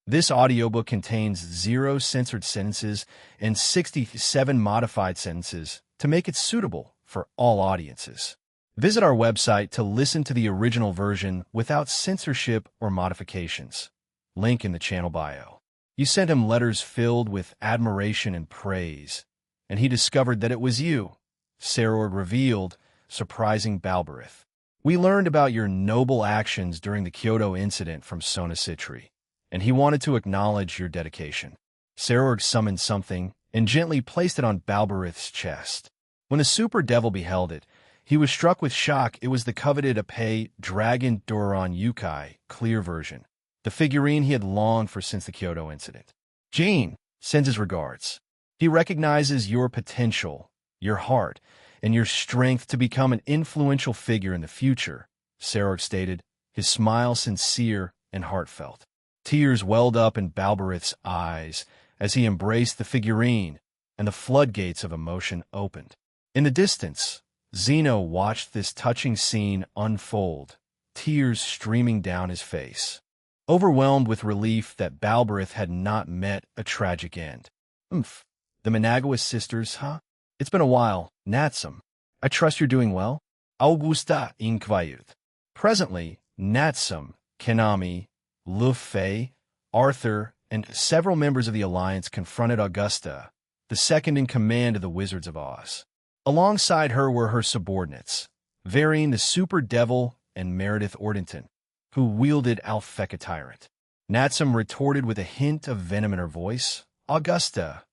This audiobook contains 0 censored sentences and 67 modified sentences to make it suitable for all audiences. Visit our website to listen to the original version without censorship or modifications. Link in the channel bio. You sent him letters filled with admiration and praise, and he discovered that it was you. Sarord revealed, surprising Balberith. We learned about your noble actions during the Kyoto incident from Sonasitri, and he wanted to acknowledge your dedication. Sarord summoned something and gently placed it on Balberith's chest. When the super devil beheld it, he was struck with shock. It was the coveted Ape Dragon Doron Yukai clear version, the figurine he had longed for since the Kyoto incident. Gene sends his regards. He recognizes your potential, your heart, and your strength to become an influential figure in the future, Sarord stated, his smile sincere and heartfelt. Tears welled up in Balberith's eyes as he embraced the figurine, and the floodgates of emotion opened. In the distance, Zeno watched this touching scene unfold, tears streaming down his face, overwhelmed with relief that Balberith had not met a tragic end. The Managawa sisters, huh? It's been a while, Natsum. I trust you're doing well? Augusta inquired. Presently, Natsum, Kanami, Luffy, Arthur, and several members of the Alliance confronted Augusta, the second in command of the Wizards of Oz. Alongside her were her subordinates, varying the Super Devil and Meredith Ordenton, who wielded Alpheka Tyrant. Natsum retorted with a hint of venom in her voice. Augusta,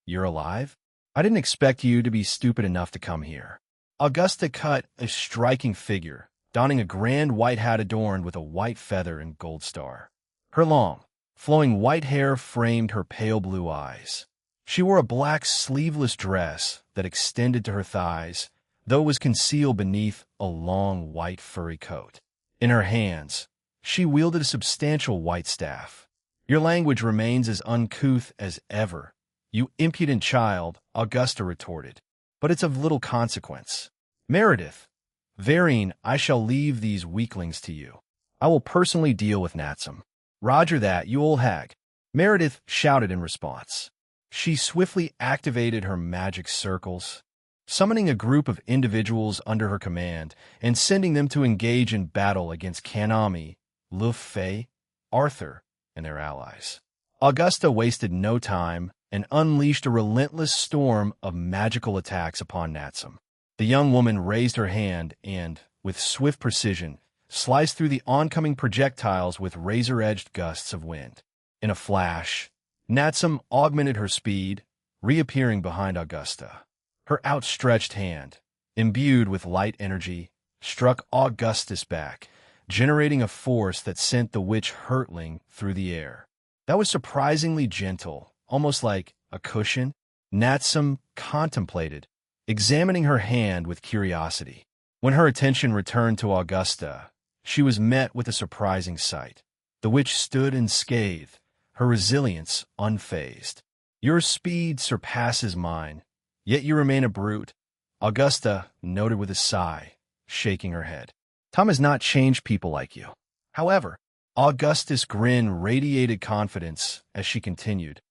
you're alive? I didn't expect you to be stupid enough to come here. Augusta cut a striking figure, donning a grand white hat adorned with a white feather and gold star. Her long, flowing white hair framed her pale blue eyes. She wore a black sleeveless dress that extended to her thighs, though it was concealed beneath a long white furry coat. In her hands, she wielded a substantial white staff. Your language remains as uncouth as ever, you impudent child, Augusta retorted, but it's of little consequence. Meredith, Varine, I shall leave these weaklings to you. I will personally deal with Natsum. Roger that, you old hag, Meredith shouted in response. She swiftly activated her magic circles, summoning a group of individuals under her command and sending them to engage in battle against Kanami, Luffy, Arthur, and their allies. Augusta wasted no time and unleashed a relentless storm of magical attacks upon Natsum. The young woman raised her hand and, with swift precision, sliced through the oncoming projectiles with razor-edged gusts of wind. In a flash, Natsum augmented her speed, reappearing behind Augusta. Her outstretched hand, imbued with light energy, struck Augustus back, generating a force that sent the witch hurtling through the air. That was surprisingly gentle, almost like a cushion. Natsum contemplated, examining her hand with curiosity. When her attention returned to Augusta, she was met with a surprising sight. The witch stood unscathed, her resilience unfazed. Your speed surpasses mine, yet you remain a brute, Augusta noted with a sigh, shaking her head. Tom has not changed people like you. However, Augustus' grin radiated confidence as she continued.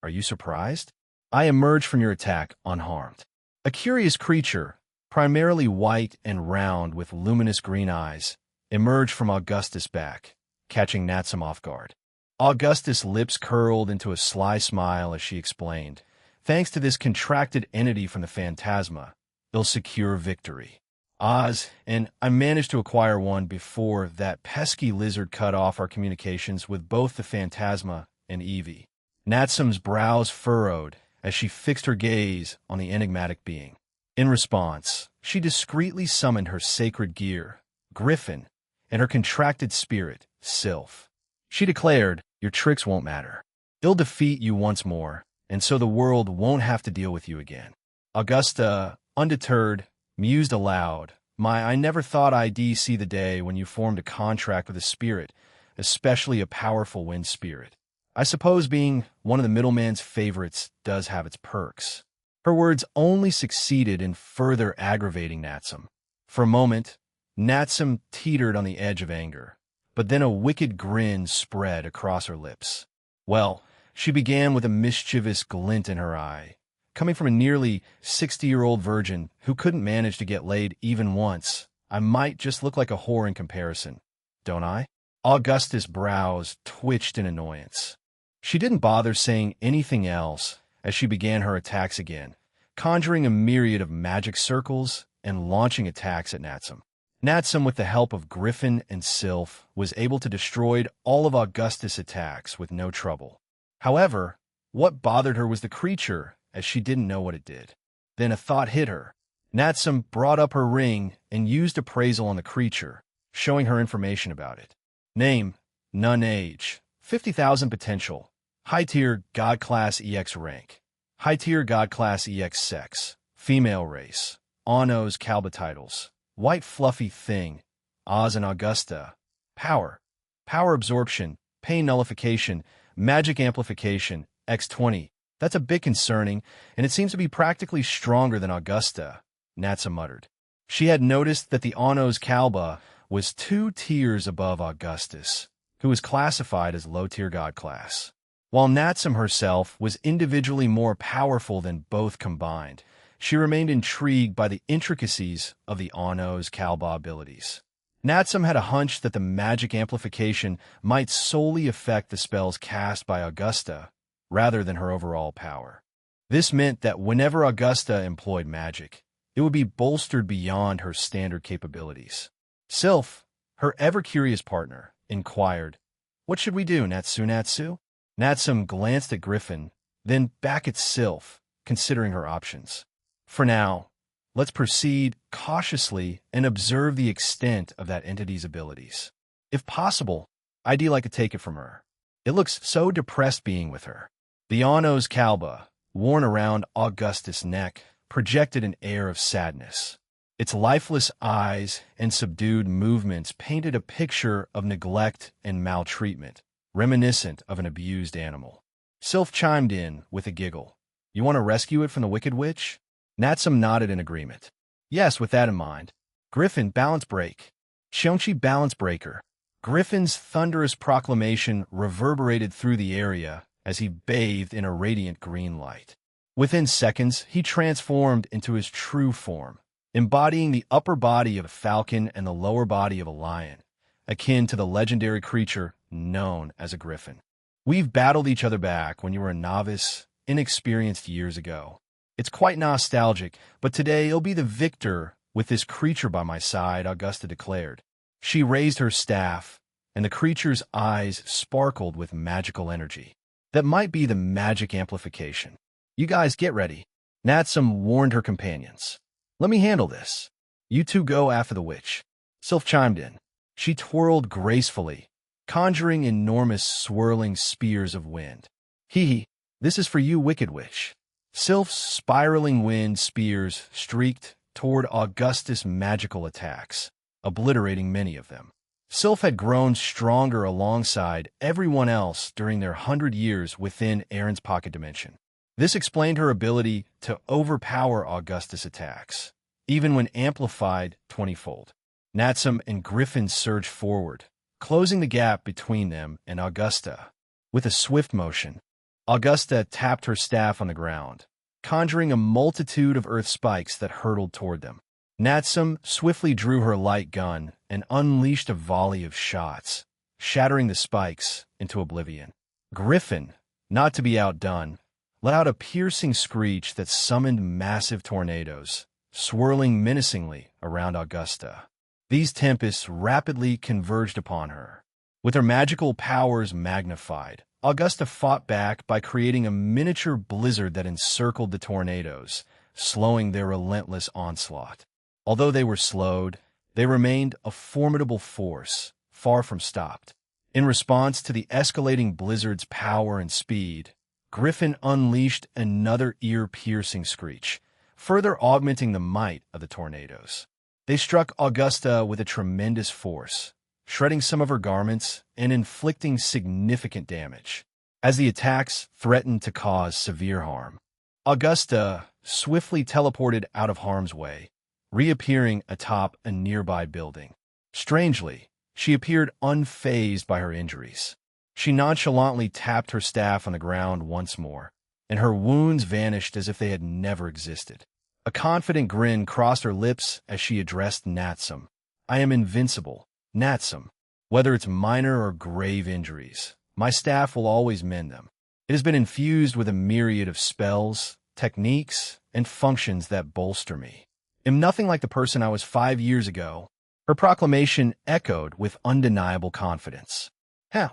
Are you surprised? I emerged from your attack unharmed. A curious creature, primarily white and round with luminous green eyes, emerged from Augustus' back, catching Natsum off guard. Augustus' lips curled into a sly smile as she explained, thanks to this contracted entity from the Phantasma, they'll secure victory. Oz, and I managed to acquire one before that pesky lizard cut off our communications with both the Phantasma and Evie. Natsum's brows furrowed as she fixed her gaze on the enigmatic being. In response, she discreetly summoned her sacred gear, Griffin, and her contracted spirit, Sylph. She declared, your tricks won't matter. They'll defeat you once more, and so the world won't have to deal with you again. Augusta, undeterred, mused aloud, I never thought I'd see the day when you formed a contract with a spirit, especially a powerful wind spirit. I suppose being one of the middleman's favorites does have its perks. Her words only succeeded in further aggravating Natsum. For a moment, Natsum teetered on the edge of anger, but then a wicked grin spread across her lips. Well, she began with a mischievous glint in her eye. Coming from a nearly 60-year-old virgin who couldn't manage to get laid even once, I might just look like a whore in comparison, don't I? Augustus' brows twitched in annoyance. She didn't bother saying anything else as she began her attacks again, conjuring a myriad of magic circles and launching attacks at Natsum. Natsum, with the help of Griffin and Sylph, was able to destroy all of Augustus' attacks with no trouble. However, what bothered her was the creature, as she didn't know what it did. Then a thought hit her. Natsum brought up her ring and used appraisal on the creature, showing her information about it. Name, none age, 50,000 potential, high-tier God Class EX rank, high-tier God Class EX sex, female race, Ono's Kalba titles, white fluffy thing, Oz and Augusta, power, power absorption, pain nullification, magic amplification, X20. That's a bit concerning, and it seems to be practically stronger than Augusta, Natsum muttered. She had noticed that the Ono's Kalba was 2 tiers above Augustus, who was classified as low-tier God class, while Natsum herself was individually more powerful than both combined. She remained intrigued by the intricacies of the Ono's Kalba abilities. Natsum had a hunch that the magic amplification might solely affect the spells cast by Augusta, rather than her overall power. This meant that whenever Augusta employed magic, it would be bolstered beyond her standard capabilities. Sylph, her ever-curious partner, inquired, "What should we do, Natsu?" Natsum glanced at Griffin, then back at Sylph, considering her options. For now, let's proceed cautiously and observe the extent of that entity's abilities. If possible, I'd like to take it from her. It looks so depressed being with her. The Ono's Kalba, worn around Augustus' neck, projected an air of sadness. Its lifeless eyes and subdued movements painted a picture of neglect and maltreatment, reminiscent of an abused animal. Sylph chimed in with a giggle. "You want to rescue it from the Wicked Witch?" Natsum nodded in agreement. "Yes, with that in mind." Griffin, balance break. Xiongqi balance breaker. Griffin's thunderous proclamation reverberated through the area as he bathed in a radiant green light. Within seconds, he transformed into his true form, embodying the upper body of a falcon and the lower body of a lion, akin to the legendary creature known as a griffin. We've battled each other back when you were a novice, inexperienced years ago. It's quite nostalgic, but today I'll be the victor with this creature by my side, Augusta declared. She raised her staff, and the creature's eyes sparkled with magical energy. That might be the magic amplification. You guys get ready. Natsum warned her companions. Let me handle this. You two go after the witch. Sylph chimed in. She twirled gracefully, conjuring enormous swirling spears of wind. Hee, this is for you, Wicked Witch. Sylph's spiraling wind spears streaked toward Augustus' magical attacks, obliterating many of them. Sylph had grown stronger alongside everyone else during their 100 years within Aaron's pocket dimension. This explained her ability to overpower Augustus' attacks, even when amplified 20-fold. Natsum and Griffin surged forward, closing the gap between them and Augusta. With a swift motion, Augusta tapped her staff on the ground, conjuring a multitude of earth spikes that hurtled toward them. Natsum swiftly drew her light gun and unleashed a volley of shots, shattering the spikes into oblivion. Griffin, not to be outdone, let out a piercing screech that summoned massive tornadoes, swirling menacingly around Augusta. These tempests rapidly converged upon her. With her magical powers magnified, Augusta fought back by creating a miniature blizzard that encircled the tornadoes, slowing their relentless onslaught. Although they were slowed, they remained a formidable force, far from stopped. In response to the escalating blizzard's power and speed, Griffin unleashed another ear-piercing screech, further augmenting the might of the tornadoes. They struck Augusta with a tremendous force, shredding some of her garments and inflicting significant damage. As the attacks threatened to cause severe harm, Augusta swiftly teleported out of harm's way, reappearing atop a nearby building. Strangely, she appeared unfazed by her injuries. She nonchalantly tapped her staff on the ground once more, and her wounds vanished as if they had never existed. A confident grin crossed her lips as she addressed Natsum. I am invincible, Natsum. Whether it's minor or grave injuries, my staff will always mend them. It has been infused with a myriad of spells, techniques, and functions that bolster me. I'm nothing like the person I was 5 years ago. Her proclamation echoed with undeniable confidence.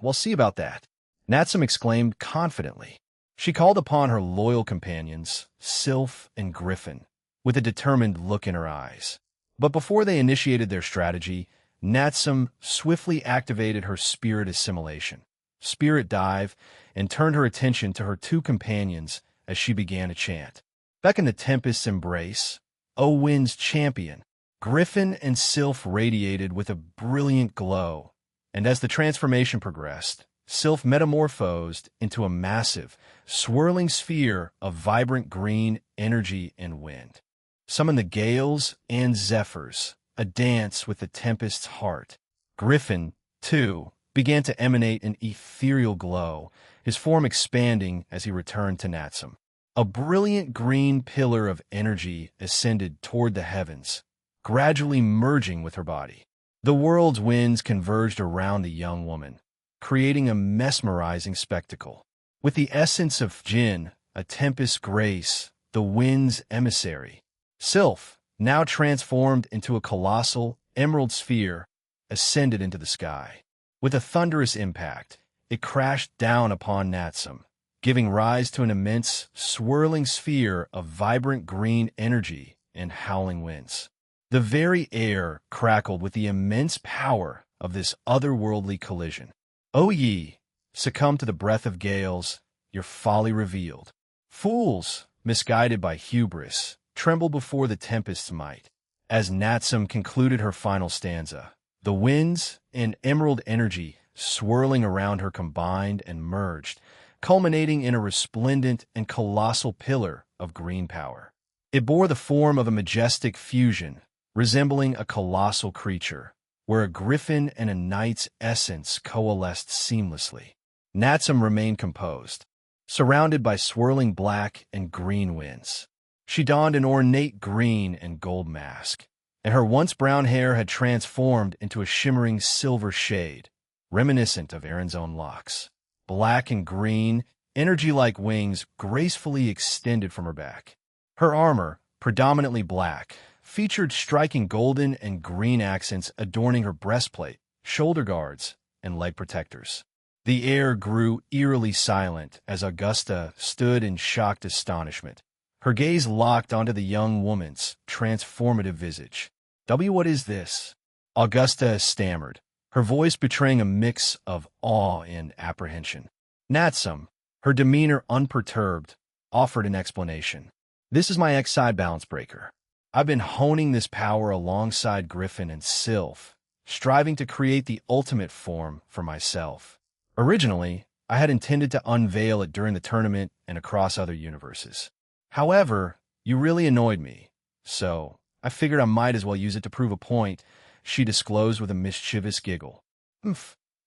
We'll see about that, Natsum exclaimed confidently. She called upon her loyal companions, Sylph and Griffin, with a determined look in her eyes. But before they initiated their strategy, Natsum swiftly activated her spirit assimilation, spirit dive, and turned her attention to her two companions as she began to chant. Beckon the Tempest's embrace, O Wind's champion. Griffin and Sylph radiated with a brilliant glow, and as the transformation progressed, Sylph metamorphosed into a massive, swirling sphere of vibrant green energy and wind. Summon the gales and zephyrs, a dance with the tempest's heart. Griffin, too, began to emanate an ethereal glow, his form expanding as he returned to Natsum. A brilliant green pillar of energy ascended toward the heavens, gradually merging with her body. The world's winds converged around the young woman, creating a mesmerizing spectacle. With the essence of Jinn, a tempest's grace, the wind's emissary, Sylph, now transformed into a colossal emerald sphere, ascended into the sky. With a thunderous impact, it crashed down upon Natsum, giving rise to an immense, swirling sphere of vibrant green energy and howling winds. The very air crackled with the immense power of this otherworldly collision. O ye, succumb to the breath of gales, your folly revealed. Fools, misguided by hubris, tremble before the tempest's might. As Natsum concluded her final stanza, the winds and emerald energy swirling around her combined and merged, culminating in a resplendent and colossal pillar of green power. It bore the form of a majestic fusion, resembling a colossal creature, where a griffin and a knight's essence coalesced seamlessly. Natsum remained composed, surrounded by swirling black and green winds. She donned an ornate green and gold mask, and her once brown hair had transformed into a shimmering silver shade, reminiscent of Aaron's own locks. Black and green, energy-like wings gracefully extended from her back. Her armor, predominantly black, featured striking golden and green accents adorning her breastplate, shoulder guards, and leg protectors. The air grew eerily silent as Augusta stood in shocked astonishment, her gaze locked onto the young woman's transformative visage. What is this? Augusta stammered, her voice betraying a mix of awe and apprehension. Natsum, her demeanor unperturbed, offered an explanation. This is my X-side balance breaker. I've been honing this power alongside Griffin and Sylph, striving to create the ultimate form for myself. Originally, I had intended to unveil it during the tournament and across other universes. However, you really annoyed me, so I figured I might as well use it to prove a point, she disclosed with a mischievous giggle.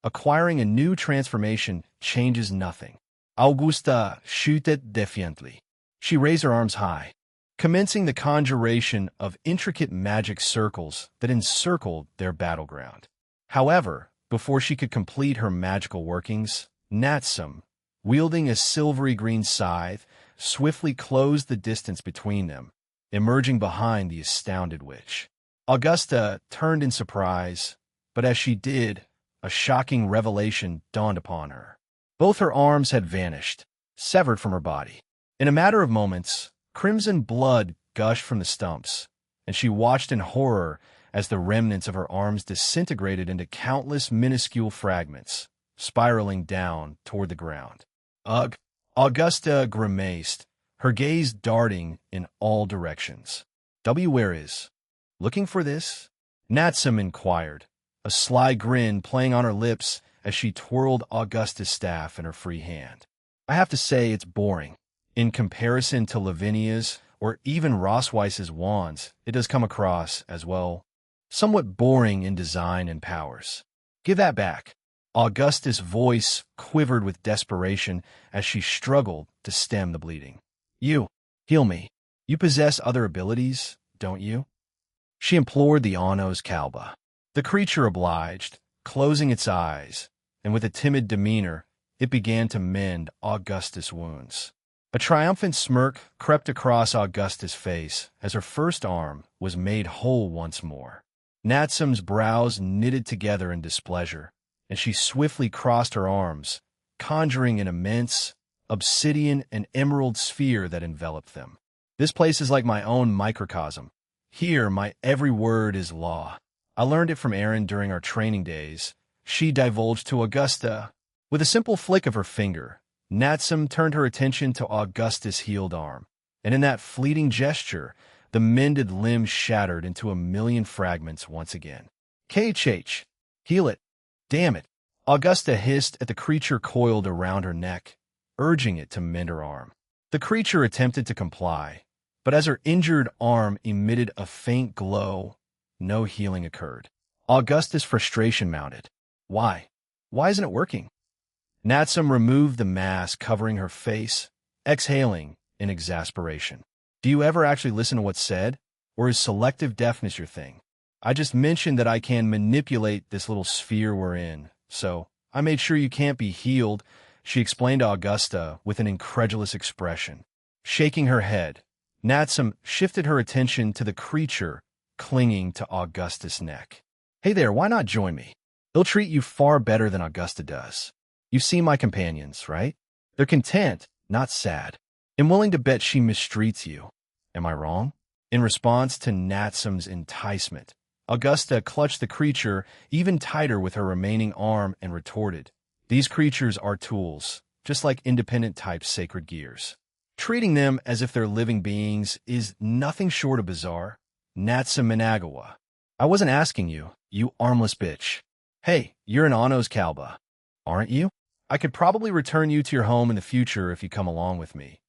Acquiring a new transformation changes nothing. Augusta shooted defiantly. She raised her arms high, commencing the conjuration of intricate magic circles that encircled their battleground. However, before she could complete her magical workings, Natsum, wielding a silvery green scythe, swiftly closed the distance between them, emerging behind the astounded witch. Augusta turned in surprise, but as she did, a shocking revelation dawned upon her. Both her arms had vanished, severed from her body. In a matter of moments, crimson blood gushed from the stumps, and she watched in horror as the remnants of her arms disintegrated into countless minuscule fragments, spiraling down toward the ground. Ugh! Augusta grimaced, her gaze darting in all directions. Where is? Looking for this? Natsum inquired, a sly grin playing on her lips as she twirled Augusta's staff in her free hand. I have to say it's boring. In comparison to Lavinia's or even Rossweiss's wands, it does come across as, well, somewhat boring in design and powers. Give that back. Augusta's voice quivered with desperation as she struggled to stem the bleeding. You, heal me. You possess other abilities, don't you? She implored the Anos Kalba. The creature obliged, closing its eyes, and with a timid demeanor, it began to mend Augusta's wounds. A triumphant smirk crept across Augusta's face as her first arm was made whole once more. Natsum's brows knitted together in displeasure, and she swiftly crossed her arms, conjuring an immense, obsidian and emerald sphere that enveloped them. This place is like my own microcosm. Here, my every word is law. I learned it from Erin during our training days. She divulged to Augusta. With a simple flick of her finger, Natsum turned her attention to Augusta's healed arm, and in that fleeting gesture, the mended limb shattered into a million fragments once again. KHH, heal it. Damn it. Augusta hissed at the creature coiled around her neck, urging it to mend her arm. The creature attempted to comply, but as her injured arm emitted a faint glow, no healing occurred. Augusta's frustration mounted. Why? Why isn't it working? Natsum removed the mask covering her face, exhaling in exasperation. Do you ever actually listen to what's said? Or is selective deafness your thing? I just mentioned that I can manipulate this little sphere we're in, so I made sure you can't be healed, she explained to Augusta with an incredulous expression. Shaking her head, Natsum shifted her attention to the creature clinging to Augusta's neck. Hey there, why not join me? They'll treat you far better than Augusta does. You've seen my companions, right? They're content, not sad. I'm willing to bet she mistreats you. Am I wrong? In response to Natsum's enticement, Augusta clutched the creature even tighter with her remaining arm and retorted, "These creatures are tools, just like independent-type sacred gears. Treating them as if they're living beings is nothing short of bizarre." Natsum Managawa. I wasn't asking you, you armless bitch. Hey, you're an Anos Kalba, aren't you? I could probably return you to your home in the future if you come along with me.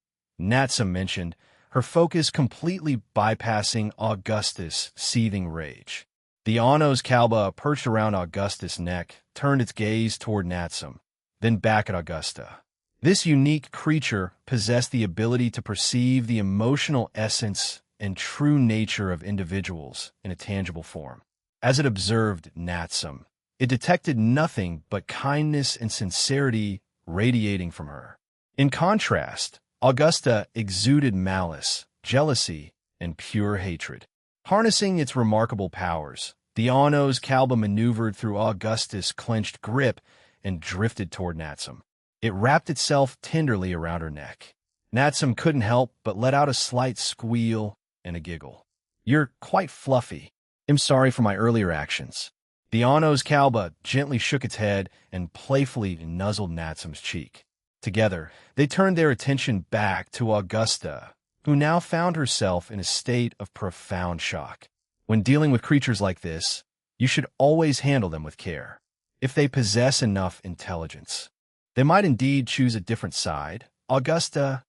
Natsum mentioned, her focus completely bypassing Augusta's seething rage. The Anos Kalba perched around Augusta's neck turned its gaze toward Natsum, then back at Augusta. This unique creature possessed the ability to perceive the emotional essence and true nature of individuals in a tangible form. As it observed Natsum, it detected nothing but kindness and sincerity radiating from her. In contrast, Augusta exuded malice, jealousy, and pure hatred. Harnessing its remarkable powers, the Anos Kalba maneuvered through Augusta's clenched grip and drifted toward Natsum. It wrapped itself tenderly around her neck. Natsum couldn't help but let out a slight squeal and a giggle. You're quite fluffy. I'm sorry for my earlier actions. The Anos Kalba gently shook its head and playfully nuzzled Natsum's cheek. Together, they turned their attention back to Augusta, who now found herself in a state of profound shock. When dealing with creatures like this, you should always handle them with care. If they possess enough intelligence, they might indeed choose a different side. Augusta,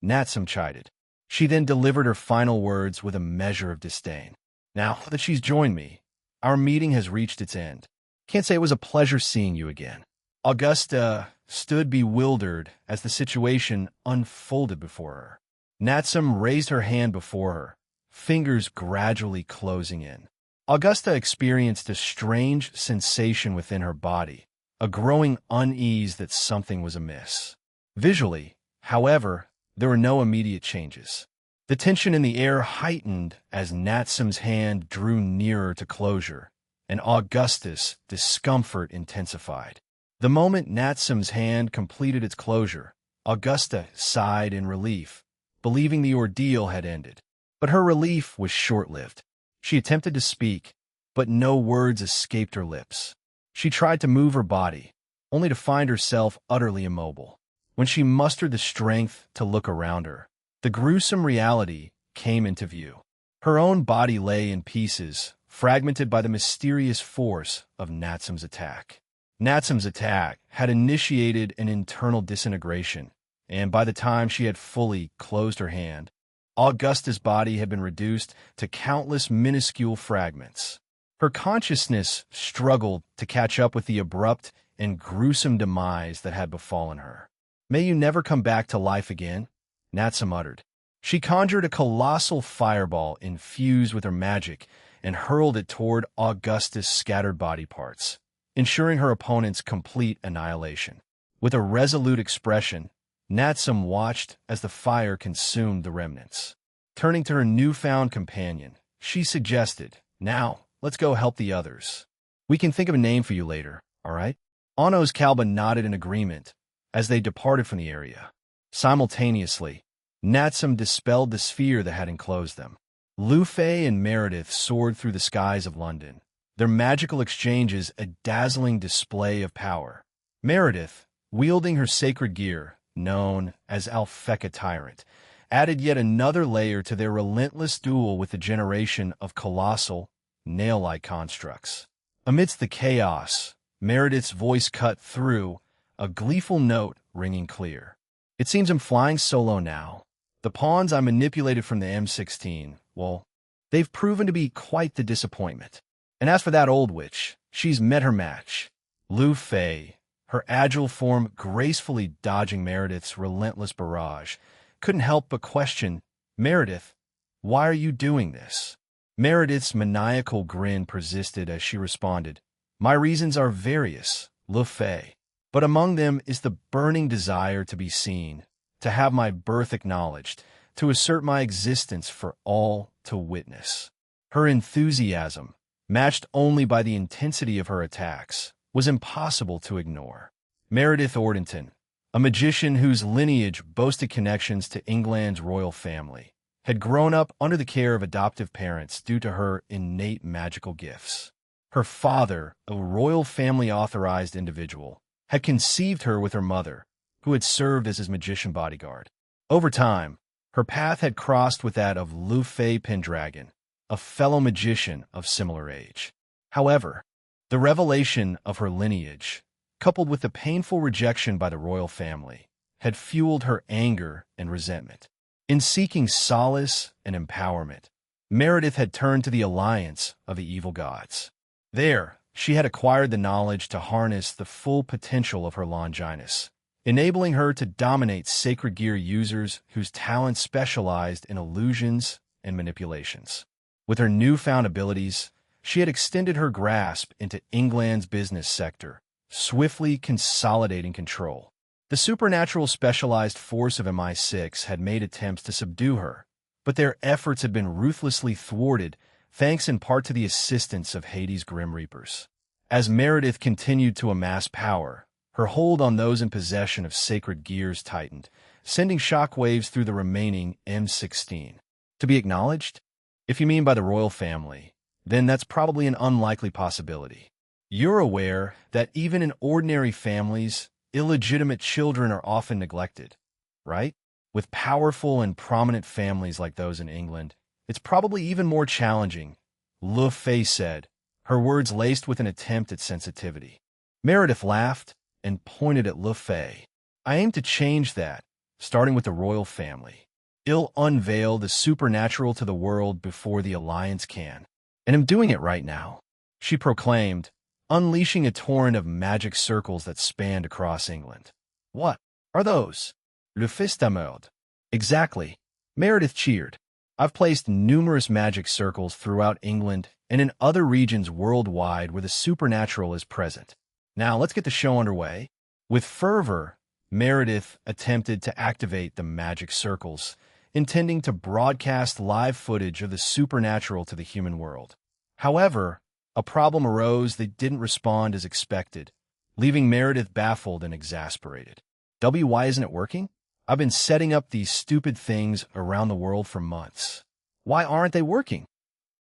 Natsum chided. She then delivered her final words with a measure of disdain. Now that she's joined me, our meeting has reached its end. Can't say it was a pleasure seeing you again. Augusta stood bewildered as the situation unfolded before her. Natsum raised her hand before her, fingers gradually closing in. Augusta experienced a strange sensation within her body, a growing unease that something was amiss. Visually, however, there were no immediate changes. The tension in the air heightened as Natsum's hand drew nearer to closure, and Augusta's discomfort intensified. The moment Natsum's hand completed its closure, Augusta sighed in relief, believing the ordeal had ended. But her relief was short-lived. She attempted to speak, but no words escaped her lips. She tried to move her body, only to find herself utterly immobile. When she mustered the strength to look around her, the gruesome reality came into view. Her own body lay in pieces, fragmented by the mysterious force of Natsum's attack. Natsum's attack had initiated an internal disintegration, and by the time she had fully closed her hand, Augusta's body had been reduced to countless minuscule fragments. Her consciousness struggled to catch up with the abrupt, and gruesome demise that had befallen her. "May you never come back to life again," Natsum uttered. She conjured a colossal fireball infused with her magic and hurled it toward Augustus' scattered body parts, ensuring her opponent's complete annihilation. With a resolute expression, Natsum watched as the fire consumed the remnants. Turning to her newfound companion, she suggested, "Now, let's go help the others. We can think of a name for you later, all right?" Anno's Kalba nodded in agreement as they departed from the area. Simultaneously, Natsum dispelled the sphere that had enclosed them. Lu Fei and Meredith soared through the skies of London, their magical exchanges a dazzling display of power. Meredith, wielding her sacred gear, known as Alpheka Tyrant, added yet another layer to their relentless duel with the generation of colossal, nail-like constructs. Amidst the chaos, Meredith's voice cut through, a gleeful note ringing clear. "It seems I'm flying solo now. The pawns I manipulated from the M16, well, they've proven to be quite the disappointment. And as for that old witch, she's met her match." Lu Fei, her agile form gracefully dodging Meredith's relentless barrage, couldn't help but question, "Meredith, why are you doing this?" Meredith's maniacal grin persisted as she responded, "My reasons are various, Lu Fei, but among them is the burning desire to be seen, to have my birth acknowledged, to assert my existence for all to witness." Her enthusiasm, matched only by the intensity of her attacks, was impossible to ignore. Meredith Ordenton, a magician whose lineage boasted connections to England's royal family, had grown up under the care of adoptive parents due to her innate magical gifts. Her father, a royal family-authorized individual, had conceived her with her mother, who had served as his magician bodyguard. Over time, her path had crossed with that of Lu Fei Pendragon, a fellow magician of similar age. However, the revelation of her lineage, coupled with the painful rejection by the royal family, had fueled her anger and resentment. In seeking solace and empowerment, Meredith had turned to the alliance of the evil gods. There, she had acquired the knowledge to harness the full potential of her Longinus, enabling her to dominate sacred gear users whose talents specialized in illusions and manipulations. With her newfound abilities, she had extended her grasp into England's business sector, swiftly consolidating control. The supernatural specialized force of MI6 had made attempts to subdue her, but their efforts had been ruthlessly thwarted, thanks in part to the assistance of Hades' Grim Reapers. As Meredith continued to amass power, her hold on those in possession of sacred gears tightened, sending shockwaves through the remaining M16. To be acknowledged? If you mean by the royal family, then that's probably an unlikely possibility. You're aware that even in ordinary families, illegitimate children are often neglected, right? With powerful and prominent families like those in England, it's probably even more challenging, Lu Fei said, her words laced with an attempt at sensitivity. Meredith laughed and pointed at Lu Fei. "I aim to change that, starting with the royal family. I'll unveil the supernatural to the world before the Alliance can. And I'm doing it right now," she proclaimed, unleashing a torrent of magic circles that spanned across England. "What are those?" Le Fils demeured. "Exactly," Meredith cheered. "I've placed numerous magic circles throughout England and in other regions worldwide where the supernatural is present. Now let's get the show underway." With fervor, Meredith attempted to activate the magic circles, intending to broadcast live footage of the supernatural to the human world. However, a problem arose that didn't respond as expected, leaving Meredith baffled and exasperated. Why isn't it working? I've been setting up these stupid things around the world for months. Why aren't they working?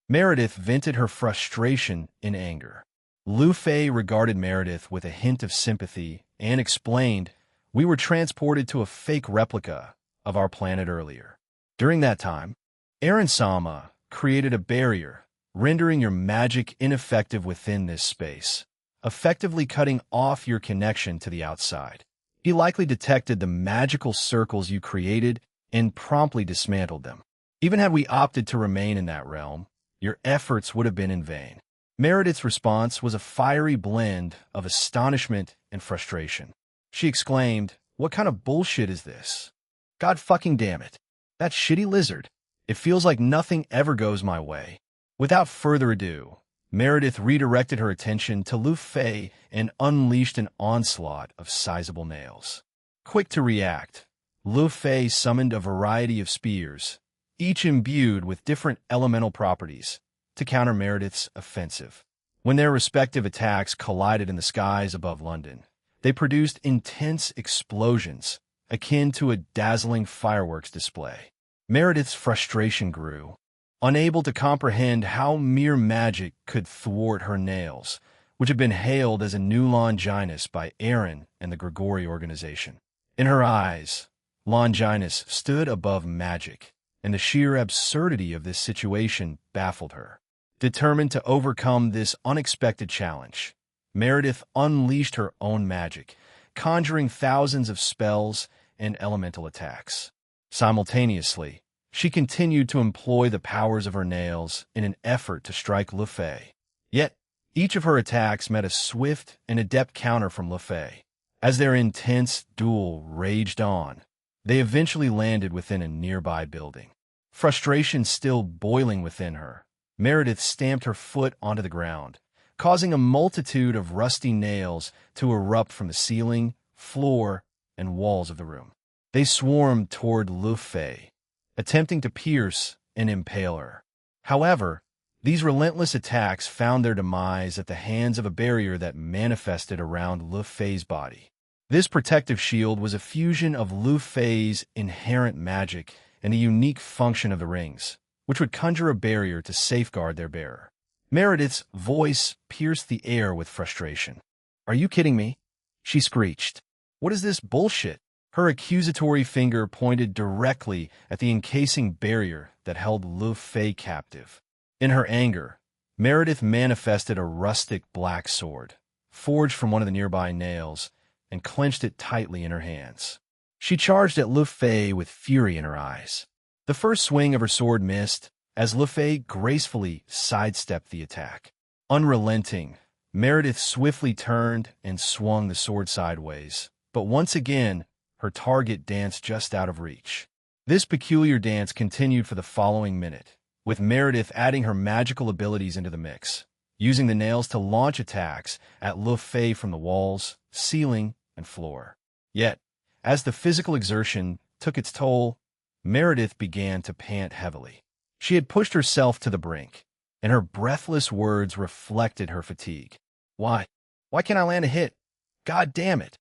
Meredith vented her frustration in anger. Lu Fei regarded Meredith with a hint of sympathy and explained, "We were transported to a fake replica of our planet earlier. During that time, Aaron Sama created a barrier, rendering your magic ineffective within this space, effectively cutting off your connection to the outside. He likely detected the magical circles you created and promptly dismantled them. Even had we opted to remain in that realm, your efforts would have been in vain." Meredith's response was a fiery blend of astonishment and frustration. She exclaimed, "What kind of bullshit is this? God fucking damn it. That shitty lizard. It feels like nothing ever goes my way." Without further ado, Meredith redirected her attention to Lu Fei and unleashed an onslaught of sizable nails. Quick to react, Lu Fei summoned a variety of spears, each imbued with different elemental properties, to counter Meredith's offensive. When their respective attacks collided in the skies above London, they produced intense explosions, akin to a dazzling fireworks display. Meredith's frustration grew. Unable to comprehend how mere magic could thwart her nails, which had been hailed as a new Longinus by Aaron and the Grigori organization. In her eyes, Longinus stood above magic, and the sheer absurdity of this situation baffled her. Determined to overcome this unexpected challenge, Meredith unleashed her own magic, conjuring thousands of spells and elemental attacks. Simultaneously, she continued to employ the powers of her nails in an effort to strike Lu Fei. Yet, each of her attacks met a swift and adept counter from Lu Fei. As their intense duel raged on, they eventually landed within a nearby building. Frustration still boiling within her, Meredith stamped her foot onto the ground, causing a multitude of rusty nails to erupt from the ceiling, floor, and walls of the room. They swarmed toward Lu Fei, attempting to pierce and impale her. However, these relentless attacks found their demise at the hands of a barrier that manifested around Lu Fei's body. This protective shield was a fusion of Lu Fei's inherent magic and the unique function of the rings, which would conjure a barrier to safeguard their bearer. Meredith's voice pierced the air with frustration. "Are you kidding me?" she screeched. "What is this bullshit?" Her accusatory finger pointed directly at the encasing barrier that held Lu Fei captive. In her anger, Meredith manifested a rustic black sword, forged from one of the nearby nails, and clenched it tightly in her hands. She charged at Lu Fei with fury in her eyes. The first swing of her sword missed, as Lu Fei gracefully sidestepped the attack. Unrelenting, Meredith swiftly turned and swung the sword sideways, but once again, her target danced just out of reach. This peculiar dance continued for the following minute, with Meredith adding her magical abilities into the mix, using the nails to launch attacks at Lu Fei from the walls, ceiling, and floor. Yet, as the physical exertion took its toll, Meredith began to pant heavily. She had pushed herself to the brink, and her breathless words reflected her fatigue. Why can't I land a hit? God damn it!"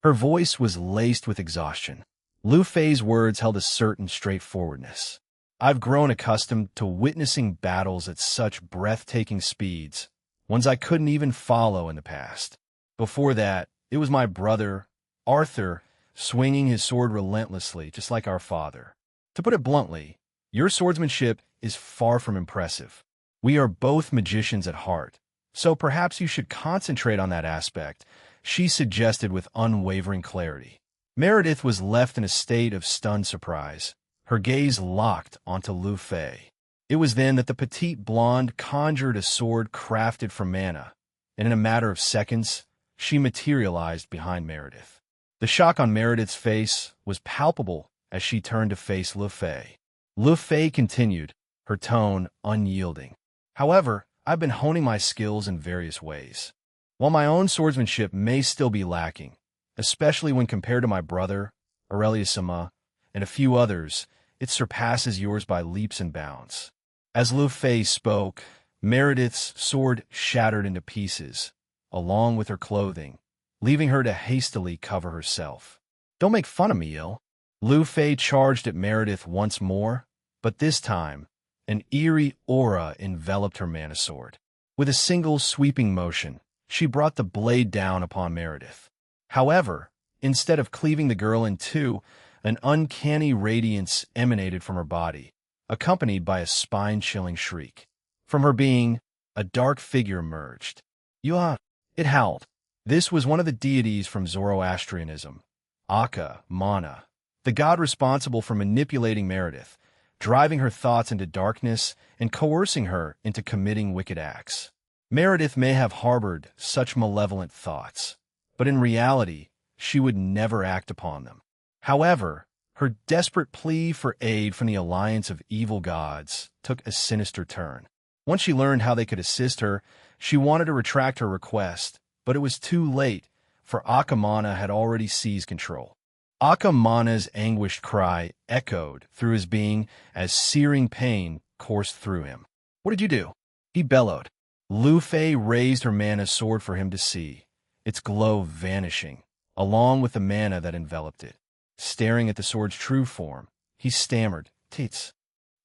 Her voice was laced with exhaustion. Lu Fei's words held a certain straightforwardness. "I've grown accustomed to witnessing battles at such breathtaking speeds, ones I couldn't even follow in the past. Before that, it was my brother, Arthur, swinging his sword relentlessly, just like our father. To put it bluntly, your swordsmanship is far from impressive. We are both magicians at heart, so perhaps you should concentrate on that aspect," she suggested with unwavering clarity. Meredith was left in a state of stunned surprise, her gaze locked onto Lu Fei. It was then that the petite blonde conjured a sword crafted from mana, and in a matter of seconds, she materialized behind Meredith. The shock on Meredith's face was palpable as she turned to face Lu Fei. Lu Fei continued, her tone unyielding. "However, I've been honing my skills in various ways. While my own swordsmanship may still be lacking, especially when compared to my brother, Aurelius Sama, and a few others, it surpasses yours by leaps and bounds." As Lu Fei spoke, Meredith's sword shattered into pieces, along with her clothing, leaving her to hastily cover herself. "Don't make fun of me, ill." Lu Fei charged at Meredith once more, but this time, an eerie aura enveloped her mana sword. With a single sweeping motion, she brought the blade down upon Meredith. However, instead of cleaving the girl in two, an uncanny radiance emanated from her body, accompanied by a spine-chilling shriek. From her being, a dark figure emerged. "Yuah!" it howled. This was one of the deities from Zoroastrianism, Akka, Mana, the god responsible for manipulating Meredith, driving her thoughts into darkness and coercing her into committing wicked acts. Meredith may have harbored such malevolent thoughts, but in reality, she would never act upon them. However, her desperate plea for aid from the alliance of evil gods took a sinister turn. Once she learned how they could assist her, she wanted to retract her request, but it was too late, for Akamana had already seized control. Akamana's anguished cry echoed through his being as searing pain coursed through him. "What did you do?" he bellowed. Lu Fei raised her mana sword for him to see, its glow vanishing, along with the mana that enveloped it. Staring at the sword's true form, he stammered, "Tits."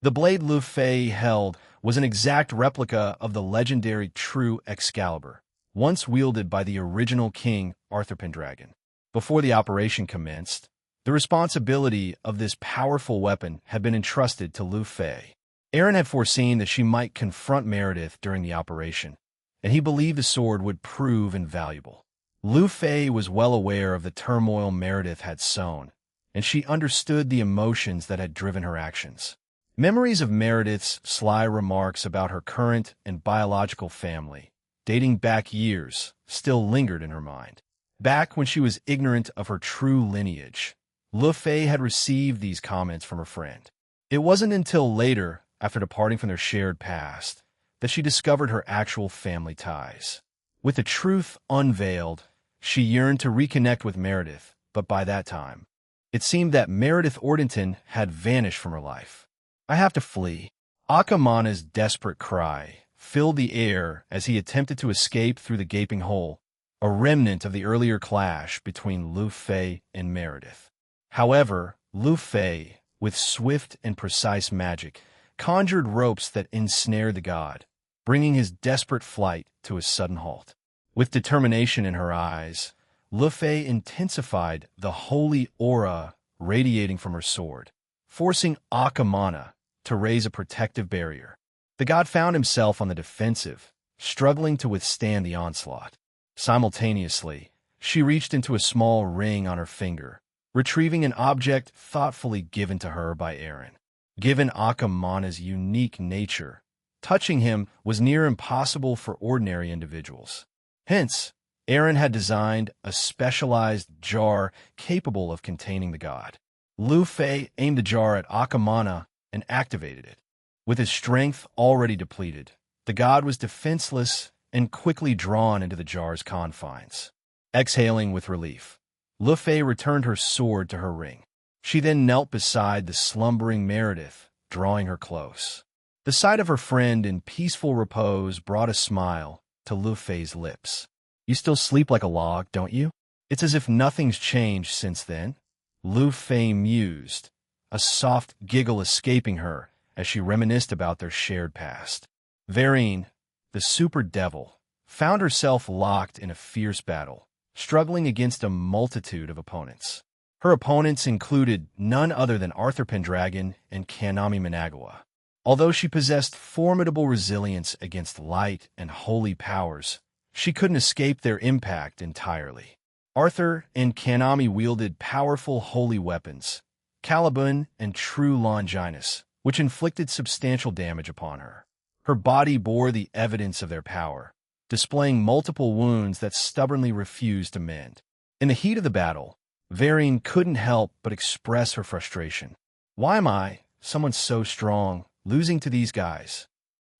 The blade Lu Fei held was an exact replica of the legendary true Excalibur, once wielded by the original king Arthur Pendragon. Before the operation commenced, the responsibility of this powerful weapon had been entrusted to Lu Fei. Aaron had foreseen that she might confront Meredith during the operation, and he believed the sword would prove invaluable. Lu Fei was well aware of the turmoil Meredith had sown, and she understood the emotions that had driven her actions. Memories of Meredith's sly remarks about her current and biological family, dating back years, still lingered in her mind. Back when she was ignorant of her true lineage, Lu Fei had received these comments from her friend. It wasn't until later, after departing from their shared past, that she discovered her actual family ties. With the truth unveiled, she yearned to reconnect with Meredith, but by that time, it seemed that Meredith Ordenton had vanished from her life. "I have to flee." Akamana's desperate cry filled the air as he attempted to escape through the gaping hole, a remnant of the earlier clash between Lu Fei and Meredith. However, Lu Fei, with swift and precise magic, conjured ropes that ensnared the god, bringing his desperate flight to a sudden halt. With determination in her eyes, Lu Fei intensified the holy aura radiating from her sword, forcing Akamana to raise a protective barrier. The god found himself on the defensive, struggling to withstand the onslaught. Simultaneously, she reached into a small ring on her finger, retrieving an object thoughtfully given to her by Aaron. Given Akamana's unique nature, touching him was near impossible for ordinary individuals. Hence, Aaron had designed a specialized jar capable of containing the god. Lu Fei aimed the jar at Akamana and activated it. With his strength already depleted, the god was defenseless and quickly drawn into the jar's confines. Exhaling with relief, Lu Fei returned her sword to her ring. She then knelt beside the slumbering Meredith, drawing her close. The sight of her friend in peaceful repose brought a smile to Lu Fei's lips. "You still sleep like a log, don't you? It's as if nothing's changed since then," Lu Fei mused, a soft giggle escaping her as she reminisced about their shared past. Verine, the super devil, found herself locked in a fierce battle, struggling against a multitude of opponents. Her opponents included none other than Arthur Pendragon and Kanami Managawa. Although she possessed formidable resilience against light and holy powers, she couldn't escape their impact entirely. Arthur and Kanami wielded powerful holy weapons, Caliban and True Longinus, which inflicted substantial damage upon her. Her body bore the evidence of their power, displaying multiple wounds that stubbornly refused to mend. In the heat of the battle, Verine couldn't help but express her frustration. "Why am I, someone so strong, losing to these guys?"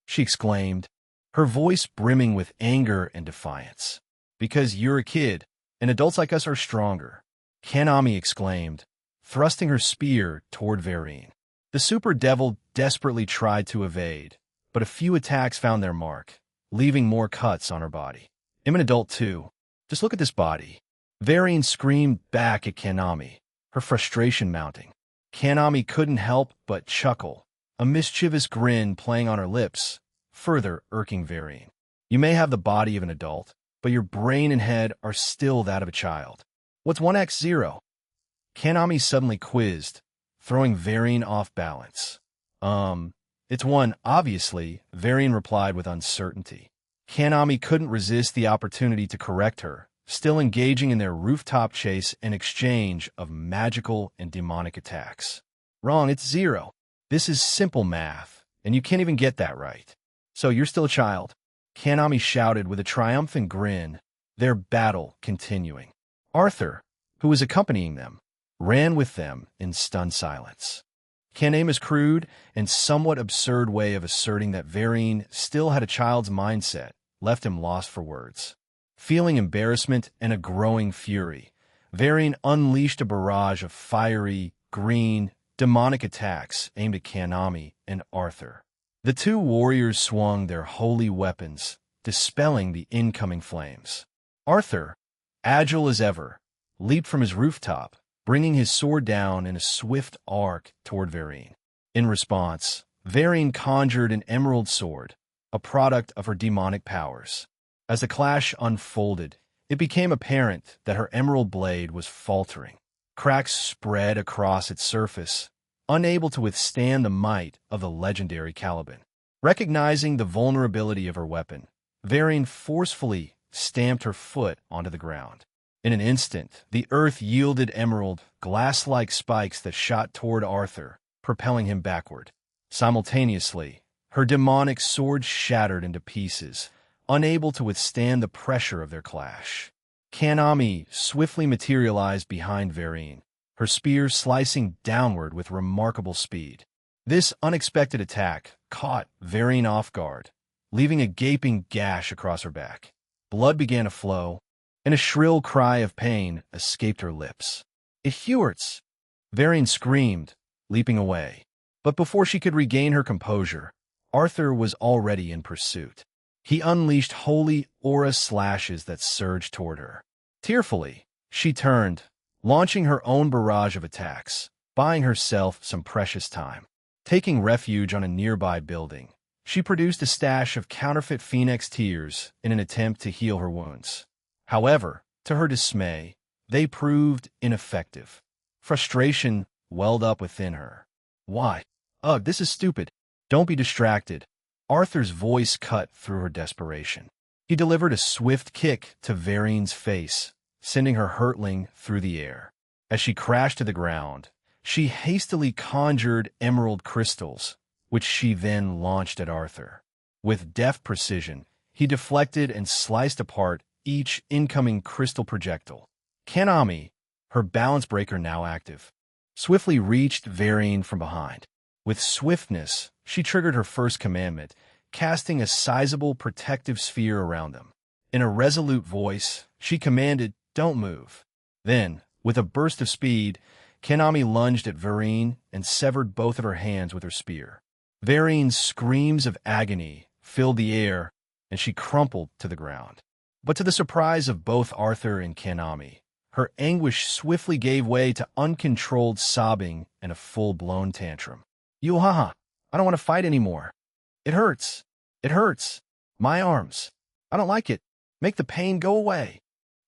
she exclaimed, her voice brimming with anger and defiance. "Because you're a kid, and adults like us are stronger," Kanami exclaimed, thrusting her spear toward Verine. The super devil desperately tried to evade, but a few attacks found their mark, leaving more cuts on her body. "I'm an adult too. Just look at this body." Verine screamed back at Kanami, her frustration mounting. Kanami couldn't help but chuckle, a mischievous grin playing on her lips, further irking Verine. "You may have the body of an adult, but your brain and head are still that of a child. What's 1x 0? Kanami suddenly quizzed, throwing Verine off balance. It's 1, obviously," Verine replied with uncertainty. Kanami couldn't resist the opportunity to correct her, still engaging in their rooftop chase and exchange of magical and demonic attacks. "Wrong, it's 0. This is simple math, and you can't even get that right. So you're still a child." Kanami shouted with a triumphant grin, their battle continuing. Arthur, who was accompanying them, ran with them in stunned silence. Kanami's crude and somewhat absurd way of asserting that Vereen still had a child's mindset left him lost for words. Feeling embarrassment and a growing fury, Vereen unleashed a barrage of fiery, green, demonic attacks aimed at Kanami and Arthur. The two warriors swung their holy weapons, dispelling the incoming flames. Arthur, agile as ever, leaped from his rooftop, bringing his sword down in a swift arc toward Vereen. In response, Vereen conjured an emerald sword, a product of her demonic powers. As the clash unfolded, it became apparent that her emerald blade was faltering. Cracks spread across its surface, unable to withstand the might of the legendary Caliban. Recognizing the vulnerability of her weapon, Vereen forcefully stamped her foot onto the ground. In an instant, the earth yielded emerald, glass-like spikes that shot toward Arthur, propelling him backward. Simultaneously, her demonic sword shattered into pieces, unable to withstand the pressure of their clash. Kanami swiftly materialized behind Vereen, her spear slicing downward with remarkable speed. This unexpected attack caught Vereen off guard, leaving a gaping gash across her back. Blood began to flow, and a shrill cry of pain escaped her lips. "It hurts!" Vereen screamed, leaping away. But before she could regain her composure, Arthur was already in pursuit. He unleashed holy aura slashes that surged toward her. Tearfully, she turned, launching her own barrage of attacks, buying herself some precious time. Taking refuge on a nearby building, she produced a stash of counterfeit phoenix tears in an attempt to heal her wounds. However, to her dismay, they proved ineffective. Frustration welled up within her. "Why? Ugh, this is stupid. Don't be distracted." Arthur's voice cut through her desperation. He delivered a swift kick to Vereen's face, sending her hurtling through the air. As she crashed to the ground, she hastily conjured emerald crystals, which she then launched at Arthur. With deft precision, he deflected and sliced apart each incoming crystal projectile. Kanami, her balance breaker now active, swiftly reached Vereen from behind. With swiftness, she triggered her first commandment, casting a sizable protective sphere around them. In a resolute voice, she commanded, "Don't move." Then, with a burst of speed, Kanami lunged at Vereen and severed both of her hands with her spear. Vereen's screams of agony filled the air, and she crumpled to the ground. But to the surprise of both Arthur and Kanami, her anguish swiftly gave way to uncontrolled sobbing and a full-blown tantrum. "Yuhaha, I don't want to fight anymore. It hurts. It hurts. My arms. I don't like it. Make the pain go away."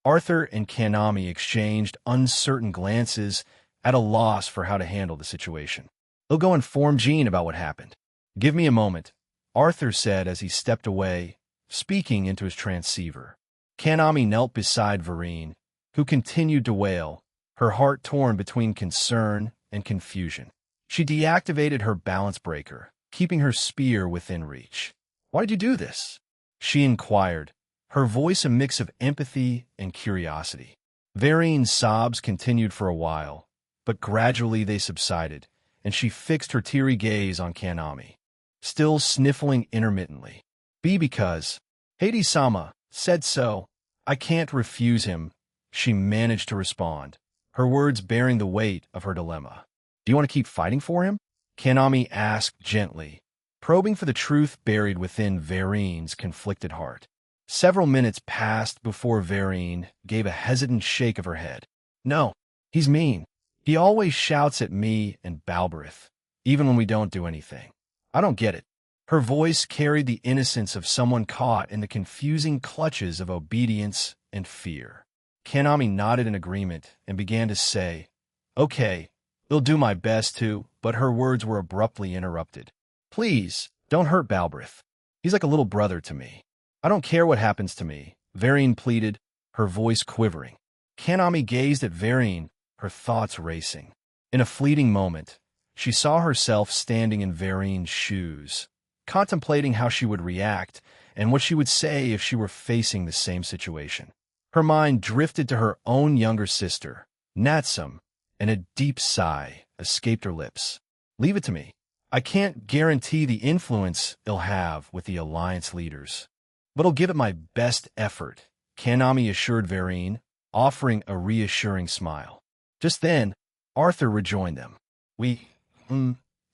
Arthur and Kanami exchanged uncertain glances, at a loss for how to handle the situation. "They'll go inform Jean about what happened." "Give me a moment," Arthur said as he stepped away, speaking into his transceiver. Kanami knelt beside Vereen, who continued to wail, her heart torn between concern and confusion. She deactivated her balance breaker, keeping her spear within reach. "Why did you do this?" she inquired, her voice a mix of empathy and curiosity. Vereen's sobs continued for a while, but gradually they subsided, and she fixed her teary gaze on Kanami, still sniffling intermittently. Because Hades-sama said so. I can't refuse him," she managed to respond, her words bearing the weight of her dilemma. "Do you want to keep fighting for him?" Kanami asked gently, probing for the truth buried within Vereen's conflicted heart. Several minutes passed before Vereen gave a hesitant shake of her head. "No, he's mean. He always shouts at me and Balberith, even when we don't do anything. I don't get it." Her voice carried the innocence of someone caught in the confusing clutches of obedience and fear. Kanami nodded in agreement and began to say, "Okay, I'll do my best to," but her words were abruptly interrupted. "Please, don't hurt Balberith. He's like a little brother to me. I don't care what happens to me," Vereen pleaded, her voice quivering. Kanami gazed at Vereen, her thoughts racing. In a fleeting moment, she saw herself standing in Vereen's shoes, contemplating how she would react and what she would say if she were facing the same situation. Her mind drifted to her own younger sister, Natsum, and a deep sigh escaped her lips. Leave it to me. I can't guarantee the influence it'll have with the Alliance leaders, but I'll give it my best effort, Kanami assured Vereen, offering a reassuring smile. Just then, Arthur rejoined them.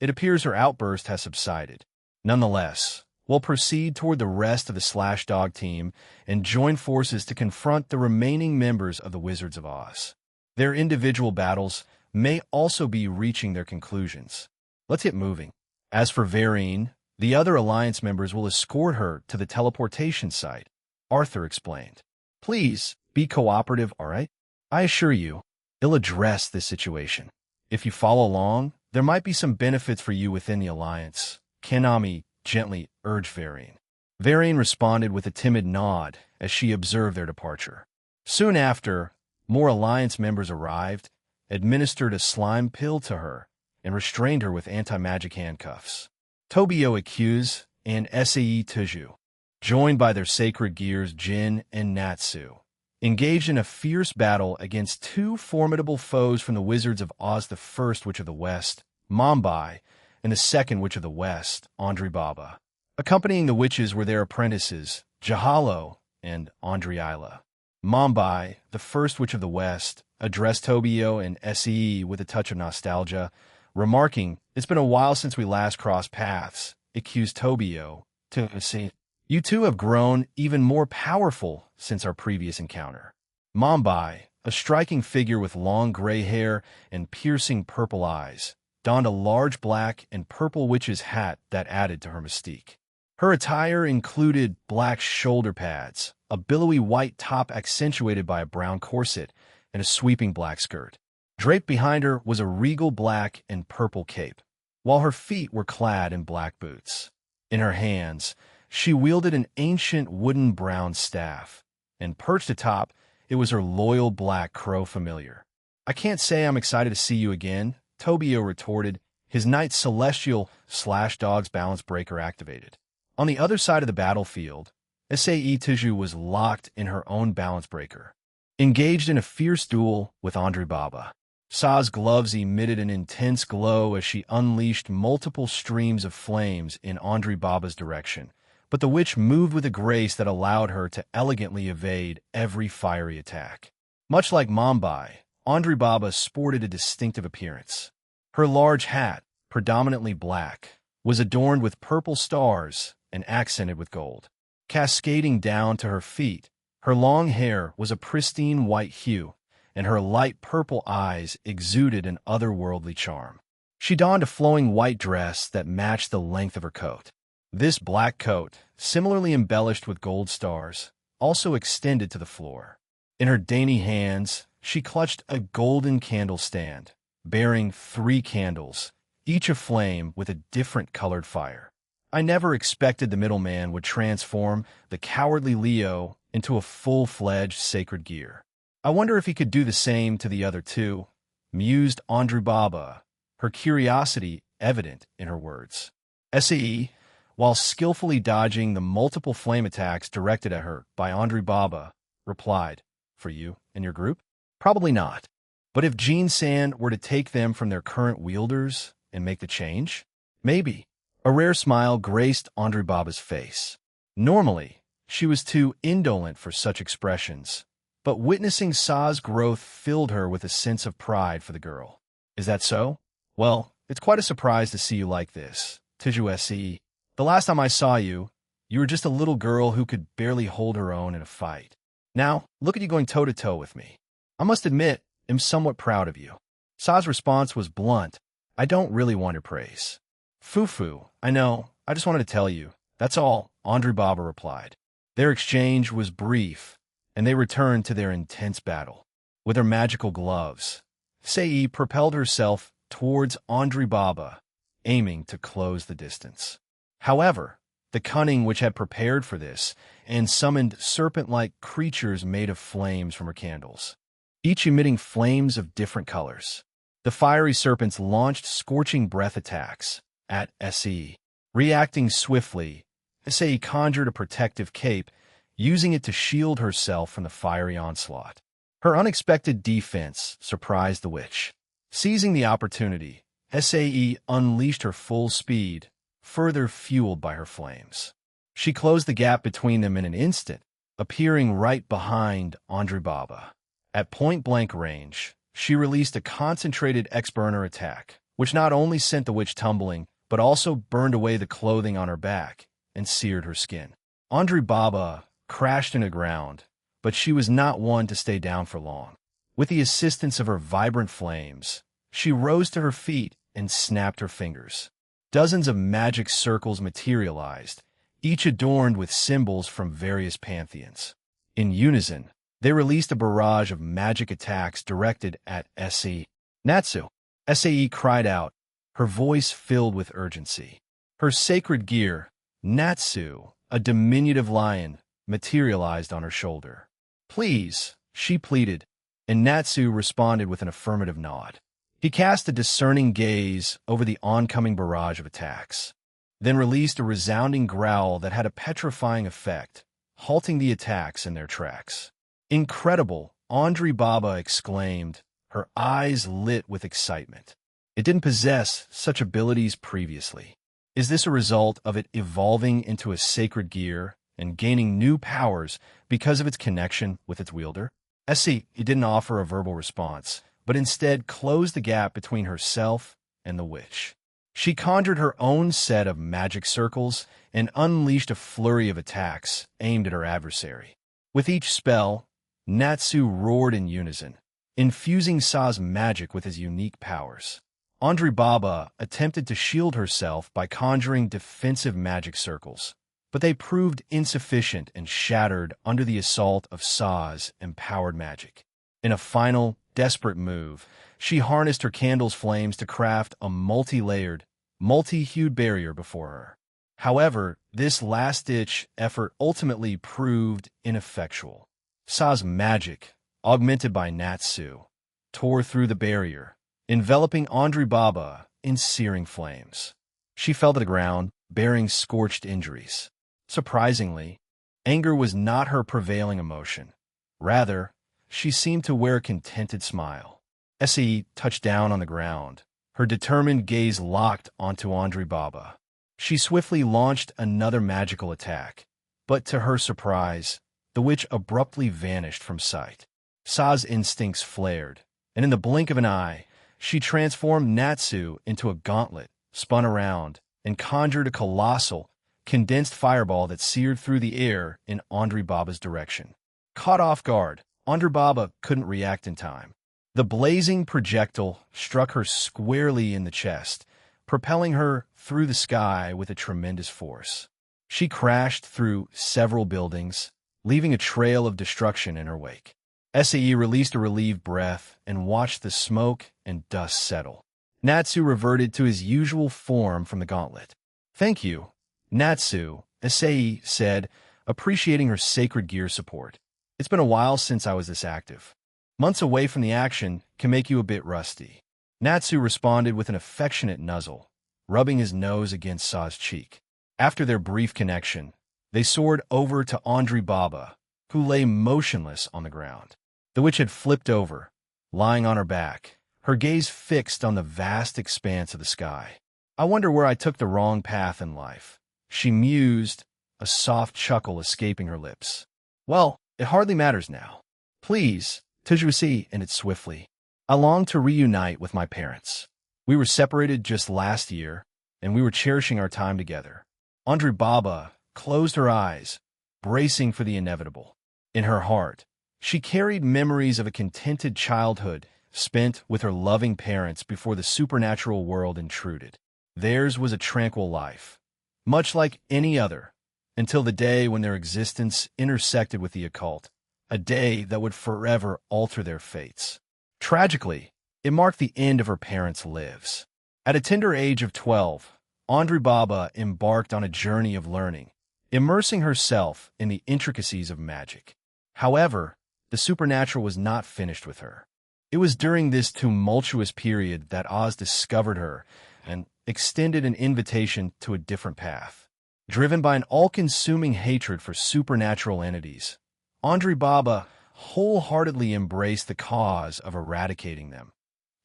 It appears her outburst has subsided. Nonetheless, we'll proceed toward the rest of the Slash Dog team and join forces to confront the remaining members of the Wizards of Oz. Their individual battles may also be reaching their conclusions. Let's get moving. As for Vereen, the other Alliance members will escort her to the teleportation site, Arthur explained. Please, be cooperative, all right? I assure you, it'll address this situation. If you follow along, there might be some benefits for you within the Alliance, Kanami gently urged Vereen. Vereen responded with a timid nod as she observed their departure. Soon after, more Alliance members arrived, administered a slime pill to her, and restrained her with anti-magic handcuffs. Tobio Accuse and Sae Tuju, joined by their sacred gears Jin and Natsu, engaged in a fierce battle against two formidable foes from the Wizards of Oz, the first Witch of the West, Mombai, and the second Witch of the West, Andri Baba. Accompanying the witches were their apprentices, Jahalo and Andriila. Mombai, the first Witch of the West, addressed Tobio and Se with a touch of nostalgia, remarking, "It's been a while since we last crossed paths," accused Tobio to Se. "You two have grown even more powerful since our previous encounter." Mombai, a striking figure with long gray hair and piercing purple eyes, donned a large black and purple witch's hat that added to her mystique. Her attire included black shoulder pads, a billowy white top accentuated by a brown corset, and a sweeping black skirt. Draped behind her was a regal black and purple cape, while her feet were clad in black boots. In her hands, she wielded an ancient wooden brown staff, and perched atop, it was her loyal black crow familiar. "I can't say I'm excited to see you again," Tobio retorted, his Knight Celestial Slash Dog's balance breaker activated. On the other side of the battlefield, Sae Tuju was locked in her own balance breaker, engaged in a fierce duel with Andri Baba. Sa's gloves emitted an intense glow as she unleashed multiple streams of flames in Andri Baba's direction, but the witch moved with a grace that allowed her to elegantly evade every fiery attack. Much like Mombai, Andri Baba sported a distinctive appearance. Her large hat, predominantly black, was adorned with purple stars and accented with gold. Cascading down to her feet, her long hair was a pristine white hue, and her light purple eyes exuded an otherworldly charm. She donned a flowing white dress that matched the length of her coat. This black coat, similarly embellished with gold stars, also extended to the floor. In her dainty hands, she clutched a golden candle stand, bearing 3 candles, each aflame with a different colored fire. I never expected the middleman would transform the cowardly Leo into a full-fledged sacred gear. I wonder if he could do the same to the other two, mused Andri Baba, her curiosity evident in her words. Se, while skillfully dodging the multiple flame attacks directed at her by Andri Baba, replied, "For you and your group? Probably not. But if Jean-san were to take them from their current wielders and make the change? Maybe." A rare smile graced Andri Baba's face. Normally, she was too indolent for such expressions, but witnessing Sa's growth filled her with a sense of pride for the girl. "Is that so? Well, it's quite a surprise to see you like this, Tuju Se. The last time I saw you, you were just a little girl who could barely hold her own in a fight. Now, look at you going toe-to-toe with me. I must admit, I'm somewhat proud of you." Sa's response was blunt. "I don't really want your praise." "Fufu, I know. I just wanted to tell you. That's all," Andri Baba replied. Their exchange was brief, and they returned to their intense battle. With her magical gloves, Sae propelled herself towards Andri Baba, aiming to close the distance. However, the cunning which had prepared for this and summoned serpent-like creatures made of flames from her candles, each emitting flames of different colors. The fiery serpents launched scorching breath attacks at Se. Reacting swiftly, Say conjured a protective cape, using it to shield herself from the fiery onslaught. Her unexpected defense surprised the witch. Seizing the opportunity, Sae unleashed her full speed, further fueled by her flames. She closed the gap between them in an instant, appearing right behind Andri Baba. At point-blank range, she released a concentrated X-burner attack, which not only sent the witch tumbling, but also burned away the clothing on her back and seared her skin. Andri Baba crashed into the ground, but she was not one to stay down for long. With the assistance of her vibrant flames, she rose to her feet and snapped her fingers. Dozens of magic circles materialized, each adorned with symbols from various pantheons. In unison, they released a barrage of magic attacks directed at S.E. Natsu. S.A.E. cried out, her voice filled with urgency. Her sacred gear, Natsu, a diminutive lion, materialized on her shoulder. Please, she pleaded, and Natsu responded with an affirmative nod. He cast a discerning gaze over the oncoming barrage of attacks, then released a resounding growl that had a petrifying effect, halting the attacks in their tracks. Incredible, Andri Baba exclaimed, her eyes lit with excitement. It didn't possess such abilities previously. Is this a result of it evolving into a sacred gear and gaining new powers because of its connection with its wielder? Essie didn't offer a verbal response, but instead closed the gap between herself and the witch. She conjured her own set of magic circles and unleashed a flurry of attacks aimed at her adversary. With each spell, Natsu roared in unison, infusing Sa's magic with his unique powers. Andri Baba attempted to shield herself by conjuring defensive magic circles, but they proved insufficient and shattered under the assault of Sa's empowered magic. In a final, desperate move, she harnessed her candle's flames to craft a multi-layered, multi-hued barrier before her. However, this last-ditch effort ultimately proved ineffectual. Sa's magic, augmented by Natsu, tore through the barrier, enveloping Andri Baba in searing flames. She fell to the ground, bearing scorched injuries. Surprisingly, anger was not her prevailing emotion. Rather, she seemed to wear a contented smile. Essie touched down on the ground, her determined gaze locked onto Andri Baba. She swiftly launched another magical attack, but to her surprise, the witch abruptly vanished from sight. Sa's instincts flared, and in the blink of an eye, she transformed Natsu into a gauntlet, spun around, and conjured a colossal, condensed fireball that seared through the air in Andri Baba's direction. Caught off guard, Andri Baba couldn't react in time. The blazing projectile struck her squarely in the chest, propelling her through the sky with a tremendous force. She crashed through several buildings, leaving a trail of destruction in her wake. SAE released a relieved breath and watched the smoke and dust settle. Natsu reverted to his usual form from the gauntlet. "Thank you, Natsu," SAE said, appreciating her sacred gear support. "It's been a while since I was this active. Months away from the action can make you a bit rusty." Natsu responded with an affectionate nuzzle, rubbing his nose against Sa's cheek. After their brief connection, they soared over to Andri Baba, who lay motionless on the ground. The witch had flipped over, lying on her back, her gaze fixed on the vast expanse of the sky. "I wonder where I took the wrong path in life," she mused, a soft chuckle escaping her lips. "Well, it hardly matters now. Please, Tijusi," ended swiftly. "I long to reunite with my parents. We were separated just last year, and we were cherishing our time together." Andri Baba closed her eyes, bracing for the inevitable. In her heart, she carried memories of a contented childhood spent with her loving parents before the supernatural world intruded. Theirs was a tranquil life, much like any other, until the day when their existence intersected with the occult, a day that would forever alter their fates. Tragically, it marked the end of her parents' lives. At a tender age of 12, Andri Baba embarked on a journey of learning, immersing herself in the intricacies of magic. However, the supernatural was not finished with her. It was during this tumultuous period that Oz discovered her and extended an invitation to a different path. Driven by an all-consuming hatred for supernatural entities, Andri Baba wholeheartedly embraced the cause of eradicating them,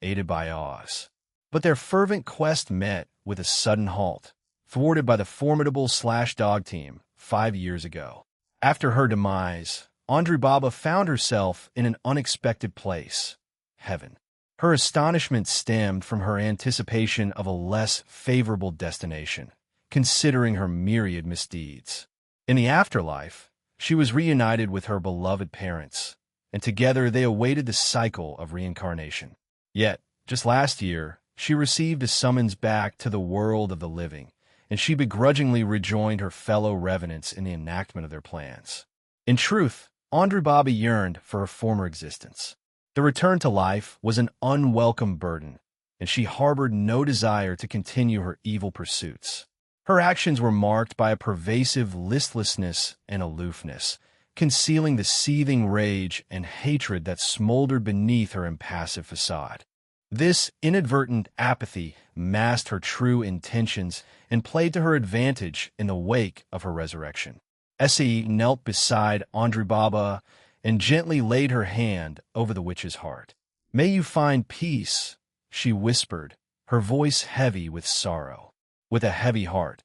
aided by Oz. But their fervent quest met with a sudden halt, thwarted by the formidable Slash Dog team 5 years ago. After her demise, Andri Baba found herself in an unexpected place, heaven. Her astonishment stemmed from her anticipation of a less favorable destination, considering her myriad misdeeds. In the afterlife, she was reunited with her beloved parents, and together they awaited the cycle of reincarnation. Yet, just last year, she received a summons back to the world of the living, and she begrudgingly rejoined her fellow revenants in the enactment of their plans. In truth, Andri Baba yearned for her former existence. The return to life was an unwelcome burden, and she harbored no desire to continue her evil pursuits. Her actions were marked by a pervasive listlessness and aloofness, concealing the seething rage and hatred that smoldered beneath her impassive facade. This inadvertent apathy masked her true intentions and played to her advantage in the wake of her resurrection. Se knelt beside Andri Baba and gently laid her hand over the witch's heart. "May you find peace," she whispered, her voice heavy with sorrow. With a heavy heart,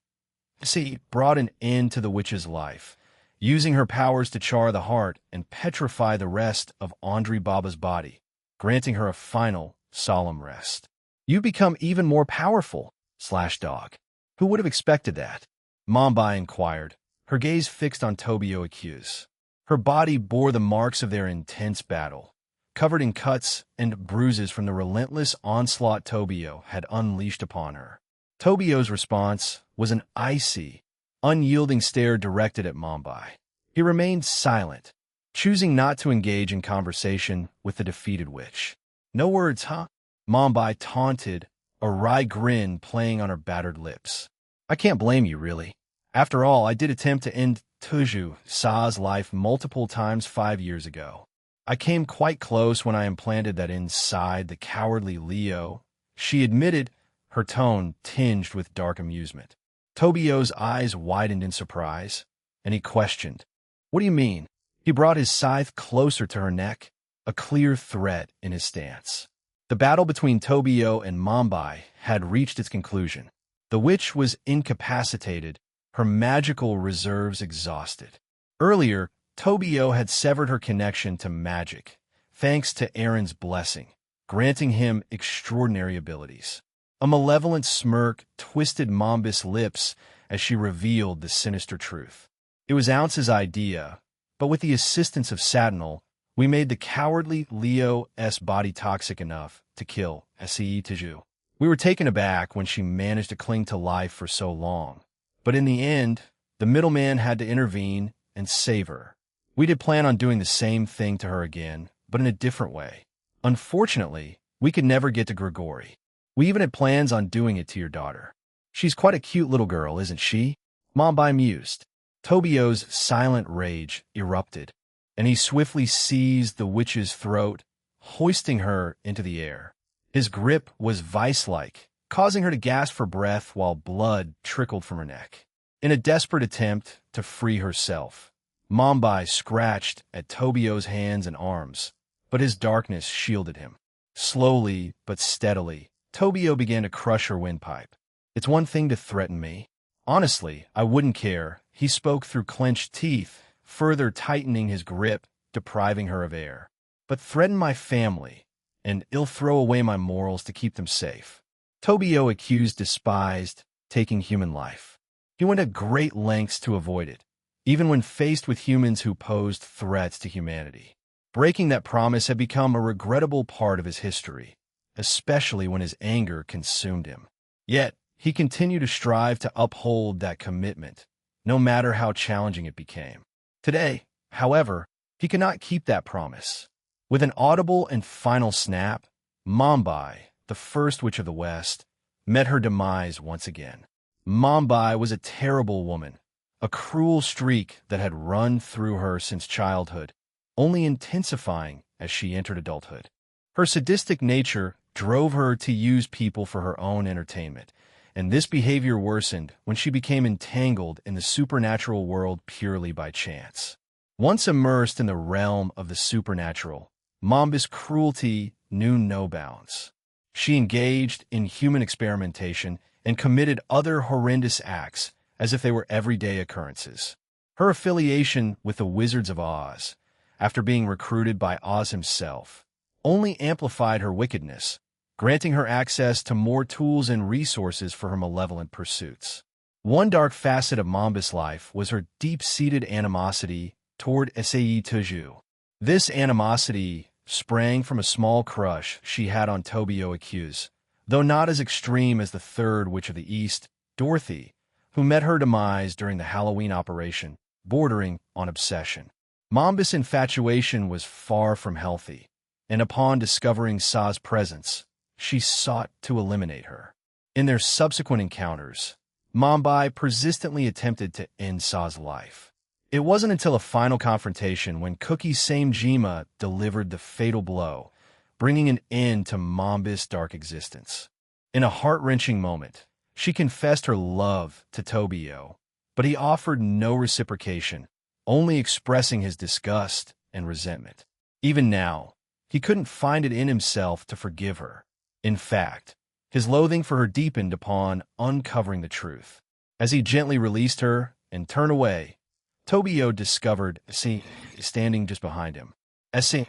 Se brought an end to the witch's life, using her powers to char the heart and petrify the rest of Andri Baba's body, granting her a final, solemn rest. "You become even more powerful, Slash Dog. Who would have expected that?" Mombai inquired, her gaze fixed on Tobio Accuse. Her body bore the marks of their intense battle, covered in cuts and bruises from the relentless onslaught Tobio had unleashed upon her. Tobio's response was an icy, unyielding stare directed at Mombai. He remained silent, choosing not to engage in conversation with the defeated witch. "No words, huh?" Mombai taunted, a wry grin playing on her battered lips. "I can't blame you, really. After all, I did attempt to end Tuju Sa's life multiple times 5 years ago. I came quite close when I implanted that inside the cowardly Leo," she admitted, her tone tinged with dark amusement. Tobio's eyes widened in surprise, and he questioned, "What do you mean?" He brought his scythe closer to her neck, a clear threat in his stance. The battle between Tobio and Mombai had reached its conclusion. The witch was incapacitated, her magical reserves exhausted. Earlier, Tobio had severed her connection to magic, thanks to Aaron's blessing, granting him extraordinary abilities. A malevolent smirk twisted Mombis' lips as she revealed the sinister truth. "It was Ounce's idea, but with the assistance of Satinol, we made the cowardly Leo's body toxic enough to kill Se Tiju. We were taken aback when she managed to cling to life for so long. But in the end, the middleman had to intervene and save her. We did plan on doing the same thing to her again, but in a different way. Unfortunately, we could never get to Grigori. We even had plans on doing it to your daughter. She's quite a cute little girl, isn't she?" Mombai mused. Tobio's silent rage erupted, and he swiftly seized the witch's throat, hoisting her into the air. His grip was vice-like, causing her to gasp for breath while blood trickled from her neck. In a desperate attempt to free herself, Mombai scratched at Tobio's hands and arms, but his darkness shielded him. Slowly but steadily, Tobio began to crush her windpipe. "It's one thing to threaten me. Honestly, I wouldn't care," he spoke through clenched teeth, further tightening his grip, depriving her of air. "But threaten my family, and I'll throw away my morals to keep them safe." Tobio Accused despised taking human life. He went at great lengths to avoid it, even when faced with humans who posed threats to humanity. Breaking that promise had become a regrettable part of his history, especially when his anger consumed him. Yet, he continued to strive to uphold that commitment, no matter how challenging it became. Today, however, he could not keep that promise. With an audible and final snap, Mombai, the first witch of the West, met her demise once again. Mombai was a terrible woman, a cruel streak that had run through her since childhood, only intensifying as she entered adulthood. Her sadistic nature drove her to use people for her own entertainment, and this behavior worsened when she became entangled in the supernatural world purely by chance. Once immersed in the realm of the supernatural, Mombus' cruelty knew no bounds. She engaged in human experimentation and committed other horrendous acts as if they were everyday occurrences. Her affiliation with the Wizards of Oz, after being recruited by Oz himself, only amplified her wickedness, granting her access to more tools and resources for her malevolent pursuits. One dark facet of Mombus' life was her deep-seated animosity toward Sai Tuju. This animosity sprang from a small crush she had on Tobio Accuse, though not as extreme as the third Witch of the East, Dorothy, who met her demise during the Halloween operation, bordering on obsession. Mombus' infatuation was far from healthy, and upon discovering Sa's presence, she sought to eliminate her. In their subsequent encounters, Mombai persistently attempted to end Sa's life. It wasn't until a final confrontation when Cookie Samejima delivered the fatal blow, bringing an end to Mombus' dark existence. In a heart-wrenching moment, she confessed her love to Tobio, but he offered no reciprocation, only expressing his disgust and resentment. Even now, he couldn't find it in himself to forgive her. In fact, his loathing for her deepened upon uncovering the truth. As he gently released her and turned away, Tobio discovered Essie standing just behind him. Essie,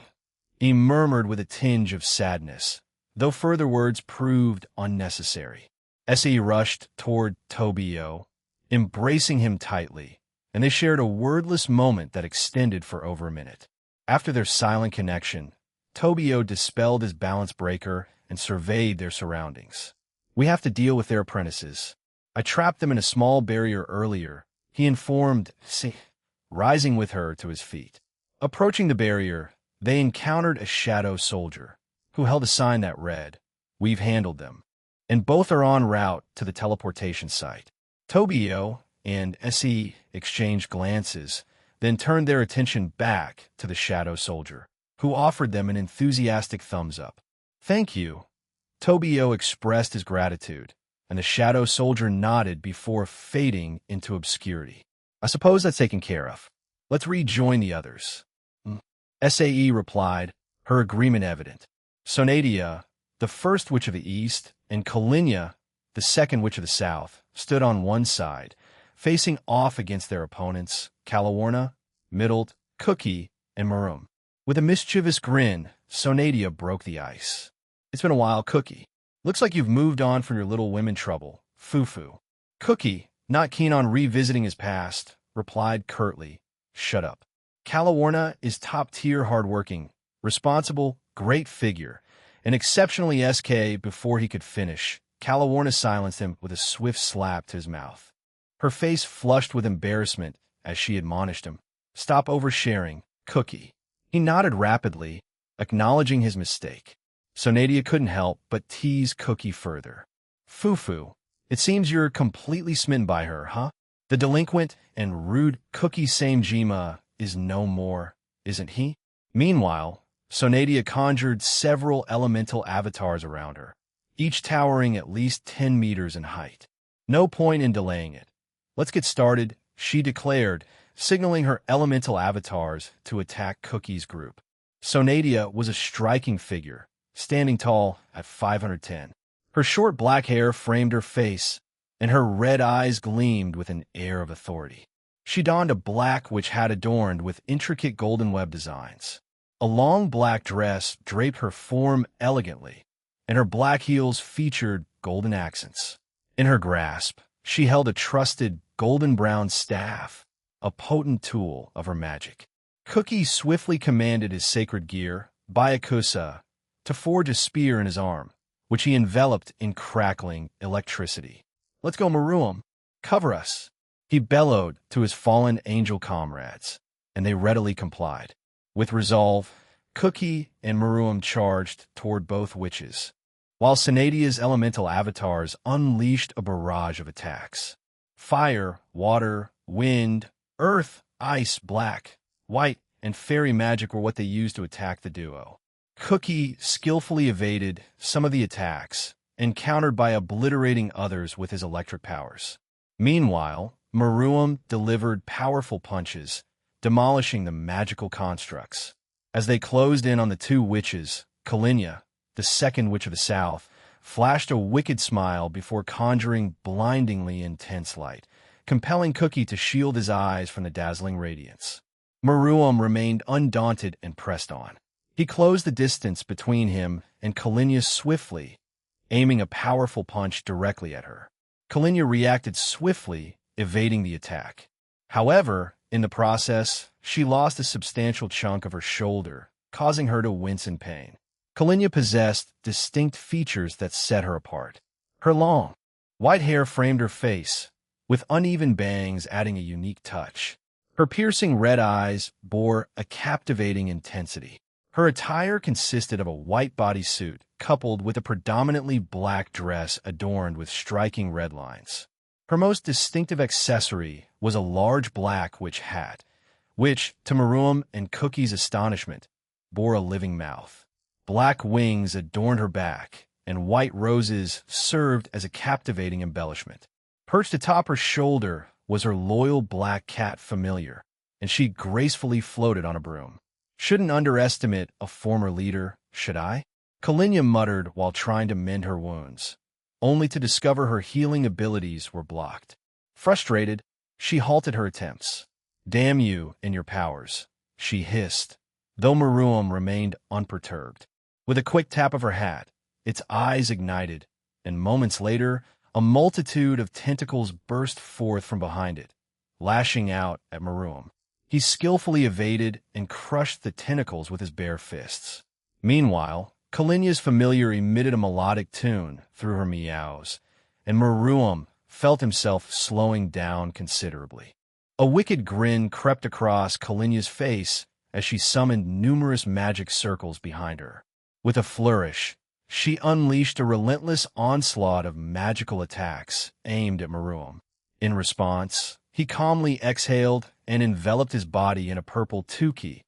he murmured with a tinge of sadness, though further words proved unnecessary. Essie rushed toward Tobio, embracing him tightly, and they shared a wordless moment that extended for over a minute. After their silent connection, Tobio dispelled his balance breaker and surveyed their surroundings. "We have to deal with their apprentices. I trapped them in a small barrier earlier," he informed Essie, rising with her to his feet. Approaching the barrier, they encountered a shadow soldier, who held a sign that read, "We've handled them," and both are en route to the teleportation site. Tobio and Essie exchanged glances, then turned their attention back to the shadow soldier, who offered them an enthusiastic thumbs up. "Thank you." Tobio expressed his gratitude, and the shadow soldier nodded before fading into obscurity. "I suppose that's taken care of. Let's rejoin the others." Sae replied, her agreement evident. Sonadia, the first Witch of the East, and Kalinya, the second Witch of the South, stood on one side, facing off against their opponents, Calawarna, Middled, Cookie, and Maroom. With a mischievous grin, Sonadia broke the ice. "It's been a while, Cookie. Looks like you've moved on from your little women trouble, Fufu." Cookie, not keen on revisiting his past, replied curtly, "Shut up." Calawarna is top-tier hardworking, responsible, great figure, and exceptionally SK before he could finish. Calawarna silenced him with a swift slap to his mouth. Her face flushed with embarrassment as she admonished him, "Stop oversharing, Cookie." He nodded rapidly, acknowledging his mistake. Sonadia couldn't help but tease Cookie further. "Fufu, it seems you're completely smitten by her, huh? The delinquent and rude Cookie Samejima is no more, isn't he?" Meanwhile, Sonadia conjured several elemental avatars around her, each towering at least 10 meters in height. "No point in delaying it. Let's get started," she declared, signaling her elemental avatars to attack Cookie's group. Sonadia was a striking figure, standing tall at 510. Her short black hair framed her face, and her red eyes gleamed with an air of authority. She donned a black witch hat adorned with intricate golden web designs. A long black dress draped her form elegantly, and her black heels featured golden accents. In her grasp, she held a trusted golden-brown staff, a potent tool of her magic. Cookie swiftly commanded his sacred gear, Byakusa, to forge a spear in his arm, which he enveloped in crackling electricity. "Let's go, Maroom. Cover us," he bellowed to his fallen angel comrades, and they readily complied. With resolve, Cookie and Maroom charged toward both witches, while Sonadia's elemental avatars unleashed a barrage of attacks. Fire, water, wind, earth, ice, black, white, and fairy magic were what they used to attack the duo. Cookie skillfully evaded some of the attacks, and countered by obliterating others with his electric powers. Meanwhile, Meruem delivered powerful punches, demolishing the magical constructs. As they closed in on the two witches, Kalinya, the second witch of the south, flashed a wicked smile before conjuring blindingly intense light, compelling Cookie to shield his eyes from the dazzling radiance. Meruem remained undaunted and pressed on. He closed the distance between him and Kalinya swiftly, aiming a powerful punch directly at her. Kalinya reacted swiftly, evading the attack. However, in the process, she lost a substantial chunk of her shoulder, causing her to wince in pain. Kalinya possessed distinct features that set her apart. Her long, white hair framed her face, with uneven bangs adding a unique touch. Her piercing red eyes bore a captivating intensity. Her attire consisted of a white bodysuit coupled with a predominantly black dress adorned with striking red lines. Her most distinctive accessory was a large black witch hat, which, to Meruem and Cookie's astonishment, bore a living mouth. Black wings adorned her back, and white roses served as a captivating embellishment. Perched atop her shoulder was her loyal black cat Familiar, and she gracefully floated on a broom. Shouldn't underestimate a former leader, should I? Kalinya muttered while trying to mend her wounds, only to discover her healing abilities were blocked. Frustrated, she halted her attempts. "Damn you and your powers," she hissed, though Meruem remained unperturbed. With a quick tap of her hat, its eyes ignited, and moments later, a multitude of tentacles burst forth from behind it, lashing out at Meruem. He skillfully evaded and crushed the tentacles with his bare fists. Meanwhile, Kalinya's Familiar emitted a melodic tune through her meows, and Meruem felt himself slowing down considerably. A wicked grin crept across Kalinya's face as she summoned numerous magic circles behind her. With a flourish, she unleashed a relentless onslaught of magical attacks aimed at Meruem. In response, he calmly exhaled and enveloped his body in a purple Tuki,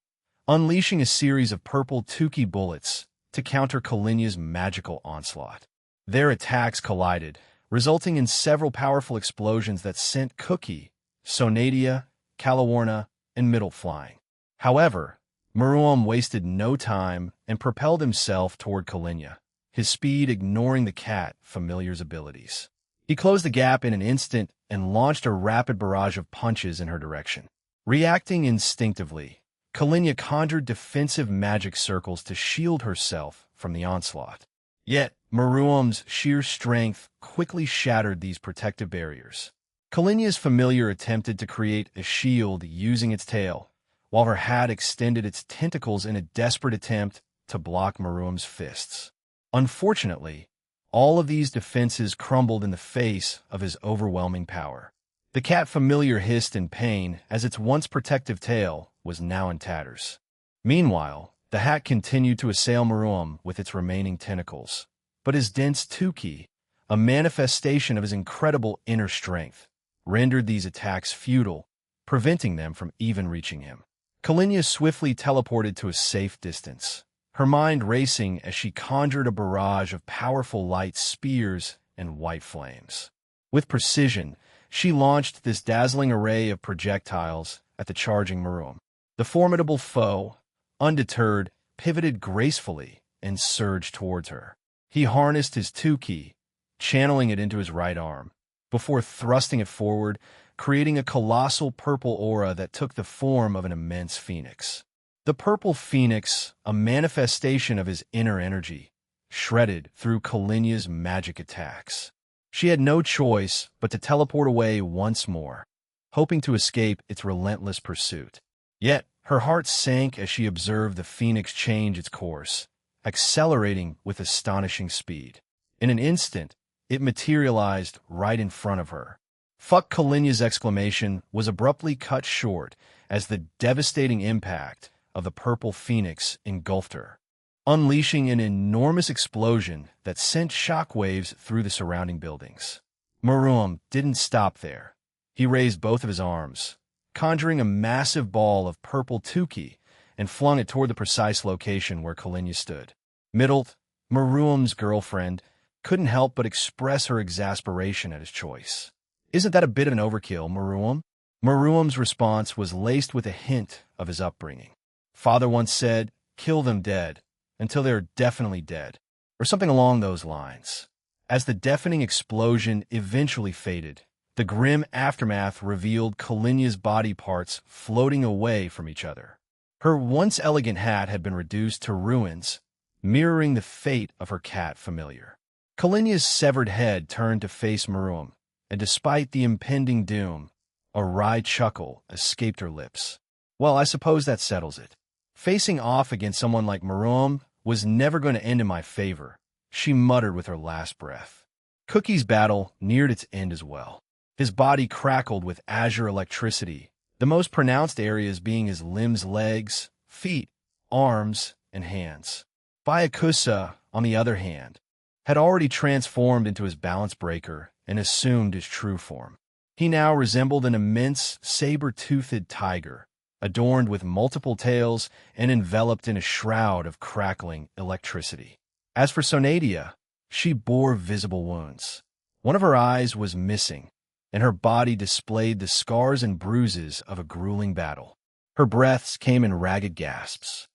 unleashing a series of purple Tuki bullets to counter Kalinya's magical onslaught. Their attacks collided, resulting in several powerful explosions that sent Cookie, Sonadia, Calawarna, and Middle flying. However, Meruem wasted no time and propelled himself toward Kalinya, his speed ignoring the cat Familiar's abilities. He closed the gap in an instant and launched a rapid barrage of punches in her direction. Reacting instinctively, Kalinya conjured defensive magic circles to shield herself from the onslaught. Yet, Meruem's sheer strength quickly shattered these protective barriers. Kalinya's Familiar attempted to create a shield using its tail, while her hat extended its tentacles in a desperate attempt to block Meruem's fists. Unfortunately, all of these defenses crumbled in the face of his overwhelming power. The cat Familiar hissed in pain as its once protective tail was now in tatters. Meanwhile, the hat continued to assail Meruem with its remaining tentacles, but his dense Tuki, a manifestation of his incredible inner strength, rendered these attacks futile, preventing them from even reaching him. Kalinya swiftly teleported to a safe distance, her mind racing as she conjured a barrage of powerful light spears and white flames. With precision, she launched this dazzling array of projectiles at the charging Meruem. The formidable foe, undeterred, pivoted gracefully and surged towards her. He harnessed his Tuki, channeling it into his right arm, before thrusting it forward, creating a colossal purple aura that took the form of an immense phoenix. The purple phoenix, a manifestation of his inner energy, shredded through Kalinya's magic attacks. She had no choice but to teleport away once more, hoping to escape its relentless pursuit. Yet, her heart sank as she observed the phoenix change its course, accelerating with astonishing speed. In an instant, it materialized right in front of her. "Fuck!" Kalinya's exclamation was abruptly cut short as the devastating impact of the purple phoenix engulfed her, unleashing an enormous explosion that sent shockwaves through the surrounding buildings. Meruem didn't stop there. He raised both of his arms, conjuring a massive ball of purple Tuki, and flung it toward the precise location where Kalinya stood. Middle, Meruem's girlfriend, couldn't help but express her exasperation at his choice. "Isn't that a bit of an overkill, Maruam?" Maruam's response was laced with a hint of his upbringing. "Father once said, 'Kill them dead, until they are definitely dead,' or something along those lines." As the deafening explosion eventually faded, the grim aftermath revealed Kalinya's body parts floating away from each other. Her once elegant hat had been reduced to ruins, mirroring the fate of her cat familiar. Kalinya's severed head turned to face Maruam, and despite the impending doom, a wry chuckle escaped her lips. "Well, I suppose that settles it. Facing off against someone like Maruam was never going to end in my favor," she muttered with her last breath. Cookie's battle neared its end as well. His body crackled with azure electricity, the most pronounced areas being his limbs, legs, feet, arms, and hands. Byakusa, on the other hand, had already transformed into his balance breaker and assumed his true form. He now resembled an immense, saber-toothed tiger, adorned with multiple tails and enveloped in a shroud of crackling electricity. As for Sonadia, she bore visible wounds. One of her eyes was missing, and her body displayed the scars and bruises of a grueling battle. Her breaths came in ragged gasps.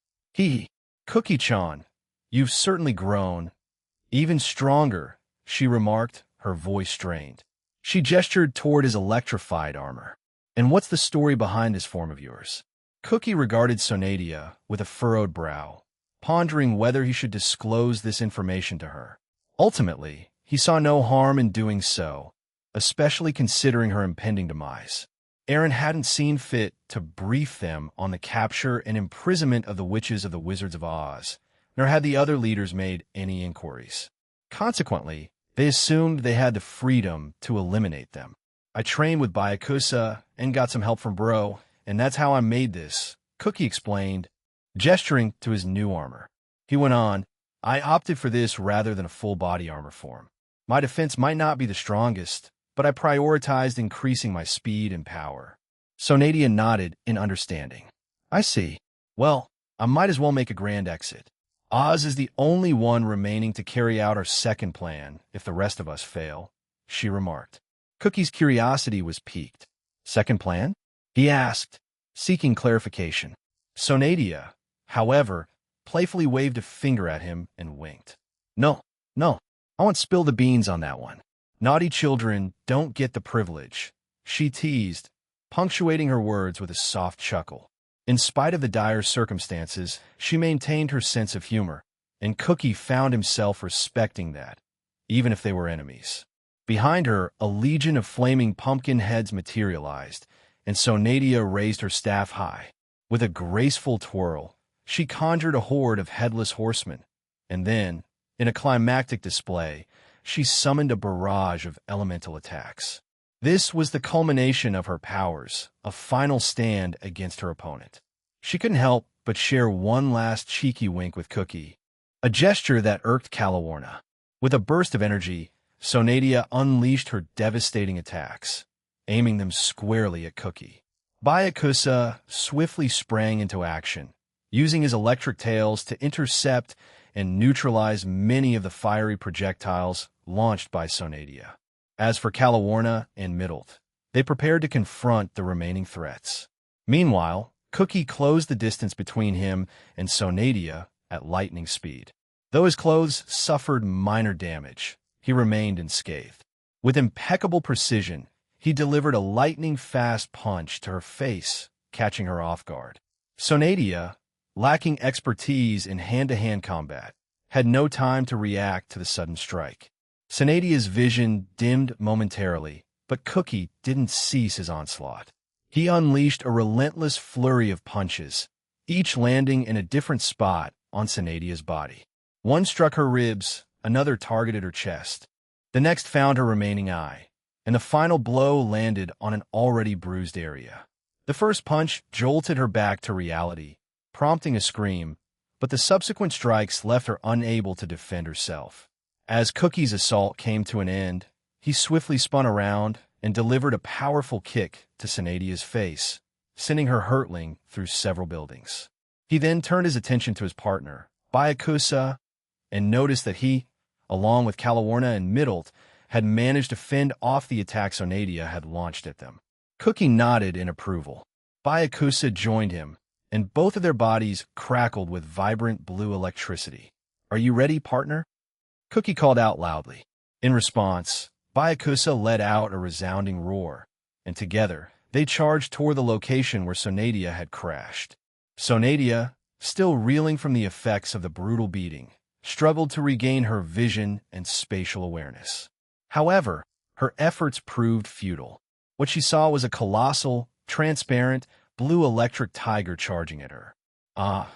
"Cookie-chan, you've certainly grown. Even stronger," she remarked, her voice strained. She gestured toward his electrified armor. "And what's the story behind this form of yours?" Cookie regarded Sonadia with a furrowed brow, pondering whether he should disclose this information to her. Ultimately, he saw no harm in doing so, especially considering her impending demise. Aaron hadn't seen fit to brief them on the capture and imprisonment of the witches of the Wizards of Oz, nor had the other leaders made any inquiries. Consequently, they assumed they had the freedom to eliminate them. "I trained with Byakusa and got some help from Bro, and that's how I made this," Cookie explained, gesturing to his new armor. He went on, "I opted for this rather than a full-body armor form. My defense might not be the strongest, but I prioritized increasing my speed and power." Sonadia nodded in understanding. "I see. Well, I might as well make a grand exit. Oz is the only one remaining to carry out our second plan if the rest of us fail," she remarked. Cookie's curiosity was piqued. "Second plan?" he asked, seeking clarification. Sonadia, however, playfully waved a finger at him and winked. No, I won't spill the beans on that one. Naughty children don't get the privilege," she teased, punctuating her words with a soft chuckle. In spite of the dire circumstances, she maintained her sense of humor, and Cookie found himself respecting that, even if they were enemies. Behind her, a legion of flaming pumpkin heads materialized, and Sonadia raised her staff high. With a graceful twirl, she conjured a horde of headless horsemen, and then, in a climactic display, she summoned a barrage of elemental attacks. This was the culmination of her powers, a final stand against her opponent. She couldn't help but share one last cheeky wink with Cookie, a gesture that irked Calawarna. With a burst of energy, Sonadia unleashed her devastating attacks, aiming them squarely at Cookie. Byakusa swiftly sprang into action, using his electric tails to intercept and neutralize many of the fiery projectiles launched by Sonadia. As for Calawarna and Middlet, they prepared to confront the remaining threats. Meanwhile, Cookie closed the distance between him and Sonadia at lightning speed. Though his clothes suffered minor damage, he remained unscathed. With impeccable precision, he delivered a lightning-fast punch to her face, catching her off guard. Sonadia, lacking expertise in hand-to-hand combat, had no time to react to the sudden strike. Sonadia's vision dimmed momentarily, but Cookie didn't cease his onslaught. He unleashed a relentless flurry of punches, each landing in a different spot on Sonadia's body. One struck her ribs, another targeted her chest. The next found her remaining eye, and the final blow landed on an already bruised area. The first punch jolted her back to reality, prompting a scream, but the subsequent strikes left her unable to defend herself. As Cookie's assault came to an end, he swiftly spun around and delivered a powerful kick to Sonadia's face, sending her hurtling through several buildings. He then turned his attention to his partner, Byakusa, and noticed that he, along with Calawarna and Middlet, had managed to fend off the attack Sonadia had launched at them. Cookie nodded in approval. Byakusa joined him, and both of their bodies crackled with vibrant blue electricity. "Are you ready, partner?" Cookie called out loudly. In response, Byakusa let out a resounding roar, and together, they charged toward the location where Sonadia had crashed. Sonadia, still reeling from the effects of the brutal beating, struggled to regain her vision and spatial awareness. However, her efforts proved futile. What she saw was a colossal, transparent, blue electric tiger charging at her. "Ah,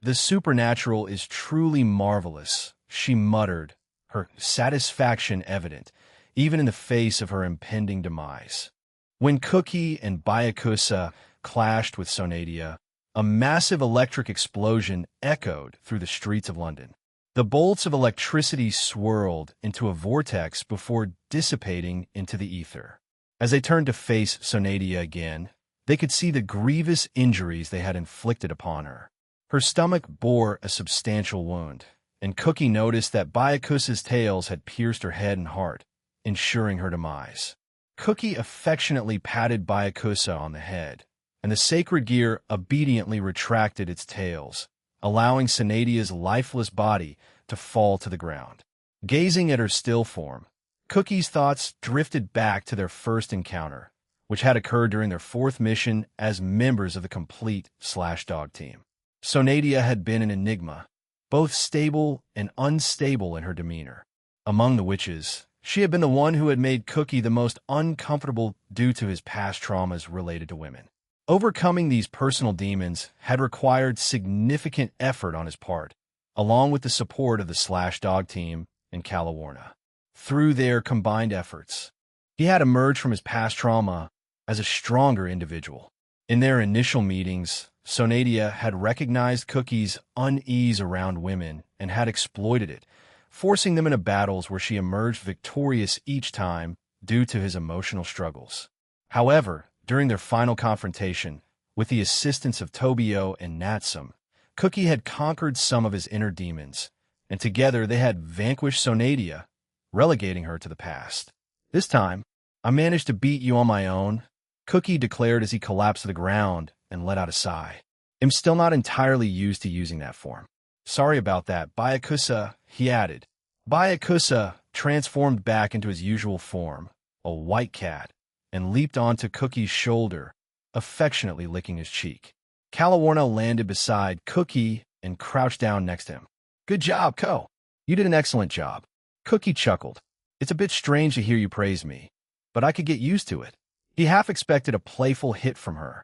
the supernatural is truly marvelous," she muttered, her satisfaction evident, even in the face of her impending demise. When Cookie and Byakusa clashed with Sonadia, a massive electric explosion echoed through the streets of London. The bolts of electricity swirled into a vortex before dissipating into the ether. As they turned to face Sonadia again, they could see the grievous injuries they had inflicted upon her. Her stomach bore a substantial wound, and Cookie noticed that Byakusa's tails had pierced her head and heart, ensuring her demise. Cookie affectionately patted Byakusa on the head, and the sacred gear obediently retracted its tails, allowing Sonadia's lifeless body to fall to the ground. Gazing at her still form, Cookie's thoughts drifted back to their first encounter, which had occurred during their fourth mission as members of the complete/dog team. Sonadia had been an enigma, both stable and unstable in her demeanor. Among the witches, she had been the one who had made Cookie the most uncomfortable due to his past traumas related to women. Overcoming these personal demons had required significant effort on his part, along with the support of the /dog team and Calawarna. Through their combined efforts, he had emerged from his past trauma as a stronger individual. In their initial meetings, Sonadia had recognized Cookie's unease around women and had exploited it, forcing them into battles where she emerged victorious each time due to his emotional struggles. However, during their final confrontation, with the assistance of Tobio and Natsum, Cookie had conquered some of his inner demons, and together they had vanquished Sonadia, relegating her to the past. "This time, I managed to beat you on my own," Cookie declared as he collapsed to the ground and let out a sigh. "I'm still not entirely used to using that form." "Sorry about that, Byakusa," he added. Byakusa transformed back into his usual form, a white cat, and leaped onto Cookie's shoulder, affectionately licking his cheek. Calawarna landed beside Cookie and crouched down next to him. "Good job, Co. You did an excellent job." Cookie chuckled. "It's a bit strange to hear you praise me, but I could get used to it." He half expected a playful hit from her,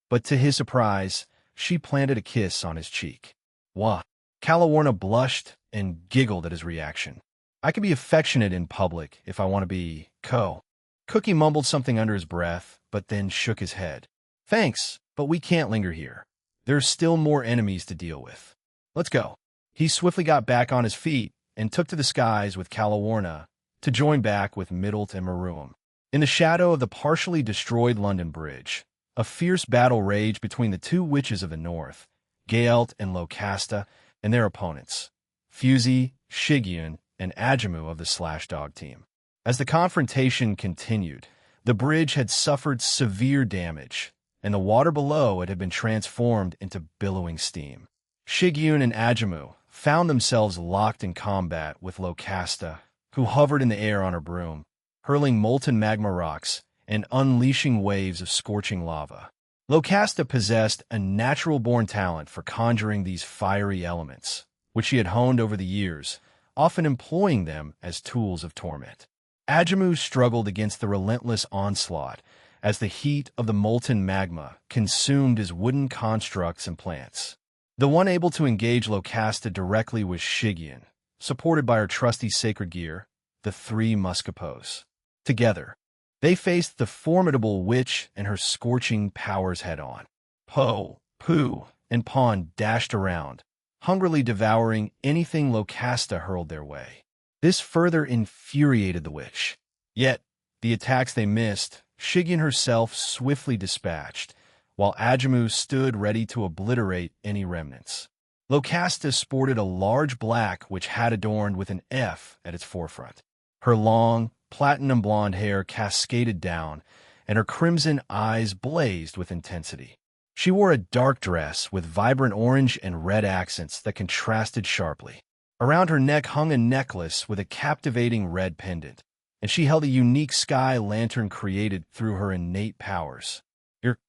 but to his surprise, she planted a kiss on his cheek. "Wah." Calawarna blushed and giggled at his reaction. "I can be affectionate in public if I want to be, Co." Cookie mumbled something under his breath, but then shook his head. "Thanks, but we can't linger here. There's still more enemies to deal with. Let's go." He swiftly got back on his feet and took to the skies with Calawarna to join back with Middlet and Maruam. In the shadow of the partially destroyed London Bridge, a fierce battle raged between the two witches of the north, Gaelt and Locasta, and their opponents, Fuzi, Shigyun, and Ajamu of the /dog team. As the confrontation continued, the bridge had suffered severe damage, and the water below it had been transformed into billowing steam. Shigyun and Ajamu found themselves locked in combat with Locasta, who hovered in the air on her broom, hurling molten magma rocks and unleashing waves of scorching lava. Locasta possessed a natural-born talent for conjuring these fiery elements, which she had honed over the years, often employing them as tools of torment. Ajamu struggled against the relentless onslaught as the heat of the molten magma consumed his wooden constructs and plants. The one able to engage Locasta directly was Shigyun, supported by her trusty sacred gear, the three Muscapos. Together, they faced the formidable witch and her scorching powers head-on. Po, Pooh, and Pawn dashed around, hungrily devouring anything Locasta hurled their way. This further infuriated the witch. Yet, the attacks they missed, Shigyun herself swiftly dispatched, while Ajamu stood ready to obliterate any remnants. Locasta sported a large black which had adorned with an F at its forefront. Her long, platinum blonde hair cascaded down, and her crimson eyes blazed with intensity. She wore a dark dress with vibrant orange and red accents that contrasted sharply. Around her neck hung a necklace with a captivating red pendant, and she held a unique sky lantern created through her innate powers. "Your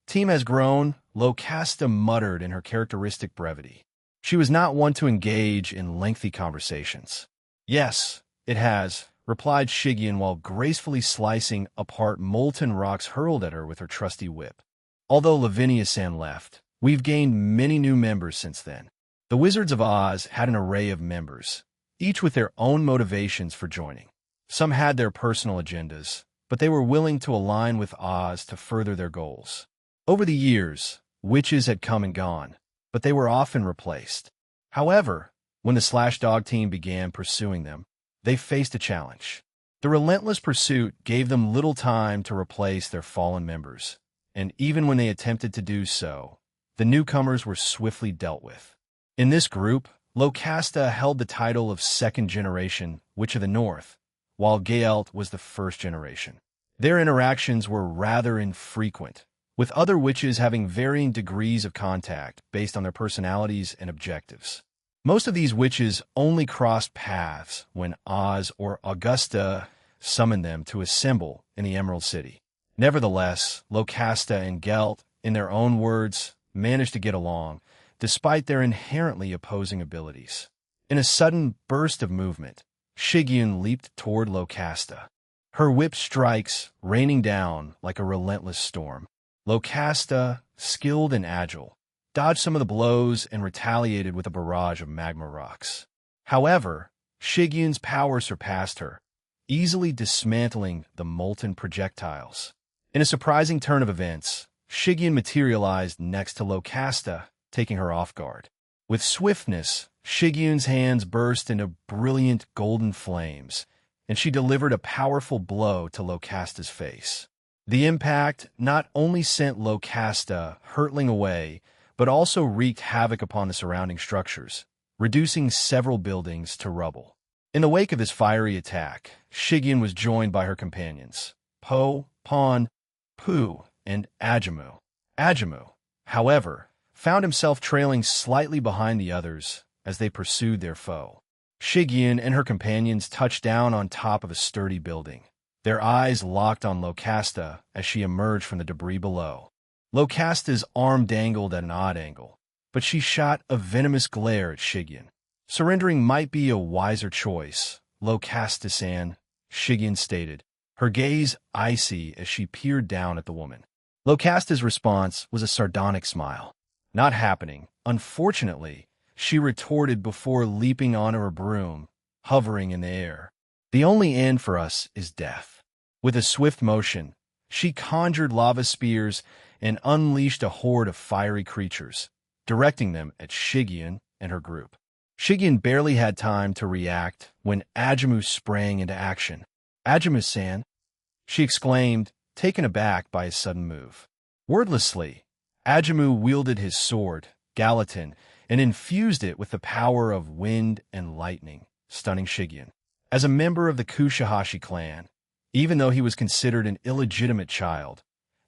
team has grown," Locasta muttered in her characteristic brevity. She was not one to engage in lengthy conversations. "Yes, it has," replied Shigeon while gracefully slicing apart molten rocks hurled at her with her trusty whip. "Although Lavinia-san left, we've gained many new members since then." The Wizards of Oz had an array of members, each with their own motivations for joining. Some had their personal agendas, but they were willing to align with Oz to further their goals. Over the years, witches had come and gone, but they were often replaced. However, when the Slash Dog team began pursuing them, they faced a challenge. The relentless pursuit gave them little time to replace their fallen members, and even when they attempted to do so, the newcomers were swiftly dealt with. In this group, Locasta held the title of second-generation Witch of the North, while Gaelt was the first generation. Their interactions were rather infrequent, with other witches having varying degrees of contact based on their personalities and objectives. Most of these witches only crossed paths when Oz or Augusta summoned them to assemble in the Emerald City. Nevertheless, Locasta and Gaelt, in their own words, managed to get along, despite their inherently opposing abilities. In a sudden burst of movement, Shigeon leaped toward Locasta, her whip strikes raining down like a relentless storm. Locasta, skilled and agile, dodged some of the blows and retaliated with a barrage of magma rocks. However, Shigeon's power surpassed her, easily dismantling the molten projectiles. In a surprising turn of events, Shigeon materialized next to Locasta, taking her off guard. With swiftness, Shigeon's hands burst into brilliant golden flames, and she delivered a powerful blow to Locasta's face. The impact not only sent Locasta hurtling away, but also wreaked havoc upon the surrounding structures, reducing several buildings to rubble. In the wake of this fiery attack, Shigeon was joined by her companions, Po, Pon, Pooh, and Ajamu. Ajamu, however, found himself trailing slightly behind the others as they pursued their foe. Shigeon and her companions touched down on top of a sturdy building, their eyes locked on Locasta as she emerged from the debris below. Locasta's arm dangled at an odd angle, but she shot a venomous glare at Shigeon. "Surrendering might be a wiser choice, Locasta-san," Shigeon stated, her gaze icy as she peered down at the woman. Locasta's response was a sardonic smile. "Not happening, unfortunately," she retorted before leaping onto her broom, hovering in the air. "The only end for us is death." With a swift motion, she conjured lava spears and unleashed a horde of fiery creatures, directing them at Shigeon and her group. Shigeon barely had time to react when Ajamu sprang into action. "Ajamu-san," she exclaimed, taken aback by his sudden move. Wordlessly, Ajamu wielded his sword, Gallatin, and infused it with the power of wind and lightning, stunning Shigeon. As a member of the Kushihashi clan, even though he was considered an illegitimate child,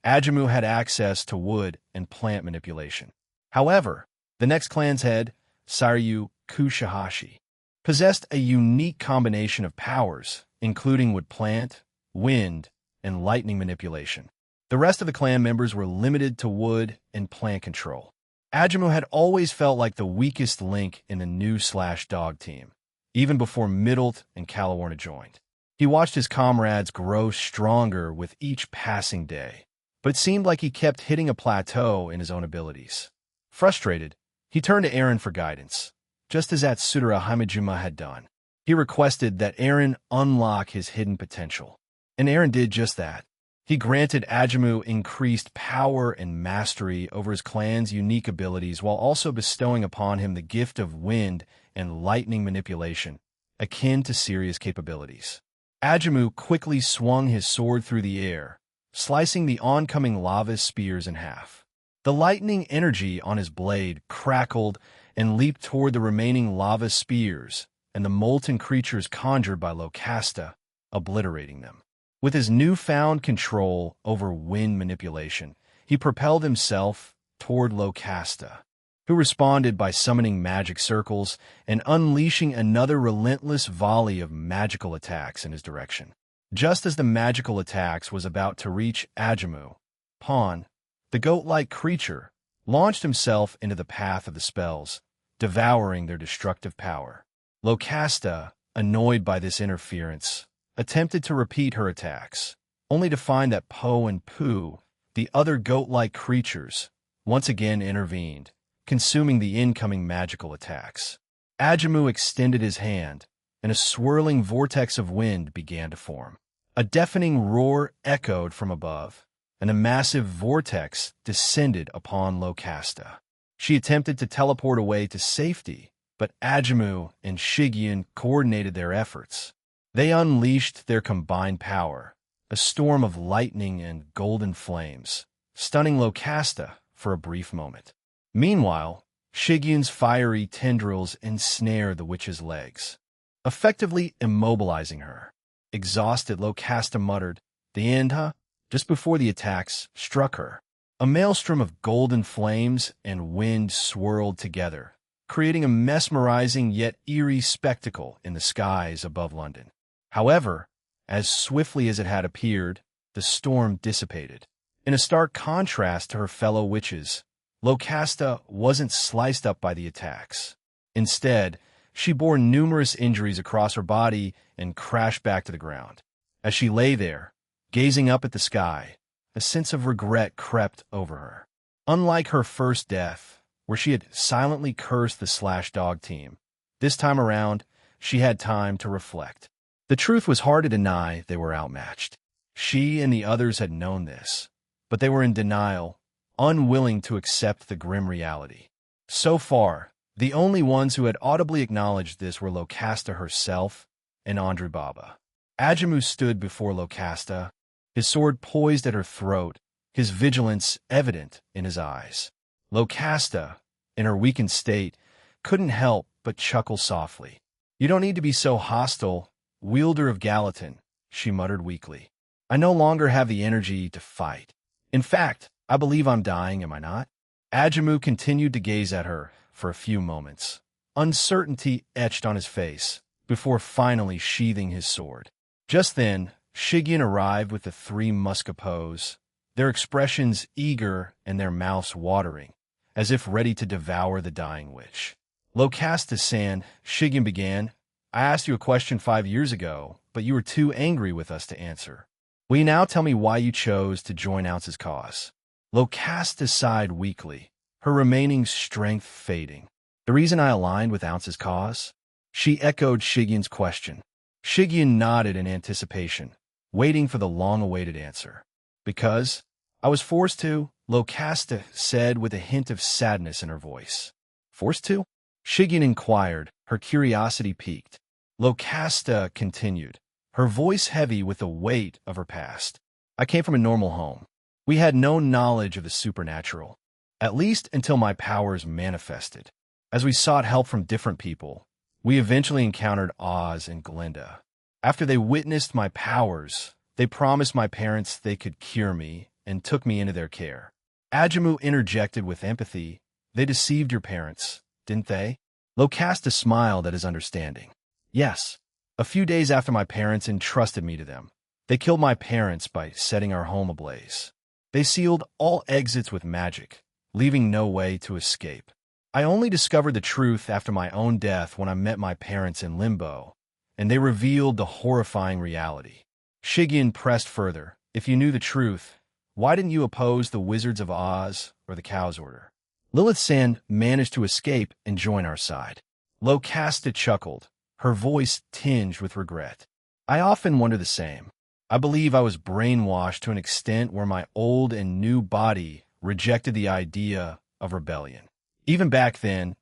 Ajamu had access to wood and plant manipulation. However, the next clan's head, Saryu Kushihashi, possessed a unique combination of powers, including wood plant, wind, and lightning manipulation. The rest of the clan members were limited to wood and plant control. Ajamu had always felt like the weakest link in the new Slash-Dog team, even before Middlet and Calawarna joined. He watched his comrades grow stronger with each passing day, but it seemed like he kept hitting a plateau in his own abilities. Frustrated, he turned to Eren for guidance, just as Atsudara Himejima had done. He requested that Eren unlock his hidden potential, and Eren did just that. He granted Ajamu increased power and mastery over his clan's unique abilities while also bestowing upon him the gift of wind and lightning manipulation, akin to Sirius capabilities. Ajamu quickly swung his sword through the air, slicing the oncoming lava spears in half. The lightning energy on his blade crackled and leaped toward the remaining lava spears and the molten creatures conjured by Locasta, obliterating them. With his newfound control over wind manipulation, he propelled himself toward Locasta, who responded by summoning magic circles and unleashing another relentless volley of magical attacks in his direction. Just as the magical attacks was about to reach Ajamu, Pawn, the goat-like creature, launched himself into the path of the spells, devouring their destructive power. Locasta, annoyed by this interference, attempted to repeat her attacks, only to find that Po and Pooh, the other goat-like creatures, once again intervened, consuming the incoming magical attacks. Ajamu extended his hand, and a swirling vortex of wind began to form. A deafening roar echoed from above, and a massive vortex descended upon Locasta. She attempted to teleport away to safety, but Ajamu and Shigeon coordinated their efforts. They unleashed their combined power, a storm of lightning and golden flames, stunning Locasta for a brief moment. Meanwhile, Shigeon's fiery tendrils ensnared the witch's legs, effectively immobilizing her. Exhausted, Locasta muttered, "The end, huh?" just before the attacks struck her. A maelstrom of golden flames and wind swirled together, creating a mesmerizing yet eerie spectacle in the skies above London. However, as swiftly as it had appeared, the storm dissipated. In a stark contrast to her fellow witches, Locasta wasn't sliced up by the attacks. Instead, she bore numerous injuries across her body and crashed back to the ground. As she lay there, gazing up at the sky, a sense of regret crept over her. Unlike her first death, where she had silently cursed the Slash Dog team, this time around, she had time to reflect. The truth was hard to deny. They were outmatched. She and the others had known this, but they were in denial, unwilling to accept the grim reality. So far, the only ones who had audibly acknowledged this were Locasta herself and Andre Baba. Ajamu stood before Locasta, his sword poised at her throat, his vigilance evident in his eyes. Locasta, in her weakened state, couldn't help but chuckle softly. "You don't need to be so hostile, wielder of Gallatin," she muttered weakly. "I no longer have the energy to fight. In fact, I believe I'm dying, am I not?" Ajamu continued to gaze at her for a few moments, uncertainty etched on his face, before finally sheathing his sword. Just then, Shigeon arrived with the three Muscapos, their expressions eager and their mouths watering, as if ready to devour the dying witch. "Locasta-san," Shigeon began, "I asked you a question 5 years ago, but you were too angry with us to answer. Will you now tell me why you chose to join Ounce's cause?" Locasta sighed weakly, her remaining strength fading. "The reason I aligned with Ounce's cause?" She echoed Shigeon's question. Shigeon nodded in anticipation, waiting for the long-awaited answer. "Because I was forced to," Locasta said with a hint of sadness in her voice. "Forced to?" Shigeon inquired, her curiosity piqued. Locasta continued, her voice heavy with the weight of her past. "I came from a normal home. We had no knowledge of the supernatural, at least until my powers manifested. As we sought help from different people, we eventually encountered Oz and Glinda. After they witnessed my powers, they promised my parents they could cure me and took me into their care." Ajamu interjected with empathy, "They deceived your parents, didn't they?" Locasta smiled at his understanding. "Yes. A few days after my parents entrusted me to them, they killed my parents by setting our home ablaze. They sealed all exits with magic, leaving no way to escape. I only discovered the truth after my own death when I met my parents in Limbo, and they revealed the horrifying reality." Shigeon pressed further, "If you knew the truth, why didn't you oppose the Wizards of Oz or the Cow's Order? Lilith-san managed to escape and join our side." Locasta chuckled, her voice tinged with regret. "I often wonder the same. I believe I was brainwashed to an extent where my old and new body rejected the idea of rebellion. Even back then,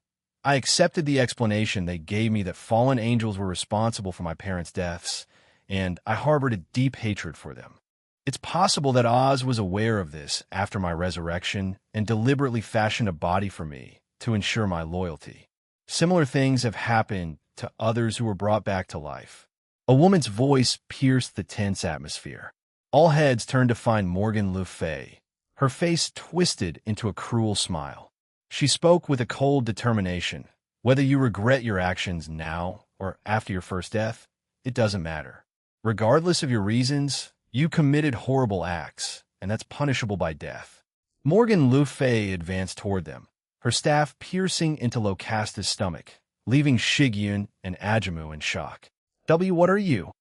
I accepted the explanation they gave me that fallen angels were responsible for my parents' deaths, and I harbored a deep hatred for them. It's possible that Oz was aware of this after my resurrection and deliberately fashioned a body for me to ensure my loyalty. Similar things have happened to others who were brought back to life. A woman's voice pierced the tense atmosphere. All heads turned to find Morgan Le Fay, her face twisted into a cruel smile. She spoke with a cold determination. Whether you regret your actions now or after your first death, it doesn't matter. Regardless of your reasons, you committed horrible acts, and that's punishable by death. Morgan Le Fay advanced toward them, her staff piercing into Locasta's stomach, leaving Shigyun and Ajamu in shock. What are you?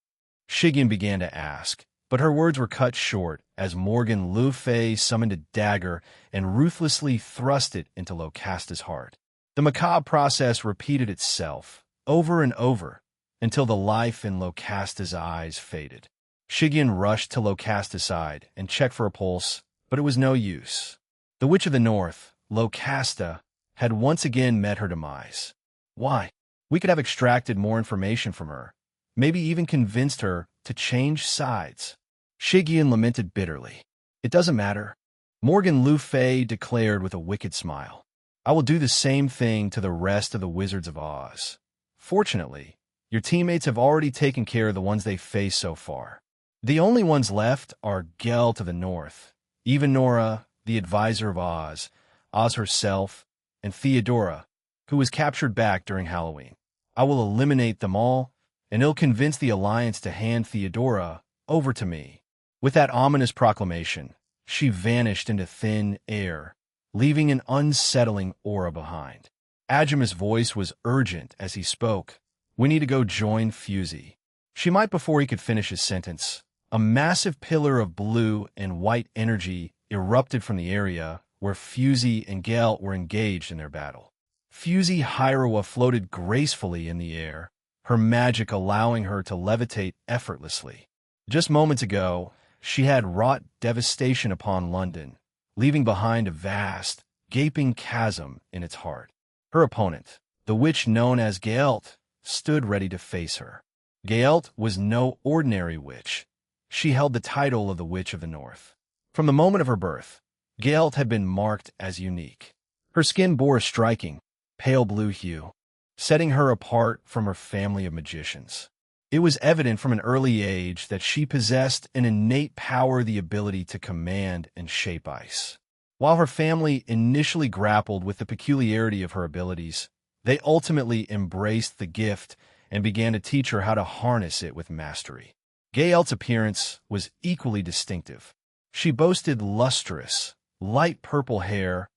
Shigyun began to ask, but her words were cut short as Morgan Le Fay summoned a dagger and ruthlessly thrust it into Locasta's heart. The macabre process repeated itself, over and over, until the life in Locasta's eyes faded. Shigyun rushed to Locasta's side and checked for a pulse, but it was no use. The Witch of the North, Locasta, had once again met her demise. Why? We could have extracted more information from her, maybe even convinced her to change sides. Shigyun lamented bitterly. It doesn't matter. Morgan Le Fay declared with a wicked smile. I will do the same thing to the rest of the Wizards of Oz. Fortunately, your teammates have already taken care of the ones they faced so far. The only ones left are Gel to the north, Evanora, the advisor of Oz, Oz herself, and Theodora, who was captured back during Halloween. I will eliminate them all, and it'll convince the Alliance to hand Theodora over to me. With that ominous proclamation, she vanished into thin air, leaving an unsettling aura behind. Ajamu's voice was urgent as he spoke. We need to go join Fusey. She might before he could finish his sentence. A massive pillar of blue and white energy erupted from the area where Fusey and Gel were engaged in their battle. Fusey Hyrule floated gracefully in the air, her magic allowing her to levitate effortlessly. Just moments ago, she had wrought devastation upon London, leaving behind a vast, gaping chasm in its heart. Her opponent, the witch known as Gaelt, stood ready to face her. Gaelt was no ordinary witch. She held the title of the Witch of the North. From the moment of her birth, Gaelt had been marked as unique. Her skin bore a striking, pale blue hue, setting her apart from her family of magicians. It was evident from an early age that she possessed an innate power, the ability to command and shape ice. While her family initially grappled with the peculiarity of her abilities, they ultimately embraced the gift and began to teach her how to harness it with mastery. Gael's appearance was equally distinctive. She boasted lustrous, light purple hair,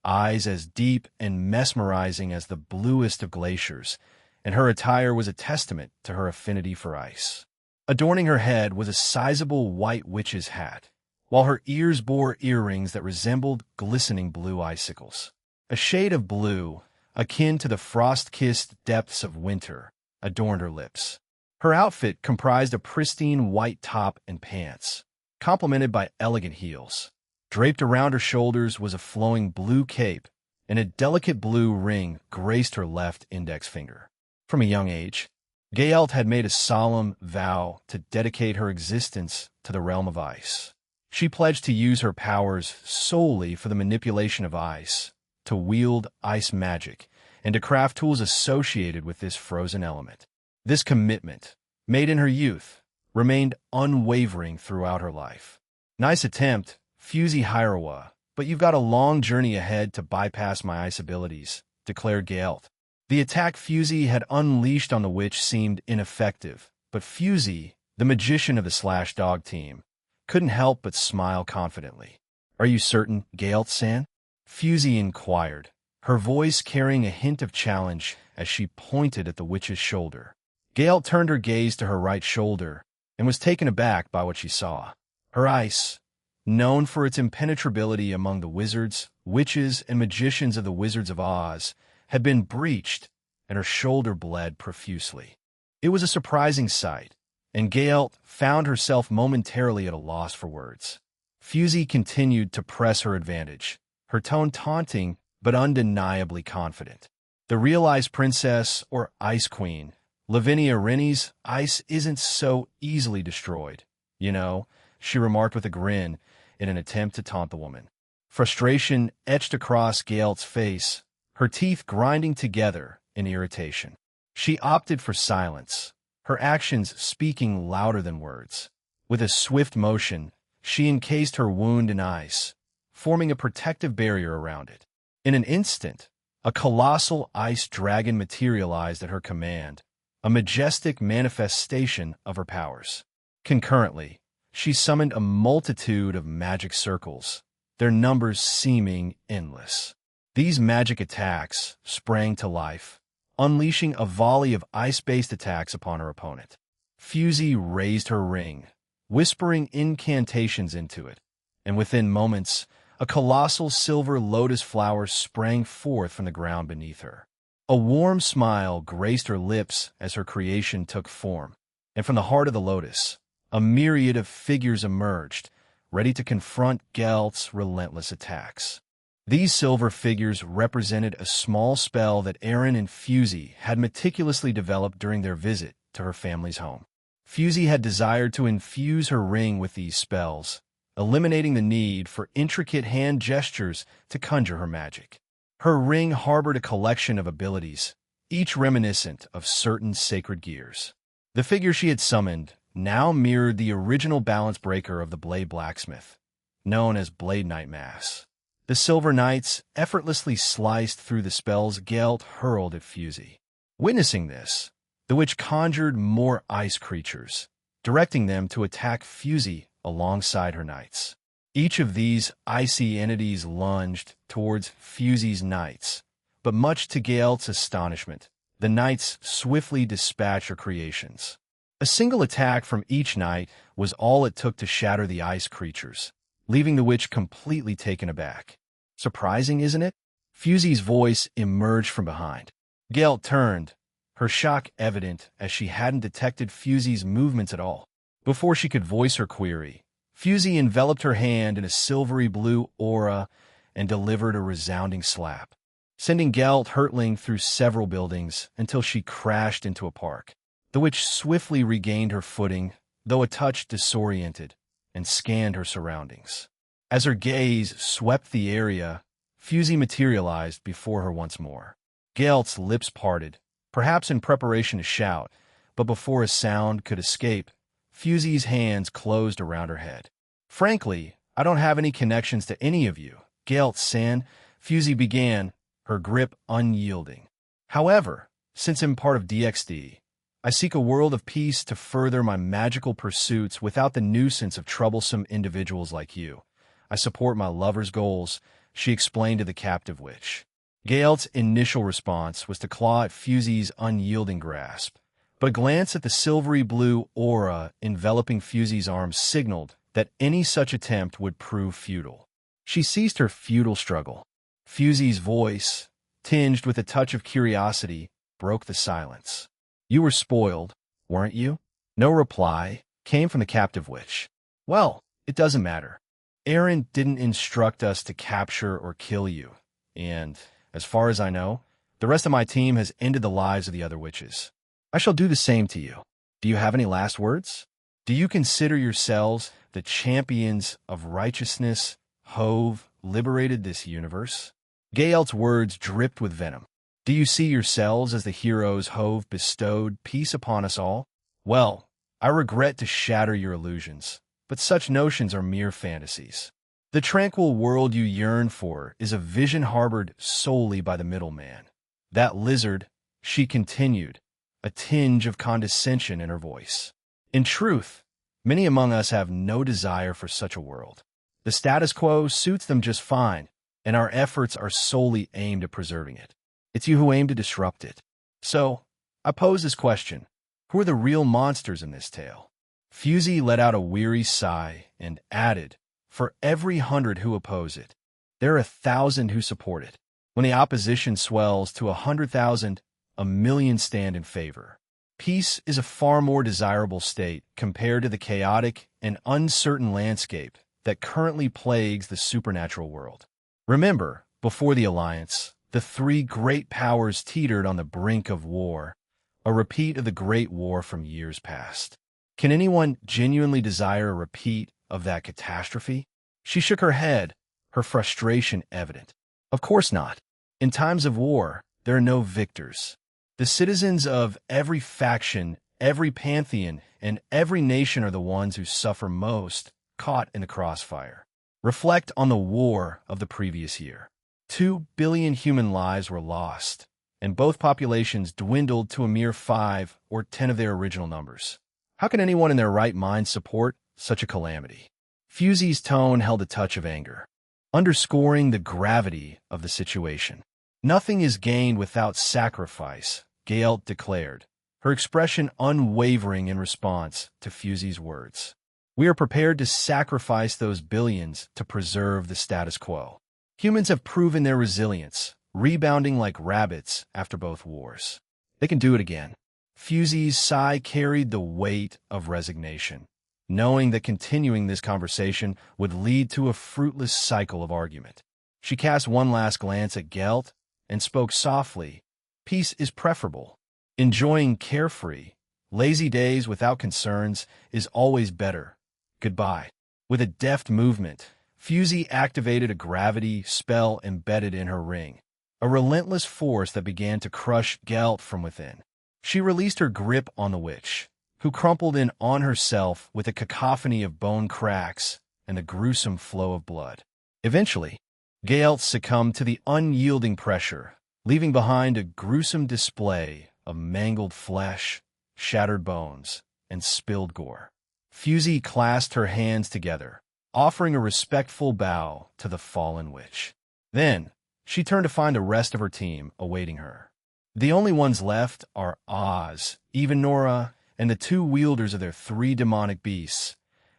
eyes as deep and mesmerizing as the bluest of glaciers, and her attire was a testament to her affinity for ice. Adorning her head was a sizable white witch's hat, while her ears bore earrings that resembled glistening blue icicles. A shade of blue, akin to the frost-kissed depths of winter, adorned her lips. Her outfit comprised a pristine white top and pants, complemented by elegant heels. Draped around her shoulders was a flowing blue cape, and a delicate blue ring graced her left index finger. From a young age, Gaelt had made a solemn vow to dedicate her existence to the realm of ice. She pledged to use her powers solely for the manipulation of ice, to wield ice magic, and to craft tools associated with this frozen element. This commitment, made in her youth, remained unwavering throughout her life. Nice attempt, Fusey Hyrule, but you've got a long journey ahead to bypass my ice abilities, declared Gaelt. The attack Fusey had unleashed on the witch seemed ineffective, but Fusey, the magician of the Slash Dog team, couldn't help but smile confidently. Are you certain, Gaelt-san? Fusey inquired, her voice carrying a hint of challenge as she pointed at the witch's shoulder. Gaelt turned her gaze to her right shoulder and was taken aback by what she saw. Her ice, known for its impenetrability among the wizards, witches, and magicians of the Wizards of Oz, had been breached, and her shoulder bled profusely. It was a surprising sight, and Gaelt found herself momentarily at a loss for words. Fusey continued to press her advantage, her tone taunting but undeniably confident. The realized princess, or Ice Queen, Lavinia Rennie's ice isn't so easily destroyed, you know, she remarked with a grin in an attempt to taunt the woman. Frustration etched across Gaelt's face, her teeth grinding together in irritation. She opted for silence, her actions speaking louder than words. With a swift motion, she encased her wound in ice, forming a protective barrier around it. In an instant, a colossal ice dragon materialized at her command, a majestic manifestation of her powers. Concurrently, she summoned a multitude of magic circles, their numbers seeming endless. These magic attacks sprang to life, unleashing a volley of ice-based attacks upon her opponent. Fusey raised her ring, whispering incantations into it, and within moments, a colossal silver lotus flower sprang forth from the ground beneath her. A warm smile graced her lips as her creation took form, and from the heart of the lotus, a myriad of figures emerged, ready to confront Gelt's relentless attacks. These silver figures represented a small spell that Aaron and Fusey had meticulously developed during their visit to her family's home. Fusey had desired to infuse her ring with these spells, eliminating the need for intricate hand gestures to conjure her magic. Her ring harbored a collection of abilities, each reminiscent of certain sacred gears. The figure she had summoned now mirrored the original balance breaker of the Blade Blacksmith, known as Blade Knight Mass. The Silver Knights effortlessly sliced through the spells Gelt hurled at Fusey. Witnessing this, the witch conjured more ice creatures, directing them to attack Fusey alongside her knights. Each of these icy entities lunged towards Fusey's knights, but much to Gelt's astonishment, the knights swiftly dispatched her creations. A single attack from each knight was all it took to shatter the ice creatures, leaving the witch completely taken aback. Surprising, isn't it? Fusey's voice emerged from behind. Gelt turned, her shock evident as she hadn't detected Fusey's movements at all. Before she could voice her query, Fusey enveloped her hand in a silvery blue aura and delivered a resounding slap, sending Gelt hurtling through several buildings until she crashed into a park. The witch swiftly regained her footing, though a touch disoriented, and scanned her surroundings. As her gaze swept the area, Fusey materialized before her once more. Gelt's lips parted, perhaps in preparation to shout, but before a sound could escape, Fusey's hands closed around her head. "Frankly, I don't have any connections to any of you, Gelt-san," Fusey began, her grip unyielding. "However, since I'm part of DXD, I seek a world of peace to further my magical pursuits without the nuisance of troublesome individuals like you. I support my lover's goals," she explained to the captive witch. Gelt's initial response was to claw at Fusey's unyielding grasp, but a glance at the silvery blue aura enveloping Fusey's arms signaled that any such attempt would prove futile. She ceased her futile struggle. Fusey's voice, tinged with a touch of curiosity, broke the silence. "You were spoiled, weren't you?" No reply came from the captive witch. "Well, it doesn't matter. Aaron didn't instruct us to capture or kill you, and, as far as I know, the rest of my team has ended the lives of the other witches. I shall do the same to you. Do you have any last words? Do you consider yourselves the champions of righteousness, Hove liberated this universe?" Gelt's words dripped with venom. "Do you see yourselves as the heroes Hove bestowed peace upon us all? Well, I regret to shatter your illusions, but such notions are mere fantasies. The tranquil world you yearn for is a vision harbored solely by the middleman. That lizard," she continued, a tinge of condescension in her voice. "In truth, many among us have no desire for such a world. The status quo suits them just fine, and our efforts are solely aimed at preserving it. It's you who aim to disrupt it. So, I pose this question. Who are the real monsters in this tale?" Fusey let out a weary sigh and added, "For every 100 who oppose it, there are 1,000 who support it. When the opposition swells to 100,000, 1,000,000 stand in favor. Peace is a far more desirable state compared to the chaotic and uncertain landscape that currently plagues the supernatural world. Remember, before the Alliance, the three great powers teetered on the brink of war, a repeat of the Great War from years past. Can anyone genuinely desire a repeat of that catastrophe?" She shook her head, her frustration evident. "Of course not. In times of war, there are no victors. The citizens of every faction, every pantheon, and every nation are the ones who suffer most, caught in the crossfire. Reflect on the war of the previous year. 2 billion human lives were lost, and both populations dwindled to a mere 5 or 10 of their original numbers. How can anyone in their right mind support such a calamity? Fusey's tone held a touch of anger, underscoring the gravity of the situation. Nothing is gained without sacrifice, Gale declared, her expression unwavering in response to Fusey's words. We are prepared to sacrifice those billions to preserve the status quo. Humans have proven their resilience, rebounding like rabbits after both wars. They can do it again. Fusey's sigh carried the weight of resignation, knowing that continuing this conversation would lead to a fruitless cycle of argument. She cast one last glance at Gelt and spoke softly. Peace is preferable. Enjoying carefree, lazy days without concerns is always better. Goodbye. With a deft movement, Fusey activated a gravity spell embedded in her ring, a relentless force that began to crush Gelt from within. She released her grip on the witch, who crumpled in on herself with a cacophony of bone cracks and a gruesome flow of blood. Eventually, Gelt succumbed to the unyielding pressure, leaving behind a gruesome display of mangled flesh, shattered bones, and spilled gore. Fusey clasped her hands together, offering a respectful bow to the fallen witch. Then, she turned to find the rest of her team awaiting her. The only ones left are Oz, Evanora, and the 2 wielders of their 3 demonic beasts,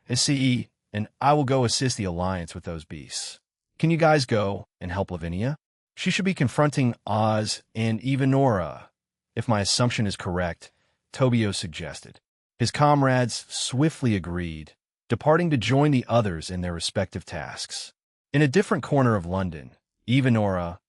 SCE, and I will go assist the Alliance with those beasts. Can you guys go and help Lavinia? She should be confronting Oz and Evanora, if my assumption is correct, Tobio suggested. His comrades swiftly agreed, departing to join the others in their respective tasks. In a different corner of London, Evanora,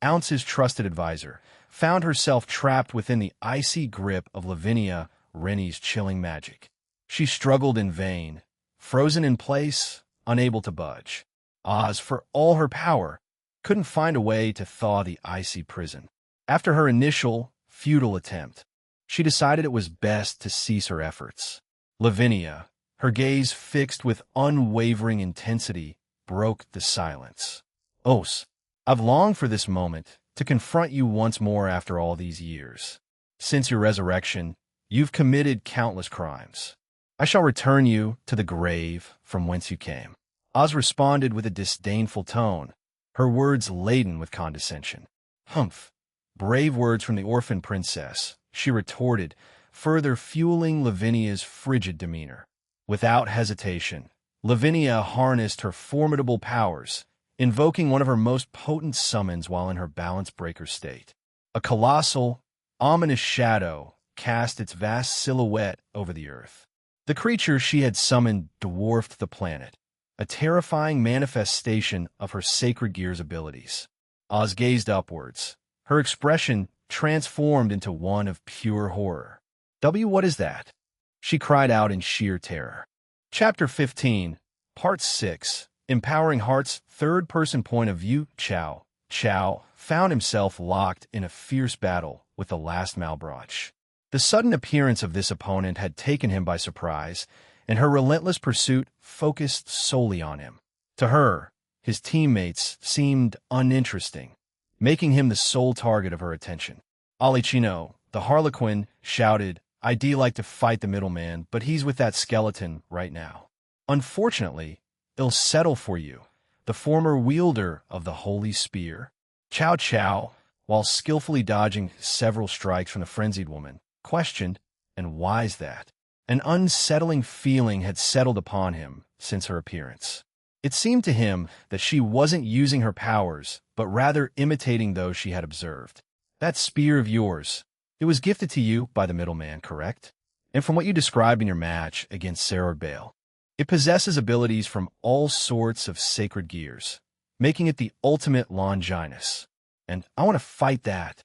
Ounce's trusted advisor, found herself trapped within the icy grip of Lavinia Rennie's chilling magic. She struggled in vain, frozen in place, unable to budge. Oz, for all her power, couldn't find a way to thaw the icy prison. After her initial, futile attempt, she decided it was best to cease her efforts. Lavinia, her gaze fixed with unwavering intensity, broke the silence. Os, I've longed for this moment to confront you once more after all these years. Since your resurrection, you've committed countless crimes. I shall return you to the grave from whence you came. Oz responded with a disdainful tone, her words laden with condescension. Humph. Brave words from the orphan princess, she retorted, further fueling Lavinia's frigid demeanor. Without hesitation, Lavinia harnessed her formidable powers, invoking one of her most potent summons while in her balance breaker state. A colossal, ominous shadow cast its vast silhouette over the earth. The creature she had summoned dwarfed the planet, a terrifying manifestation of her sacred gear's abilities. Oz gazed upwards, her expression transformed into one of pure horror. What is that? She cried out in sheer terror. Chapter 15, Part 6, Empowering Heart's third-person point of view. Chao found himself locked in a fierce battle with the last Malbrach. The sudden appearance of this opponent had taken him by surprise, and her relentless pursuit focused solely on him. To her, his teammates seemed uninteresting, making him the sole target of her attention. Alicino, the Harlequin, shouted, I'd like to fight the middleman, but he's with that skeleton right now. Unfortunately, he'll settle for you, the former wielder of the Holy Spear. Chao, while skillfully dodging several strikes from the frenzied woman, questioned, and why's that? An unsettling feeling had settled upon him since her appearance. It seemed to him that she wasn't using her powers, but rather imitating those she had observed. That spear of yours, it was gifted to you by the middleman, correct? And from what you described in your match against Seror Bale, it possesses abilities from all sorts of sacred gears, making it the ultimate Longinus. And I want to fight that.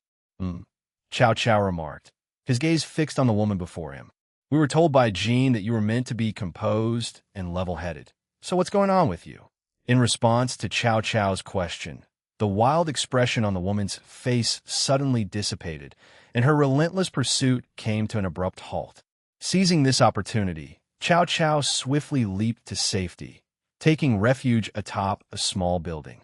Chao remarked, his gaze fixed on the woman before him. We were told by Jean that you were meant to be composed and level-headed. So what's going on with you? In response to Chao Chao's question, The wild expression on the woman's face suddenly dissipated, and her relentless pursuit came to an abrupt halt. Seizing this opportunity, Chow Chow swiftly leaped to safety, taking refuge atop a small building.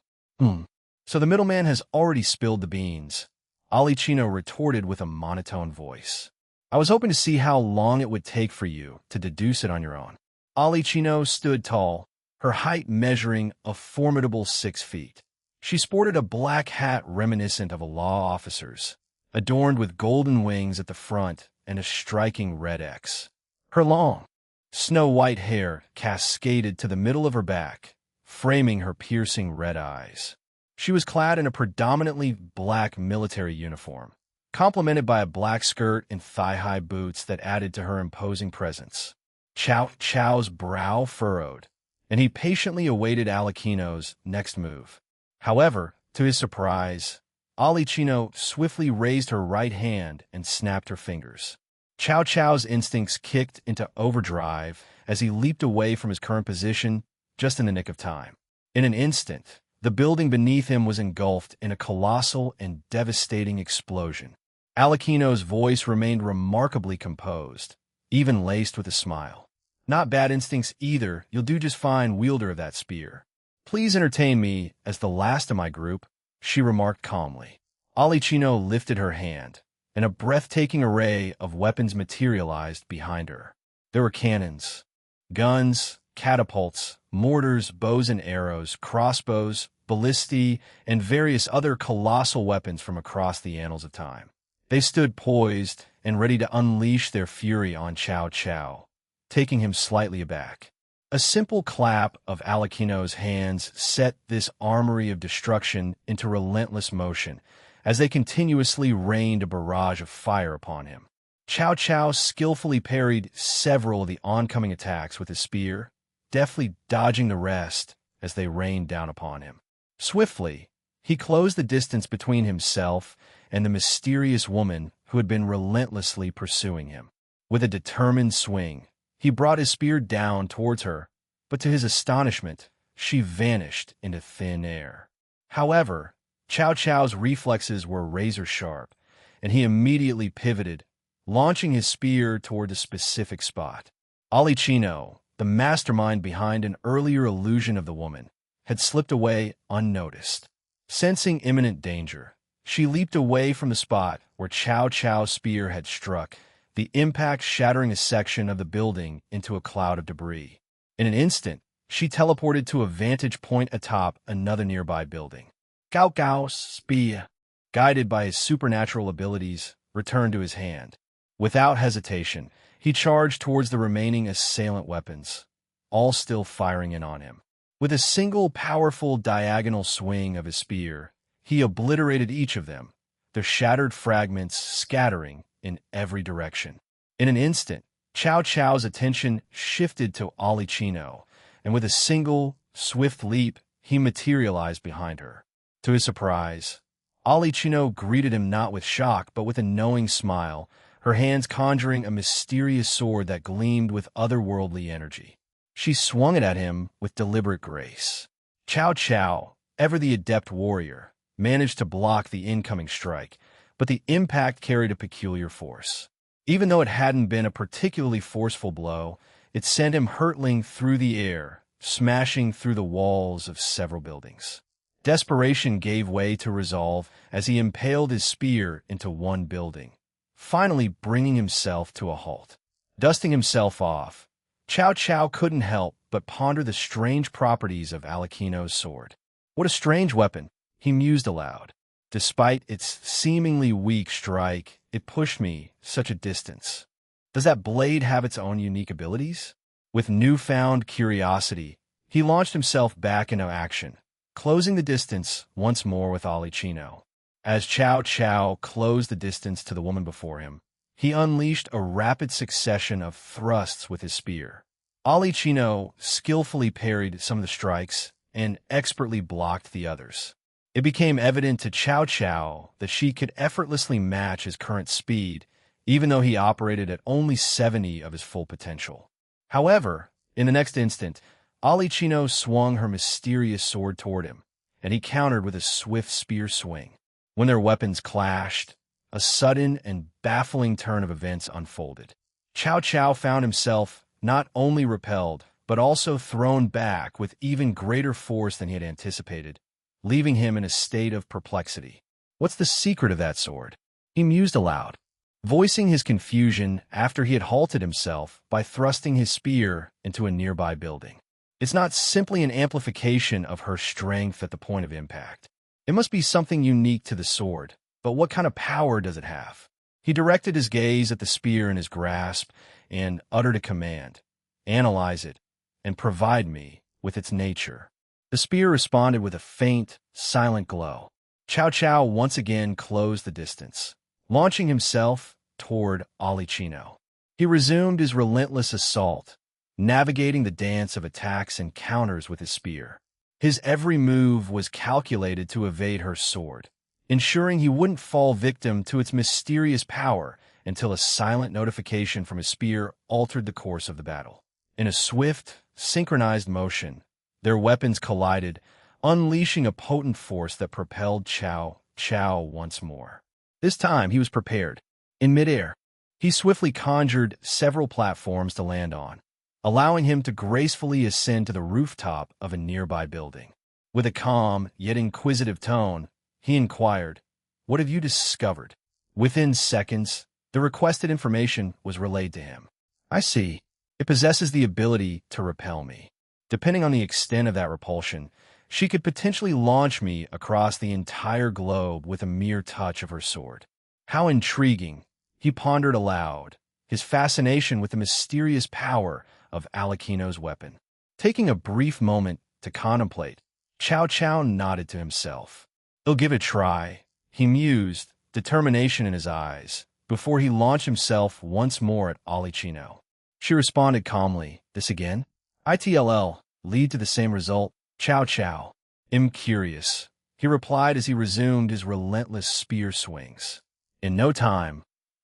So the middleman has already spilled the beans, Ali Chino retorted with a monotone voice. I was hoping to see how long it would take for you to deduce it on your own. Ali Chino stood tall, her height measuring a formidable 6 feet. She sported a black hat reminiscent of a law officer's, adorned with golden wings at the front and a striking red X. Her long, snow-white hair cascaded to the middle of her back, framing her piercing red eyes. She was clad in a predominantly black military uniform, complemented by a black skirt and thigh-high boots that added to her imposing presence. Chow Chow's brow furrowed, and he patiently awaited Alakino's next move. However, to his surprise, Ali Chino swiftly raised her right hand and snapped her fingers. Chow Chow's instincts kicked into overdrive as he leaped away from his current position just in the nick of time. In an instant, the building beneath him was engulfed in a colossal and devastating explosion. Alakino's voice remained remarkably composed, even laced with a smile. Not bad instincts either, you'll do just fine, wielder of that spear. Please entertain me as the last of my group, she remarked calmly. Ali Chino lifted her hand, and a breathtaking array of weapons materialized behind her. There were cannons, guns, catapults, mortars, bows and arrows, crossbows, ballistae, and various other colossal weapons from across the annals of time. They stood poised and ready to unleash their fury on Chow Chow, taking him slightly aback. A simple clap of Alakino's hands set this armory of destruction into relentless motion as they continuously rained a barrage of fire upon him. Chow Chow skillfully parried several of the oncoming attacks with his spear, deftly dodging the rest as they rained down upon him. Swiftly, he closed the distance between himself and the mysterious woman who had been relentlessly pursuing him. With a determined swing, he brought his spear down towards her, but to his astonishment, she vanished into thin air. However, Chow Chow's reflexes were razor-sharp, and he immediately pivoted, launching his spear toward a specific spot. Ali Chino, the mastermind behind an earlier illusion of the woman, had slipped away unnoticed. Sensing imminent danger, she leaped away from the spot where Chow Chow's spear had struck, the impact shattering a section of the building into a cloud of debris. In an instant, she teleported to a vantage point atop another nearby building. Gao Gao's spear, guided by his supernatural abilities, returned to his hand. Without hesitation, he charged towards the remaining assailant weapons, all still firing in on him. With a single powerful diagonal swing of his spear, he obliterated each of them, their shattered fragments scattering in every direction. In an instant, Chow Chow's attention shifted to Ali Chino, and with a single, swift leap, he materialized behind her. To his surprise, Ali Chino greeted him not with shock, but with a knowing smile, her hands conjuring a mysterious sword that gleamed with otherworldly energy. She swung it at him with deliberate grace. Chow Chow, ever the adept warrior, managed to block the incoming strike, but the impact carried a peculiar force. Even though it hadn't been a particularly forceful blow, it sent him hurtling through the air, smashing through the walls of several buildings. Desperation gave way to resolve as he impaled his spear into one building, finally bringing himself to a halt. Dusting himself off, Chow Chow couldn't help but ponder the strange properties of Alakino's sword. What a strange weapon, he mused aloud. Despite its seemingly weak strike, it pushed me such a distance. Does that blade have its own unique abilities? With newfound curiosity, he launched himself back into action, closing the distance once more with Ali Chino. As Chow Chow closed the distance to the woman before him, he unleashed a rapid succession of thrusts with his spear. Ali Chino skillfully parried some of the strikes and expertly blocked the others. It became evident to Chow Chow that she could effortlessly match his current speed, even though he operated at only 70 of his full potential. However, in the next instant, Ali Chino swung her mysterious sword toward him, and he countered with a swift spear swing. When their weapons clashed, a sudden and baffling turn of events unfolded. Cao Cao found himself not only repelled, but also thrown back with even greater force than he had anticipated, leaving him in a state of perplexity. What's the secret of that sword? He mused aloud, voicing his confusion after he had halted himself by thrusting his spear into a nearby building. It's not simply an amplification of her strength at the point of impact. It must be something unique to the sword, but what kind of power does it have? He directed his gaze at the spear in his grasp and uttered a command. Analyze it and provide me with its nature. The spear responded with a faint, silent glow. Cao Cao once again closed the distance, launching himself toward Alicino. He resumed his relentless assault, navigating the dance of attacks and counters with his spear. His every move was calculated to evade her sword, ensuring he wouldn't fall victim to its mysterious power until a silent notification from his spear altered the course of the battle. In a swift, synchronized motion, their weapons collided, unleashing a potent force that propelled Cao Cao once more. This time he was prepared. In midair, he swiftly conjured several platforms to land on, allowing him to gracefully ascend to the rooftop of a nearby building. With a calm yet inquisitive tone, he inquired, "What have you discovered?" Within seconds, the requested information was relayed to him. "I see. It possesses the ability to repel me. Depending on the extent of that repulsion, she could potentially launch me across the entire globe with a mere touch of her sword." How intriguing, he pondered aloud, his fascination with the mysterious power of Alicino's weapon. Taking a brief moment to contemplate, Cao Cao nodded to himself. "He'll give it a try," he mused, determination in his eyes, before he launched himself once more at Alicino. She responded calmly, "This again? ITLL, lead to the same result, Cao Cao." "I'm curious," he replied as he resumed his relentless spear swings. In no time,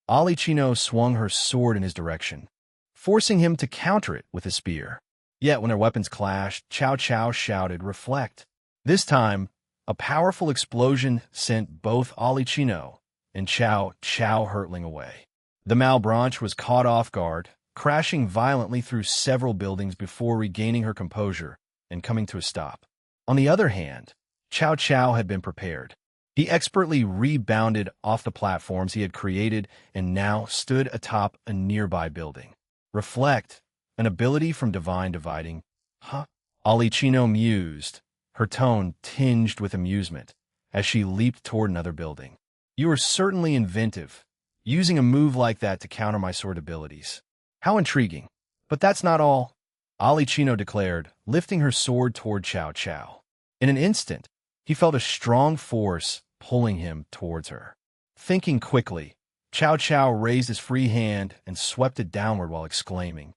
Alicino swung her sword in his direction, forcing him to counter it with a spear. Yet when their weapons clashed, Cao Cao shouted, "Reflect." This time, a powerful explosion sent both Alicino and Cao Cao hurtling away. The Malebranche was caught off guard, crashing violently through several buildings before regaining her composure and coming to a stop. On the other hand, Cao Cao had been prepared. He expertly rebounded off the platforms he had created and now stood atop a nearby building. "Reflect, an ability from Divine Dividing, huh?" Alicino mused, her tone tinged with amusement, as she leaped toward another building. "You are certainly inventive, using a move like that to counter my sword abilities. How intriguing. But that's not all," Alicino declared, lifting her sword toward Cao Cao. In an instant, he felt a strong force pulling him towards her. Thinking quickly, Cao Cao raised his free hand and swept it downward while exclaiming,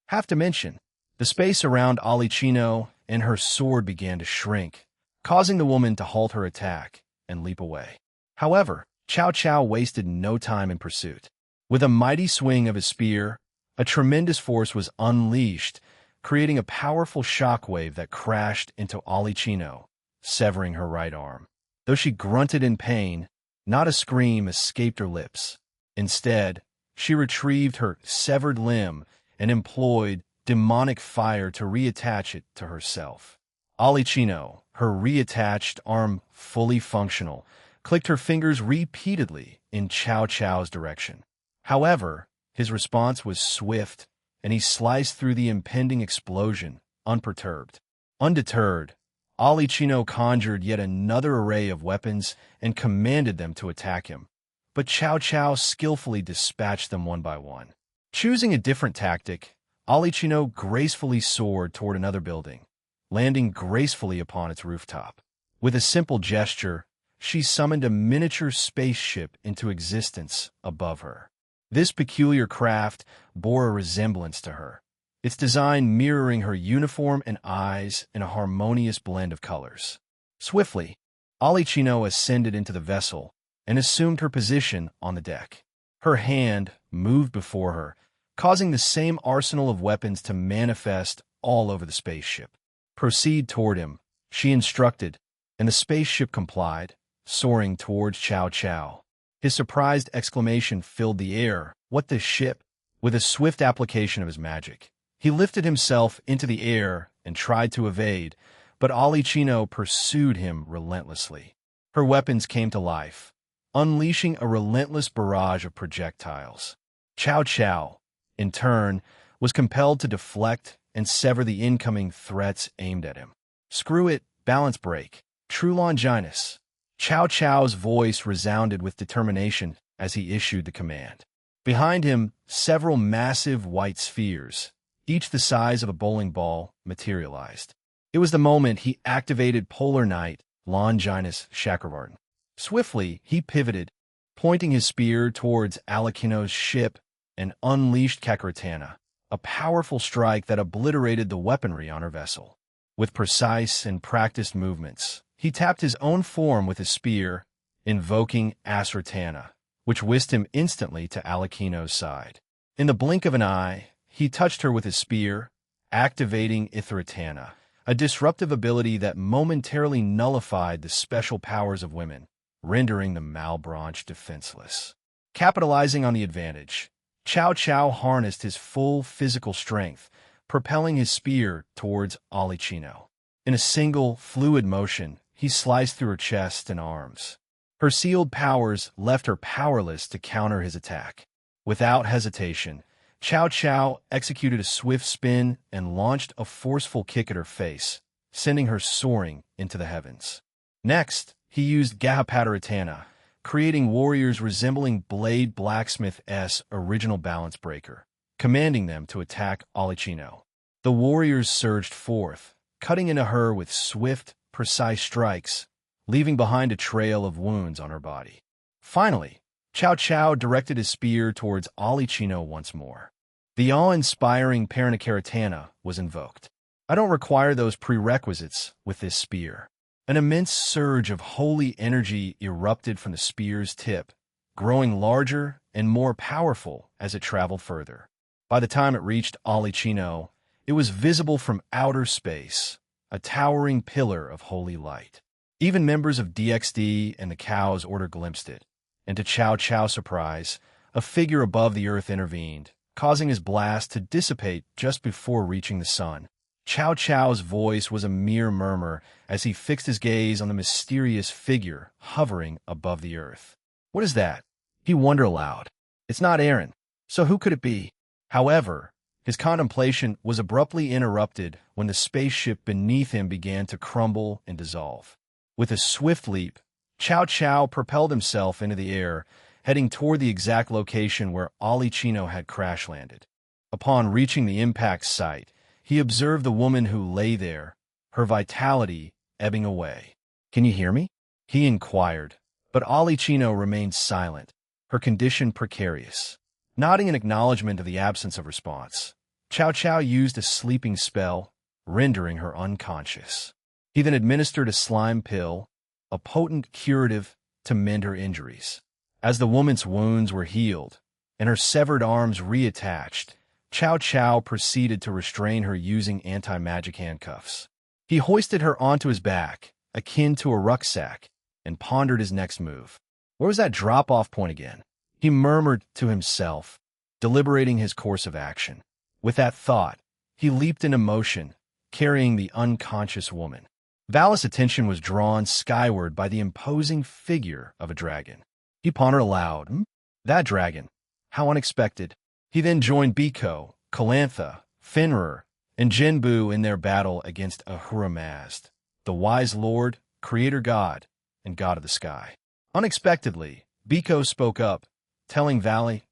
"Half dimension." The space around Alicino and her sword began to shrink, causing the woman to halt her attack and leap away. However, Cao Cao wasted no time in pursuit. With a mighty swing of his spear, a tremendous force was unleashed, creating a powerful shockwave that crashed into Alicino, severing her right arm. Though she grunted in pain, not a scream escaped her lips. Instead, she retrieved her severed limb and employed demonic fire to reattach it to herself. Alicino, her reattached arm fully functional, clicked her fingers repeatedly in Cao Cao's direction. However, his response was swift, and he sliced through the impending explosion, unperturbed. Undeterred, Alicino conjured yet another array of weapons and commanded them to attack him. But Cao Cao skillfully dispatched them one by one. Choosing a different tactic, Alicino gracefully soared toward another building, landing gracefully upon its rooftop. With a simple gesture, she summoned a miniature spaceship into existence above her. This peculiar craft bore a resemblance to her, its design mirroring her uniform and eyes in a harmonious blend of colors. Swiftly, Alicino ascended into the vessel and assumed her position on the deck. Her hand moved before her, causing the same arsenal of weapons to manifest all over the spaceship. "Proceed toward him," she instructed, and the spaceship complied, soaring towards Chow Chow. His surprised exclamation filled the air. "What, this ship?" With a swift application of his magic, he lifted himself into the air and tried to evade, but Ali Chino pursued him relentlessly. Her weapons came to life, unleashing a relentless barrage of projectiles. Chow Chow, in turn, was compelled to deflect and sever the incoming threats aimed at him. "Screw it, balance break. True Longinus." Chow Chow's voice resounded with determination as he issued the command. Behind him, several massive white spheres, each the size of a bowling ball, materialized. It was the moment he activated Polar Knight Longinus Chakravartin. Swiftly, he pivoted, pointing his spear towards Alakino's ship, and unleashed Kakratana, a powerful strike that obliterated the weaponry on her vessel. With precise and practiced movements, he tapped his own form with his spear, invoking Asratana, which whisked him instantly to Alakino's side. In the blink of an eye, he touched her with his spear, activating Ithratana, a disruptive ability that momentarily nullified the special powers of women, rendering the Malebranche defenseless. Capitalizing on the advantage, Chow Chow harnessed his full physical strength, propelling his spear towards Ali Chino. In a single, fluid motion, he sliced through her chest and arms. Her sealed powers left her powerless to counter his attack. Without hesitation, Chow Chow executed a swift spin and launched a forceful kick at her face, sending her soaring into the heavens. Next, he used Gahapataratana, creating warriors resembling Blade Blacksmith's original balance breaker, commanding them to attack Alicino. The warriors surged forth, cutting into her with swift, precise strikes, leaving behind a trail of wounds on her body. Finally, Chow Chow directed his spear towards Alicino once more. The awe-inspiring Paranakaratana was invoked. I don't require those prerequisites with this spear. An immense surge of holy energy erupted from the spear's tip, growing larger and more powerful as it traveled further. By the time it reached Alicino, it was visible from outer space, a towering pillar of holy light. Even members of DXD and the Cow's Order glimpsed it, and to Chow Chow's surprise, a figure above the earth intervened, causing his blast to dissipate just before reaching the sun. Chow Chow's voice was a mere murmur as he fixed his gaze on the mysterious figure hovering above the earth. "What is that?" he wondered aloud. "It's not Aaron, so who could it be?" However, his contemplation was abruptly interrupted when the spaceship beneath him began to crumble and dissolve. With a swift leap, Chow Chow propelled himself into the air, heading toward the exact location where Alicino had crash-landed. Upon reaching the impact site, he observed the woman who lay there, her vitality ebbing away. "Can you hear me?" he inquired, but Alicino remained silent, her condition precarious. Nodding in acknowledgement of the absence of response, Chow Chow used a sleeping spell, rendering her unconscious. He then administered a slime pill, a potent curative to mend her injuries. As the woman's wounds were healed and her severed arms reattached, Chow Chow proceeded to restrain her using anti-magic handcuffs. He hoisted her onto his back, akin to a rucksack, and pondered his next move. Where was that drop-off point again? He murmured to himself, deliberating his course of action. With that thought, he leaped into motion, carrying the unconscious woman. Valis' attention was drawn skyward by the imposing figure of a dragon. He pondered aloud, That dragon? How unexpected. He then joined Biko, Calantha, Fenrir, and Jinbu in their battle against Ahura Mazd, the wise lord, creator god, and god of the sky. Unexpectedly, Biko spoke up, telling Valley,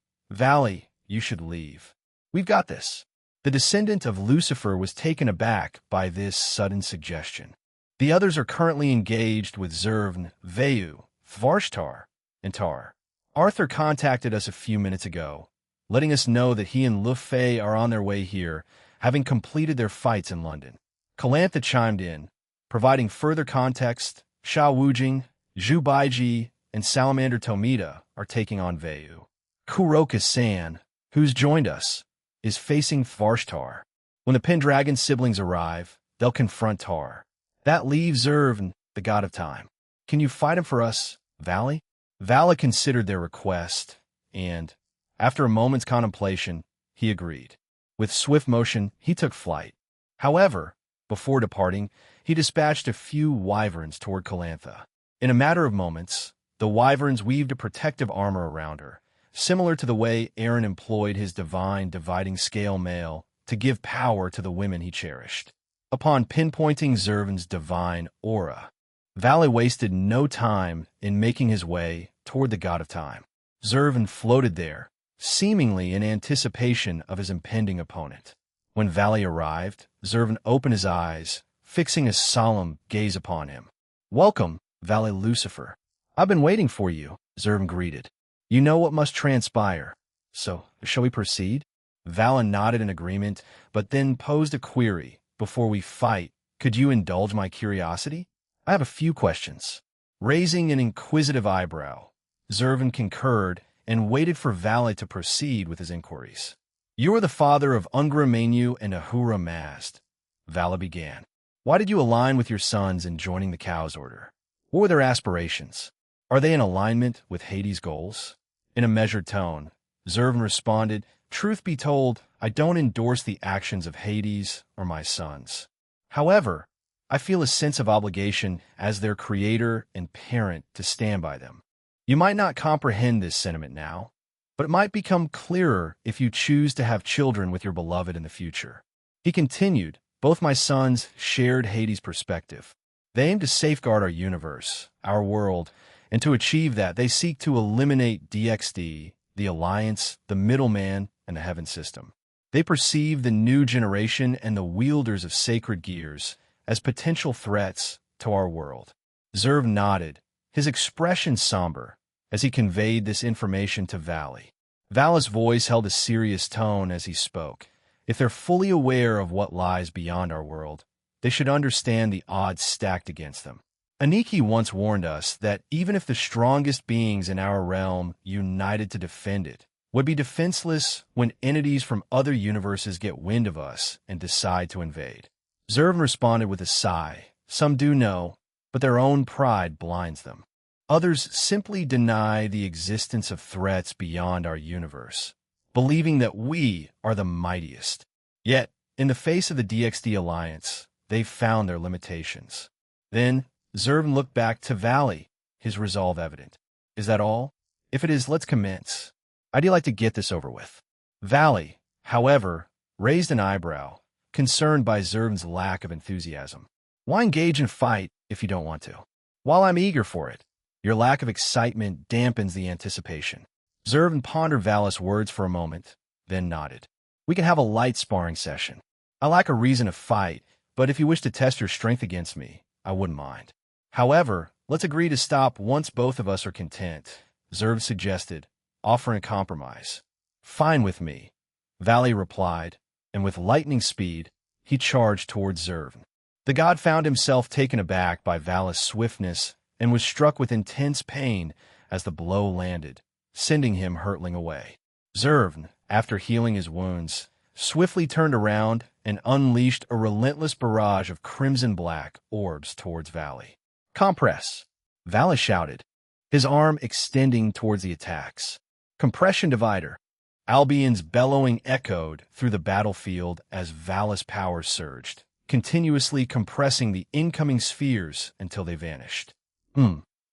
you should leave. We've got this. The descendant of Lucifer was taken aback by this sudden suggestion. The others are currently engaged with Zervn, Vayu, Varshtar, and Tar. Arthur contacted us a few minutes ago, letting us know that he and Lufei are on their way here, having completed their fights in London. Calantha chimed in, providing further context. Sha Wujing, Zhu Baiji, and Salamander Tomita are taking on Vayu. Kuroka-san, who's joined us, is facing Varshtar. When the Pendragon siblings arrive, they'll confront Tar. That leaves Zervn, the god of time. Can you fight him for us, Valley? Vala considered their request, and, after a moment's contemplation, he agreed. With swift motion, he took flight. However, before departing, he dispatched a few wyverns toward Calantha. In a matter of moments, the wyverns weaved a protective armor around her, similar to the way Aaron employed his divine dividing scale mail to give power to the women he cherished. Upon pinpointing Zervan's divine aura, Valley wasted no time in making his way toward the god of time. Zervan floated there, seemingly in anticipation of his impending opponent. When Valley arrived, Zervan opened his eyes, fixing a solemn gaze upon him. "Welcome, Valley Lucifer. I've been waiting for you," Zervan greeted. "You know what must transpire. So, shall we proceed?" Vala nodded in agreement, but then posed a query. "Before we fight, could you indulge my curiosity? I have a few questions." Raising an inquisitive eyebrow, Zervan concurred and waited for Valley to proceed with his inquiries. "You are the father of Ungra Manu and Ahura Mazd," Vala began. "Why did you align with your sons in joining the Cow's Order? What were their aspirations? Are they in alignment with Hades' goals?" In a measured tone, Zervan responded, "Truth be told, I don't endorse the actions of Hades or my sons. However, I feel a sense of obligation as their creator and parent to stand by them. You might not comprehend this sentiment now, but it might become clearer if you choose to have children with your beloved in the future." He continued, "Both my sons shared Hades' perspective. They aim to safeguard our universe, our world, and to achieve that, they seek to eliminate DXD, the Alliance, the middleman, and the Heaven System. They perceive the new generation and the wielders of sacred gears as potential threats to our world." Zerv nodded, his expression somber, as he conveyed this information to Valley. Vala's voice held a serious tone as he spoke. "If they're fully aware of what lies beyond our world, they should understand the odds stacked against them. Aniki once warned us that even if the strongest beings in our realm united to defend it, would be defenseless when entities from other universes get wind of us and decide to invade." Zervan responded with a sigh. "Some do know, but their own pride blinds them. Others simply deny the existence of threats beyond our universe, believing that we are the mightiest. Yet, in the face of the DXD Alliance, they've found their limitations." Then, Zervan looked back to Valley, his resolve evident. "Is that all? If it is, let's commence. I'd like to get this over with." Valley, however, raised an eyebrow, concerned by Zervan's lack of enthusiasm. "Why engage in fight if you don't want to? While I'm eager for it, your lack of excitement dampens the anticipation." Zervan pondered Vala's words for a moment, then nodded. "We can have a light sparring session. I lack a reason to fight, but if you wish to test your strength against me, I wouldn't mind. However, let's agree to stop once both of us are content," Zerv suggested, offering a compromise. "Fine with me," Valley replied, and with lightning speed, he charged towards Zervan. The god found himself taken aback by Vala's swiftness and was struck with intense pain as the blow landed, sending him hurtling away. Zervan, after healing his wounds, swiftly turned around and unleashed a relentless barrage of crimson-black orbs towards Valley. "Compress!" Valley shouted, his arm extending towards the attacks. "Compression divider!" Albion's bellowing echoed through the battlefield as Vala's power surged, continuously compressing the incoming spheres until they vanished.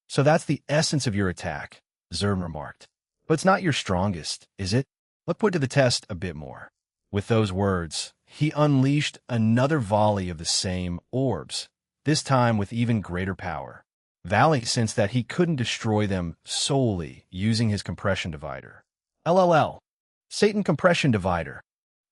So that's the essence of your attack," Zervan remarked. "But it's not your strongest, is it? Let's put to the test a bit more." With those words, he unleashed another volley of the same orbs, this time with even greater power. Valley sensed that he couldn't destroy them solely using his compression divider. LLL. Satan Compression Divider.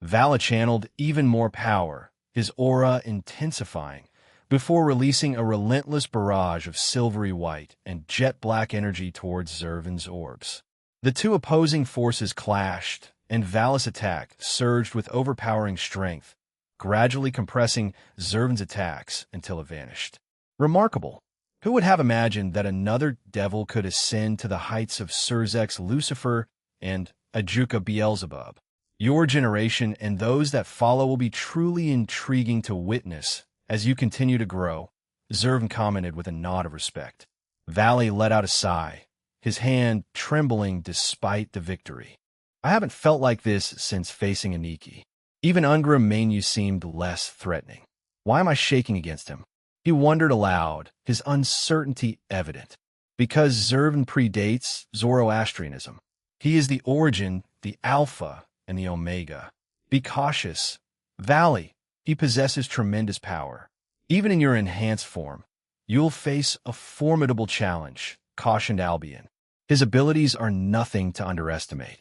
Vala channeled even more power, his aura intensifying, before releasing a relentless barrage of silvery white and jet-black energy towards Zervan's orbs. The two opposing forces clashed, and Vala's attack surged with overpowering strength, gradually compressing Zervan's attacks until it vanished. Remarkable. Who would have imagined that another devil could ascend to the heights of Surzek's Lucifer and Ajuka Beelzebub? Your generation and those that follow will be truly intriguing to witness as you continue to grow, Zervan commented with a nod of respect. Valley let out a sigh, his hand trembling despite the victory. I haven't felt like this since facing Aniki. Even Ungra Manu seemed less threatening. Why am I shaking against him? He wondered aloud, his uncertainty evident. Because Zervan predates Zoroastrianism. He is the origin, the Alpha, and the Omega. Be cautious. Valley, he possesses tremendous power. Even in your enhanced form, you'll face a formidable challenge, cautioned Albion. His abilities are nothing to underestimate.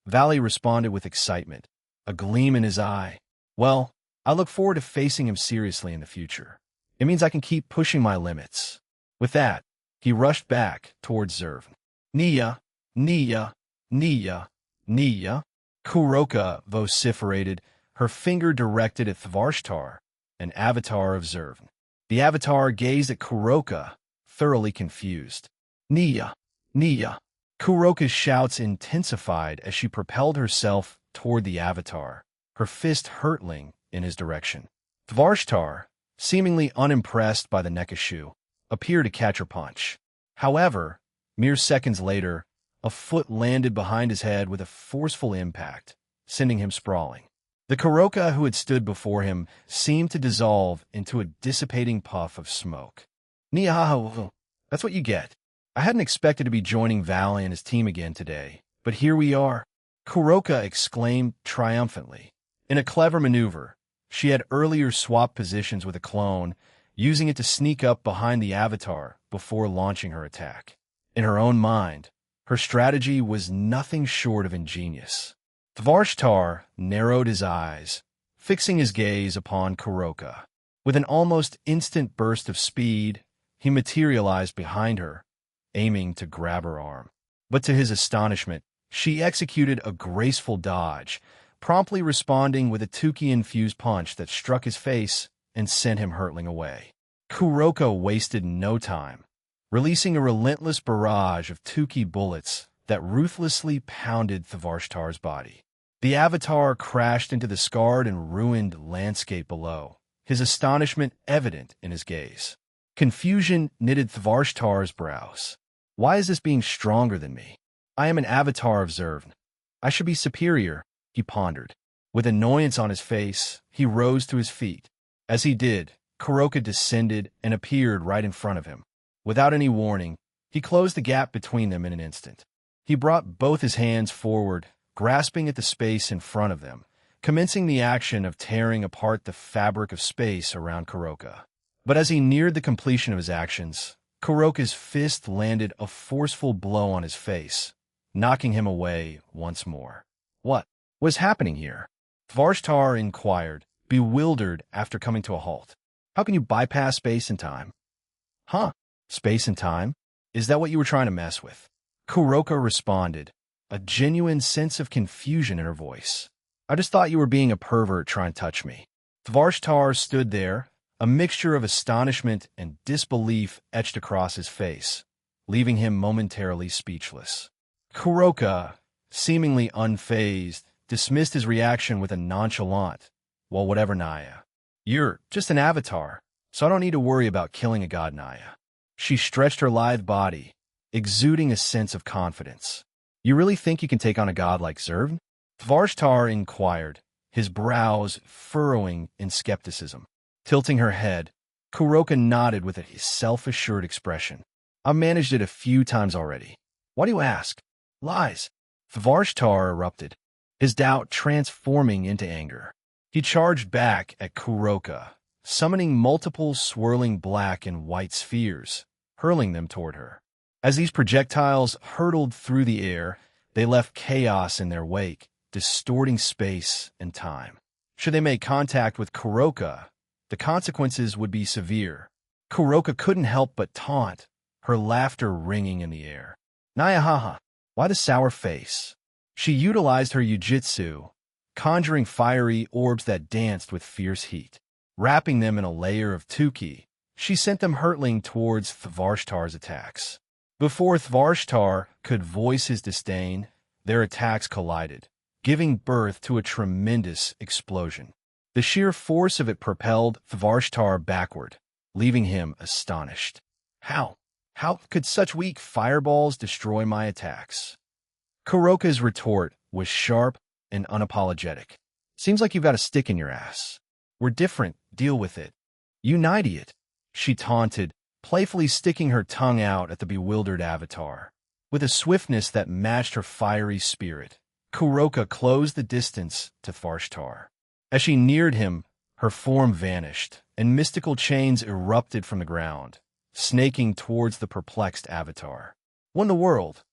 Valley responded with excitement, a gleam in his eye. Well, I look forward to facing him seriously in the future. It means I can keep pushing my limits. With that, he rushed back towards Zervan. Nia, Nia, Nia, Nia, Kuroka vociferated, her finger directed at Thvarshtar, an avatar of Zervan. The avatar gazed at Kuroka, thoroughly confused. Nia, Nia. Kuroka's shouts intensified as she propelled herself toward the avatar, her fist hurtling in his direction. Thvarshtar, seemingly unimpressed by the Nekashu, appeared to catch her punch. However, mere seconds later, a foot landed behind his head with a forceful impact, sending him sprawling. The Kuroka who had stood before him seemed to dissolve into a dissipating puff of smoke. Niahaha, that's what you get. I hadn't expected to be joining Valley and his team again today, but here we are. Kuroka exclaimed triumphantly. In a clever maneuver, she had earlier swapped positions with a clone, using it to sneak up behind the avatar before launching her attack. In her own mind, her strategy was nothing short of ingenious. Thvarshtar narrowed his eyes, fixing his gaze upon Kuroka. With an almost instant burst of speed, he materialized behind her, aiming to grab her arm. But to his astonishment, she executed a graceful dodge, promptly responding with a Tuki-infused punch that struck his face and sent him hurtling away. Kuroka wasted no time, releasing a relentless barrage of Tuki bullets that ruthlessly pounded Thvarshtar's body. The avatar crashed into the scarred and ruined landscape below, his astonishment evident in his gaze. Confusion knitted Thvarshtar's brows. Why is this being stronger than me? I am an avatar of Zervan. I should be superior, he pondered. With annoyance on his face, he rose to his feet. As he did, Kuroka descended and appeared right in front of him. Without any warning, he closed the gap between them in an instant. He brought both his hands forward, grasping at the space in front of them, commencing the action of tearing apart the fabric of space around Kuroka. But as he neared the completion of his actions, Kuroka's fist landed a forceful blow on his face, knocking him away once more. What was happening here? Thvarshtar inquired, bewildered after coming to a halt. How can you bypass space and time? Huh? Space and time? Is that what you were trying to mess with? Kuroka responded, a genuine sense of confusion in her voice. I just thought you were being a pervert trying to touch me. Thvarshtar stood there, a mixture of astonishment and disbelief etched across his face, leaving him momentarily speechless. Kuroka, seemingly unfazed, dismissed his reaction with a nonchalant, well, whatever, Naya. You're just an avatar, so I don't need to worry about killing a god, Naya. She stretched her lithe body, exuding a sense of confidence. You really think you can take on a god like Zervan? Thvarshtar inquired, his brows furrowing in skepticism. Tilting her head, Kuroka nodded with a self-assured expression. I've managed it a few times already. Why do you ask? Lies. Thvarshtar erupted, his doubt transforming into anger. He charged back at Kuroka, summoning multiple swirling black and white spheres, hurling them toward her. As these projectiles hurtled through the air, they left chaos in their wake, distorting space and time. Should they make contact with Kuroka, the consequences would be severe. Kuroka couldn't help but taunt, her laughter ringing in the air. Nyahaha, why the sour face? She utilized her yujitsu, conjuring fiery orbs that danced with fierce heat. Wrapping them in a layer of Tuki, she sent them hurtling towards Thvarshtar's attacks. Before Thvarshtar could voice his disdain, their attacks collided, giving birth to a tremendous explosion. The sheer force of it propelled Thvarshtar backward, leaving him astonished. How? How could such weak fireballs destroy my attacks? Kuroka's retort was sharp and unapologetic. Seems like you've got a stick in your ass. We're different. Deal with it. You idiot, she taunted, playfully sticking her tongue out at the bewildered avatar. With a swiftness that matched her fiery spirit, Kuroka closed the distance to Tharshtar. As she neared him, her form vanished, and mystical chains erupted from the ground, snaking towards the perplexed avatar. What in the world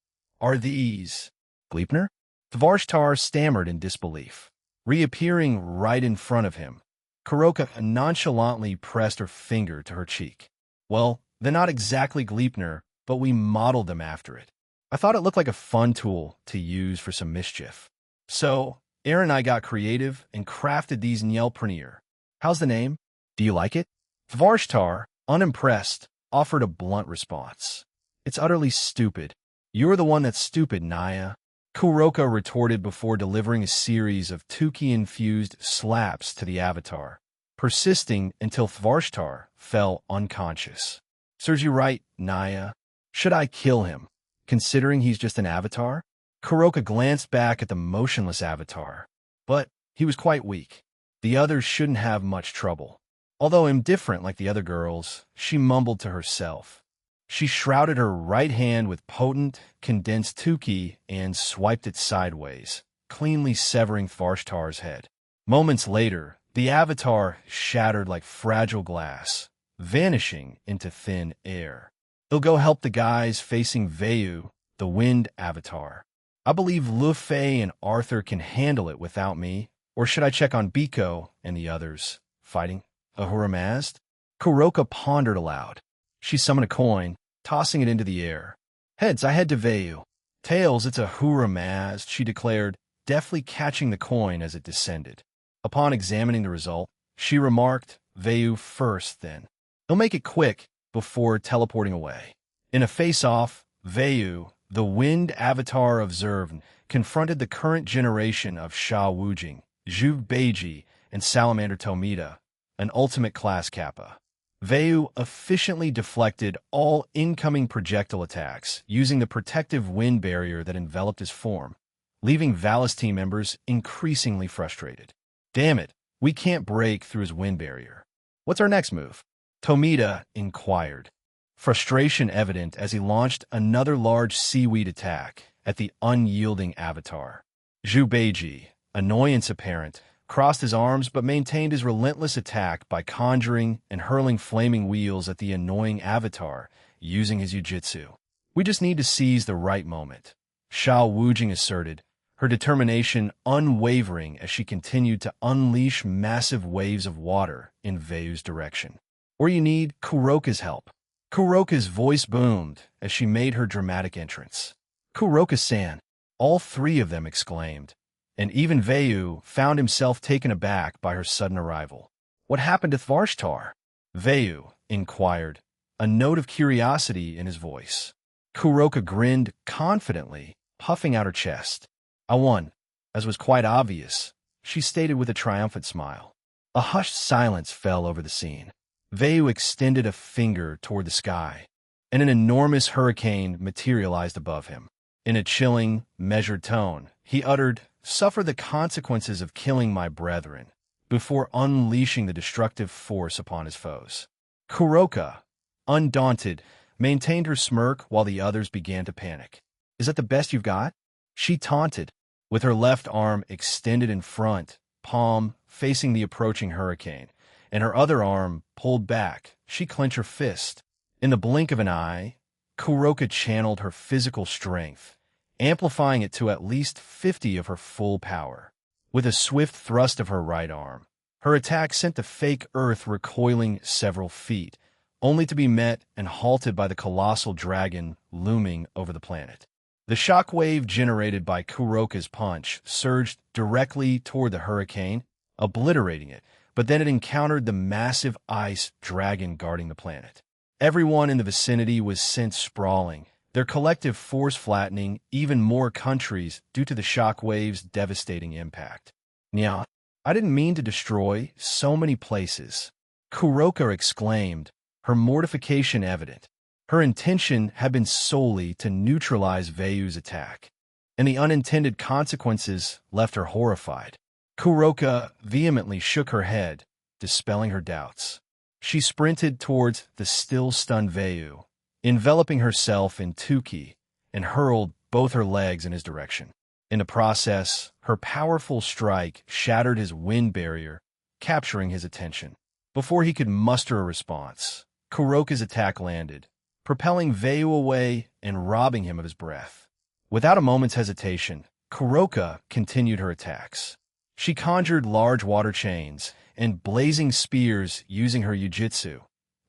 are these? Gleipnir? Tharshtar stammered in disbelief. Reappearing right in front of him, Kuroka nonchalantly pressed her finger to her cheek. Well, they're not exactly Gleipnir, but we modeled them after it. I thought it looked like a fun tool to use for some mischief. So, Aaron and I got creative and crafted these Nyelprenir. How's the name? Do you like it? Tharshtar, unimpressed, offered a blunt response. It's utterly stupid. You're the one that's stupid, Naya. Kuroka retorted before delivering a series of 10k-infused slaps to the avatar, persisting until Tharshtar fell unconscious. Serves you right, Naya. Should I kill him, considering he's just an avatar? Kuroka glanced back at the motionless avatar, but he was quite weak. The others shouldn't have much trouble. Although indifferent like the other girls, she mumbled to herself. She shrouded her right hand with potent, condensed 10k and swiped it sideways, cleanly severing Tharshtar's head. Moments later, the avatar shattered like fragile glass, vanishing into thin air. They'll go help the guys facing Vayu, the wind avatar. I believe Luffy and Arthur can handle it without me, or should I check on Biko and the others? Fighting? Ahura Mazd? Kuroka pondered aloud. She summoned a coin, tossing it into the air. Heads, I head to Vayu. Tails, it's Ahura Mazd, she declared, deftly catching the coin as it descended. Upon examining the result, she remarked, Vayu first, then. He'll make it quick before teleporting away. In a face-off, Vayu, the wind avatar of Zervn, confronted the current generation of Sha Wujing, Zhu Beiji, and Salamander Tomita, an ultimate class Kappa. Vayu efficiently deflected all incoming projectile attacks using the protective wind barrier that enveloped his form, leaving Valis team members increasingly frustrated. Damn it, we can't break through his wind barrier. What's our next move? Tomita inquired, frustration evident as he launched another large seaweed attack at the unyielding avatar. Zhu Beiji, annoyance apparent, crossed his arms but maintained his relentless attack by conjuring and hurling flaming wheels at the annoying avatar using his jujitsu. We just need to seize the right moment, Sha Wujing asserted, her determination unwavering as she continued to unleash massive waves of water in Vayu's direction. Or you need Kuroka's help. Kuroka's voice boomed as she made her dramatic entrance. Kuroka-san, all three of them exclaimed, and even Vayu found himself taken aback by her sudden arrival. What happened to Tharshtar? Vayu inquired, a note of curiosity in his voice. Kuroka grinned confidently, puffing out her chest. I won, as was quite obvious, she stated with a triumphant smile. A hushed silence fell over the scene. Vayu extended a finger toward the sky, and an enormous hurricane materialized above him. In a chilling, measured tone, he uttered, "Suffer the consequences of killing my brethren," before unleashing the destructive force upon his foes. Kuroka, undaunted, maintained her smirk while the others began to panic. Is that the best you've got? She taunted, with her left arm extended in front, palm facing the approaching hurricane, and her other arm pulled back. She clenched her fist. In the blink of an eye, Kuroka channeled her physical strength, amplifying it to at least 50 of her full power. With a swift thrust of her right arm, her attack sent the fake Earth recoiling several feet, only to be met and halted by the colossal dragon looming over the planet. The shockwave generated by Kuroka's punch surged directly toward the hurricane, obliterating it, but then it encountered the massive ice dragon guarding the planet. Everyone in the vicinity was sent sprawling, their collective force flattening even more countries due to the shockwave's devastating impact. Nya, I didn't mean to destroy so many places, Kuroka exclaimed, her mortification evident. Her intention had been solely to neutralize Veyu's attack, and the unintended consequences left her horrified. Kuroka vehemently shook her head, dispelling her doubts. She sprinted towards the still-stunned Veyu, enveloping herself in 10k, and hurled both her legs in his direction. In the process, her powerful strike shattered his wind barrier, capturing his attention. Before he could muster a response, Kuroka's attack landed, propelling Veyu away and robbing him of his breath. Without a moment's hesitation, Kuroka continued her attacks. She conjured large water chains and blazing spears using her yujitsu,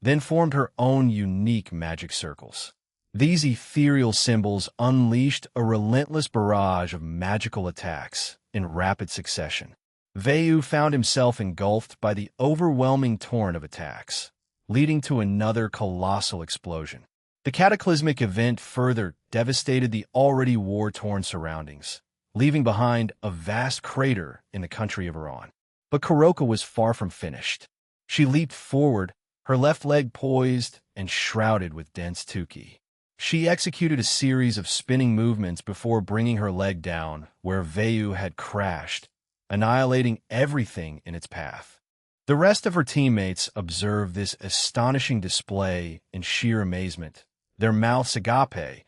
then formed her own unique magic circles. These ethereal symbols unleashed a relentless barrage of magical attacks in rapid succession. Veyu found himself engulfed by the overwhelming torrent of attacks, leading to another colossal explosion. The cataclysmic event further devastated the already war-torn surroundings, leaving behind a vast crater in the country of Iran. But Kuroka was far from finished. She leaped forward, her left leg poised and shrouded with dense 10k. She executed a series of spinning movements before bringing her leg down where Veyu had crashed, annihilating everything in its path. The rest of her teammates observed this astonishing display in sheer amazement, their mouths agape,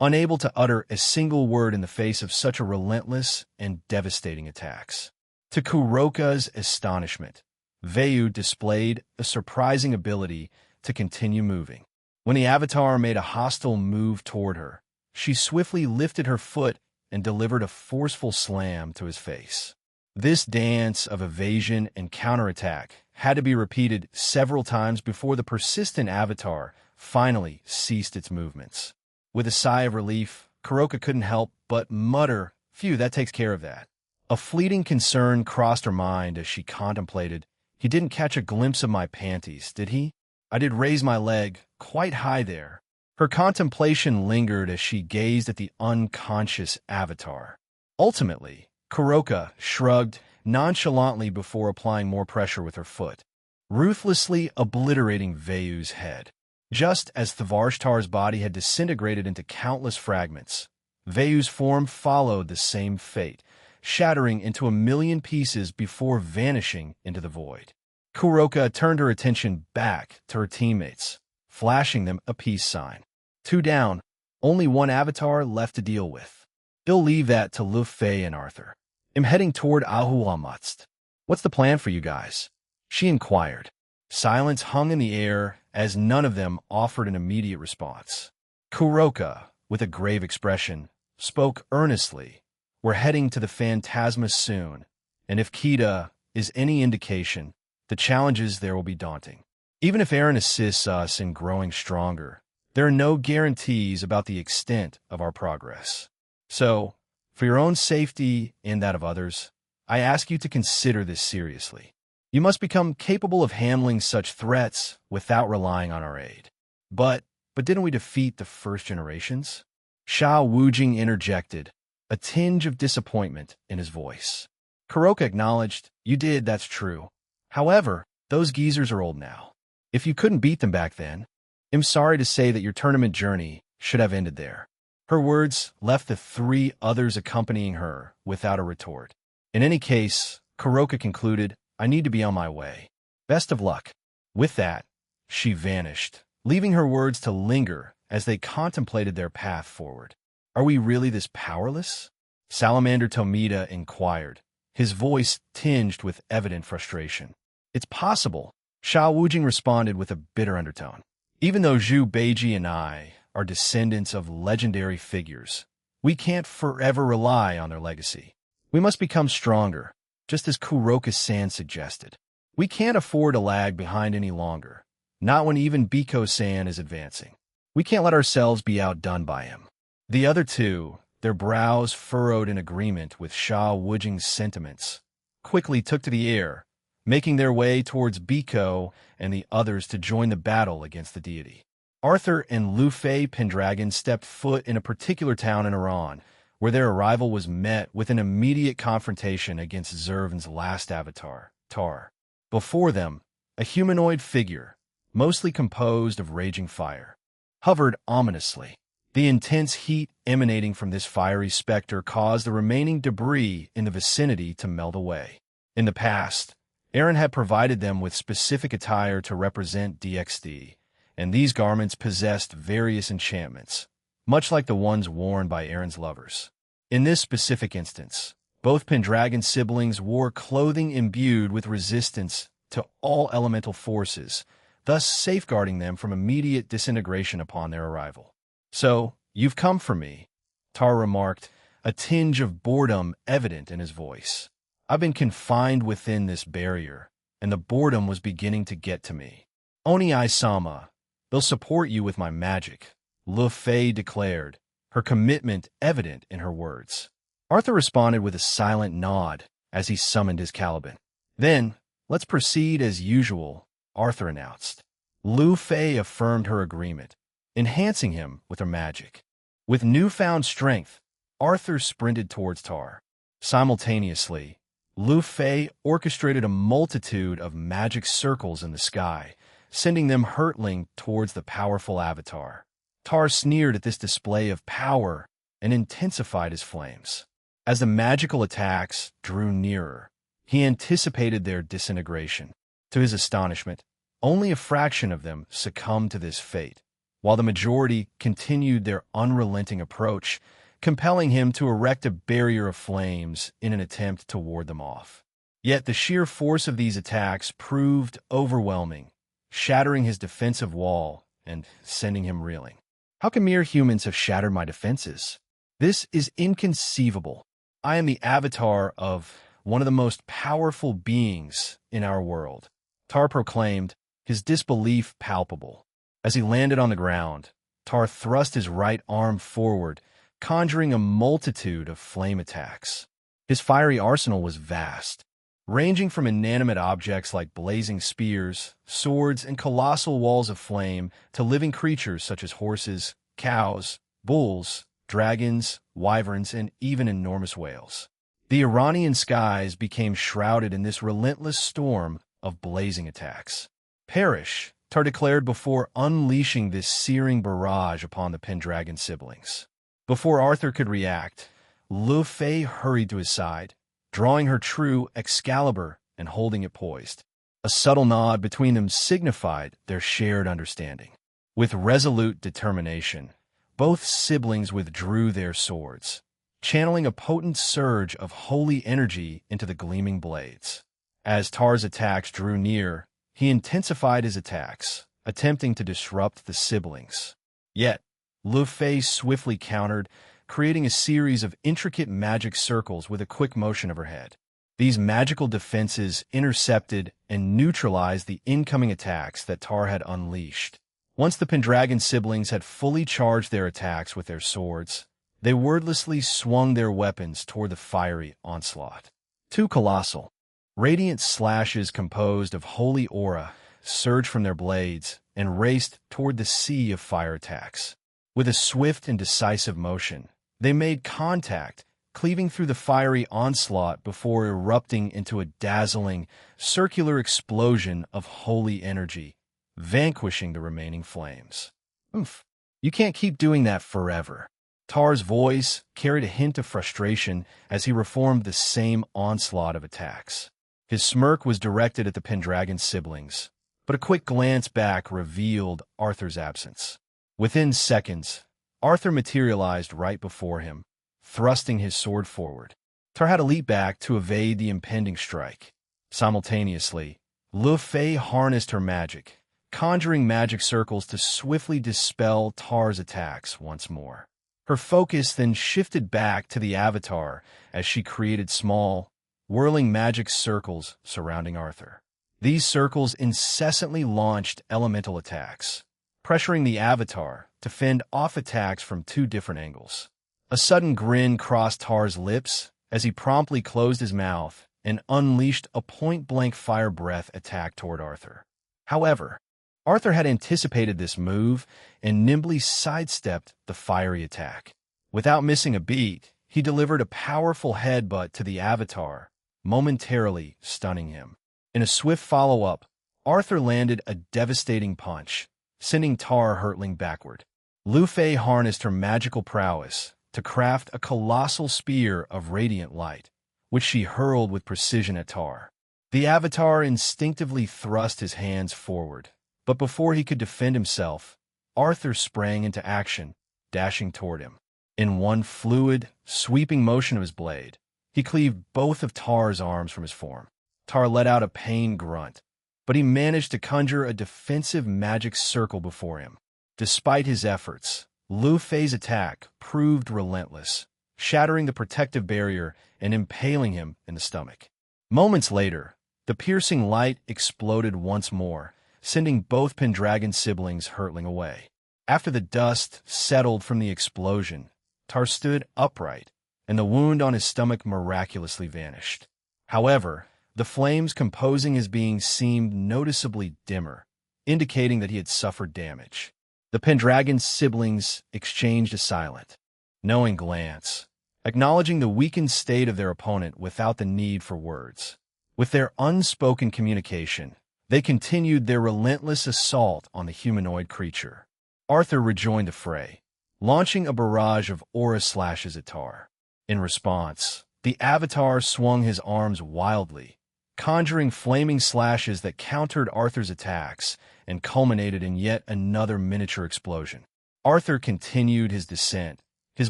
unable to utter a single word in the face of such a relentless and devastating attacks. To Kuroka's astonishment, Veyu displayed a surprising ability to continue moving. When the avatar made a hostile move toward her, she swiftly lifted her foot and delivered a forceful slam to his face. This dance of evasion and counterattack had to be repeated several times before the persistent avatar finally ceased its movements. With a sigh of relief, Kuroka couldn't help but mutter, "Phew, that takes care of that." A fleeting concern crossed her mind as she contemplated, "He didn't catch a glimpse of my panties, did he? I did raise my leg quite high there." Her contemplation lingered as she gazed at the unconscious avatar. Ultimately, Kuroka shrugged nonchalantly before applying more pressure with her foot, ruthlessly obliterating Veyu's head. Just as Thavarshtar's body had disintegrated into countless fragments, Veyu's form followed the same fate, shattering into a million pieces before vanishing into the void. Kuroka turned her attention back to her teammates, flashing them a peace sign. 2 down, only 1 avatar left to deal with. They'll leave that to Luffy and Arthur. I'm heading toward Ahuamatst. What's the plan for you guys? She inquired. Silence hung in the air as none of them offered an immediate response. Kuroka, with a grave expression, spoke earnestly. We're heading to the Phantasma soon, and if Kita is any indication, the challenges there will be daunting. Even if Eren assists us in growing stronger, there are no guarantees about the extent of our progress. So, for your own safety and that of others, I ask you to consider this seriously. You must become capable of handling such threats without relying on our aid. But didn't we defeat the first generations? Sha Wujing interjected, a tinge of disappointment in his voice. Kuroka acknowledged, "You did, that's true. However, those geezers are old now. If you couldn't beat them back then, I'm sorry to say that your tournament journey should have ended there." Her words left the 3 others accompanying her without a retort. In any case, Kuroka concluded, "I need to be on my way. Best of luck." With that, she vanished, leaving her words to linger as they contemplated their path forward. "Are we really this powerless?" Salamander Tomita inquired, his voice tinged with evident frustration. "It's possible," Sha Wujing responded with a bitter undertone. "Even though Zhu Beiji and I are descendants of legendary figures, we can't forever rely on their legacy. We must become stronger, just as Kuroka-san suggested. We can't afford to lag behind any longer, not when even Biko-san is advancing. We can't let ourselves be outdone by him." The other 2, their brows furrowed in agreement with Sha Wujing's sentiments, quickly took to the air, making their way towards Biko and the others to join the battle against the deity. Arthur and Luffy Pendragon stepped foot in a particular town in Iran, where their arrival was met with an immediate confrontation against Zervan's last avatar, Tar. Before them, a humanoid figure, mostly composed of raging fire, hovered ominously. The intense heat emanating from this fiery specter caused the remaining debris in the vicinity to melt away. In the past, Aaron had provided them with specific attire to represent DXD, and these garments possessed various enchantments, much like the ones worn by Aaron's lovers. In this specific instance, both Pendragon siblings wore clothing imbued with resistance to all elemental forces, thus safeguarding them from immediate disintegration upon their arrival. "So, you've come for me," Tar remarked, a tinge of boredom evident in his voice. "I've been confined within this barrier, and the boredom was beginning to get to me." "Oni-sama, they'll support you with my magic," Lu Fei declared, her commitment evident in her words. Arthur responded with a silent nod as he summoned his Caliban. "Then, let's proceed as usual," Arthur announced. Lu Fei affirmed her agreement, enhancing him with her magic. With newfound strength, Arthur sprinted towards Tar. Simultaneously, Lu Fei orchestrated a multitude of magic circles in the sky, sending them hurtling towards the powerful avatar. Tar sneered at this display of power and intensified his flames. As the magical attacks drew nearer, he anticipated their disintegration. To his astonishment, only a fraction of them succumbed to this fate, while the majority continued their unrelenting approach, compelling him to erect a barrier of flames in an attempt to ward them off. Yet the sheer force of these attacks proved overwhelming, shattering his defensive wall and sending him reeling. "How can mere humans have shattered my defenses? This is inconceivable. I am the avatar of one of the most powerful beings in our world," Tar proclaimed, his disbelief palpable. As he landed on the ground, Tar thrust his right arm forward, conjuring a multitude of flame attacks. His fiery arsenal was vast, ranging from inanimate objects like blazing spears, swords, and colossal walls of flame to living creatures such as horses, cows, bulls, dragons, wyverns, and even enormous whales. The Iranian skies became shrouded in this relentless storm of blazing attacks. "Perish," Tar declared before unleashing this searing barrage upon the Pendragon siblings. Before Arthur could react, Lu Fei hurried to his side, drawing her true Excalibur and holding it poised. A subtle nod between them signified their shared understanding. With resolute determination, both siblings withdrew their swords, channeling a potent surge of holy energy into the gleaming blades. As Tar's attacks drew near, he intensified his attacks, attempting to disrupt the siblings. Yet, Lu Fei swiftly countered, creating a series of intricate magic circles with a quick motion of her head. These magical defenses intercepted and neutralized the incoming attacks that Tar had unleashed. Once the Pendragon siblings had fully charged their attacks with their swords, they wordlessly swung their weapons toward the fiery onslaught. Two colossal, radiant slashes composed of holy aura surged from their blades and raced toward the sea of fire attacks. With a swift and decisive motion, they made contact, cleaving through the fiery onslaught before erupting into a dazzling, circular explosion of holy energy, vanquishing the remaining flames. "Oof, you can't keep doing that forever." Tar's voice carried a hint of frustration as he reformed the same onslaught of attacks. His smirk was directed at the Pendragon siblings, but a quick glance back revealed Arthur's absence. Within seconds, Arthur materialized right before him, thrusting his sword forward. Tar had to leap back to evade the impending strike. Simultaneously, Lu Fei harnessed her magic, conjuring magic circles to swiftly dispel Tar's attacks once more. Her focus then shifted back to the avatar as she created small, whirling magic circles surrounding Arthur. These circles incessantly launched elemental attacks, pressuring the avatar to fend off attacks from two different angles. A sudden grin crossed Tar's lips as he promptly closed his mouth and unleashed a point-blank fire breath attack toward Arthur. However, Arthur had anticipated this move and nimbly sidestepped the fiery attack. Without missing a beat, he delivered a powerful headbutt to the avatar, momentarily stunning him. In a swift follow-up, Arthur landed a devastating punch, sending Tar hurtling backward. Lu Fei harnessed her magical prowess to craft a colossal spear of radiant light, which she hurled with precision at Tar. The Avatar instinctively thrust his hands forward, but before he could defend himself, Arthur sprang into action, dashing toward him. In one fluid, sweeping motion of his blade, he cleaved both of Tar's arms from his form. Tar let out a pained grunt, but he managed to conjure a defensive magic circle before him. Despite his efforts, Lu Fei's attack proved relentless, shattering the protective barrier and impaling him in the stomach. Moments later, the piercing light exploded once more, sending both Pendragon siblings hurtling away. After the dust settled from the explosion, Tar stood upright, and the wound on his stomach miraculously vanished. However, the flames composing his being seemed noticeably dimmer, indicating that he had suffered damage. The Pendragon siblings exchanged a silent, knowing glance, acknowledging the weakened state of their opponent without the need for words. With their unspoken communication, they continued their relentless assault on the humanoid creature. Arthur rejoined the fray, launching a barrage of aura slashes at Tar. In response, the Avatar swung his arms wildly, conjuring flaming slashes that countered Arthur's attacks and culminated in yet another miniature explosion. Arthur continued his descent, his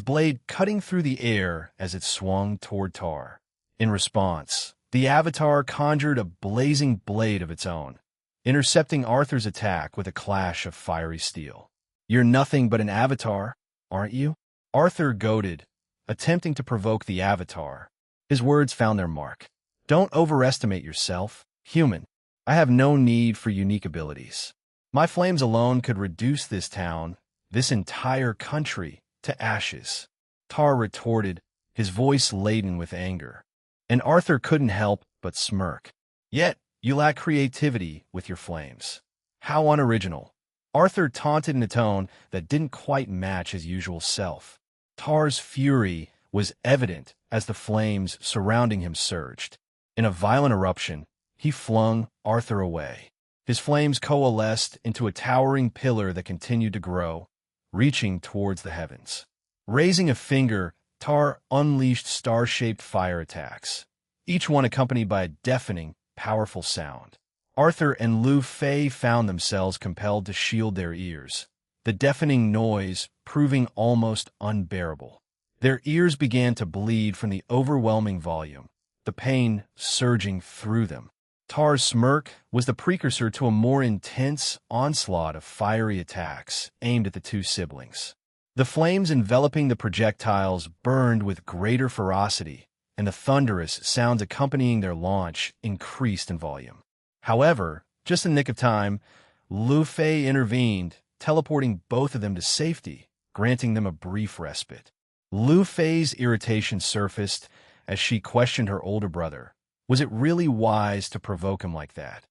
blade cutting through the air as it swung toward Tar. In response, the Avatar conjured a blazing blade of its own, intercepting Arthur's attack with a clash of fiery steel. "You're nothing but an Avatar, aren't you?" Arthur goaded, attempting to provoke the Avatar. His words found their mark. "Don't overestimate yourself, human. I have no need for unique abilities. My flames alone could reduce this town, this entire country, to ashes." Tar retorted, his voice laden with anger, and Arthur couldn't help but smirk. "Yet, you lack creativity with your flames. How unoriginal." Arthur taunted in a tone that didn't quite match his usual self. Tar's fury was evident as the flames surrounding him surged. In a violent eruption, he flung Arthur away. His flames coalesced into a towering pillar that continued to grow, reaching towards the heavens. Raising a finger, Tar unleashed star-shaped fire attacks, each one accompanied by a deafening, powerful sound. Arthur and Lu Fei found themselves compelled to shield their ears, the deafening noise proving almost unbearable. Their ears began to bleed from the overwhelming volume, the pain surging through them. Tar's smirk was the precursor to a more intense onslaught of fiery attacks aimed at the two siblings. The flames enveloping the projectiles burned with greater ferocity, and the thunderous sounds accompanying their launch increased in volume. However, just in the nick of time, Lu Fei intervened, teleporting both of them to safety, granting them a brief respite. Lu Fei's irritation surfaced as she questioned her older brother. Was it really wise to provoke him like that?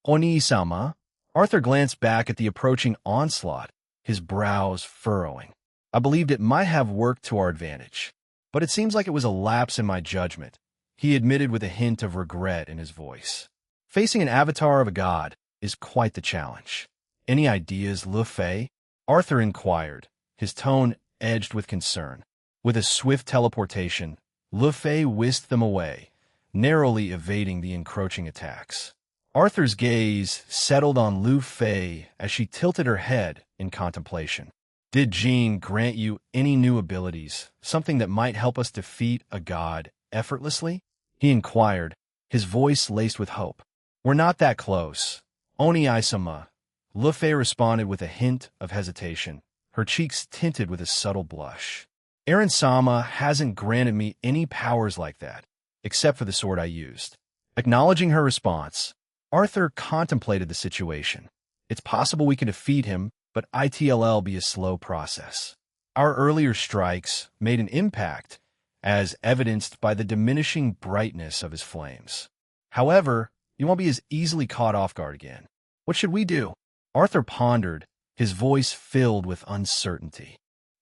"Oni-sama?" Arthur glanced back at the approaching onslaught, his brows furrowing. "I believed it might have worked to our advantage, but it seems like it was a lapse in my judgment," he admitted with a hint of regret in his voice. Facing an avatar of a god is quite the challenge. "Any ideas, Lu Fei?" Arthur inquired, his tone edged with concern. With a swift teleportation, Lu Fei whisked them away, narrowly evading the encroaching attacks. Arthur's gaze settled on Lu Fei as she tilted her head in contemplation. "Did Jean grant you any new abilities, something that might help us defeat a god effortlessly?" he inquired, his voice laced with hope. "We're not that close. Oni-sama," Lu Fei responded with a hint of hesitation, her cheeks tinted with a subtle blush. "Eren-sama hasn't granted me any powers like that, except for the sword I used." Acknowledging her response, Arthur contemplated the situation. "It's possible we can defeat him, but it'll be a slow process. Our earlier strikes made an impact, as evidenced by the diminishing brightness of his flames. However, you won't be as easily caught off guard again. What should we do?" Arthur pondered, his voice filled with uncertainty.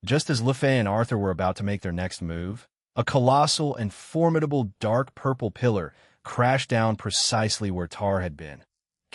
Just as Lu Fei and Arthur were about to make their next move, a colossal and formidable dark purple pillar crashed down precisely where Tar had been,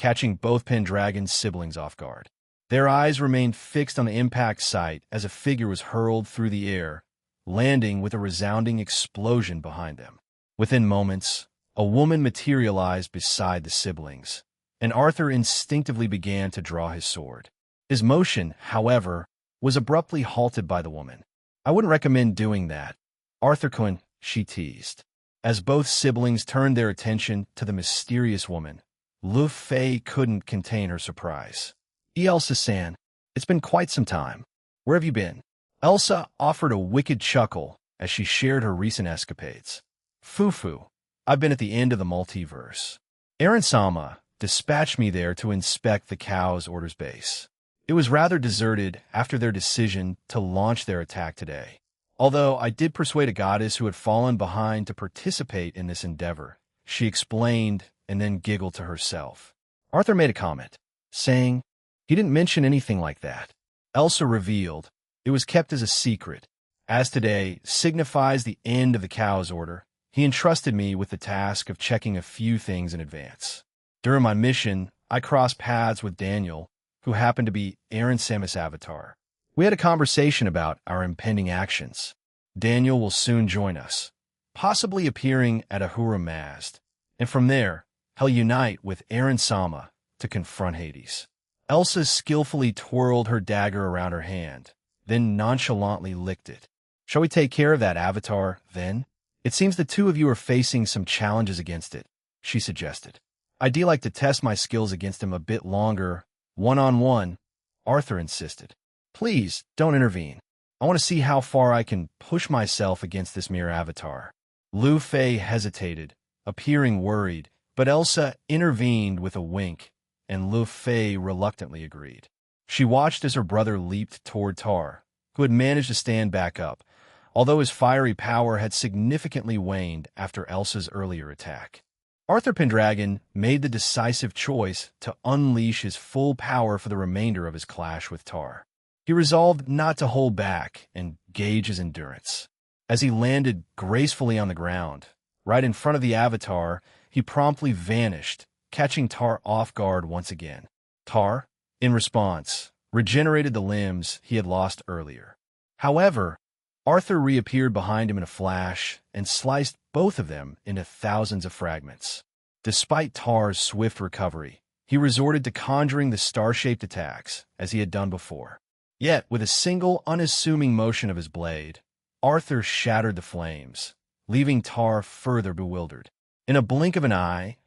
catching both Pendragon's siblings off guard. Their eyes remained fixed on the impact site as a figure was hurled through the air, landing with a resounding explosion behind them. Within moments, a woman materialized beside the siblings, and Arthur instinctively began to draw his sword. His motion, however, was abruptly halted by the woman. "I wouldn't recommend doing that, Arthur Quinn," she teased. As both siblings turned their attention to the mysterious woman, Lu Fei couldn't contain her surprise. "Elsa-san, it's been quite some time. Where have you been?" Elsa offered a wicked chuckle as she shared her recent escapades. "Fufu, I've been at the end of the multiverse. Aaron-sama dispatched me there to inspect the Cow's Orders base. It was rather deserted after their decision to launch their attack today. Although I did persuade a goddess who had fallen behind to participate in this endeavor," she explained and then giggled to herself. Arthur made a comment, saying, "He didn't mention anything like that." Elsa revealed, "It was kept as a secret. As today signifies the end of the Cow's Order, he entrusted me with the task of checking a few things in advance. During my mission, I crossed paths with Daniel, who happened to be Aaron-sama's avatar. We had a conversation about our impending actions. Daniel will soon join us, possibly appearing at Ahura Mazd, and from there, he'll unite with Aaron-sama to confront Hades." Elsa skillfully twirled her dagger around her hand, then nonchalantly licked it. "Shall we take care of that avatar, then? It seems the two of you are facing some challenges against it," she suggested. "I'd like to test my skills against him a bit longer, one-on-one," Arthur insisted. "Please, don't intervene. I want to see how far I can push myself against this mere avatar." Lu Fei hesitated, appearing worried, but Elsa intervened with a wink, and Lu Fei reluctantly agreed. She watched as her brother leaped toward Tar, who had managed to stand back up, although his fiery power had significantly waned after Elsa's earlier attack. Arthur Pendragon made the decisive choice to unleash his full power for the remainder of his clash with Tar. He resolved not to hold back and gauge his endurance. As he landed gracefully on the ground, right in front of the avatar, he promptly vanished, catching Tar off guard once again. Tar, in response, regenerated the limbs he had lost earlier. However, Arthur reappeared behind him in a flash and sliced both of them into thousands of fragments. Despite Tar's swift recovery, he resorted to conjuring the star-shaped attacks as he had done before. Yet, with a single unassuming motion of his blade, Arthur shattered the flames, leaving Tar further bewildered. In a blink of an eye,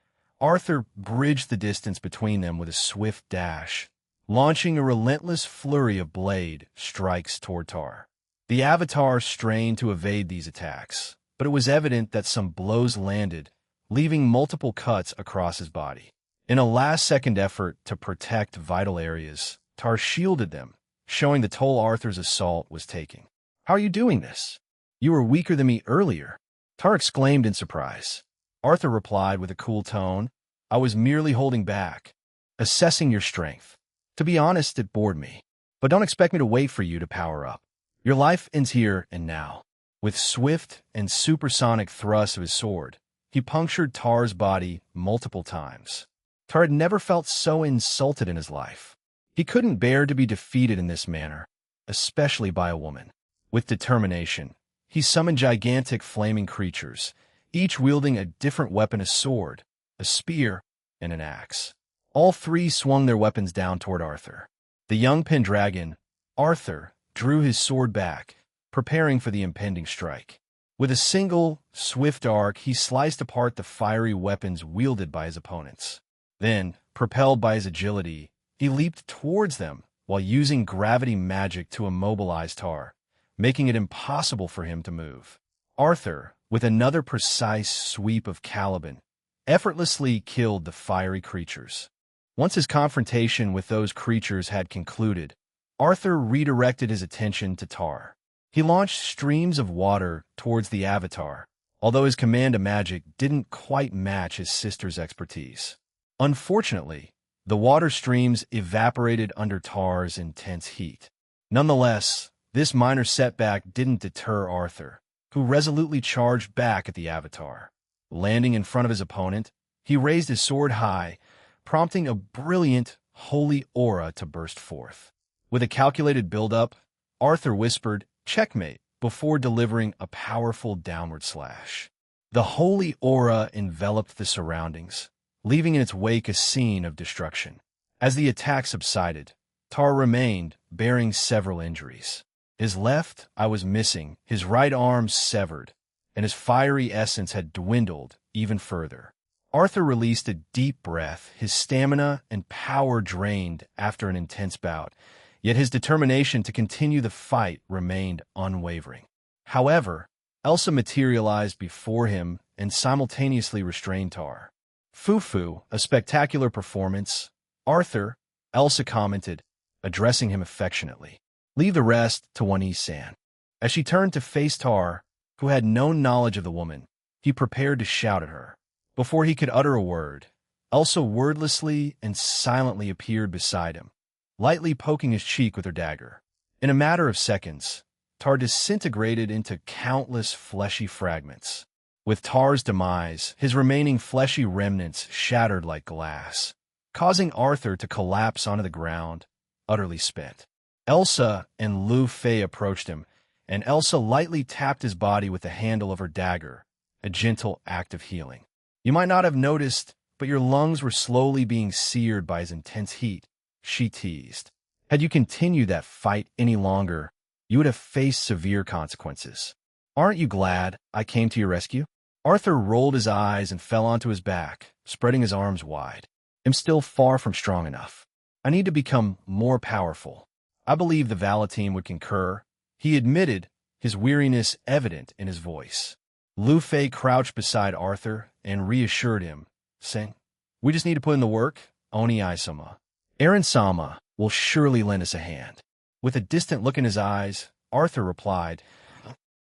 Arthur bridged the distance between them with a swift dash, launching a relentless flurry of blade strikes toward Tar. The avatar strained to evade these attacks, but it was evident that some blows landed, leaving multiple cuts across his body. In a last-second effort to protect vital areas, Tar shielded them, showing the toll Arthur's assault was taking. "How are you doing this? You were weaker than me earlier," Tar exclaimed in surprise. Arthur replied with a cool tone, "I was merely holding back, assessing your strength. To be honest, it bored me. But don't expect me to wait for you to power up. Your life ends here and now." With swift and supersonic thrusts of his sword, he punctured Tar's body multiple times. Tar had never felt so insulted in his life. He couldn't bear to be defeated in this manner, especially by a woman. With determination, he summoned gigantic flaming creatures, each wielding a different weapon: a sword, a spear, and an axe. All three swung their weapons down toward Arthur. The young Pendragon, Arthur, drew his sword back, preparing for the impending strike. With a single, swift arc, he sliced apart the fiery weapons wielded by his opponents. Then, propelled by his agility, he leaped towards them while using gravity magic to immobilize Tar, making it impossible for him to move. Arthur, with another precise sweep of Caliban, effortlessly killed the fiery creatures. Once his confrontation with those creatures had concluded, Arthur redirected his attention to Tar. He launched streams of water towards the avatar, although his command of magic didn't quite match his sister's expertise. Unfortunately, the water streams evaporated under Tar's intense heat. Nonetheless, this minor setback didn't deter Arthur, who resolutely charged back at the avatar. Landing in front of his opponent, he raised his sword high, prompting a brilliant, holy aura to burst forth. With a calculated build-up, Arthur whispered, "Checkmate," before delivering a powerful downward slash. The holy aura enveloped the surroundings, leaving in its wake a scene of destruction. As the attack subsided, Tar remained, bearing several injuries. His left eye was missing, his right arm severed, and his fiery essence had dwindled even further. Arthur released a deep breath, his stamina and power drained after an intense bout, yet his determination to continue the fight remained unwavering. However, Elsa materialized before him and simultaneously restrained Tar. "Fufu, a spectacular performance." "Arthur," Elsa commented, addressing him affectionately. "Leave the rest to Wani-san." As she turned to face Tar, who had no knowledge of the woman, he prepared to shout at her. Before he could utter a word, Elsa wordlessly and silently appeared beside him, lightly poking his cheek with her dagger. In a matter of seconds, Tar disintegrated into countless fleshy fragments. With Tar's demise, his remaining fleshy remnants shattered like glass, causing Arthur to collapse onto the ground, utterly spent. Elsa and Lu Fei approached him, and Elsa lightly tapped his body with the handle of her dagger, a gentle act of healing. "You might not have noticed, but your lungs were slowly being seared by his intense heat," she teased. "Had you continued that fight any longer, you would have faced severe consequences. Aren't you glad I came to your rescue?" Arthur rolled his eyes and fell onto his back, spreading his arms wide. "I'm still far from strong enough. I need to become more powerful." "I believe the Vala team would concur," he admitted, his weariness evident in his voice. Lu Fei crouched beside Arthur and reassured him, saying, "We just need to put in the work, Oni-sama. Eren-sama will surely lend us a hand." With a distant look in his eyes, Arthur replied.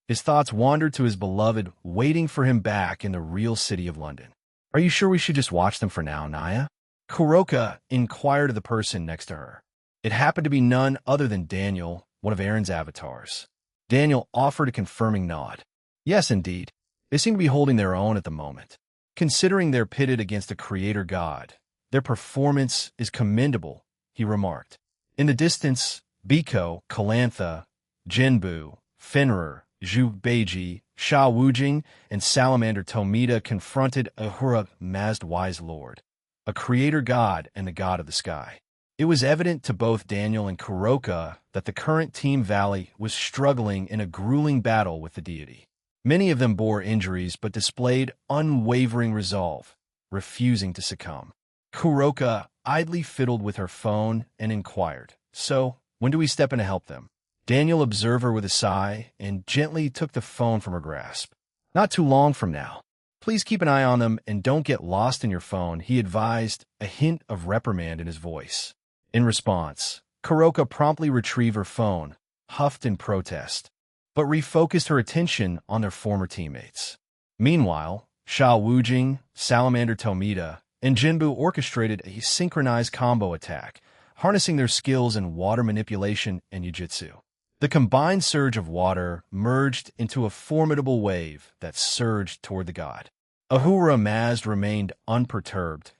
His thoughts wandered to his beloved, waiting for him back in the real city of London. "Are you sure we should just watch them for now, Naya?" Kuroka inquired of the person next to her. It happened to be none other than Daniel, one of Eren's avatars. Daniel offered a confirming nod. "Yes, indeed. They seem to be holding their own at the moment. Considering they're pitted against a creator god, their performance is commendable," he remarked. In the distance, Biko, Calantha, Jinbu, Fenrir, Zhu Beiji, Sha Wujing, and Salamander Tomita confronted Ahura Mazd Wise Lord, a creator god and the god of the sky. It was evident to both Daniel and Kuroka that the current Team Valley was struggling in a grueling battle with the deity. Many of them bore injuries but displayed unwavering resolve, refusing to succumb. Kuroka idly fiddled with her phone and inquired, "So, when do we step in to help them?" Daniel observed her with a sigh and gently took the phone from her grasp. "Not too long from now. Please keep an eye on them and don't get lost in your phone," he advised, a hint of reprimand in his voice. In response, Kuroka promptly retrieved her phone, huffed in protest, but refocused her attention on their former teammates. Meanwhile, Sha Wujing, Salamander Tomita, and Jinbu orchestrated a synchronized combo attack, harnessing their skills in water manipulation and Jiu-Jitsu. The combined surge of water merged into a formidable wave that surged toward the god. Ahura Mazd remained unperturbed,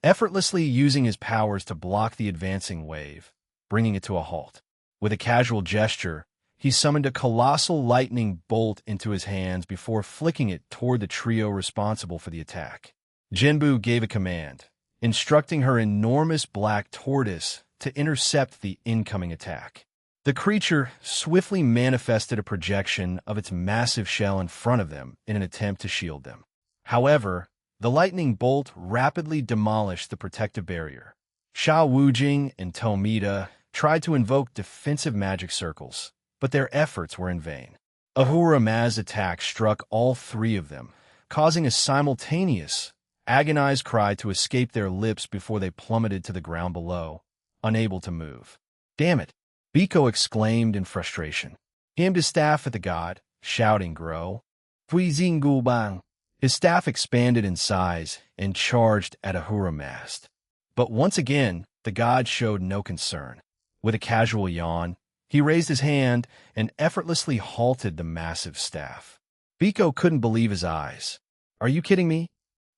effortlessly using his powers to block the advancing wave, bringing it to a halt. With a casual gesture, he summoned a colossal lightning bolt into his hands before flicking it toward the trio responsible for the attack. Jinbu gave a command, instructing her enormous black tortoise to intercept the incoming attack. The creature swiftly manifested a projection of its massive shell in front of them in an attempt to shield them. However, the lightning bolt rapidly demolished the protective barrier. Sha Wujing and Tomita tried to invoke defensive magic circles, but their efforts were in vain. Ahura Mazd's attack struck all three of them, causing a simultaneous, agonized cry to escape their lips before they plummeted to the ground below, unable to move. "Damn it!" Biko exclaimed in frustration. He aimed his staff at the god, shouting, "Grow!" Bang! His staff expanded in size and charged at Ahura Mazd. But once again, the god showed no concern. With a casual yawn, he raised his hand and effortlessly halted the massive staff. Biko couldn't believe his eyes. "Are you kidding me?"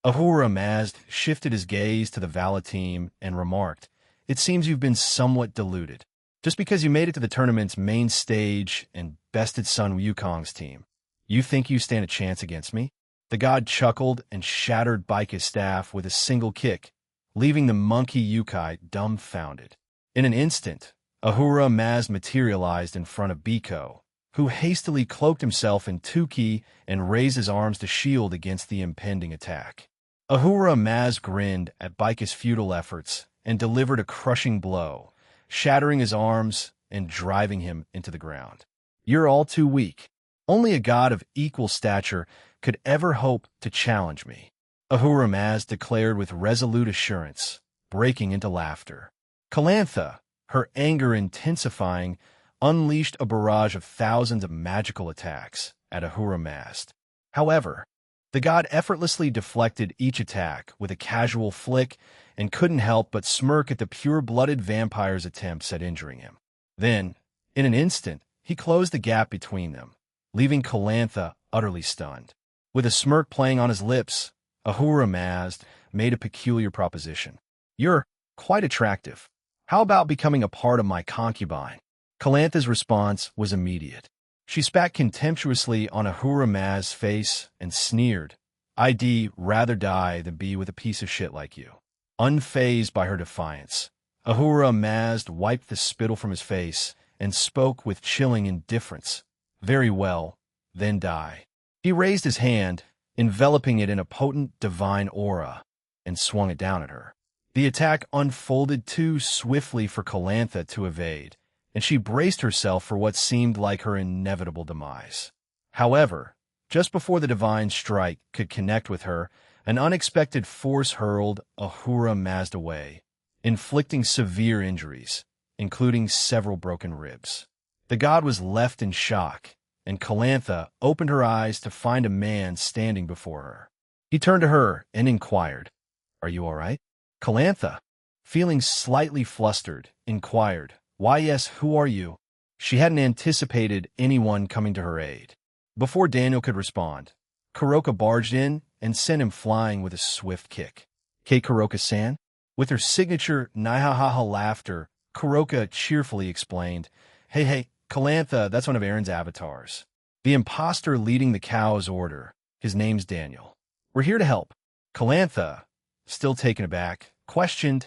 Ahura Mazda shifted his gaze to the Vala team and remarked, "It seems you've been somewhat deluded. Just because you made it to the tournament's main stage and bested Sun Wukong's team, you think you stand a chance against me?" The god chuckled and shattered Baika's staff with a single kick, leaving the monkey Yukai dumbfounded. In an instant, Ahura Mazda materialized in front of Biko, who hastily cloaked himself in 2k and raised his arms to shield against the impending attack. Ahura Mazda grinned at Baika's futile efforts and delivered a crushing blow, shattering his arms and driving him into the ground. "You're all too weak. Only a god of equal stature could ever hope to challenge me," Ahura Mazda declared with resolute assurance, breaking into laughter. Calantha, her anger intensifying, unleashed a barrage of thousands of magical attacks at Ahura Mazda. However, the god effortlessly deflected each attack with a casual flick and couldn't help but smirk at the pure-blooded vampire's attempts at injuring him. Then, in an instant, he closed the gap between them, leaving Calantha utterly stunned. With a smirk playing on his lips, Ahura Mazda made a peculiar proposition. "You're quite attractive. How about becoming a part of my concubine?" Calantha's response was immediate. She spat contemptuously on Ahura Mazda's face and sneered, "I'd rather die than be with a piece of shit like you." Unfazed by her defiance, Ahura Mazda wiped the spittle from his face and spoke with chilling indifference. "Very well, then die." He raised his hand, enveloping it in a potent divine aura, and swung it down at her. The attack unfolded too swiftly for Calantha to evade, and she braced herself for what seemed like her inevitable demise. However, just before the divine strike could connect with her, an unexpected force hurled Ahura Mazda away, inflicting severe injuries, including several broken ribs. The god was left in shock, and Calantha opened her eyes to find a man standing before her. He turned to her and inquired, "Are you all right?" Calantha, feeling slightly flustered, inquired, "Why, yes, who are you?" She hadn't anticipated anyone coming to her aid. Before Daniel could respond, Kuroka barged in and sent him flying with a swift kick. Kuroka-san? With her signature Naihahaha laughter, Kuroka cheerfully explained, Hey, Calantha, that's one of Aaron's avatars. The imposter leading the cow's order. His name's Daniel. We're here to help." Calantha, still taken aback, questioned,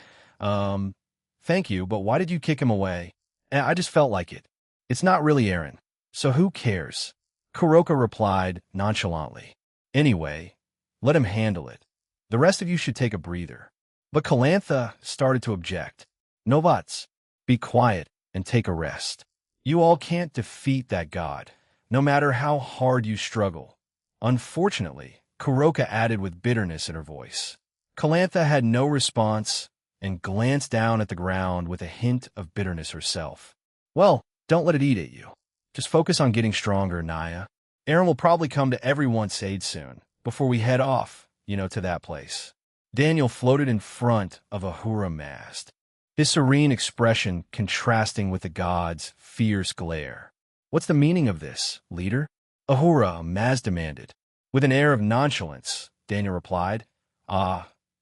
Thank you, but why did you kick him away?" "I just felt like it. It's not really Aaron, so who cares?" Kuroka replied nonchalantly. "Anyway, let him handle it. The rest of you should take a breather." But Calantha started to object. "No buts. Be quiet and take a rest. You all can't defeat that god, no matter how hard you struggle." Unfortunately, Kuroka added with bitterness in her voice. Calantha had no response and glanced down at the ground with a hint of bitterness herself. "Well, don't let it eat at you. Just focus on getting stronger, Naya. Aaron will probably come to everyone's aid soon, before we head off, to that place." Daniel floated in front of Ahura Mazda, his serene expression contrasting with the god's fierce glare. "What's the meaning of this, leader?" Ahura Mazda demanded. With an air of nonchalance, Daniel replied,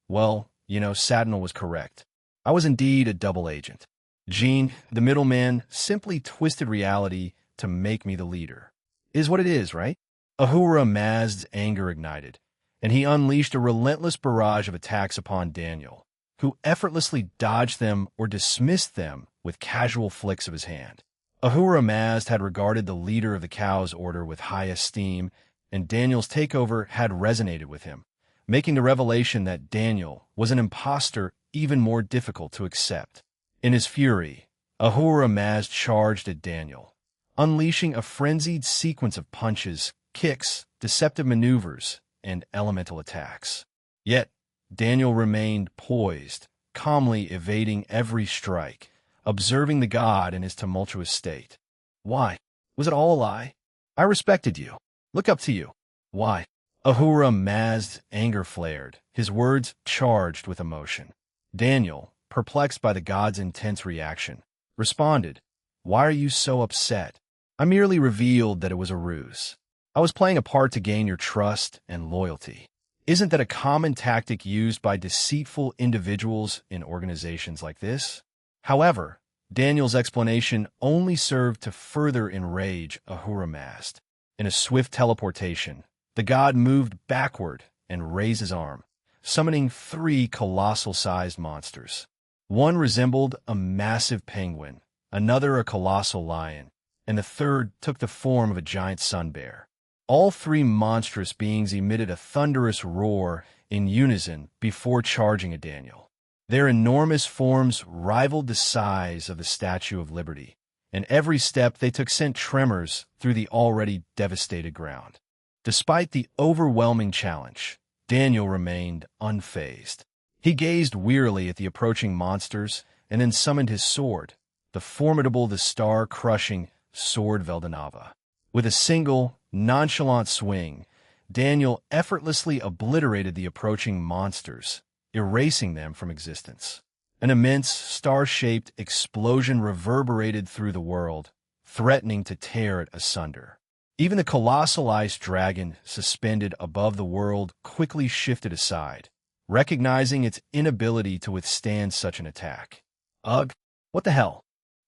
Well, Satnal was correct. I was indeed a double agent. Gene, the middleman, simply twisted reality to make me the leader. Is what it is, right?" Ahura Mazda's anger ignited, and he unleashed a relentless barrage of attacks upon Daniel, who effortlessly dodged them or dismissed them with casual flicks of his hand. Ahura Mazda had regarded the leader of the cow's order with high esteem, and Daniel's takeover had resonated with him, making the revelation that Daniel was an imposter even more difficult to accept. In his fury, Ahura Mazda charged at Daniel, unleashing a frenzied sequence of punches, kicks, deceptive maneuvers, and elemental attacks. Yet, Daniel remained poised, calmly evading every strike, observing the god in his tumultuous state. "Why? Was it all a lie? I respected you. Look up to you. Why?" Ahura Mazda's anger flared, his words charged with emotion. Daniel, perplexed by the god's intense reaction, responded, "Why are you so upset? I merely revealed that it was a ruse. I was playing a part to gain your trust and loyalty. Isn't that a common tactic used by deceitful individuals in organizations like this? However, Daniel's explanation only served to further enrage Ahura Mazda. In a swift teleportation, the god moved backward and raised his arm, summoning 3 colossal-sized monsters. One resembled a massive penguin, another a colossal lion, and the third took the form of a giant sun bear. All 3 monstrous beings emitted a thunderous roar in unison before charging at Daniel. Their enormous forms rivaled the size of the Statue of Liberty, and every step they took sent tremors through the already devastated ground. Despite the overwhelming challenge, Daniel remained unfazed. He gazed wearily at the approaching monsters and then summoned his sword, the star-crushing Sword Veldanava. With a single, nonchalant swing, Daniel effortlessly obliterated the approaching monsters, erasing them from existence. An immense, star-shaped explosion reverberated through the world, threatening to tear it asunder. Even the colossal ice dragon suspended above the world quickly shifted aside, recognizing its inability to withstand such an attack. Ugh, what the hell?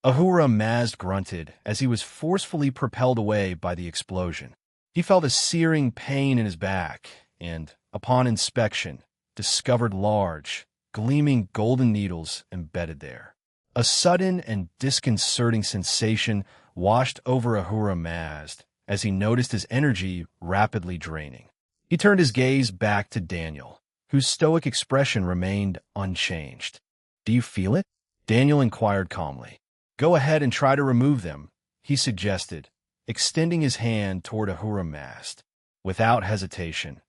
Ahura Mazda grunted as he was forcefully propelled away by the explosion. He felt a searing pain in his back and, upon inspection, discovered large, gleaming golden needles embedded there. A sudden and disconcerting sensation washed over Ahura Mazda as he noticed his energy rapidly draining. He turned his gaze back to Daniel, whose stoic expression remained unchanged. "Do you feel it?" Daniel inquired calmly. "Go ahead and try to remove them," he suggested, extending his hand toward Ahura Mazda. Without hesitation,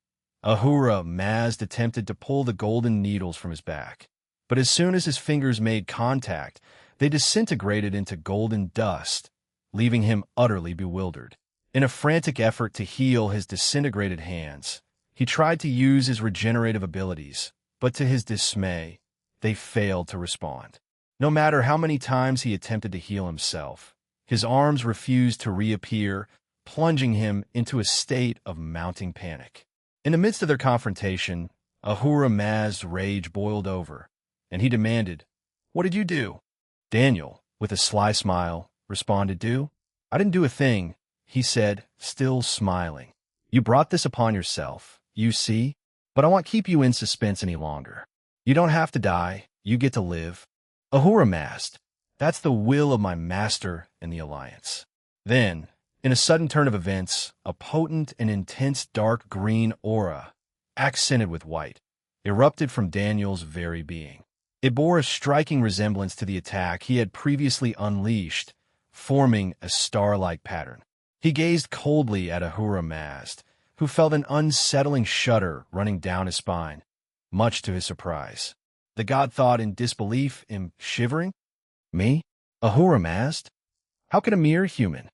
Ahura Mazda attempted to pull the golden needles from his back, but as soon as his fingers made contact, they disintegrated into golden dust, leaving him utterly bewildered. In a frantic effort to heal his disintegrated hands, he tried to use his regenerative abilities, but to his dismay, they failed to respond. No matter how many times he attempted to heal himself, his arms refused to reappear, plunging him into a state of mounting panic. In the midst of their confrontation, Ahura Mazda's rage boiled over, and he demanded, "What did you do?" Daniel, with a sly smile, responded, "I didn't do a thing," he said, still smiling. "You brought this upon yourself, you see, but I won't keep you in suspense any longer. You don't have to die, you get to live. Ahura Mazda, that's the will of my master and the Alliance." Then, in a sudden turn of events, a potent and intense dark green aura, accented with white, erupted from Daniel's very being. It bore a striking resemblance to the attack he had previously unleashed, forming a star-like pattern. He gazed coldly at Ahura Mazda, who felt an unsettling shudder running down his spine, much to his surprise. The god thought in disbelief, shivering. "Me? Ahura Mazda? How could a mere human?"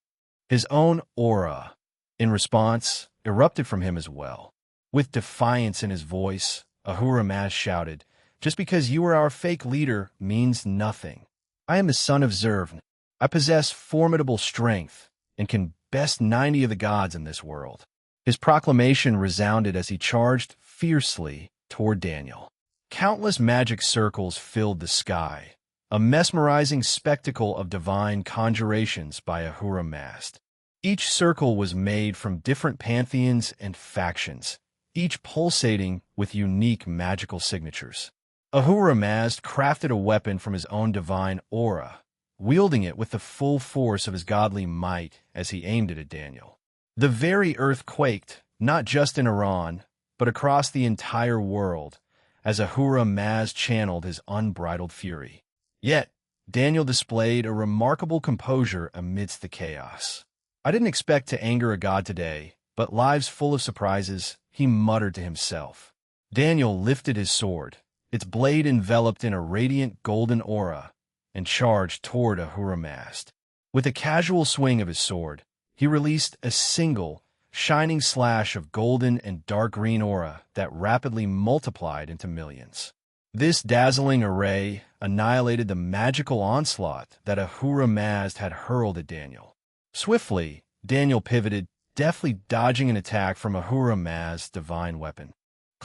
His own aura, in response, erupted from him as well. With defiance in his voice, Ahura Mazda shouted, "Just because you are our fake leader means nothing. I am the son of Zervn. I possess formidable strength and can best 90 of the gods in this world." His proclamation resounded as he charged fiercely toward Daniel. Countless magic circles filled the sky, a mesmerizing spectacle of divine conjurations by Ahura Mazda. Each circle was made from different pantheons and factions, each pulsating with unique magical signatures. Ahura Mazda crafted a weapon from his own divine aura, wielding it with the full force of his godly might as he aimed it at Daniel. The very earth quaked, not just in Iran, but across the entire world, as Ahura Mazda channeled his unbridled fury. Yet, Daniel displayed a remarkable composure amidst the chaos. "I didn't expect to anger a god today, but life's full of surprises," he muttered to himself. Daniel lifted his sword, its blade enveloped in a radiant golden aura, and charged toward Ahura Mazda. With a casual swing of his sword, he released a single, shining slash of golden and dark green aura that rapidly multiplied into millions. This dazzling array annihilated the magical onslaught that Ahura Mazda had hurled at Daniel. Swiftly, Daniel pivoted, deftly dodging an attack from Ahura Mazda's divine weapon.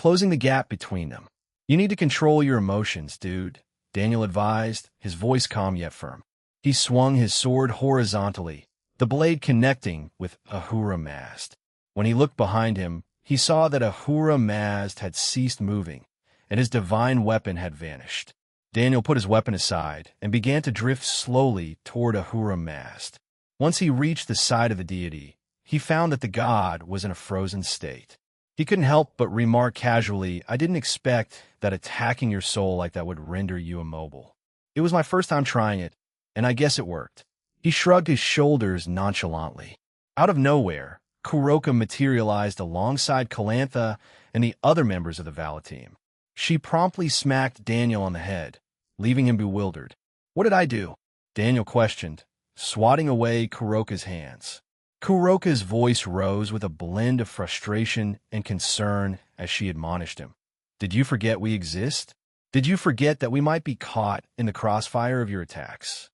closing the gap between them. You need to control your emotions, dude, Daniel advised, his voice calm yet firm. He swung his sword horizontally, the blade connecting with Ahura Mazd. When he looked behind him, he saw that Ahura Mazd had ceased moving, and his divine weapon had vanished. Daniel put his weapon aside and began to drift slowly toward Ahura Mazd. Once he reached the side of the deity, he found that the god was in a frozen state. He couldn't help but remark casually, "I didn't expect that attacking your soul like that would render you immobile. It was my first time trying it, and I guess it worked." He shrugged his shoulders nonchalantly. Out of nowhere, Kuroka materialized alongside Calantha and the other members of the Vala team. She promptly smacked Daniel on the head, leaving him bewildered. "What did I do?" Daniel questioned, swatting away Kuroka's hands. Kuroka's voice rose with a blend of frustration and concern as she admonished him. "Did you forget we exist? Did you forget that we might be caught in the crossfire of your attacks?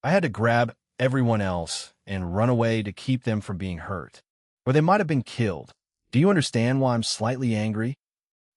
I had to grab everyone else and run away to keep them from being hurt, or they might have been killed. Do you understand why I'm slightly angry?"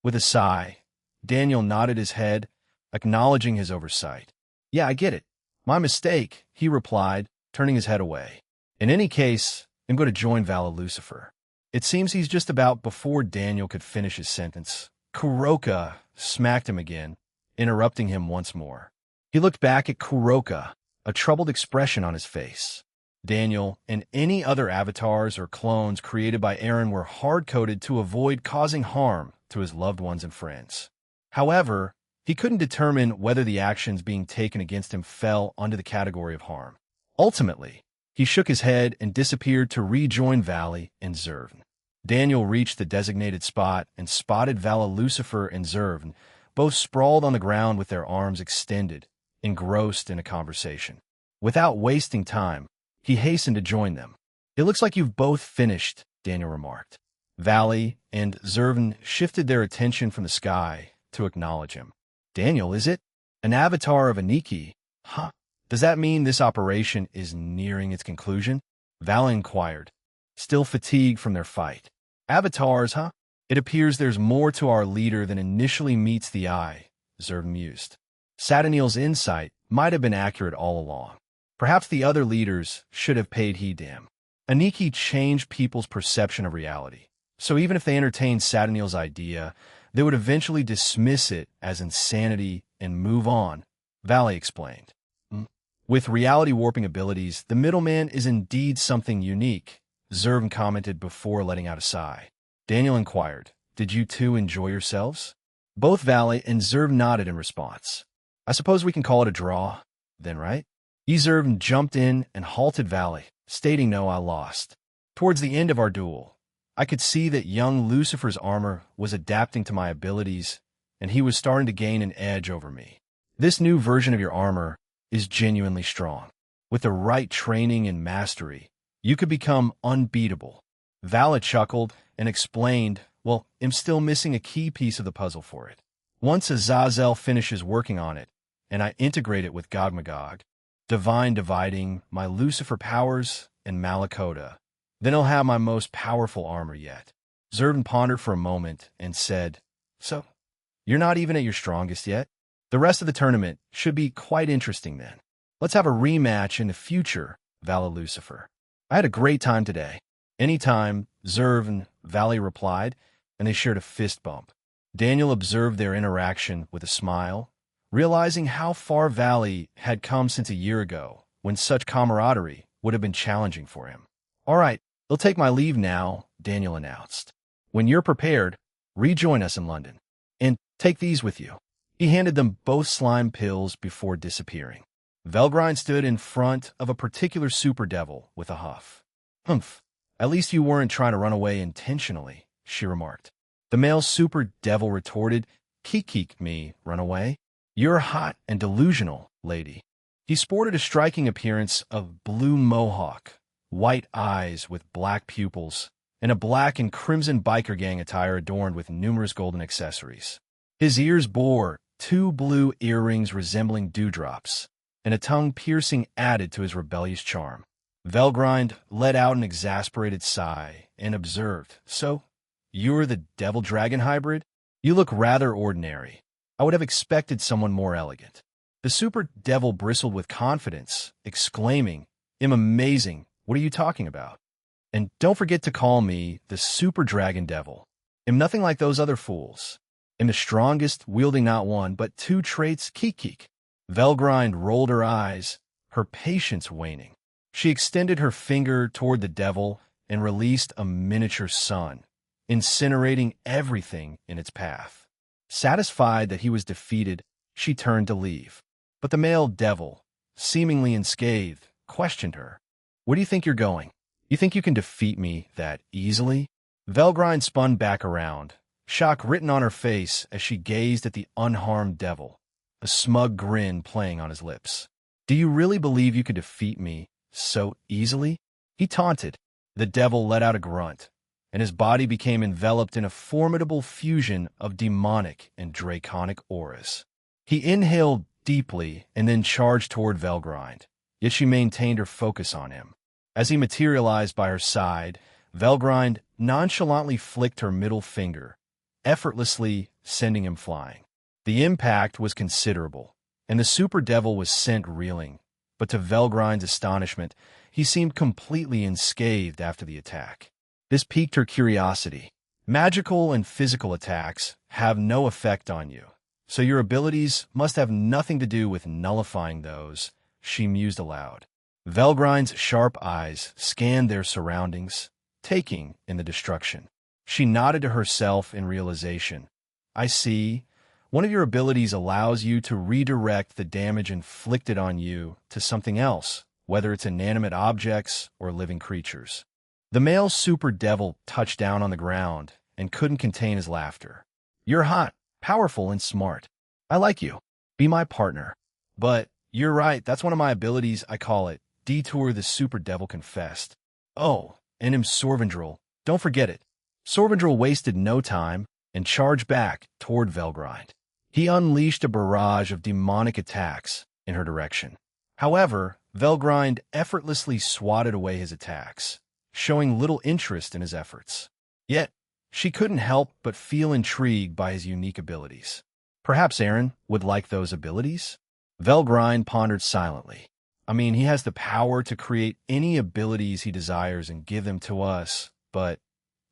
With a sigh, Daniel nodded his head, acknowledging his oversight. "Yeah, I get it. My mistake," he replied, turning his head away. "In any case, I'm going to join Vala Lucifer." It seems he's just about before Daniel could finish his sentence. Kuroka smacked him again, interrupting him once more. He looked back at Kuroka, a troubled expression on his face. Daniel and any other avatars or clones created by Aaron were hard-coded to avoid causing harm to his loved ones and friends. However, he couldn't determine whether the actions being taken against him fell under the category of harm. Ultimately, he shook his head and disappeared to rejoin Valley and Zervn. Daniel reached the designated spot and spotted Vala Lucifer and Zervn, both sprawled on the ground with their arms extended, engrossed in a conversation. Without wasting time, he hastened to join them. "It looks like you've both finished," Daniel remarked. Valley and Zervn shifted their attention from the sky to acknowledge him. "Daniel, is it? An avatar of Aniki? Huh? Does that mean this operation is nearing its conclusion?" Valley inquired, still fatigued from their fight. "Avatars, huh? It appears there's more to our leader than initially meets the eye," Zervn mused. Sataniel's insight might have been accurate all along. Perhaps the other leaders should have paid heed to him. Aniki changed people's perception of reality, so even if they entertained Sataniel's idea, they would eventually dismiss it as insanity and move on, Valley explained. "With reality-warping abilities, the middleman is indeed something unique," Zervn commented before letting out a sigh. Daniel inquired, "Did you two enjoy yourselves?" Both Valley and Zervn nodded in response. "I suppose we can call it a draw, then, right?" Zervn jumped in and halted Valley, stating, "No, I lost. Towards the end of our duel, I could see that young Lucifer's armor was adapting to my abilities, and he was starting to gain an edge over me. This new version of your armor is genuinely strong. With the right training and mastery, you could become unbeatable." Vala chuckled and explained, "Well, I'm still missing a key piece of the puzzle for it. Once Azazel finishes working on it, and I integrate it with Gog-Magog, divine dividing, my Lucifer powers, and Malakota, then I'll have my most powerful armor yet." Zervn pondered for a moment and said, "So, you're not even at your strongest yet? The rest of the tournament should be quite interesting then. Let's have a rematch in the future, Vala Lucifer." "I had a great time today." "Anytime," Zervn Valley replied, and they shared a fist bump. Daniel observed their interaction with a smile, realizing how far Valley had come since a year ago, when such camaraderie would have been challenging for him. "All right, I'll take my leave now," Daniel announced. "When you're prepared, rejoin us in London. And take these with you." He handed them both slime pills before disappearing. Velgrind stood in front of a particular super devil with a huff. "Humph, at least you weren't trying to run away intentionally," she remarked. The male super devil retorted, "Keek me, run away? You're hot and delusional, lady." He sported a striking appearance of blue mohawk, white eyes with black pupils, and a black and crimson biker gang attire adorned with numerous golden accessories. His ears bore 2 blue earrings resembling dewdrops, and a tongue piercing added to his rebellious charm. Velgrind let out an exasperated sigh and observed, "So, you're the devil-dragon hybrid?" You look rather ordinary. I would have expected someone more elegant. The super devil bristled with confidence, exclaiming, "I'm amazing. What are you talking about? And don't forget to call me the super dragon devil. I'm nothing like those other fools. I'm the strongest, wielding not one, but two traits, keek. Velgrind rolled her eyes, her patience waning. She extended her finger toward the devil and released a miniature sun, incinerating everything in its path. Satisfied that he was defeated, she turned to leave. But the male devil, seemingly unscathed, questioned her. "Where do you think you're going? You think you can defeat me that easily?" Velgrind spun back around, shock written on her face as she gazed at the unharmed devil, a smug grin playing on his lips. "Do you really believe you could defeat me so easily?" He taunted. The devil let out a grunt, and his body became enveloped in a formidable fusion of demonic and draconic auras. He inhaled deeply and then charged toward Velgrind, yet she maintained her focus on him. As he materialized by her side, Velgrind nonchalantly flicked her middle finger, effortlessly sending him flying. The impact was considerable, and the super devil was sent reeling, but to Velgrind's astonishment, he seemed completely unscathed after the attack. This piqued her curiosity. Magical and physical attacks have no effect on you, so your abilities must have nothing to do with nullifying those, she mused aloud. Velgrind's sharp eyes scanned their surroundings, taking in the destruction. She nodded to herself in realization. "I see. One of your abilities allows you to redirect the damage inflicted on you to something else, whether it's inanimate objects or living creatures." The male super devil touched down on the ground and couldn't contain his laughter. "You're hot, powerful, and smart. I like you. Be my partner." "But you're right, that's one of my abilities, I call it Detour," the super devil confessed. "Oh, and I'm Sorvendrel. Don't forget it." Sorvendrel wasted no time and charged back toward Velgrind. He unleashed a barrage of demonic attacks in her direction. However, Velgrind effortlessly swatted away his attacks, showing little interest in his efforts. Yet, she couldn't help but feel intrigued by his unique abilities. Perhaps Aaron would like those abilities? Velgrind pondered silently. I mean, he has the power to create any abilities he desires and give them to us, but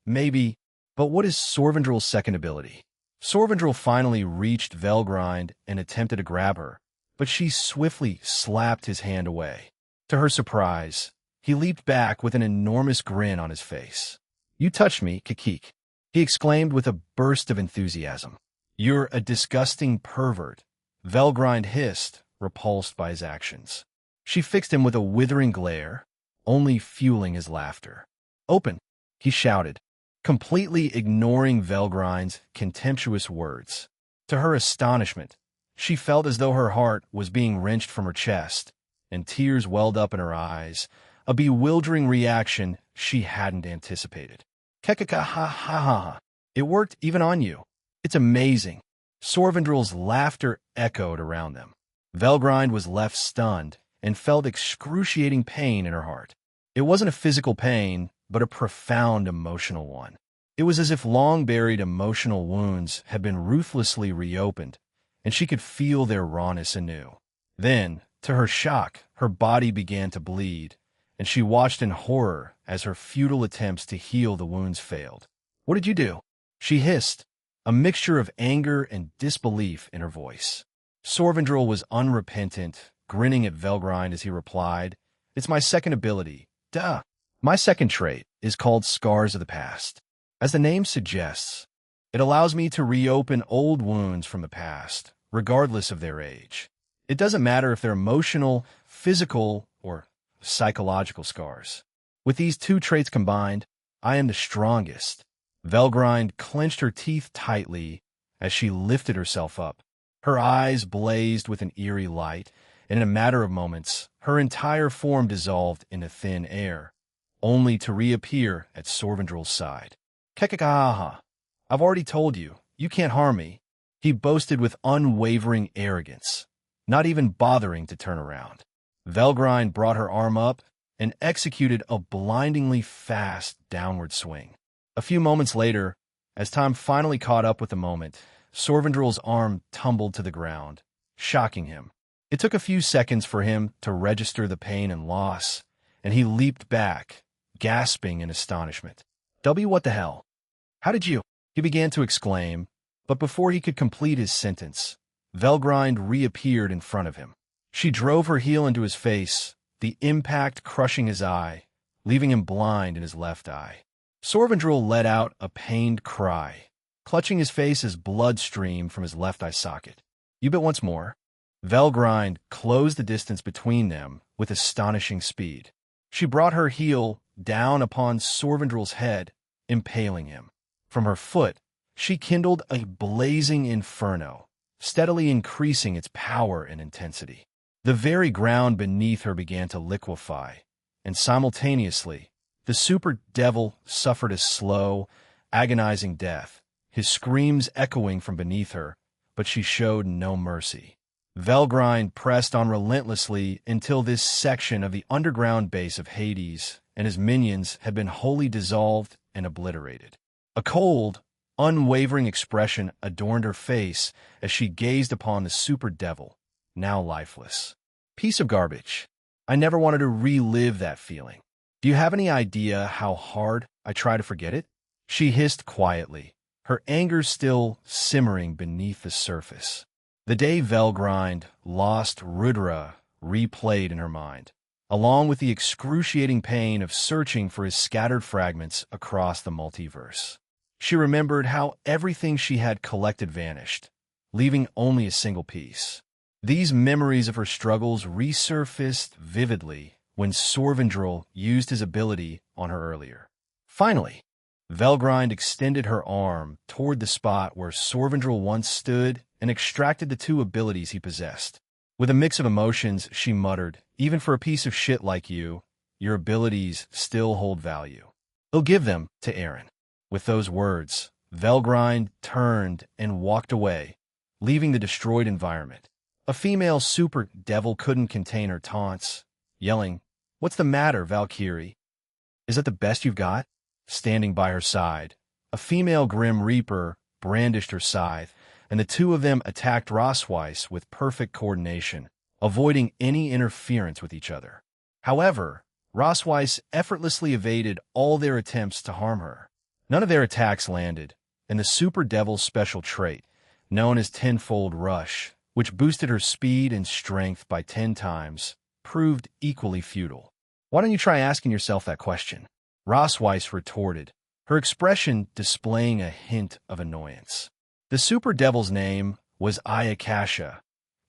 what is Sorvendrel's second ability? Sorvendrel finally reached Velgrind and attempted to grab her, but she swiftly slapped his hand away. To her surprise, he leaped back with an enormous grin on his face. "You touched me, Kakik," he exclaimed with a burst of enthusiasm. "You're a disgusting pervert," Velgrind hissed, repulsed by his actions. She fixed him with a withering glare, only fueling his laughter. "Open," he shouted, completely ignoring Velgrind's contemptuous words. To her astonishment, she felt as though her heart was being wrenched from her chest, and tears welled up in her eyes, a bewildering reaction she hadn't anticipated. "Kekaka ha ha ha. It worked even on you. It's amazing." Sorvendrel's laughter echoed around them. Velgrind was left stunned and felt excruciating pain in her heart. It wasn't a physical pain, but a profound emotional one. It was as if long-buried emotional wounds had been ruthlessly reopened, and she could feel their rawness anew. Then, to her shock, her body began to bleed, and she watched in horror as her futile attempts to heal the wounds failed. "What did you do?" she hissed, a mixture of anger and disbelief in her voice. Sorvendrel was unrepentant, grinning at Velgrind as he replied, "It's my second ability. Duh. My second trait is called Scars of the Past. As the name suggests, it allows me to reopen old wounds from the past, regardless of their age. It doesn't matter if they're emotional, physical, or psychological scars. With these two traits combined, I am the strongest." Velgrind clenched her teeth tightly as she lifted herself up. Her eyes blazed with an eerie light, and in a matter of moments, her entire form dissolved into thin air, only to reappear at Sorvendrel's side. "Kekakaha, I've already told you, you can't harm me," he boasted with unwavering arrogance, not even bothering to turn around. Velgrind brought her arm up and executed a blindingly fast downward swing. A few moments later, As time finally caught up with the moment, Sorvendrel's arm tumbled to the ground, shocking him. It took a few seconds for him to register the pain and loss, and he leaped back, gasping in astonishment. What the hell? How did you? He began to exclaim, but before he could complete his sentence, Velgrind reappeared in front of him. She drove her heel into his face, the impact crushing his eye, leaving him blind in his left eye. Sorvendrel let out a pained cry, clutching his face as blood streamed from his left eye socket. You bit once more. Velgrind closed the distance between them with astonishing speed. She brought her heel down upon Sorvendrel's head, impaling him. From her foot, she kindled a blazing inferno, steadily increasing its power and intensity. The very ground beneath her began to liquefy, and simultaneously, the super devil suffered a slow, agonizing death, his screams echoing from beneath her, but she showed no mercy. Velgrind pressed on relentlessly until this section of the underground base of Hades and his minions had been wholly dissolved and obliterated. A cold, unwavering expression adorned her face as she gazed upon the super devil, now lifeless. Piece of garbage. I never wanted to relive that feeling. Do you have any idea how hard I try to forget it? She hissed quietly, her anger still simmering beneath the surface. The day Velgrind lost Rudra replayed in her mind, along with the excruciating pain of searching for his scattered fragments across the multiverse. She remembered how everything she had collected vanished, leaving only a single piece. These memories of her struggles resurfaced vividly when Sorvendrel used his ability on her earlier. Finally, Velgrind extended her arm toward the spot where Sorvendrel once stood and extracted the two abilities he possessed. With a mix of emotions, she muttered, "Even for a piece of shit like you, your abilities still hold value. I'll give them to Aaron." With those words, Velgrind turned and walked away, leaving the destroyed environment. A female super devil couldn't contain her taunts, yelling, "What's the matter, Valkyrie? Is that the best you've got?" Standing by her side, a female Grim Reaper brandished her scythe, and the two of them attacked Rosweiss with perfect coordination, avoiding any interference with each other. However, Rosweiss effortlessly evaded all their attempts to harm her. None of their attacks landed, and the Super Devil's special trait, known as Tenfold Rush, which boosted her speed and strength by 10 times, proved equally futile. Why don't you try asking yourself that question? Rosweiss retorted, her expression displaying a hint of annoyance. The Super Devil's name was Ayakasha,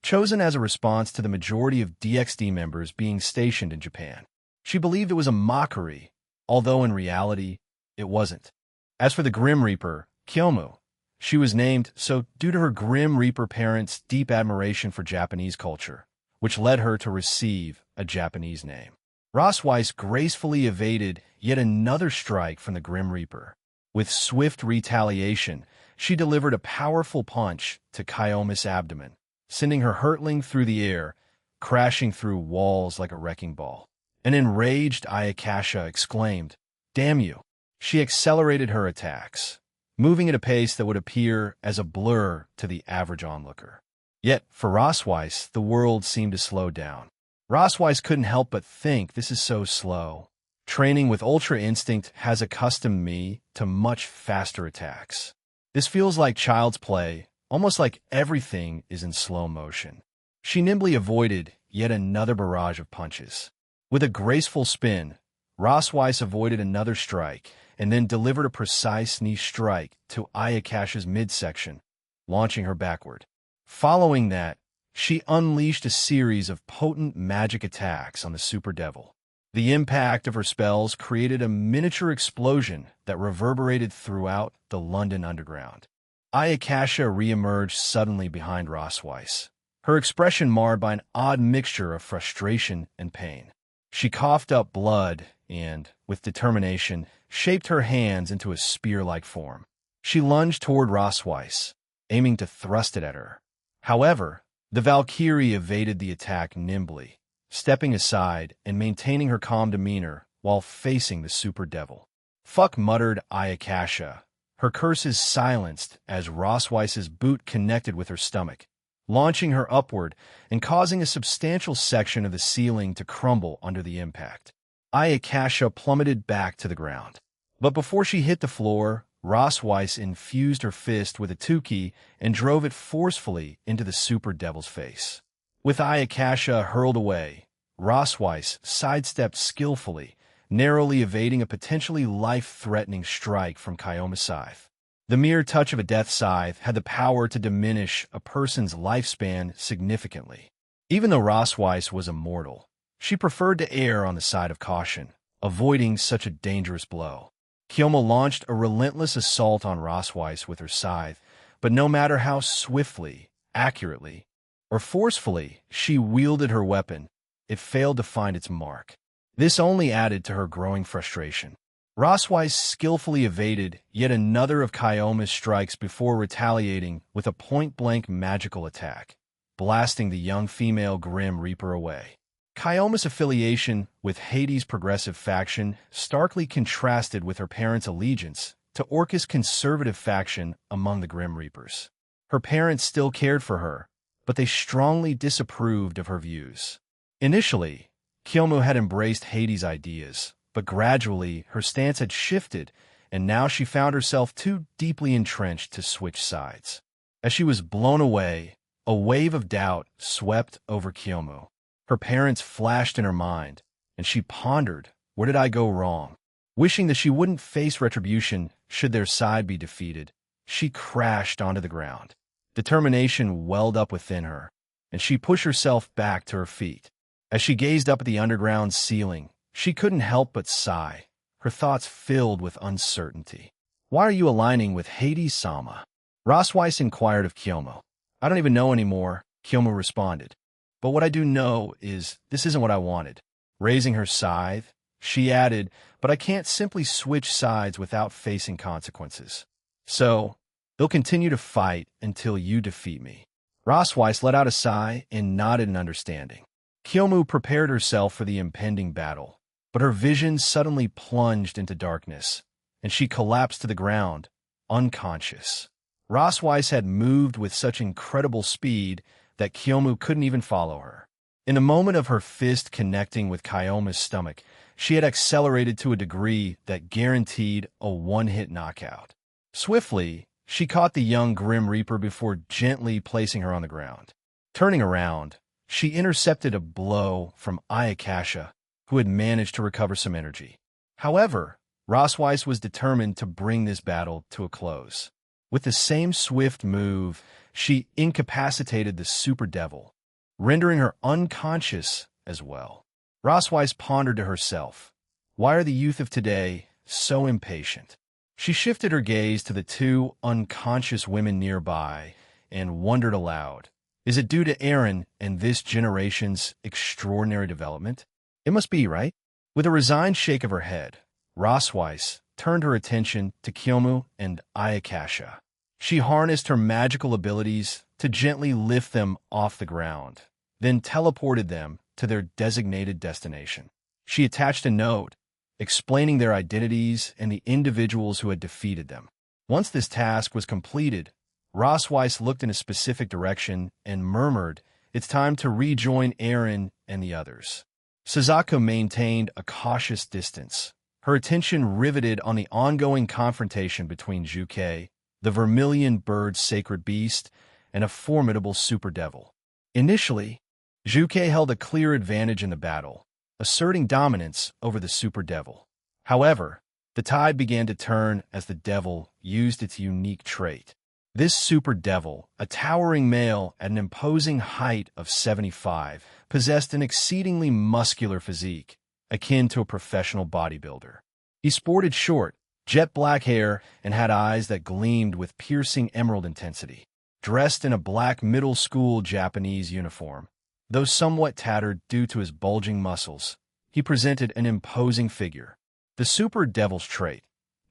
chosen as a response to the majority of DXD members being stationed in Japan. She believed it was a mockery, although in reality, it wasn't. As for the Grim Reaper, Kyomu, she was named so due to her Grim Reaper parents' deep admiration for Japanese culture, which led her to receive a Japanese name. Rosweiss gracefully evaded yet another strike from the Grim Reaper. With swift retaliation, she delivered a powerful punch to Kyomu's abdomen, sending her hurtling through the air, crashing through walls like a wrecking ball. An enraged Ayakasha exclaimed, "Damn you!" She accelerated her attacks, moving at a pace that would appear as a blur to the average onlooker. Yet, for Rosweiss, the world seemed to slow down. Rosweiss couldn't help but think, this is so slow. Training with Ultra Instinct has accustomed me to much faster attacks. This feels like child's play, almost like everything is in slow motion. She nimbly avoided yet another barrage of punches. With a graceful spin, Rosweiss avoided another strike and then delivered a precise knee strike to Ayakasha's midsection, launching her backward. Following that, she unleashed a series of potent magic attacks on the Super Devil. The impact of her spells created a miniature explosion that reverberated throughout the London Underground. Ayakasha reemerged suddenly behind Rosweiss, her expression marred by an odd mixture of frustration and pain. She coughed up blood and, with determination, shaped her hands into a spear-like form. She lunged toward Rosweiss, aiming to thrust it at her. However, the Valkyrie evaded the attack nimbly, stepping aside and maintaining her calm demeanor while facing the Super Devil. "Fuck," muttered Ayakasha, her curses silenced as Rossweiss's boot connected with her stomach, launching her upward and causing a substantial section of the ceiling to crumble under the impact. Ayakasha plummeted back to the ground. But before she hit the floor, Rossweiss infused her fist with a 10k and drove it forcefully into the Super Devil's face. With Ayakasha hurled away, Rossweiss sidestepped skillfully, narrowly evading a potentially life-threatening strike from Kyoma's scythe. The mere touch of a death scythe had the power to diminish a person's lifespan significantly. Even though Rossweiss was immortal, she preferred to err on the side of caution, avoiding such a dangerous blow. Kyoma launched a relentless assault on Rossweiss with her scythe, but no matter how swiftly, accurately, or forcefully she wielded her weapon, it failed to find its mark. This only added to her growing frustration. Rossweiss skillfully evaded yet another of Kyoma's strikes before retaliating with a point-blank magical attack, blasting the young female Grim Reaper away. Kyoma's affiliation with Hades' progressive faction starkly contrasted with her parents' allegiance to Orcus' conservative faction among the Grim Reapers. Her parents still cared for her, but they strongly disapproved of her views. Initially, Kyoma had embraced Hades' ideas, but gradually her stance had shifted, and now she found herself too deeply entrenched to switch sides. As she was blown away, a wave of doubt swept over Kyoma. Her parents flashed in her mind, and she pondered, where did I go wrong? Wishing that she wouldn't face retribution should their side be defeated, she crashed onto the ground. Determination welled up within her, and she pushed herself back to her feet. As she gazed up at the underground ceiling, she couldn't help but sigh, her thoughts filled with uncertainty. Why are you aligning with Hades-sama? Rossweiss inquired of Kyoma. I don't even know anymore, Kyoma responded. But what I do know is this isn't what I wanted. Raising her scythe, she added, but I can't simply switch sides without facing consequences. So, they'll continue to fight until you defeat me. Rossweiss let out a sigh and nodded in understanding. Kyoma prepared herself for the impending battle, but her vision suddenly plunged into darkness, and she collapsed to the ground, unconscious. Rossweiss had moved with such incredible speed that Kyoma couldn't even follow her. In a moment of her fist connecting with Kyoma's stomach, she had accelerated to a degree that guaranteed a one-hit knockout. Swiftly, she caught the young Grim Reaper before gently placing her on the ground. Turning around, she intercepted a blow from Ayakasha, who had managed to recover some energy. However, Rossweiss was determined to bring this battle to a close. With the same swift move, she incapacitated the Super Devil, rendering her unconscious as well. Rossweiss pondered to herself, why are the youth of today so impatient? She shifted her gaze to the two unconscious women nearby and wondered aloud, is it due to Aaron and this generation's extraordinary development? It must be, right? With a resigned shake of her head, Rossweiss turned her attention to Kyoma and Ayakasha. She harnessed her magical abilities to gently lift them off the ground, then teleported them to their designated destination. She attached a note explaining their identities and the individuals who had defeated them. Once this task was completed, Rossweiss looked in a specific direction and murmured, it's time to rejoin Aaron and the others. Suzaku maintained a cautious distance, her attention riveted on the ongoing confrontation between Juke, the vermilion bird's sacred beast, and a formidable super devil. Initially, Juke held a clear advantage in the battle, asserting dominance over the super devil. However, the tide began to turn as the devil used its unique trait. This super devil, a towering male at an imposing height of 75, possessed an exceedingly muscular physique, akin to a professional bodybuilder. He sported short, jet-black hair and had eyes that gleamed with piercing emerald intensity. Dressed in a black middle-school Japanese uniform, though somewhat tattered due to his bulging muscles, he presented an imposing figure. The super devil's trait,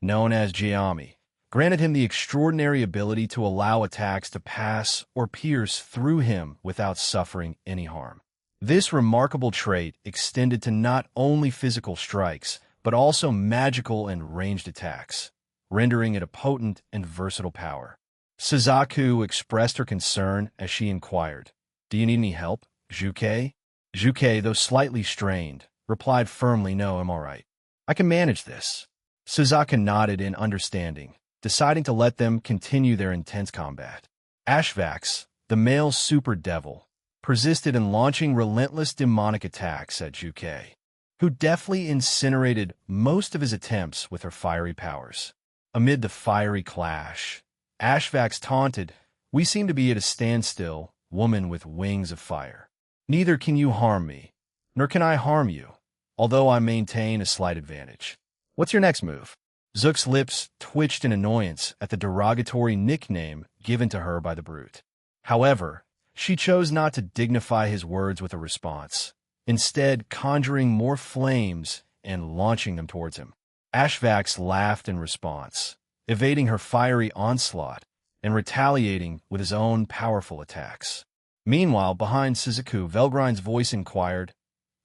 known as Jiami, granted him the extraordinary ability to allow attacks to pass or pierce through him without suffering any harm. This remarkable trait extended to not only physical strikes, but also magical and ranged attacks. rendering it a potent and versatile power. Suzaku expressed her concern as she inquired, "Do you need any help, Juke?" Juke, though slightly strained, replied firmly, "No, I'm all right. I can manage this." Suzaku nodded in understanding, deciding to let them continue their intense combat. Ashvax, the male super devil, persisted in launching relentless demonic attacks at Juke, who deftly incinerated most of his attempts with her fiery powers. Amid the fiery clash, Ashvax taunted, "We seem to be at a standstill, woman with wings of fire. Neither can you harm me, nor can I harm you, although I maintain a slight advantage. What's your next move?" Zook's lips twitched in annoyance at the derogatory nickname given to her by the brute. However, she chose not to dignify his words with a response, instead conjuring more flames and launching them towards him. Ashvax laughed in response, evading her fiery onslaught and retaliating with his own powerful attacks. Meanwhile, behind Suzaku, Velgrind's voice inquired,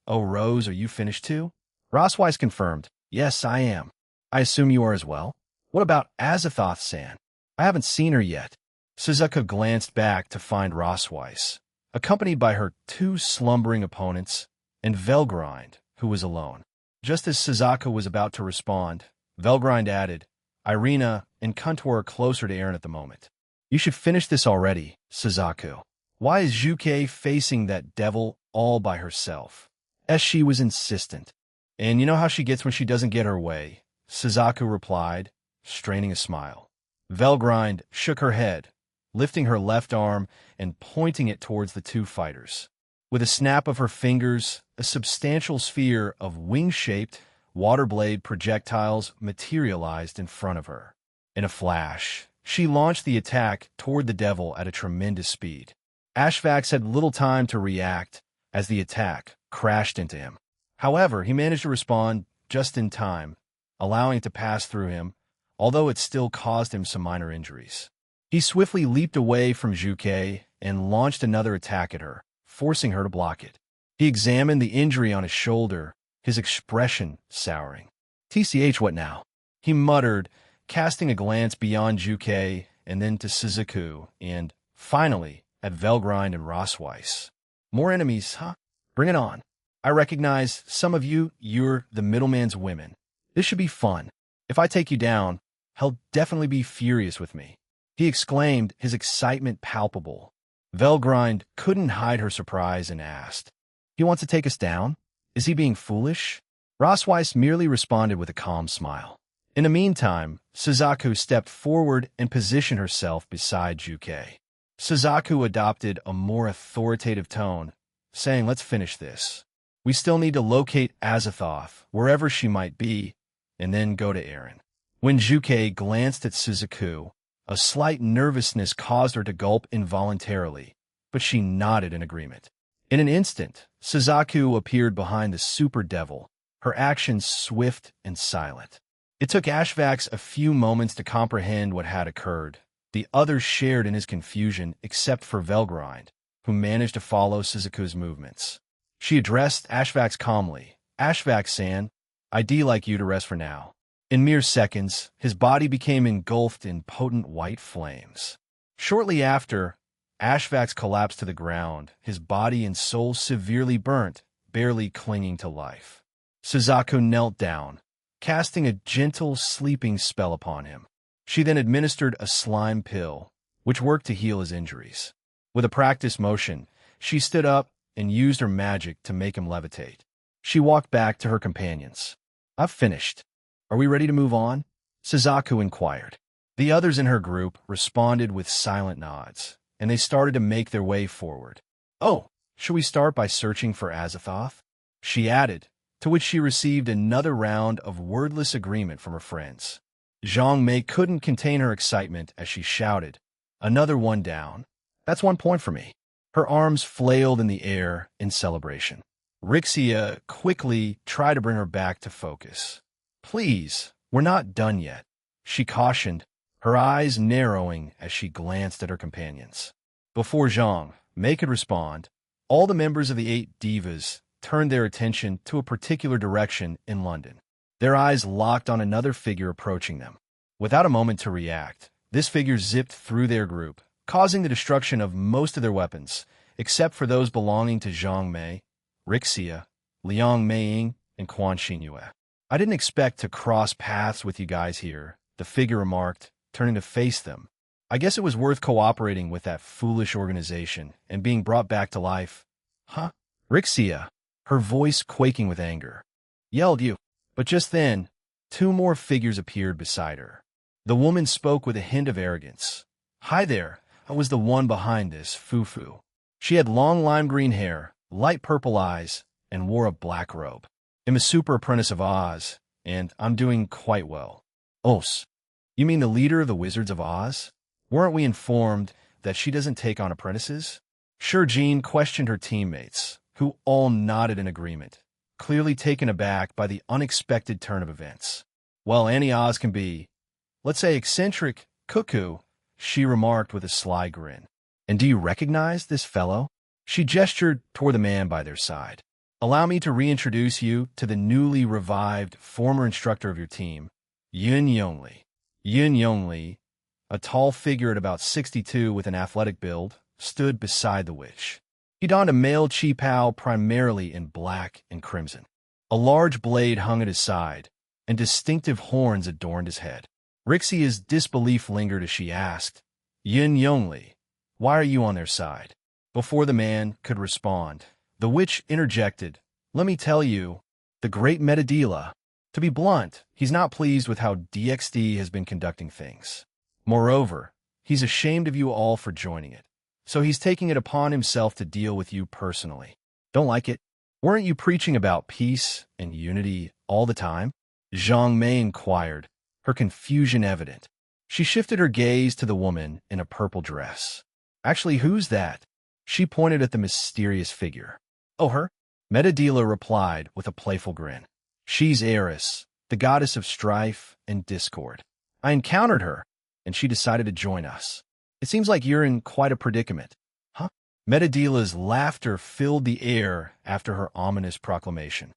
"Oh, Rose, are you finished too?" Rosweiss confirmed, "Yes, I am. I assume you are as well? What about Azathoth-san? I haven't seen her yet." Suzaku glanced back to find Rosweiss, accompanied by her two slumbering opponents, and Velgrind, who was alone. Just as Suzaku was about to respond, Velgrind added, "Irina and Kuntor are closer to Aaron at the moment. You should finish this already, Suzaku. Why is Juke facing that devil all by herself?" She was insistent. "And you know how she gets when she doesn't get her way," Suzaku replied, straining a smile. Velgrind shook her head, lifting her left arm and pointing it towards the two fighters. With a snap of her fingers, a substantial sphere of wing-shaped water blade projectiles materialized in front of her. In a flash, she launched the attack toward the devil at a tremendous speed. Ashvax had little time to react as the attack crashed into him. However, he managed to respond just in time, allowing it to pass through him, although it still caused him some minor injuries. He swiftly leaped away from Juke and launched another attack at her, forcing her to block it. He examined the injury on his shoulder, his expression souring. "TCH, what now?" he muttered, casting a glance beyond Juke and then to Suzaku and, finally, at Velgrind and Rosweiss. "More enemies, huh? Bring it on. I recognize some of you, you're the middleman's women. This should be fun. If I take you down, he'll definitely be furious with me," he exclaimed, his excitement palpable. Velgrind couldn't hide her surprise and asked, "He wants to take us down? Is he being foolish?" Rosweiss merely responded with a calm smile. In the meantime, Suzaku stepped forward and positioned herself beside Juke. Suzaku adopted a more authoritative tone, saying, "Let's finish this. We still need to locate Azathoth, wherever she might be, and then go to Aaron." When Juke glanced at Suzaku, a slight nervousness caused her to gulp involuntarily, but she nodded in agreement. In an instant, Suzaku appeared behind the super devil, her actions swift and silent. It took Ashvax a few moments to comprehend what had occurred. The others shared in his confusion except for Velgrind, who managed to follow Suzaku's movements. She addressed Ashvax calmly, "Ashvax-san, I'd like you to rest for now." In mere seconds, his body became engulfed in potent white flames. Shortly after, Ashvax collapsed to the ground, his body and soul severely burnt, barely clinging to life. Suzaku knelt down, casting a gentle sleeping spell upon him. She then administered a slime pill, which worked to heal his injuries. With a practiced motion, she stood up and used her magic to make him levitate. She walked back to her companions. "I've finished. Are we ready to move on?" Suzaku inquired. The others in her group responded with silent nods, and they started to make their way forward. "Oh, should we start by searching for Azathoth?" she added, to which she received another round of wordless agreement from her friends. Zhang Mei couldn't contain her excitement as she shouted, "Another one down. That's 1 point for me." Her arms flailed in the air in celebration. Rixia quickly tried to bring her back to focus. "Please, we're not done yet," she cautioned, her eyes narrowing as she glanced at her companions. Before Zhang Mei could respond, all the members of the 8 divas turned their attention to a particular direction in London. Their eyes locked on another figure approaching them. Without a moment to react, this figure zipped through their group, causing the destruction of most of their weapons, except for those belonging to Zhang Mei, Rixia, Liang Meiying, and Quan Xinyue. I didn't expect to cross paths with you guys here, the figure remarked, turning to face them. I guess it was worth cooperating with that foolish organization and being brought back to life. Huh? Rixia, her voice quaking with anger, yelled you. But just then, two more figures appeared beside her. The woman spoke with a hint of arrogance. Hi there, I was the one behind this, Fufu. She had long lime green hair, light purple eyes, and wore a black robe. I'm a super apprentice of Oz, and I'm doing quite well. Os, you mean the leader of the Wizards of Oz? Weren't we informed that she doesn't take on apprentices? Sure, Jean questioned her teammates, who all nodded in agreement, clearly taken aback by the unexpected turn of events. Well, any Oz can be, let's say, eccentric, cuckoo, she remarked with a sly grin. And do you recognize this fellow? She gestured toward the man by their side. Allow me to reintroduce you to the newly revived former instructor of your team, Yun Yongli. Yun Yongli, a tall figure at about 62 with an athletic build, stood beside the witch. He donned a male qipao primarily in black and crimson. A large blade hung at his side, and distinctive horns adorned his head. Rixia's disbelief lingered as she asked, Yun Yongli, why are you on their side? Before the man could respond, the witch interjected, let me tell you, the great Metadila. To be blunt, he's not pleased with how DXD has been conducting things. Moreover, he's ashamed of you all for joining it. So he's taking it upon himself to deal with you personally. Don't like it? Weren't you preaching about peace and unity all the time? Zhang Mei inquired, her confusion evident. She shifted her gaze to the woman in a purple dress. Actually, who's that? She pointed at the mysterious figure. Oh, her? Metadila replied with a playful grin. She's Eris, the goddess of strife and discord. I encountered her, and she decided to join us. It seems like you're in quite a predicament. Huh? Metadila's laughter filled the air after her ominous proclamation.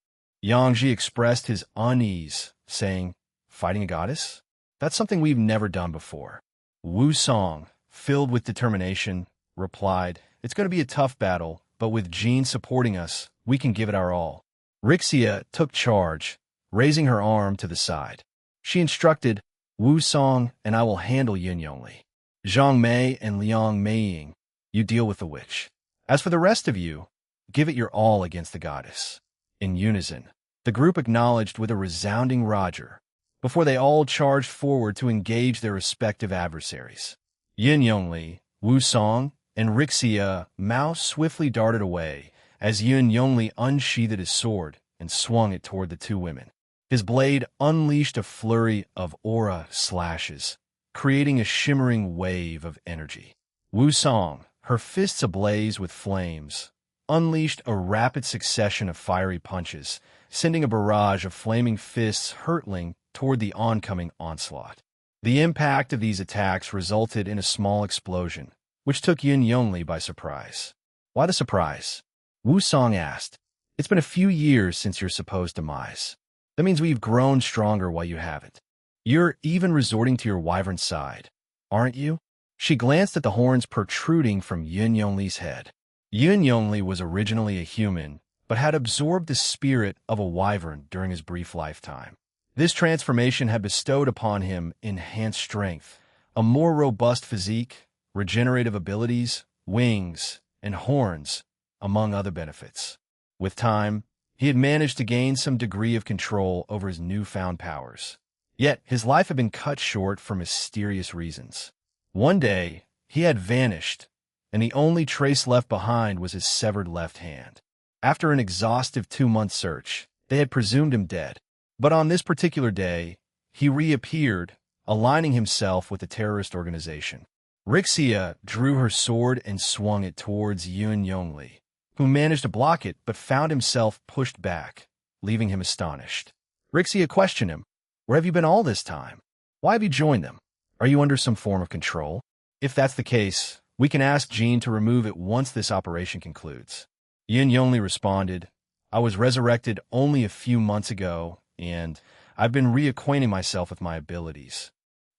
Yangji expressed his unease, saying, fighting a goddess? That's something we've never done before. Wu Song, filled with determination, replied, it's going to be a tough battle, but with Jean supporting us, we can give it our all. Rixia took charge, raising her arm to the side. She instructed, Wu Song and I will handle Yun Yongli. Zhang Mei and Liang Meiying, you deal with the witch. As for the rest of you, give it your all against the goddess. In unison, the group acknowledged with a resounding Roger, before they all charged forward to engage their respective adversaries. Yun Yongli, Wu Song, and Rixia Mao swiftly darted away as Yun Yongli unsheathed his sword and swung it toward the two women. His blade unleashed a flurry of aura slashes, creating a shimmering wave of energy. Wu Song, her fists ablaze with flames, unleashed a rapid succession of fiery punches, sending a barrage of flaming fists hurtling toward the oncoming onslaught. The impact of these attacks resulted in a small explosion, which took Yun Yongli by surprise. Why the surprise? Wu Song asked. It's been a few years since your supposed demise. That means we've grown stronger while you haven't. You're even resorting to your wyvern side, aren't you? She glanced at the horns protruding from Yun Yongli's head. Yun Yongli was originally a human, but had absorbed the spirit of a wyvern during his brief lifetime. This transformation had bestowed upon him enhanced strength, a more robust physique, regenerative abilities, wings, and horns, among other benefits. With time, he had managed to gain some degree of control over his newfound powers. Yet, his life had been cut short for mysterious reasons. One day, he had vanished, and the only trace left behind was his severed left hand. After an exhaustive 2-month search, they had presumed him dead. But on this particular day, he reappeared, aligning himself with the terrorist organization. Rixia drew her sword and swung it towards Yun Yongli, who managed to block it but found himself pushed back, leaving him astonished. Rixia questioned him, where have you been all this time? Why have you joined them? Are you under some form of control? If that's the case, we can ask Jean to remove it once this operation concludes. Yun Yongli responded, I was resurrected only a few months ago, and I've been reacquainting myself with my abilities.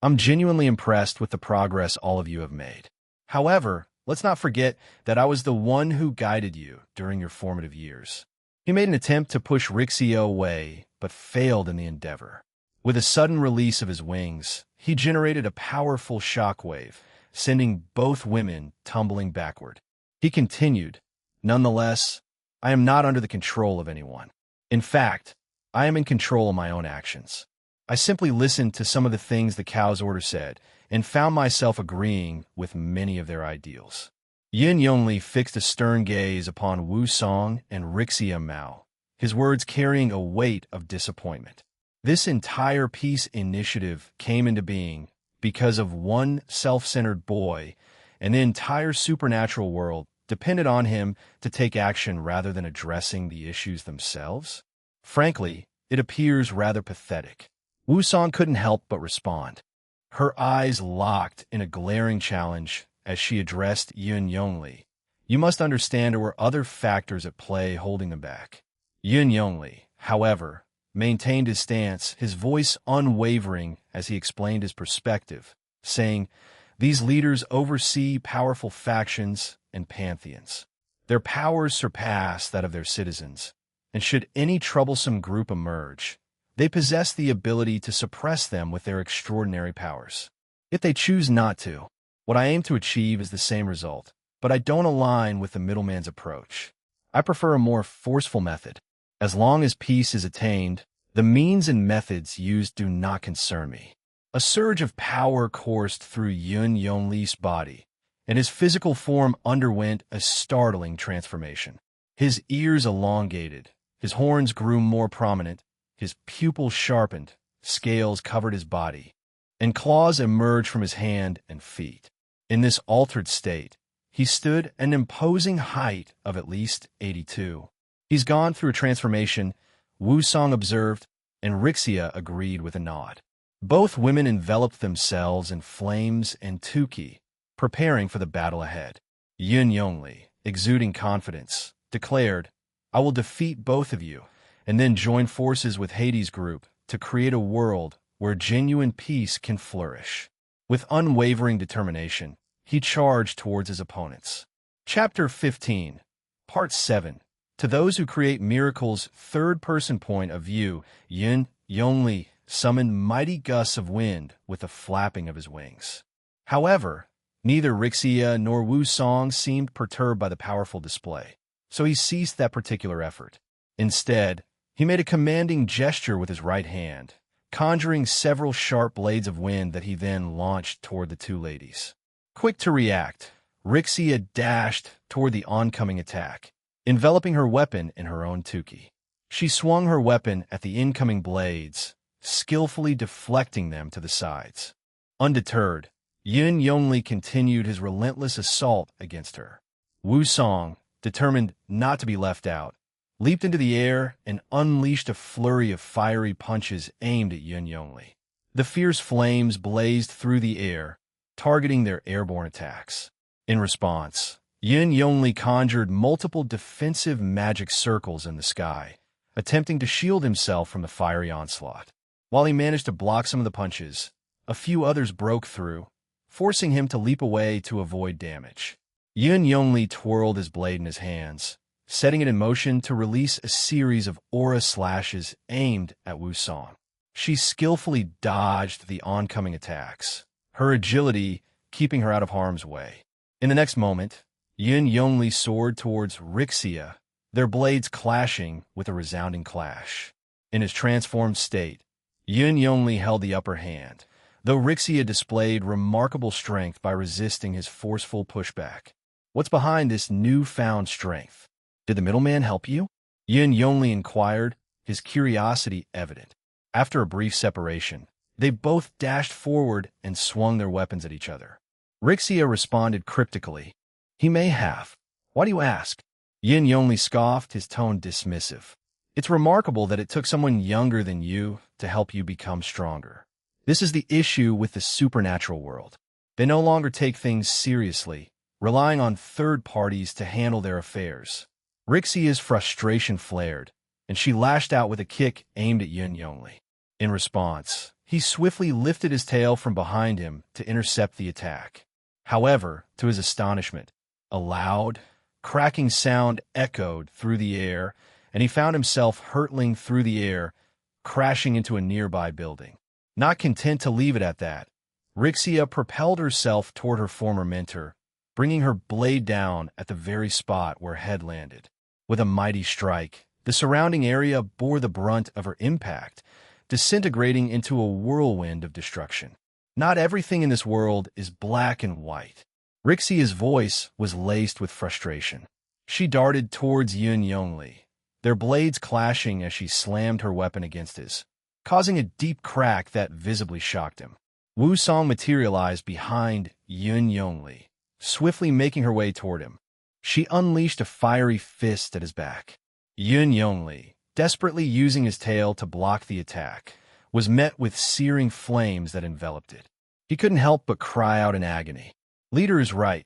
I'm genuinely impressed with the progress all of you have made. However, let's not forget that I was the one who guided you during your formative years. He made an attempt to push Rixia away, but failed in the endeavor. With a sudden release of his wings, he generated a powerful shockwave, sending both women tumbling backward. He continued, "Nonetheless, I am not under the control of anyone. In fact, I am in control of my own actions. I simply listened to some of the things the cow's order said and found myself agreeing with many of their ideals." Yin Yongli fixed a stern gaze upon Wu Song and Rixia Mao, his words carrying a weight of disappointment. This entire peace initiative came into being because of one self-centered boy, and the entire supernatural world depended on him to take action rather than addressing the issues themselves? Frankly, it appears rather pathetic. Wu Song couldn't help but respond. Her eyes locked in a glaring challenge as she addressed Yin Yongli. "You must understand there were other factors at play holding them back." Yin Yongli, however, maintained his stance, his voice unwavering as he explained his perspective, saying, "These leaders oversee powerful factions and pantheons. Their powers surpass that of their citizens, and should any troublesome group emerge, they possess the ability to suppress them with their extraordinary powers. If they choose not to, what I aim to achieve is the same result, but I don't align with the middleman's approach. I prefer a more forceful method. As long as peace is attained, the means and methods used do not concern me." A surge of power coursed through Yin Yongli's body, and his physical form underwent a startling transformation. His ears elongated, his horns grew more prominent, his pupils sharpened, scales covered his body, and claws emerged from his hand and feet. In this altered state, he stood an imposing height of at least 82. "He's gone through a transformation," Wu Song observed, and Rixia agreed with a nod. Both women enveloped themselves in flames and tuki, preparing for the battle ahead. Yin Yongli, exuding confidence, declared, "I will defeat both of you, and then join forces with Hades' group to create a world where genuine peace can flourish." With unwavering determination, he charged towards his opponents. Chapter 15, Part 7. To those who create miracles, third-person point of view, Yin Yongli summoned mighty gusts of wind with the flapping of his wings. However, neither Rixia nor Wu Song seemed perturbed by the powerful display, so he ceased that particular effort. Instead, he made a commanding gesture with his right hand, conjuring several sharp blades of wind that he then launched toward the two ladies. Quick to react, Rixia dashed toward the oncoming attack, enveloping her weapon in her own tuki. She swung her weapon at the incoming blades, skillfully deflecting them to the sides. Undeterred, Yin Yongli continued his relentless assault against her. Wu Song, determined not to be left out, leaped into the air and unleashed a flurry of fiery punches aimed at Yin Yongli. The fierce flames blazed through the air, targeting their airborne attacks. In response, Yin Yongli conjured multiple defensive magic circles in the sky, attempting to shield himself from the fiery onslaught. While he managed to block some of the punches, a few others broke through, forcing him to leap away to avoid damage. Yin Yongli twirled his blade in his hands, setting it in motion to release a series of aura slashes aimed at Wu Song. She skillfully dodged the oncoming attacks, her agility keeping her out of harm's way. In the next moment, Yin Yongli soared towards Rixia, their blades clashing with a resounding clash. In his transformed state, Yin Yongli held the upper hand, though Rixia displayed remarkable strength by resisting his forceful pushback. What's behind this newfound strength? Did the middleman help you? Yin Yongli inquired, his curiosity evident. After a brief separation, they both dashed forward and swung their weapons at each other. Rixia responded cryptically, "He may have. Why do you ask?" Yin Yongli scoffed, his tone dismissive. "It's remarkable that it took someone younger than you to help you become stronger. This is the issue with the supernatural world. They no longer take things seriously, relying on third parties to handle their affairs." Rixia's frustration flared, and she lashed out with a kick aimed at Yin Yongli. In response, He swiftly lifted his tail from behind him to intercept the attack. However, to his astonishment, a loud, cracking sound echoed through the air, and he found himself hurtling through the air, crashing into a nearby building. Not content to leave it at that, Rixia propelled herself toward her former mentor, bringing her blade down at the very spot where Head landed. With a mighty strike, the surrounding area bore the brunt of her impact, disintegrating into a whirlwind of destruction. Not everything in this world is black and white. Rixia's voice was laced with frustration. She darted towards Yun Yongli, their blades clashing as she slammed her weapon against his, causing a deep crack that visibly shocked him. Wu Song materialized behind Yun Yongli, swiftly making her way toward him. She unleashed a fiery fist at his back. Yun Yongli, desperately using his tail to block the attack, was met with searing flames that enveloped it. He couldn't help but cry out in agony. "Leader is right,"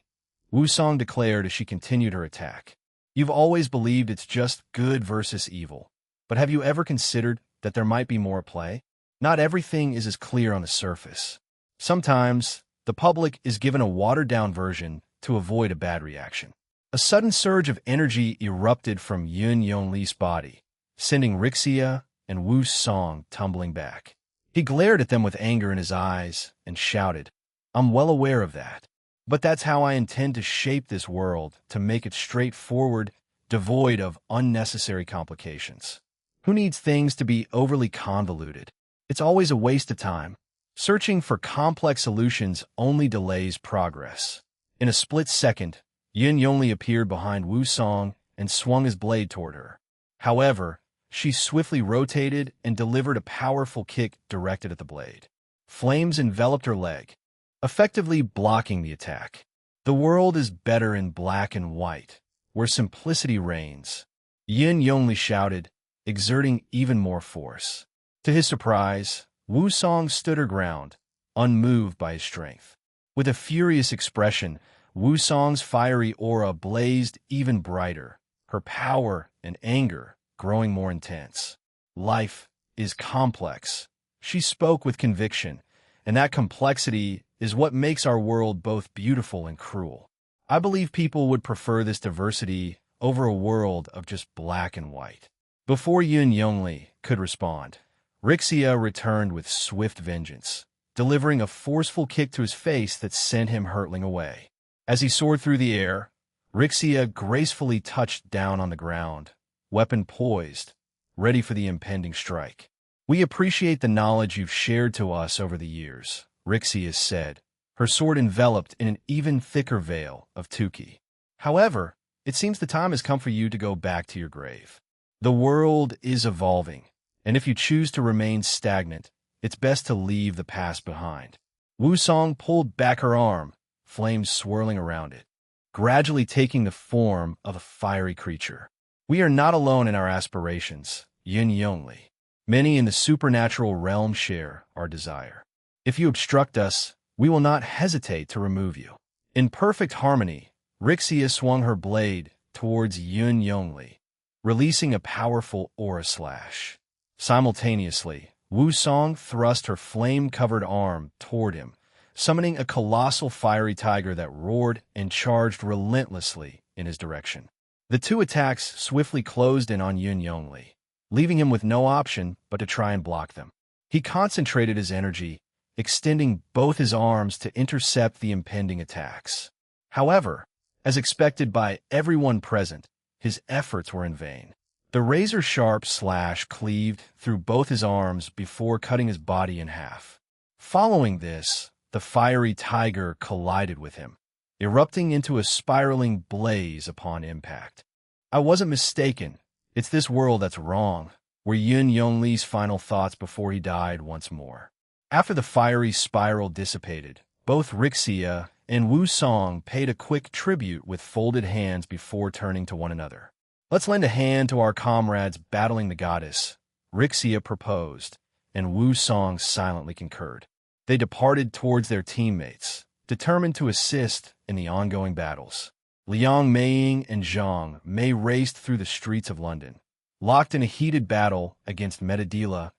Wu Song declared as she continued her attack. "You've always believed it's just good versus evil. But have you ever considered that there might be more at play? Not everything is as clear on the surface. Sometimes, the public is given a watered-down version to avoid a bad reaction." A sudden surge of energy erupted from Yun Yongli's body, sending Rixia and Wu Song tumbling back. He glared at them with anger in his eyes and shouted, "I'm well aware of that. But that's how I intend to shape this world, to make it straightforward, devoid of unnecessary complications. Who needs things to be overly convoluted? It's always a waste of time. Searching for complex solutions only delays progress." In a split second, Yun Yongli appeared behind Wu Song and swung his blade toward her. However, she swiftly rotated and delivered a powerful kick directed at the blade. Flames enveloped her leg, effectively blocking the attack. The world is better in black and white, where simplicity reigns, Yun Yongli shouted, exerting even more force. To his surprise, Wu Song stood her ground, unmoved by his strength. With a furious expression, Wu Song's fiery aura blazed even brighter, her power and anger growing more intense. "Life is complex," she spoke with conviction, "and that complexity is what makes our world both beautiful and cruel. I believe people would prefer this diversity over a world of just black and white." Before Yun Yongli could respond, Rixia returned with swift vengeance, delivering a forceful kick to his face that sent him hurtling away. As he soared through the air, Rixia gracefully touched down on the ground, weapon poised, ready for the impending strike. "We appreciate the knowledge you've shared to us over the years," Rixia said, her sword enveloped in an even thicker veil of 10k. "However, it seems the time has come for you to go back to your grave. The world is evolving, and if you choose to remain stagnant, it's best to leave the past behind." Wu Song pulled back her arm, flames swirling around it, gradually taking the form of a fiery creature. "We are not alone in our aspirations, Yun Yongli. Many in the supernatural realm share our desire. If you obstruct us, we will not hesitate to remove you." In perfect harmony, Rixia swung her blade towards Yun Yongli, releasing a powerful aura slash. Simultaneously, Wu Song thrust her flame-covered arm toward him, summoning a colossal fiery tiger that roared and charged relentlessly in his direction. The two attacks swiftly closed in on Yun Yongli, leaving him with no option but to try and block them. He concentrated his energy, extending both his arms to intercept the impending attacks. However, as expected by everyone present, his efforts were in vain. The razor-sharp slash cleaved through both his arms before cutting his body in half. Following this, the fiery tiger collided with him, erupting into a spiraling blaze upon impact. "I wasn't mistaken. It's this world that's wrong," were Yun Yongli's final thoughts before he died once more. After the fiery spiral dissipated, both Rixia and Wu Song paid a quick tribute with folded hands before turning to one another. "Let's lend a hand to our comrades battling the goddess," Rixia proposed, and Wu Song silently concurred. They departed towards their teammates, determined to assist in the ongoing battles. Liang Meiying and Zhang Mei raced through the streets of London, locked in a heated battle against Metadila,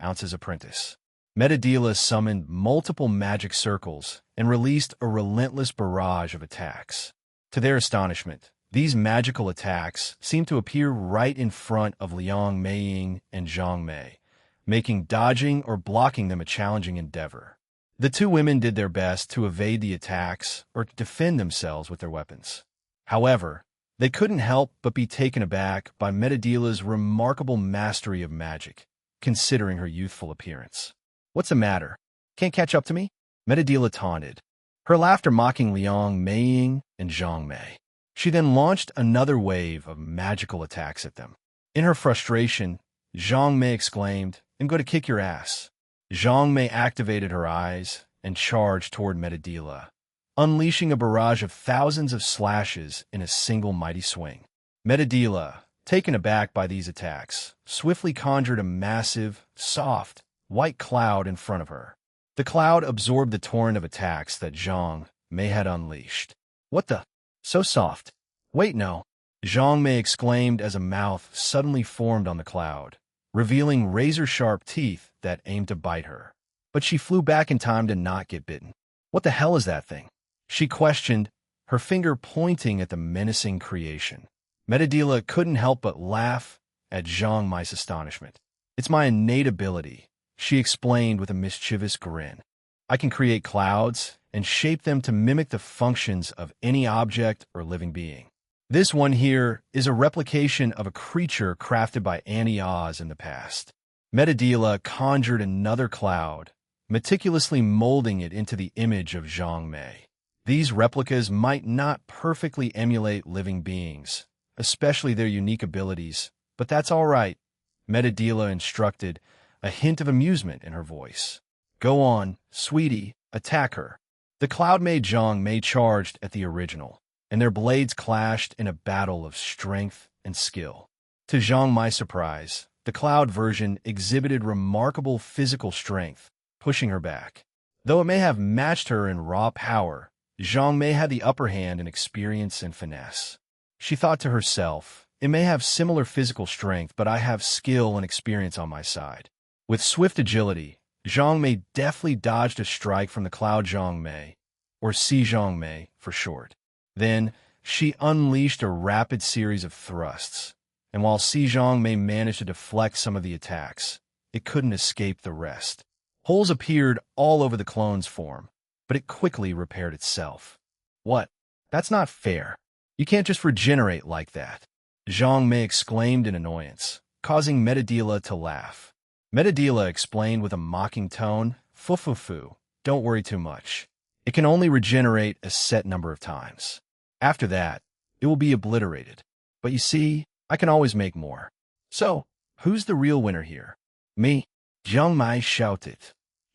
Ounce's apprentice. Metadila summoned multiple magic circles and released a relentless barrage of attacks. To their astonishment, these magical attacks seemed to appear right in front of Liang Meiying and Zhang Mei, making dodging or blocking them a challenging endeavor. The two women did their best to evade the attacks or to defend themselves with their weapons. However, they couldn't help but be taken aback by Metadila's remarkable mastery of magic, considering her youthful appearance. "What's the matter? Can't catch up to me?" Metadila taunted, her laughter mocking Liang Meiying and Zhang Mei. She then launched another wave of magical attacks at them. In her frustration, Zhang Mei exclaimed, "I'm going to kick your ass." Zhang Mei activated her eyes and charged toward Metadila, unleashing a barrage of thousands of slashes in a single mighty swing. Metadila, taken aback by these attacks, swiftly conjured a massive, soft, white cloud in front of her. The cloud absorbed the torrent of attacks that Zhang Mei had unleashed. "What the? So soft. Wait, no." Zhang Mei exclaimed as a mouth suddenly formed on the cloud, revealing razor-sharp teeth that aimed to bite her. But she flew back in time to not get bitten. "What the hell is that thing?" she questioned, her finger pointing at the menacing creation. Metadila couldn't help but laugh at Zhang Mei's astonishment. "It's my innate ability," she explained with a mischievous grin. "I can create clouds and shape them to mimic the functions of any object or living being. This one here is a replication of a creature crafted by Annie Oz in the past." Metadila conjured another cloud, meticulously molding it into the image of Zhang Mei. These replicas might not perfectly emulate living beings, especially their unique abilities, but that's all right, Metadila instructed, a hint of amusement in her voice. "Go on, sweetie, attack her." The cloud made Zhang Mei charged at the original, and their blades clashed in a battle of strength and skill. To Zhang Mei's surprise, the cloud version exhibited remarkable physical strength, pushing her back. Though it may have matched her in raw power, Zhang Mei had the upper hand in experience and finesse. She thought to herself, "It may have similar physical strength, but I have skill and experience on my side." With swift agility, Zhang Mei deftly dodged a strike from the Cloud Zhang Mei, or Si Zhang Mei for short. Then, she unleashed a rapid series of thrusts, and while Si Zhang Mei managed to deflect some of the attacks, it couldn't escape the rest. Holes appeared all over the clone's form, but it quickly repaired itself. "What? That's not fair. You can't just regenerate like that," Zhang Mei exclaimed in annoyance, causing Metadila to laugh. Metadila explained with a mocking tone, "Fu, don't worry too much. It can only regenerate a set number of times. After that, it will be obliterated. But you see, I can always make more. So, who's the real winner here?" "Me," Zhang Mei shouted.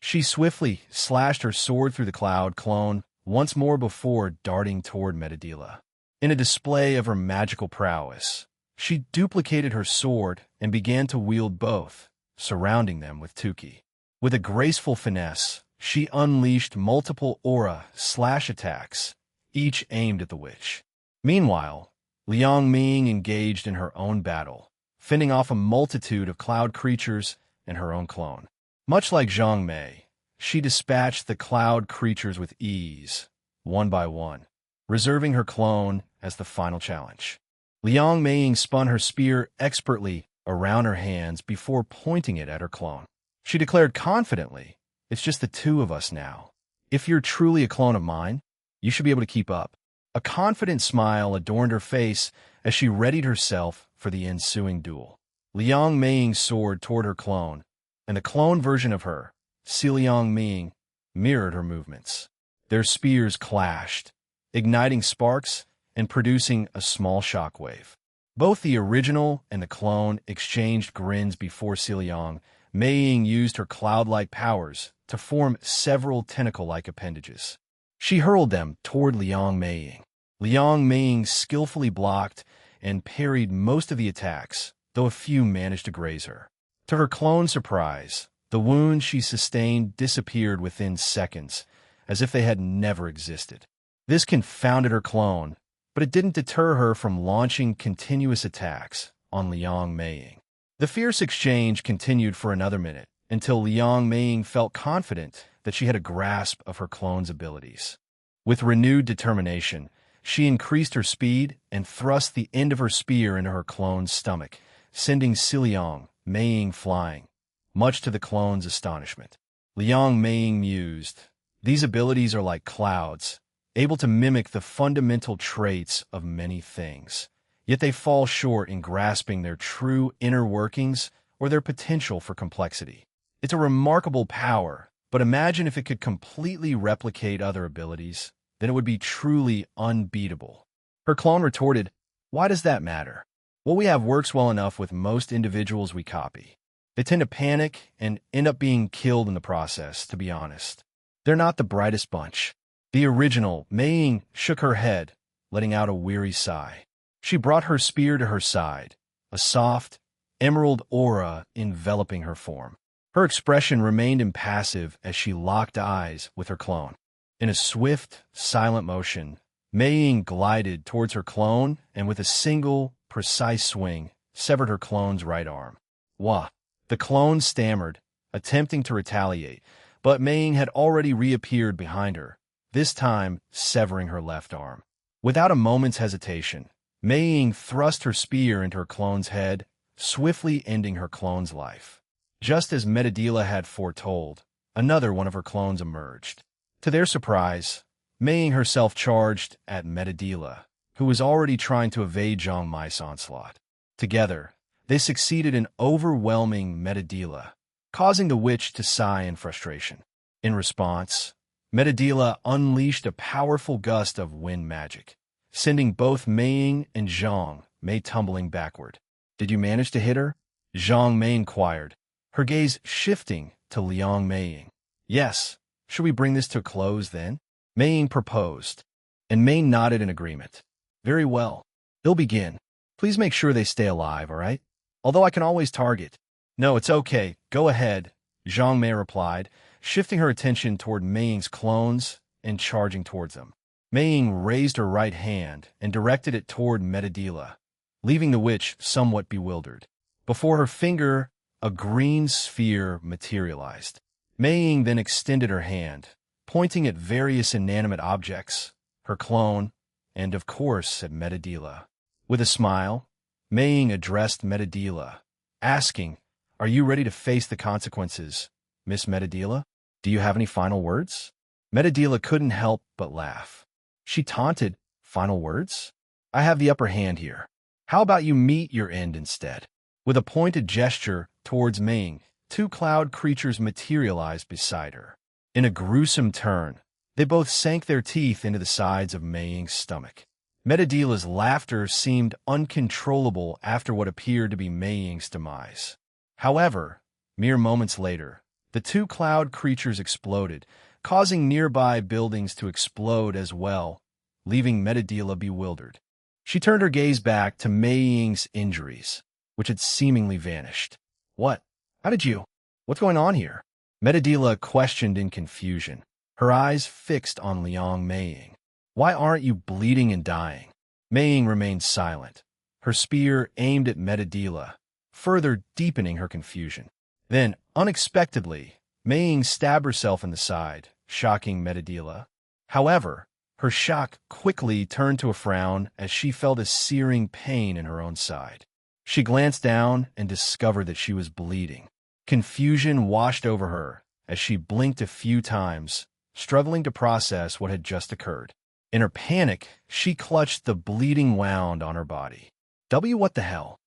She swiftly slashed her sword through the cloud clone once more before darting toward Metadila. In a display of her magical prowess, she duplicated her sword and began to wield both, surrounding them with 10k. With a graceful finesse, she unleashed multiple aura slash attacks, each aimed at the witch. Meanwhile, Liang Ming engaged in her own battle, fending off a multitude of cloud creatures and her own clone. Much like Zhang Mei, she dispatched the cloud creatures with ease, one by one, reserving her clone as the final challenge. Liang Mei spun her spear expertly around her hands before pointing it at her clone. She declared confidently, "It's just the two of us now. If you're truly a clone of mine, you should be able to keep up." A confident smile adorned her face as she readied herself for the ensuing duel. Liang Mei soared toward her clone, and the clone version of her, Si Liang Ming, mirrored her movements. Their spears clashed, igniting sparks and producing a small shockwave. Both the original and the clone exchanged grins before Si Liang Mei used her cloud-like powers to form several tentacle-like appendages. She hurled them toward Liang Mei. Liang Mei skillfully blocked and parried most of the attacks, though a few managed to graze her. To her clone's surprise, the wounds she sustained disappeared within seconds, as if they had never existed. This confounded her clone, but it didn't deter her from launching continuous attacks on Liang Mei. The fierce exchange continued for another minute, until Liang Meiying felt confident that she had a grasp of her clone's abilities. With renewed determination, she increased her speed and thrust the end of her spear into her clone's stomach, sending Liang Meiying flying, much to the clone's astonishment. Liang Meiying mused, "These abilities are like clouds, able to mimic the fundamental traits of many things, yet they fall short in grasping their true inner workings or their potential for complexity. It's a remarkable power, but imagine if it could completely replicate other abilities, then it would be truly unbeatable." Her clone retorted, "Why does that matter? What we have works well enough with most individuals we copy. They tend to panic and end up being killed in the process, to be honest. They're not the brightest bunch." The original, Meiying, shook her head, letting out a weary sigh. She brought her spear to her side, a soft, emerald aura enveloping her form. Her expression remained impassive as she locked eyes with her clone. In a swift, silent motion, Meiying glided towards her clone and with a single, precise swing, severed her clone's right arm. "Wah!" The clone stammered, attempting to retaliate, but Meiying had already reappeared behind her, this time severing her left arm. Without a moment's hesitation, Meiying thrust her spear into her clone's head, swiftly ending her clone's life. Just as Metadila had foretold, another one of her clones emerged. To their surprise, Meiying herself charged at Metadila, who was already trying to evade Zhang Mai's onslaught. Together, they succeeded in overwhelming Metadila, causing the witch to sigh in frustration. In response, Metadila unleashed a powerful gust of wind magic, sending both Meiying and Zhang Mei tumbling backward. "Did you manage to hit her?" Zhang Mei inquired, her gaze shifting to Liang Meiying. "Yes. Should we bring this to a close then?" Meiying proposed, and Mei nodded in agreement. "Very well. They'll begin. Please make sure they stay alive, all right? Although I can always target." "No, it's okay. Go ahead," Zhang Mei replied, shifting her attention toward Meiying's clones and charging towards them. Meiying raised her right hand and directed it toward Metadila, leaving the witch somewhat bewildered. Before her finger, a green sphere materialized. Meiying then extended her hand, pointing at various inanimate objects, her clone, and of course at Metadila. With a smile, Meiying addressed Metadila, asking, "Are you ready to face the consequences, Miss Metadila? Do you have any final words?" Metadila couldn't help but laugh. She taunted, "Final words? I have the upper hand here. How about you meet your end instead?" With a pointed gesture towards Meiying, two cloud creatures materialized beside her. In a gruesome turn, they both sank their teeth into the sides of Meiying's stomach. Metadila's laughter seemed uncontrollable after what appeared to be Meiying's demise. However, mere moments later, the two cloud creatures exploded, causing nearby buildings to explode as well, leaving Metadila bewildered. She turned her gaze back to Meiying's injuries, which had seemingly vanished. "What? How did you? What's going on here?" Metadila questioned in confusion, her eyes fixed on Liang Meiying. "Why aren't you bleeding and dying?" Meiying remained silent, her spear aimed at Metadila, further deepening her confusion. Then, unexpectedly, Meiying stabbed herself in the side, shocking Metadila. However, her shock quickly turned to a frown as she felt a searing pain in her own side. She glanced down and discovered that she was bleeding. Confusion washed over her as she blinked a few times, struggling to process what had just occurred. In her panic, she clutched the bleeding wound on her body. What the hell?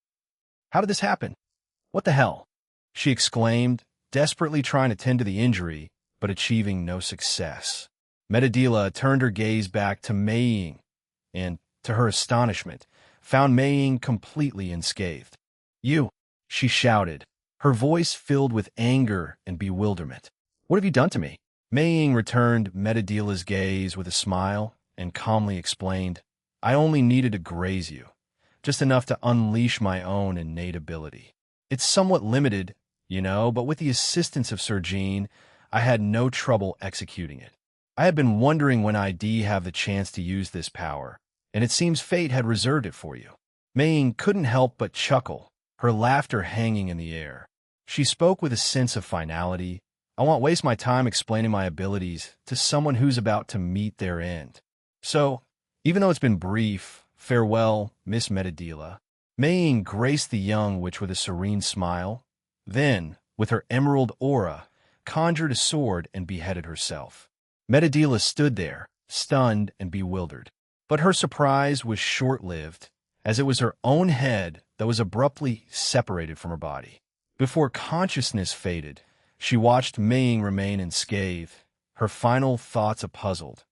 How did this happen? What the hell?" she exclaimed, desperately trying to tend to the injury, but achieving no success. Metadila turned her gaze back to Meiying, and, to her astonishment, found Meiying completely unscathed. "You!" she shouted, her voice filled with anger and bewilderment. "What have you done to me?" Meiying returned Metadila's gaze with a smile and calmly explained, "I only needed to graze you, just enough to unleash my own innate ability. It's somewhat limited, but with the assistance of Sir Jean, I had no trouble executing it. I had been wondering when I'd have the chance to use this power, and it seems fate had reserved it for you." Meiying couldn't help but chuckle, her laughter hanging in the air. She spoke with a sense of finality. I won't waste my time explaining my abilities to someone who's about to meet their end. So, even though it's been brief, farewell, Miss Metadila. Mei graced the young witch with a serene smile. Then, with her emerald aura, conjured a sword and beheaded herself. Metadila stood there, stunned and bewildered. But her surprise was short-lived, as it was her own head that was abruptly separated from her body. Before consciousness faded, she watched Mei remain unscathed, her final thoughts a puzzled.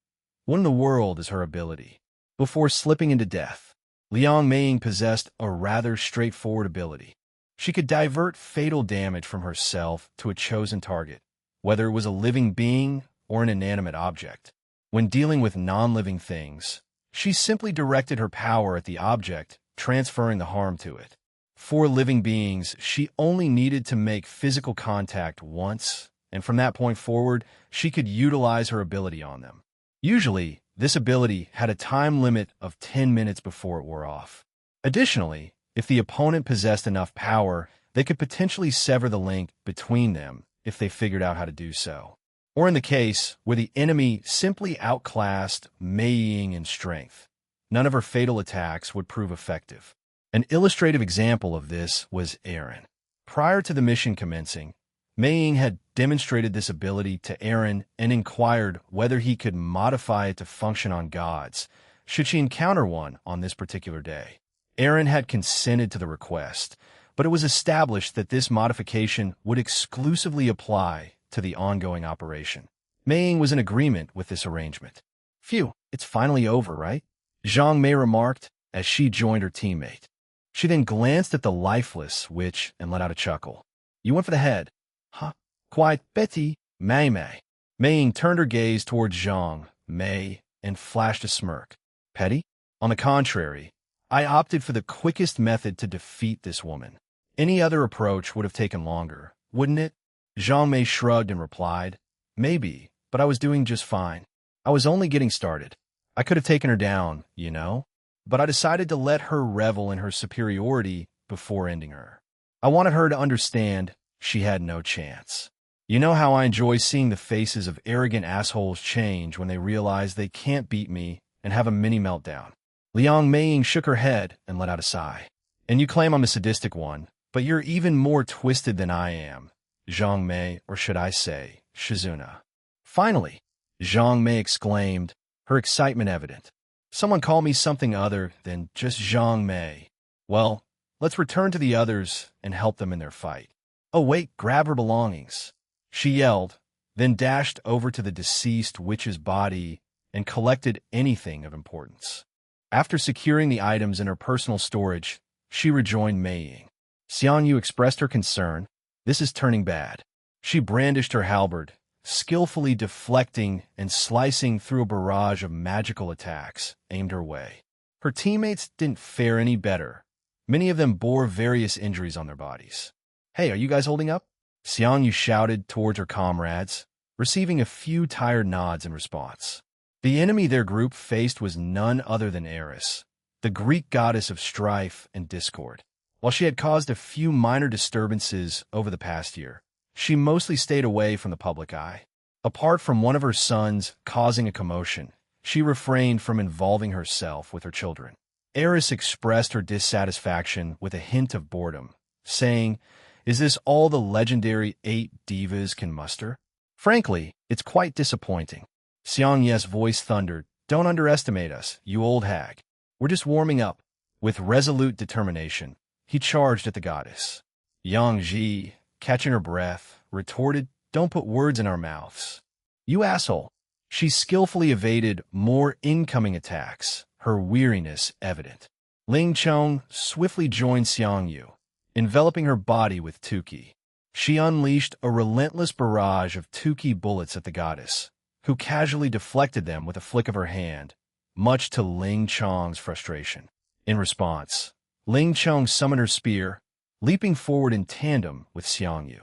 What in the world is her ability? Before slipping into death, Liang Mei possessed a rather straightforward ability. She could divert fatal damage from herself to a chosen target, whether it was a living being or an inanimate object. When dealing with non-living things, she simply directed her power at the object, transferring the harm to it. For living beings, she only needed to make physical contact once, and from that point forward, she could utilize her ability on them. Usually, this ability had a time limit of 10 minutes before it wore off. Additionally, if the opponent possessed enough power, they could potentially sever the link between them if they figured out how to do so. Or in the case where the enemy simply outclassed Mei in strength, none of her fatal attacks would prove effective. An illustrative example of this was Aaron. Prior to the mission commencing, Mei had demonstrated this ability to Aaron and inquired whether he could modify it to function on gods, should she encounter one on this particular day. Aaron had consented to the request, but it was established that this modification would exclusively apply to the ongoing operation. Mei was in agreement with this arrangement. Phew, it's finally over, right? Zhang Mei remarked as she joined her teammate. She then glanced at the lifeless witch and let out a chuckle. You went for the head. Huh? Quite Betty, Mei Mei. Mei turned her gaze towards Zhang Mei and flashed a smirk. Petty? On the contrary, I opted for the quickest method to defeat this woman. Any other approach would have taken longer, wouldn't it? Zhang Mei shrugged and replied, Maybe, but I was doing just fine. I was only getting started. I could have taken her down, you know? But I decided to let her revel in her superiority before ending her. I wanted her to understand she had no chance. You know how I enjoy seeing the faces of arrogant assholes change when they realize they can't beat me and have a mini meltdown. Liang Mei shook her head and let out a sigh. And you claim I'm a sadistic one, but you're even more twisted than I am, Zhang Mei, or should I say, Shizuna. Finally, Zhang Mei exclaimed, her excitement evident. Someone call me something other than just Zhang Mei. Well, let's return to the others and help them in their fight. Oh wait, grab her belongings, she yelled, then dashed over to the deceased witch's body and collected anything of importance. After securing the items in her personal storage, she rejoined Mei. Xiang Yu expressed her concern. This is turning bad. She brandished her halberd, skillfully deflecting and slicing through a barrage of magical attacks aimed her way. Her teammates didn't fare any better. Many of them bore various injuries on their bodies. Hey, are you guys holding up? Xiang Yu shouted towards her comrades, receiving a few tired nods in response. The enemy their group faced was none other than Eris, the Greek goddess of strife and discord. While she had caused a few minor disturbances over the past year, she mostly stayed away from the public eye. Apart from one of her sons causing a commotion, she refrained from involving herself with her children. Eris expressed her dissatisfaction with a hint of boredom, saying, Is this all the legendary 8 divas can muster? Frankly, it's quite disappointing. Xiang Ye's voice thundered, Don't underestimate us, you old hag. We're just warming up. With resolute determination, he charged at the goddess. Yang Ji, catching her breath, retorted, Don't put words in our mouths. You asshole. She skillfully evaded more incoming attacks, her weariness evident. Ling Chong swiftly joined Xiang Yu, enveloping her body with Tuki. She unleashed a relentless barrage of Tuki bullets at the goddess, who casually deflected them with a flick of her hand, much to Ling Chong's frustration. In response, Ling Chong summoned her spear, leaping forward in tandem with Xiang Yu.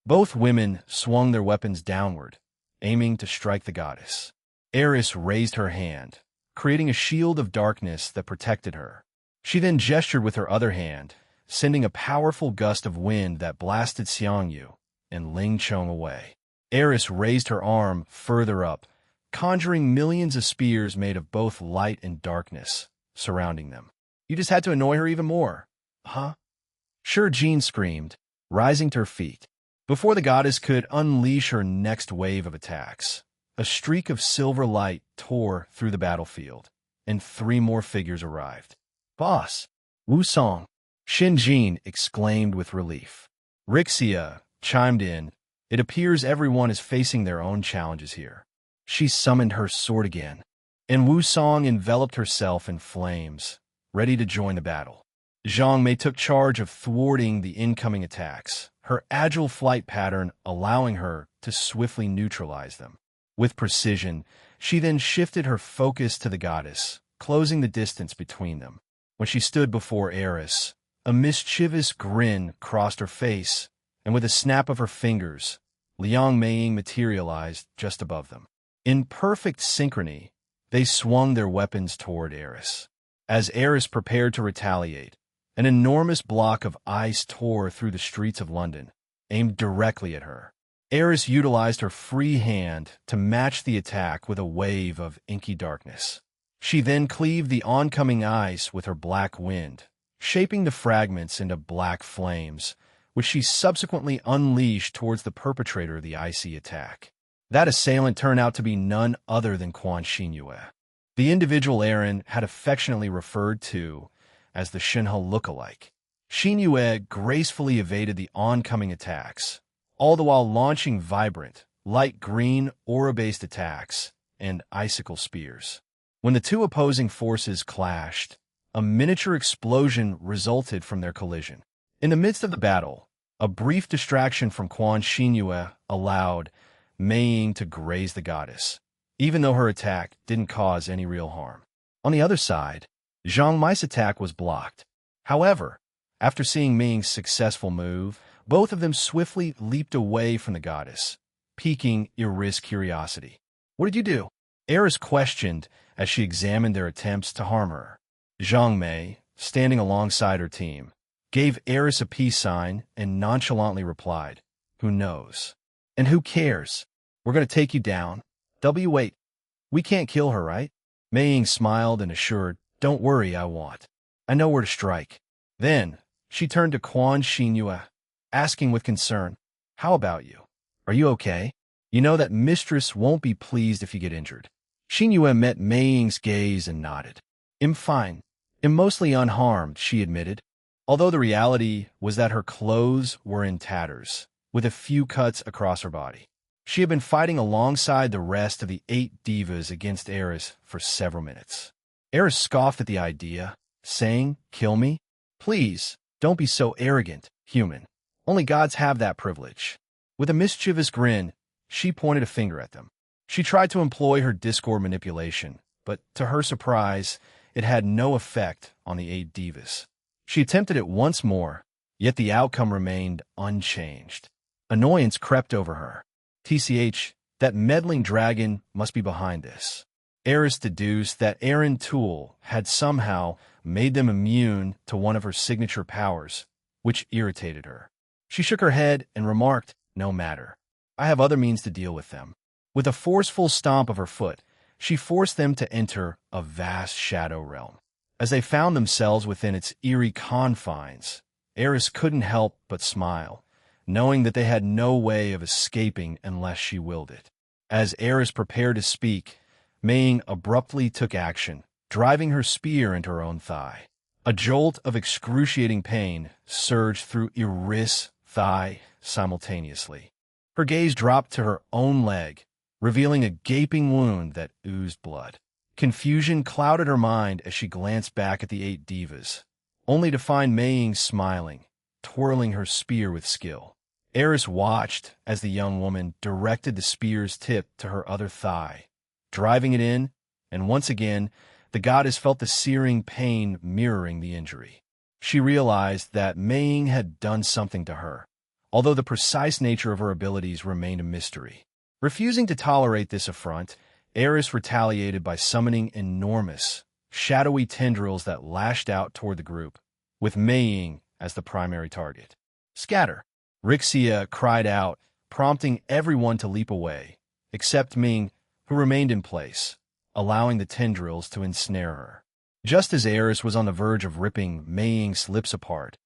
Both women swung their weapons downward, aiming to strike the goddess. Eris raised her hand, creating a shield of darkness that protected her. She then gestured with her other hand, sending a powerful gust of wind that blasted Xiangyu and Ling Chong away. Eris raised her arm further up, conjuring millions of spears made of both light and darkness, surrounding them. You just had to annoy her even more. Huh? Sure, Jean screamed, rising to her feet. Before the goddess could unleash her next wave of attacks, a streak of silver light tore through the battlefield, and 3 more figures arrived. Boss! Wu Song! Xin Jin exclaimed with relief. Rixia chimed in. It appears everyone is facing their own challenges here. She summoned her sword again, and Wu Song enveloped herself in flames, ready to join the battle. Zhang Mei took charge of thwarting the incoming attacks, her agile flight pattern allowing her to swiftly neutralize them. With precision, she then shifted her focus to the goddess, closing the distance between them. When she stood before Eris, a mischievous grin crossed her face, and with a snap of her fingers, Liang Meiying materialized just above them. In perfect synchrony, they swung their weapons toward Eris. As Eris prepared to retaliate, an enormous block of ice tore through the streets of London, aimed directly at her. Eris utilized her free hand to match the attack with a wave of inky darkness. She then cleaved the oncoming ice with her black wind, shaping the fragments into black flames, which she subsequently unleashed towards the perpetrator of the icy attack. That assailant turned out to be none other than Quan Xinyue, the individual Aaron had affectionately referred to as the Shinhe lookalike. Xinyue gracefully evaded the oncoming attacks, all the while launching vibrant, light green, aura-based attacks and icicle spears. When the two opposing forces clashed, a miniature explosion resulted from their collision. In the midst of the battle, a brief distraction from Quan Xinyue allowed Meiying to graze the goddess, even though her attack didn't cause any real harm. On the other side, Zhang Mei's attack was blocked. However, after seeing Ming's successful move, both of them swiftly leaped away from the goddess, piquing Eris' curiosity. What did you do? Eris questioned as she examined their attempts to harm her. Zhang Mei, standing alongside her team, gave Eris a peace sign and nonchalantly replied, "Who knows? And who cares? We're going to take you down. Wait. We can't kill her, right?" Meiying smiled and assured, "Don't worry, I won't. I know where to strike." Then, she turned to Quan Xinyue, asking with concern, "How about you? Are you okay? You know that mistress won't be pleased if you get injured." Xinyue met Meiying's gaze and nodded. "I'm fine. I'm mostly unharmed," she admitted, although the reality was that her clothes were in tatters, with a few cuts across her body. She had been fighting alongside the rest of the 8 divas against Eris for several minutes. Eris scoffed at the idea, saying, "Kill me? Please, don't be so arrogant, human. Only gods have that privilege." With a mischievous grin, she pointed a finger at them. She tried to employ her Discord manipulation, but to her surprise, it had no effect on the 8 divas. She attempted it once more, yet the outcome remained unchanged. Annoyance crept over her. TCH, that meddling dragon must be behind this. Eris deduced that Aaron Toole had somehow made them immune to one of her signature powers, which irritated her. She shook her head and remarked, "No matter. I have other means to deal with them." With a forceful stomp of her foot, she forced them to enter a vast shadow realm. As they found themselves within its eerie confines, Eris couldn't help but smile, knowing that they had no way of escaping unless she willed it. As Eris prepared to speak, Meiying abruptly took action, driving her spear into her own thigh. A jolt of excruciating pain surged through Eris' thigh simultaneously. Her gaze dropped to her own leg, revealing a gaping wound that oozed blood. Confusion clouded her mind as she glanced back at the 8 divas, only to find Meiying smiling, twirling her spear with skill. Eris watched as the young woman directed the spear's tip to her other thigh, driving it in, and once again, the goddess felt the searing pain mirroring the injury. She realized that Meiying had done something to her, although the precise nature of her abilities remained a mystery. Refusing to tolerate this affront, Eris retaliated by summoning enormous, shadowy tendrils that lashed out toward the group, with Meiying as the primary target. Scatter! Rixia cried out, prompting everyone to leap away, except Ming, who remained in place, allowing the tendrils to ensnare her. Just as Eris was on the verge of ripping Mei Ying's lips apart,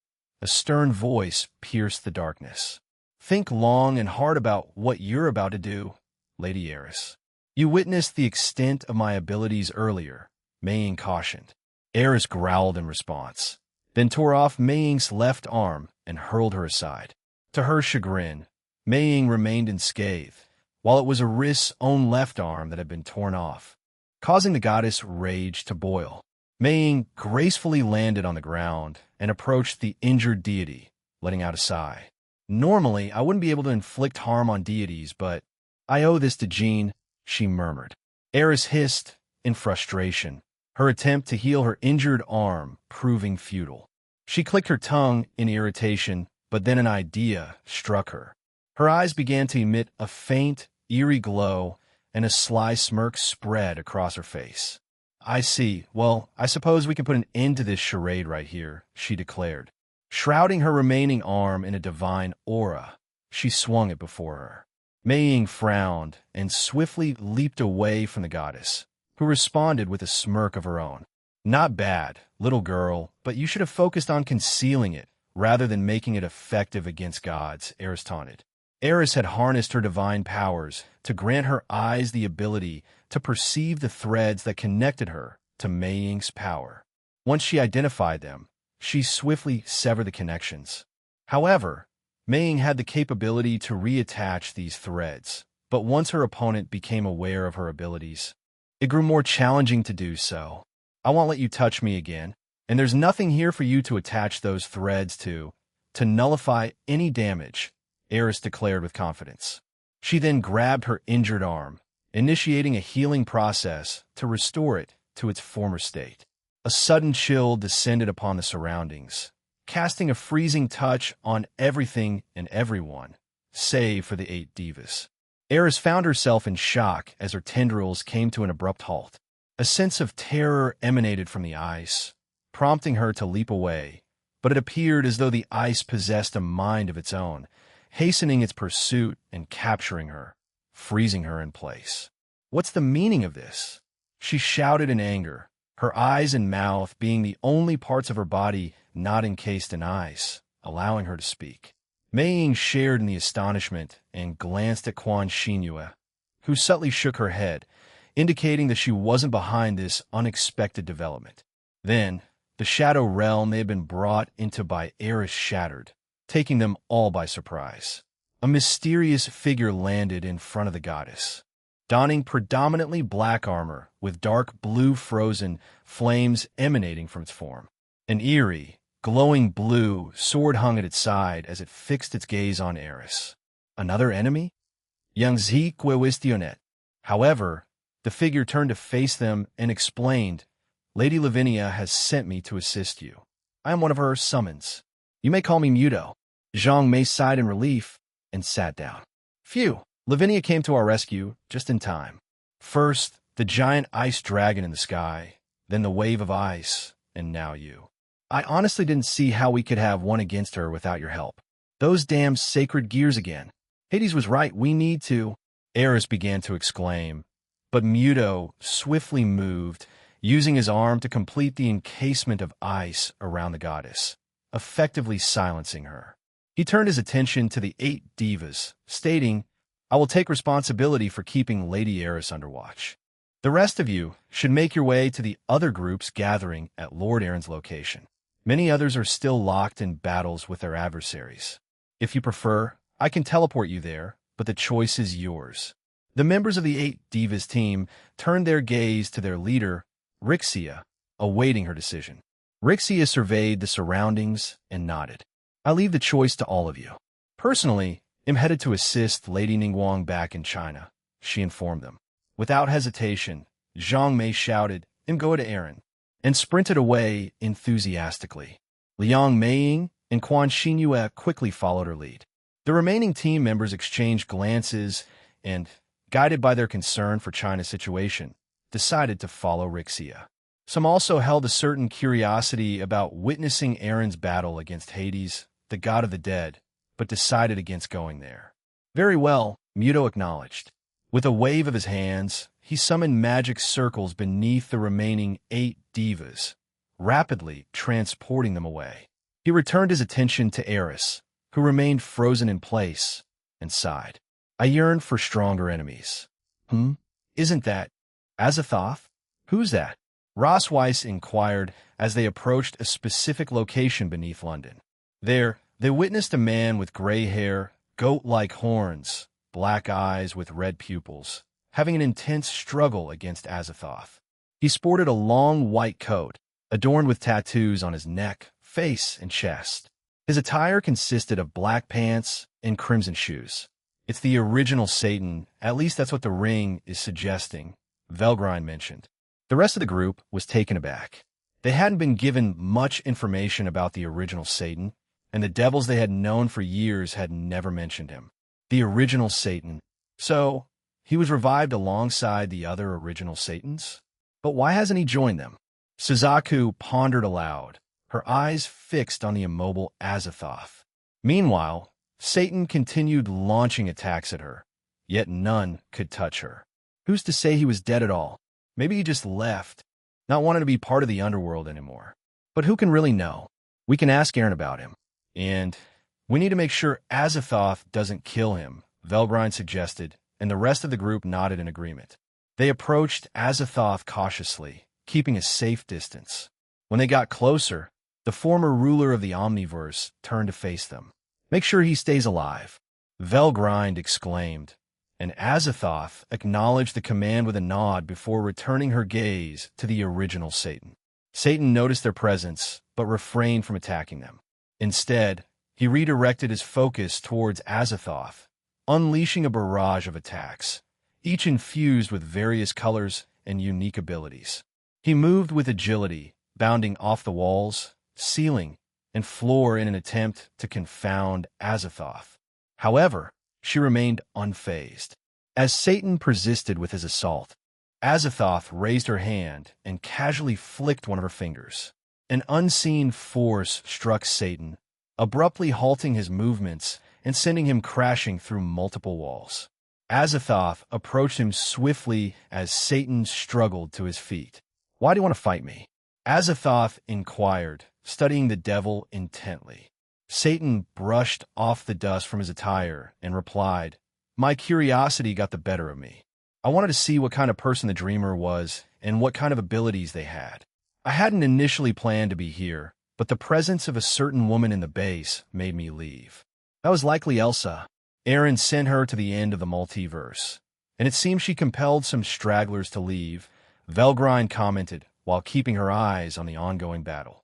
a stern voice pierced the darkness. Think long and hard about what you're about to do, Lady Eris. You witnessed the extent of my abilities earlier, Mei Ying cautioned. Eris growled in response, then tore off Mei Ying's left arm and hurled her aside. To her chagrin, Mei Ying remained unscathed, while it was Eris' own left arm that had been torn off, causing the goddess' rage to boil. Mei Ying gracefully landed on the ground and approached the injured deity, letting out a sigh. Normally, I wouldn't be able to inflict harm on deities, but I owe this to Jean, she murmured. Eris hissed in frustration, her attempt to heal her injured arm proving futile. She clicked her tongue in irritation, but then an idea struck her. Her eyes began to emit a faint, eerie glow, and a sly smirk spread across her face. I see. Well, I suppose we can put an end to this charade right here, she declared. Shrouding her remaining arm in a divine aura, she swung it before her. Mei Ying frowned and swiftly leaped away from the goddess, who responded with a smirk of her own. Not bad, little girl, but you should have focused on concealing it rather than making it effective against gods, Eris taunted. Eris had harnessed her divine powers to grant her eyes the ability to perceive the threads that connected her to Mei Ying's power. Once she identified them, she swiftly severed the connections. However, Mei Ying had the capability to reattach these threads, but once her opponent became aware of her abilities, it grew more challenging to do so. I won't let you touch me again, and there's nothing here for you to attach those threads to nullify any damage, Eris declared with confidence. She then grabbed her injured arm, initiating a healing process to restore it to its former state. A sudden chill descended upon the surroundings, casting a freezing touch on everything and everyone, save for the 8 divas. Eris found herself in shock as her tendrils came to an abrupt halt. A sense of terror emanated from the ice, prompting her to leap away, but it appeared as though the ice possessed a mind of its own, hastening its pursuit and capturing her, freezing her in place. What's the meaning of this? She shouted in anger, her eyes and mouth being the only parts of her body not encased in ice, allowing her to speak. Mei Ying shared in the astonishment and glanced at Quan Xinhua, who subtly shook her head, indicating that she wasn't behind this unexpected development. Then, the shadow realm they had been brought into by Eris shattered, taking them all by surprise. A mysterious figure landed in front of the goddess, donning predominantly black armor with dark blue frozen flames emanating from its form. An eerie, glowing blue sword hung at its side as it fixed its gaze on Eris. Another enemy? Yangzi Questionet. However, the figure turned to face them and explained, Lady Lavinia has sent me to assist you. I am one of her summons. You may call me Muto. Zhang Mei sighed in relief and sat down. Phew, Lavinia came to our rescue just in time. First, the giant ice dragon in the sky, then the wave of ice, and now you. I honestly didn't see how we could have won against her without your help. Those damn sacred gears again. Hades was right, we need to. Eris began to exclaim, but Muto swiftly moved, using his arm to complete the encasement of ice around the goddess, effectively silencing her. He turned his attention to the 8 divas, stating, I will take responsibility for keeping Lady Eris under watch. The rest of you should make your way to the other groups gathering at Lord Aaron's location. Many others are still locked in battles with their adversaries. If you prefer, I can teleport you there, but the choice is yours. The members of the 8 divas team turned their gaze to their leader, Rixia, awaiting her decision. Rixia surveyed the surroundings and nodded. I leave the choice to all of you. Personally, I'm headed to assist Lady Ningguang back in China, she informed them. Without hesitation, Zhang Mei shouted, go to Aaron, and sprinted away enthusiastically. Liang Meiying and Quan Xinhua quickly followed her lead. The remaining team members exchanged glances and, guided by their concern for China's situation, decided to follow Rixia. Some also held a certain curiosity about witnessing Aaron's battle against Hades, the god of the dead, but decided against going there. Very well, Muto acknowledged. With a wave of his hands, he summoned magic circles beneath the remaining 8 divas, rapidly transporting them away. He returned his attention to Eris, who remained frozen in place, and sighed. I yearn for stronger enemies. Isn't that Azathoth? Who's that? Ross Weiss inquired as they approached a specific location beneath London. There, they witnessed a man with gray hair, goat-like horns, black eyes with red pupils, having an intense struggle against Azathoth. He sported a long white coat, adorned with tattoos on his neck, face, and chest. His attire consisted of black pants and crimson shoes. It's the original Satan, at least that's what the ring is suggesting, Velgrind mentioned. The rest of the group was taken aback. They hadn't been given much information about the original Satan, and the devils they had known for years had never mentioned him. The original Satan. So, he was revived alongside the other original Satans? But why hasn't he joined them? Suzaku pondered aloud, her eyes fixed on the immobile Azathoth. Meanwhile, Satan continued launching attacks at her, yet none could touch her. Who's to say he was dead at all? Maybe he just left, not wanting to be part of the underworld anymore. But who can really know? We can ask Aaron about him. And we need to make sure Azathoth doesn't kill him, Velgrind suggested, and the rest of the group nodded in agreement. They approached Azathoth cautiously, keeping a safe distance. When they got closer, the former ruler of the Omniverse turned to face them. Make sure he stays alive, Velgrind exclaimed, and Azathoth acknowledged the command with a nod before returning her gaze to the original Satan. Satan noticed their presence, but refrained from attacking them. Instead, he redirected his focus towards Azathoth, unleashing a barrage of attacks, each infused with various colors and unique abilities. He moved with agility, bounding off the walls, ceiling, and floor in an attempt to confound Azathoth. However, she remained unfazed. As Satan persisted with his assault, Azathoth raised her hand and casually flicked one of her fingers. An unseen force struck Satan, abruptly halting his movements and sending him crashing through multiple walls. Azathoth approached him swiftly as Satan struggled to his feet. Why do you want to fight me? Azathoth inquired, studying the devil intently. Satan brushed off the dust from his attire and replied, My curiosity got the better of me. I wanted to see what kind of person the dreamer was and what kind of abilities they had. I hadn't initially planned to be here, but the presence of a certain woman in the base made me leave. That was likely Elsa. Aaron sent her to the end of the multiverse, and it seems she compelled some stragglers to leave, Velgrind commented, while keeping her eyes on the ongoing battle.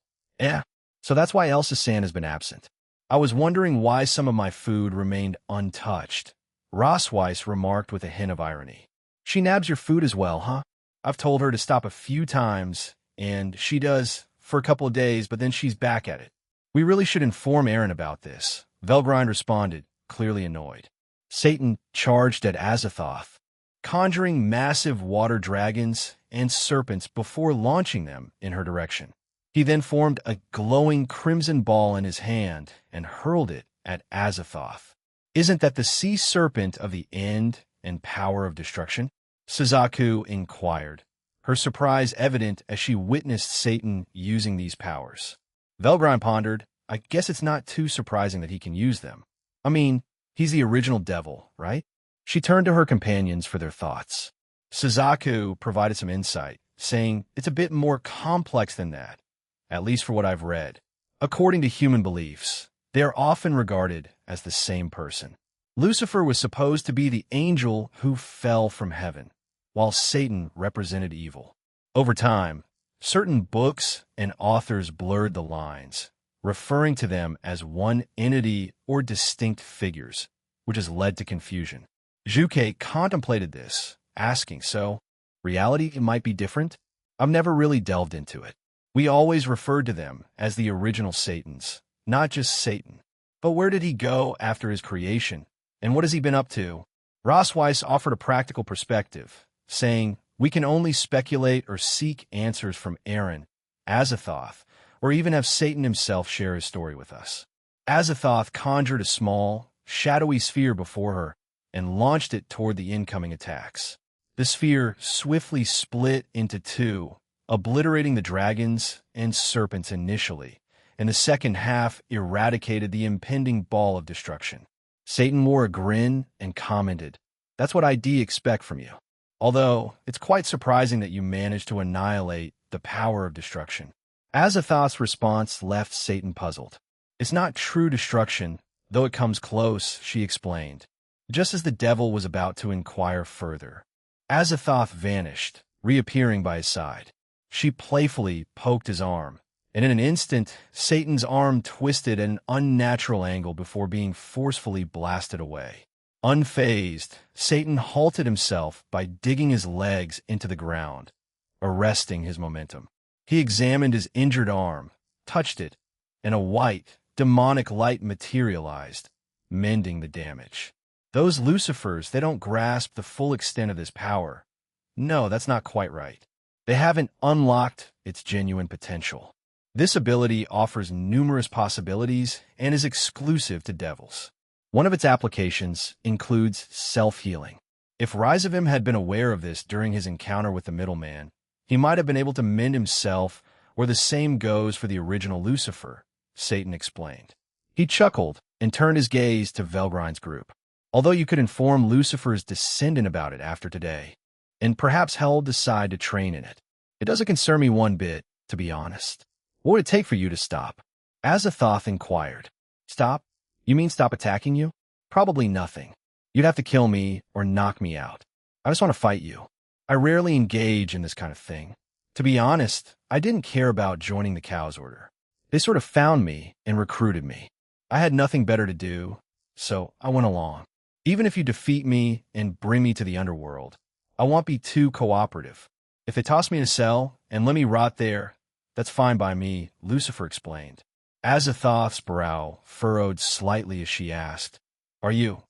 So that's why Elsa-san has been absent. I was wondering why some of my food remained untouched, Ross Weiss remarked with a hint of irony. She nabs your food as well, huh? I've told her to stop a few times, and she does for a couple of days, but then she's back at it. We really should inform Aaron about this, Velgrind responded, clearly annoyed. Satan charged at Azathoth, conjuring massive water dragons and serpents before launching them in her direction. He then formed a glowing crimson ball in his hand and hurled it at Azathoth. Isn't that the sea serpent of the end and power of destruction? Suzaku inquired, her surprise evident as she witnessed Satan using these powers. Velgrind pondered, I guess it's not too surprising that he can use them. I mean, he's the original devil, right? She turned to her companions for their thoughts. Suzaku provided some insight, saying it's a bit more complex than that, at least for what I've read. According to human beliefs, they are often regarded as the same person. Lucifer was supposed to be the angel who fell from heaven, while Satan represented evil. Over time, certain books and authors blurred the lines, referring to them as one entity or distinct figures, which has led to confusion. Juke contemplated this, asking, so, reality might be different? I've never really delved into it. We always referred to them as the original Satans, not just Satan. But where did he go after his creation? And what has he been up to? Ross Weiss offered a practical perspective, saying, We can only speculate or seek answers from Aaron, Azathoth, or even have Satan himself share his story with us. Azathoth conjured a small, shadowy sphere before her and launched it toward the incoming attacks. The sphere swiftly split into two, obliterating the dragons and serpents initially, and the second half eradicated the impending ball of destruction. Satan wore a grin and commented, "That's what I'd expect from you. Although, it's quite surprising that you managed to annihilate the power of destruction." Azathoth's response left Satan puzzled. "It's not true destruction, though it comes close," she explained, just as the devil was about to inquire further. Azathoth vanished, reappearing by his side. She playfully poked his arm, and in an instant, Satan's arm twisted at an unnatural angle before being forcefully blasted away. Unfazed, Satan halted himself by digging his legs into the ground, arresting his momentum. He examined his injured arm, touched it, and a white, demonic light materialized, mending the damage. Those Lucifers, they don't grasp the full extent of this power. No, that's not quite right. They haven't unlocked its genuine potential. This ability offers numerous possibilities and is exclusive to devils. One of its applications includes self-healing. If Rizavim had been aware of this during his encounter with the middleman, he might have been able to mend himself, or the same goes for the original Lucifer, Satan explained. He chuckled and turned his gaze to Velgrind's group. Although you could inform Lucifer's descendant about it after today, and perhaps he'll decide to train in it. It doesn't concern me one bit, to be honest. What would it take for you to stop? Azathoth inquired. Stop? You mean stop attacking you? Probably nothing. You'd have to kill me or knock me out. I just want to fight you. I rarely engage in this kind of thing. To be honest, I didn't care about joining the Cows Order. They sort of found me and recruited me. I had nothing better to do, so I went along. Even if you defeat me and bring me to the underworld, I won't be too cooperative. If they toss me in a cell and let me rot there, that's fine by me, Lucifer explained. Azathoth's brow furrowed slightly as she asked, Are you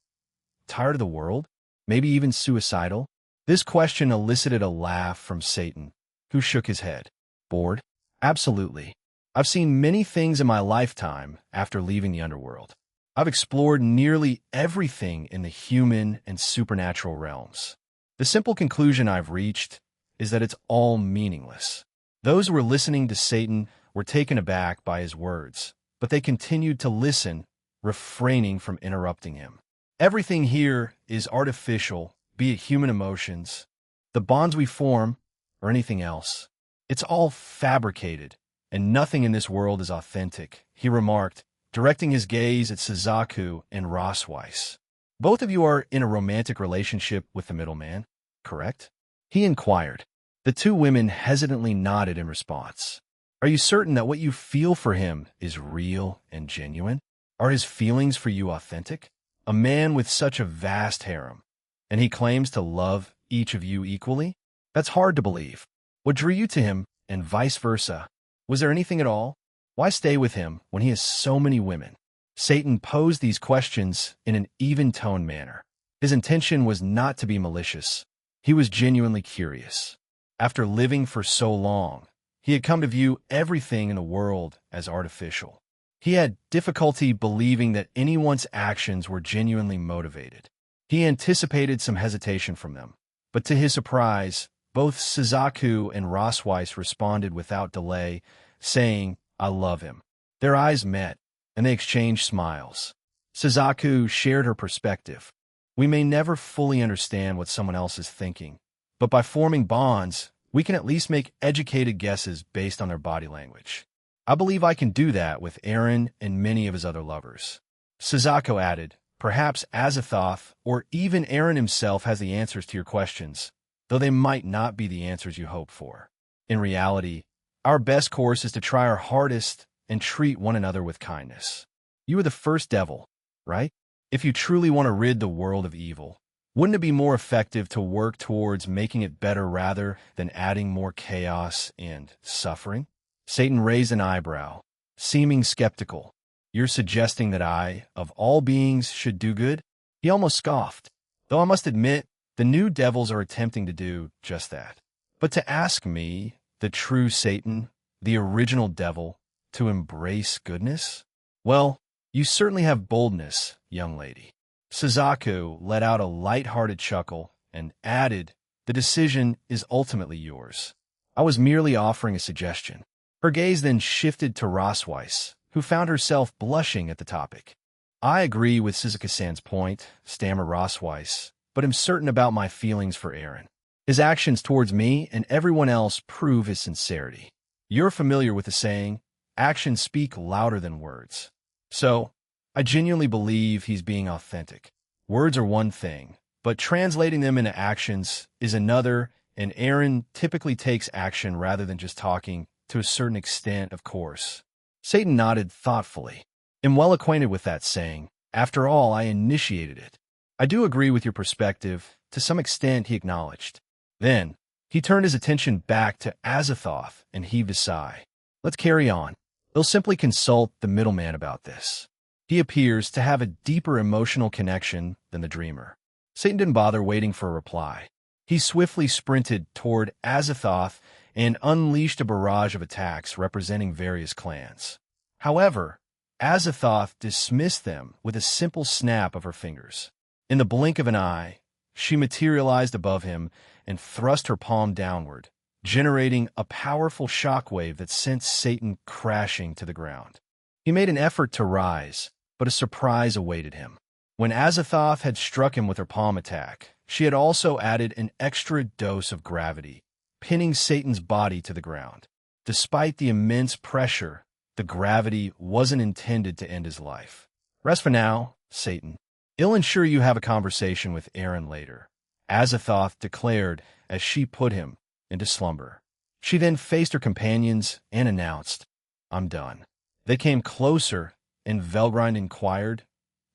tired of the world? Maybe even suicidal? This question elicited a laugh from Satan, who shook his head. Bored? Absolutely. I've seen many things in my lifetime after leaving the underworld. I've explored nearly everything in the human and supernatural realms. The simple conclusion I've reached is that it's all meaningless. Those who were listening to Satan were taken aback by his words, but they continued to listen, refraining from interrupting him. Everything here is artificial, be it human emotions, the bonds we form, or anything else. It's all fabricated, and nothing in this world is authentic, he remarked, directing his gaze at Suzaku and Rosweiss. Both of you are in a romantic relationship with the middleman, correct? He inquired. The two women hesitantly nodded in response. Are you certain that what you feel for him is real and genuine? Are his feelings for you authentic? A man with such a vast harem, and he claims to love each of you equally? That's hard to believe. What drew you to him, and vice versa? Was there anything at all? Why stay with him when he has so many women? Satan posed these questions in an even-toned manner. His intention was not to be malicious. He was genuinely curious. After living for so long, he had come to view everything in the world as artificial. He had difficulty believing that anyone's actions were genuinely motivated. He anticipated some hesitation from them, but to his surprise, both Suzaku and Rosweiss responded without delay, saying, I love him. Their eyes met, and they exchanged smiles. Suzaku shared her perspective. We may never fully understand what someone else is thinking, but by forming bonds, we can at least make educated guesses based on their body language. I believe I can do that with Aaron and many of his other lovers. Suzaku added, perhaps Azathoth or even Aaron himself has the answers to your questions, though they might not be the answers you hope for. In reality, our best course is to try our hardest and treat one another with kindness. You are the first devil, right? If you truly want to rid the world of evil, wouldn't it be more effective to work towards making it better rather than adding more chaos and suffering? Satan raised an eyebrow, seeming skeptical. You're suggesting that I, of all beings, should do good? He almost scoffed, though I must admit The new devils are attempting to do just that. But to ask me, the true Satan, the original devil, to embrace goodness? Well, you certainly have boldness, young lady. Suzaku let out a light-hearted chuckle and added, the decision is ultimately yours. I was merely offering a suggestion. Her gaze then shifted to Rosweiss, who found herself blushing at the topic. I agree with Suzuka-san's point, stammered Rosweiss, but am certain about my feelings for Aaron. His actions towards me and everyone else prove his sincerity. You're familiar with the saying, actions speak louder than words. So, I genuinely believe he's being authentic. Words are one thing, but translating them into actions is another, and Aaron typically takes action rather than just talking, to a certain extent, of course. Satan nodded thoughtfully. I'm well acquainted with that saying. After all, I initiated it. I do agree with your perspective. To some extent, he acknowledged. Then, he turned his attention back to Azathoth and heaved a sigh. Let's carry on. They'll simply consult the middleman about this. He appears to have a deeper emotional connection than the dreamer. Satan didn't bother waiting for a reply. He swiftly sprinted toward Azathoth and unleashed a barrage of attacks representing various clans. However, Azathoth dismissed them with a simple snap of her fingers. In the blink of an eye, she materialized above him and thrust her palm downward, generating a powerful shockwave that sent Satan crashing to the ground. He made an effort to rise, but a surprise awaited him. When Azathoth had struck him with her palm attack, she had also added an extra dose of gravity, pinning Satan's body to the ground. Despite the immense pressure, the gravity wasn't intended to end his life. Rest for now, Satan. I'll ensure you have a conversation with Aaron later, Azathoth declared as she put him into slumber. She then faced her companions and announced, I'm done. They came closer, and Veldrind inquired,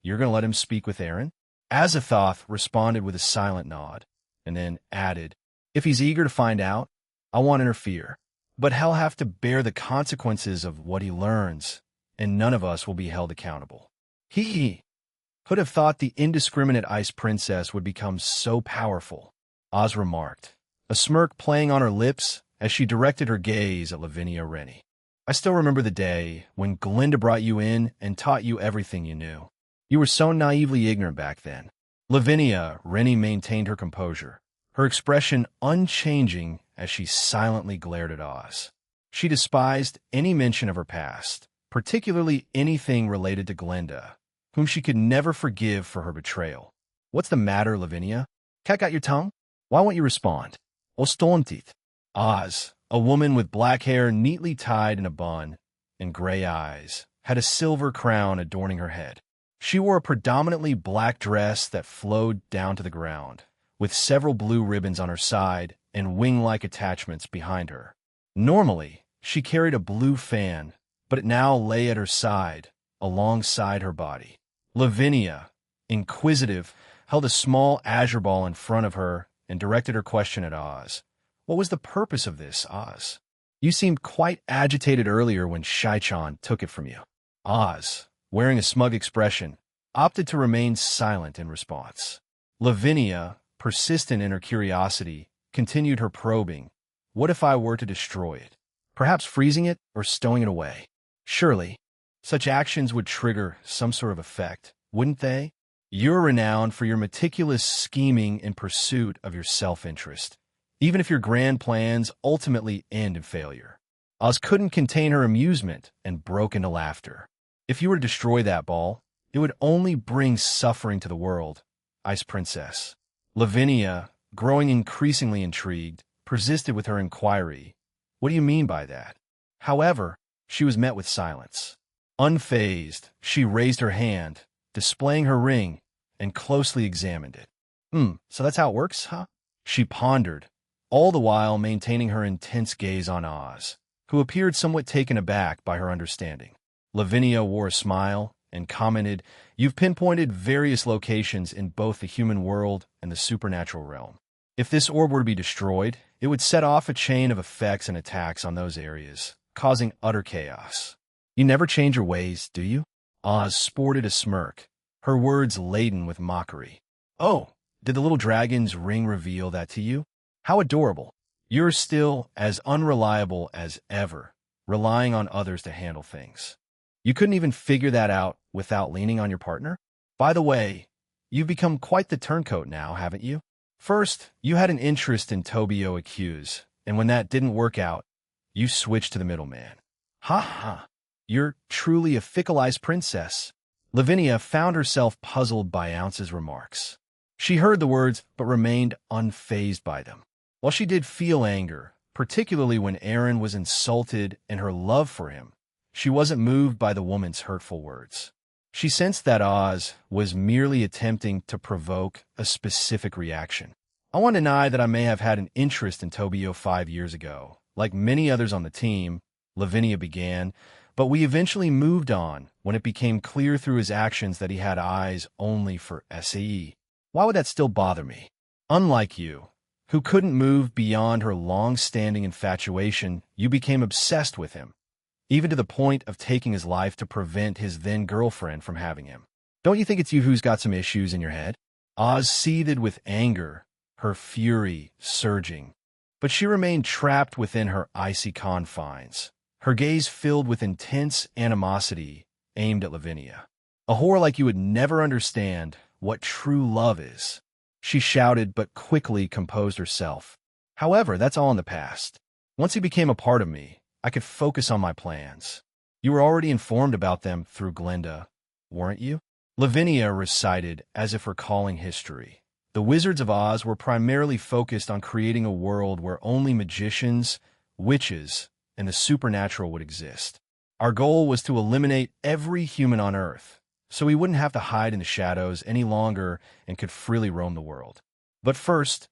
You're going to let him speak with Aaron? Azathoth responded with a silent nod, and then added, If he's eager to find out, I won't interfere. But he'll have to bear the consequences of what he learns, and none of us will be held accountable. He could have thought the indiscriminate Ice Princess would become so powerful, Oz remarked, a smirk playing on her lips as she directed her gaze at Lavinia Rennie. I still remember the day when Glinda brought you in and taught you everything you knew. You were so naively ignorant back then. Lavinia Rennie maintained her composure, her expression unchanging as she silently glared at Oz. She despised any mention of her past, particularly anything related to Glinda, whom she could never forgive for her betrayal. What's the matter, Lavinia? Cat got your tongue? Why won't you respond? Ostormteeth. Oz, a woman with black hair neatly tied in a bun and gray eyes, had a silver crown adorning her head. She wore a predominantly black dress that flowed down to the ground, with several blue ribbons on her side and wing-like attachments behind her. Normally, she carried a blue fan, but it now lay at her side, alongside her body. Lavinia, inquisitive, held a small azure ball in front of her and directed her question at Oz. What was the purpose of this, Oz? You seemed quite agitated earlier when Shai-chan took it from you. Oz, wearing a smug expression, opted to remain silent in response. Lavinia, persistent in her curiosity, continued her probing. What if I were to destroy it? Perhaps freezing it or stowing it away? Surely, such actions would trigger some sort of effect, wouldn't they? You're renowned for your meticulous scheming in pursuit of your self-interest, even if your grand plans ultimately end in failure. Oz couldn't contain her amusement and broke into laughter. If you were to destroy that ball, it would only bring suffering to the world, Ice Princess. Lavinia, growing increasingly intrigued, persisted with her inquiry. What do you mean by that? However, she was met with silence. Unfazed, she raised her hand, displaying her ring, and closely examined it. So that's how it works, huh? She pondered, all the while maintaining her intense gaze on Oz, who appeared somewhat taken aback by her understanding. Lavinia wore a smile and commented, You've pinpointed various locations in both the human world and the supernatural realm. If this orb were to be destroyed, it would set off a chain of effects and attacks on those areas, causing utter chaos. You never change your ways, do you? Oz sported a smirk, her words laden with mockery. Oh, Did the little dragon's ring reveal that to you? How adorable. You're still as unreliable as ever, relying on others to handle things. You couldn't even figure that out without leaning on your partner? By the way, you've become quite the turncoat now, haven't you? First, you had an interest in Tobio Accuse, and when that didn't work out, you switched to the middleman. Ha ha. You're truly a fickle-eyed princess. Lavinia found herself puzzled by Ounce's remarks. She heard the words, but remained unfazed by them. While she did feel anger, particularly when Aaron was insulted in her love for him, she wasn't moved by the woman's hurtful words. She sensed that Oz was merely attempting to provoke a specific reaction. I won't deny that I may have had an interest in Tobio 5 years ago. Like many others on the team, Lavinia began, but we eventually moved on when it became clear through his actions that he had eyes only for SAE. Why would that still bother me? Unlike you, who couldn't move beyond her long-standing infatuation, you became obsessed with him, even to the point of taking his life to prevent his then-girlfriend from having him. Don't you think it's you who's got some issues in your head? Oz seethed with anger, her fury surging, but she remained trapped within her icy confines, her gaze filled with intense animosity aimed at Lavinia. A whore like you would never understand what true love is, she shouted, but quickly composed herself. However, that's all in the past. Once he became a part of me, I could focus on my plans. You were already informed about them through Glenda, weren't you? Lavinia recited as if recalling history. The Wizards of Oz were primarily focused on creating a world where only magicians, witches, and the supernatural would exist. Our goal was to eliminate every human on Earth, so we wouldn't have to hide in the shadows any longer and could freely roam the world. But first,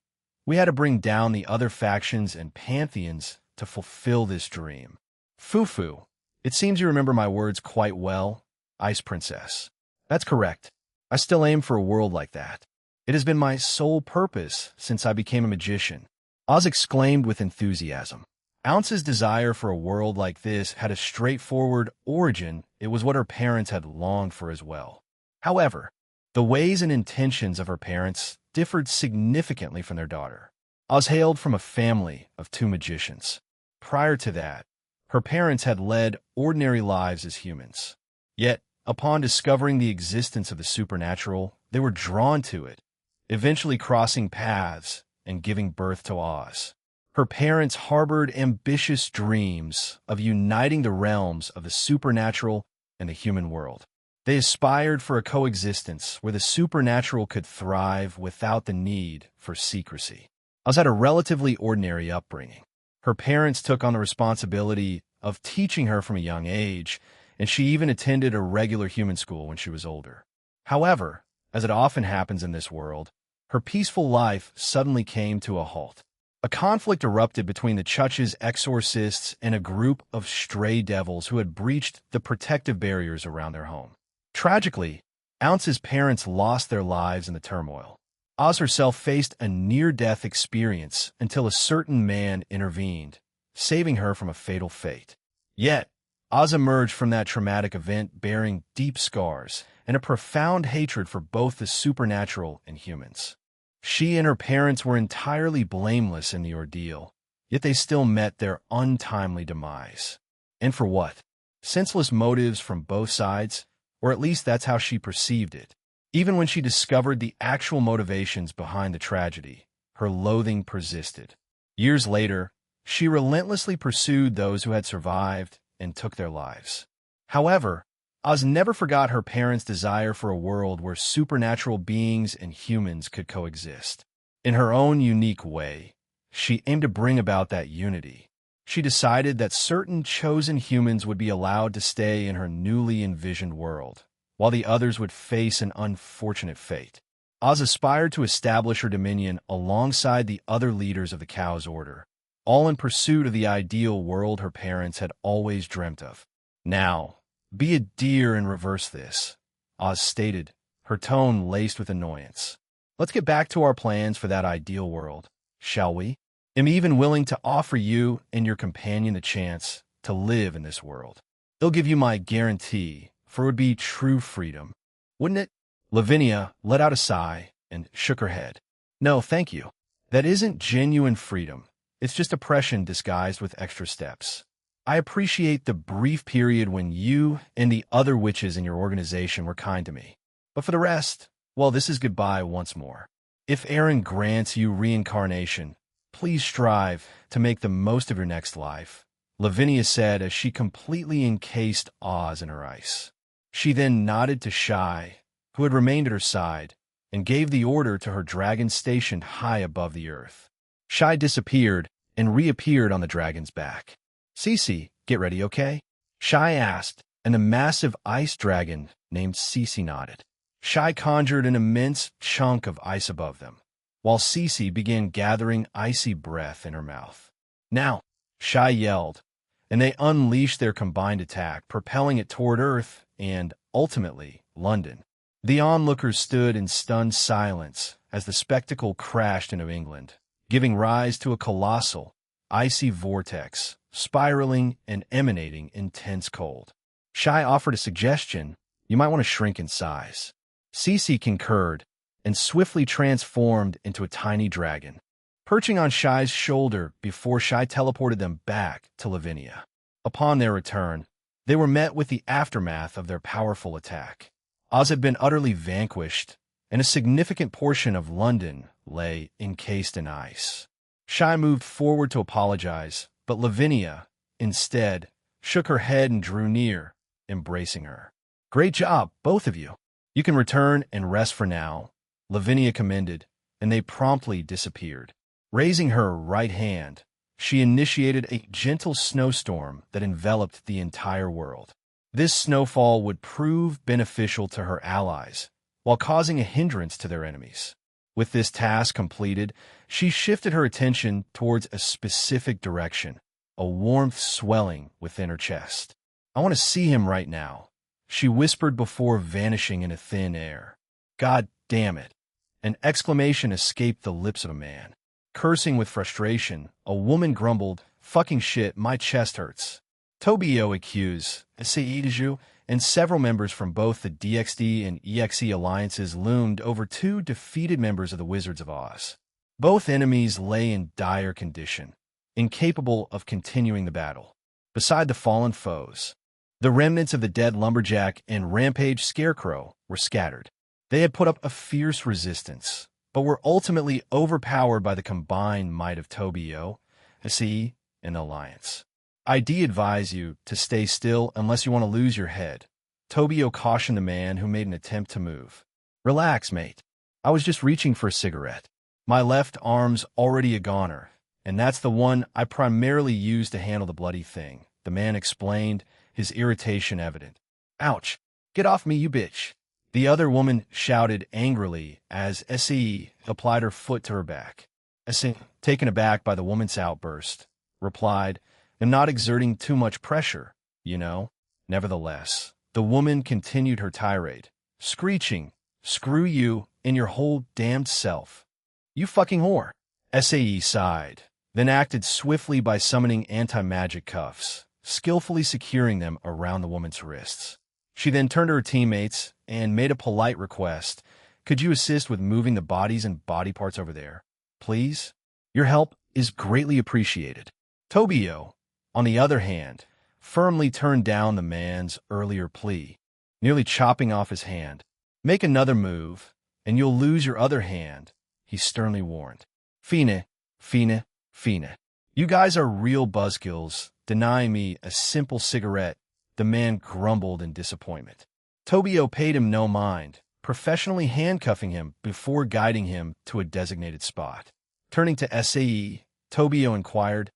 we had to bring down the other factions and pantheons to fulfill this dream. Fufu, it seems you remember my words quite well, Ice Princess. That's correct. I still aim for a world like that. It has been my sole purpose since I became a magician. Oz exclaimed with enthusiasm. Ounce's desire for a world like this had a straightforward origin. It was what her parents had longed for as well. However, the ways and intentions of her parents differed significantly from their daughter. Oz hailed from a family of 2 magicians. Prior to that, her parents had led ordinary lives as humans. Yet, upon discovering the existence of the supernatural, they were drawn to it, eventually crossing paths and giving birth to Oz. Her parents harbored ambitious dreams of uniting the realms of the supernatural and the human world. They aspired for a coexistence where the supernatural could thrive without the need for secrecy. Oz had a relatively ordinary upbringing. Her parents took on the responsibility of teaching her from a young age, and she even attended a regular human school when she was older. However, as it often happens in this world, her peaceful life suddenly came to a halt. A conflict erupted between the Chuch's exorcists and a group of stray devils who had breached the protective barriers around their home. Tragically, Ounce's parents lost their lives in the turmoil. Oz herself faced a near-death experience until a certain man intervened, saving her from a fatal fate. Yet, Oz emerged from that traumatic event bearing deep scars and a profound hatred for both the supernatural and humans. She and her parents were entirely blameless in the ordeal, yet they still met their untimely demise. And for what? Senseless motives from both sides, or at least that's how she perceived it. Even when she discovered the actual motivations behind the tragedy, her loathing persisted. Years later, she relentlessly pursued those who had survived and took their lives. However, Oz never forgot her parents' desire for a world where supernatural beings and humans could coexist. In her own unique way, she aimed to bring about that unity. She decided that certain chosen humans would be allowed to stay in her newly envisioned world, while the others would face an unfortunate fate. Oz aspired to establish her dominion alongside the other leaders of the Cow's Order, all in pursuit of the ideal world her parents had always dreamt of. Now, be a dear and reverse this, Oz stated, her tone laced with annoyance. Let's get back to our plans for that ideal world, shall we? I'm even willing to offer you and your companion the chance to live in this world. They'll give you my guarantee, for it would be true freedom. Wouldn't it? Lavinia let out a sigh and shook her head. No, thank you. That isn't genuine freedom. It's just oppression disguised with extra steps. I appreciate the brief period when you and the other witches in your organization were kind to me. But for the rest, well, this is goodbye once more. If Aaron grants you reincarnation, please strive to make the most of your next life, Lavinia said as she completely encased Oz in her ice. She then nodded to Shai, who had remained at her side, and gave the order to her dragon stationed high above the earth. Shai disappeared and reappeared on the dragon's back. Cece, get ready, okay? Shai asked, and the massive ice dragon named Cece nodded. Shai conjured an immense chunk of ice above them, while Cece began gathering icy breath in her mouth. Now, Shai yelled, and they unleashed their combined attack, propelling it toward Earth and, ultimately, London. The onlookers stood in stunned silence as the spectacle crashed into England, giving rise to a colossal, icy vortex, spiraling and emanating intense cold. Shai offered a suggestion: you might want to shrink in size. Cece concurred and swiftly transformed into a tiny dragon, perching on Shai's shoulder before Shai teleported them back to Lavinia. Upon their return, they were met with the aftermath of their powerful attack. Oz had been utterly vanquished, and a significant portion of London lay encased in ice. Shai moved forward to apologize, but Lavinia, instead, shook her head and drew near, embracing her. Great job, both of you. You can return and rest for now, Lavinia commended, and they promptly disappeared. Raising her right hand, she initiated a gentle snowstorm that enveloped the entire world. This snowfall would prove beneficial to her allies, while causing a hindrance to their enemies. With this task completed, she shifted her attention towards a specific direction, a warmth swelling within her chest. I want to see him right now, she whispered before vanishing into thin air. God damn it. An exclamation escaped the lips of a man. Cursing with frustration, a woman grumbled, fucking shit, my chest hurts. Tobio accused, Seidiju, and several members from both the DXD and EXE alliances loomed over two defeated members of the Wizards of Oz. Both enemies lay in dire condition, incapable of continuing the battle. Beside the fallen foes, the remnants of the dead lumberjack and rampage scarecrow were scattered. They had put up a fierce resistance, but were ultimately overpowered by the combined might of Tobio, SE, and the Alliance. I advise you to stay still unless you want to lose your head, Tobio cautioned the man who made an attempt to move. Relax, mate. I was just reaching for a cigarette. My left arm's already a goner, and that's the one I primarily use to handle the bloody thing, the man explained, his irritation evident. Ouch! Get off me, you bitch! The other woman shouted angrily as SE applied her foot to her back. SE, taken aback by the woman's outburst, replied, I'm not exerting too much pressure, you know. Nevertheless, the woman continued her tirade, screeching, screw you and your whole damned self. You fucking whore. SAE sighed, then acted swiftly by summoning anti-magic cuffs, skillfully securing them around the woman's wrists. She then turned to her teammates and made a polite request. Could you assist with moving the bodies and body parts over there? Please? Your help is greatly appreciated. Tobio, on the other hand, firmly turned down the man's earlier plea, nearly chopping off his hand. Make another move, and you'll lose your other hand, he sternly warned. Fine. You guys are real buzzkills, denying me a simple cigarette, the man grumbled in disappointment. Tobio paid him no mind, professionally handcuffing him before guiding him to a designated spot. Turning to SAE, Tobio inquired,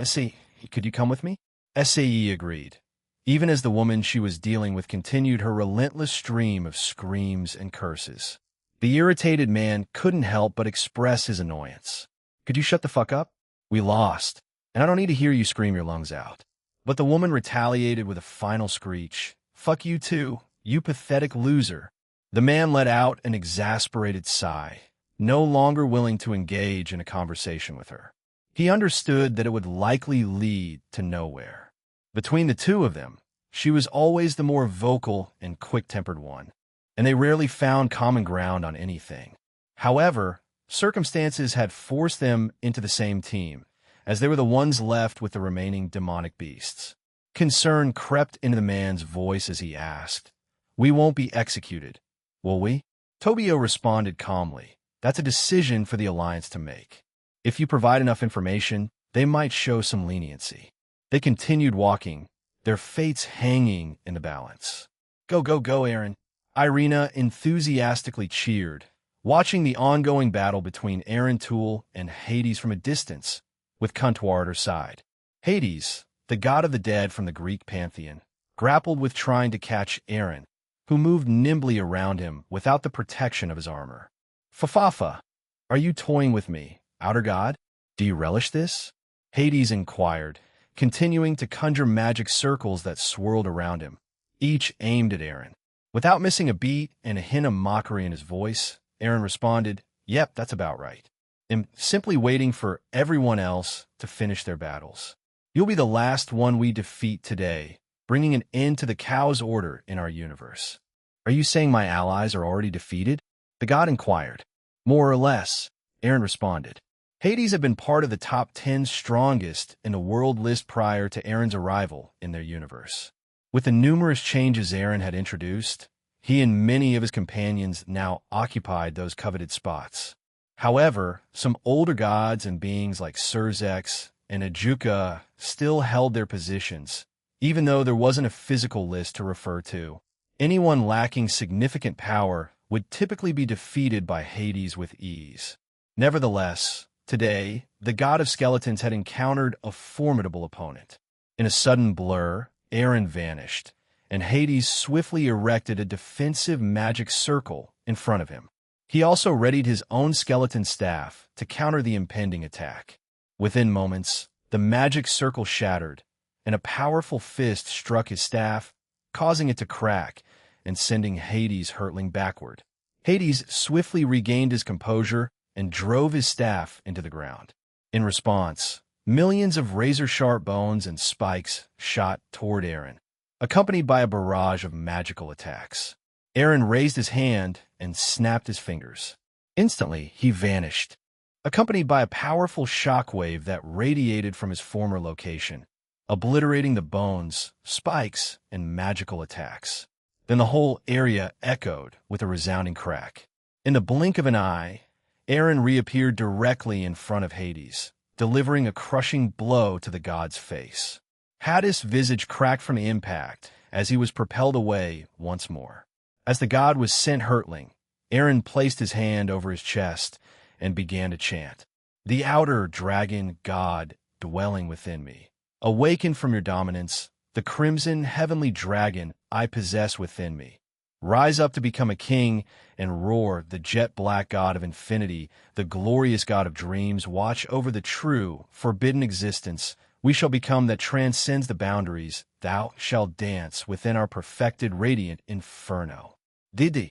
SAE, could you come with me? SAE agreed, even as the woman she was dealing with continued her relentless stream of screams and curses. The irritated man couldn't help but express his annoyance. Could you shut the fuck up? We lost, and I don't need to hear you scream your lungs out. But the woman retaliated with a final screech. Fuck you too, you pathetic loser. The man let out an exasperated sigh, no longer willing to engage in a conversation with her. He understood that it would likely lead to nowhere. Between the two of them, she was always the more vocal and quick-tempered one, and they rarely found common ground on anything. However, circumstances had forced them into the same team, as they were the ones left with the remaining demonic beasts. Concern crept into the man's voice as he asked, "We won't be executed, will we?" Tobio responded calmly, "That's a decision for the Alliance to make. If you provide enough information, they might show some leniency." They continued walking, their fates hanging in the balance. "Go, go, go, Eren!" Irina enthusiastically cheered, watching the ongoing battle between Eren Tool and Hades from a distance, with Kuntwar at her side. Hades, the god of the dead from the Greek pantheon, grappled with trying to catch Eren, who moved nimbly around him without the protection of his armor. "Fafafa, are you toying with me, outer god? Do you relish this?" Hades inquired, continuing to conjure magic circles that swirled around him, each aimed at Eren. Without missing a beat and a hint of mockery in his voice, Eren responded, "Yep, that's about right. I'm simply waiting for everyone else to finish their battles. You'll be the last one we defeat today, bringing an end to the Chaos Order in our universe." "Are you saying my allies are already defeated?" the god inquired. "More or less," Eren responded. Hades had been part of the top 10 strongest in the world list prior to Eren's arrival in their universe. With the numerous changes Eren had introduced, he and many of his companions now occupied those coveted spots. However, some older gods and beings like Surzex and Ajuka still held their positions, even though there wasn't a physical list to refer to. Anyone lacking significant power would typically be defeated by Hades with ease. Nevertheless, today, the god of skeletons had encountered a formidable opponent. In a sudden blur, Eren vanished, and Hades swiftly erected a defensive magic circle in front of him. He also readied his own skeleton staff to counter the impending attack. Within moments, the magic circle shattered, and a powerful fist struck his staff, causing it to crack and sending Hades hurtling backward. Hades swiftly regained his composure and drove his staff into the ground. In response, millions of razor-sharp bones and spikes shot toward Eren, accompanied by a barrage of magical attacks. Eren raised his hand and snapped his fingers. Instantly, he vanished, accompanied by a powerful shockwave that radiated from his former location, obliterating the bones, spikes, and magical attacks. Then the whole area echoed with a resounding crack. In the blink of an eye, Eren reappeared directly in front of Hades, delivering a crushing blow to the god's face. Hades' visage cracked from impact as he was propelled away once more. As the god was sent hurtling, Eren placed his hand over his chest and began to chant, "The outer dragon god dwelling within me. Awaken from your dominance, the crimson heavenly dragon I possess within me. Rise up to become a king and roar, the jet-black god of infinity, the glorious god of dreams, watch over the true, forbidden existence. We shall become that transcends the boundaries. Thou shalt dance within our perfected radiant inferno." Didi.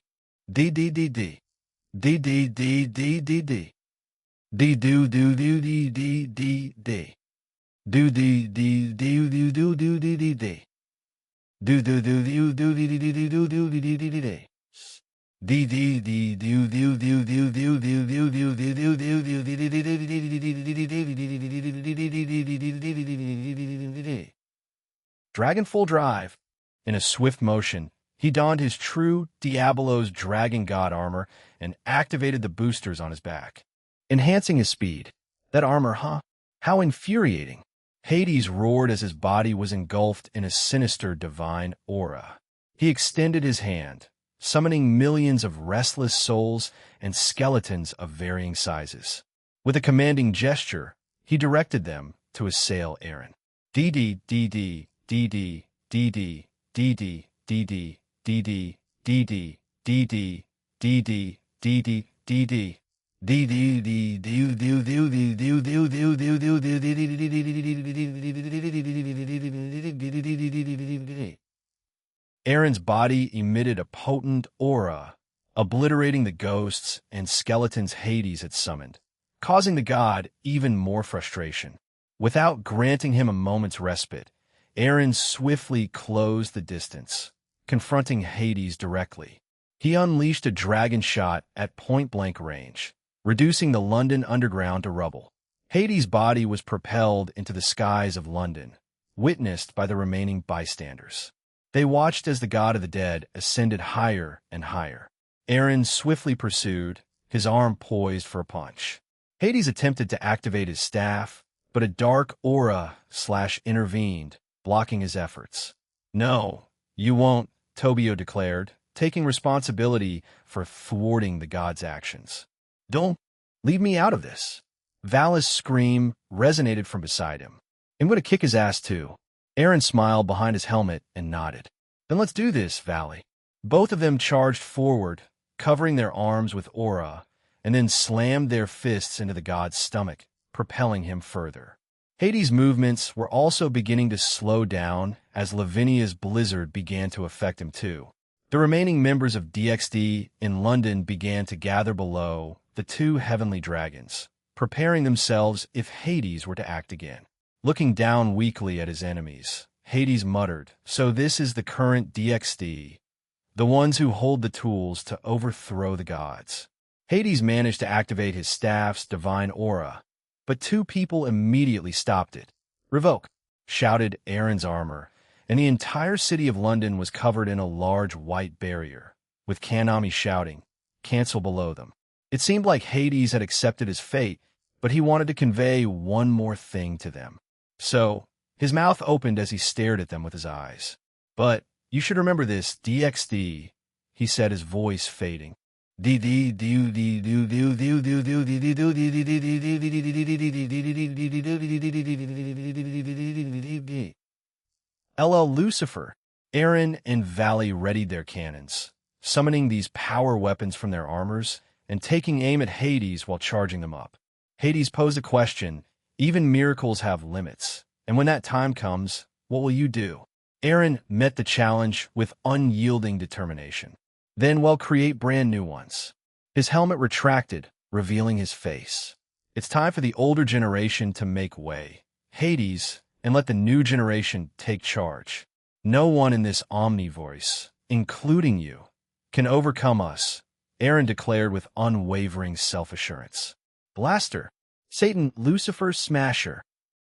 Didi. Didi. Didi. Didi. Do do do do do do do. Do do do do do do do do do do. Do do do do do do do do do do do do do do. D D D do do do do do do do do do do do. Dragon full drive. In a swift motion, he donned his true Diablo's dragon god armor and activated the boosters on his back, enhancing his speed. That armor, huh? How infuriating. Hades roared as his body was engulfed in a sinister divine aura. He extended his hand, summoning millions of restless souls and skeletons of varying sizes. With a commanding gesture, he directed them to assail Eren. DD, DD, DD, DD, DD, DD, DD, DD, DD, DD, DD, DD. Eren's body emitted a potent aura, obliterating the ghosts and skeletons Hades had summoned, causing the god even more frustration. Without granting him a moment's respite, Eren swiftly closed the distance, confronting Hades directly. He unleashed a dragon shot at point-blank range, reducing the London Underground to rubble. Hades' body was propelled into the skies of London, witnessed by the remaining bystanders. They watched as the god of the dead ascended higher and higher. Aaron swiftly pursued, his arm poised for a punch. Hades attempted to activate his staff, but a dark aura intervened, blocking his efforts. "No, you won't," Tobio declared, taking responsibility for thwarting the god's actions. "Don't leave me out of this." Vala's scream resonated from beside him. "I'm going to kick his ass too." Aaron smiled behind his helmet and nodded. "Then let's do this, Valley." Both of them charged forward, covering their arms with aura, and then slammed their fists into the god's stomach, propelling him further. Hades' movements were also beginning to slow down as Lavinia's blizzard began to affect him too. The remaining members of DXD in London began to gather below the two heavenly dragons, preparing themselves if Hades were to act again. Looking down weakly at his enemies, Hades muttered, "So this is the current DXD, the ones who hold the tools to overthrow the gods." Hades managed to activate his staff's divine aura, but two people immediately stopped it. "Revoke!" shouted Aaron's armor, and the entire city of London was covered in a large white barrier, with Kanami shouting, "Cancel" below them. It seemed like Hades had accepted his fate, but he wanted to convey one more thing to them. So, his mouth opened as he stared at them with his eyes. "But you should remember this, DXD," he said, his voice fading. LL Lucifer. Aaron and Valley readied their cannons, summoning these power weapons from their armors and taking aim at Hades while charging them up. Hades posed a question. Even miracles have limits, and when that time comes, what will you do? Aaron met the challenge with unyielding determination. Then we'll create brand new ones. His helmet retracted, revealing his face. It's time for the older generation to make way, Hades, and let the new generation take charge. No one in this omnivoice, including you, can overcome us, Aaron declared with unwavering self-assurance. Blaster, Satan, Lucifer, Smasher.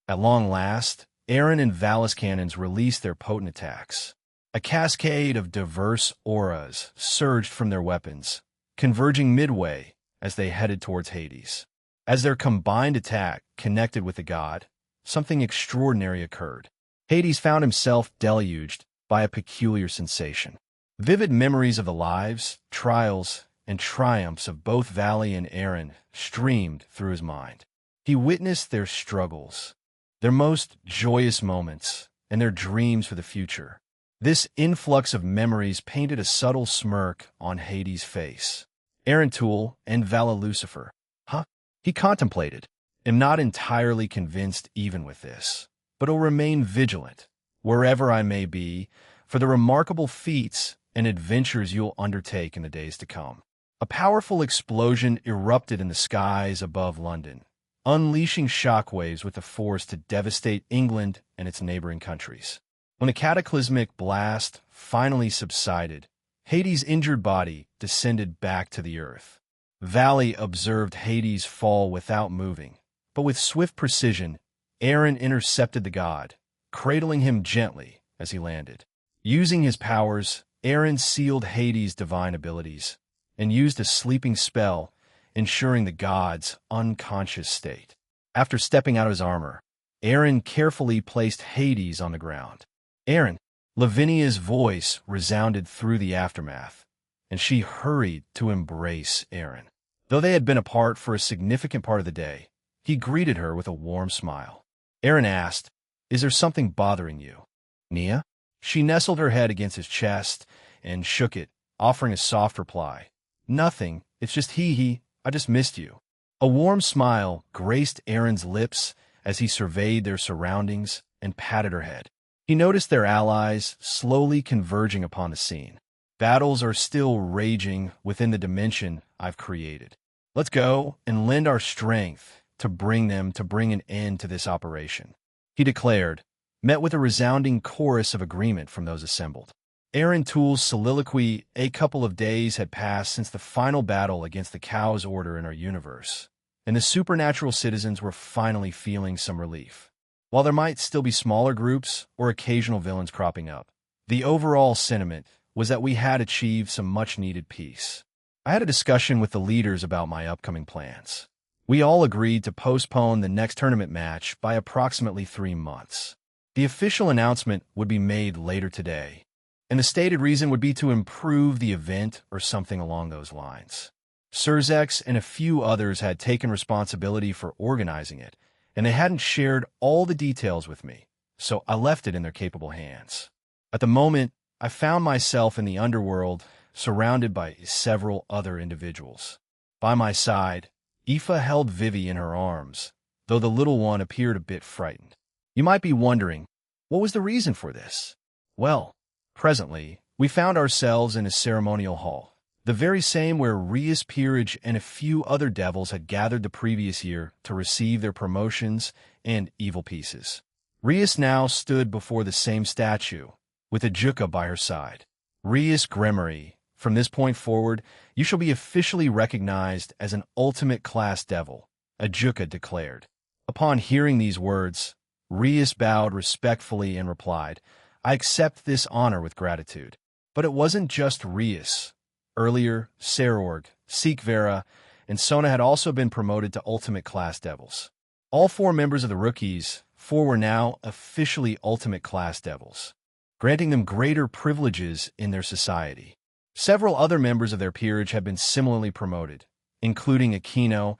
At long last, Aaron and Vala's cannons released their potent attacks. A cascade of diverse auras surged from their weapons, converging midway as they headed towards Hades. As their combined attack connected with the god, something extraordinary occurred. Hades found himself deluged by a peculiar sensation. Vivid memories of the lives, trials, and triumphs of both Valley and Aaron streamed through his mind. He witnessed their struggles, their most joyous moments, and their dreams for the future. This influx of memories painted a subtle smirk on Hades' face. Aaron Toole and Vala Lucifer. Huh? He contemplated. "Am not entirely convinced even with this, but will remain vigilant, wherever I may be, for the remarkable feats and adventures you'll undertake in the days to come." A powerful explosion erupted in the skies above London, unleashing shockwaves with the force to devastate England and its neighboring countries. When the cataclysmic blast finally subsided, Hades' injured body descended back to the earth. Valley observed Hades fall without moving, but with swift precision, Aaron intercepted the god, cradling him gently as he landed. Using his powers, Aaron sealed Hades' divine abilities and used a sleeping spell, ensuring the god's unconscious state. After stepping out of his armor, Aaron carefully placed Hades on the ground. "Aaron," Lavinia's voice resounded through the aftermath, and she hurried to embrace Aaron. Though they had been apart for a significant part of the day, he greeted her with a warm smile. Aaron asked, "Is there something bothering you, Nia?" She nestled her head against his chest and shook it, offering a soft reply. "Nothing, it's just I just missed you." A warm smile graced Aaron's lips as he surveyed their surroundings and patted her head. He noticed their allies slowly converging upon the scene. "Battles are still raging within the dimension I've created. Let's go and lend our strength to bring an end to this operation," he declared, met with a resounding chorus of agreement from those assembled. Aaron Toole's soliloquy. A couple of days had passed since the final battle against the Chaos Order in our universe, and the supernatural citizens were finally feeling some relief. While there might still be smaller groups or occasional villains cropping up, the overall sentiment was that we had achieved some much-needed peace. I had a discussion with the leaders about my upcoming plans. We all agreed to postpone the next tournament match by approximately 3 months. The official announcement would be made later today, and the stated reason would be to improve the event or something along those lines. Surzex and a few others had taken responsibility for organizing it, and they hadn't shared all the details with me, so I left it in their capable hands. At the moment, I found myself in the underworld, surrounded by several other individuals. By my side, Aoife held Vivi in her arms, though the little one appeared a bit frightened. You might be wondering, what was the reason for this? Well, presently, we found ourselves in a ceremonial hall, the very same where Rias Peerage and a few other devils had gathered the previous year to receive their promotions and evil pieces. Rias now stood before the same statue, with Ajuka by her side. Rias Gremory, from this point forward, you shall be officially recognized as an ultimate class devil, Ajuka declared. Upon hearing these words, Rias bowed respectfully and replied, I accept this honor with gratitude. But it wasn't just Rias. Earlier, Sarorg, Seekvera, and Sona had also been promoted to Ultimate Class Devils. All 4 members of the Rookies, 4 were now officially Ultimate Class Devils, granting them greater privileges in their society. Several other members of their peerage had been similarly promoted, including Aquino,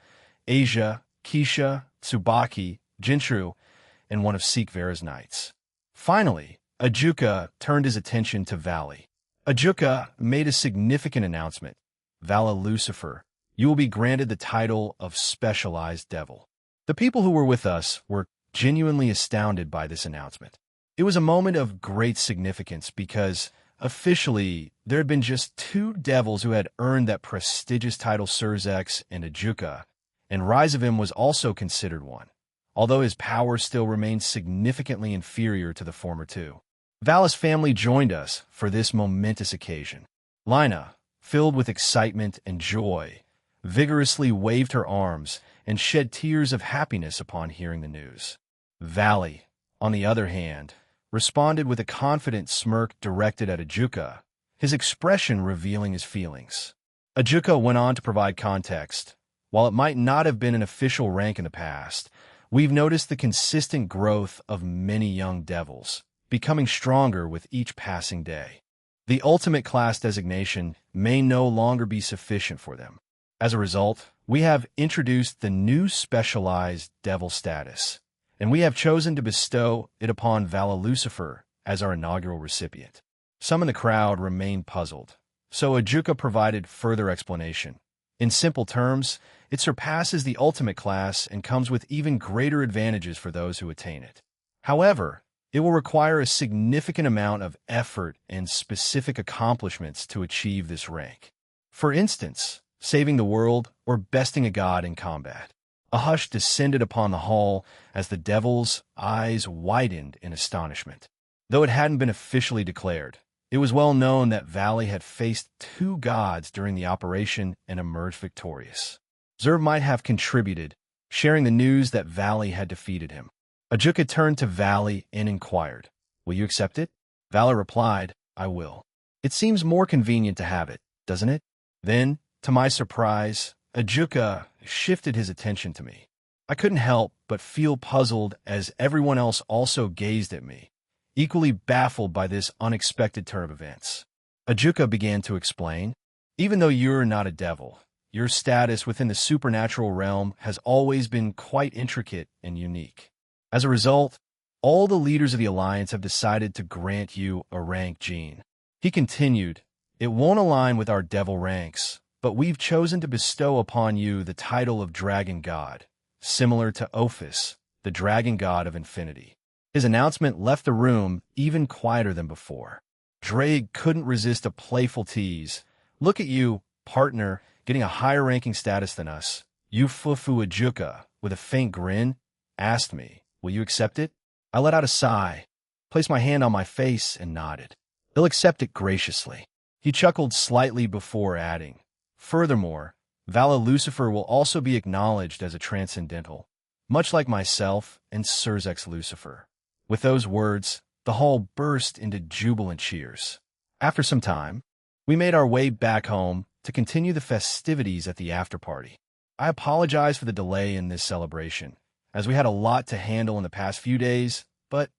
Asia, Keisha, Tsubaki, Jinshru, and one of Seekvera's knights. Finally, Ajuka turned his attention to Valley. Ajuka made a significant announcement. Vala Lucifer, you will be granted the title of Specialized Devil. The people who were with us were genuinely astounded by this announcement. It was a moment of great significance because, officially, there had been just 2 devils who had earned that prestigious title, Surzex and Ajuka, and Rizavim was also considered one, although his power still remained significantly inferior to the former 2. Vala's family joined us for this momentous occasion. Lina, filled with excitement and joy, vigorously waved her arms and shed tears of happiness upon hearing the news. Valley, on the other hand, responded with a confident smirk directed at Ajuka, his expression revealing his feelings. Ajuka went on to provide context. While it might not have been an official rank in the past, we've noticed the consistent growth of many young devils, becoming stronger with each passing day. The ultimate class designation may no longer be sufficient for them. As a result, we have introduced the new specialized devil status, and we have chosen to bestow it upon Vala Lucifer as our inaugural recipient. Some in the crowd remained puzzled, so Ajuka provided further explanation. In simple terms, it surpasses the ultimate class and comes with even greater advantages for those who attain it. However, it will require a significant amount of effort and specific accomplishments to achieve this rank. For instance, saving the world or besting a god in combat. A hush descended upon the hall as the devil's eyes widened in astonishment. Though it hadn't been officially declared, it was well known that Valley had faced 2 gods during the operation and emerged victorious. Zerv might have contributed, sharing the news that Valley had defeated him. Ajuka turned to Valley and inquired, will you accept it? Valley replied, I will. It seems more convenient to have it, doesn't it? Then, to my surprise, Ajuka shifted his attention to me. I couldn't help but feel puzzled as everyone else also gazed at me, equally baffled by this unexpected turn of events. Ajuka began to explain, even though you're not a devil, your status within the supernatural realm has always been quite intricate and unique. As a result, all the leaders of the Alliance have decided to grant you a rank gene. He continued, it won't align with our devil ranks, but we've chosen to bestow upon you the title of Dragon God, similar to Ophis, the Dragon God of Infinity. His announcement left the room even quieter than before. Drake couldn't resist a playful tease. Look at you, partner, getting a higher ranking status than us. Yufufu Ajuka, with a faint grin, asked me, will you accept it? I let out a sigh, placed my hand on my face, and nodded. they'll accept it graciously. He chuckled slightly before adding, "Furthermore, Vala Lucifer will also be acknowledged as a transcendental, much like myself and Surzex Lucifer." With those words, the hall burst into jubilant cheers. After some time, we made our way back home to continue the festivities at the after-party. I apologize for the delay in this celebration, as we had a lot to handle in the past few days, but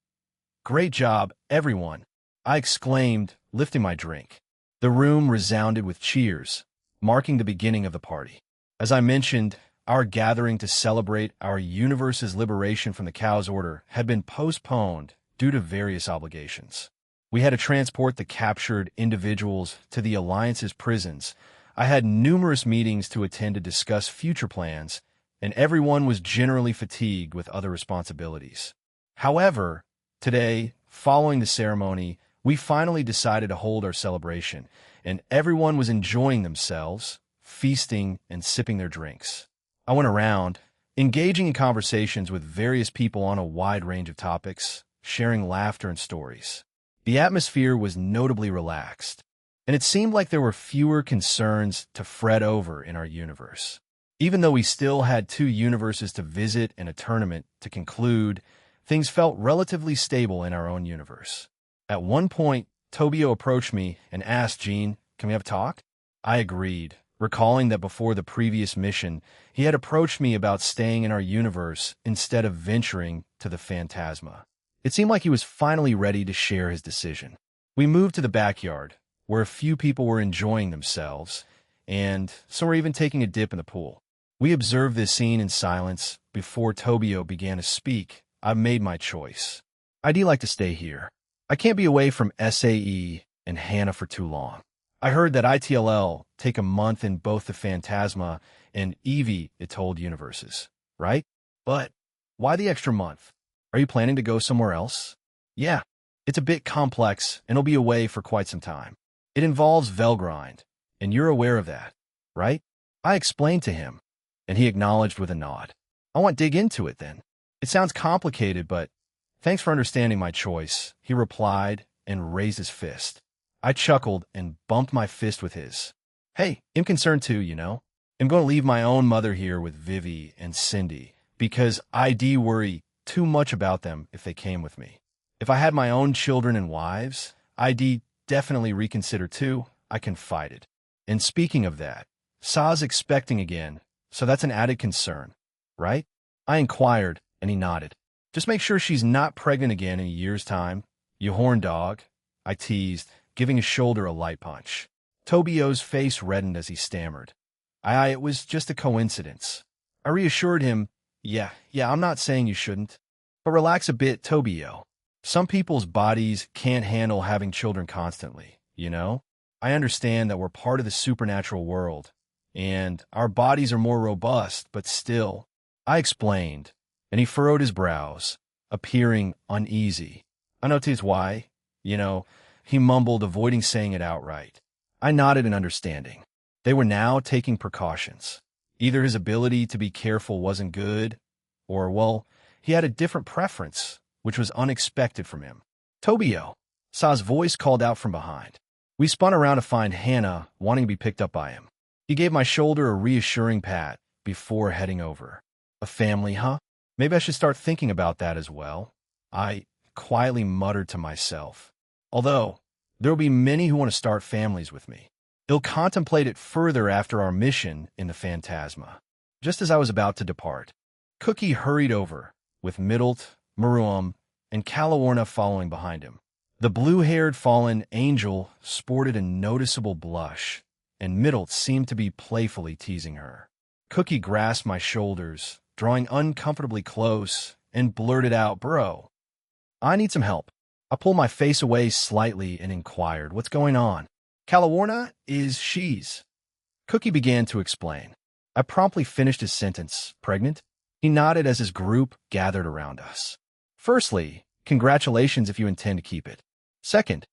great job, everyone, I exclaimed, lifting my drink. The room resounded with cheers, marking the beginning of the party. As I mentioned, our gathering to celebrate our universe's liberation from the Cow's Order had been postponed due to various obligations. We had to transport the captured individuals to the Alliance's prisons. I had numerous meetings to attend to discuss future plans, and everyone was generally fatigued with other responsibilities. However, today, following the ceremony, we finally decided to hold our celebration, and everyone was enjoying themselves, feasting and sipping their drinks. I went around, engaging in conversations with various people on a wide range of topics, sharing laughter and stories. The atmosphere was notably relaxed, and it seemed like there were fewer concerns to fret over in our universe. Even though we still had 2 universes to visit and a tournament to conclude, things felt relatively stable in our own universe. At one point, Tobio approached me and asked, "Gene, can we have a talk?" I agreed, recalling that before the previous mission, he had approached me about staying in our universe instead of venturing to the Phantasma. It seemed like he was finally ready to share his decision. We moved to the backyard, where a few people were enjoying themselves, and some were even taking a dip in the pool. We observed this scene in silence before Tobio began to speak. I made my choice. I'd like to stay here. I can't be away from SAE and Hannah for too long. I heard that ITLL take a month in both the Phantasma and Eevee, it told universes, right? But why the extra month? Are you planning to go somewhere else? Yeah, it's a bit complex and it'll be away for quite some time. It involves Velgrind, and you're aware of that, right? I explained to him, and he acknowledged with a nod. I want to dig into it then. It sounds complicated, but thanks for understanding my choice, he replied and raised his fist. I chuckled and bumped my fist with his. Hey, I'm concerned too, you know. I'm going to leave my own mother here with Vivi and Cindy because I'd worry too much about them if they came with me. If I had my own children and wives, I'd definitely reconsider too, I confided. And speaking of that, Sa's expecting again, so that's an added concern, right? I inquired, and he nodded. Just make sure she's not pregnant again in a year's time, you horn dog, I teased, giving his shoulder a light punch. Tobio's face reddened as he stammered. It was just a coincidence. I reassured him, yeah, I'm not saying you shouldn't. But relax a bit, Tobio. Some people's bodies can't handle having children constantly, you know? I understand that we're part of the supernatural world, and our bodies are more robust, but still. I explained, and he furrowed his brows, appearing uneasy. I noticed why, he mumbled, avoiding saying it outright. I nodded in understanding. They were now taking precautions. Either his ability to be careful wasn't good, or, well, he had a different preference, which was unexpected from him. Tobio, Sa's voice called out from behind. We spun around to find Hannah, wanting to be picked up by him. He gave my shoulder a reassuring pat before heading over. A family, huh? Maybe I should start thinking about that as well. I quietly muttered to myself. Although, there will be many who want to start families with me. They'll contemplate it further after our mission in the Phantasma. Just as I was about to depart, Cookie hurried over, with Middlet, Maruam, and Calaorna following behind him. The blue-haired fallen angel sported a noticeable blush, and Middlet seemed to be playfully teasing her. Cookie grasped my shoulders, drawing uncomfortably close, and blurted out, "Bro, I need some help." I pulled my face away slightly and inquired, "What's going on?" "Calaorna she's..." Cookie began to explain. I promptly finished his sentence. "Pregnant?" He nodded as his group gathered around us. "Firstly, congratulations if you intend to keep it. Second,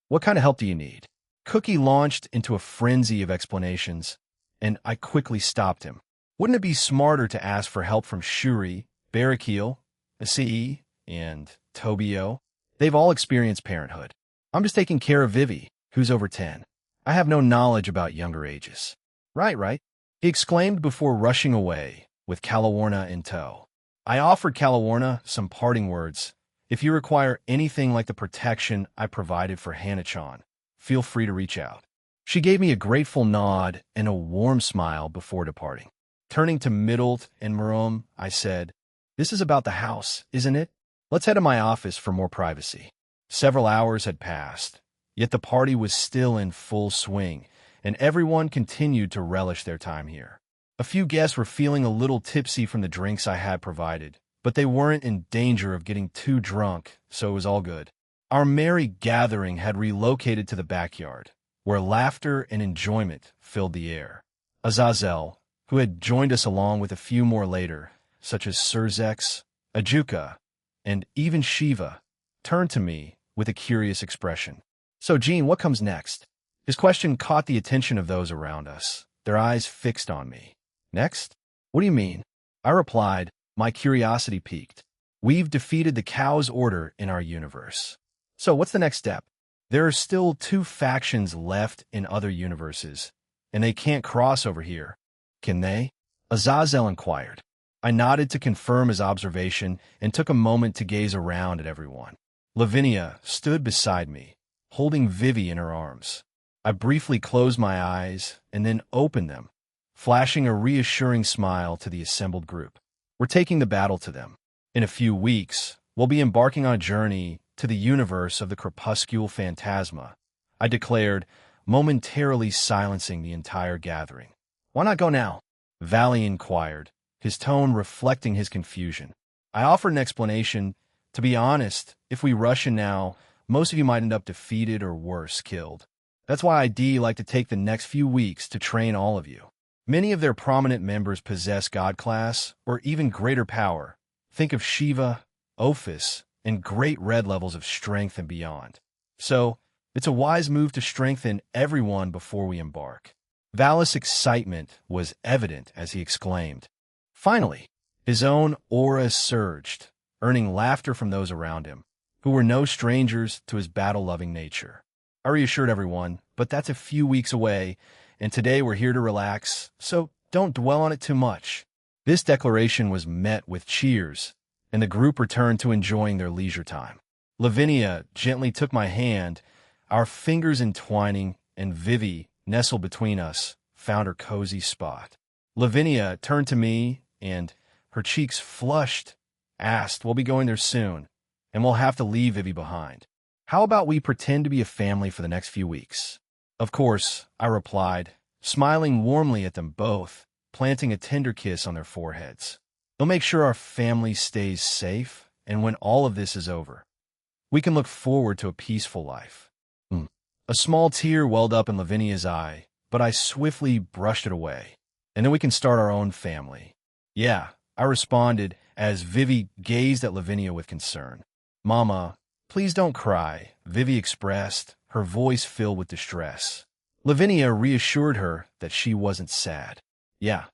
what kind of help do you need?" Cookie launched into a frenzy of explanations, and I quickly stopped him. Wouldn't it be smarter to ask for help from Shuri, Barrakiel, CE, and Tobio? They've all experienced parenthood. I'm just taking care of Vivi, who's over 10. I have no knowledge about younger ages. Right, he exclaimed before rushing away, with Calawarna in tow. I offered Calawarna some parting words. If you require anything like the protection I provided for Hannah-chan, feel free to reach out. She gave me a grateful nod and a warm smile before departing. Turning to Middlet and Murom, I said, "This is about the house, isn't it? Let's head to my office for more privacy." Several hours had passed, yet the party was still in full swing, and everyone continued to relish their time here. A few guests were feeling a little tipsy from the drinks I had provided, but they weren't in danger of getting too drunk, so it was all good. Our merry gathering had relocated to the backyard, where laughter and enjoyment filled the air. Azazel, who had joined us along with a few more later, such as Surzex, Ajuka, and even Shiva, turned to me with a curious expression. "So, Gene, what comes next?" His question caught the attention of those around us, their eyes fixed on me. "Next? What do you mean?" I replied, my curiosity piqued. "We've defeated the Cow's Order in our universe. So what's the next step?" "There are still 2 factions left in other universes, and they can't cross over here. Can they?" Azazel inquired. I nodded to confirm his observation and took a moment to gaze around at everyone. Lavinia stood beside me, holding Vivi in her arms. I briefly closed my eyes and then opened them, flashing a reassuring smile to the assembled group. "We're taking the battle to them. In a few weeks, we'll be embarking on a journey to the universe of the crepuscular phantasma," I declared, momentarily silencing the entire gathering. "Why not go now?" Valley inquired, his tone reflecting his confusion. I offered an explanation. "To be honest, if we rush in now, most of you might end up defeated or worse, killed. That's why I'd like to take the next few weeks to train all of you. Many of their prominent members possess God class or even greater power. Think of Shiva, Ophis, and great red levels of strength and beyond. So, it's a wise move to strengthen everyone before we embark." Valis' excitement was evident as he exclaimed. Finally, his own aura surged, earning laughter from those around him, who were no strangers to his battle-loving nature. I reassured everyone, but that's a few weeks away, and today we're here to relax, so don't dwell on it too much. This declaration was met with cheers, and the group returned to enjoying their leisure time. Lavinia gently took my hand, our fingers entwining, and Vivi, nestled between us, found her cozy spot. Lavinia turned to me and, her cheeks flushed, asked, "We'll be going there soon, and we'll have to leave Vivi behind. How about we pretend to be a family for the next few weeks?" "Of course," I replied, smiling warmly at them both, planting a tender kiss on their foreheads. "We'll make sure our family stays safe, and when all of this is over, we can look forward to a peaceful life." A small tear welled up in Lavinia's eye, but I swiftly brushed it away. "And then we can start our own family." "Yeah," I responded as Vivi gazed at Lavinia with concern. "Mama, please don't cry," Vivi expressed, her voice filled with distress. Lavinia reassured her that she wasn't sad. "Yeah.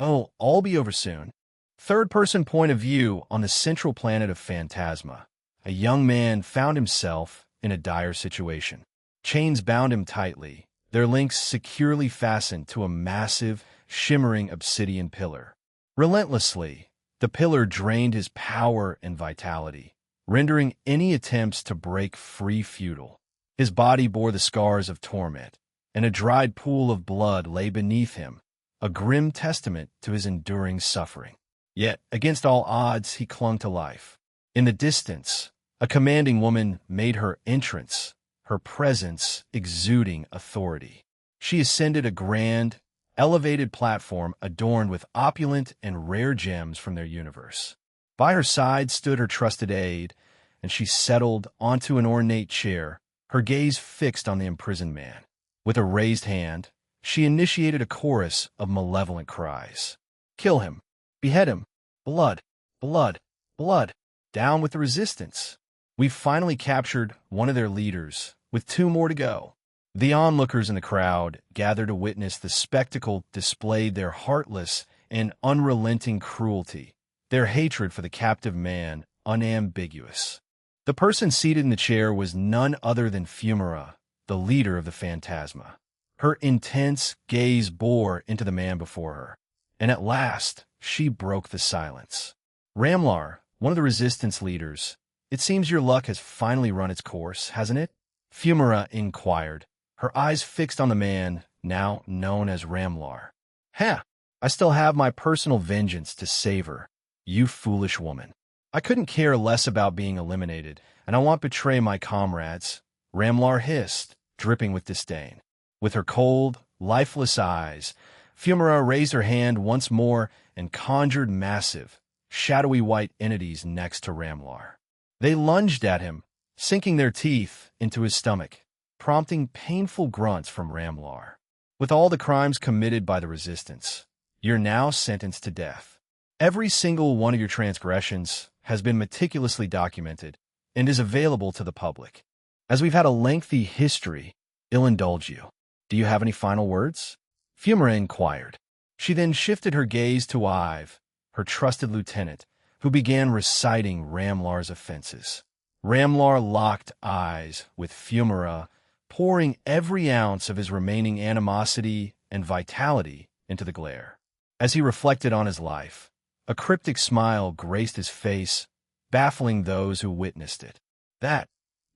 Oh, I'll be over soon." Third-person point of view on the central planet of Phantasma. A young man found himself in a dire situation. Chains bound him tightly, their links securely fastened to a massive, shimmering obsidian pillar. Relentlessly, the pillar drained his power and vitality, rendering any attempts to break free futile. His body bore the scars of torment, and a dried pool of blood lay beneath him, a grim testament to his enduring suffering. Yet, against all odds, he clung to life. In the distance, a commanding woman made her entrance, her presence exuding authority. She ascended a grand, elevated platform adorned with opulent and rare gems from their universe. By her side stood her trusted aide, and she settled onto an ornate chair, her gaze fixed on the imprisoned man. With a raised hand, she initiated a chorus of malevolent cries. "Kill him! Behead him! Blood! Blood! Blood! Down with the resistance!" We've finally captured one of their leaders, with 2 more to go. The onlookers in the crowd, gathered to witness the spectacle, displayed their heartless and unrelenting cruelty, their hatred for the captive man unambiguous. The person seated in the chair was none other than Fumara, the leader of the Phantasma. Her intense gaze bore into the man before her, and at last she broke the silence. Ramlar, one of the resistance leaders, it seems your luck has finally run its course, hasn't it? Fumara inquired, her eyes fixed on the man now known as Ramlar. Heh, I still have my personal vengeance to savor, you foolish woman. I couldn't care less about being eliminated, and I won't betray my comrades, Ramlar hissed, dripping with disdain. With her cold, lifeless eyes, Fumara raised her hand once more and conjured massive, shadowy white entities next to Ramlar. They lunged at him, sinking their teeth into his stomach, prompting painful grunts from Ramlar. With all the crimes committed by the resistance, you're now sentenced to death. Every single one of your transgressions has been meticulously documented and is available to the public. As we've had a lengthy history, I'll indulge you. Do you have any final words? Fumara inquired. She then shifted her gaze to Ive, her trusted lieutenant, who began reciting Ramlar's offenses. Ramlar locked eyes with Fumara, pouring every ounce of his remaining animosity and vitality into the glare. As he reflected on his life, a cryptic smile graced his face, baffling those who witnessed it.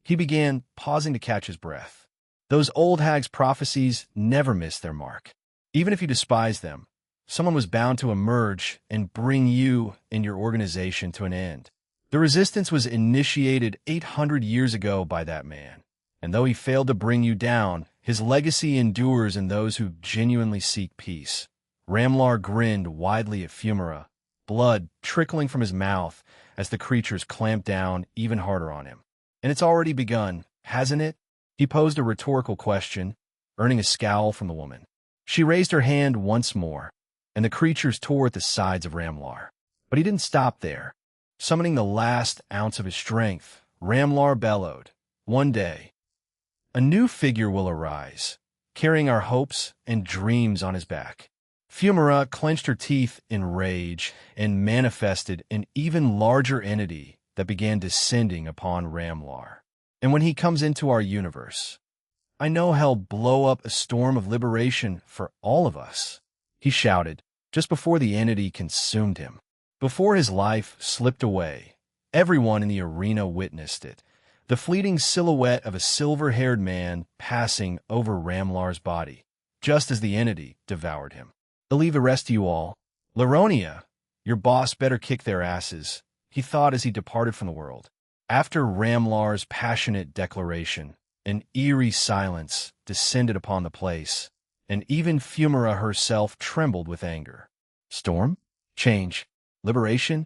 He began, pausing to catch his breath. Those old hags' prophecies never missed their mark. Even if you despised them, someone was bound to emerge and bring you and your organization to an end. The resistance was initiated 800 years ago by that man, and though he failed to bring you down, his legacy endures in those who genuinely seek peace. Ramlar grinned widely at Fumara, blood trickling from his mouth as the creatures clamped down even harder on him. And it's already begun, hasn't it? He posed a rhetorical question, earning a scowl from the woman. She raised her hand once more, and the creatures tore at the sides of Ramlar. But he didn't stop there. Summoning the last ounce of his strength, Ramlar bellowed, "One day, a new figure will arise, carrying our hopes and dreams on his back." Fumara clenched her teeth in rage and manifested an even larger entity that began descending upon Ramlar. And when he comes into our universe, I know he'll blow up a storm of liberation for all of us, he shouted, just before the entity consumed him. Before his life slipped away, everyone in the arena witnessed it, the fleeting silhouette of a silver-haired man passing over Ramlar's body, just as the entity devoured him. I'll leave the rest to you all. Laronia, your boss better kick their asses, he thought as he departed from the world. After Ramlar's passionate declaration, an eerie silence descended upon the place, and even Fumara herself trembled with anger. Storm? Change? Liberation?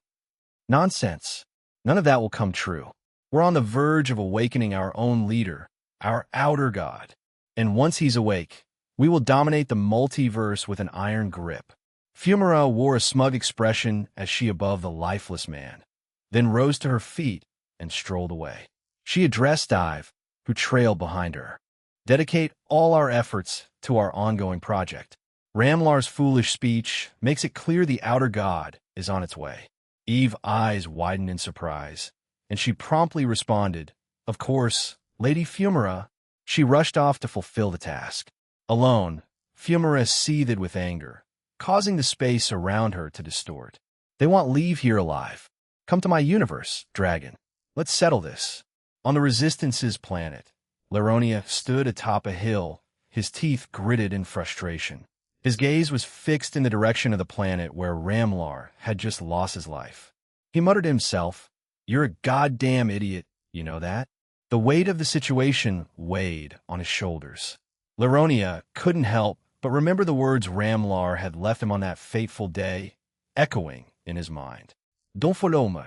Nonsense. None of that will come true. We're on the verge of awakening our own leader, our outer god. And once he's awake, we will dominate the multiverse with an iron grip. Fumara wore a smug expression as she above the lifeless man, then rose to her feet and strolled away. She addressed Ive, who trailed behind her. Dedicate all our efforts to our ongoing project. Ramlar's foolish speech makes it clear the outer god is on its way. Eve's eyes widened in surprise, and she promptly responded, "Of course, Lady Fumara." She rushed off to fulfill the task. Alone, Fumara seethed with anger, causing the space around her to distort. They won't leave here alive. Come to my universe, dragon. Let's settle this. On the Resistance's planet, Laronia stood atop a hill, his teeth gritted in frustration. His gaze was fixed in the direction of the planet where Ramlar had just lost his life. He muttered to himself, "You're a goddamn idiot, you know that?" The weight of the situation weighed on his shoulders. Laronia couldn't help but remember the words Ramlar had left him on that fateful day, echoing in his mind. "Don't follow me.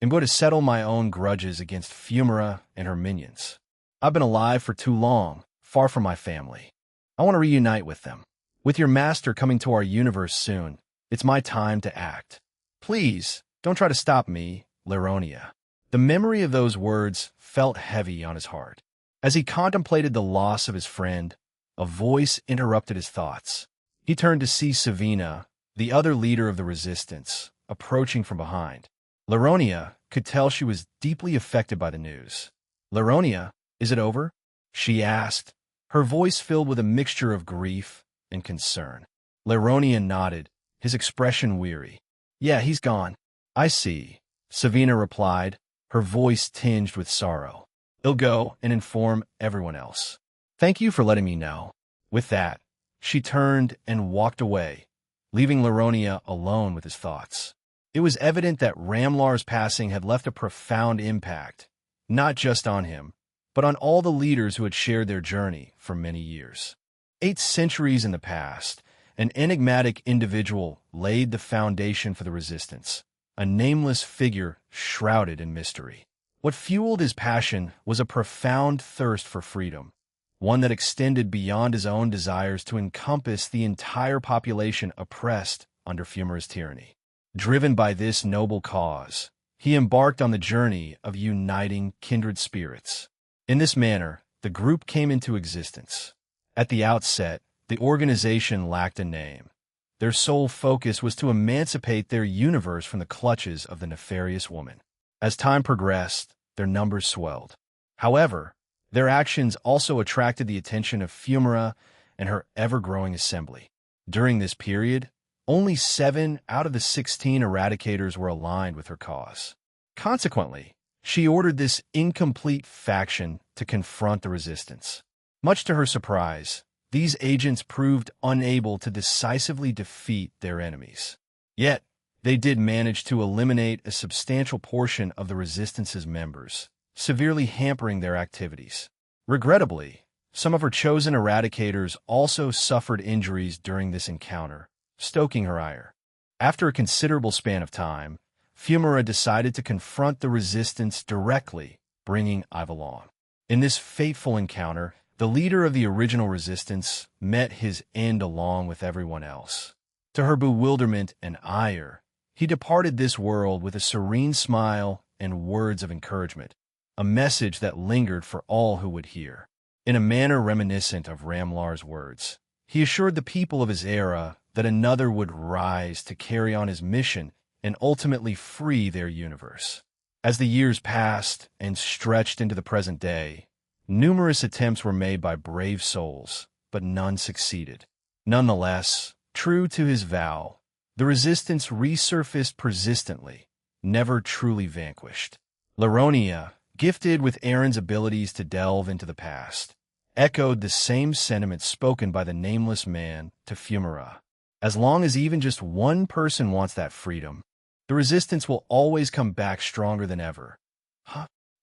I'm going to settle my own grudges against Fumara and her minions. I've been alive for too long, far from my family. I want to reunite with them. With your master coming to our universe soon, it's my time to act. Please, don't try to stop me, Laronia." The memory of those words felt heavy on his heart. As he contemplated the loss of his friend, a voice interrupted his thoughts. He turned to see Savina, the other leader of the resistance, approaching from behind. Laronia could tell she was deeply affected by the news. Laronia, is it over? She asked, her voice filled with a mixture of grief and concern. Laronia nodded, his expression weary. Yeah, he's gone. I see, Savina replied, her voice tinged with sorrow. He'll go and inform everyone else. Thank you for letting me know. With that, she turned and walked away, leaving Laronia alone with his thoughts. It was evident that Ramlar's passing had left a profound impact, not just on him, but on all the leaders who had shared their journey for many years. 8 centuries in the past, an enigmatic individual laid the foundation for the resistance, a nameless figure shrouded in mystery. What fueled his passion was a profound thirst for freedom, one that extended beyond his own desires to encompass the entire population oppressed under Fumara's tyranny. Driven by this noble cause, he embarked on the journey of uniting kindred spirits. In this manner, the group came into existence. At the outset, the organization lacked a name. Their sole focus was to emancipate their universe from the clutches of the nefarious woman. As time progressed, their numbers swelled. However, their actions also attracted the attention of Fumara and her ever-growing assembly. During this period, only 7 out of the 16 eradicators were aligned with her cause. Consequently, she ordered this incomplete faction to confront the resistance. Much to her surprise, these agents proved unable to decisively defeat their enemies. Yet, they did manage to eliminate a substantial portion of the resistance's members, severely hampering their activities. Regrettably, some of her chosen eradicators also suffered injuries during this encounter, stoking her ire. After a considerable span of time, Fumara decided to confront the resistance directly, bringing Ivalon. In this fateful encounter, the leader of the original resistance met his end along with everyone else. To her bewilderment and ire, he departed this world with a serene smile and words of encouragement, a message that lingered for all who would hear. In a manner reminiscent of Ramlar's words, he assured the people of his era that another would rise to carry on his mission and ultimately free their universe. As the years passed and stretched into the present day, numerous attempts were made by brave souls, but none succeeded. Nonetheless, true to his vow, the resistance resurfaced persistently, never truly vanquished. Laronia, gifted with Aaron's abilities to delve into the past, echoed the same sentiments spoken by the nameless man to Fumara. As long as even just one person wants that freedom, the resistance will always come back stronger than ever.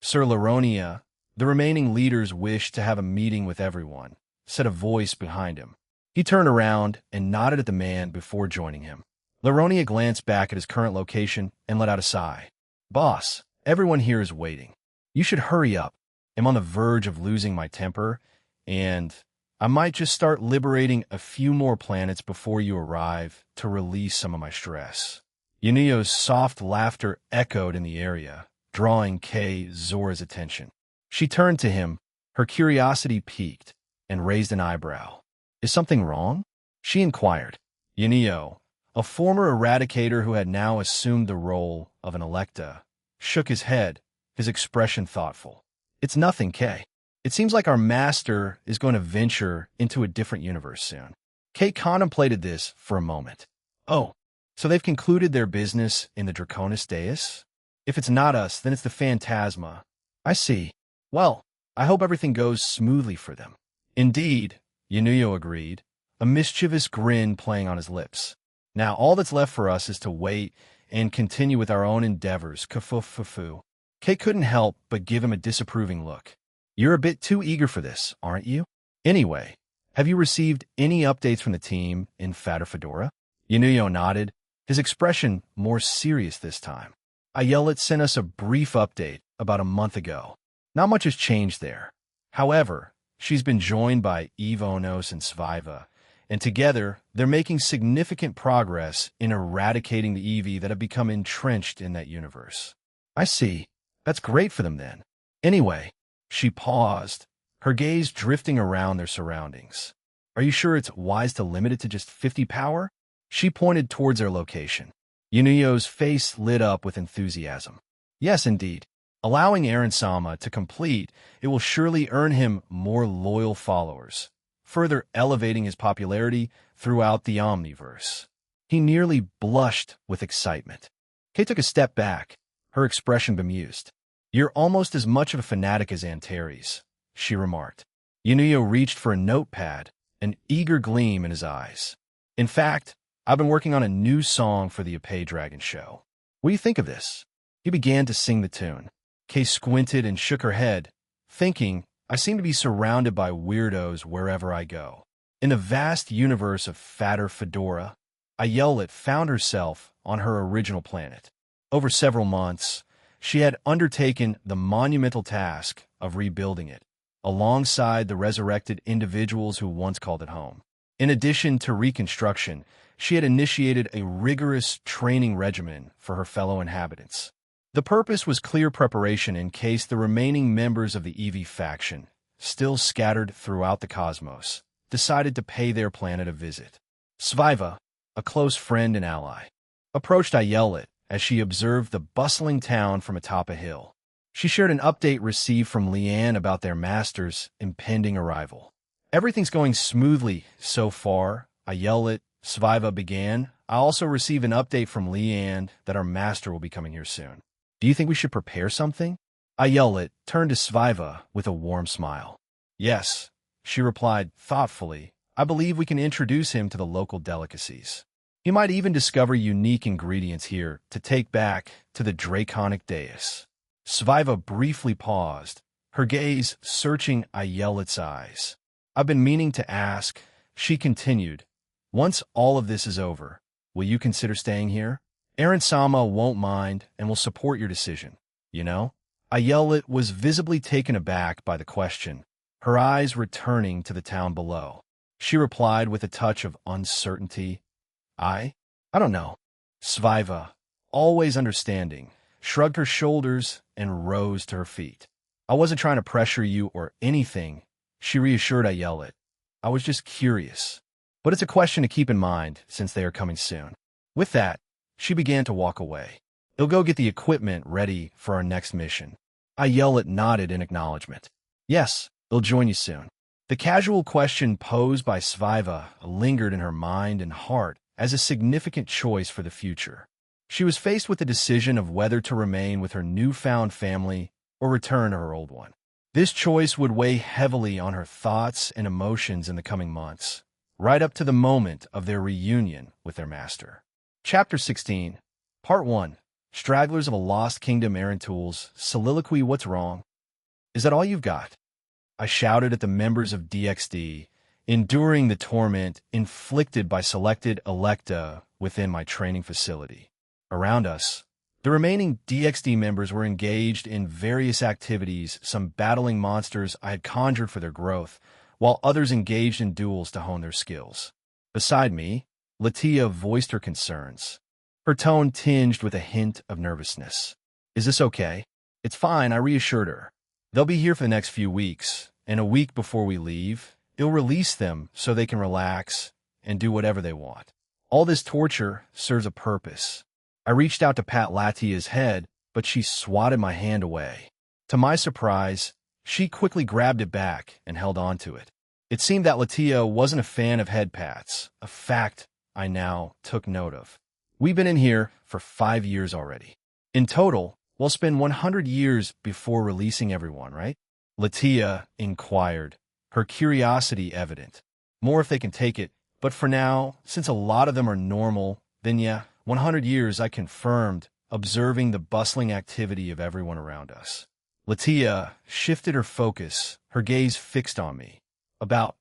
Sir Laronia, the remaining leaders wished to have a meeting with everyone, said a voice behind him. He turned around and nodded at the man before joining him. Laronia glanced back at his current location and let out a sigh. Boss, everyone here is waiting. You should hurry up. I'm on the verge of losing my temper, and I might just start liberating a few more planets before you arrive to release some of my stress. Yunio's soft laughter echoed in the area, drawing Zora's attention. She turned to him, her curiosity piqued, and raised an eyebrow. Is something wrong? She inquired. Yunio, a former eradicator who had now assumed the role of an electa, shook his head, his expression thoughtful. It's nothing, Kay. It seems like our master is going to venture into a different universe soon. Kay contemplated this for a moment. Oh, so they've concluded their business in the Draconis Deus? If it's not us, then it's the Phantasma. I see. Well, I hope everything goes smoothly for them. Indeed, Yunuyo agreed, a mischievous grin playing on his lips. Now all that's left for us is to wait and continue with our own endeavors, kafufufu. Kay couldn't help but give him a disapproving look. You're a bit too eager for this, aren't you? Anyway, have you received any updates from the team in Fata Fedora? Yunuyo nodded, his expression more serious this time. Ayelet sent us a brief update about a month ago. Not much has changed there. However, she's been joined by Evonos and Sviva, and together they're making significant progress in eradicating the Eevee that have become entrenched in that universe. I see. That's great for them then. Anyway, she paused, her gaze drifting around their surroundings. Are you sure it's wise to limit it to just 50 power? She pointed towards their location. Yunuyo's face lit up with enthusiasm. Yes, indeed. Allowing Aaron Sama to complete, it will surely earn him more loyal followers, further elevating his popularity throughout the Omniverse. He nearly blushed with excitement. Kay took a step back, her expression bemused. You're almost as much of a fanatic as Antares, she remarked. Yunuyo reached for a notepad, an eager gleam in his eyes. In fact, I've been working on a new song for the Apay Dragon show. What do you think of this? He began to sing the tune. Kay squinted and shook her head, thinking, I seem to be surrounded by weirdos wherever I go. In the vast universe of Fatter Fedora, Ayelet found herself on her original planet. Over several months, she had undertaken the monumental task of rebuilding it, alongside the resurrected individuals who once called it home. In addition to reconstruction, she had initiated a rigorous training regimen for her fellow inhabitants. The purpose was clear preparation in case the remaining members of the EV faction, still scattered throughout the cosmos, decided to pay their planet a visit. Sviva, a close friend and ally, approached Ayelet as she observed the bustling town from atop a hill. She shared an update received from Leanne about their master's impending arrival. Everything's going smoothly so far, Ayelet, Sviva began. I also received an update from Leanne that our master will be coming here soon. Do you think we should prepare something? Ayelet turned to Sviva with a warm smile. Yes, she replied thoughtfully. I believe we can introduce him to the local delicacies. He might even discover unique ingredients here to take back to the Draconic dais. Sviva briefly paused, her gaze searching Ayelet's eyes. I've been meaning to ask, she continued. Once all of this is over, will you consider staying here? Aaron Sama won't mind and will support your decision, you know? Ayelet was visibly taken aback by the question, her eyes returning to the town below. She replied with a touch of uncertainty. I don't know. Sviva, always understanding, shrugged her shoulders and rose to her feet. I wasn't trying to pressure you or anything, she reassured Ayelet. I was just curious. But it's a question to keep in mind since they are coming soon. With that, she began to walk away. They'll go get the equipment ready for our next mission. Ayelet nodded in acknowledgement. Yes, they'll join you soon. The casual question posed by Sviva lingered in her mind and heart as a significant choice for the future. She was faced with the decision of whether to remain with her newfound family or return to her old one. This choice would weigh heavily on her thoughts and emotions in the coming months, right up to the moment of their reunion with their master. Chapter 16, Part 1, Stragglers of a Lost Kingdom Aaron Tools, Soliloquy What's Wrong? Is that all you've got? I shouted at the members of DXD, enduring the torment inflicted by selected Electa within my training facility. Around us, the remaining DXD members were engaged in various activities, some battling monsters I had conjured for their growth, while others engaged in duels to hone their skills. Beside me, Latia voiced her concerns, her tone tinged with a hint of nervousness. Is this okay? It's fine, I reassured her. They'll be here for the next few weeks, and a week before we leave, it'll release them so they can relax and do whatever they want. All this torture serves a purpose. I reached out to pat Latia's head, but she swatted my hand away. To my surprise, she quickly grabbed it back and held on to it. It seemed that Latia wasn't a fan of head pats, a fact I now took note of. We've been in here for 5 years already. In total, we'll spend 100 years before releasing everyone, right? Latia inquired, her curiosity evident. More if they can take it, but for now, since a lot of them are normal, then yeah, 100 years, I confirmed, observing the bustling activity of everyone around us. Latia shifted her focus, her gaze fixed on me. About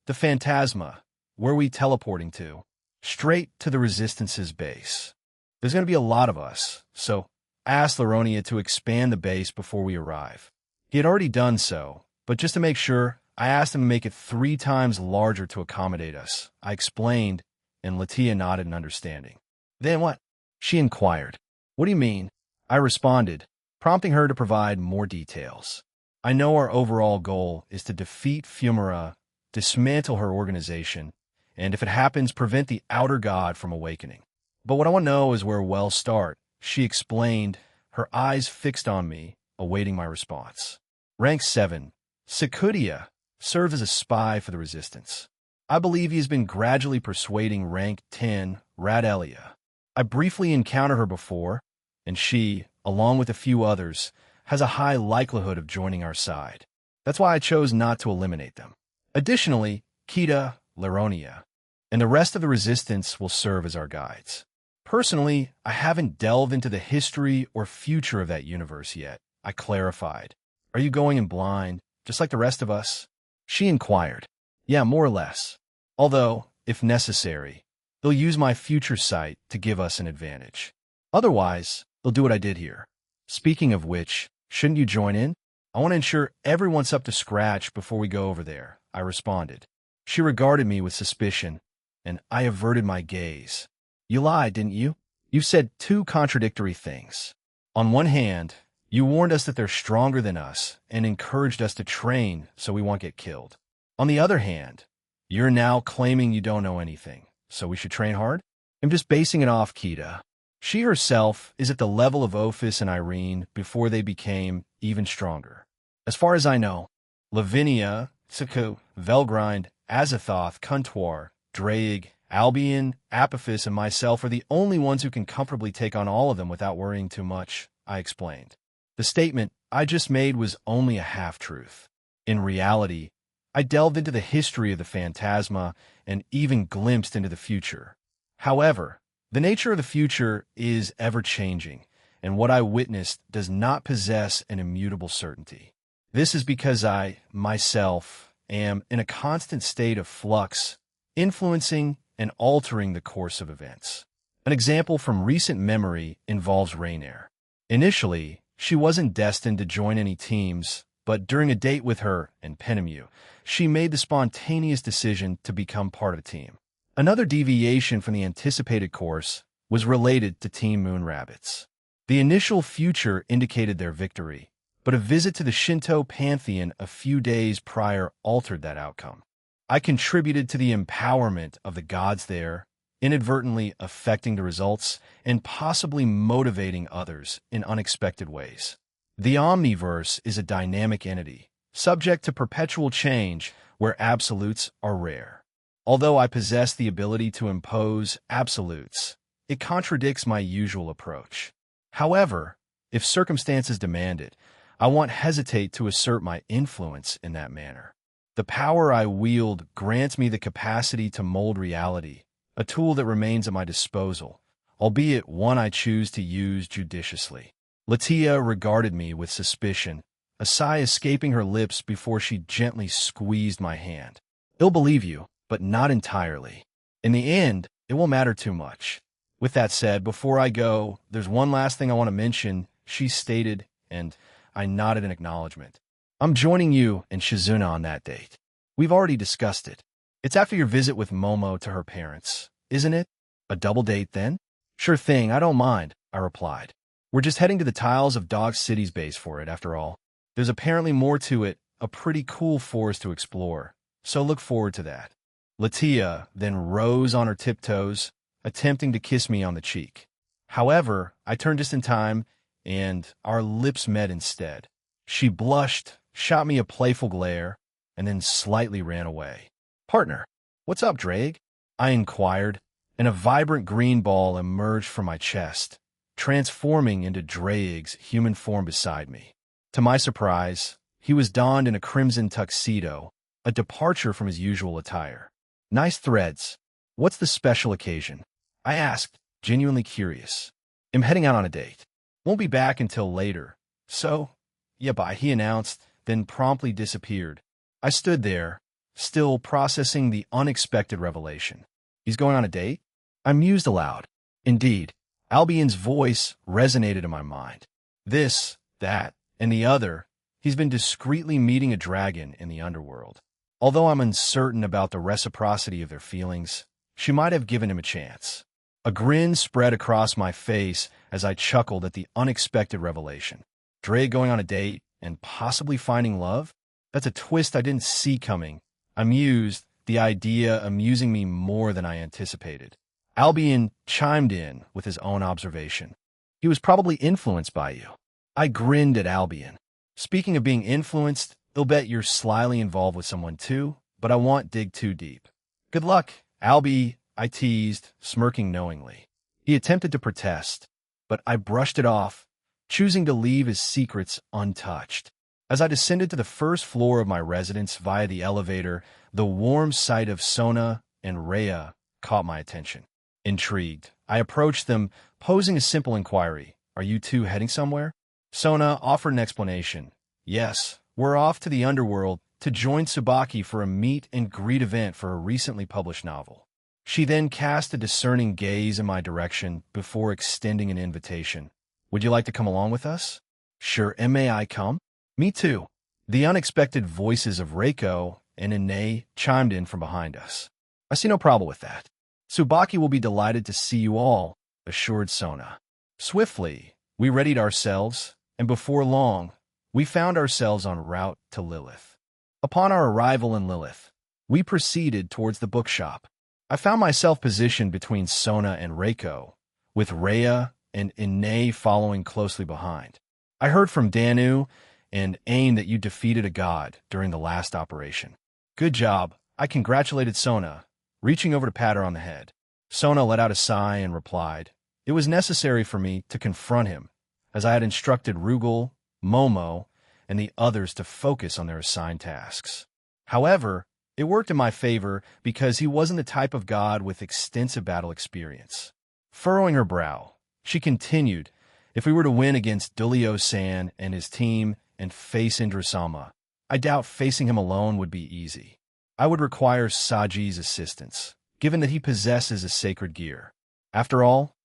the Phantasma, where we teleporting to? Straight to the Resistance's base. There's going to be a lot of us, so I asked Laronia to expand the base before we arrive. He had already done so, but just to make sure, I asked him to make it 3 times larger to accommodate us. I explained, and Latia nodded in understanding. Then what? She inquired. What do you mean? I responded, prompting her to provide more details. I know our overall goal is to defeat Fumara, dismantle her organization, and if it happens, prevent the Outer God from awakening. But what I want to know is where we'll start, she explained, her eyes fixed on me, awaiting my response. Rank 7. Sakudia served as a spy for the Resistance. I believe he has been gradually persuading Rank 10, Radelia. I briefly encountered her before, and she, along with a few others, has a high likelihood of joining our side. That's why I chose not to eliminate them. Additionally, Kita, Laronia, and the rest of the Resistance will serve as our guides. Personally, I haven't delved into the history or future of that universe yet, I clarified. Are you going in blind, just like the rest of us? She inquired. Yeah, more or less. Although, if necessary, they'll use my future sight to give us an advantage. Otherwise, they'll do what I did here. Speaking of which, shouldn't you join in? I want to ensure everyone's up to scratch before we go over there, I responded. She regarded me with suspicion, and I averted my gaze. You lied, didn't you? You said two contradictory things. On one hand, you warned us that they're stronger than us and encouraged us to train so we won't get killed. On the other hand, you're now claiming you don't know anything, so we should train hard? I'm just basing it off Kita. She herself is at the level of Ophis and Irene before they became even stronger. As far as I know, Lavinia, Saku, Velgrind, Azathoth, Kuntwar, Draig, Albion, Apophis, and myself are the only ones who can comfortably take on all of them without worrying too much, I explained. The statement I just made was only a half-truth. In reality, I delved into the history of the Phantasma and even glimpsed into the future. However, the nature of the future is ever-changing, and what I witnessed does not possess an immutable certainty. This is because I, myself, am in a constant state of flux, influencing and altering the course of events. An example from recent memory involves Rainier. Initially, she wasn't destined to join any teams, but during a date with her and Penemu, she made the spontaneous decision to become part of a team. Another deviation from the anticipated course was related to Team Moon Rabbits. The initial future indicated their victory, but a visit to the Shinto pantheon a few days prior altered that outcome. I contributed to the empowerment of the gods there, inadvertently affecting the results and possibly motivating others in unexpected ways. The Omniverse is a dynamic entity, subject to perpetual change where absolutes are rare. Although I possess the ability to impose absolutes, it contradicts my usual approach. However, if circumstances demand it, I won't hesitate to assert my influence in that manner. The power I wield grants me the capacity to mold reality, a tool that remains at my disposal, albeit one I choose to use judiciously. Latia regarded me with suspicion, a sigh escaping her lips before she gently squeezed my hand. They'll believe you, but not entirely. In the end, it won't matter too much. With that said, before I go, there's one last thing I want to mention, she stated, and I nodded in acknowledgement. I'm joining you and Shizuna on that date. We've already discussed it. It's after your visit with Momo to her parents, isn't it? A double date then? Sure thing, I don't mind, I replied. We're just heading to the tiles of Dog City's base for it, after all. There's apparently more to it, a pretty cool forest to explore, so look forward to that. Latia then rose on her tiptoes, attempting to kiss me on the cheek. However, I turned just in time, and our lips met instead. She blushed, shot me a playful glare, and then slightly ran away. Partner, what's up, Draig? I inquired, and a vibrant green ball emerged from my chest, transforming into Draig's human form beside me. To my surprise, he was donned in a crimson tuxedo, a departure from his usual attire. Nice threads. What's the special occasion? I asked, genuinely curious. I'm heading out on a date. Won't be back until later. So, yeah, bye, he announced, then promptly disappeared. I stood there, still processing the unexpected revelation. He's going on a date? I mused aloud. Indeed, Albion's voice resonated in my mind. This, that, and the other, he's been discreetly meeting a dragon in the underworld. Although I'm uncertain about the reciprocity of their feelings, she might have given him a chance. A grin spread across my face as I chuckled at the unexpected revelation. Dre going on a date and possibly finding love? That's a twist I didn't see coming. I mused, the idea amusing me more than I anticipated. Albion chimed in with his own observation. He was probably influenced by you. I grinned at Albion. Speaking of being influenced, I'll bet you're slyly involved with someone too, but I won't dig too deep. Good luck, Albie, I teased, smirking knowingly. He attempted to protest, but I brushed it off, choosing to leave his secrets untouched. As I descended to the first floor of my residence via the elevator, the warm sight of Sona and Rhea caught my attention. Intrigued, I approached them, posing a simple inquiry. Are you two heading somewhere? Sona offered an explanation. Yes, we're off to the underworld to join Tsubaki for a meet and greet event for a recently published novel. She then cast a discerning gaze in my direction before extending an invitation. Would you like to come along with us? Sure, and may I come? Me too. The unexpected voices of Reiko and Ine chimed in from behind us. I see no problem with that. Tsubaki will be delighted to see you all, assured Sona. Swiftly, we readied ourselves, and before long, we found ourselves en route to Lilith. Upon our arrival in Lilith, we proceeded towards the bookshop. I found myself positioned between Sona and Reiko, with Rhea and Ine following closely behind. I heard from Danu and Ain that you defeated a god during the last operation. Good job, I congratulated Sona, reaching over to pat her on the head. Sona let out a sigh and replied, it was necessary for me to confront him, as I had instructed Rugal, Momo, and the others to focus on their assigned tasks. However, it worked in my favor because he wasn't the type of god with extensive battle experience. Furrowing her brow, she continued, if we were to win against Dulio-san and his team and face Indrasama, I doubt facing him alone would be easy. I would require Saji's assistance, given that he possesses a sacred gear. After all,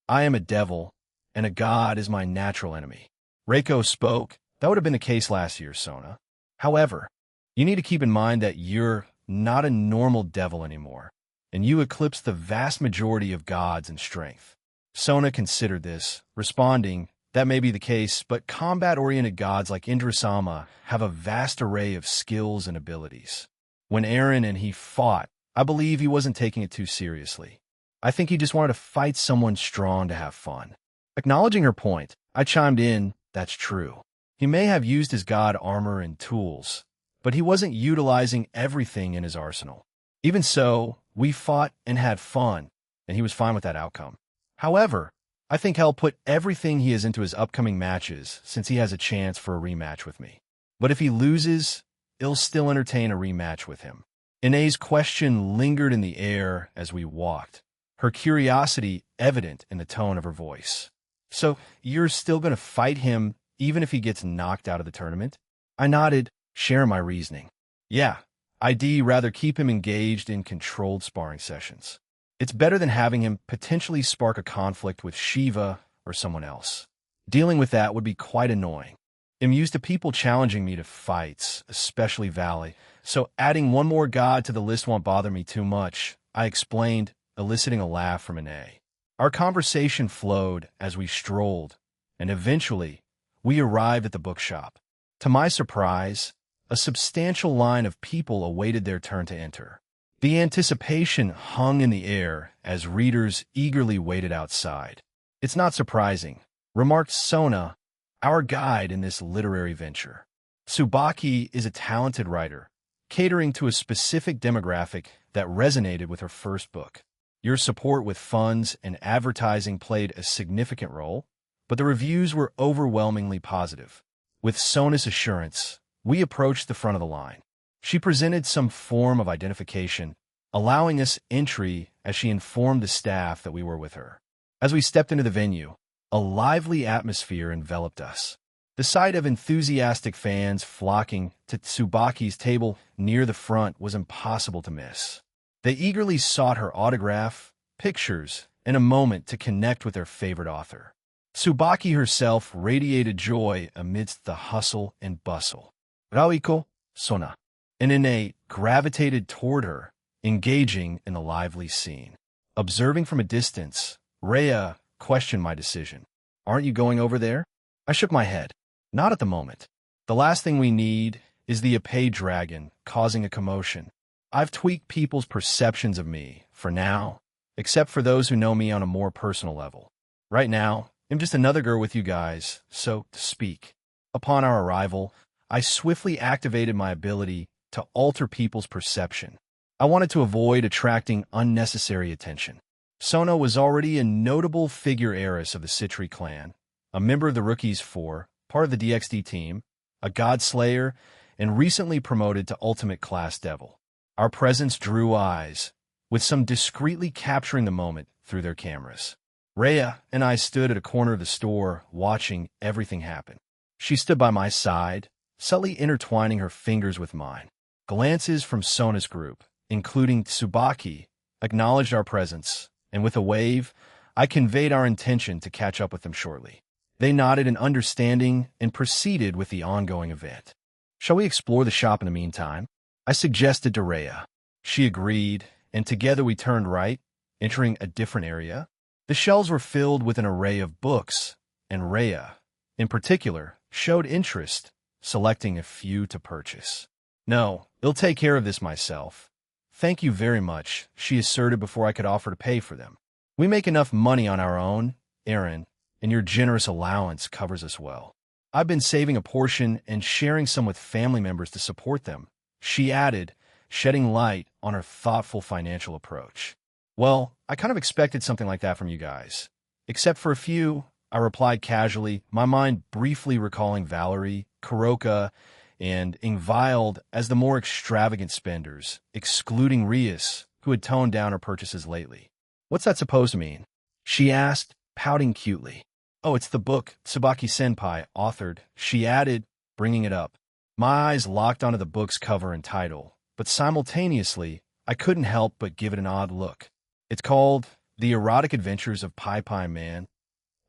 I am a devil, and a god is my natural enemy. Reiko spoke. That would have been the case last year, Sona. However, you need to keep in mind that you're not a normal devil anymore, and you eclipse the vast majority of gods in strength. Sona considered this, responding, that may be the case, but combat-oriented gods like Indrasama have a vast array of skills and abilities. When Aaron and he fought, I believe he wasn't taking it too seriously. I think he just wanted to fight someone strong to have fun. Acknowledging her point, I chimed in, that's true. He may have used his god armor and tools, but he wasn't utilizing everything in his arsenal. Even so, we fought and had fun, and he was fine with that outcome. However, I think he'll put everything he has into his upcoming matches since he has a chance for a rematch with me. But if he loses, he'll still entertain a rematch with him. Ine's question lingered in the air as we walked, her curiosity evident in the tone of her voice. So, you're still going to fight him even if he gets knocked out of the tournament? I nodded, sharing my reasoning. Yeah, I'd rather keep him engaged in controlled sparring sessions. It's better than having him potentially spark a conflict with Shiva or someone else. Dealing with that would be quite annoying. I'm used to people challenging me to fights, especially Valley, so adding one more god to the list won't bother me too much, I explained, eliciting a laugh from Ine. Our conversation flowed as we strolled, and eventually, we arrived at the bookshop. To my surprise, a substantial line of people awaited their turn to enter. The anticipation hung in the air as readers eagerly waited outside. It's not surprising, remarked Sona, our guide in this literary venture. Tsubaki is a talented writer, catering to a specific demographic that resonated with her first book. Your support with funds and advertising played a significant role, but the reviews were overwhelmingly positive. With Sona's assurance, we approached the front of the line. She presented some form of identification, allowing us entry as she informed the staff that we were with her. As we stepped into the venue, a lively atmosphere enveloped us. The sight of enthusiastic fans flocking to Tsubaki's table near the front was impossible to miss. They eagerly sought her autograph, pictures, and a moment to connect with their favorite author. Tsubaki herself radiated joy amidst the hustle and bustle. Raiko, Sona, and Ine gravitated toward her, engaging in the lively scene. Observing from a distance, Rhea questioned my decision. Aren't you going over there? I shook my head. Not at the moment. The last thing we need is the Epee dragon causing a commotion. I've tweaked people's perceptions of me, for now, except for those who know me on a more personal level. Right now, I'm just another girl with you guys, so to speak. Upon our arrival, I swiftly activated my ability to alter people's perception. I wanted to avoid attracting unnecessary attention. Sona was already a notable figure heiress of the Citri clan, a member of the Rookies 4, part of the DXD team, a God Slayer, and recently promoted to Ultimate Class Devil. Our presence drew eyes, with some discreetly capturing the moment through their cameras. Rhea and I stood at a corner of the store, watching everything happen. She stood by my side, subtly intertwining her fingers with mine. Glances from Sona's group, including Tsubaki, acknowledged our presence, and with a wave, I conveyed our intention to catch up with them shortly. They nodded in understanding and proceeded with the ongoing event. Shall we explore the shop in the meantime? I suggested to Rhea. She agreed, and together we turned right, entering a different area. The shelves were filled with an array of books, and Rhea, in particular, showed interest, selecting a few to purchase. "No, I'll take care of this myself. Thank you very much," she asserted before I could offer to pay for them. "We make enough money on our own, Aaron, and your generous allowance covers us well. I've been saving a portion and sharing some with family members to support them," she added, shedding light on her thoughtful financial approach. "Well, I kind of expected something like that from you guys. Except for a few," I replied casually, my mind briefly recalling Valerie, Kuroka, and Ingvild as the more extravagant spenders, excluding Rias, who had toned down her purchases lately. "What's that supposed to mean?" she asked, pouting cutely. "Oh, it's the book Tsubaki-senpai authored," she added, bringing it up. My eyes locked onto the book's cover and title, but simultaneously, I couldn't help but give it an odd look. It's called The Erotic Adventures of Pai Pai Man.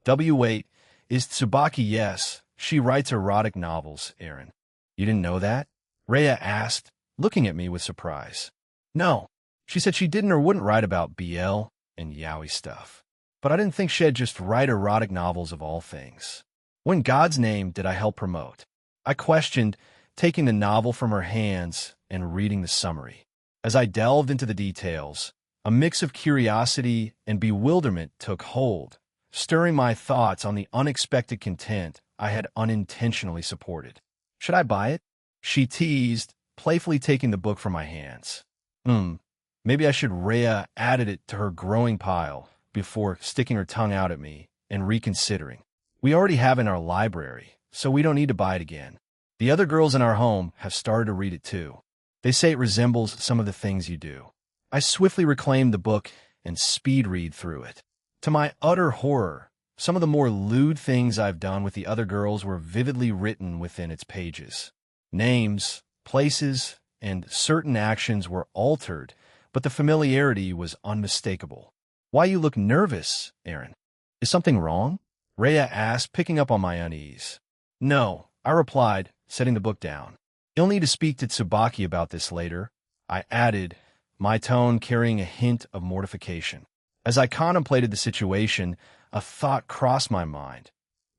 W8 is Tsubaki. Yes, she writes erotic novels, Aaron. "You didn't know that?" Rhea asked, looking at me with surprise. "No, she said she didn't or wouldn't write about BL and yaoi stuff. But I didn't think she'd just write erotic novels of all things. What in God's name did I help promote?" I questioned, taking the novel from her hands and reading the summary. As I delved into the details, a mix of curiosity and bewilderment took hold, stirring my thoughts on the unexpected content I had unintentionally supported. "Should I buy it?" she teased, playfully taking the book from my hands. Maybe I should." Rhea added it to her growing pile before sticking her tongue out at me and reconsidering. "We already have it in our library, so we don't need to buy it again. The other girls in our home have started to read it too. They say it resembles some of the things you do." I swiftly reclaimed the book and speed read through it. To my utter horror, some of the more lewd things I've done with the other girls were vividly written within its pages. Names, places, and certain actions were altered, but the familiarity was unmistakable. "Why you look nervous, Aaron? Is something wrong?" Rhea asked, picking up on my unease. "No," I replied, setting the book down. "You'll need to speak to Tsubaki about this later," I added, my tone carrying a hint of mortification. As I contemplated the situation, a thought crossed my mind.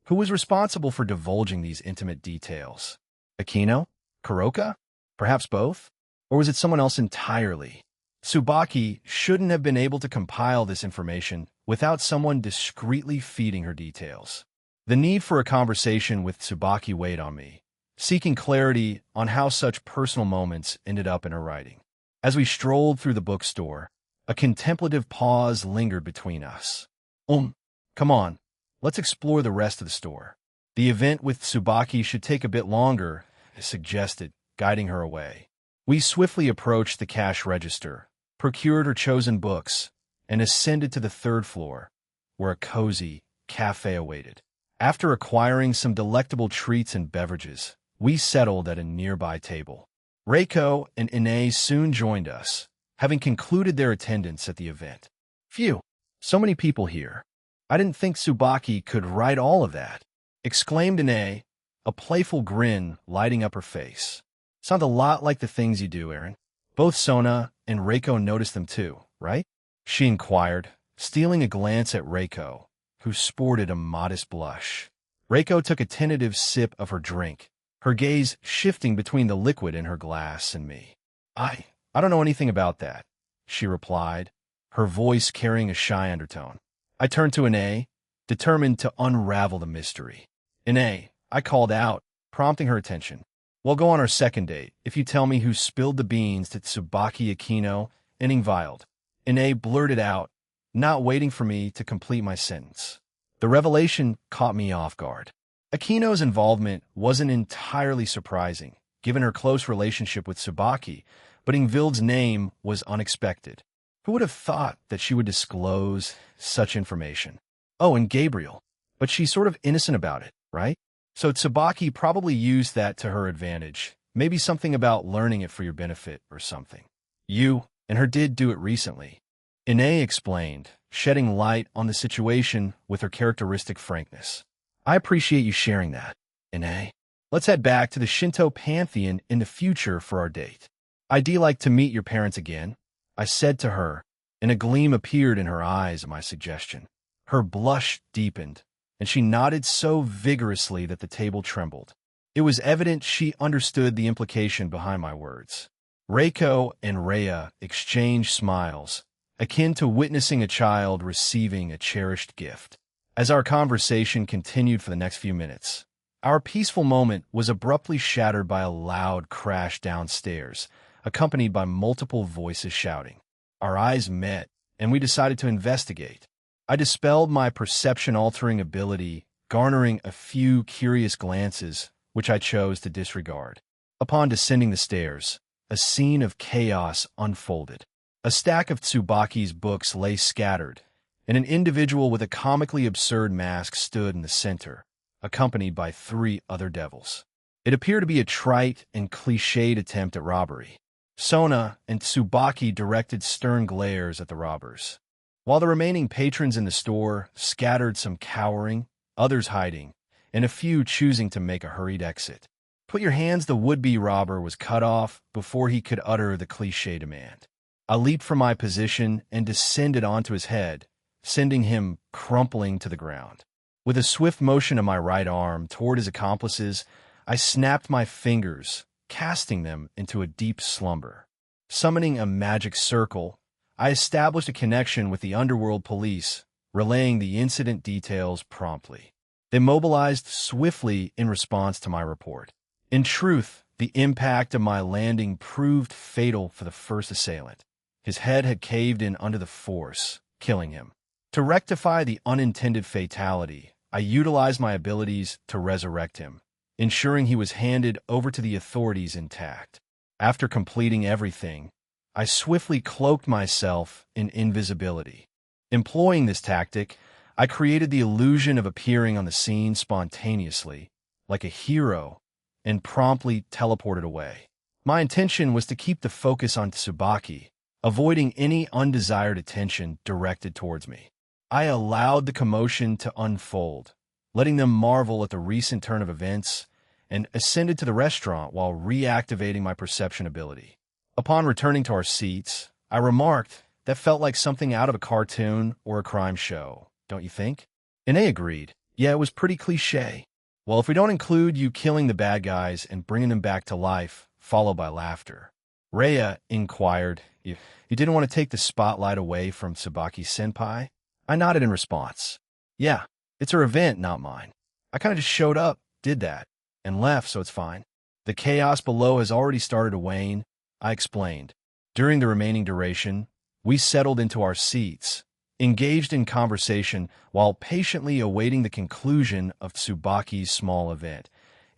Who was responsible for divulging these intimate details? Akino? Kuroka? Perhaps both? Or was it someone else entirely? Tsubaki shouldn't have been able to compile this information without someone discreetly feeding her details. The need for a conversation with Tsubaki weighed on me, seeking clarity on how such personal moments ended up in her writing. As we strolled through the bookstore, a contemplative pause lingered between us. Come on, let's explore the rest of the store. The event with Tsubaki should take a bit longer," I suggested, guiding her away. We swiftly approached the cash register, procured her chosen books, and ascended to the third floor, where a cozy cafe awaited. After acquiring some delectable treats and beverages, we settled at a nearby table. Reiko and Ine soon joined us, having concluded their attendance at the event. "Phew, so many people here. I didn't think Tsubaki could write all of that," exclaimed Ine, a playful grin lighting up her face. "Sounds a lot like the things you do, Aaron. Both Sona and Reiko noticed them too, right?" she inquired, stealing a glance at Reiko, who sported a modest blush. Reiko took a tentative sip of her drink, her gaze shifting between the liquid in her glass and me. I don't know anything about that," she replied, her voice carrying a shy undertone. I turned to Ine, determined to unravel the mystery. Ine, I called out, prompting her attention. We'll go on our second date if you tell me who spilled the beans to Tsubaki Akino and Ingvild. Ine blurted out, not waiting for me to complete my sentence. The revelation caught me off guard. Akino's involvement wasn't entirely surprising, given her close relationship with Tsubaki, but Ingvild's name was unexpected. Who would have thought that she would disclose such information? Oh, and Gabriel. But she's sort of innocent about it, right? So Tsubaki probably used that to her advantage. Maybe something about learning it for your benefit or something. You and her did do it recently. Ine explained, shedding light on the situation with her characteristic frankness. I appreciate you sharing that, Ine. Let's head back to the Shinto pantheon in the future for our date. I'd like to meet your parents again, I said to her, and a gleam appeared in her eyes at my suggestion. Her blush deepened, and she nodded so vigorously that the table trembled. It was evident she understood the implication behind my words. Reiko and Rhea exchanged smiles, akin to witnessing a child receiving a cherished gift. As our conversation continued for the next few minutes, our peaceful moment was abruptly shattered by a loud crash downstairs, accompanied by multiple voices shouting. Our eyes met, and we decided to investigate. I dispelled my perception-altering ability, garnering a few curious glances, which I chose to disregard. Upon descending the stairs, a scene of chaos unfolded. A stack of Tsubaki's books lay scattered, and an individual with a comically absurd mask stood in the center, accompanied by 3 other devils. It appeared to be a trite and cliched attempt at robbery. Sona and Tsubaki directed stern glares at the robbers, while the remaining patrons in the store scattered, some cowering, others hiding, and a few choosing to make a hurried exit. Put your hands, the would-be robber was cut off before he could utter the cliché demand. I leaped from my position and descended onto his head, sending him crumpling to the ground. With a swift motion of my right arm toward his accomplices, I snapped my fingers, casting them into a deep slumber. Summoning a magic circle, I established a connection with the underworld police, relaying the incident details promptly. They mobilized swiftly in response to my report. In truth, the impact of my landing proved fatal for the first assailant. His head had caved in under the force, killing him. To rectify the unintended fatality, I utilized my abilities to resurrect him, ensuring he was handed over to the authorities intact. After completing everything, I swiftly cloaked myself in invisibility. Employing this tactic, I created the illusion of appearing on the scene spontaneously, like a hero, and promptly teleported away. My intention was to keep the focus on Tsubaki, avoiding any undesired attention directed towards me. I allowed the commotion to unfold, letting them marvel at the recent turn of events, and ascended to the restaurant while reactivating my perception ability. Upon returning to our seats, I remarked, that felt like something out of a cartoon or a crime show, don't you think? Ine agreed. Yeah, it was pretty cliché. Well, if we don't include you killing the bad guys and bringing them back to life, followed by laughter. Rhea inquired, you didn't want to take the spotlight away from Tsubaki-senpai? I nodded in response. Yeah, it's her event, not mine. I kind of just showed up, did that, and left, so it's fine. The chaos below has already started to wane, I explained. During the remaining duration, we settled into our seats, engaged in conversation while patiently awaiting the conclusion of Tsubaki's small event,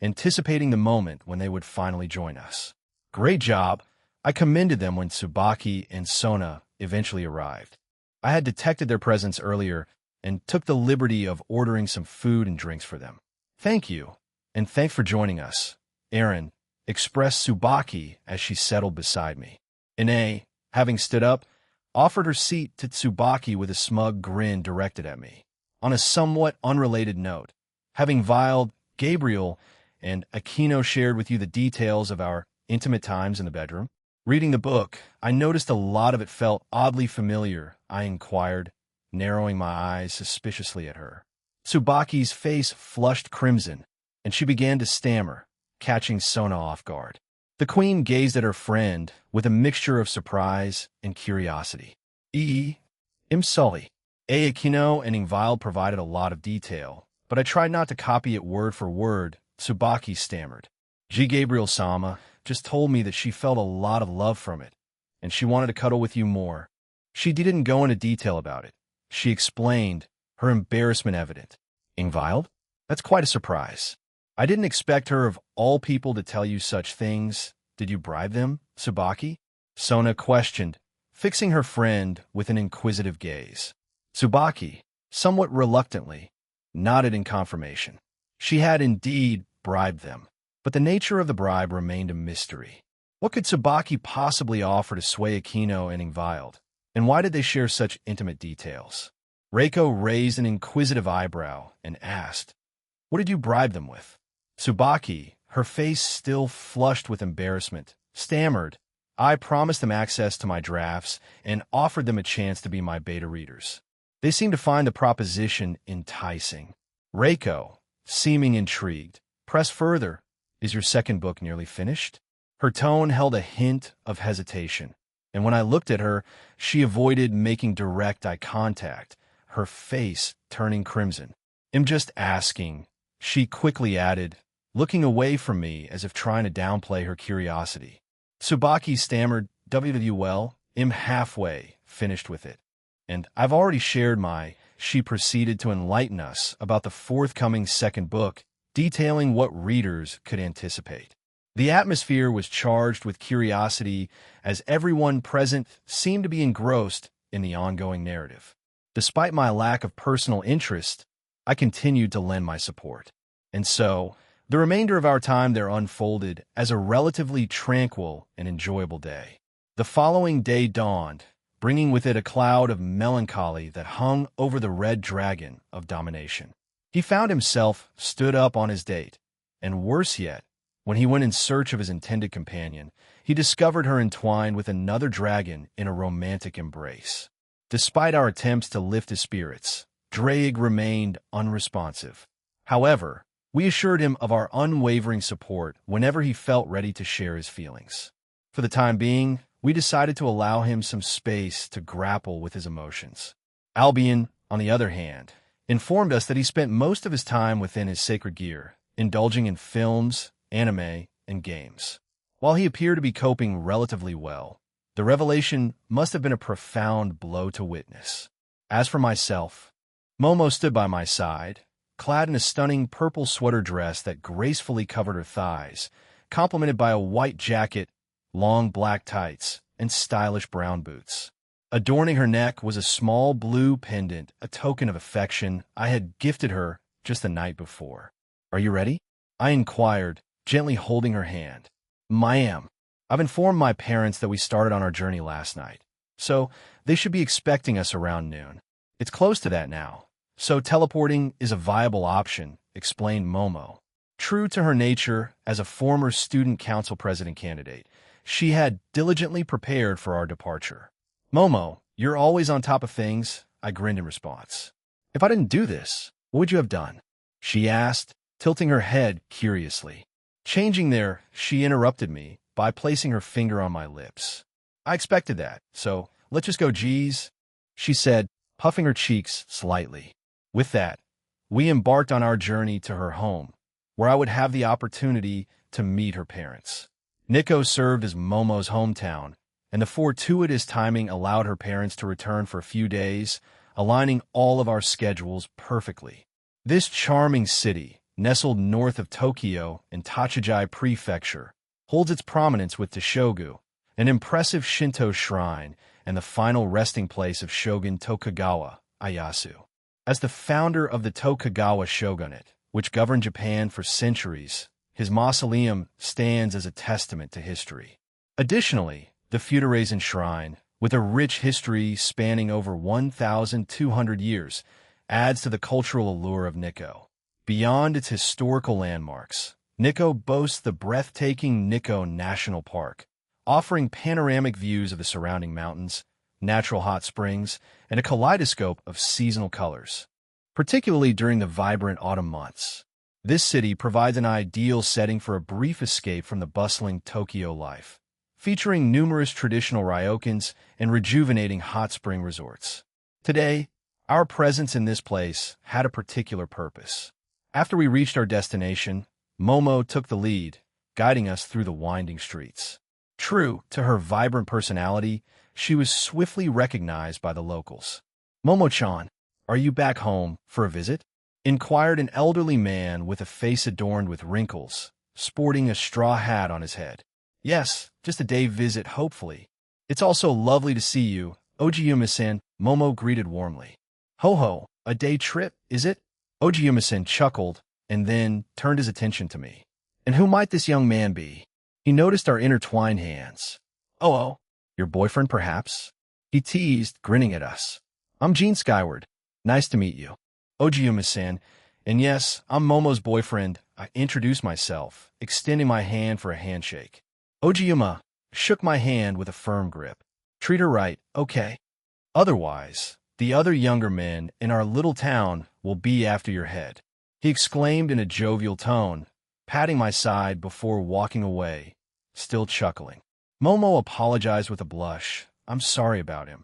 anticipating the moment when they would finally join us. Great job! I commended them when Tsubaki and Sona eventually arrived. I had detected their presence earlier and took the liberty of ordering some food and drinks for them. Thank you, and thanks for joining us, Aaron, expressed Tsubaki as she settled beside me. Ine, having stood up, offered her seat to Tsubaki with a smug grin directed at me. On a somewhat unrelated note, having viled Gabriel and Akino shared with you the details of our intimate times in the bedroom, reading the book, I noticed a lot of it felt oddly familiar, I inquired, narrowing my eyes suspiciously at her. Tsubaki's face flushed crimson, and she began to stammer, catching Sona off guard. The queen gazed at her friend with a mixture of surprise and curiosity. Sully. Akino and Ingvile provided a lot of detail, but I tried not to copy it word for word, Tsubaki stammered. G. Gabriel-sama just told me that she felt a lot of love from it, and she wanted to cuddle with you more. She didn't go into detail about it. She explained, her embarrassment evident. Ingvile? That's quite a surprise. I didn't expect her of all people to tell you such things. Did you bribe them, Tsubaki? Sona questioned, fixing her friend with an inquisitive gaze. Tsubaki, somewhat reluctantly, nodded in confirmation. She had indeed bribed them, but the nature of the bribe remained a mystery. What could Tsubaki possibly offer to sway Akino and Ingvile, and why did they share such intimate details? Reiko raised an inquisitive eyebrow and asked, "What did you bribe them with?" Tsubaki, her face still flushed with embarrassment, stammered, "I promised them access to my drafts and offered them a chance to be my beta readers. They seemed to find the proposition enticing." Reiko, seeming intrigued, pressed further, "Is your second book nearly finished?" Her tone held a hint of hesitation, and when I looked at her, she avoided making direct eye contact, her face turning crimson. "I'm just asking," she quickly added, looking away from me as if trying to downplay her curiosity. Tsubaki stammered, "Well, I'm halfway finished with it. And I've already shared my..." She proceeded to enlighten us about the forthcoming second book, detailing what readers could anticipate. The atmosphere was charged with curiosity as everyone present seemed to be engrossed in the ongoing narrative. Despite my lack of personal interest, I continued to lend my support. And so, the remainder of our time there unfolded as a relatively tranquil and enjoyable day. The following day dawned, bringing with it a cloud of melancholy that hung over the red dragon of domination. He found himself stood up on his date, and worse yet, when he went in search of his intended companion, he discovered her entwined with another dragon in a romantic embrace. Despite our attempts to lift his spirits, Drake remained unresponsive. However, we assured him of our unwavering support whenever he felt ready to share his feelings. For the time being, we decided to allow him some space to grapple with his emotions. Albion, on the other hand, informed us that he spent most of his time within his sacred gear, indulging in films, anime, and games. While he appeared to be coping relatively well, the revelation must have been a profound blow to witness. As for myself, Momo stood by my side, clad in a stunning purple sweater dress that gracefully covered her thighs, complemented by a white jacket, long black tights, and stylish brown boots. Adorning her neck was a small blue pendant, a token of affection I had gifted her just the night before. "Are you ready?" I inquired, gently holding her hand. "I am. I've informed my parents that we started on our journey last night, so they should be expecting us around noon. It's close to that now, so teleporting is a viable option," explained Momo. True to her nature as a former student council president candidate, she had diligently prepared for our departure. "Momo, you're always on top of things," I grinned in response. "If I didn't do this, what would you have done?" she asked, tilting her head curiously. Changing there, she interrupted me by placing her finger on my lips. "I expected that, so let's just go G's," she said, puffing her cheeks slightly. With that, we embarked on our journey to her home, where I would have the opportunity to meet her parents. Nikko served as Momo's hometown, and the fortuitous timing allowed her parents to return for a few days, aligning all of our schedules perfectly. This charming city, nestled north of Tokyo in Tachijai Prefecture, holds its prominence with Toshogu, an impressive Shinto shrine and the final resting place of Shogun Tokugawa Ieyasu. As the founder of the Tokugawa shogunate, which governed Japan for centuries, his mausoleum stands as a testament to history. Additionally, the Fudoraisen Shrine, with a rich history spanning over 1,200 years, adds to the cultural allure of Nikko. Beyond its historical landmarks, Nikko boasts the breathtaking Nikko National Park, offering panoramic views of the surrounding mountains, natural hot springs, and a kaleidoscope of seasonal colors. Particularly during the vibrant autumn months, this city provides an ideal setting for a brief escape from the bustling Tokyo life, featuring numerous traditional ryokans and rejuvenating hot spring resorts. Today, our presence in this place had a particular purpose. After we reached our destination, Momo took the lead, guiding us through the winding streets. True to her vibrant personality, she was swiftly recognized by the locals. "Momo-chan, are you back home for a visit?" inquired an elderly man with a face adorned with wrinkles, sporting a straw hat on his head. "Yes, just a day visit, hopefully. It's also lovely to see you, Ojiyuma-san," Momo greeted warmly. "Ho ho, a day trip, is it?" Ojiyuma-san chuckled and then turned his attention to me. "And who might this young man be?" He noticed our intertwined hands. "Oh, your boyfriend, perhaps?" he teased, grinning at us. "I'm Gene Skyward. Nice to meet you." "Ojiyuma-san, and yes, I'm Momo's boyfriend," I introduced myself, extending my hand for a handshake. Ojiyuma shook my hand with a firm grip. "Treat her right, okay? Otherwise, the other younger men in our little town will be after your head," he exclaimed in a jovial tone, patting my side before walking away, still chuckling. Momo apologized with a blush. "I'm sorry about him.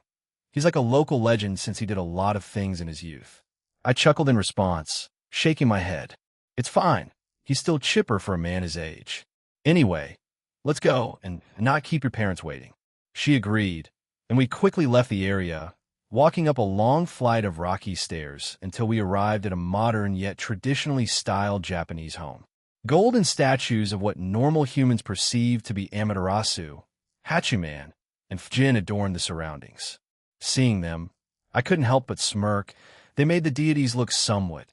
He's like a local legend since he did a lot of things in his youth." I chuckled in response, shaking my head. "It's fine. He's still chipper for a man his age. Anyway, let's go and not keep your parents waiting." She agreed, and we quickly left the area, walking up a long flight of rocky stairs until we arrived at a modern yet traditionally styled Japanese home. Golden statues of what normal humans perceive to be Amaterasu, Hachiman, and Fujin adorned the surroundings. Seeing them, I couldn't help but smirk. They made the deities look somewhat,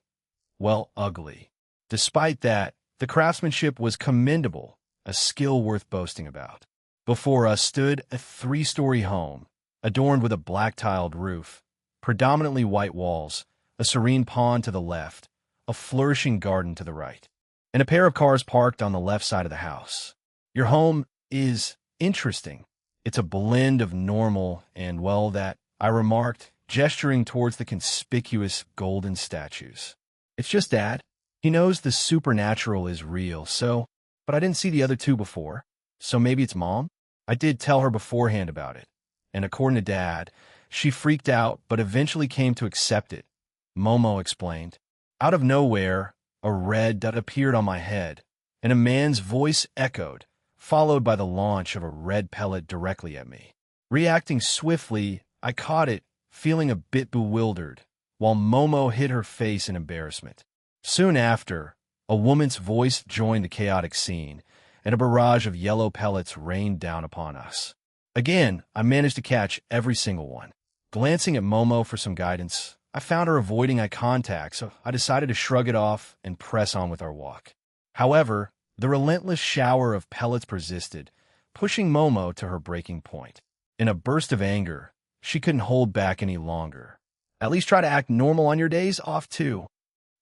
well, ugly. Despite that, the craftsmanship was commendable, a skill worth boasting about. Before us stood a three-story home, adorned with a black-tiled roof, predominantly white walls, a serene pond to the left, a flourishing garden to the right, and a pair of cars parked on the left side of the house. "Your home is interesting. It's a blend of normal and, well, that," I remarked, gesturing towards the conspicuous golden statues. "It's just Dad. He knows the supernatural is real, but I didn't see the other two before, so maybe it's Mom?" I did tell her beforehand about it, and according to Dad, she freaked out but eventually came to accept it, Momo explained. Out of nowhere, a red dot appeared on my head, and a man's voice echoed, followed by the launch of a red pellet directly at me. Reacting swiftly, I caught it, feeling a bit bewildered, while Momo hid her face in embarrassment. Soon after, a woman's voice joined the chaotic scene, and a barrage of yellow pellets rained down upon us. Again, I managed to catch every single one. Glancing at Momo for some guidance, I found her avoiding eye contact, so I decided to shrug it off and press on with our walk. However, the relentless shower of pellets persisted, pushing Momo to her breaking point. In a burst of anger, she couldn't hold back any longer. "At least try to act normal on your days off, too,"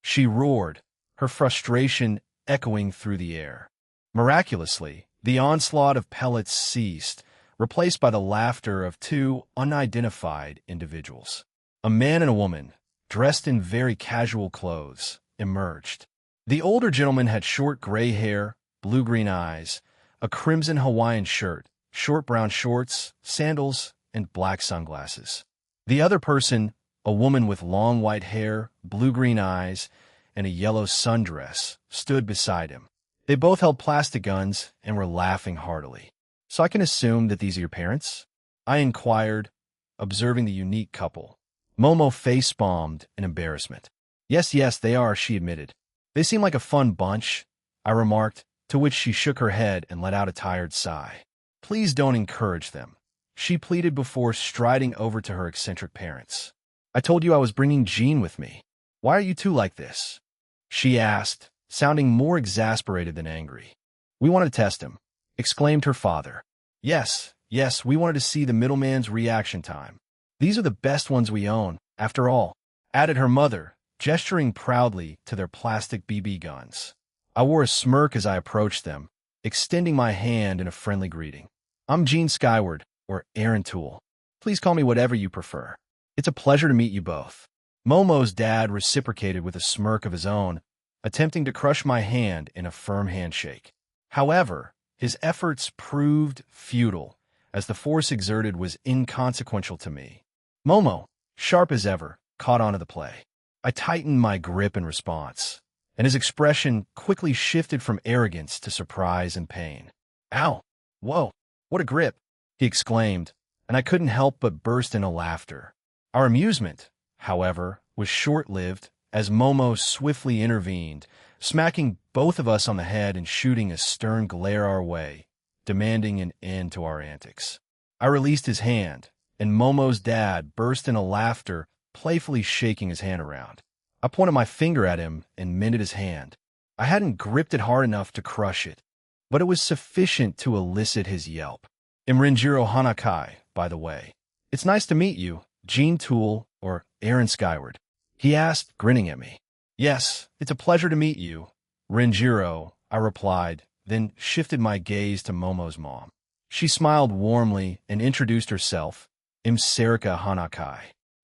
she roared, her frustration echoing through the air. Miraculously, the onslaught of pellets ceased, replaced by the laughter of two unidentified individuals. A man and a woman, dressed in very casual clothes, emerged. The older gentleman had short gray hair, blue-green eyes, a crimson Hawaiian shirt, short brown shorts, sandals, and black sunglasses. The other person, a woman with long white hair, blue-green eyes, and a yellow sundress, stood beside him. They both held plastic guns and were laughing heartily. "So I can assume that these are your parents?" I inquired, observing the unique couple. Momo face-palmed in embarrassment. Yes, they are," she admitted. "They seem like a fun bunch," I remarked, to which she shook her head and let out a tired sigh. "Please don't encourage them," she pleaded before striding over to her eccentric parents. "I told you I was bringing Gene with me. Why are you two like this?" she asked, sounding more exasperated than angry. "We wanted to test him," exclaimed her father. Yes, we wanted to see the middleman's reaction time. These are the best ones we own, after all," added her mother, gesturing proudly to their plastic BB guns. I wore a smirk as I approached them, extending my hand in a friendly greeting. "I'm Gene Skyward, or Aaron Toole. Please call me whatever you prefer. It's a pleasure to meet you both." Momo's dad reciprocated with a smirk of his own, attempting to crush my hand in a firm handshake. However, his efforts proved futile, as the force exerted was inconsequential to me. "Momo, sharp as ever, caught onto the play. I tightened my grip in response, and his expression quickly shifted from arrogance to surprise and pain. Ow! Whoa! What a grip! He exclaimed, and I couldn't help but burst into laughter. Our amusement, however, was short-lived as Momo swiftly intervened, smacking both of us on the head and shooting a stern glare our way, demanding an end to our antics. I released his hand, and Momo's dad burst into laughter, playfully shaking his hand around. I pointed my finger at him and mended his hand. I hadn't gripped it hard enough to crush it, but it was sufficient to elicit his yelp. I'm Renjiro Hanakai, by the way. It's nice to meet you, Gene Toole or Aaron Skyward. He asked, grinning at me. Yes, it's a pleasure to meet you, Renjiro, I replied, then shifted my gaze to Momo's mom. She smiled warmly and introduced herself. I'm Sarika Hanakai.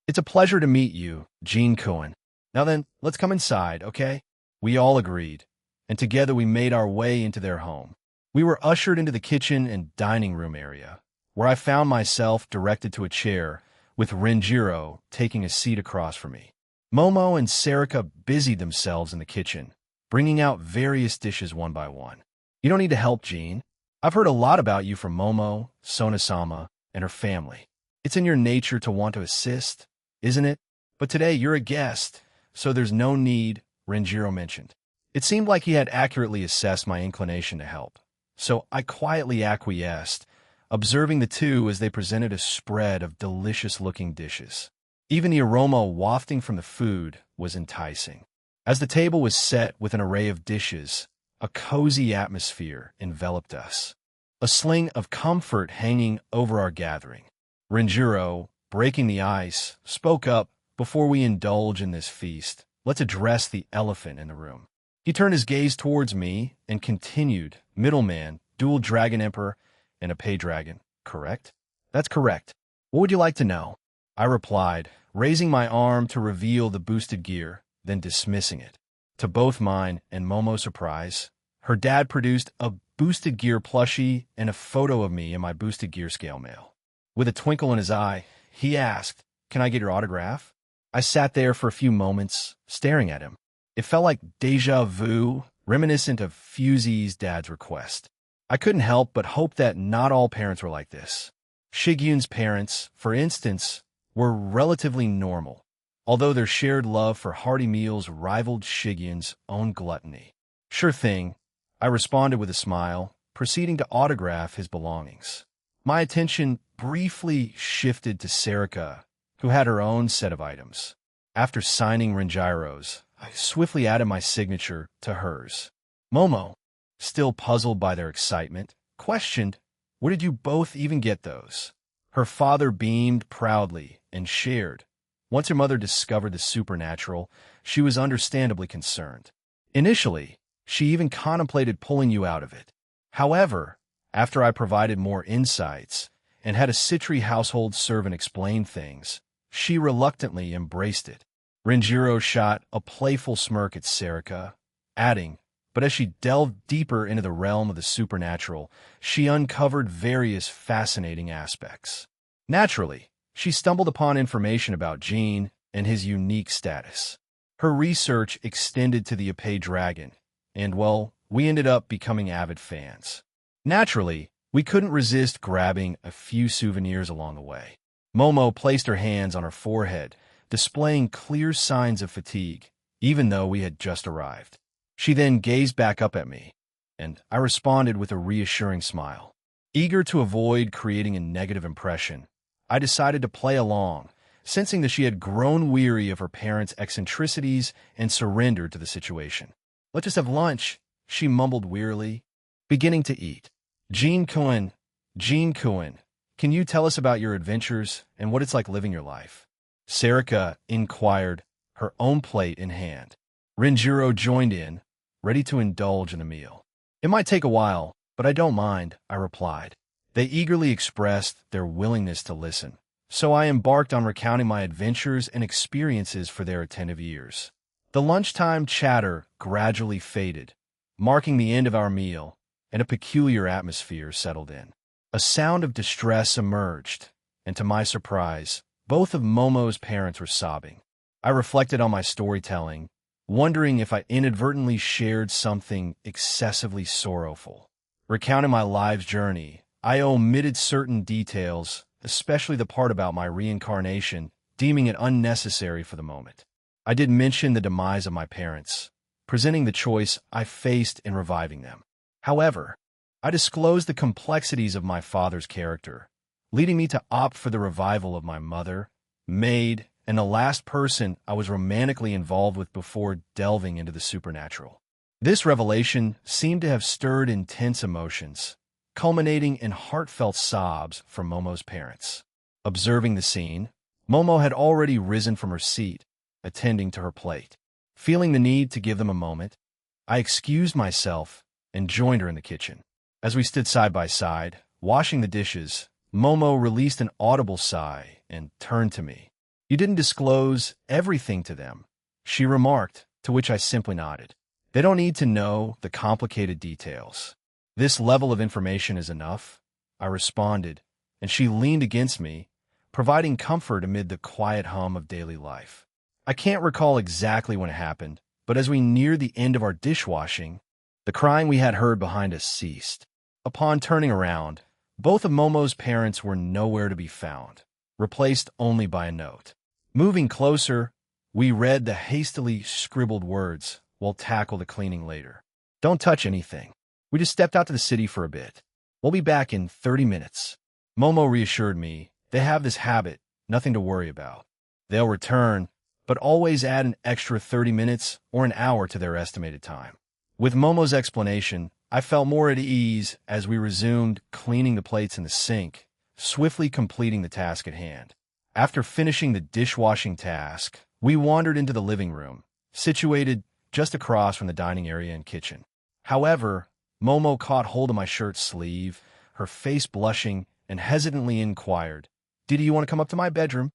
It's a pleasure to meet you, Gene Cohen. Now then, let's come inside, okay? We all agreed, and together we made our way into their home. We were ushered into the kitchen and dining room area, where I found myself directed to a chair, with Renjiro taking a seat across from me. Momo and Sarika busied themselves in the kitchen, bringing out various dishes one by one. You don't need to help, Gene. I've heard a lot about you from Momo, Sona-sama, and her family. It's in your nature to want to assist, isn't it? But today you're a guest, so there's no need, Renjiro mentioned. It seemed like he had accurately assessed my inclination to help, so I quietly acquiesced, observing the two as they presented a spread of delicious-looking dishes. Even the aroma wafting from the food was enticing. As the table was set with an array of dishes, a cozy atmosphere enveloped us, a sling of comfort hanging over our gathering. Renjiro, breaking the ice, spoke up, before we indulge in this feast, let's address the elephant in the room. He turned his gaze towards me and continued, middleman, dual dragon emperor, and a pay dragon, correct? That's correct. What would you like to know? I replied, raising my arm to reveal the boosted gear, then dismissing it. To both mine and Momo's surprise, her dad produced a boosted gear plushie and a photo of me in my boosted gear scale mail. With a twinkle in his eye, he asked, "Can I get your autograph?" I sat there for a few moments, staring at him. It felt like déjà vu, reminiscent of Fusey's dad's request. I couldn't help but hope that not all parents were like this. Shigyun's parents, for instance, were relatively normal, although their shared love for hearty meals rivaled Shigyun's own gluttony. Sure thing, I responded with a smile, proceeding to autograph his belongings. My attention briefly shifted to Sarika, who had her own set of items. After signing Renjiro's, I swiftly added my signature to hers. Momo, still puzzled by their excitement, questioned, "Where did you both even get those?" Her father beamed proudly and shared. Once her mother discovered the supernatural, she was understandably concerned. Initially, she even contemplated pulling you out of it. However, after I provided more insights and had a Citri household servant explain things, she reluctantly embraced it. Renjiro shot a playful smirk at Sarika, adding, but as she delved deeper into the realm of the supernatural, she uncovered various fascinating aspects. Naturally, she stumbled upon information about Gene and his unique status. Her research extended to the Epee Dragon, and, well, we ended up becoming avid fans. Naturally, we couldn't resist grabbing a few souvenirs along the way. Momo placed her hands on her forehead, displaying clear signs of fatigue, even though we had just arrived. She then gazed back up at me, and I responded with a reassuring smile. Eager to avoid creating a negative impression, I decided to play along, sensing that she had grown weary of her parents' eccentricities and surrendered to the situation. "Let's just have lunch," she mumbled wearily, beginning to eat. Gene Cohen, can you tell us about your adventures and what it's like living your life?" Sarika inquired, her own plate in hand. Renjiro joined in, ready to indulge in the meal. "It might take a while, but I don't mind," I replied. They eagerly expressed their willingness to listen, so I embarked on recounting my adventures and experiences for their attentive ears. The lunchtime chatter gradually faded, marking the end of our meal, and a peculiar atmosphere settled in. A sound of distress emerged, and to my surprise, Both of Momo's parents were sobbing. I reflected on my storytelling, wondering if I inadvertently shared something excessively sorrowful. Recounting my life's journey, I omitted certain details, especially the part about my reincarnation, deeming it unnecessary for the moment. I did mention the demise of my parents, presenting the choice I faced in reviving them. However, I disclosed the complexities of my father's character, leading me to opt for the revival of my mother, maid, and the last person I was romantically involved with before delving into the supernatural. This revelation seemed to have stirred intense emotions, culminating in heartfelt sobs from Momo's parents. Observing the scene, Momo had already risen from her seat, attending to her plate. Feeling the need to give them a moment, I excused myself and joined her in the kitchen. As we stood side by side, washing the dishes, Momo released an audible sigh and turned to me. "You didn't disclose everything to them," she remarked, to which I simply nodded. "They don't need to know the complicated details. This level of information is enough," I responded, and she leaned against me, providing comfort amid the quiet hum of daily life. I can't recall exactly when it happened, but as we neared the end of our dishwashing, the crying we had heard behind us ceased. Upon turning around, both of Momo's parents were nowhere to be found, replaced only by a note. Moving closer, we read the hastily scribbled words, "We'll tackle the cleaning later. Don't touch anything. We just stepped out to the city for a bit. We'll be back in 30 minutes. Momo reassured me, "They have this habit, nothing to worry about. They'll return, but always add an extra 30 minutes or an hour to their estimated time." With Momo's explanation, I felt more at ease as we resumed cleaning the plates in the sink, swiftly completing the task at hand. After finishing the dishwashing task, we wandered into the living room, situated just across from the dining area and kitchen. However, Momo caught hold of my shirt sleeve, her face blushing, and hesitantly inquired, "Did you want to come up to my bedroom?"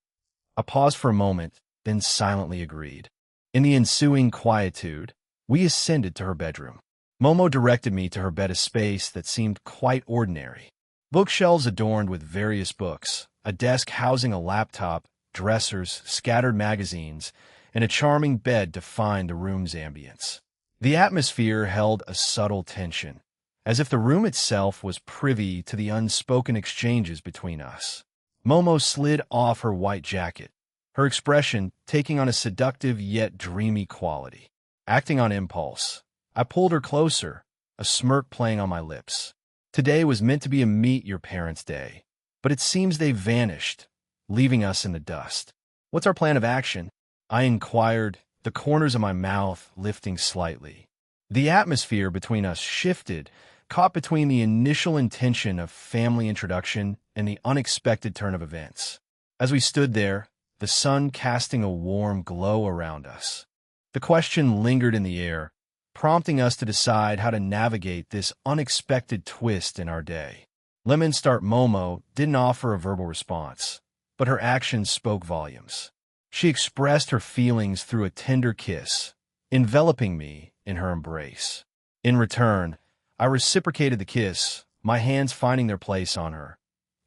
I paused for a moment, then silently agreed. In the ensuing quietude, we ascended to her bedroom. Momo directed me to her bed, a space that seemed quite ordinary. Bookshelves adorned with various books, a desk housing a laptop, dressers, scattered magazines, and a charming bed defined the room's ambience. The atmosphere held a subtle tension, as if the room itself was privy to the unspoken exchanges between us. Momo slid off her white jacket, her expression taking on a seductive yet dreamy quality. Acting on impulse, I pulled her closer, a smirk playing on my lips. "Today was meant to be a meet your parents' day, but it seems they've vanished, leaving us in the dust. What's our plan of action?" I inquired, the corners of my mouth lifting slightly. The atmosphere between us shifted, caught between the initial intention of family introduction and the unexpected turn of events. As we stood there, the sun casting a warm glow around us, the question lingered in the air, prompting us to decide how to navigate this unexpected twist in our day. Lemon Start Momo didn't offer a verbal response, but her actions spoke volumes. She expressed her feelings through a tender kiss, enveloping me in her embrace. In return, I reciprocated the kiss, my hands finding their place on her,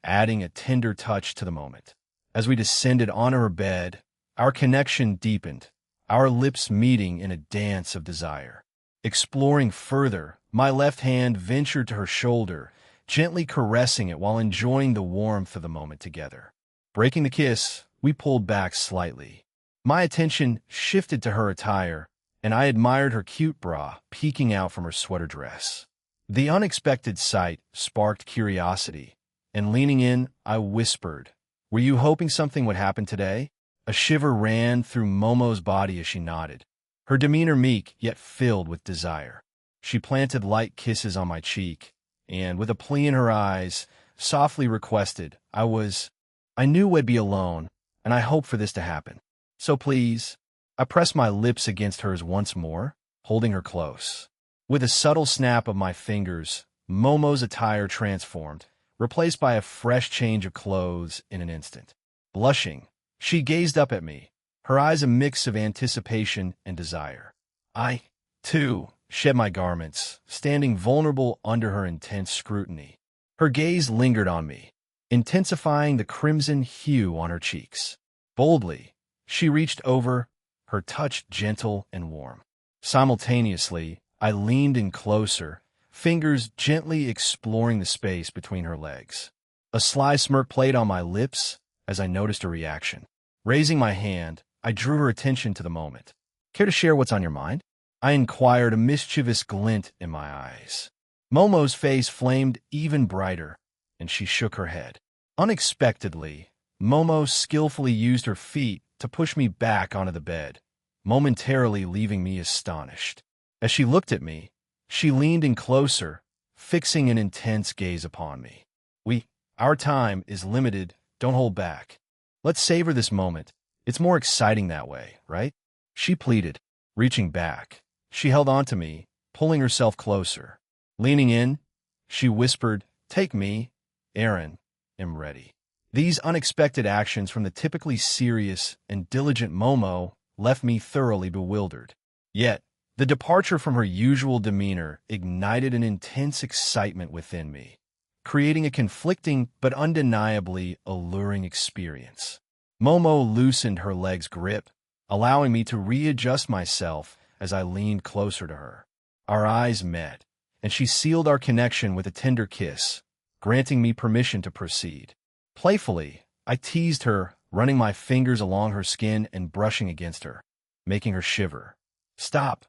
adding a tender touch to the moment. As we descended onto her bed, our connection deepened, our lips meeting in a dance of desire. Exploring further, my left hand ventured to her shoulder, gently caressing it while enjoying the warmth of the moment together. Breaking the kiss, we pulled back slightly. My attention shifted to her attire, and I admired her cute bra peeking out from her sweater dress. The unexpected sight sparked curiosity, and leaning in, I whispered, "Were you hoping something would happen today?" A shiver ran through Momo's body as she nodded, her demeanor meek yet filled with desire. She planted light kisses on my cheek, and, with a plea in her eyes, softly requested, I knew we'd be alone, and I hoped for this to happen. So please." I pressed my lips against hers once more, holding her close. With a subtle snap of my fingers, Momo's attire transformed, replaced by a fresh change of clothes in an instant. Blushing, she gazed up at me, her eyes a mix of anticipation and desire. I, too, shed my garments, standing vulnerable under her intense scrutiny. Her gaze lingered on me, intensifying the crimson hue on her cheeks. Boldly, she reached over, her touch gentle and warm. Simultaneously, I leaned in closer, fingers gently exploring the space between her legs. A sly smirk played on my lips as I noticed her reaction. Raising my hand, I drew her attention to the moment. "Care to share what's on your mind?" I inquired, a mischievous glint in my eyes. Momo's face flamed even brighter, and she shook her head. Unexpectedly, Momo skillfully used her feet to push me back onto the bed, momentarily leaving me astonished. As she looked at me, she leaned in closer, fixing an intense gaze upon me. Our time is limited, don't hold back. Let's savor this moment. It's more exciting that way, right? She pleaded, reaching back. She held on to me, pulling herself closer. Leaning in, she whispered, "Take me, Aaron, am ready." These unexpected actions from the typically serious and diligent Momo left me thoroughly bewildered. Yet, the departure from her usual demeanor ignited an intense excitement within me, creating a conflicting but undeniably alluring experience. Momo loosened her leg's grip, allowing me to readjust myself as I leaned closer to her. Our eyes met, and she sealed our connection with a tender kiss, granting me permission to proceed. Playfully, I teased her, running my fingers along her skin and brushing against her, making her shiver. "Stop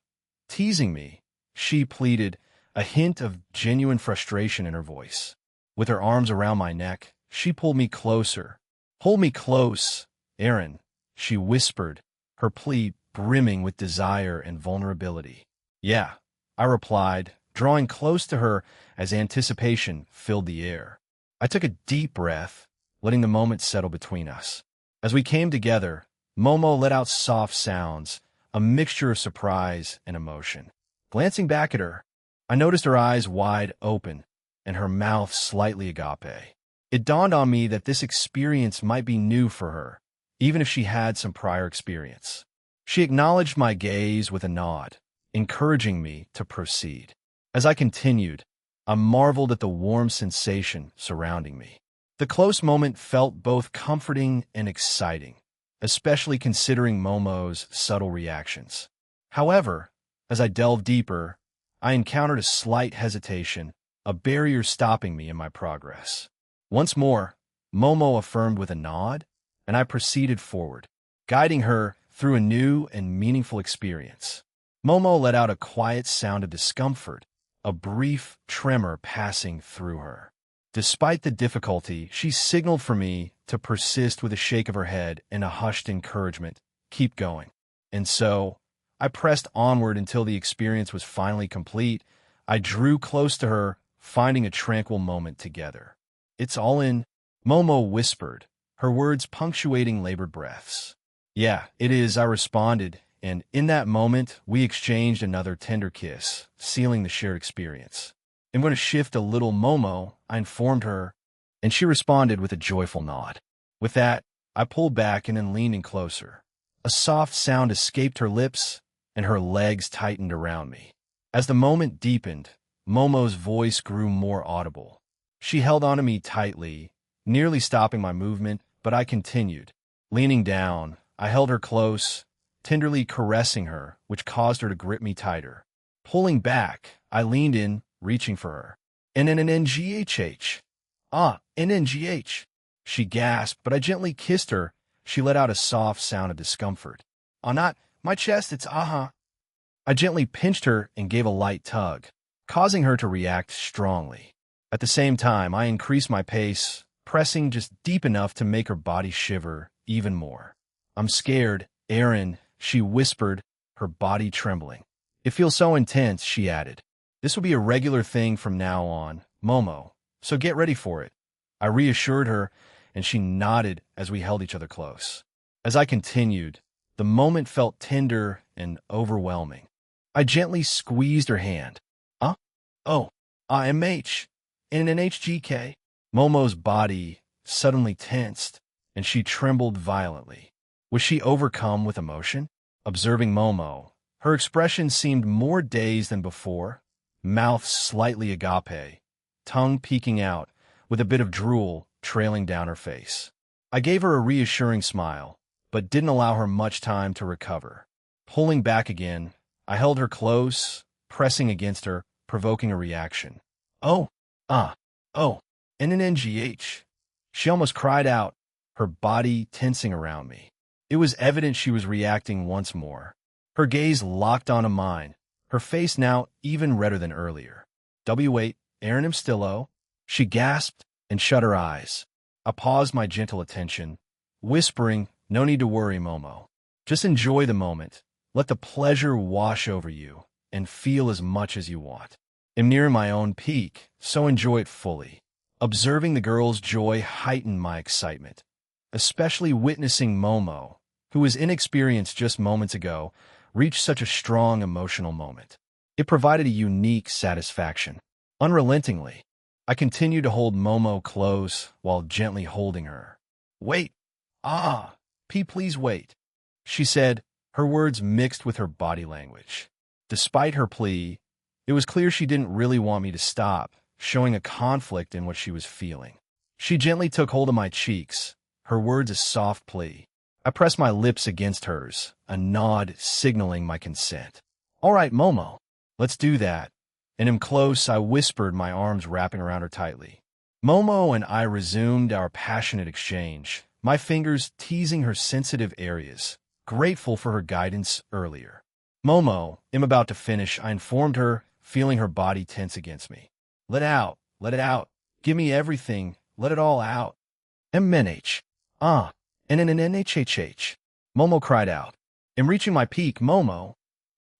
teasing me," she pleaded, a hint of genuine frustration in her voice. With her arms around my neck, she pulled me closer. "Hold me close, Aaron," she whispered, her plea brimming with desire and vulnerability. "Yeah," I replied, drawing close to her as anticipation filled the air. I took a deep breath, letting the moment settle between us. As we came together, Momo let out soft sounds, a mixture of surprise and emotion. Glancing back at her, I noticed her eyes wide open and her mouth slightly agape. It dawned on me that this experience might be new for her, even if she had some prior experience. She acknowledged my gaze with a nod, encouraging me to proceed. As I continued, I marveled at the warm sensation surrounding me. The close moment felt both comforting and exciting, especially considering Momo's subtle reactions. However, as I delved deeper, I encountered a slight hesitation, a barrier stopping me in my progress. Once more, Momo affirmed with a nod, and I proceeded forward, guiding her through a new and meaningful experience. Momo let out a quiet sound of discomfort, a brief tremor passing through her. Despite the difficulty, she signaled for me to persist with a shake of her head and a hushed encouragement, "Keep going." And so, I pressed onward until the experience was finally complete. I drew close to her, finding a tranquil moment together. "It's all in," Momo whispered, her words punctuating labored breaths. "Yeah, it is," I responded, and in that moment, we exchanged another tender kiss, sealing the shared experience. "I'm going to shift a little, Momo," I informed her, and she responded with a joyful nod. With that, I pulled back and then leaned in closer. A soft sound escaped her lips, and her legs tightened around me. As the moment deepened, Momo's voice grew more audible. She held onto me tightly, nearly stopping my movement, but I continued. Leaning down, I held her close, tenderly caressing her, which caused her to grip me tighter. Pulling back, I leaned in, reaching for her. "NNNGHH. NNGH." She gasped, but I gently kissed her. She let out a soft sound of discomfort. Not my chest, it's aha." I gently pinched her and gave a light tug, causing her to react strongly. At the same time, I increased my pace, pressing just deep enough to make her body shiver even more. "I'm scared, Aaron," she whispered, her body trembling. "It feels so intense," she added. "This will be a regular thing from now on, Momo, so get ready for it." I reassured her, and she nodded as we held each other close. As I continued, the moment felt tender and overwhelming. I gently squeezed her hand. "Oh, IMH, NNHGK." Momo's body suddenly tensed, and she trembled violently. Was she overcome with emotion? Observing Momo, her expression seemed more dazed than before, mouth slightly agape, tongue peeking out, with a bit of drool trailing down her face. I gave her a reassuring smile, but didn't allow her much time to recover. Pulling back again, I held her close, pressing against her, provoking a reaction. Oh, oh, NNNGH. She almost cried out, her body tensing around me. It was evident she was reacting once more. Her gaze locked onto mine, her face now even redder than earlier. Wait, Aaron, I'm still. She gasped and shut her eyes. I paused my gentle attention, whispering, no need to worry, Momo. Just enjoy the moment. Let the pleasure wash over you and feel as much as you want. I'm nearing my own peak, so enjoy it fully. Observing the girl's joy heightened my excitement, especially witnessing Momo, who was inexperienced just moments ago, reach such a strong emotional moment. It provided a unique satisfaction. Unrelentingly, I continued to hold Momo close while gently holding her. Wait. Please wait, she said, her words mixed with her body language. Despite her plea, it was clear she didn't really want me to stop, showing a conflict in what she was feeling. She gently took hold of my cheeks, her words a soft plea. I pressed my lips against hers, a nod signaling my consent. All right, Momo, let's do that. And in close, I whispered, my arms wrapping around her tightly. Momo and I resumed our passionate exchange, my fingers teasing her sensitive areas, grateful for her guidance earlier. Momo, I'm about to finish, I informed her, feeling her body tense against me. Let it out. Give me everything, let it all out. MNH. NNNHHH. Momo cried out. I'm reaching my peak, Momo,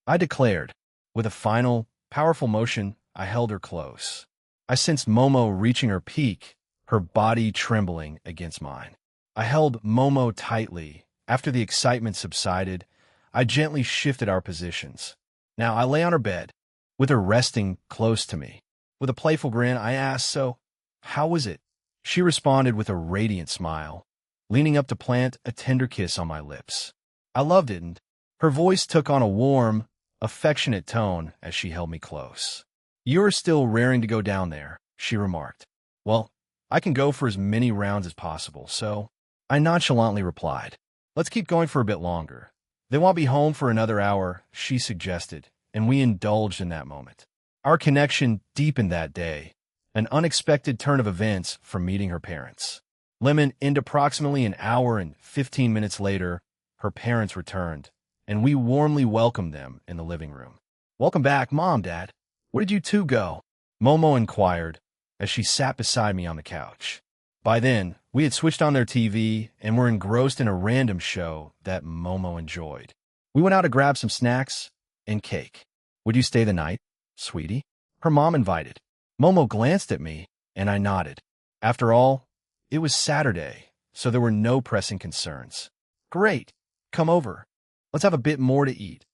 I declared. With a final, powerful motion, I held her close. I sensed Momo reaching her peak, her body trembling against mine. I held Momo tightly. After the excitement subsided, I gently shifted our positions. Now I lay on her bed, with her resting close to me. With a playful grin, I asked, so, how was it? She responded with a radiant smile, leaning up to plant a tender kiss on my lips. I loved it, and her voice took on a warm, affectionate tone as she held me close. You're still raring to go down there, she remarked. Well, I can go for as many rounds as possible, so I nonchalantly replied. Let's keep going for a bit longer. They won't be home for another hour, she suggested, and we indulged in that moment. Our connection deepened that day, an unexpected turn of events from meeting her parents. Lemon, and approximately an hour and 15 minutes later, her parents returned, and we warmly welcomed them in the living room. Welcome back, Mom, Dad. Where did you two go? Momo inquired as she sat beside me on the couch. By then, we had switched on their TV and were engrossed in a random show that Momo enjoyed. We went out to grab some snacks and cake. Would you stay the night, sweetie? Her mom invited. Momo glanced at me, and I nodded. After all, it was Saturday, so there were no pressing concerns. Great. Come over. Let's have a bit more to eat.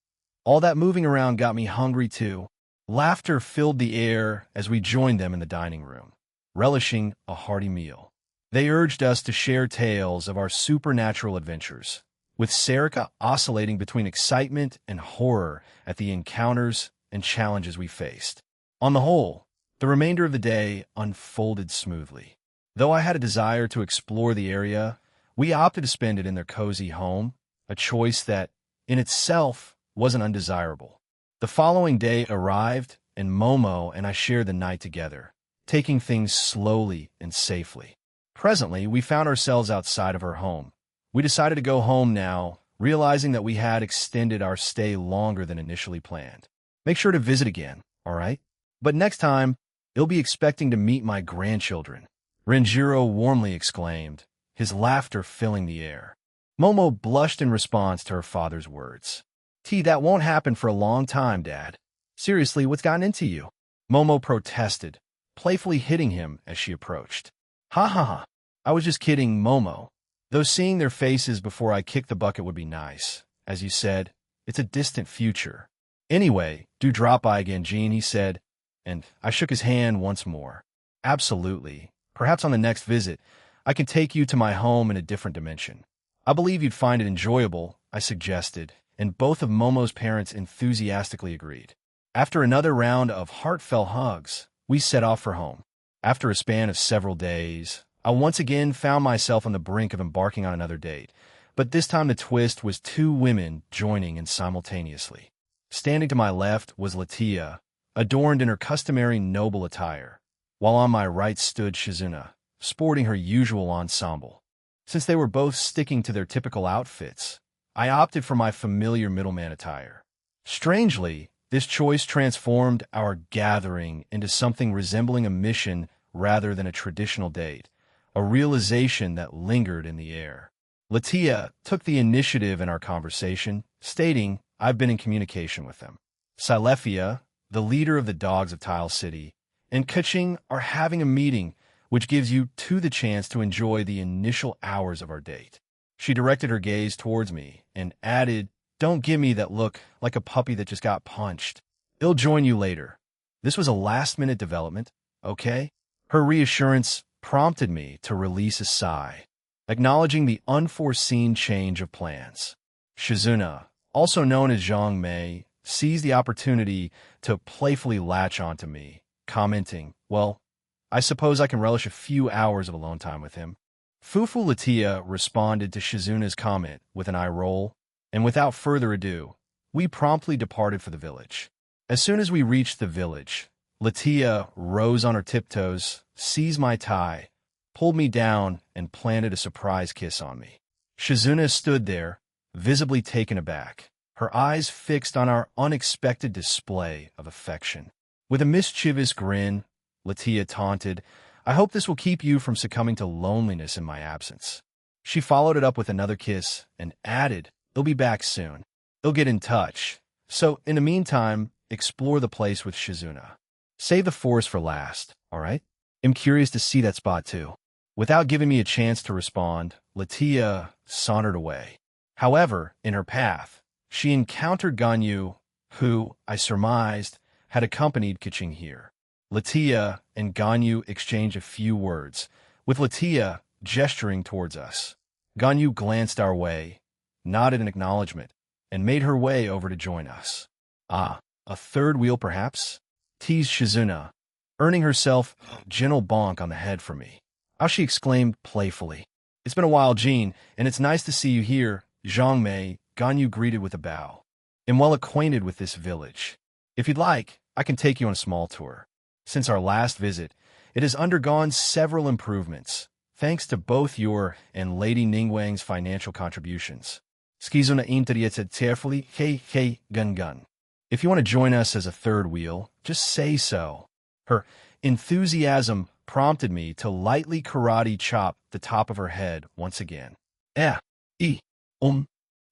All that moving around got me hungry, too. Laughter filled the air as we joined them in the dining room, relishing a hearty meal. They urged us to share tales of our supernatural adventures, with Serica oscillating between excitement and horror at the encounters and challenges we faced. On the whole, the remainder of the day unfolded smoothly. Though I had a desire to explore the area, we opted to spend it in their cozy home, a choice that, in itself, wasn't undesirable. The following day arrived, and Momo and I shared the night together, taking things slowly and safely. Presently, we found ourselves outside of her home. We decided to go home now, realizing that we had extended our stay longer than initially planned. Make sure to visit again, all right? But next time, you'll be expecting to meet my grandchildren, Renjiro warmly exclaimed, his laughter filling the air. Momo blushed in response to her father's words. That won't happen for a long time, Dad. Seriously, what's gotten into you? Momo protested, playfully hitting him as she approached. Ha ha ha. I was just kidding, Momo. Though seeing their faces before I kick the bucket would be nice. As you said, it's a distant future. Anyway, do drop by again, Gene, he said, and I shook his hand once more. Absolutely. Perhaps on the next visit, I can take you to my home in a different dimension. I believe you'd find it enjoyable, I suggested, and both of Momo's parents enthusiastically agreed. After another round of heartfelt hugs, we set off for home. After a span of several days, I once again found myself on the brink of embarking on another date, but this time the twist was two women joining in simultaneously. Standing to my left was Latia, adorned in her customary noble attire, while on my right stood Shizuna, sporting her usual ensemble. Since they were both sticking to their typical outfits, I opted for my familiar middleman attire. Strangely, this choice transformed our gathering into something resembling a mission rather than a traditional date, a realization that lingered in the air. Latia took the initiative in our conversation, stating, "I've been in communication with them. Silefia, the leader of the Dogs of Tile City, and Kuching are having a meeting, which gives you two the chance to enjoy the initial hours of our date." She directed her gaze towards me and added, "Don't give me that look like a puppy that just got punched. They'll join you later." This was a last-minute development, okay? Her reassurance prompted me to release a sigh, acknowledging the unforeseen change of plans. Shizuna, also known as Zhang Mei, seized the opportunity to playfully latch onto me, commenting, "Well, I suppose I can relish a few hours of alone time with him." Fufu Latia responded to Shizuna's comment with an eye roll, and without further ado, we promptly departed for the village. As soon as we reached the village, Latia rose on her tiptoes, seized my tie, pulled me down, and planted a surprise kiss on me. Shizuna stood there, visibly taken aback, her eyes fixed on our unexpected display of affection. With a mischievous grin, Latia taunted, "I hope this will keep you from succumbing to loneliness in my absence." She followed it up with another kiss and added, "They'll be back soon. They'll get in touch. So, in the meantime, explore the place with Shizuna. Save the forest for last, all right? I'm curious to see that spot too." Without giving me a chance to respond, Latia sauntered away. However, in her path, she encountered Ganyu, who, I surmised, had accompanied Kuching here. Latia and Ganyu exchanged a few words, with Latia gesturing towards us. Ganyu glanced our way, nodded in acknowledgement, and made her way over to join us. "Ah, a third wheel perhaps?" teased Shizuna, earning herself a gentle bonk on the head for me. How she exclaimed playfully, "It's been a while, Jean, and it's nice to see you here." Zhang Mei, Ganyu greeted with a bow. "I'm well acquainted with this village. If you'd like, I can take you on a small tour. Since our last visit, it has undergone several improvements, thanks to both your and Lady Ningguang's financial contributions. Skizuna interietet carefully, hey, gun. If you want to join us as a third wheel, just say so." Her enthusiasm prompted me to lightly karate chop the top of her head once again.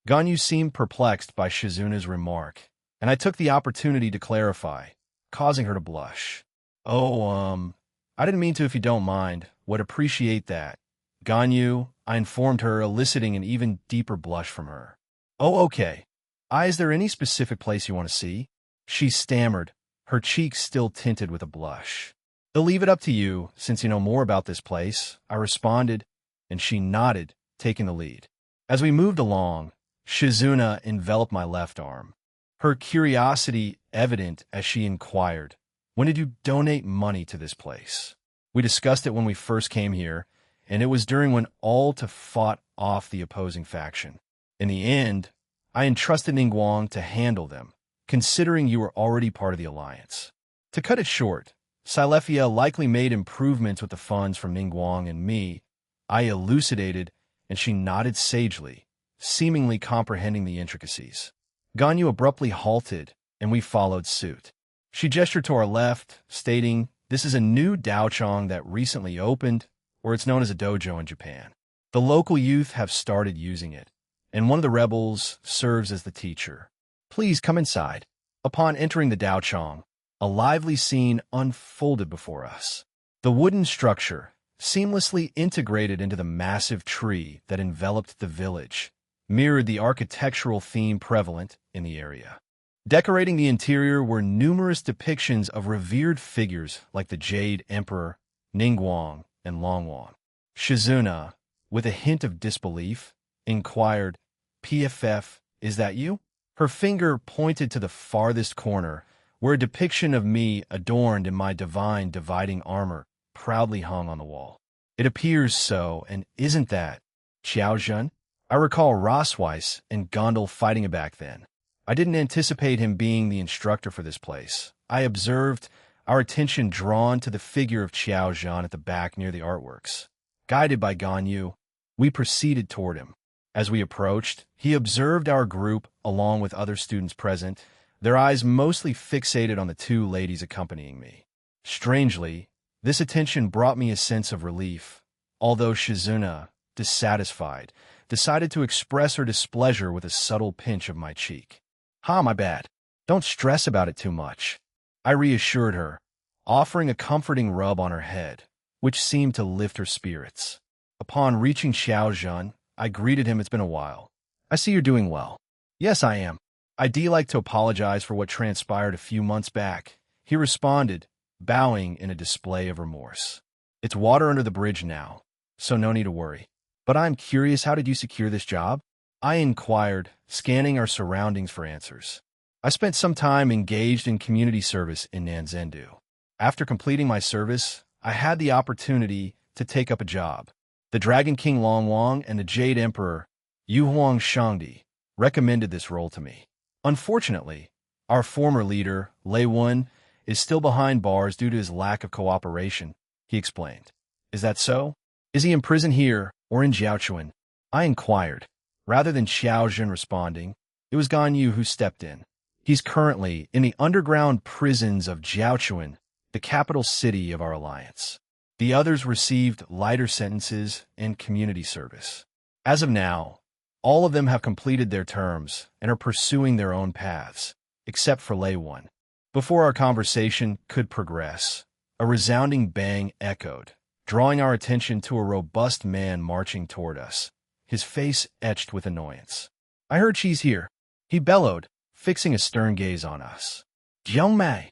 Ganyu seemed perplexed by Shizuna's remark, and I took the opportunity to clarify, causing her to blush. "Oh, I didn't mean to if you don't mind. Would appreciate that." Ganyu, I informed her, eliciting an even deeper blush from her. "Oh, okay. Is there any specific place you want to see?" She stammered, her cheeks still tinted with a blush. "I'll leave it up to you, since you know more about this place," I responded, and she nodded, taking the lead. As we moved along, Shizuna enveloped my left arm, her curiosity evident as she inquired, "When did you donate money to this place?" We discussed it when we first came here, and it was during when Alta fought off the opposing faction. In the end, I entrusted Ningguang to handle them, considering you were already part of the alliance. To cut it short, Silefia likely made improvements with the funds from Ningguang and me. I elucidated, and she nodded sagely, seemingly comprehending the intricacies. Ganyu abruptly halted, and we followed suit. She gestured to our left, stating, "This is a new daochong that recently opened, or it's known as a dojo in Japan. The local youth have started using it, and one of the rebels serves as the teacher. Please come inside." Upon entering the daochong, a lively scene unfolded before us. The wooden structure, seamlessly integrated into the massive tree that enveloped the village, mirrored the architectural theme prevalent in the area. Decorating the interior were numerous depictions of revered figures like the Jade Emperor, Ningguang, and Longwang. Shizuna, with a hint of disbelief, inquired, "PFF, is that you?" Her finger pointed to the farthest corner, where a depiction of me adorned in my divine dividing armor proudly hung on the wall. It appears so, and isn't that Xiaozhen? I recall Rossweiss and Gondel fighting back then. I didn't anticipate him being the instructor for this place. I observed our attention drawn to the figure of Xiaozhen at the back near the artworks. Guided by Ganyu, we proceeded toward him. As we approached, he observed our group along with other students present, their eyes mostly fixated on the two ladies accompanying me. Strangely, this attention brought me a sense of relief, although Shizuna, dissatisfied, decided to express her displeasure with a subtle pinch of my cheek. My bad. Don't stress about it too much. I reassured her, offering a comforting rub on her head, which seemed to lift her spirits. Upon reaching Xiaozhen, I greeted him. It's been a while. I see you're doing well. Yes, I am. I'd like to apologize for what transpired a few months back. He responded, bowing in a display of remorse. It's water under the bridge now, so no need to worry. But I'm curious, how did you secure this job? I inquired, scanning our surroundings for answers. I spent some time engaged in community service in Nanzendu. After completing my service, I had the opportunity to take up a job. The Dragon King Long Wang and the Jade Emperor Yu Huang Shangdi recommended this role to me. Unfortunately, our former leader, Lei Wen, is still behind bars due to his lack of cooperation, he explained. Is that so? Is he in prison here or in Jiaochuan? I inquired. Rather than Xiaozhen responding, it was Ganyu who stepped in. He's currently in the underground prisons of Jiaochuan, the capital city of our alliance. The others received lighter sentences and community service. As of now, all of them have completed their terms and are pursuing their own paths, except for Lei Wen. Before our conversation could progress, a resounding bang echoed, drawing our attention to a robust man marching toward us, his face etched with annoyance. I heard she's here, he bellowed, fixing a stern gaze on us. Jiang Mei!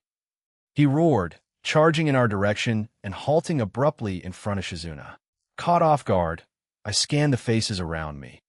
He roared, charging in our direction and halting abruptly in front of Shizuna. Caught off guard, I scanned the faces around me,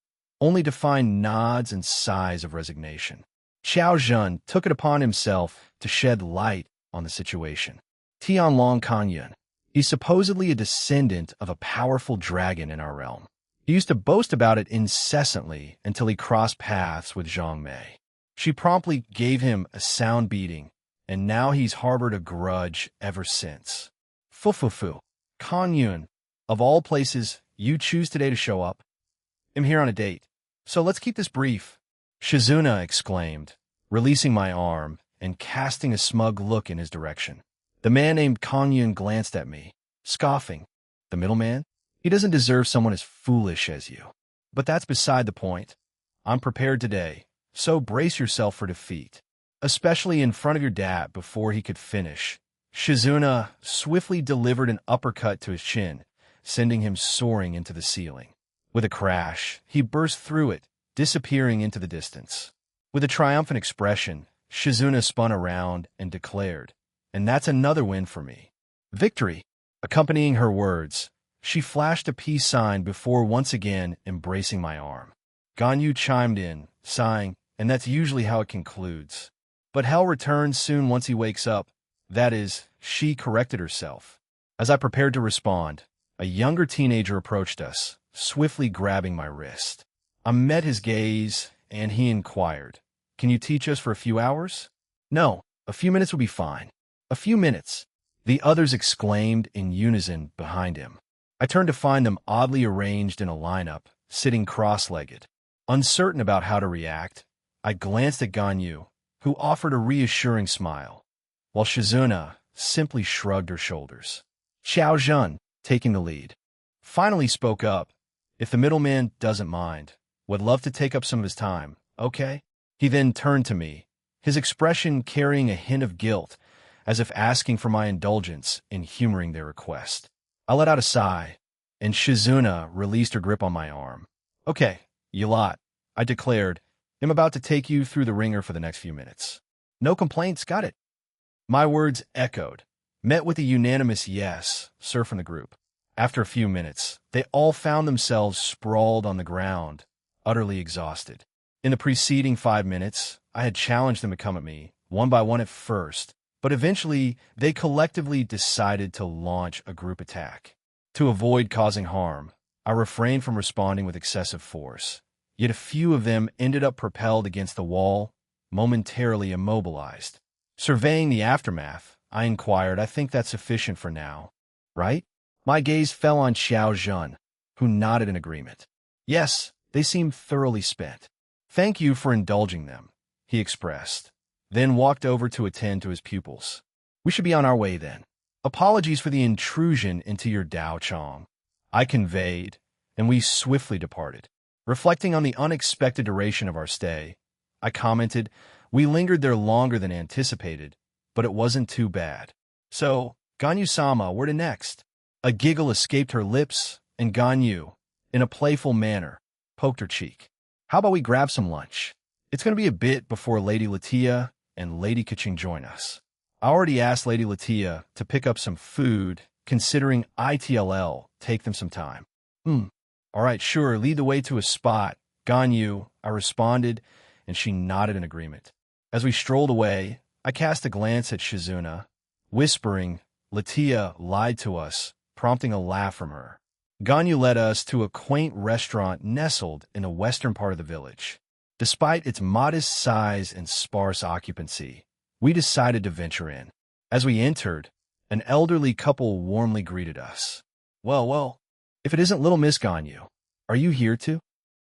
only to find nods and sighs of resignation. Xiaozhen took it upon himself to shed light on the situation. Tianlong Kanyan. He's supposedly a descendant of a powerful dragon in our realm. He used to boast about it incessantly until he crossed paths with Zhang Mei. She promptly gave him a sound beating, and now he's harbored a grudge ever since. Fufufu. Kanyan. Of all places, you choose today to show up. I'm here on a date, so let's keep this brief. Shizuna exclaimed, releasing my arm and casting a smug look in his direction. The man named Kanyan glanced at me, scoffing. The middleman? He doesn't deserve someone as foolish as you. But that's beside the point. I'm prepared today, so brace yourself for defeat, especially in front of your dad before he could finish. Shizuna swiftly delivered an uppercut to his chin, sending him soaring into the ceiling. With a crash, he burst through it, disappearing into the distance. With a triumphant expression, Shizuna spun around and declared, and that's another win for me. Victory! Accompanying her words, she flashed a peace sign before once again embracing my arm. Ganyu chimed in, sighing, and that's usually how it concludes. But hell returns soon once he wakes up. That is, she corrected herself. As I prepared to respond, a younger teenager approached us, swiftly grabbing my wrist. I met his gaze, and he inquired, "Can you teach us for a few hours?" "No, a few minutes will be fine." "A few minutes," the others exclaimed in unison behind him. I turned to find them oddly arranged in a lineup, sitting cross-legged. Uncertain about how to react, I glanced at Ganyu, who offered a reassuring smile, while Shizuna simply shrugged her shoulders. Xiaozhen, taking the lead, finally spoke up. "If the middleman doesn't mind, would love to take up some of his time, okay?" He then turned to me, his expression carrying a hint of guilt, as if asking for my indulgence in humoring their request. I let out a sigh, and Shizuna released her grip on my arm. "Okay, you lot," I declared. "I'm about to take you through the ringer for the next few minutes. No complaints, got it?" My words echoed, met with a unanimous yes, sir, from the group. After a few minutes, they all found themselves sprawled on the ground, utterly exhausted. In the preceding 5 minutes, I had challenged them to come at me, one by one at first, but eventually they collectively decided to launch a group attack. To avoid causing harm, I refrained from responding with excessive force. Yet a few of them ended up propelled against the wall, momentarily immobilized. Surveying the aftermath, I inquired, "I think that's sufficient for now, right?" My gaze fell on Xiao Zhen, who nodded in agreement. "Yes, they seem thoroughly spent. Thank you for indulging them," he expressed, then walked over to attend to his pupils. "We should be on our way then. Apologies for the intrusion into your Dao Chong," I conveyed, and we swiftly departed. Reflecting on the unexpected duration of our stay, I commented, "We lingered there longer than anticipated, but it wasn't too bad." "So, Ganyu-sama, where to next?" A giggle escaped her lips, and Ganyu, in a playful manner, poked her cheek. "How about we grab some lunch? It's going to be a bit before Lady Latia and Lady Kaching join us." I already asked Lady Latia to pick up some food, considering ITLL take them some time. All right, sure, lead the way to a spot, Ganyu," I responded, and she nodded in agreement. As we strolled away, I cast a glance at Shizuna, whispering, "Latia lied to us," prompting a laugh from her. Ganyu led us to a quaint restaurant nestled in the western part of the village. Despite its modest size and sparse occupancy, we decided to venture in. As we entered, an elderly couple warmly greeted us. Well, if it isn't little Miss Ganyu, are you here too?"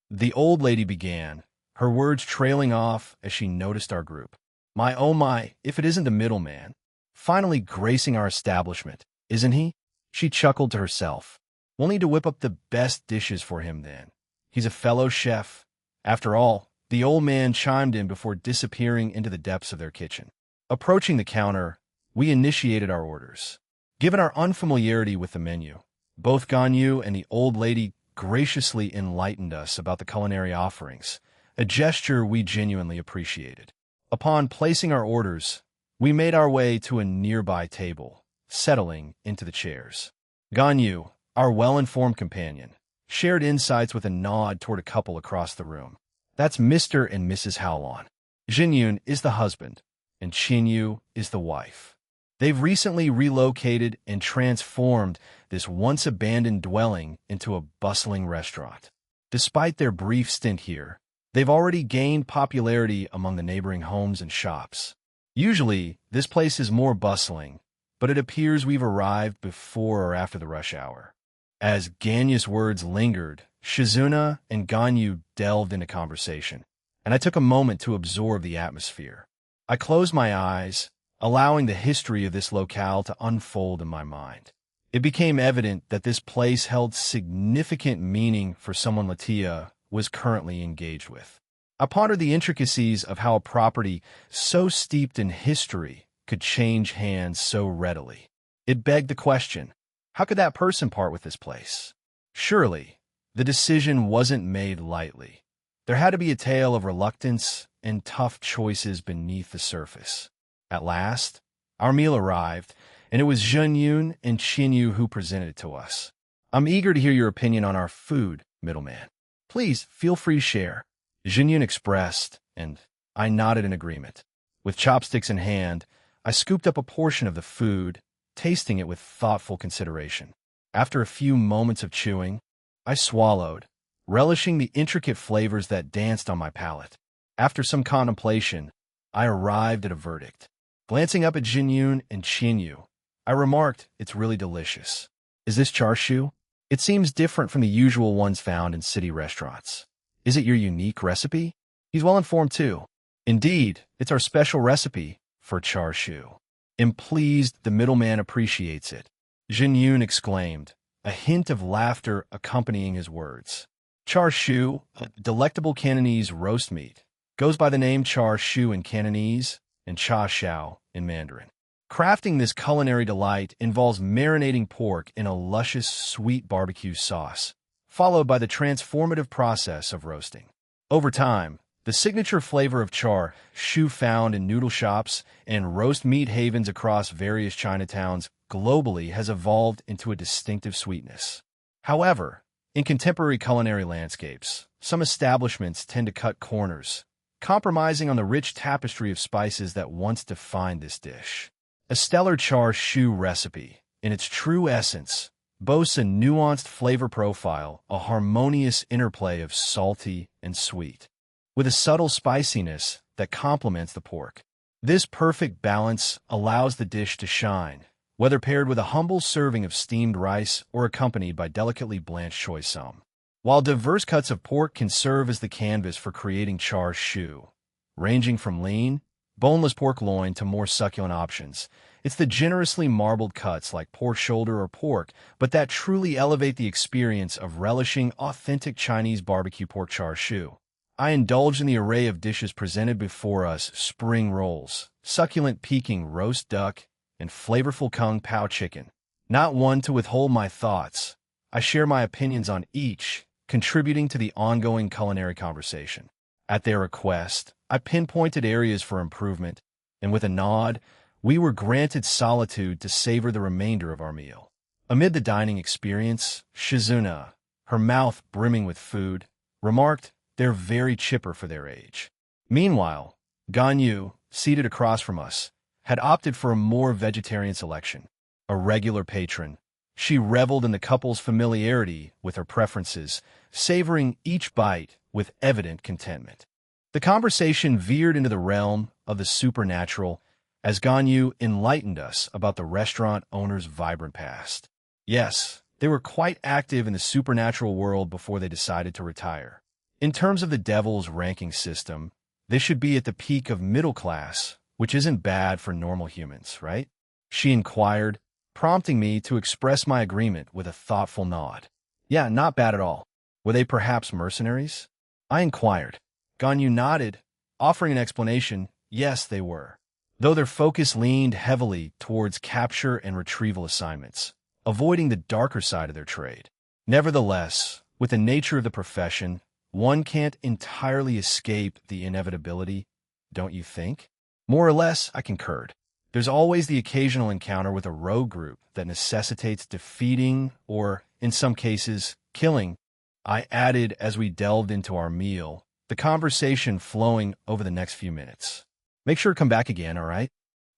The old lady began, her words trailing off as she noticed our group. "My, oh my, if it isn't the middleman, finally gracing our establishment, isn't he?" She chuckled to herself. "We'll need to whip up the best dishes for him then. He's a fellow chef." After all, the old man chimed in before disappearing into the depths of their kitchen. Approaching the counter, we initiated our orders. Given our unfamiliarity with the menu, both Ganyu and the old lady graciously enlightened us about the culinary offerings, a gesture we genuinely appreciated. Upon placing our orders, we made our way to a nearby table, settling into the chairs. Ganyu, our well-informed companion, shared insights with a nod toward a couple across the room. "That's Mr. and Mrs. Howlon. Jinyun is the husband, and Qinyu is the wife. They've recently relocated and transformed this once-abandoned dwelling into a bustling restaurant. Despite their brief stint here, they've already gained popularity among the neighboring homes and shops. Usually, this place is more bustling, but it appears we've arrived before or after the rush hour." As Ganyu's words lingered, Shizuna and Ganyu delved into conversation, and I took a moment to absorb the atmosphere. I closed my eyes, allowing the history of this locale to unfold in my mind. It became evident that this place held significant meaning for someone Latia was currently engaged with. I pondered the intricacies of how a property so steeped in history could change hands so readily. It begged the question, how could that person part with this place? Surely, the decision wasn't made lightly. There had to be a tale of reluctance and tough choices beneath the surface. At last, our meal arrived, and it was Jinyun and Qinyu who presented it to us. "I'm eager to hear your opinion on our food, middleman. Please feel free to share," Jinyun expressed, and I nodded in agreement. With chopsticks in hand, I scooped up a portion of the food, tasting it with thoughtful consideration. After a few moments of chewing, I swallowed, relishing the intricate flavors that danced on my palate. After some contemplation, I arrived at a verdict. Glancing up at Jinyun and Qinyu, I remarked, "It's really delicious. Is this char siu? It seems different from the usual ones found in city restaurants. Is it your unique recipe?" He's well informed too. "Indeed, it's our special recipe for char siu. I'm pleased the middleman appreciates it," Jinyun exclaimed, a hint of laughter accompanying his words. Char siu, a delectable Cantonese roast meat, goes by the name char siu in Cantonese and cha xiao in Mandarin. Crafting this culinary delight involves marinating pork in a luscious sweet barbecue sauce, followed by the transformative process of roasting. Over time, the signature flavor of char siu found in noodle shops and roast meat havens across various Chinatowns globally has evolved into a distinctive sweetness. However, in contemporary culinary landscapes, some establishments tend to cut corners, compromising on the rich tapestry of spices that once defined this dish. A stellar char siu recipe, in its true essence, boasts a nuanced flavor profile, a harmonious interplay of salty and sweet, with a subtle spiciness that complements the pork. This perfect balance allows the dish to shine, whether paired with a humble serving of steamed rice or accompanied by delicately blanched choy sum. While diverse cuts of pork can serve as the canvas for creating char siu, ranging from lean, boneless pork loin to more succulent options, it's the generously marbled cuts like pork shoulder or pork, but that truly elevate the experience of relishing authentic Chinese barbecue pork char siu. I indulge in the array of dishes presented before us: spring rolls, succulent Peking roast duck, and flavorful Kung Pao chicken. Not one to withhold my thoughts, I share my opinions on each, contributing to the ongoing culinary conversation. At their request, I pinpointed areas for improvement, and with a nod, we were granted solitude to savor the remainder of our meal. Amid the dining experience, Shizuna, her mouth brimming with food, remarked, "They're very chipper for their age." Meanwhile, Ganyu, seated across from us, had opted for a more vegetarian selection. A regular patron, she reveled in the couple's familiarity with her preferences, savoring each bite with evident contentment. The conversation veered into the realm of the supernatural as Ganyu enlightened us about the restaurant owner's vibrant past. Yes, they were quite active in the supernatural world before they decided to retire. In terms of the devil's ranking system, they should be at the peak of middle class, which isn't bad for normal humans, right? She inquired, prompting me to express my agreement with a thoughtful nod. Yeah, not bad at all. Were they perhaps mercenaries? I inquired. Ganyu nodded, offering an explanation. Yes, they were, though their focus leaned heavily towards capture and retrieval assignments, avoiding the darker side of their trade. Nevertheless, with the nature of the profession, one can't entirely escape the inevitability, don't you think? More or less, I concurred. There's always the occasional encounter with a rogue group that necessitates defeating or, in some cases, killing, I added as we delved into our meal, the conversation flowing over the next few minutes. Make sure to come back again, all right?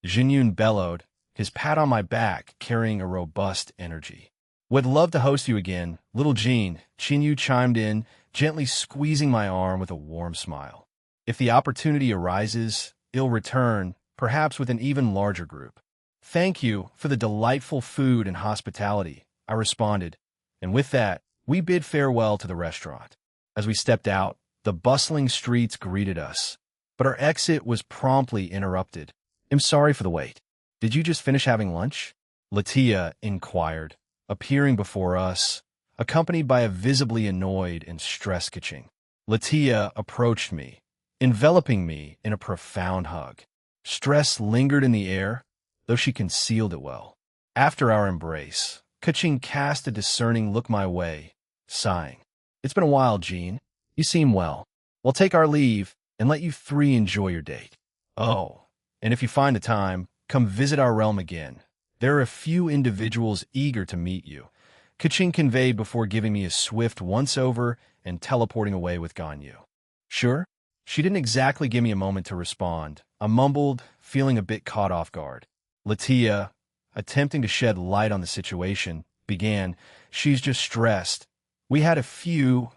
Jinyun bellowed, his pat on my back carrying a robust energy. Would love to host you again, little Jean, Chinyu chimed in, gently squeezing my arm with a warm smile. If the opportunity arises, I'll return, perhaps with an even larger group. Thank you for the delightful food and hospitality, I responded, and with that, we bid farewell to the restaurant. As we stepped out, the bustling streets greeted us, but our exit was promptly interrupted. I'm sorry for the wait. Did you just finish having lunch? Latia inquired, appearing before us, accompanied by a visibly annoyed and stressed Kaching. Latia approached me, enveloping me in a profound hug. Stress lingered in the air, though she concealed it well. After our embrace, Kaching cast a discerning look my way, sighing. It's been a while, Jean. You seem well. We'll take our leave and let you three enjoy your date. Oh, and if you find the time, come visit our realm again. There are a few individuals eager to meet you, Kaching conveyed before giving me a swift once-over and teleporting away with Ganyu. Sure? She didn't exactly give me a moment to respond. I mumbled, feeling a bit caught off guard. Latia, attempting to shed light on the situation, began, "She's just stressed." We had a few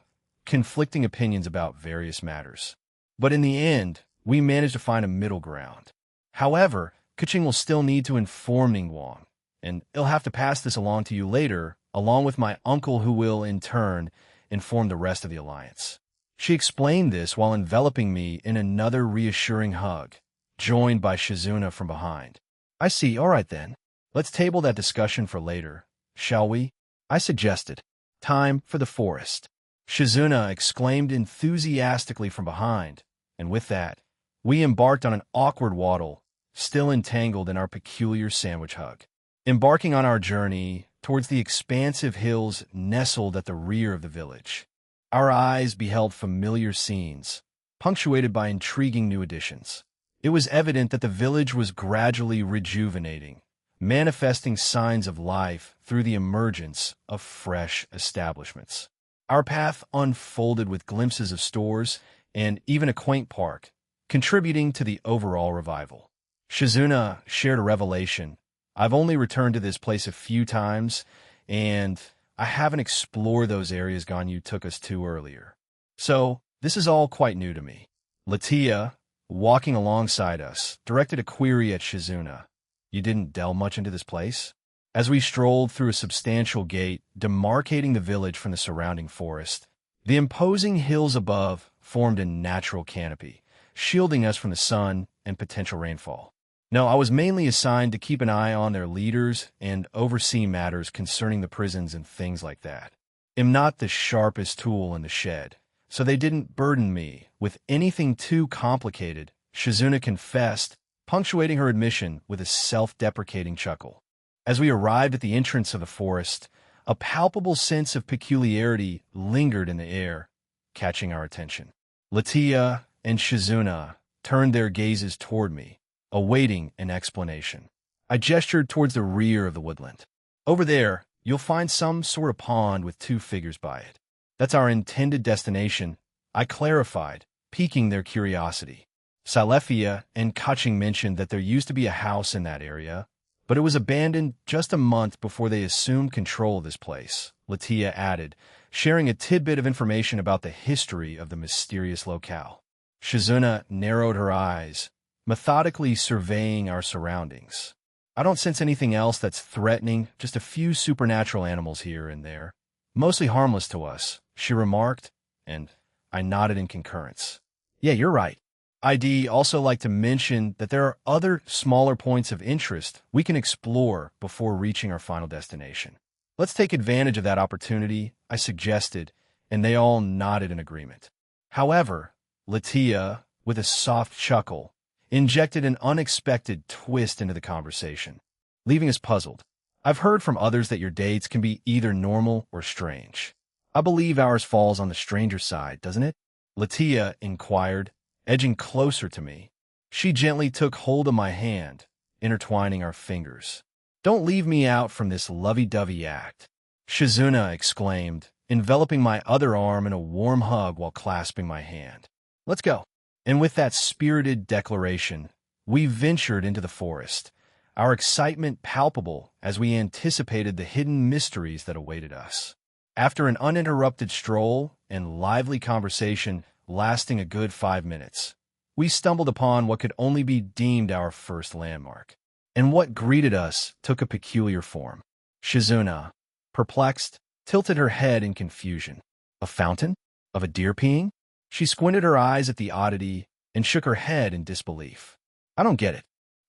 conflicting opinions about various matters, but in the end, we managed to find a middle ground. However, Kaching will still need to inform Ningguang, and I'll have to pass this along to you later, along with my uncle who will, in turn, inform the rest of the alliance. She explained this while enveloping me in another reassuring hug, joined by Shizuna from behind. I see, all right then. Let's table that discussion for later, shall we? I suggested. Time for the forest. Shizuna exclaimed enthusiastically from behind, and with that, we embarked on an awkward waddle, still entangled in our peculiar sandwich hug. Embarking on our journey towards the expansive hills nestled at the rear of the village, our eyes beheld familiar scenes, punctuated by intriguing new additions. It was evident that the village was gradually rejuvenating, manifesting signs of life through the emergence of fresh establishments. Our path unfolded with glimpses of stores and even a quaint park, contributing to the overall revival. Shizuna shared a revelation. I've only returned to this place a few times, and I haven't explored those areas Ganyu took us to earlier. So, this is all quite new to me. Latia, walking alongside us, directed a query at Shizuna. You didn't delve much into this place? As we strolled through a substantial gate demarcating the village from the surrounding forest, the imposing hills above formed a natural canopy, shielding us from the sun and potential rainfall. No, I was mainly assigned to keep an eye on their leaders and oversee matters concerning the prisons and things like that. I'm not the sharpest tool in the shed, so they didn't burden me with anything too complicated, Shizuna confessed, punctuating her admission with a self-deprecating chuckle. As we arrived at the entrance of the forest, a palpable sense of peculiarity lingered in the air, catching our attention. Latia and Shizuna turned their gazes toward me, awaiting an explanation. I gestured towards the rear of the woodland. Over there, you'll find some sort of pond with 2 figures by it. That's our intended destination, I clarified, piquing their curiosity. Salefia and Kaching mentioned that there used to be a house in that area, but it was abandoned just a month before they assumed control of this place, Latia added, sharing a tidbit of information about the history of the mysterious locale. Shizuna narrowed her eyes, methodically surveying our surroundings. I don't sense anything else that's threatening, just a few supernatural animals here and there. Mostly harmless to us, she remarked, and I nodded in concurrence. Yeah, you're right. I'd also like to mention that there are other smaller points of interest we can explore before reaching our final destination. Let's take advantage of that opportunity, I suggested, and they all nodded in agreement. However, Latia, with a soft chuckle, injected an unexpected twist into the conversation, leaving us puzzled. I've heard from others that your dates can be either normal or strange. I believe ours falls on the stranger side, doesn't it? Latia inquired, edging closer to me. She gently took hold of my hand, intertwining our fingers. Don't leave me out from this lovey-dovey act, Shizuna exclaimed, enveloping my other arm in a warm hug while clasping my hand. Let's go. And with that spirited declaration, we ventured into the forest, our excitement palpable as we anticipated the hidden mysteries that awaited us. After an uninterrupted stroll and lively conversation lasting a good 5 minutes, we stumbled upon what could only be deemed our first landmark. And what greeted us took a peculiar form. Shizuna, perplexed, tilted her head in confusion. A fountain? Of a deer peeing? She squinted her eyes at the oddity and shook her head in disbelief. I don't get it.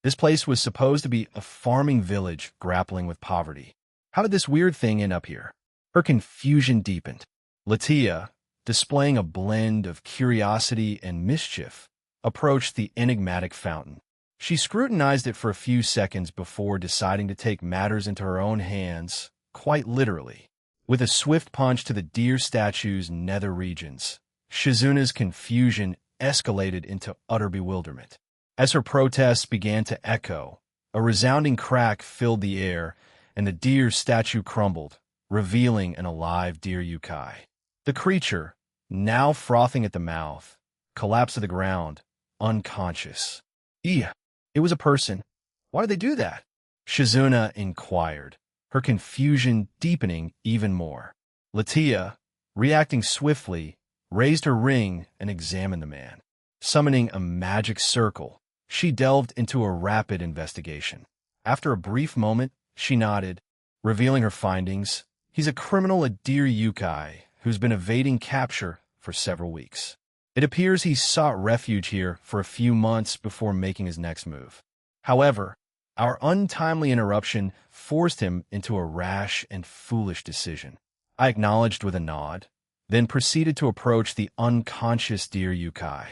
This place was supposed to be a farming village grappling with poverty. How did this weird thing end up here? Her confusion deepened. Latia, displaying a blend of curiosity and mischief, approached the enigmatic fountain. She scrutinized it for a few seconds before deciding to take matters into her own hands, quite literally. With a swift punch to the deer statue's nether regions, Shizuna's confusion escalated into utter bewilderment. As her protests began to echo, a resounding crack filled the air, and the deer statue crumbled, revealing an alive deer yokai. The creature, now frothing at the mouth, collapsed to the ground, unconscious. It was a person. Why did they do that? Shizuna inquired, her confusion deepening even more. Latia, reacting swiftly, raised her ring and examined the man. Summoning a magic circle, she delved into a rapid investigation. After a brief moment, she nodded, revealing her findings. He's a criminal at Deer Yukai who's been evading capture for several weeks. It appears he sought refuge here for a few months before making his next move. However, our untimely interruption forced him into a rash and foolish decision. I acknowledged with a nod, then proceeded to approach the unconscious Deer Yukai.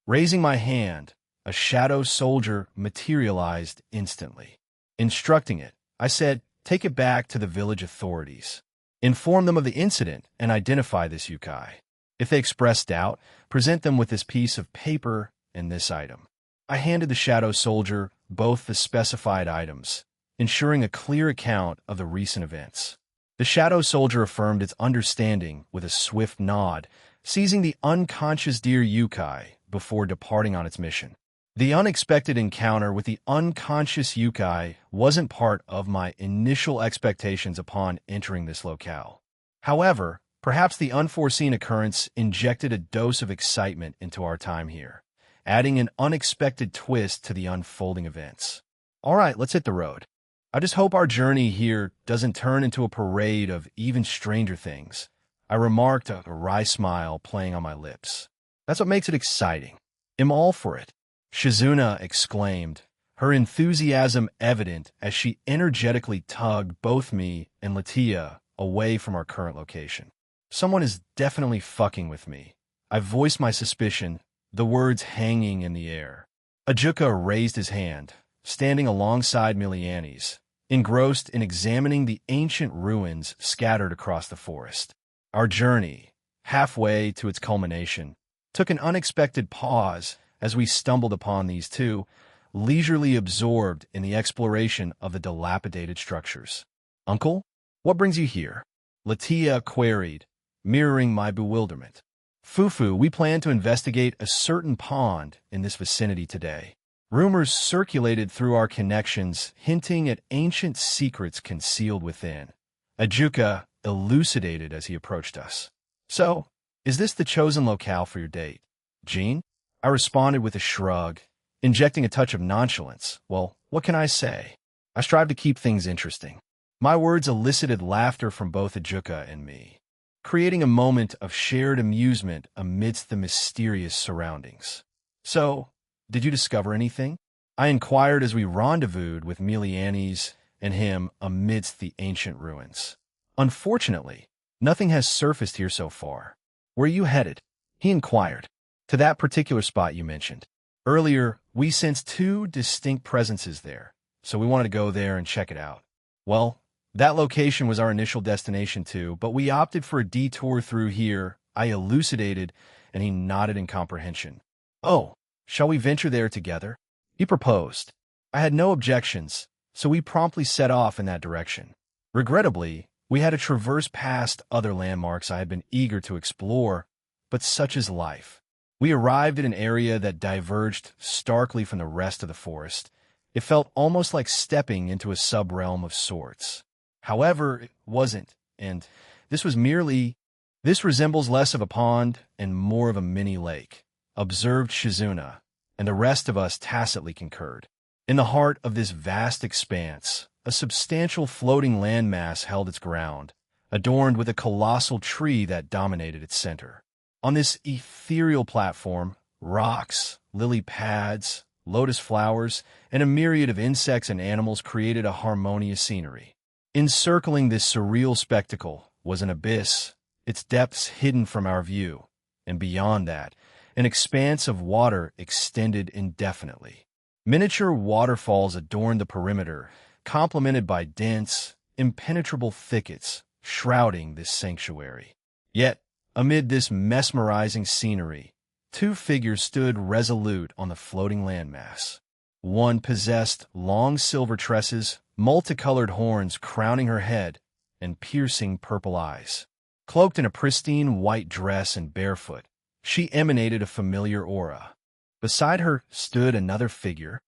Raising my hand, a shadow soldier materialized instantly. Instructing it, I said, "Take it back to the village authorities. Inform them of the incident and identify this Yukai. If they express doubt, present them with this piece of paper and this item." I handed the shadow soldier both the specified items, ensuring a clear account of the recent events. The shadow soldier affirmed its understanding with a swift nod, seizing the unconscious Deer Yukai before departing on its mission. The unexpected encounter with the unconscious Yukai wasn't part of my initial expectations upon entering this locale. However, perhaps the unforeseen occurrence injected a dose of excitement into our time here, adding an unexpected twist to the unfolding events. All right, let's hit the road. I just hope our journey here doesn't turn into a parade of even stranger things. I remarked, a wry smile playing on my lips. That's what makes it exciting. I'm all for it. Shizuna exclaimed, her enthusiasm evident as she energetically tugged both me and Latia away from our current location. Someone is definitely fucking with me. I voiced my suspicion, the words hanging in the air. Ajuka raised his hand, standing alongside Miliani's, engrossed in examining the ancient ruins scattered across the forest. Our journey, halfway to its culmination, took an unexpected pause as we stumbled upon these two, leisurely absorbed in the exploration of the dilapidated structures. "Uncle, what brings you here?" Latia queried, mirroring my bewilderment. "Fufu, we plan to investigate a certain pond in this vicinity today. Rumors circulated through our connections hinting at ancient secrets concealed within." Ajuka elucidated as he approached us. "So, is this the chosen locale for your date, Jean?" I responded with a shrug, injecting a touch of nonchalance. Well, what can I say? I strive to keep things interesting. My words elicited laughter from both Ajuka and me, creating a moment of shared amusement amidst the mysterious surroundings. "So, did you discover anything?" I inquired as we rendezvoused with Miliani's and him amidst the ancient ruins. "Unfortunately, nothing has surfaced here so far." "Where are you headed?" he inquired. "To that particular spot you mentioned. Earlier, we sensed two distinct presences there, so we wanted to go there and check it out." "Well, that location was our initial destination too, but we opted for a detour through here," I elucidated, and he nodded in comprehension. "Oh, shall we venture there together?" he proposed. I had no objections, so we promptly set off in that direction. Regrettably, we had to traverse past other landmarks I had been eager to explore, but such is life. We arrived at an area that diverged starkly from the rest of the forest. It felt almost like stepping into a sub-realm of sorts. However, it wasn't, and this resembles less of a pond and more of a mini lake, observed Shizuna, and the rest of us tacitly concurred. In the heart of this vast expanse, a substantial floating landmass held its ground, adorned with a colossal tree that dominated its center. On this ethereal platform, rocks, lily pads, lotus flowers, and a myriad of insects and animals created a harmonious scenery. Encircling this surreal spectacle was an abyss, its depths hidden from our view, and beyond that, an expanse of water extended indefinitely. Miniature waterfalls adorned the perimeter, complemented by dense, impenetrable thickets shrouding this sanctuary. Yet, amid this mesmerizing scenery, two figures stood resolute on the floating landmass. One possessed long silver tresses, multicolored horns crowning her head, and piercing purple eyes. Cloaked in a pristine white dress and barefoot, she emanated a familiar aura. Beside her stood another figure.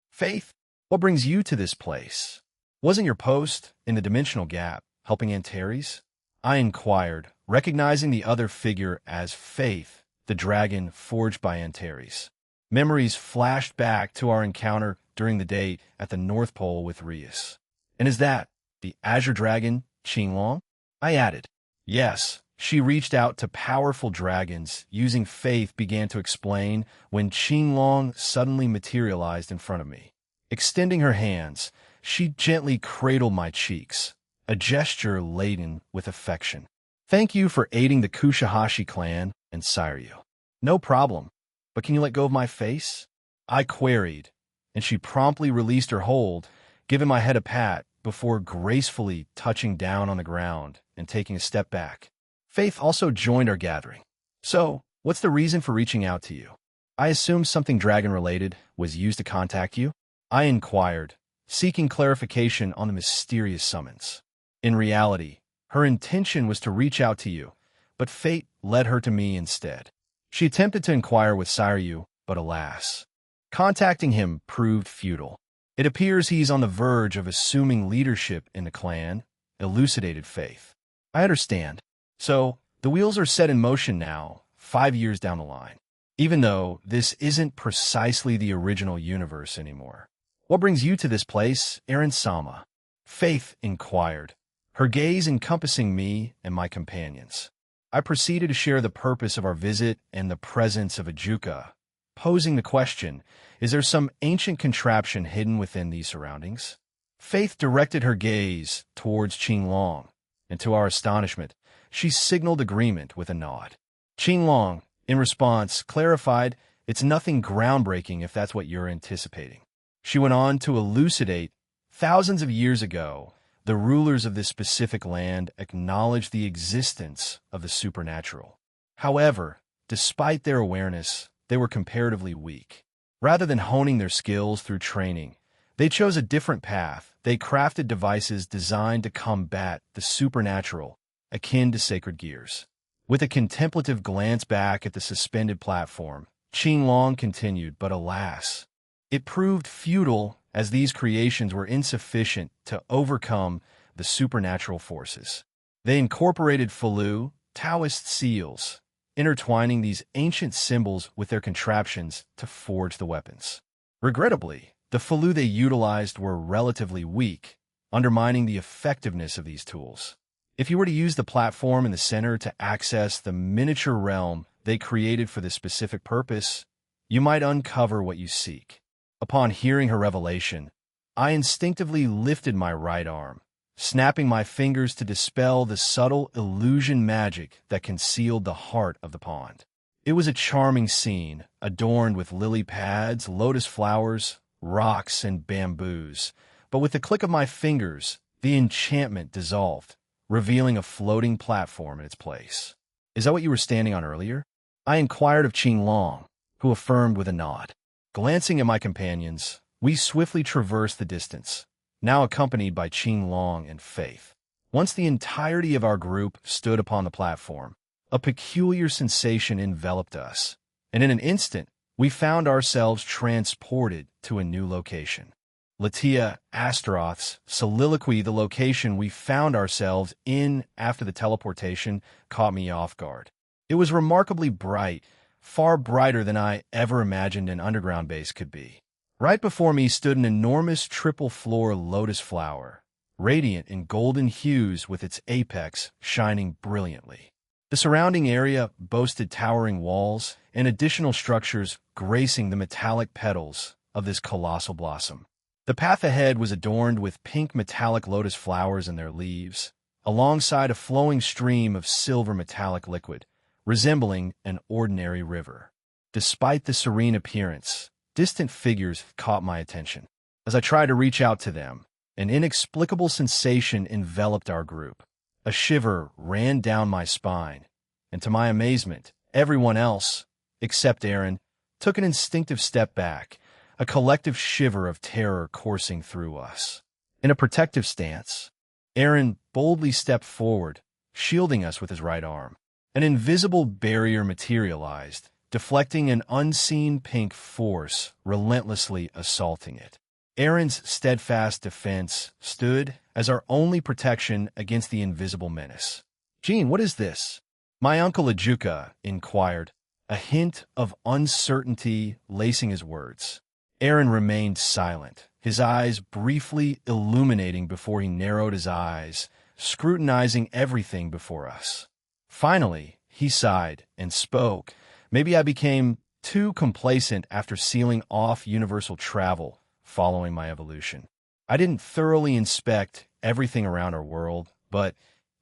"Faith, what brings you to this place? Wasn't your post in the dimensional gap helping Antares?" I inquired, recognizing the other figure as Faith, the dragon forged by Antares. Memories flashed back to our encounter during the date at the North Pole with Rias. "And is that the Azure Dragon, Qinglong?" I added. "Yes, she reached out to powerful dragons," using Faith began to explain when Qinglong suddenly materialized in front of me. Extending her hands, she gently cradled my cheeks, a gesture laden with affection. "Thank you for aiding the Kushahashi clan and Sairyu." "No problem, but can you let go of my face?" I queried, and she promptly released her hold, giving my head a pat before gracefully touching down on the ground and taking a step back. Faith also joined our gathering. "So, what's the reason for reaching out to you? I assume something dragon-related was used to contact you?" I inquired, seeking clarification on the mysterious summons. In reality, her intention was to reach out to you, but fate led her to me instead. She attempted to inquire with Sairyu, but alas, Contacting him proved futile. It appears he's on the verge of assuming leadership in the clan, elucidated Faith. I understand. So, the wheels are set in motion now, 5 years down the line. Even though this isn't precisely the original universe anymore. What brings you to this place, Aaron Sama? Faith inquired, her gaze encompassing me and my companions. I proceeded to share the purpose of our visit and the presence of a Juka, posing the question, is there some ancient contraption hidden within these surroundings? Faith directed her gaze towards Qinglong, and to our astonishment, she signaled agreement with a nod. Qinglong, in response, clarified, it's nothing groundbreaking if that's what you're anticipating. She went on to elucidate, thousands of years ago, the rulers of this specific land acknowledged the existence of the supernatural. However, despite their awareness, they were comparatively weak. Rather than honing their skills through training, they chose a different path. They crafted devices designed to combat the supernatural, akin to sacred gears. With a contemplative glance back at the suspended platform, Qinglong continued, but alas, it proved futile as these creations were insufficient to overcome the supernatural forces. They incorporated Falu, Taoist seals, intertwining these ancient symbols with their contraptions to forge the weapons. Regrettably, the Falu they utilized were relatively weak, undermining the effectiveness of these tools. If you were to use the platform in the center to access the miniature realm they created for this specific purpose, you might uncover what you seek. Upon hearing her revelation, I instinctively lifted my right arm, snapping my fingers to dispel the subtle illusion magic that concealed the heart of the pond. It was a charming scene, adorned with lily pads, lotus flowers, rocks, and bamboos. But with the click of my fingers, the enchantment dissolved, revealing a floating platform in its place. Is that what you were standing on earlier? I inquired of Qinglong, who affirmed with a nod. Glancing at my companions, we swiftly traversed the distance, now accompanied by Qinglong and Faith. Once the entirety of our group stood upon the platform, a peculiar sensation enveloped us, and in an instant, we found ourselves transported to a new location. Latia Astaroth's soliloquy, the location we found ourselves in after the teleportation, caught me off guard. It was remarkably bright, far brighter than I ever imagined an underground base could be. Right before me stood an enormous triple-floor lotus flower, radiant in golden hues with its apex shining brilliantly. The surrounding area boasted towering walls and additional structures gracing the metallic petals of this colossal blossom. The path ahead was adorned with pink metallic lotus flowers and their leaves, alongside a flowing stream of silver metallic liquid, resembling an ordinary river. Despite the serene appearance, distant figures caught my attention. As I tried to reach out to them, an inexplicable sensation enveloped our group. A shiver ran down my spine, and to my amazement, everyone else, except Aaron, took an instinctive step back, a collective shiver of terror coursing through us. In a protective stance, Aaron boldly stepped forward, shielding us with his right arm. An invisible barrier materialized, deflecting an unseen pink force, relentlessly assaulting it. Aaron's steadfast defense stood as our only protection against the invisible menace. Gene, what is this? My uncle Ajuka inquired, a hint of uncertainty lacing his words. Aaron remained silent, his eyes briefly illuminating before he narrowed his eyes, scrutinizing everything before us. Finally, he sighed and spoke. Maybe I became too complacent after sealing off universal travel following my evolution. I didn't thoroughly inspect everything around our world, but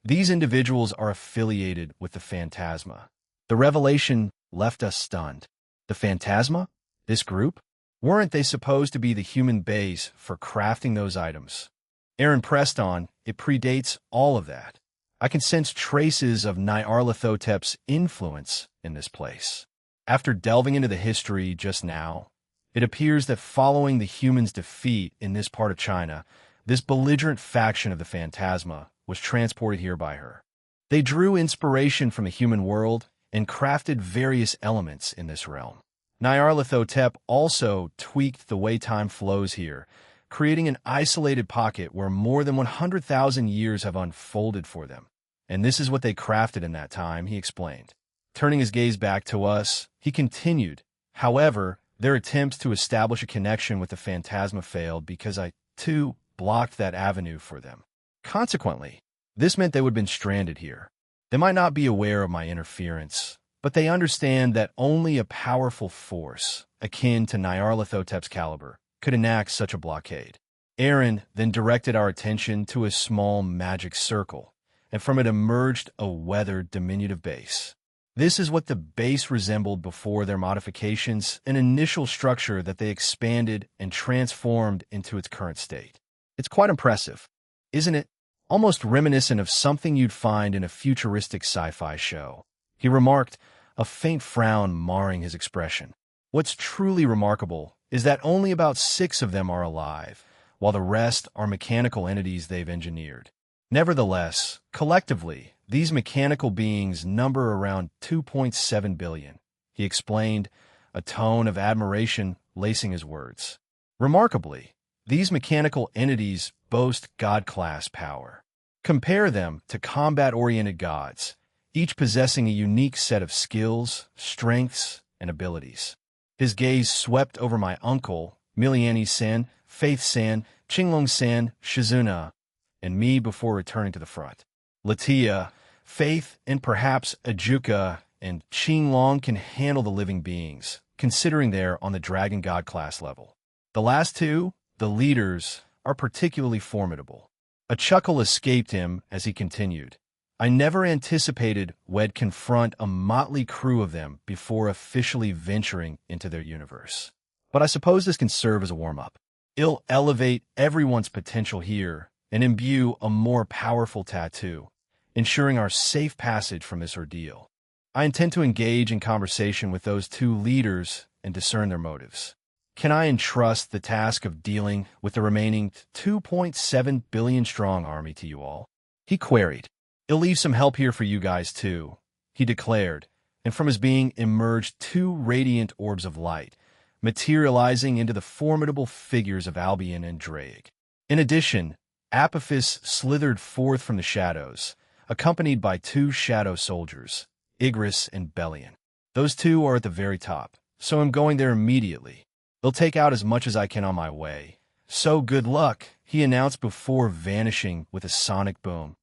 these individuals are affiliated with the Phantasma. The revelation left us stunned. The Phantasma? This group? Weren't they supposed to be the human base for crafting those items? Aaron pressed on, it predates all of that. I can sense traces of Nyarlathotep's influence in this place. After delving into the history just now, it appears that following the humans' defeat in this part of China, this belligerent faction of the Phantasma was transported here by her. They drew inspiration from the human world and crafted various elements in this realm. Nyarlathotep also tweaked the way time flows here, creating an isolated pocket where more than 100,000 years have unfolded for them. And this is what they crafted in that time, he explained. Turning his gaze back to us, he continued, however, their attempts to establish a connection with the phantasma failed because I, too, blocked that avenue for them. Consequently, this meant they would have been stranded here. They might not be aware of my interference, but they understand that only a powerful force, akin to Nyarlathotep's caliber, could enact such a blockade. Aaron then directed our attention to a small magic circle, and from it emerged a weathered diminutive base. This is what the base resembled before their modifications, an initial structure that they expanded and transformed into its current state. It's quite impressive, isn't it? Almost reminiscent of something you'd find in a futuristic sci-fi show, he remarked, a faint frown marring his expression. What's truly remarkable is that only about 6 of them are alive, while the rest are mechanical entities they've engineered. Nevertheless, collectively, these mechanical beings number around 2.7 billion, he explained, a tone of admiration lacing his words. Remarkably, these mechanical entities boast god-class power. Compare them to combat-oriented gods, each possessing a unique set of skills, strengths, and abilities. His gaze swept over my uncle, Miliani-san, Faith-san, Qinglong-san, Shizuna, and me before returning to the front. Latia, Faith, and perhaps Ajuka and Qinglong can handle the living beings, considering they're on the Dragon God class level. The last 2, the leaders, are particularly formidable. A chuckle escaped him as he continued. I never anticipated we'd confront a motley crew of them before officially venturing into their universe. But I suppose this can serve as a warm-up. It'll elevate everyone's potential here and imbue a more powerful tattoo, ensuring our safe passage from this ordeal. I intend to engage in conversation with those 2 leaders and discern their motives. Can I entrust the task of dealing with the remaining 2.7 billion strong army to you all? He queried. It'll leave some help here for you guys too, he declared, and from his being emerged 2 radiant orbs of light, materializing into the formidable figures of Albion and Drake. In addition, Apophis slithered forth from the shadows, accompanied by 2 shadow soldiers, Igris and Bellion. Those 2 are at the very top, so I'm going there immediately. They'll take out as much as I can on my way. So good luck, he announced before vanishing with a sonic boom,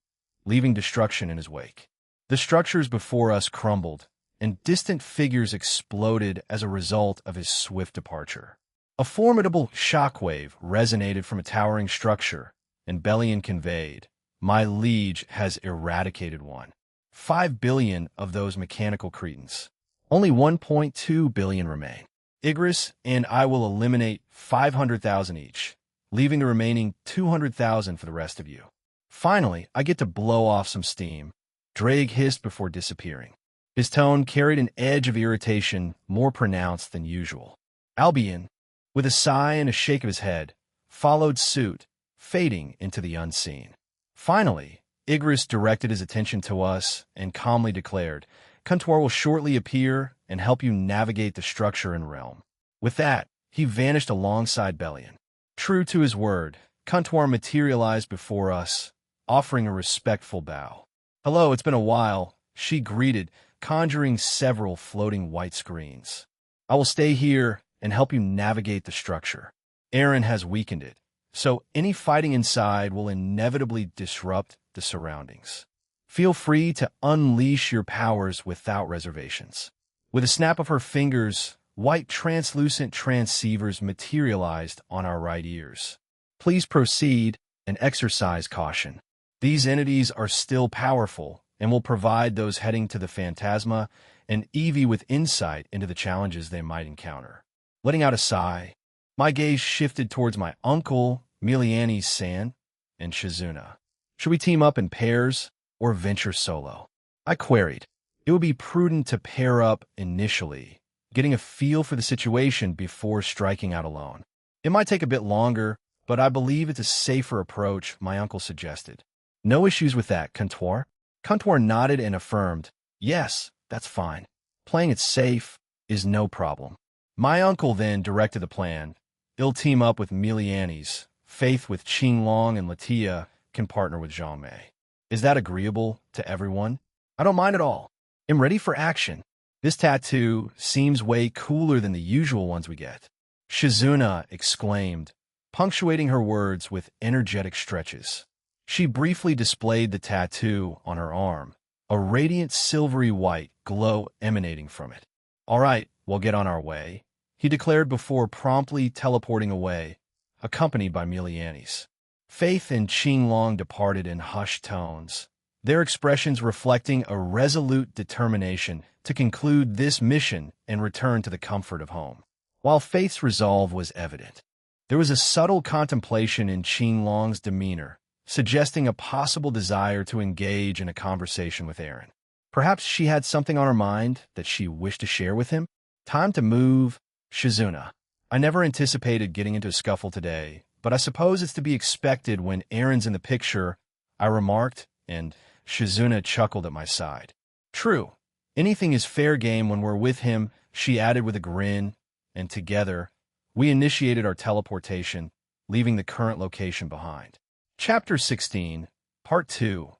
leaving destruction in his wake. The structures before us crumbled, and distant figures exploded as a result of his swift departure. A formidable shockwave resonated from a towering structure, and Bellion conveyed, my liege has eradicated one. 5 billion of those mechanical cretins. Only 1.2 billion remain. Igris and I will eliminate 500,000 each, leaving the remaining 200,000 for the rest of you. Finally, I get to blow off some steam, Drake hissed before disappearing. His tone carried an edge of irritation more pronounced than usual. Albion, with a sigh and a shake of his head, followed suit, fading into the unseen. Finally, Igris directed his attention to us and calmly declared, Kuntuar will shortly appear and help you navigate the structure and realm. With that, he vanished alongside Bellion. True to his word, Kuntuar materialized before us, offering a respectful bow. Hello, it's been a while, she greeted, conjuring several floating white screens. I will stay here and help you navigate the structure. Aaron has weakened it, so any fighting inside will inevitably disrupt the surroundings. Feel free to unleash your powers without reservations. With a snap of her fingers, white translucent transceivers materialized on our right ears. Please proceed and exercise caution. These entities are still powerful and will provide those heading to the Phantasma and Evie with insight into the challenges they might encounter. Letting out a sigh, my gaze shifted towards my uncle, Miliani-san, and Shizuna. Should we team up in pairs or venture solo? I queried. It would be prudent to pair up initially, getting a feel for the situation before striking out alone. It might take a bit longer, but I believe it's a safer approach, my uncle suggested. No issues with that, Kuntuar? Kuntuar nodded and affirmed, yes, that's fine. Playing it safe is no problem. My uncle then directed the plan. He'll team up with Miliani's. Faith with Qinglong and Latia can partner with Zhang Mei. Is that agreeable to everyone? I don't mind at all. I'm ready for action. This tattoo seems way cooler than the usual ones we get. Shizuna exclaimed, punctuating her words with energetic stretches. She briefly displayed the tattoo on her arm, a radiant silvery white glow emanating from it. All right, we'll get on our way, he declared before promptly teleporting away, accompanied by Miliani's. Faith and Qinglong departed in hushed tones, their expressions reflecting a resolute determination to conclude this mission and return to the comfort of home. While Faith's resolve was evident, there was a subtle contemplation in Qinglong's demeanor, suggesting a possible desire to engage in a conversation with Aaron. Perhaps she had something on her mind that she wished to share with him? Time to move, Shizuna. I never anticipated getting into a scuffle today, but I suppose it's to be expected when Aaron's in the picture, I remarked, and Shizuna chuckled at my side. True. Anything is fair game when we're with him, she added with a grin, and together, we initiated our teleportation, leaving the current location behind. Chapter 16, Part 2.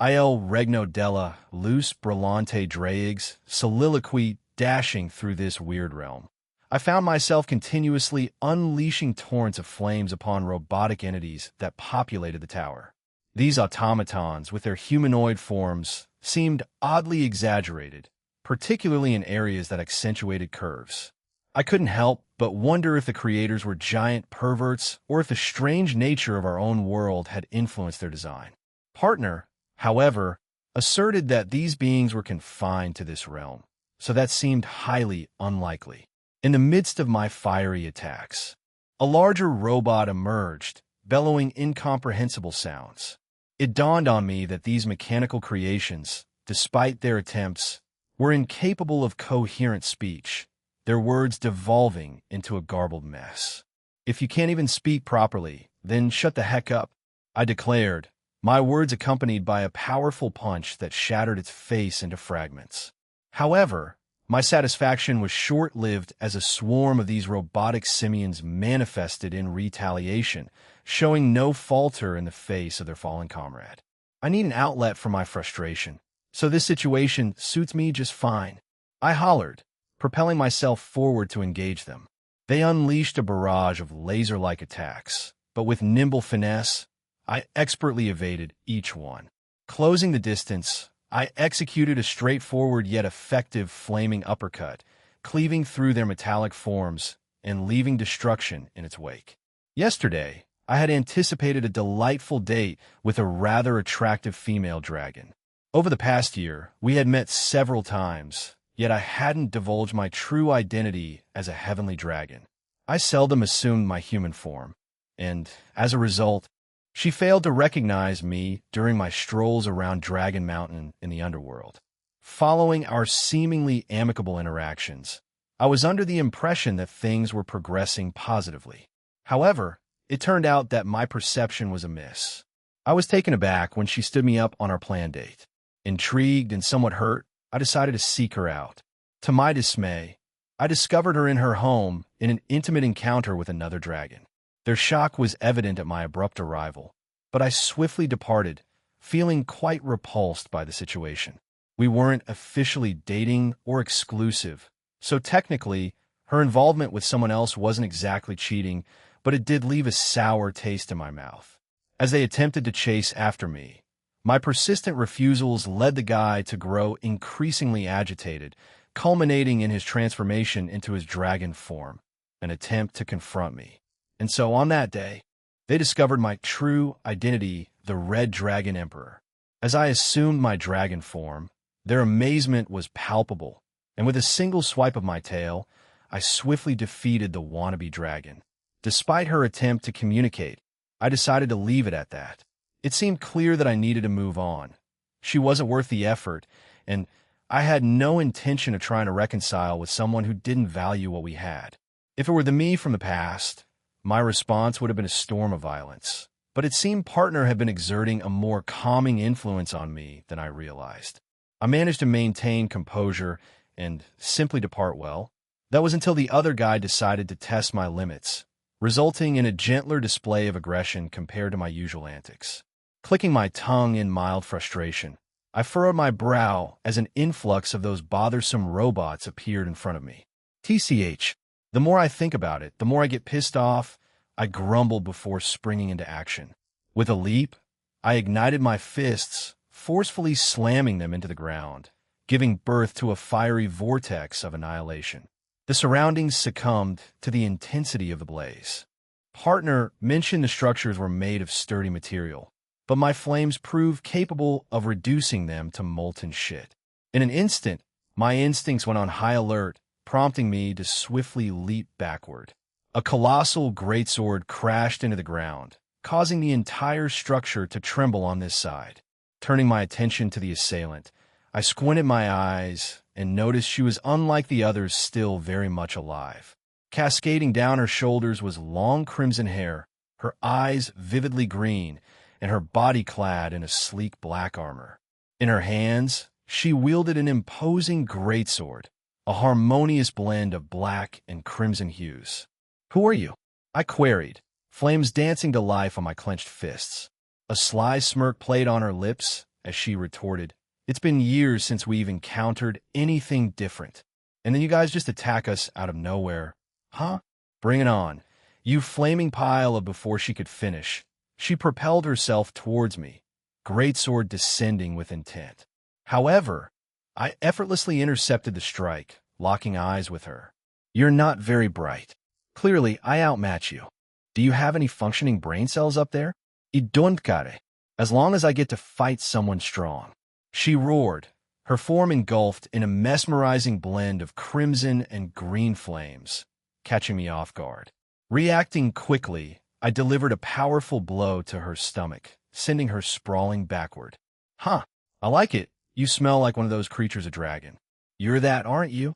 Il Regno della Luce Brillante Draigs, soliloquy dashing through this weird realm. I found myself continuously unleashing torrents of flames upon robotic entities that populated the tower. These automatons, with their humanoid forms, seemed oddly exaggerated, particularly in areas that accentuated curves. I couldn't help but wonder if the creators were giant perverts or if the strange nature of our own world had influenced their design. Partner, however, asserted that these beings were confined to this realm, so that seemed highly unlikely. In the midst of my fiery attacks, a larger robot emerged, bellowing incomprehensible sounds. It dawned on me that these mechanical creations, despite their attempts, were incapable of coherent speech, their words devolving into a garbled mess. If you can't even speak properly, then shut the heck up, I declared, my words accompanied by a powerful punch that shattered its face into fragments. However, my satisfaction was short-lived as a swarm of these robotic simians manifested in retaliation, showing no falter in the face of their fallen comrade. I need an outlet for my frustration, so this situation suits me just fine. I hollered, propelling myself forward to engage them. They unleashed a barrage of laser-like attacks, but with nimble finesse, I expertly evaded each one. Closing the distance, I executed a straightforward yet effective flaming uppercut, cleaving through their metallic forms and leaving destruction in its wake. Yesterday, I had anticipated a delightful date with a rather attractive female dragon. Over the past year, we had met several times, yet I hadn't divulged my true identity as a heavenly dragon. I seldom assumed my human form, and, as a result, she failed to recognize me during my strolls around Dragon Mountain in the underworld. Following our seemingly amicable interactions, I was under the impression that things were progressing positively. However, it turned out that my perception was amiss. I was taken aback when she stood me up on our planned date. Intrigued and somewhat hurt, I decided to seek her out. To my dismay, I discovered her in her home in an intimate encounter with another dragon. Their shock was evident at my abrupt arrival, but I swiftly departed, feeling quite repulsed by the situation. We weren't officially dating or exclusive, so technically, her involvement with someone else wasn't exactly cheating, but it did leave a sour taste in my mouth. As they attempted to chase after me, my persistent refusals led the guy to grow increasingly agitated, culminating in his transformation into his dragon form, an attempt to confront me. And so on that day, they discovered my true identity, the Red Dragon Emperor. As I assumed my dragon form, their amazement was palpable, and with a single swipe of my tail, I swiftly defeated the wannabe dragon. Despite her attempt to communicate, I decided to leave it at that. It seemed clear that I needed to move on. She wasn't worth the effort, and I had no intention of trying to reconcile with someone who didn't value what we had. If it were the me from the past, my response would have been a storm of violence, but it seemed partner had been exerting a more calming influence on me than I realized. I managed to maintain composure and simply depart well. That was until the other guy decided to test my limits, resulting in a gentler display of aggression compared to my usual antics. Clicking my tongue in mild frustration, I furrowed my brow as an influx of those bothersome robots appeared in front of me. TCH. The more I think about it, the more I get pissed off. I grumbled before springing into action. With a leap, I ignited my fists, forcefully slamming them into the ground, giving birth to a fiery vortex of annihilation. The surroundings succumbed to the intensity of the blaze. Partner mentioned the structures were made of sturdy material, but my flames proved capable of reducing them to molten shit. In an instant, my instincts went on high alert, prompting me to swiftly leap backward. A colossal greatsword crashed into the ground, causing the entire structure to tremble on this side. Turning my attention to the assailant, I squinted my eyes and noticed she was unlike the others, still very much alive. Cascading down her shoulders was long crimson hair, her eyes vividly green, and her body clad in a sleek black armor. In her hands, she wielded an imposing greatsword, a harmonious blend of black and crimson hues. "Who are you?" I queried, flames dancing to life on my clenched fists. A sly smirk played on her lips as she retorted, "It's been years since we've encountered anything different. And then you guys just attack us out of nowhere. Huh? Bring it on, you flaming pile of..." Before she could finish, she propelled herself towards me, greatsword descending with intent. However, I effortlessly intercepted the strike, locking eyes with her. "You're not very bright. Clearly, I outmatch you. Do you have any functioning brain cells up there? I don't care, as long as I get to fight someone strong." She roared, her form engulfed in a mesmerizing blend of crimson and green flames, catching me off guard. Reacting quickly, I delivered a powerful blow to her stomach, sending her sprawling backward. "Huh, I like it. You smell like one of those creatures a dragon. You're that, aren't you?"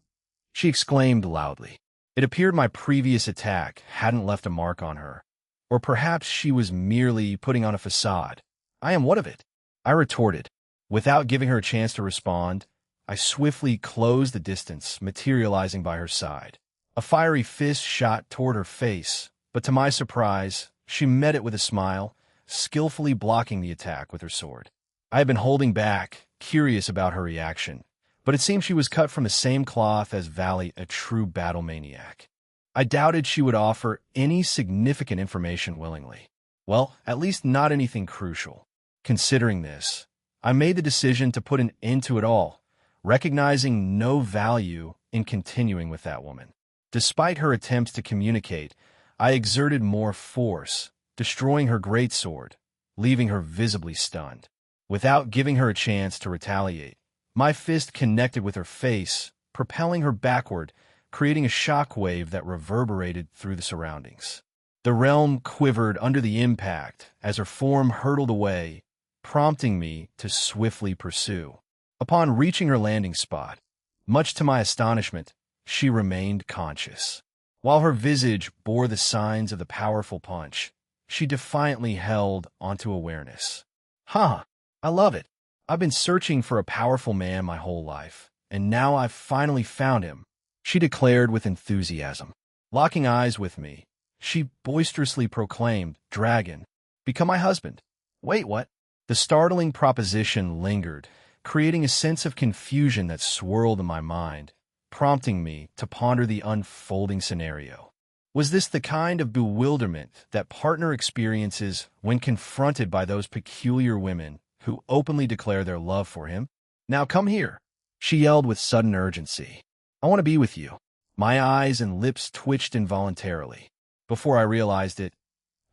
she exclaimed loudly. It appeared my previous attack hadn't left a mark on her, or perhaps she was merely putting on a facade. "I am what of it?" I retorted. Without giving her a chance to respond, I swiftly closed the distance, materializing by her side. A fiery fist shot toward her face, but to my surprise, she met it with a smile, skillfully blocking the attack with her sword. I had been holding back, curious about her reaction, but it seemed she was cut from the same cloth as Valley, a true battle maniac. I doubted she would offer any significant information willingly. Well, at least not anything crucial. Considering this, I made the decision to put an end to it all, recognizing no value in continuing with that woman. Despite her attempts to communicate, I exerted more force, destroying her greatsword, leaving her visibly stunned. Without giving her a chance to retaliate, my fist connected with her face, propelling her backward, creating a shockwave that reverberated through the surroundings. The realm quivered under the impact as her form hurtled away, prompting me to swiftly pursue. Upon reaching her landing spot, much to my astonishment, she remained conscious. While her visage bore the signs of the powerful punch, she defiantly held onto awareness. "Huh, I love it. I've been searching for a powerful man my whole life, and now I've finally found him," she declared with enthusiasm. Locking eyes with me, she boisterously proclaimed, "Dragon, become my husband." Wait, what? The startling proposition lingered, creating a sense of confusion that swirled in my mind, prompting me to ponder the unfolding scenario. Was this the kind of bewilderment that partner experiences when confronted by those peculiar women who openly declare their love for him? "Now come here," she yelled with sudden urgency. "I want to be with you." My eyes and lips twitched involuntarily. Before I realized it,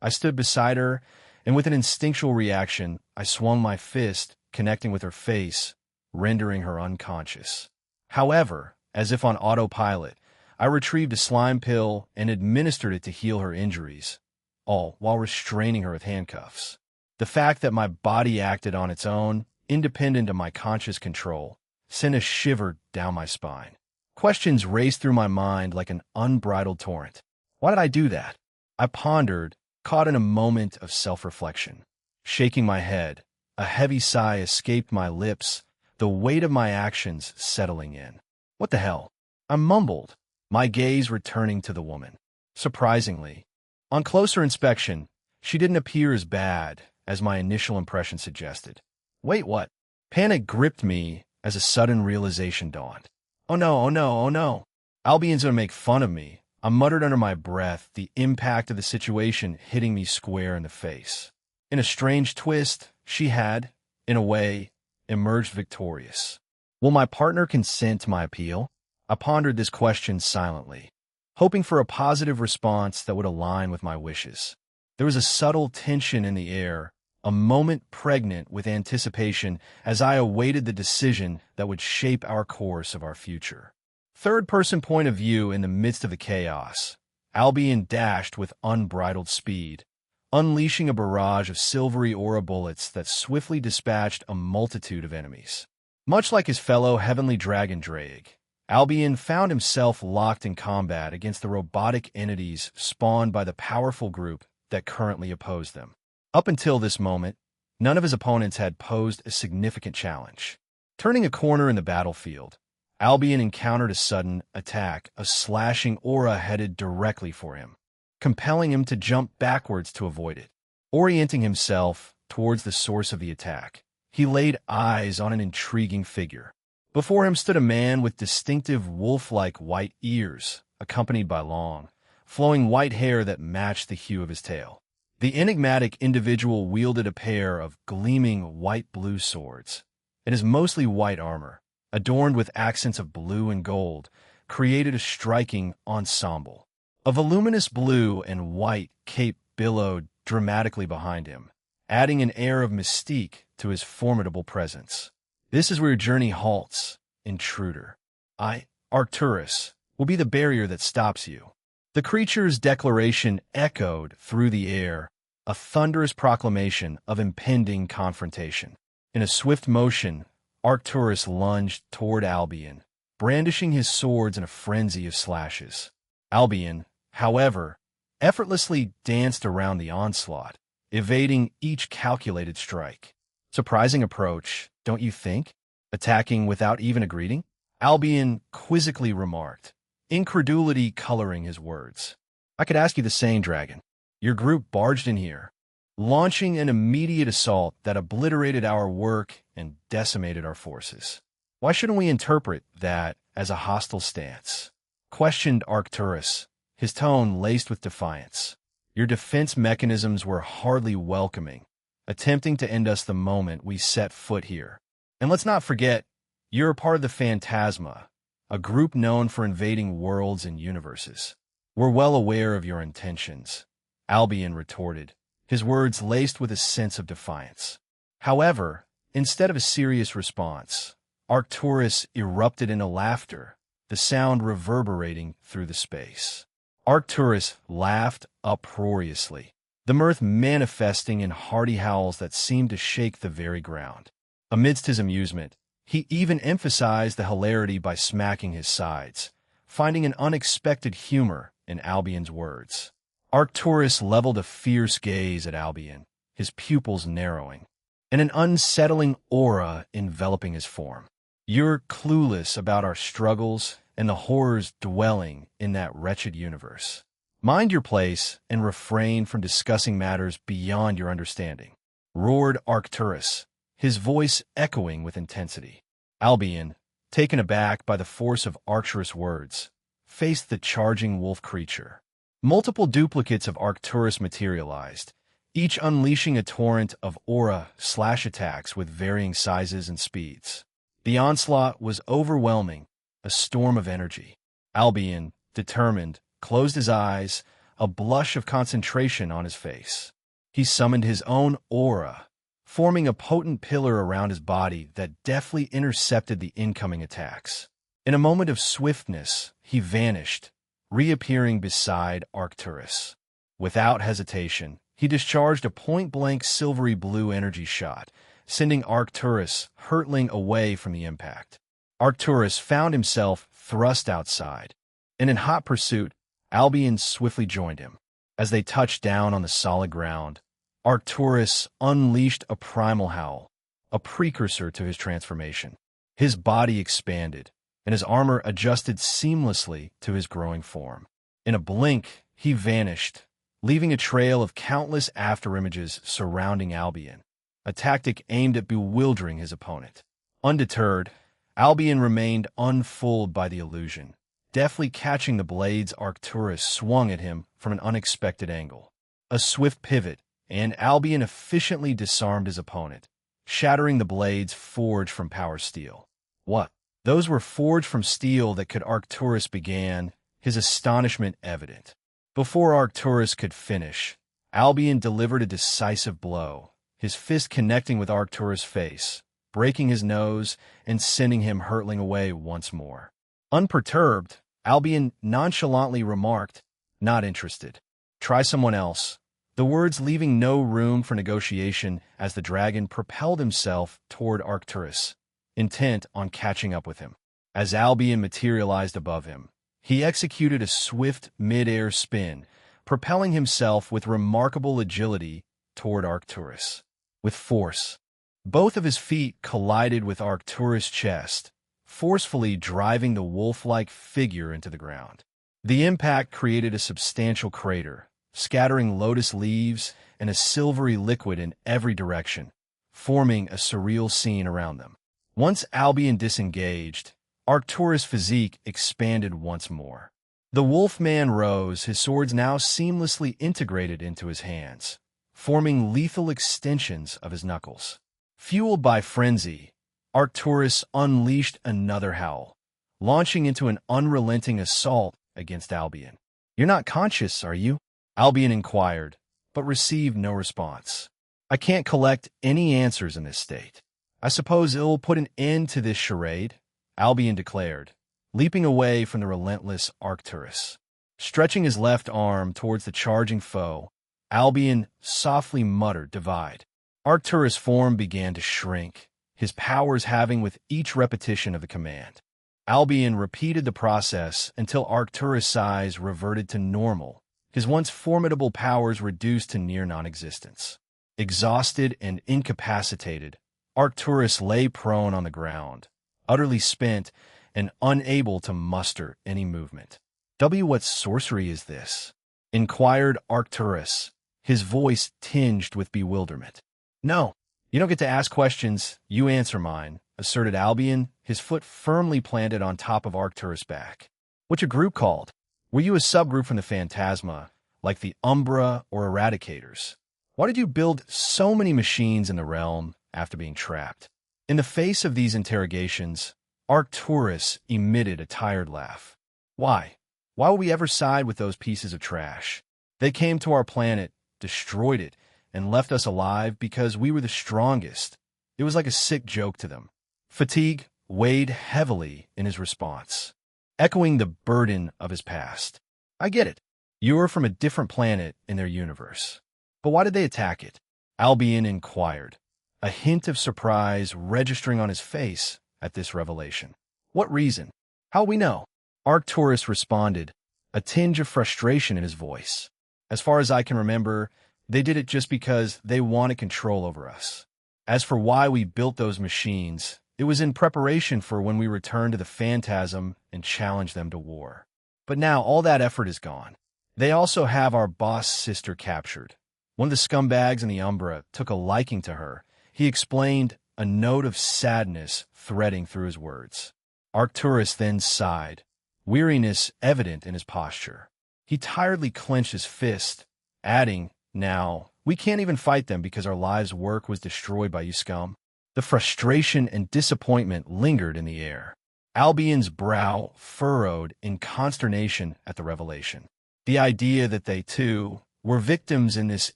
I stood beside her, and with an instinctual reaction, I swung my fist, connecting with her face, rendering her unconscious. However, as if on autopilot, I retrieved a slime pill and administered it to heal her injuries, all while restraining her with handcuffs. The fact that my body acted on its own, independent of my conscious control, sent a shiver down my spine. Questions raced through my mind like an unbridled torrent. Why did I do that? I pondered, caught in a moment of self-reflection. Shaking my head, a heavy sigh escaped my lips, the weight of my actions settling in. "What the hell?" I mumbled, my gaze returning to the woman. Surprisingly, on closer inspection, she didn't appear as bad as my initial impression suggested. Wait, what? Panic gripped me as a sudden realization dawned. Oh no, oh no, oh no. Albion's gonna make fun of me. I muttered under my breath, the impact of the situation hitting me square in the face. In a strange twist, she had, in a way, emerged victorious. Will my partner consent to my appeal? I pondered this question silently, hoping for a positive response that would align with my wishes. There was a subtle tension in the air, a moment pregnant with anticipation as I awaited the decision that would shape our course of our future. Third-person point of view in the midst of the chaos, Albion dashed with unbridled speed, unleashing a barrage of silvery aura bullets that swiftly dispatched a multitude of enemies. Much like his fellow heavenly dragon Drake, Albion found himself locked in combat against the robotic entities spawned by the powerful group that currently opposed them. Up until this moment, none of his opponents had posed a significant challenge. Turning a corner in the battlefield, Albion encountered a sudden attack, a slashing aura headed directly for him, compelling him to jump backwards to avoid it. Orienting himself towards the source of the attack, he laid eyes on an intriguing figure. Before him stood a man with distinctive wolf-like white ears, accompanied by long, flowing white hair that matched the hue of his tail. The enigmatic individual wielded a pair of gleaming white-blue swords, and his mostly white armor, adorned with accents of blue and gold, created a striking ensemble. A voluminous blue and white cape billowed dramatically behind him, adding an air of mystique to his formidable presence. This is where your journey halts, intruder. I, Arcturus, will be the barrier that stops you. The creature's declaration echoed through the air, a thunderous proclamation of impending confrontation. In a swift motion, Arcturus lunged toward Albion, brandishing his swords in a frenzy of slashes. Albion, however, effortlessly danced around the onslaught, evading each calculated strike. Surprising approach, don't you think? Attacking without even a greeting? Albion quizzically remarked, incredulity coloring his words. I could ask you the same, Dragon. Your group barged in here, launching an immediate assault that obliterated our work and decimated our forces. Why shouldn't we interpret that as a hostile stance? Questioned Arcturus, his tone laced with defiance. Your defense mechanisms were hardly welcoming, attempting to end us the moment we set foot here. And let's not forget, you're a part of the Phantasma, a group known for invading worlds and universes. We're well aware of your intentions, Albion retorted, his words laced with a sense of defiance. However, instead of a serious response, Arcturus erupted into laughter, the sound reverberating through the space. Arcturus laughed uproariously, the mirth manifesting in hearty howls that seemed to shake the very ground. Amidst his amusement, he even emphasized the hilarity by smacking his sides, finding an unexpected humor in Albion's words. Arcturus leveled a fierce gaze at Albion, his pupils narrowing, and an unsettling aura enveloping his form. You're clueless about our struggles and the horrors dwelling in that wretched universe. Mind your place and refrain from discussing matters beyond your understanding, roared Arcturus, his voice echoing with intensity. Albion, taken aback by the force of Arcturus' words, faced the charging wolf creature. Multiple duplicates of Arcturus materialized, each unleashing a torrent of aura/slash attacks with varying sizes and speeds. The onslaught was overwhelming, a storm of energy. Albion, determined, closed his eyes, a blush of concentration on his face. He summoned his own aura, forming a potent pillar around his body that deftly intercepted the incoming attacks. In a moment of swiftness, he vanished, reappearing beside Arcturus. Without hesitation, he discharged a point-blank silvery blue energy shot, sending Arcturus hurtling away from the impact. Arcturus found himself thrust outside, and in hot pursuit, Albion swiftly joined him. As they touched down on the solid ground, Arcturus unleashed a primal howl, a precursor to his transformation. His body expanded, and his armor adjusted seamlessly to his growing form. In a blink, he vanished, leaving a trail of countless afterimages surrounding Albion, a tactic aimed at bewildering his opponent. Undeterred, Albion remained unfooled by the illusion, deftly catching the blades Arcturus swung at him from an unexpected angle. A swift pivot, and Albion efficiently disarmed his opponent, shattering the blades forged from power steel. What? Those were forged from steel that could Arcturus began, his astonishment evident. Before Arcturus could finish, Albion delivered a decisive blow, his fist connecting with Arcturus' face, breaking his nose and sending him hurtling away once more. Unperturbed, Albion nonchalantly remarked, "Not interested. Try someone else," the words leaving no room for negotiation as the dragon propelled himself toward Arcturus, intent on catching up with him. As Albion materialized above him, he executed a swift mid-air spin, propelling himself with remarkable agility toward Arcturus. With force, both of his feet collided with Arcturus' chest, forcefully driving the wolf-like figure into the ground. The impact created a substantial crater, scattering lotus leaves and a silvery liquid in every direction, forming a surreal scene around them. Once Albion disengaged, Arcturus' physique expanded once more. The Wolfman rose, his swords now seamlessly integrated into his hands, forming lethal extensions of his knuckles. Fueled by frenzy, Arcturus unleashed another howl, launching into an unrelenting assault against Albion. "You're not conscious, are you?" Albion inquired, but received no response. "I can't collect any answers in this state. I suppose it'll put an end to this charade," Albion declared, leaping away from the relentless Arcturus. Stretching his left arm towards the charging foe, Albion softly muttered, "Divide." Arcturus' form began to shrink, his powers halving with each repetition of the command. Albion repeated the process until Arcturus' size reverted to normal, his once formidable powers reduced to near non-existence. Exhausted and incapacitated, Arcturus lay prone on the ground, utterly spent and unable to muster any movement. "What sorcery is this?" inquired Arcturus, his voice tinged with bewilderment. "No, you don't get to ask questions, you answer mine," asserted Albion, his foot firmly planted on top of Arcturus' back. "What's your group called? Were you a subgroup from the Phantasma, like the Umbra or Eradicators? Why did you build so many machines in the realm after being trapped?" In the face of these interrogations, Arcturus emitted a tired laugh. "Why? Why would we ever side with those pieces of trash? They came to our planet, destroyed it, and left us alive because we were the strongest." It was like a sick joke to them. Fatigue weighed heavily in his response, echoing the burden of his past. "I get it. You were from a different planet in their universe. But why did they attack it?" Albion inquired, a hint of surprise registering on his face at this revelation. "What reason? How we know?" Arcturus responded, a tinge of frustration in his voice. "As far as I can remember, they did it just because they wanted control over us. As for why we built those machines, it was in preparation for when we returned to the Phantasm and challenged them to war. But now all that effort is gone. They also have our boss sister captured. One of the scumbags in the Umbra took a liking to her," he explained, a note of sadness threading through his words. Arcturus then sighed, weariness evident in his posture. He tiredly clenched his fist, adding, "Now, we can't even fight them because our lives' work was destroyed by you scum." The frustration and disappointment lingered in the air. Albion's brow furrowed in consternation at the revelation. The idea that they, too, were victims in this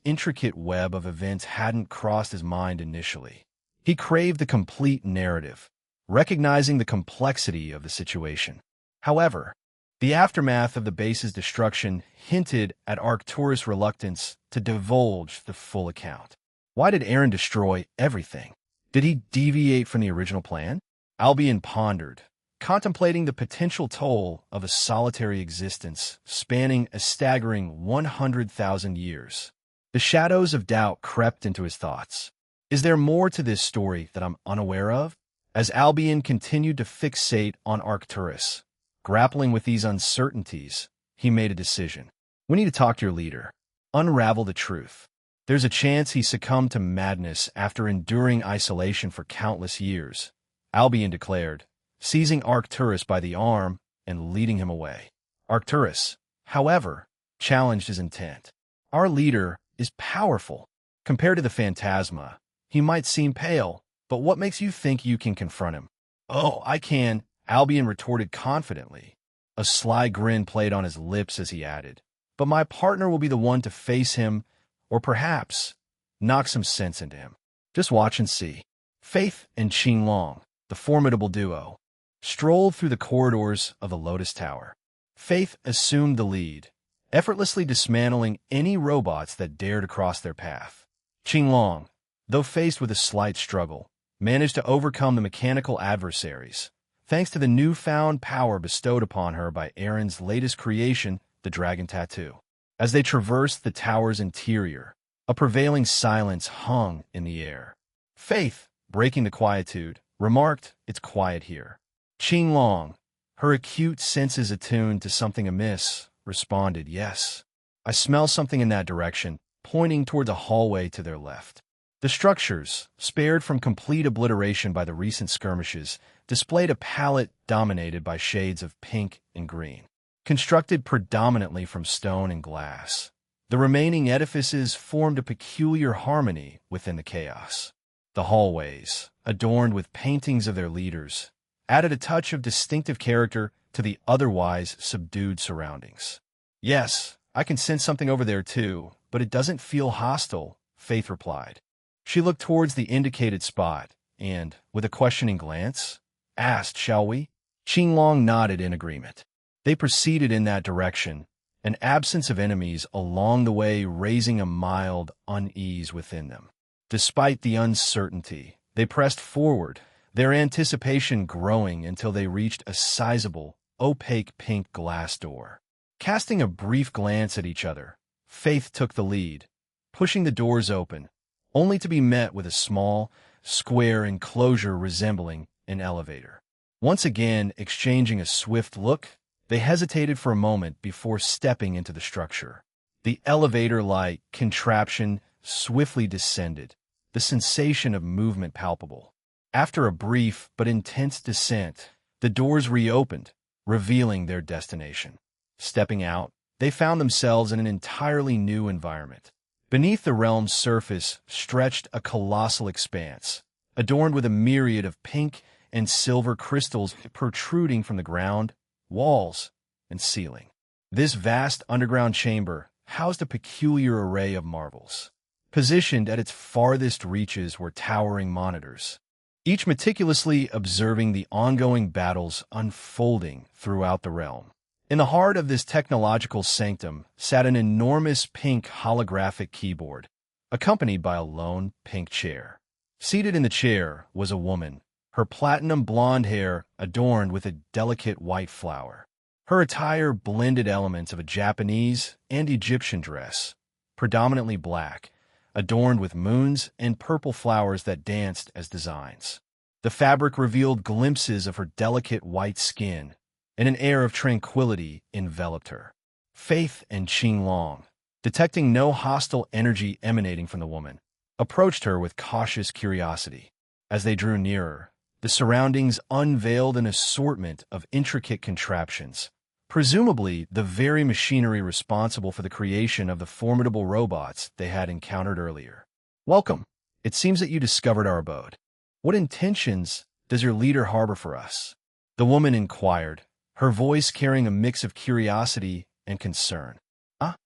intricate web of events hadn't crossed his mind initially. He craved the complete narrative, recognizing the complexity of the situation. However, the aftermath of the base's destruction hinted at Arcturus' reluctance to divulge the full account. Why did Aaron destroy everything? Did he deviate from the original plan? Albion pondered, contemplating the potential toll of a solitary existence spanning a staggering 100,000 years. The shadows of doubt crept into his thoughts. Is there more to this story that I'm unaware of? As Albion continued to fixate on Arcturus, grappling with these uncertainties, he made a decision. We need to talk to your leader. Unravel the truth. There's a chance he succumbed to madness after enduring isolation for countless years, Albion declared, seizing Arcturus by the arm and leading him away. Arcturus, however, challenged his intent. Our leader is powerful. Compared to the Phantasma, he might seem pale, but what makes you think you can confront him? Oh, I can, Albion retorted confidently. A sly grin played on his lips as he added, but my partner will be the one to face him, or perhaps knock some sense into him. Just watch and see. Faith and Qinglong, the formidable duo, strolled through the corridors of the Lotus Tower. Faith assumed the lead, effortlessly dismantling any robots that dared to cross their path. Qinglong, though faced with a slight struggle, managed to overcome the mechanical adversaries, thanks to the newfound power bestowed upon her by Aaron's latest creation, the Dragon Tattoo. As they traversed the tower's interior, a prevailing silence hung in the air. Faith, breaking the quietude, remarked, "It's quiet here." Qinglong, her acute senses attuned to something amiss, responded, "Yes. I smell something in that direction," pointing toward the hallway to their left. The structures, spared from complete obliteration by the recent skirmishes, displayed a palette dominated by shades of pink and green. Constructed predominantly from stone and glass, the remaining edifices formed a peculiar harmony within the chaos. The hallways, adorned with paintings of their leaders, added a touch of distinctive character to the otherwise subdued surroundings. "Yes, I can sense something over there too, but it doesn't feel hostile," Faith replied. She looked towards the indicated spot and, with a questioning glance, asked, "Shall we?" Qinglong nodded in agreement. They proceeded in that direction, an absence of enemies along the way raising a mild unease within them. Despite the uncertainty, they pressed forward, their anticipation growing until they reached a sizable, opaque pink glass door. Casting a brief glance at each other, Faith took the lead, pushing the doors open, only to be met with a small, square enclosure resembling an elevator. Once again exchanging a swift look, they hesitated for a moment before stepping into the structure. The elevator-like contraption swiftly descended, the sensation of movement palpable. After a brief but intense descent, the doors reopened, revealing their destination. Stepping out, they found themselves in an entirely new environment. Beneath the realm's surface stretched a colossal expanse, adorned with a myriad of pink and silver crystals protruding from the ground, walls, and ceiling. This vast underground chamber housed a peculiar array of marvels. Positioned at its farthest reaches were towering monitors, each meticulously observing the ongoing battles unfolding throughout the realm. In the heart of this technological sanctum sat an enormous pink holographic keyboard, accompanied by a lone pink chair. Seated in the chair was a woman, her platinum blonde hair adorned with a delicate white flower. Her attire blended elements of a Japanese and Egyptian dress, predominantly black, adorned with moons and purple flowers that danced as designs. The fabric revealed glimpses of her delicate white skin, and an air of tranquility enveloped her. Faith and Qinglong, detecting no hostile energy emanating from the woman, approached her with cautious curiosity. As they drew nearer, the surroundings unveiled an assortment of intricate contraptions, presumably the very machinery responsible for the creation of the formidable robots they had encountered earlier. "Welcome. It seems that you discovered our abode. What intentions does your leader harbor for us?" The woman inquired, her voice carrying a mix of curiosity and concern.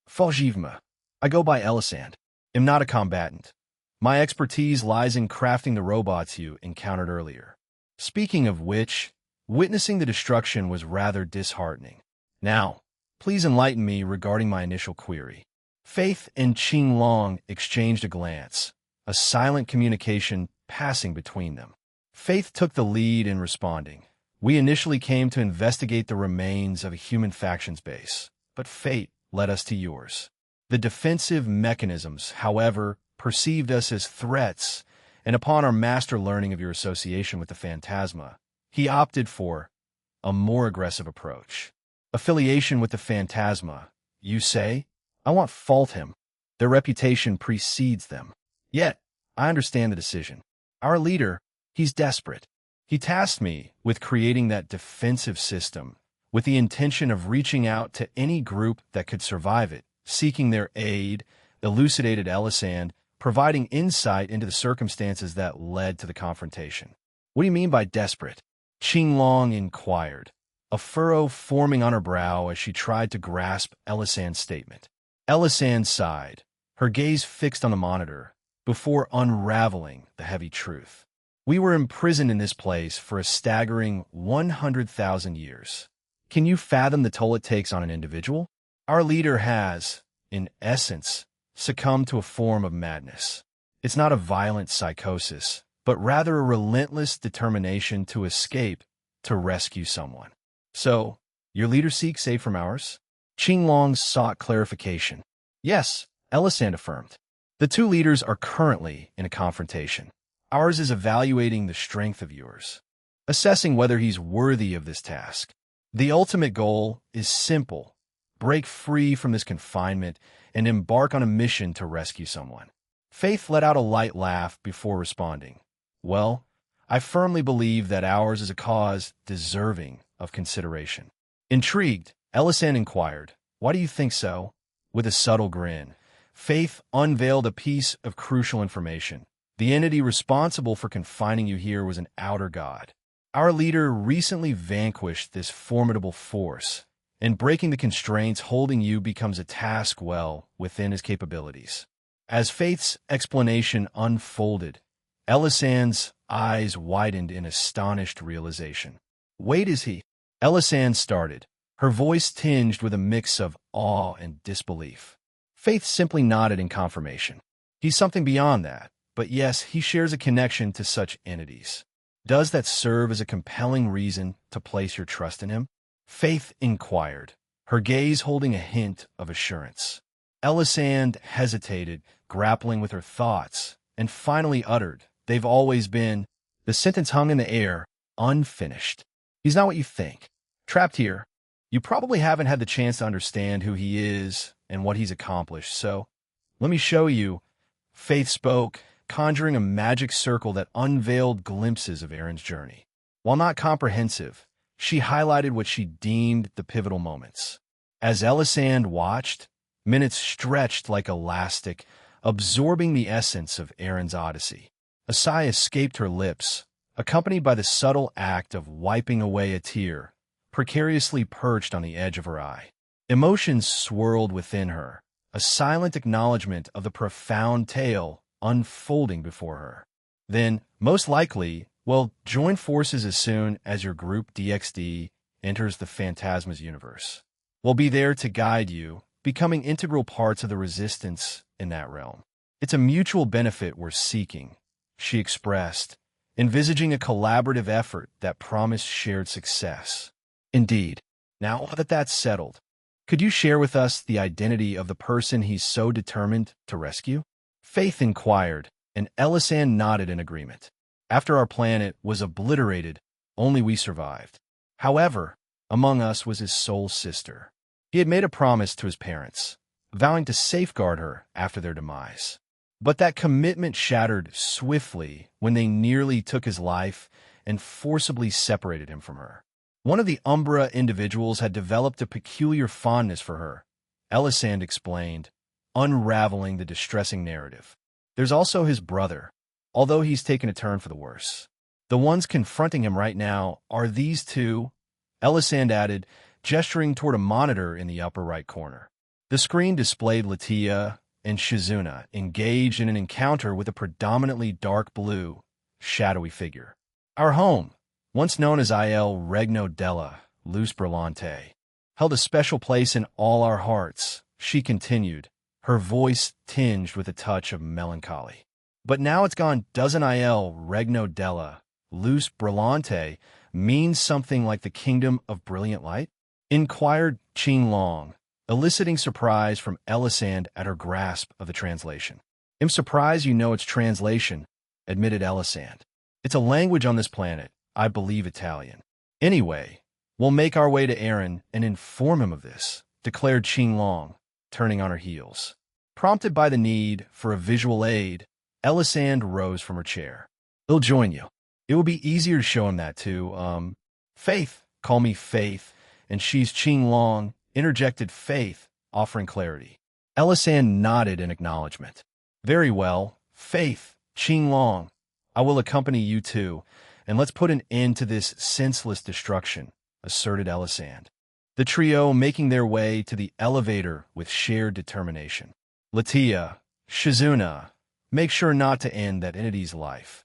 Faljivma. I go by Elisand. Am not a combatant. My expertise lies in crafting the robots you encountered earlier. Speaking of which, witnessing the destruction was rather disheartening. Now, please enlighten me regarding my initial query. Faith and Qinglong exchanged a glance, a silent communication passing between them. Faith took the lead in responding. "We initially came to investigate the remains of a human factions base, but fate led us to yours. The defensive mechanisms, however, perceived us as threats and upon our master learning of your association with the Phantasma, he opted for a more aggressive approach. Affiliation with the Phantasma, you say? I won't fault him. Their reputation precedes them. Yet, I understand the decision. Our leader, he's desperate. He tasked me with creating that defensive system with the intention of reaching out to any group that could survive it, seeking their aid, elucidated Elisand, providing insight into the circumstances that led to the confrontation. What do you mean by desperate? Qinglong inquired, a furrow forming on her brow as she tried to grasp Elisand's statement. Elisand sighed, her gaze fixed on the monitor, before unraveling the heavy truth. We were imprisoned in this place for a staggering 100,000 years. Can you fathom the toll it takes on an individual? Our leader has, in essence, succumbed to a form of madness. It's not a violent psychosis, but rather a relentless determination to escape, to rescue someone. So, your leader seeks aid from ours? Qinglong sought clarification. Yes, Elisand affirmed. The two leaders are currently in a confrontation. Ours is evaluating the strength of yours, assessing whether he's worthy of this task. The ultimate goal is simple: break free from this confinement and embark on a mission to rescue someone. Faith let out a light laugh before responding. Well, I firmly believe that ours is a cause deserving of consideration. Intrigued, Elisand inquired, Why do you think so? With a subtle grin, Faith unveiled a piece of crucial information. The entity responsible for confining you here was an outer god. Our leader recently vanquished this formidable force, and breaking the constraints holding you becomes a task well within his capabilities. As Faith's explanation unfolded, Elisand's eyes widened in astonished realization. Wait, is he? Elisand started, her voice tinged with a mix of awe and disbelief. Faith simply nodded in confirmation. He's something beyond that, but yes, he shares a connection to such entities. Does that serve as a compelling reason to place your trust in him? Faith inquired, her gaze holding a hint of assurance. Elisand hesitated, grappling with her thoughts, and finally uttered, They've always been. The sentence hung in the air, unfinished. He's not what you think. Trapped here. You probably haven't had the chance to understand who he is and what he's accomplished, so let me show you. Faith spoke, conjuring a magic circle that unveiled glimpses of Aaron's journey. While not comprehensive, she highlighted what she deemed the pivotal moments. As Elisand watched, minutes stretched like elastic, absorbing the essence of Aaron's odyssey. A sigh escaped her lips, accompanied by the subtle act of wiping away a tear, precariously perched on the edge of her eye. Emotions swirled within her, a silent acknowledgement of the profound tale unfolding before her. Then, most likely, join forces as soon as your group DXD enters the Phantasma's universe. We'll be there to guide you, becoming integral parts of the resistance in that realm. It's a mutual benefit we're seeking, she expressed, envisaging a collaborative effort that promised shared success. Indeed. Now that that's settled, could you share with us the identity of the person he's so determined to rescue? Faith inquired, and Elisand nodded in agreement. After our planet was obliterated, only we survived. However, among us was his soul sister. He had made a promise to his parents, vowing to safeguard her after their demise. But that commitment shattered swiftly when they nearly took his life and forcibly separated him from her. One of the Umbra individuals had developed a peculiar fondness for her, Elisand explained, unraveling the distressing narrative. There's also his brother, although he's taken a turn for the worse. The ones confronting him right now are these two, Elisand added, gesturing toward a monitor in the upper right corner. The screen displayed Latia and Shizuna engaged in an encounter with a predominantly dark blue, shadowy figure. Our home, once known as Il Regno della Luz Brillante, held a special place in all our hearts, she continued, her voice tinged with a touch of melancholy. But now it's gone. Doesn't Il Regno della Luz Brillante mean something like the Kingdom of Brilliant Light? Inquired Qinglong, eliciting surprise from Elisand at her grasp of the translation. I'm surprised you know its translation, admitted Elisand. It's a language on this planet. I believe Italian. Anyway, we'll make our way to Aaron and inform him of this, declared Qinglong, turning on her heels. Prompted by the need for a visual aid, Elisand rose from her chair. He'll join you. It will be easier to show him that too. Faith. Call me Faith. And she's Qinglong, interjected Faith, offering clarity. Elisand nodded in acknowledgement. Very well, Faith, Qinglong. I will accompany you too, and let's put an end to this senseless destruction, asserted Elisand. The trio making their way to the elevator with shared determination. Latia, Shizuna, make sure not to end that entity's life.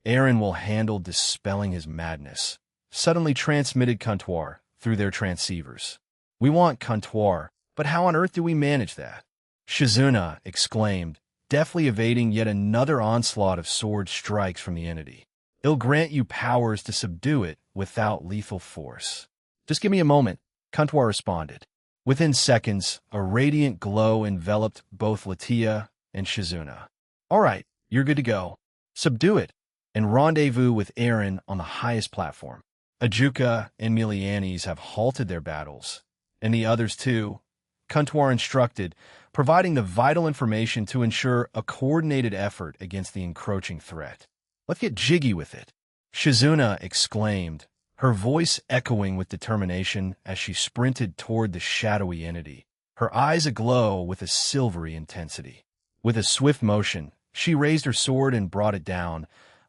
Aaron will handle dispelling his madness, suddenly transmitted Comptoir through their transceivers. We want Comptoir, but how on earth do we manage that? Shizuna exclaimed, deftly evading yet another onslaught of sword strikes from the entity. It'll grant you powers to subdue it without lethal force. Just give me a moment, Comptoir responded. Within seconds, a radiant glow enveloped both Latia and Shizuna. All right, you're good to go. Subdue it, and rendezvous with Aaron on the highest platform. Ajuka and Milianes have halted their battles, and the others too, Comptoir instructed, providing the vital information to ensure a coordinated effort against the encroaching threat. Let's get jiggy with it, Shizuna exclaimed, her voice echoing with determination as she sprinted toward the shadowy entity, her eyes aglow with a silvery intensity. With a swift motion, she raised her sword and brought it down,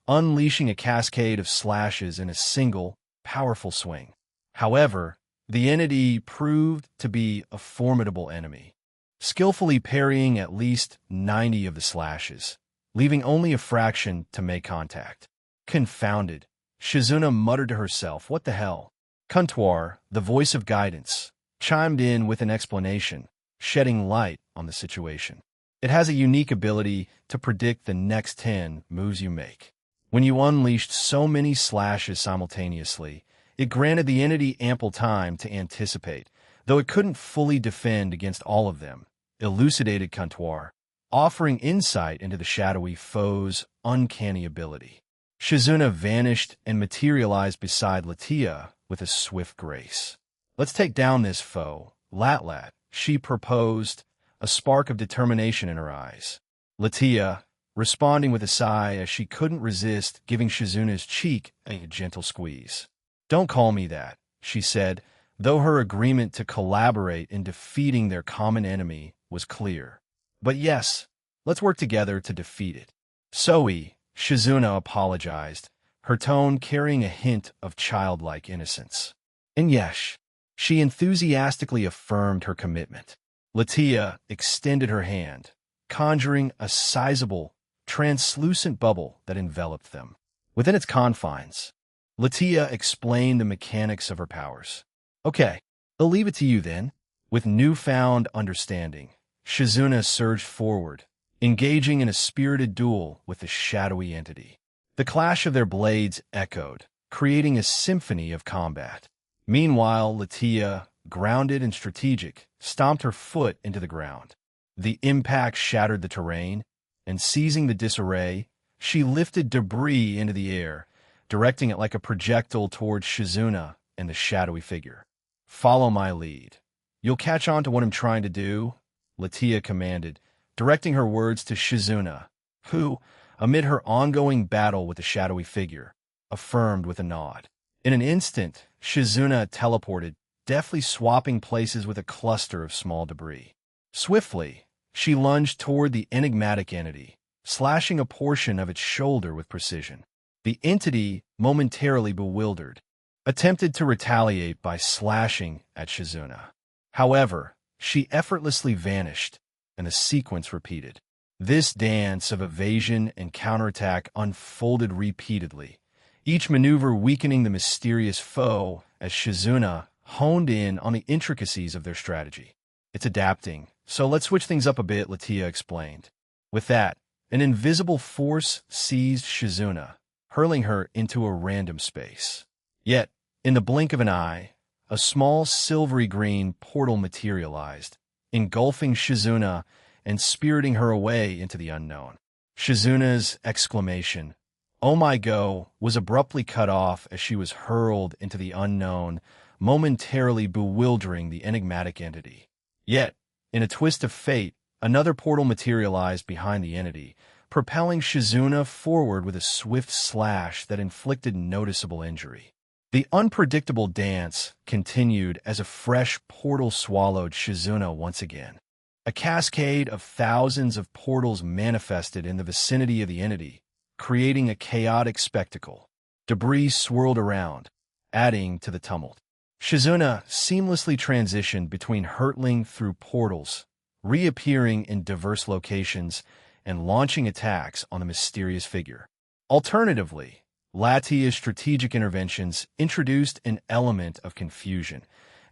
unleashing a cascade of slashes in a single, powerful swing. However, the entity proved to be a formidable enemy, skillfully parrying at least 90 of the slashes, leaving only a fraction to make contact. Confounded, Shizuna muttered to herself, what the hell? Comptoir, the voice of guidance, chimed in with an explanation, shedding light on the situation. It has a unique ability to predict the next 10 moves you make. When you unleashed so many slashes simultaneously, it granted the entity ample time to anticipate, though it couldn't fully defend against all of them, elucidated Comptoir, offering insight into the shadowy foe's uncanny ability. Shizuna vanished and materialized beside Latia with a swift grace. Let's take down this foe, Latlat, she proposed, a spark of determination in her eyes. Latia, responding with a sigh as she couldn't resist giving Shizuna's cheek a gentle squeeze. Don't call me that, she said, though her agreement to collaborate in defeating their common enemy was clear. But yes, let's work together to defeat it. Soe, Shizuna apologized, her tone carrying a hint of childlike innocence. And yes, she enthusiastically affirmed her commitment. Latia extended her hand, conjuring a sizable, translucent bubble that enveloped them. Within its confines, Latia explained the mechanics of her powers. Okay, I'll leave it to you then. With newfound understanding, Shizuna surged forward, engaging in a spirited duel with the shadowy entity. The clash of their blades echoed, creating a symphony of combat. Meanwhile, Latia, grounded and strategic, stomped her foot into the ground. The impact shattered the terrain, and seizing the disarray, she lifted debris into the air, directing it like a projectile towards Shizuna and the shadowy figure. Follow my lead. You'll catch on to what I'm trying to do, Latia commanded, directing her words to Shizuna, who, amid her ongoing battle with the shadowy figure, affirmed with a nod. In an instant, Shizuna teleported, deftly swapping places with a cluster of small debris. Swiftly, she lunged toward the enigmatic entity, slashing a portion of its shoulder with precision. The entity, momentarily bewildered, attempted to retaliate by slashing at Shizuna. However, she effortlessly vanished, and the sequence repeated. This dance of evasion and counterattack unfolded repeatedly, each maneuver weakening the mysterious foe as Shizuna honed in on the intricacies of their strategy. It's adapting, so let's switch things up a bit, Latia explained. With that, an invisible force seized Shizuna, hurling her into a random space. Yet, in the blink of an eye, a small silvery green portal materialized, engulfing Shizuna and spiriting her away into the unknown. Shizuna's exclamation, "Oh my go," was abruptly cut off as she was hurled into the unknown, momentarily bewildering the enigmatic entity. Yet, in a twist of fate, another portal materialized behind the entity, propelling Shizuna forward with a swift slash that inflicted noticeable injury. The unpredictable dance continued as a fresh portal swallowed Shizuna once again. A cascade of thousands of portals manifested in the vicinity of the entity, creating a chaotic spectacle. Debris swirled around, adding to the tumult. Shizuna seamlessly transitioned between hurtling through portals, reappearing in diverse locations, and launching attacks on the mysterious figure. Alternatively, Latia's strategic interventions introduced an element of confusion,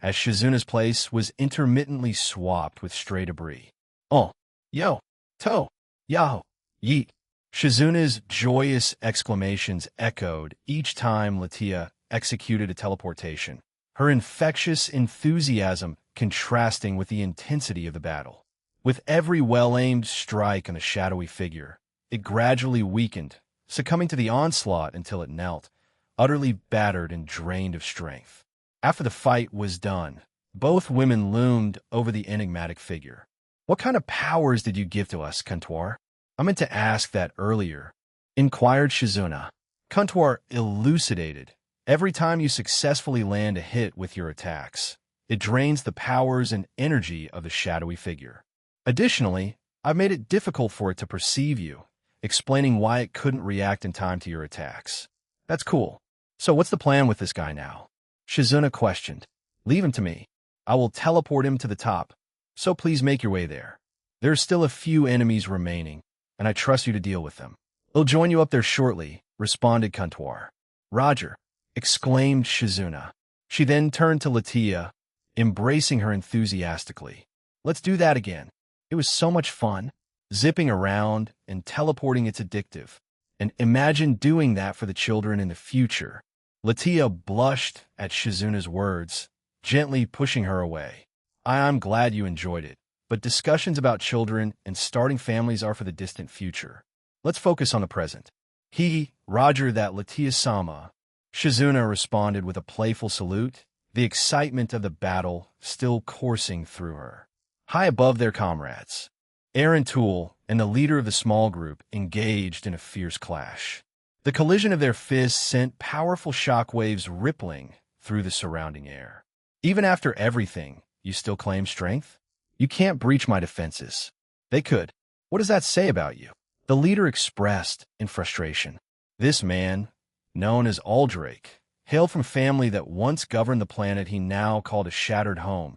as Shizuna's place was intermittently swapped with stray debris. Oh, yo, to, yaho, yeet. Shizuna's joyous exclamations echoed each time Latia executed a teleportation, her infectious enthusiasm contrasting with the intensity of the battle. With every well-aimed strike on the shadowy figure, it gradually weakened, succumbing to the onslaught until it knelt, utterly battered and drained of strength. After the fight was done, both women loomed over the enigmatic figure. "What kind of powers did you give to us, Kuntuar?" "I meant to ask that earlier," inquired Shizuna. Kuntuar elucidated. "Every time you successfully land a hit with your attacks, it drains the powers and energy of the shadowy figure. Additionally, I've made it difficult for it to perceive you, explaining why it couldn't react in time to your attacks." "That's cool. So what's the plan with this guy now?" Shizuna questioned. "Leave him to me. I will teleport him to the top, so please make your way there. There's still a few enemies remaining, and I trust you to deal with them." "They'll join you up there shortly," responded Kuntuar. "Roger," exclaimed Shizuna. She then turned to Latia, embracing her enthusiastically. "Let's do that again. It was so much fun. Zipping around and teleporting, it's addictive. And imagine doing that for the children in the future." Latia blushed at Shizuna's words, gently pushing her away. "I'm glad you enjoyed it, but discussions about children and starting families are for the distant future. Let's focus on the present." "Roger that, Latia-sama," Shizuna responded with a playful salute, the excitement of the battle still coursing through her. High above their comrades, Aaron Toole and the leader of the small group engaged in a fierce clash. The collision of their fists sent powerful shockwaves rippling through the surrounding air. "Even after everything, you still claim strength? You can't breach my defenses." "They could. What does that say about you?" the leader expressed in frustration. This man, known as Aldrake, hailed from family that once governed the planet he now called a shattered home,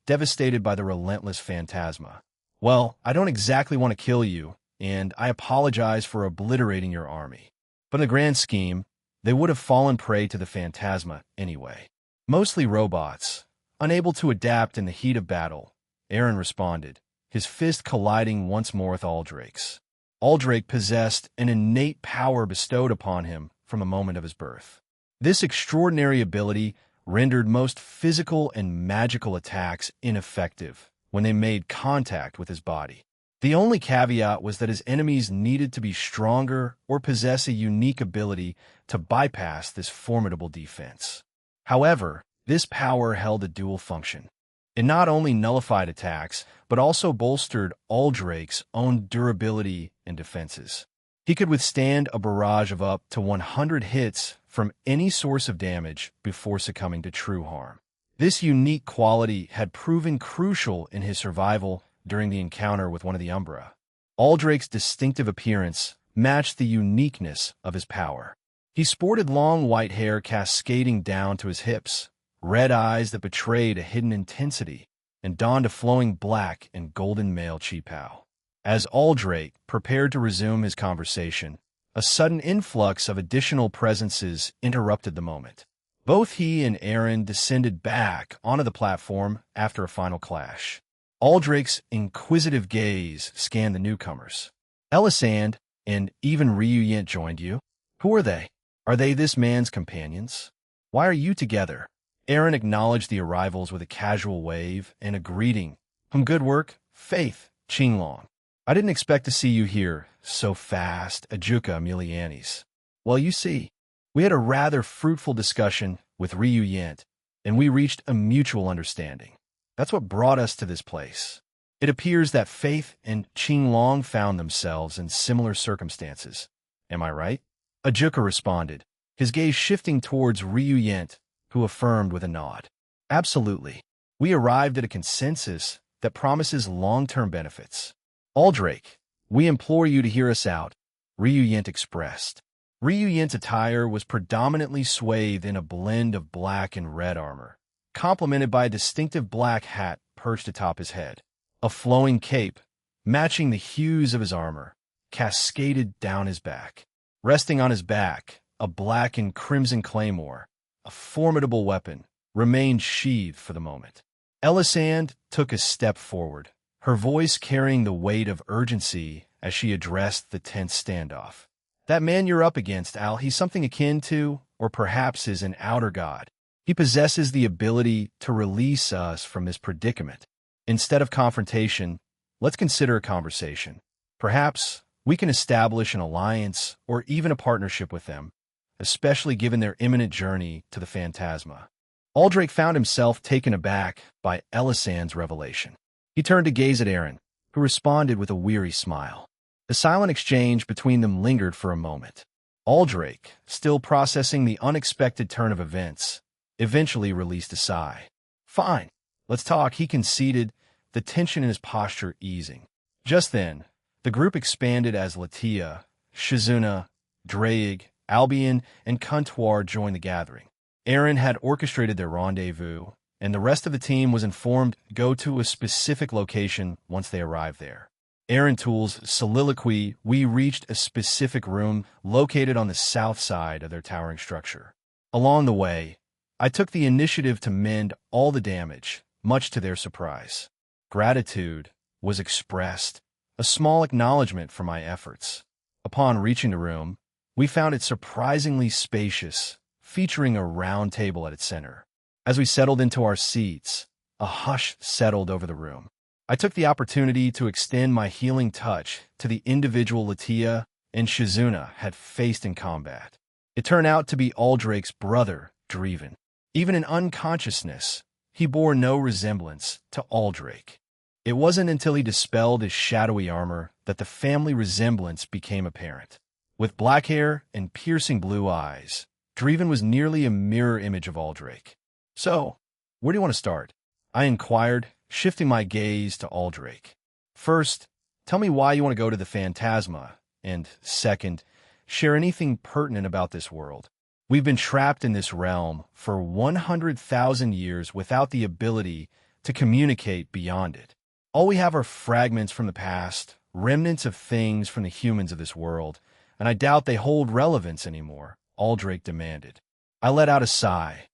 devastated by the relentless phantasma. "Well, I don't exactly want to kill you, and I apologize for obliterating your army. But in the grand scheme, they would have fallen prey to the phantasma anyway. Mostly robots, unable to adapt in the heat of battle," Aaron responded, his fist colliding once more with Aldrake's. Aldrake possessed an innate power bestowed upon him from the moment of his birth. This extraordinary ability rendered most physical and magical attacks ineffective when they made contact with his body. The only caveat was that his enemies needed to be stronger or possess a unique ability to bypass this formidable defense. However, this power held a dual function. It not only nullified attacks, but also bolstered Aldrake's own durability and defenses. He could withstand a barrage of up to 100 hits from any source of damage before succumbing to true harm. This unique quality had proven crucial in his survival during the encounter with one of the Umbra. Aldrake's distinctive appearance matched the uniqueness of his power. He sported long white hair cascading down to his hips, red eyes that betrayed a hidden intensity, and donned a flowing black and golden mail cheapao. As Aldrake prepared to resume his conversation, a sudden influx of additional presences interrupted the moment. Both he and Aaron descended back onto the platform after a final clash. Aldrake's inquisitive gaze scanned the newcomers. "Elisand and even Ryuyent joined you. Who are they? Are they this man's companions? Why are you together?" Aaron acknowledged the arrivals with a casual wave and a greeting. "Good work, Faith, Qinglong." I didn't expect to see you here so fast, Ajuka Emilianis. Well, you see, we had a rather fruitful discussion with Ryu Yent, and we reached a mutual understanding. That's what brought us to this place. It appears that Faith and Qing Long found themselves in similar circumstances. Am I right? Ajuka responded, his gaze shifting towards Ryu Yent, who affirmed with a nod. Absolutely. We arrived at a consensus that promises long-term benefits. Aldrake, we implore you to hear us out, Ryu Yent expressed. Ryu Yent's attire was predominantly swathed in a blend of black and red armor, complemented by a distinctive black hat perched atop his head. A flowing cape, matching the hues of his armor, cascaded down his back. Resting on his back, a black and crimson claymore, a formidable weapon, remained sheathed for the moment. Elisande took a step forward, her voice carrying the weight of urgency as she addressed the tense standoff. That man you're up against, Al, he's something akin to, or perhaps is an outer god. He possesses the ability to release us from this predicament. Instead of confrontation, let's consider a conversation. Perhaps we can establish an alliance or even a partnership with them, especially given their imminent journey to the Phantasma. Aldrake found himself taken aback by Elisande's revelation. He turned to gaze at Aaron, who responded with a weary smile. The silent exchange between them lingered for a moment. Aldrake, still processing the unexpected turn of events, eventually released a sigh. Fine, let's talk, he conceded, the tension in his posture easing. Just then, the group expanded as Latia, Shizuna, Draig, Albion, and Kuntwar joined the gathering. Aaron had orchestrated their rendezvous, and the rest of the team was informed to go to a specific location once they arrived there. Aaron Toole's soliloquy, we reached a specific room located on the south side of their towering structure. Along the way, I took the initiative to mend all the damage, much to their surprise. Gratitude was expressed, a small acknowledgement for my efforts. Upon reaching the room, we found it surprisingly spacious, featuring a round table at its center. As we settled into our seats, a hush settled over the room. I took the opportunity to extend my healing touch to the individual Latia and Shizuna had faced in combat. It turned out to be Aldrake's brother, Dreven. Even in unconsciousness, he bore no resemblance to Aldrake. It wasn't until he dispelled his shadowy armor that the family resemblance became apparent. With black hair and piercing blue eyes, Dreven was nearly a mirror image of Aldrake. So, where do you want to start? I inquired, shifting my gaze to Aldrake. First, tell me why you want to go to the Phantasma, and second, share anything pertinent about this world. We've been trapped in this realm for 100,000 years without the ability to communicate beyond it. All we have are fragments from the past, remnants of things from the humans of this world, and I doubt they hold relevance anymore, Aldrake demanded. I let out a sigh,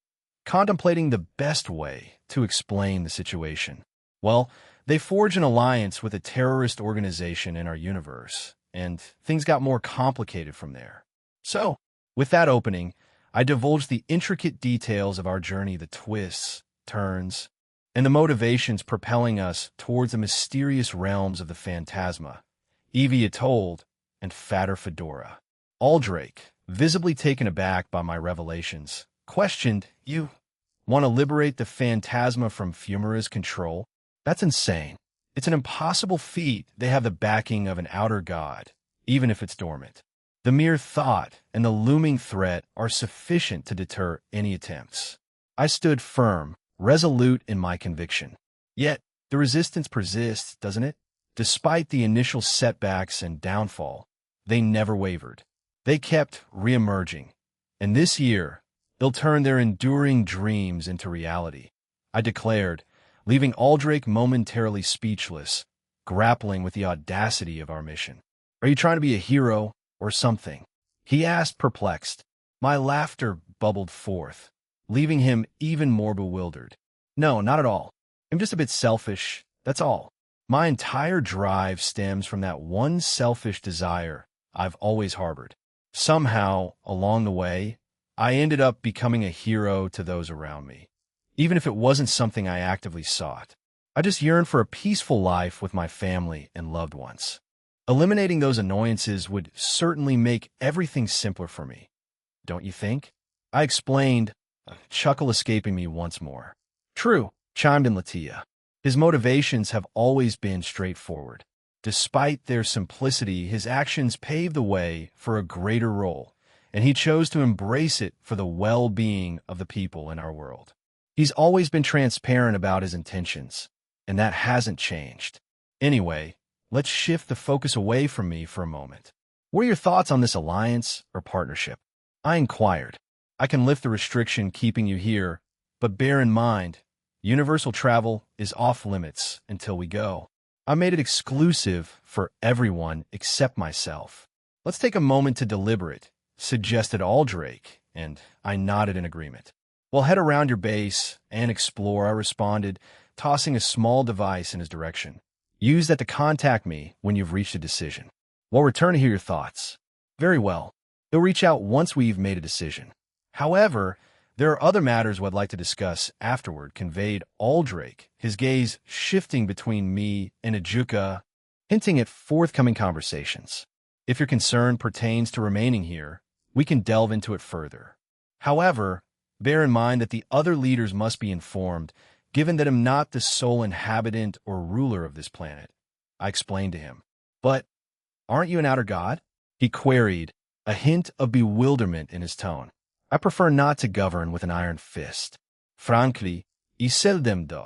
contemplating the best way to explain the situation. Well, they forged an alliance with a terrorist organization in our universe, and things got more complicated from there. So, with that opening, I divulged the intricate details of our journey, the twists, turns, and the motivations propelling us towards the mysterious realms of the Phantasma, Evie Atold, and Fatter Fedora. Aldrake, visibly taken aback by my revelations, questioned, You want to liberate the Phantasma from Fumara's control? That's insane. It's an impossible feat. They have the backing of an outer god, even if it's dormant. The mere thought and the looming threat are sufficient to deter any attempts. I stood firm, resolute in my conviction. Yet, the resistance persists, doesn't it? Despite the initial setbacks and downfall, they never wavered. They kept re-emerging, and this year, they'll turn their enduring dreams into reality, I declared, leaving Aldrake momentarily speechless, grappling with the audacity of our mission. Are you trying to be a hero or something? He asked, perplexed. My laughter bubbled forth, leaving him even more bewildered. No, not at all. I'm just a bit selfish, that's all. My entire drive stems from that one selfish desire I've always harbored. Somehow, along the way, I ended up becoming a hero to those around me, even if it wasn't something I actively sought. I just yearn for a peaceful life with my family and loved ones. Eliminating those annoyances would certainly make everything simpler for me, don't you think? I explained, a chuckle escaping me once more. True, chimed in Latia. His motivations have always been straightforward. Despite their simplicity, his actions paved the way for a greater role, and he chose to embrace it for the well-being of the people in our world. He's always been transparent about his intentions, and that hasn't changed. Anyway, let's shift the focus away from me for a moment. What are your thoughts on this alliance or partnership? I inquired. I can lift the restriction keeping you here, but bear in mind, universal travel is off limits until we go. I made it exclusive for everyone except myself. Let's take a moment to deliberate, suggested Aldrake, and I nodded in agreement. Well, head around your base and explore, I responded, tossing a small device in his direction. Use that to contact me when you've reached a decision. We'll return to hear your thoughts. Very well. He'll reach out once we've made a decision. However, there are other matters we'd like to discuss afterward, conveyed Aldrake, his gaze shifting between me and Ajuka, hinting at forthcoming conversations. If your concern pertains to remaining here, we can delve into it further. However, bear in mind that the other leaders must be informed, given that I'm not the sole inhabitant or ruler of this planet. I explained to him. But aren't you an outer god? He queried, a hint of bewilderment in his tone. I prefer not to govern with an iron fist. Frankly, I seldom do.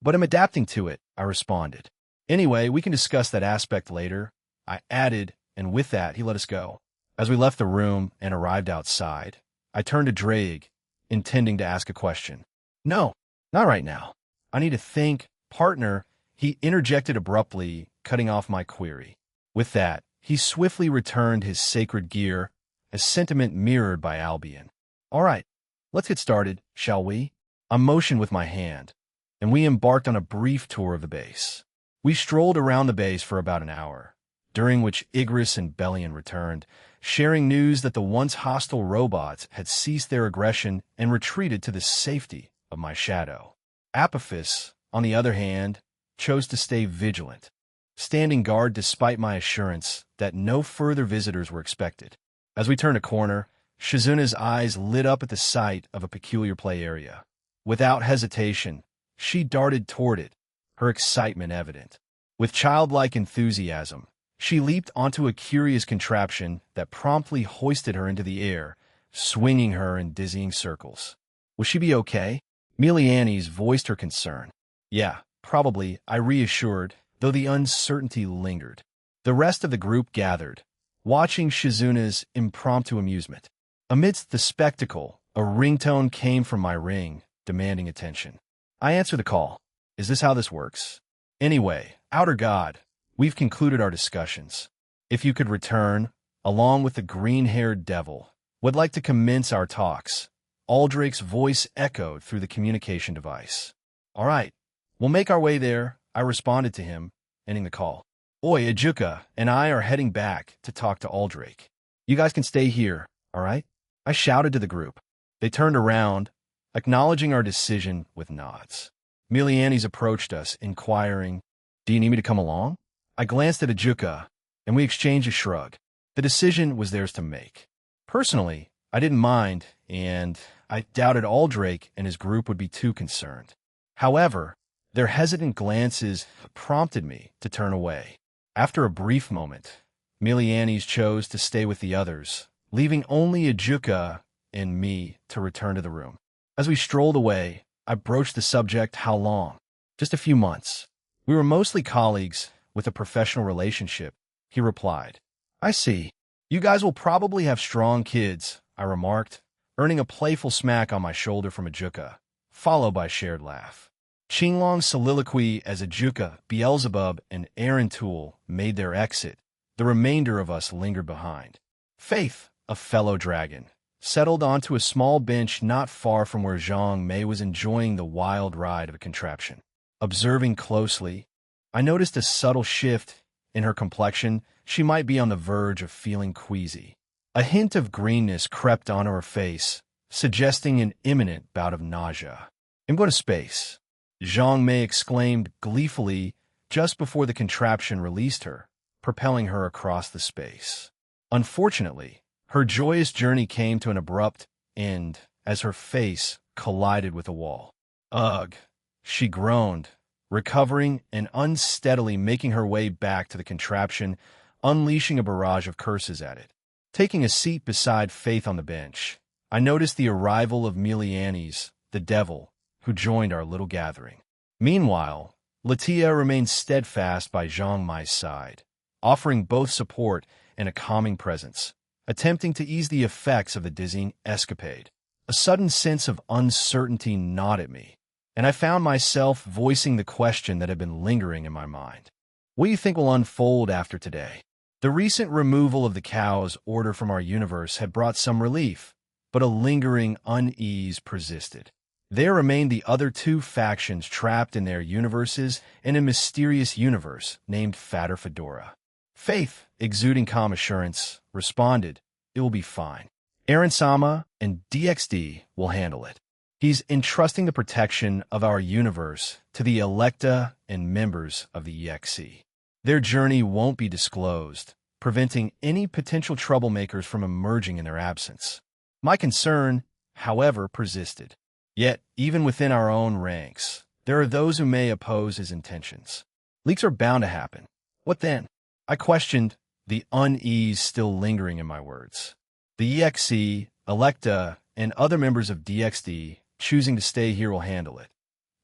But I'm adapting to it, I responded. Anyway, we can discuss that aspect later, I added, and with that, he let us go. As we left the room and arrived outside, I turned to Drake, intending to ask a question. No, not right now. I need to think, partner, he interjected abruptly, cutting off my query. With that, he swiftly returned his sacred gear, a sentiment mirrored by Albion. All right, let's get started, shall we? I motioned with my hand, and we embarked on a brief tour of the base. We strolled around the base for about an hour, during which Igris and Bellion returned, sharing news that the once hostile robots had ceased their aggression and retreated to the safety of my shadow. Apophis, on the other hand, chose to stay vigilant, standing guard despite my assurance that no further visitors were expected. As we turned a corner, Shizuna's eyes lit up at the sight of a peculiar play area. Without hesitation, she darted toward it, her excitement evident. With childlike enthusiasm, she leaped onto a curious contraption that promptly hoisted her into the air, swinging her in dizzying circles. Will she be okay? Milianis voiced her concern. Yeah, probably, I reassured, though the uncertainty lingered. The rest of the group gathered, watching Shizuna's impromptu amusement. Amidst the spectacle, a ringtone came from my ring, demanding attention. I answered the call. Is this how this works? Anyway, Outer God, we've concluded our discussions. If you could return, along with the green-haired devil, would like to commence our talks. Aldrake's voice echoed through the communication device. All right, we'll make our way there, I responded to him, ending the call. Oi, Ajuka and I are heading back to talk to Aldrake. You guys can stay here, all right? I shouted to the group. They turned around, acknowledging our decision with nods. Milianis approached us, inquiring, Do you need me to come along? I glanced at Ajuka, and we exchanged a shrug. The decision was theirs to make. Personally, I didn't mind, and I doubted Aldrake and his group would be too concerned. However, their hesitant glances prompted me to turn away. After a brief moment, Milianis chose to stay with the others, leaving only Ajuka and me to return to the room. As we strolled away, I broached the subject. How long? Just a few months. We were mostly colleagues with a professional relationship, he replied. I see. You guys will probably have strong kids, I remarked, earning a playful smack on my shoulder from Ajuka, followed by a shared laugh. Qinglong's soliloquy as Ajuka, Beelzebub, and Aaron Tool made their exit. The remainder of us lingered behind. Faith, a fellow dragon, settled onto a small bench not far from where Zhang Mei was enjoying the wild ride of a contraption. Observing closely, I noticed a subtle shift in her complexion. She might be on the verge of feeling queasy. A hint of greenness crept onto her face, suggesting an imminent bout of nausea. I'm going to space. Zhang Mei exclaimed gleefully just before the contraption released her, propelling her across the space. Unfortunately, her joyous journey came to an abrupt end as her face collided with a wall. Ugh, she groaned, recovering and unsteadily making her way back to the contraption, unleashing a barrage of curses at it. Taking a seat beside Faith on the bench, I noticed the arrival of Milianes, the devil, who joined our little gathering. Meanwhile, Latia remained steadfast by Zhang Mei's side, offering both support and a calming presence, attempting to ease the effects of the dizzying escapade. A sudden sense of uncertainty gnawed at me, and I found myself voicing the question that had been lingering in my mind. What do you think will unfold after today? The recent removal of the cow's order from our universe had brought some relief, but a lingering unease persisted. There remained the other two factions trapped in their universes in a mysterious universe named Fatter Fedora. Faith, exuding calm assurance, responded, "It will be fine. Aaron-sama and DXD will handle it. He's entrusting the protection of our universe to the Electa and members of the EXE. Their journey won't be disclosed, preventing any potential troublemakers from emerging in their absence." My concern, however, persisted. Yet, even within our own ranks, there are those who may oppose his intentions. Leaks are bound to happen. What then? I questioned, the unease still lingering in my words. The EXE, Electa, and other members of DXD choosing to stay here will handle it.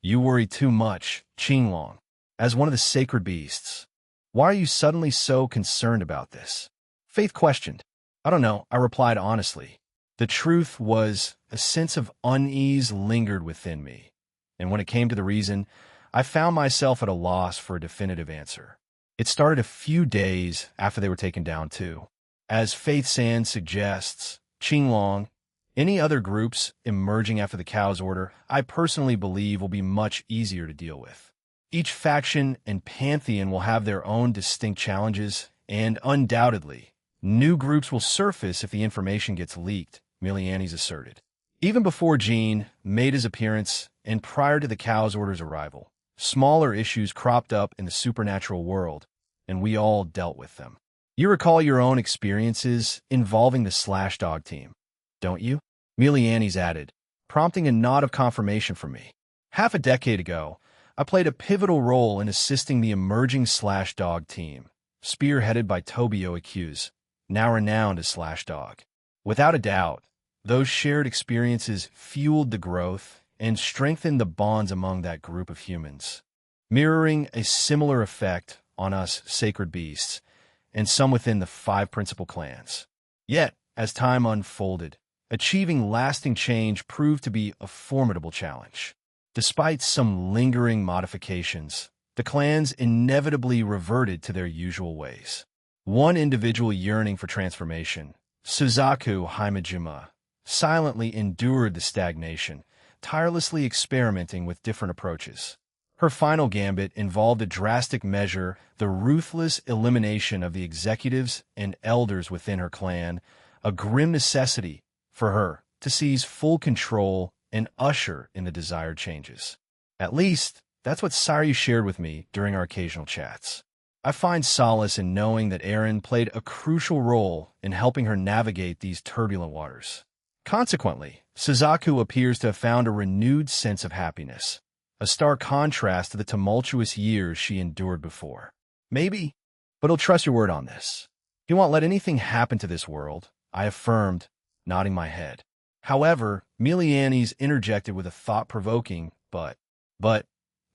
You worry too much, Qinglong. As one of the sacred beasts, why are you suddenly so concerned about this? Faith questioned. I don't know, I replied honestly. The truth was, a sense of unease lingered within me, and when it came to the reason, I found myself at a loss for a definitive answer. It started a few days after they were taken down too. As Faith San suggests, Qinglong, any other groups emerging after the cow's order, I personally believe will be much easier to deal with. Each faction and pantheon will have their own distinct challenges, and undoubtedly, new groups will surface if the information gets leaked, Milianes asserted. Even before Jean made his appearance and prior to the cow's order's arrival, smaller issues cropped up in the supernatural world, and we all dealt with them. You recall your own experiences involving the Slashdog team, don't you? Milianes added, prompting a nod of confirmation from me. Half a decade ago, I played a pivotal role in assisting the emerging Slashdog team, spearheaded by Tobio Accuse, now renowned as Slashdog. Without a doubt, those shared experiences fueled the growth and strengthened the bonds among that group of humans, mirroring a similar effect on us sacred beasts and some within the 5 principal clans. Yet, as time unfolded, achieving lasting change proved to be a formidable challenge. Despite some lingering modifications, the clans inevitably reverted to their usual ways. One individual yearning for transformation, Suzaku Himejima, silently endured the stagnation, tirelessly experimenting with different approaches. Her final gambit involved a drastic measure, the ruthless elimination of the executives and elders within her clan, a grim necessity for her to seize full control and usher in the desired changes. At least, that's what Sairyu shared with me during our occasional chats. I find solace in knowing that Aaron played a crucial role in helping her navigate these turbulent waters. Consequently, Suzaku appears to have found a renewed sense of happiness, a stark contrast to the tumultuous years she endured before. Maybe, but I'll trust your word on this. He won't let anything happen to this world, I affirmed, nodding my head. However, Milianes interjected with a thought-provoking, but,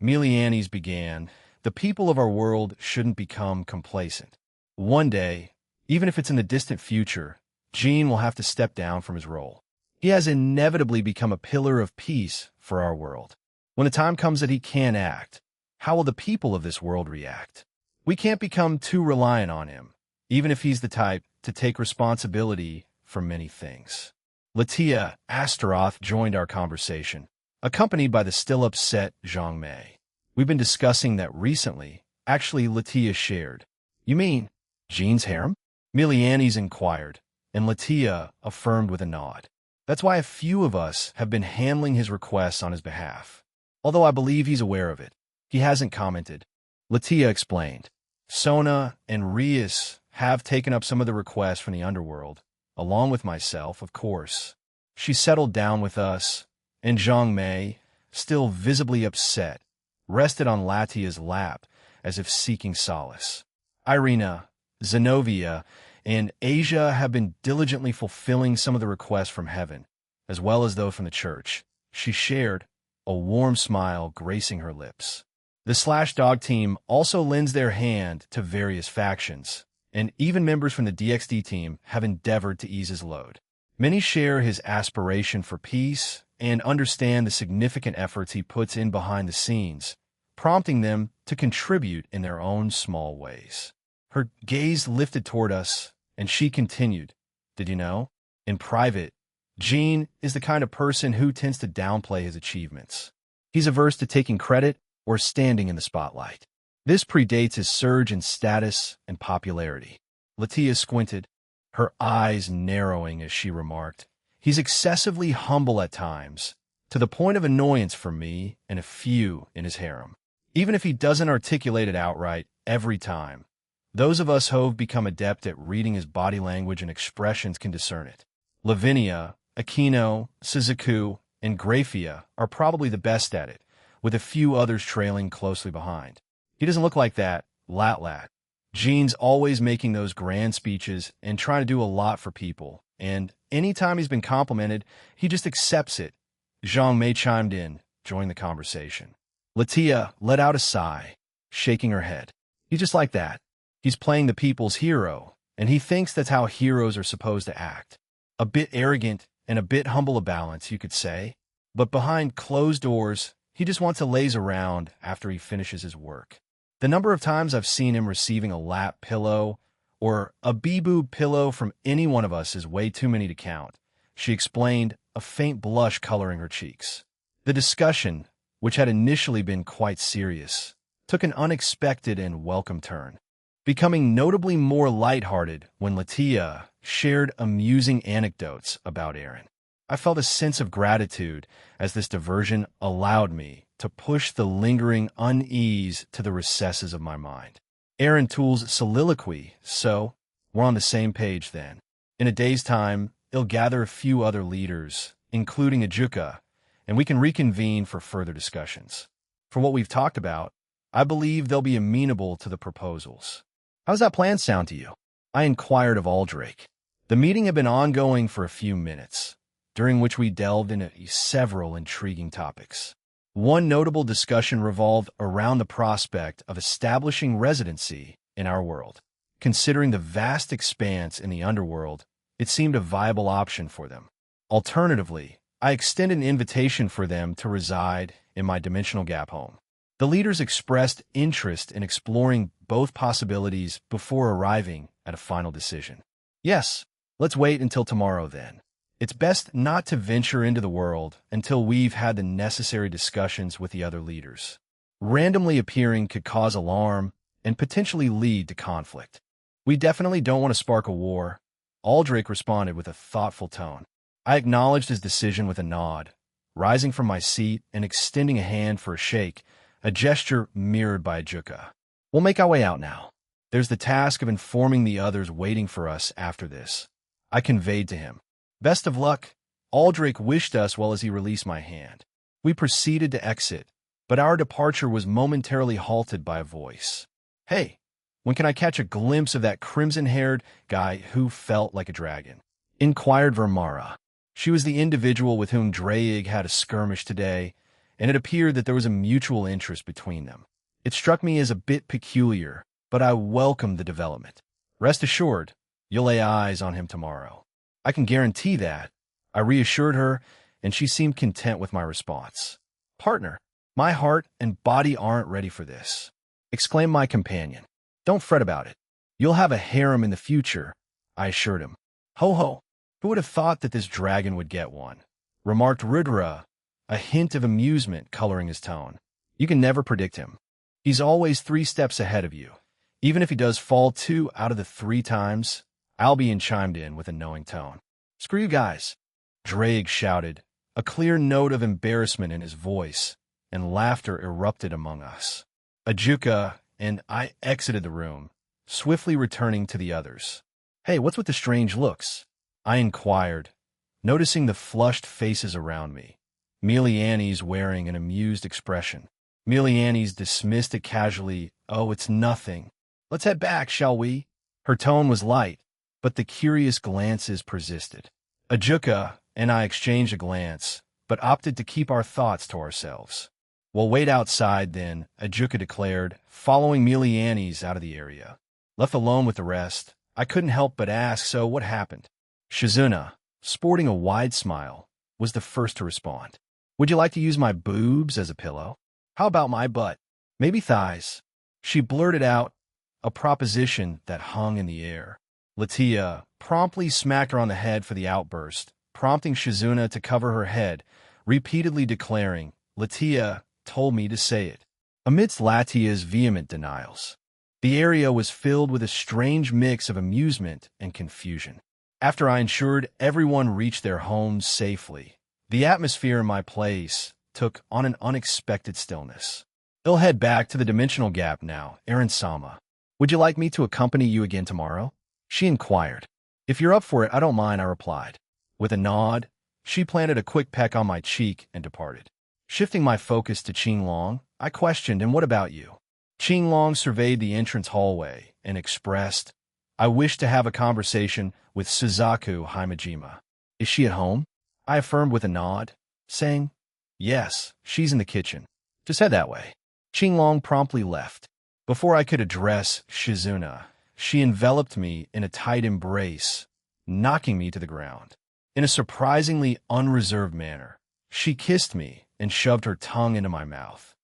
Milianes began, the people of our world shouldn't become complacent. One day, even if it's in the distant future, Jean will have to step down from his role. He has inevitably become a pillar of peace for our world. When the time comes that he can't act, how will the people of this world react? We can't become too reliant on him, even if he's the type to take responsibility for many things. Latia Astaroth joined our conversation, accompanied by the still-upset Zhang Mei. We've been discussing that recently. Actually, Latia shared. You mean Jean's harem? Milianes inquired, and Latia affirmed with a nod. That's why a few of us have been handling his requests on his behalf. although I believe he's aware of it. He hasn't commented. Latia explained. Sona and Rias have taken up some of the requests from the underworld, along with myself, of course. She settled down with us, and Zhang Mei, still visibly upset, rested on Latia's lap as if seeking solace. Irina, Zenobia, and Asia have been diligently fulfilling some of the requests from heaven, as well as those from the church. She shared, a warm smile gracing her lips. The Slashdog team also lends their hand to various factions, and even members from the DXD team have endeavored to ease his load. Many share his aspiration for peace and understand the significant efforts he puts in behind the scenes, prompting them to contribute in their own small ways. Her gaze lifted toward us, and she continued, Did you know? In private, Gene is the kind of person who tends to downplay his achievements. He's averse to taking credit or standing in the spotlight. This predates his surge in status and popularity. Latia squinted, her eyes narrowing as she remarked, He's excessively humble at times, to the point of annoyance for me and a few in his harem. Even if he doesn't articulate it outright every time, those of us who've become adept at reading his body language and expressions can discern it. Lavinia, Aquino, Suzuku, and Grafia are probably the best at it, with a few others trailing closely behind. He doesn't look like that, Lat. Gene's always making those grand speeches and trying to do a lot for people, and anytime he's been complimented, he just accepts it. Zhang Mei chimed in, joining the conversation. Latia let out a sigh, shaking her head. He's just like that. He's playing the people's hero, and he thinks that's how heroes are supposed to act. A bit arrogant and a bit humble a balance, you could say. But behind closed doors, he just wants to laze around after he finishes his work. The number of times I've seen him receiving a lap pillow or a bee-boob pillow from any one of us is way too many to count, she explained, a faint blush coloring her cheeks. The discussion, which had initially been quite serious, took an unexpected and welcome turn, becoming notably more lighthearted when Latia shared amusing anecdotes about Aaron. I felt a sense of gratitude as this diversion allowed me to push the lingering unease to the recesses of my mind. Aaron Toole's soliloquy, so we're on the same page then. In a day's time, he'll gather a few other leaders, including Ajuka, and we can reconvene for further discussions. For what we've talked about, I believe they'll be amenable to the proposals. How's that plan sound to you? I inquired of Aldrake. The meeting had been ongoing for a few minutes, during which we delved into several intriguing topics. One notable discussion revolved around the prospect of establishing residency in our world. Considering the vast expanse in the underworld, it seemed a viable option for them. Alternatively, I extended an invitation for them to reside in my dimensional gap home. The leaders expressed interest in exploring both possibilities before arriving at a final decision. Yes, let's wait until tomorrow then. It's best not to venture into the world until we've had the necessary discussions with the other leaders. Randomly appearing could cause alarm and potentially lead to conflict. We definitely don't want to spark a war, Aldrake responded with a thoughtful tone. I acknowledged his decision with a nod, rising from my seat and extending a hand for a shake, a gesture mirrored by Ajuka. We'll make our way out now. There's the task of informing the others waiting for us after this, I conveyed to him. Best of luck, Aldrake wished us well as he released my hand. We proceeded to exit, but our departure was momentarily halted by a voice. Hey, when can I catch a glimpse of that crimson-haired guy who felt like a dragon? Inquired Vermara. She was the individual with whom Draig had a skirmish today, and it appeared that there was a mutual interest between them. It struck me as a bit peculiar, but I welcomed the development. Rest assured, you'll lay eyes on him tomorrow. I can guarantee that, I reassured her, and she seemed content with my response. Partner, my heart and body aren't ready for this, exclaimed my companion. Don't fret about it. You'll have a harem in the future, I assured him. Ho ho, who would have thought that this dragon would get one? Remarked Rudra, a hint of amusement coloring his tone. You can never predict him. He's always 3 steps ahead of you. Even if he does fall 2 out of the 3 times, Albion chimed in with a knowing tone. Screw you guys, Draig shouted, a clear note of embarrassment in his voice, and laughter erupted among us. Ajuka and I exited the room, swiftly returning to the others. "Hey, what's with the strange looks?" I inquired, noticing the flushed faces around me. Miliani's wearing an amused expression. Miliani's dismissed it casually. "Oh, it's nothing. Let's head back, shall we?" Her tone was light, but the curious glances persisted. Ajuka and I exchanged a glance, but opted to keep our thoughts to ourselves. "We'll wait outside, then," Ajuka declared, following Miliani's out of the area. Left alone with the rest, I couldn't help but ask, "So what happened?" Shizuna, sporting a wide smile, was the first to respond. "Would you like to use my boobs as a pillow? How about my butt? Maybe thighs?" She blurted out, a proposition that hung in the air. Latia promptly smacked her on the head for the outburst, prompting Shizuna to cover her head, repeatedly declaring, "Latia told me to say it." Amidst Latia's vehement denials, the area was filled with a strange mix of amusement and confusion. After I ensured everyone reached their homes safely, the atmosphere in my place took on an unexpected stillness. "I'll head back to the dimensional gap now, Aaron-sama. Would you like me to accompany you again tomorrow?" she inquired. "If you're up for it, I don't mind," I replied. With a nod, she planted a quick peck on my cheek and departed. Shifting my focus to Qinglong, I questioned, "And what about you?" Qinglong surveyed the entrance hallway and expressed, "I wish to have a conversation with Suzaku Himejima. Is she at home?" I affirmed with a nod, saying, "Yes, she's in the kitchen. Just head that way." Qinglong promptly left. Before I could address Shizuna, she enveloped me in a tight embrace, knocking me to the ground. In a surprisingly unreserved manner, she kissed me and shoved her tongue into my mouth,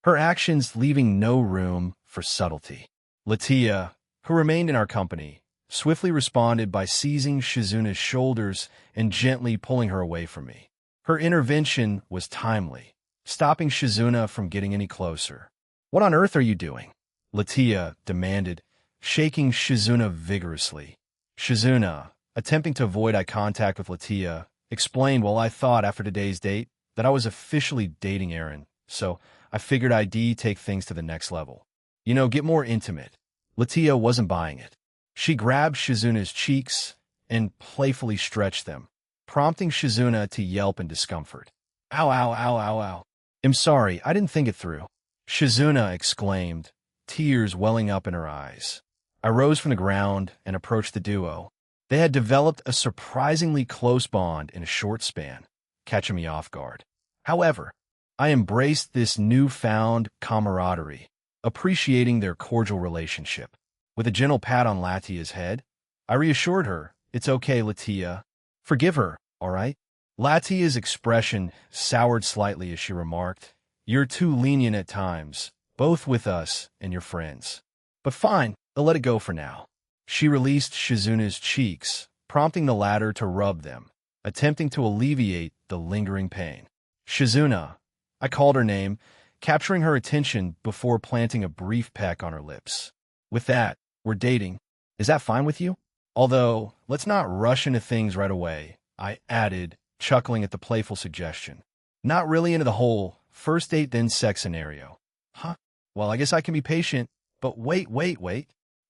her actions leaving no room for subtlety. Latia, who remained in our company, swiftly responded by seizing Shizuna's shoulders and gently pulling her away from me. Her intervention was timely, stopping Shizuna from getting any closer. "What on earth are you doing?" Latia demanded, shaking Shizuna vigorously. Shizuna, attempting to avoid eye contact with Latia, explained, "Well, I thought after today's date that I was officially dating Aaron, so I figured I'd take things to the next level. You know, get more intimate." Latia wasn't buying it. She grabbed Shizuna's cheeks and playfully stretched them, prompting Shizuna to yelp in discomfort. "Ow, ow, ow, ow, ow. I'm sorry, I didn't think it through," Shizuna exclaimed, tears welling up in her eyes. I rose from the ground and approached the duo. They had developed a surprisingly close bond in a short span, catching me off guard. However, I embraced this newfound camaraderie, appreciating their cordial relationship. With a gentle pat on Latia's head, I reassured her, "It's okay, Latia. Forgive her, all right?" Latia's expression soured slightly as she remarked, "You're too lenient at times, both with us and your friends. But fine, I'll let it go for now." She released Shizuna's cheeks, prompting the latter to rub them, attempting to alleviate the lingering pain. "Shizuna," I called her name, capturing her attention before planting a brief peck on her lips. "With that, we're dating. Is that fine with you? Although, let's not rush into things right away," I added, chuckling at the playful suggestion. "Not really into the whole first date then sex scenario." "Huh? Well, I guess I can be patient, but wait.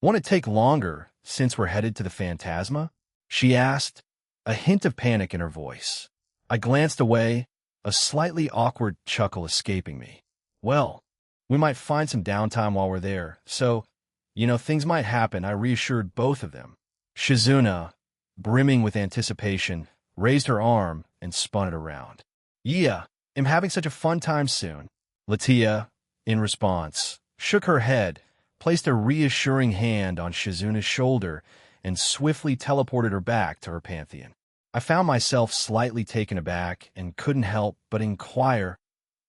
Won't it take longer since we're headed to the Phantasma?" she asked, a hint of panic in her voice. I glanced away, a slightly awkward chuckle escaping me. "Well, we might find some downtime while we're there, so, things might happen," I reassured both of them. Shizuna, brimming with anticipation, raised her arm and spun it around. "Yeah, I'm having such a fun time soon." Latia, in response, shook her head, placed a reassuring hand on Shizuna's shoulder, and swiftly teleported her back to her pantheon. I found myself slightly taken aback and couldn't help but inquire,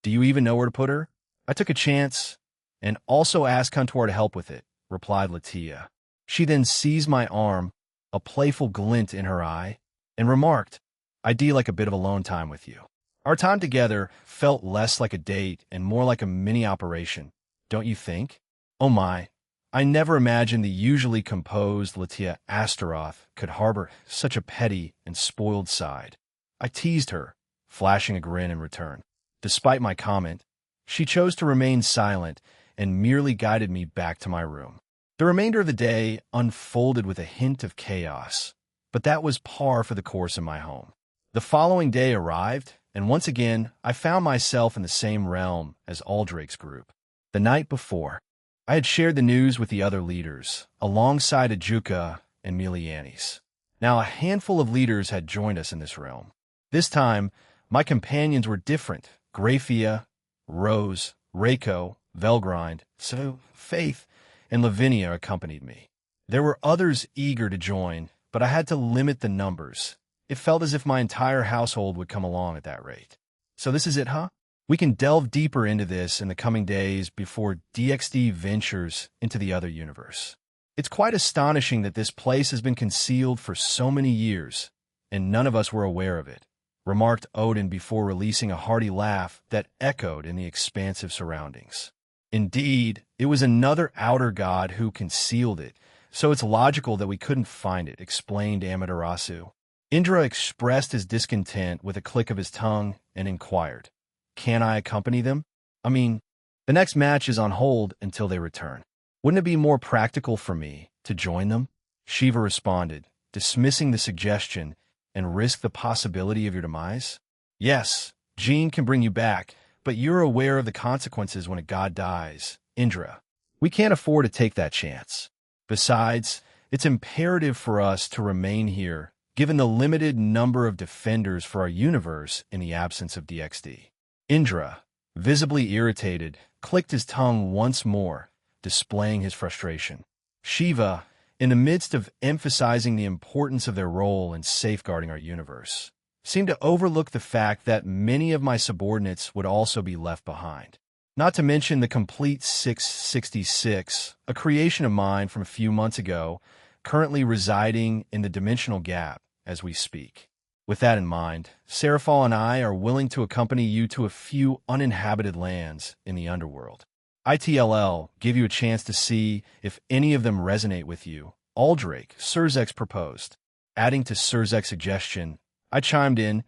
"Do you even know where to put her?" "I took a chance and also asked Kuntor to help with it," replied Latia. She then seized my arm, a playful glint in her eye, and remarked, "I'd like a bit of alone time with you." Our time together felt less like a date and more like a mini operation, don't you think? Oh my, I never imagined the usually composed Latia Astaroth could harbor such a petty and spoiled side. I teased her, flashing a grin in return. Despite my comment, She chose to remain silent and merely guided me back to my room. The remainder of the day unfolded with a hint of chaos, but that was par for the course in my home. The following day arrived, and once again, I found myself in the same realm as Aldrake's group. The night before, I had shared the news with the other leaders, alongside Ajuka and Milianis. Now, a handful of leaders had joined us in this realm. This time, my companions were different. Graphia, Rose, Reiko, Velgrind, so Faith, and Lavinia accompanied me. There were others eager to join, but I had to limit the numbers. It felt as if my entire household would come along at that rate. So this is it, huh? We can delve deeper into this in the coming days before DxD ventures into the other universe. It's quite astonishing that this place has been concealed for so many years, and none of us were aware of it, remarked Odin before releasing a hearty laugh that echoed in the expansive surroundings. Indeed, it was another outer god who concealed it, so it's logical that we couldn't find it, explained Amaterasu. Indra expressed his discontent with a click of his tongue and inquired, "Can I accompany them? I mean, the next match is on hold until they return. Wouldn't it be more practical for me to join them?" Shiva responded, dismissing the suggestion and risk the possibility of your demise. "Yes, Jean can bring you back, but you're aware of the consequences when a god dies, Indra. We can't afford to take that chance. Besides, it's imperative for us to remain here, given the limited number of defenders for our universe in the absence of DxD. Indra, visibly irritated, clicked his tongue once more, displaying his frustration. Shiva, in the midst of emphasizing the importance of their role in safeguarding our universe, seemed to overlook the fact that many of my subordinates would also be left behind. Not to mention the complete 666, a creation of mine from a few months ago, currently residing in the dimensional gap as we speak. With that in mind, Seraphal and I are willing to accompany you to a few uninhabited lands in the underworld. ITLL, give you a chance to see if any of them resonate with you. Aldrake, Surzek proposed. Adding to Surzek's suggestion, I chimed in,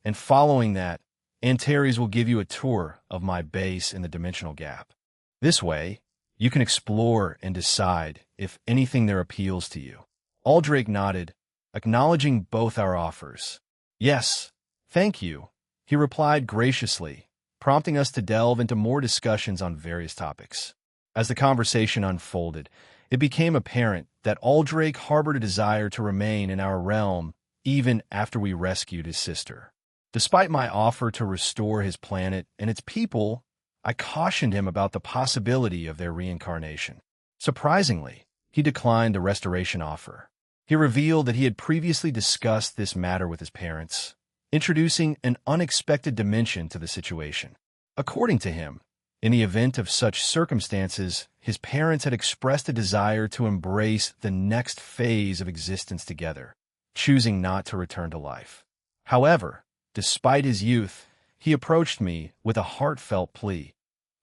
and following that, Antares will give you a tour of my base in the dimensional gap. This way, you can explore and decide if anything there appeals to you. Aldrake nodded, acknowledging both our offers. Yes, thank you, he replied graciously, prompting us to delve into more discussions on various topics. As the conversation unfolded, it became apparent that Aldrake harbored a desire to remain in our realm even after we rescued his sister. Despite my offer to restore his planet and its people, I cautioned him about the possibility of their reincarnation. Surprisingly, he declined the restoration offer. He revealed that he had previously discussed this matter with his parents, introducing an unexpected dimension to the situation. According to him, in the event of such circumstances, his parents had expressed a desire to embrace the next phase of existence together, choosing not to return to life. However, despite his youth, he approached me with a heartfelt plea.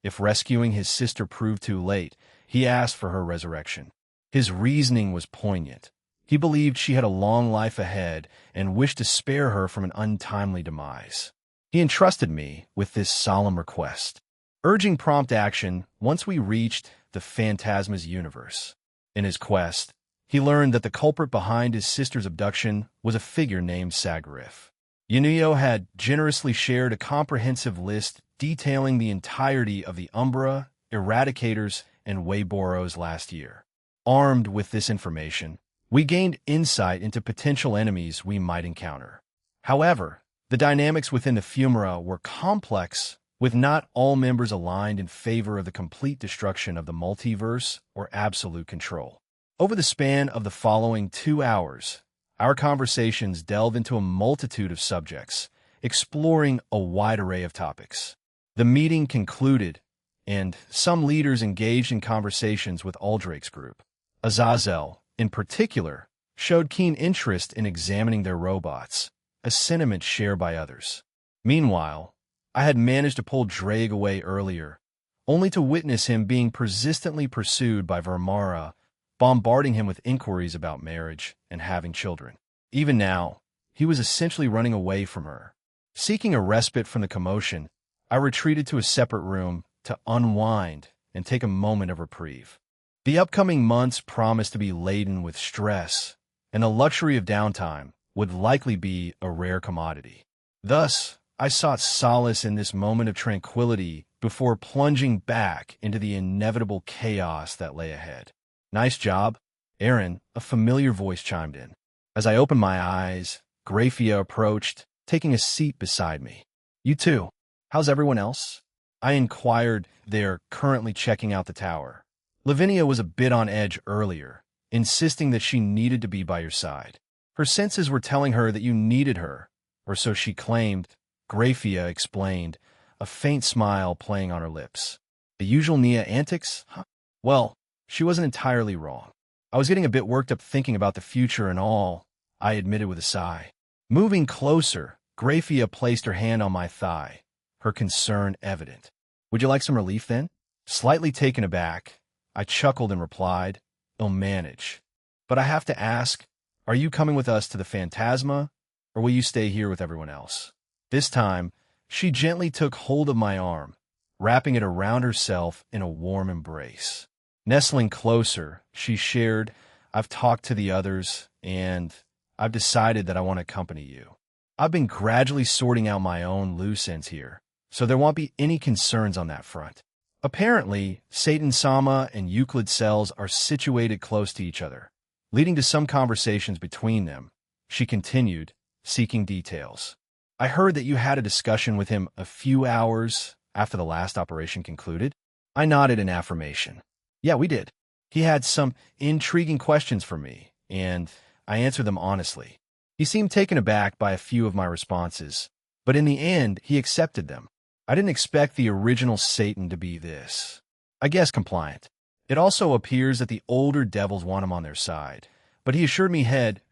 If rescuing his sister proved too late, he asked for her resurrection. His reasoning was poignant. He believed she had a long life ahead and wished to spare her from an untimely demise. He entrusted me with this solemn request, urging prompt action once we reached the Phantasma's universe. In his quest, he learned that the culprit behind his sister's abduction was a figure named Sagarif. Yunuyo had generously shared a comprehensive list detailing the entirety of the Umbra, Eradicators, and Wayboros last year. Armed with this information, we gained insight into potential enemies we might encounter. However, the dynamics within the Fumara were complex, with not all members aligned in favor of the complete destruction of the multiverse or absolute control. Over the span of the following 2 hours, our conversations delve into a multitude of subjects, exploring a wide array of topics. The meeting concluded, and some leaders engaged in conversations with Aldrake's group. Azazel, in particular, showed keen interest in examining their robots, a sentiment shared by others. Meanwhile, I had managed to pull Drake away earlier, only to witness him being persistently pursued by Vermara, bombarding him with inquiries about marriage and having children. Even now, he was essentially running away from her. Seeking a respite from the commotion, I retreated to a separate room to unwind and take a moment of reprieve. The upcoming months promised to be laden with stress, and the luxury of downtime would likely be a rare commodity. Thus, I sought solace in this moment of tranquility before plunging back into the inevitable chaos that lay ahead. "Nice job, Aaron," a familiar voice chimed in. As I opened my eyes, Graphia approached, taking a seat beside me. "You too. How's everyone else?" I inquired. "They're currently checking out the tower." Lavinia was a bit on edge earlier, insisting that she needed to be by your side. Her senses were telling her that you needed her, or so she claimed. Graphia explained, a faint smile playing on her lips. "The usual Nia antics? Huh? Well, she wasn't entirely wrong. I was getting a bit worked up thinking about the future and all," I admitted with a sigh. Moving closer, Graphia placed her hand on my thigh, her concern evident. "Would you like some relief then?" Slightly taken aback, I chuckled and replied, "I'll manage. But I have to ask, are you coming with us to the Phantasma, or will you stay here with everyone else?" This time, she gently took hold of my arm, wrapping it around herself in a warm embrace. Nestling closer, she shared, "I've talked to the others, and I've decided that I want to accompany you. I've been gradually sorting out my own loose ends here, so there won't be any concerns on that front." Apparently, Satan Sama and Euclid cells are situated close to each other, leading to some conversations between them. She continued, seeking details. "I heard that you had a discussion with him a few hours after the last operation concluded." I nodded in affirmation. "Yeah, we did. He had some intriguing questions for me, and I answered them honestly. He seemed taken aback by a few of my responses, but in the end, he accepted them. I didn't expect the original Satan to be this, I guess, compliant. It also appears that the older devils want him on their side, but he assured me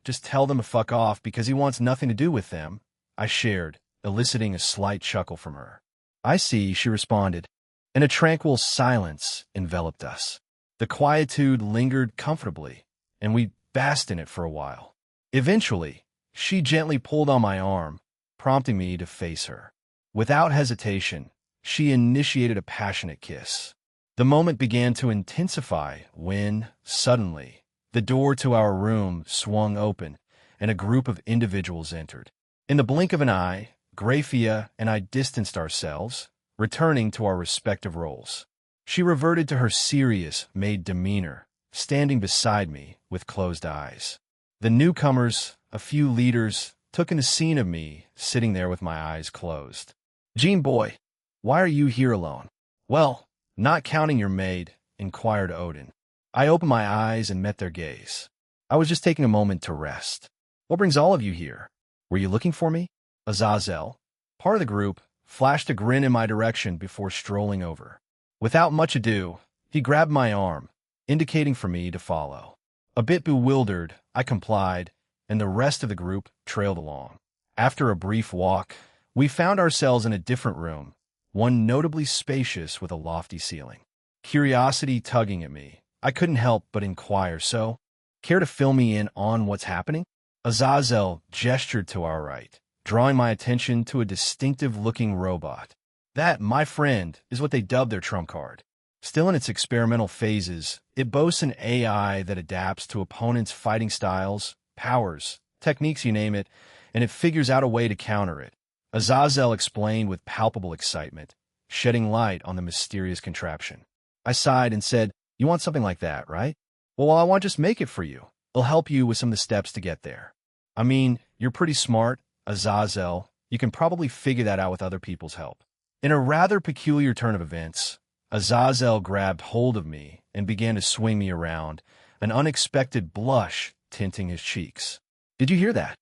just tell them to fuck off because he wants nothing to do with them," I shared, eliciting a slight chuckle from her. "I see," she responded, and a tranquil silence enveloped us. The quietude lingered comfortably, and we basked in it for a while. Eventually, she gently pulled on my arm, prompting me to face her. Without hesitation, she initiated a passionate kiss. The moment began to intensify when, suddenly, the door to our room swung open and a group of individuals entered. In the blink of an eye, Graphia and I distanced ourselves, returning to our respective roles. She reverted to her serious, maid demeanor, standing beside me with closed eyes. The newcomers, a few leaders, took in a scene of me sitting there with my eyes closed. "Gene boy, why are you here alone?" "Well, not counting your maid," inquired Odin. I opened my eyes and met their gaze. "I was just taking a moment to rest." "What brings all of you here? Were you looking for me?" Azazel, part of the group, flashed a grin in my direction before strolling over. Without much ado, he grabbed my arm, indicating for me to follow. A bit bewildered, I complied, and the rest of the group trailed along. After a brief walk, we found ourselves in a different room, one notably spacious with a lofty ceiling. Curiosity tugging at me, I couldn't help but inquire, "So, care to fill me in on what's happening?" Azazel gestured to our right, drawing my attention to a distinctive-looking robot. That, my friend, is what they dub their trump card. Still in its experimental phases, it boasts an AI that adapts to opponents' fighting styles, powers, techniques, you name it, and it figures out a way to counter it. Azazel explained with palpable excitement, shedding light on the mysterious contraption. I sighed and said, "You want something like that, right? Well, I want to just make it for you. It'll help you with some of the steps to get there." "I mean, you're pretty smart, Azazel. You can probably figure that out with other people's help." In a rather peculiar turn of events, Azazel grabbed hold of me and began to swing me around, an unexpected blush tinting his cheeks. "Did you hear that?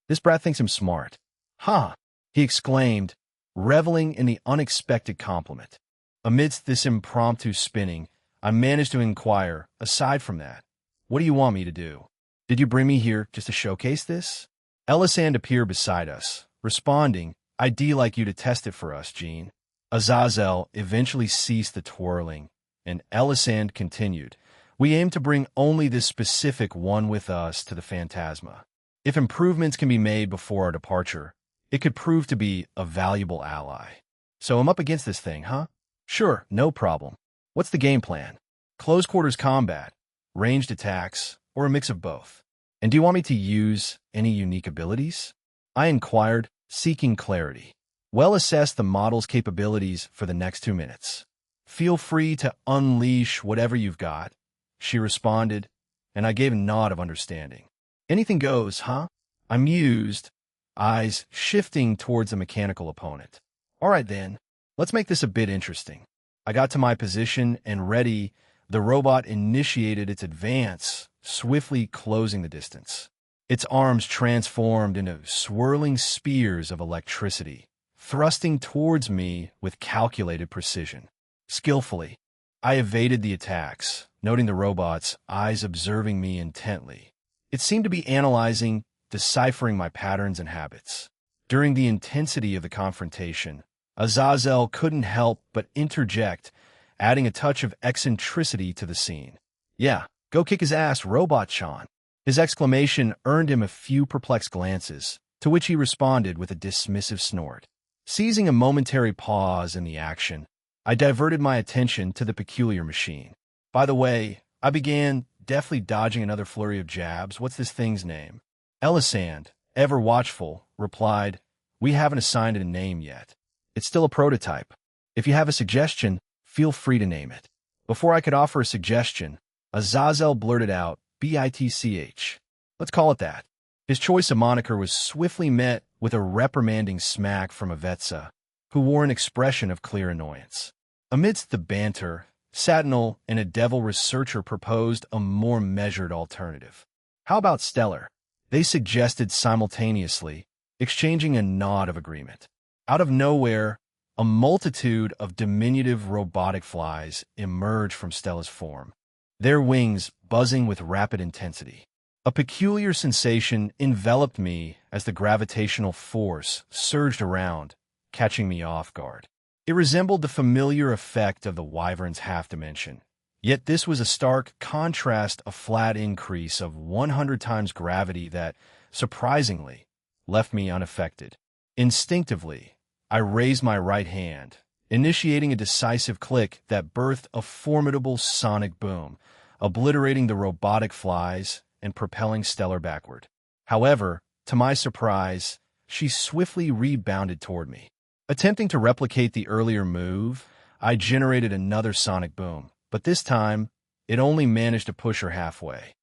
This brat thinks I'm smart." "Huh," he exclaimed, reveling in the unexpected compliment. Amidst this impromptu spinning, I managed to inquire, "Aside from that, what do you want me to do? Did you bring me here just to showcase this?" Elisand appeared beside us, responding, "I'd like you to test it for us, Gene." Azazel eventually ceased the twirling, and Elisand continued, "We aim to bring only this specific one with us to the Phantasma. If improvements can be made before our departure, it could prove to be a valuable ally." So I'm up against this thing, huh? Sure, no problem. What's the game plan? Close quarters combat, ranged attacks, or a mix of both? And do you want me to use any unique abilities? I inquired, seeking clarity. Well, assess the model's capabilities for the next 2 minutes. Feel free to unleash whatever you've got, she responded, and I gave a nod of understanding. Anything goes, huh? I mused, eyes shifting towards the mechanical opponent. All right then, let's make this a bit interesting. I got to my position and ready, the robot initiated its advance, swiftly closing the distance. Its arms transformed into swirling spears of electricity, thrusting towards me with calculated precision. Skillfully, I evaded the attacks, noting the robot's eyes observing me intently. It seemed to be analyzing, deciphering my patterns and habits. During the intensity of the confrontation, Azazel couldn't help but interject, adding a touch of eccentricity to the scene. Yeah, go kick his ass, Robot Sean. His exclamation earned him a few perplexed glances, to which he responded with a dismissive snort. Seizing a momentary pause in the action, I diverted my attention to the peculiar machine. By the way, I began, deftly dodging another flurry of jabs. What's this thing's name? Elisand, ever watchful, replied, we haven't assigned it a name yet. It's still a prototype. If you have a suggestion, feel free to name it. Before I could offer a suggestion, Azazel blurted out, BITCH. Let's call it that. His choice of moniker was swiftly met with a reprimanding smack from Avetsa, who wore an expression of clear annoyance. Amidst the banter, Satinel and a devil researcher proposed a more measured alternative. How about Stellar? They suggested simultaneously, exchanging a nod of agreement. Out of nowhere, a multitude of diminutive robotic flies emerged from Stella's form, their wings buzzing with rapid intensity. A peculiar sensation enveloped me as the gravitational force surged around, catching me off guard. It resembled the familiar effect of the Wyvern's half-dimension. Yet this was a stark contrast, a flat increase of 100 times gravity that, surprisingly, left me unaffected. Instinctively, I raised my right hand, initiating a decisive click that birthed a formidable sonic boom, obliterating the robotic flies and propelling Stellar backward. However, to my surprise, she swiftly rebounded toward me. Attempting to replicate the earlier move, I generated another sonic boom, but this time, it only managed to push her halfway.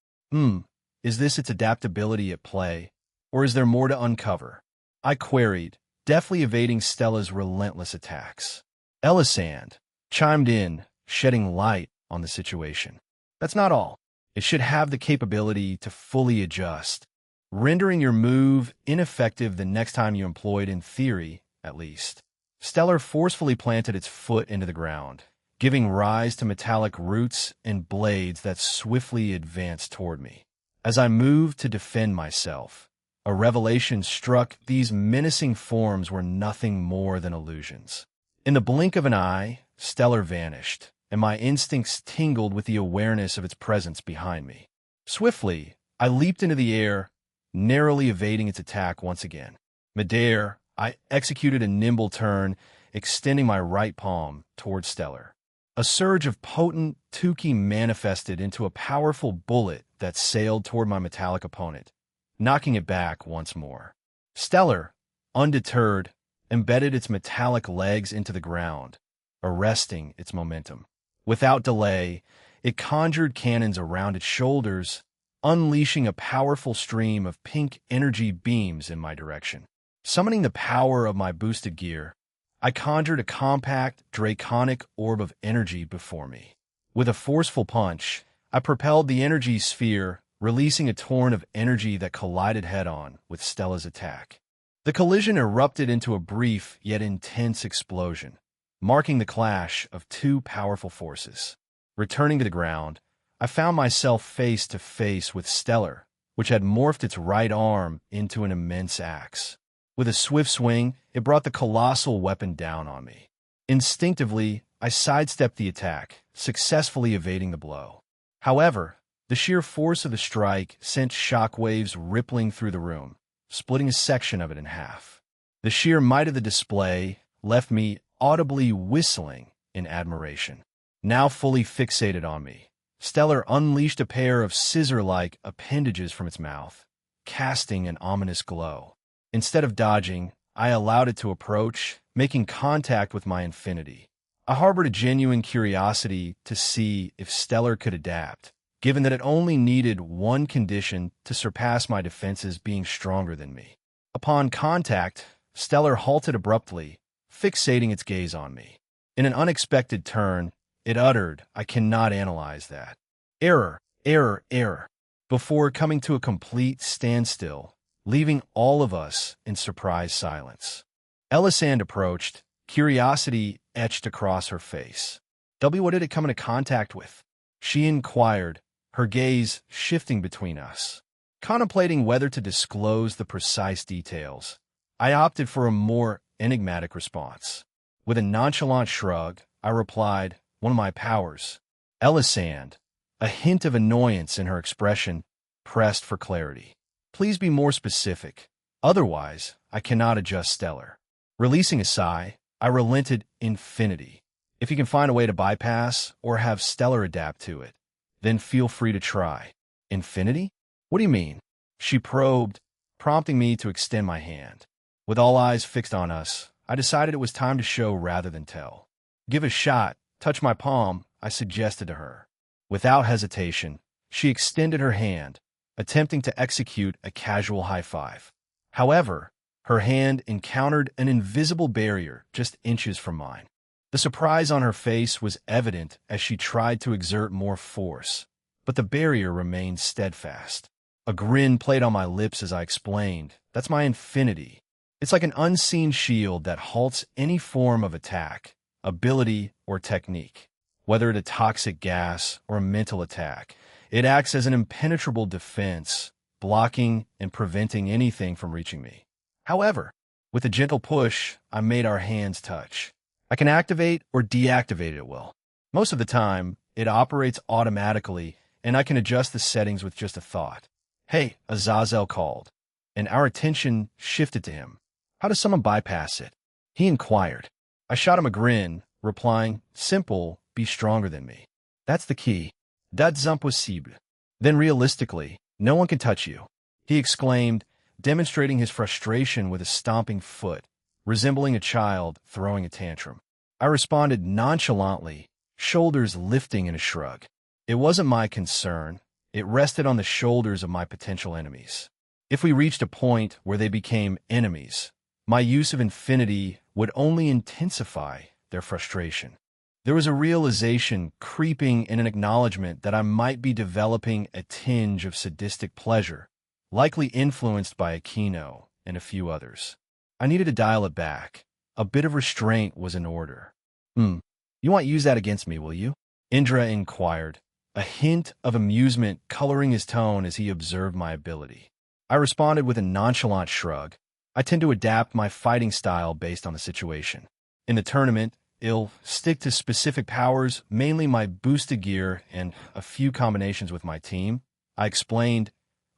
Is this its adaptability at play, or is there more to uncover? I queried, deftly evading Stella's relentless attacks. Elisand chimed in, shedding light on the situation. That's not all. It should have the capability to fully adjust, rendering your move ineffective the next time you employ it, in theory, at least. Stellar forcefully planted its foot into the ground, giving rise to metallic roots and blades that swiftly advanced toward me. As I moved to defend myself, a revelation struck. These menacing forms were nothing more than illusions. In the blink of an eye, Stellar vanished, and my instincts tingled with the awareness of its presence behind me. Swiftly, I leaped into the air, narrowly evading its attack once again. Midair, I executed a nimble turn, extending my right palm towards Stellar. A surge of potent 10k manifested into a powerful bullet that sailed toward my metallic opponent, knocking it back once more. Stellar, undeterred, embedded its metallic legs into the ground, arresting its momentum. Without delay, it conjured cannons around its shoulders, unleashing a powerful stream of pink energy beams in my direction. Summoning the power of my boosted gear, I conjured a compact, draconic orb of energy before me. With a forceful punch, I propelled the energy sphere, releasing a torrent of energy that collided head-on with Stella's attack. The collision erupted into a brief yet intense explosion, marking the clash of two powerful forces. Returning to the ground, I found myself face to face with Stellar, which had morphed its right arm into an immense axe. With a swift swing, it brought the colossal weapon down on me. Instinctively, I sidestepped the attack, successfully evading the blow. However, the sheer force of the strike sent shockwaves rippling through the room, splitting a section of it in half. The sheer might of the display left me audibly whistling in admiration. Now fully fixated on me, Stellar unleashed a pair of scissor-like appendages from its mouth, casting an ominous glow. Instead of dodging, I allowed it to approach, making contact with my infinity. I harbored a genuine curiosity to see if Stellar could adapt, given that it only needed one condition to surpass my defenses being stronger than me. Upon contact, Stellar halted abruptly, fixating its gaze on me. In an unexpected turn, it uttered, "I cannot analyze that. Error, error, error," before coming to a complete standstill, leaving all of us in surprised silence. Elisand approached, curiosity etched across her face. What did it come into contact with?" she inquired, her gaze shifting between us. Contemplating whether to disclose the precise details, I opted for a more enigmatic response. With a nonchalant shrug, I replied, "One of my powers." Elisand, a hint of annoyance in her expression, pressed for clarity. "Please be more specific. Otherwise, I cannot adjust Stellar." Releasing a sigh, I relented infinity. "If you can find a way to bypass or have Stellar adapt to it, then feel free to try." "Infinity? What do you mean?" she probed, prompting me to extend my hand. With all eyes fixed on us, I decided it was time to show rather than tell. "Give a shot. Touch my palm," I suggested to her. Without hesitation, she extended her hand, attempting to execute a casual high five. However, her hand encountered an invisible barrier just inches from mine. The surprise on her face was evident as she tried to exert more force, but the barrier remained steadfast. A grin played on my lips as I explained, "That's my infinity. It's like an unseen shield that halts any form of attack, ability, or technique. Whether it a toxic gas or a mental attack, it acts as an impenetrable defense, blocking and preventing anything from reaching me." However, with a gentle push, I made our hands touch. I can activate or deactivate it at will. Most of the time, it operates automatically, and I can adjust the settings with just a thought. "Hey," Azazel called, and our attention shifted to him. "How does someone bypass it?" he inquired. I shot him a grin, replying, "Simple, be stronger than me. That's the key. That's impossible." "Then realistically, no one can touch you," he exclaimed, demonstrating his frustration with a stomping foot, resembling a child throwing a tantrum. I responded nonchalantly, shoulders lifting in a shrug. It wasn't my concern. It rested on the shoulders of my potential enemies. If we reached a point where they became enemies, my use of infinity would only intensify their frustration. There was a realization creeping in an acknowledgement that I might be developing a tinge of sadistic pleasure, likely influenced by Aquino and a few others. I needed to dial it back. A bit of restraint was in order. You won't use that against me, will you?" Indra inquired, a hint of amusement coloring his tone as he observed my ability. I responded with a nonchalant shrug. I tend to adapt my fighting style based on the situation. In the tournament, I'll stick to specific powers, mainly my boosted gear and a few combinations with my team, I explained,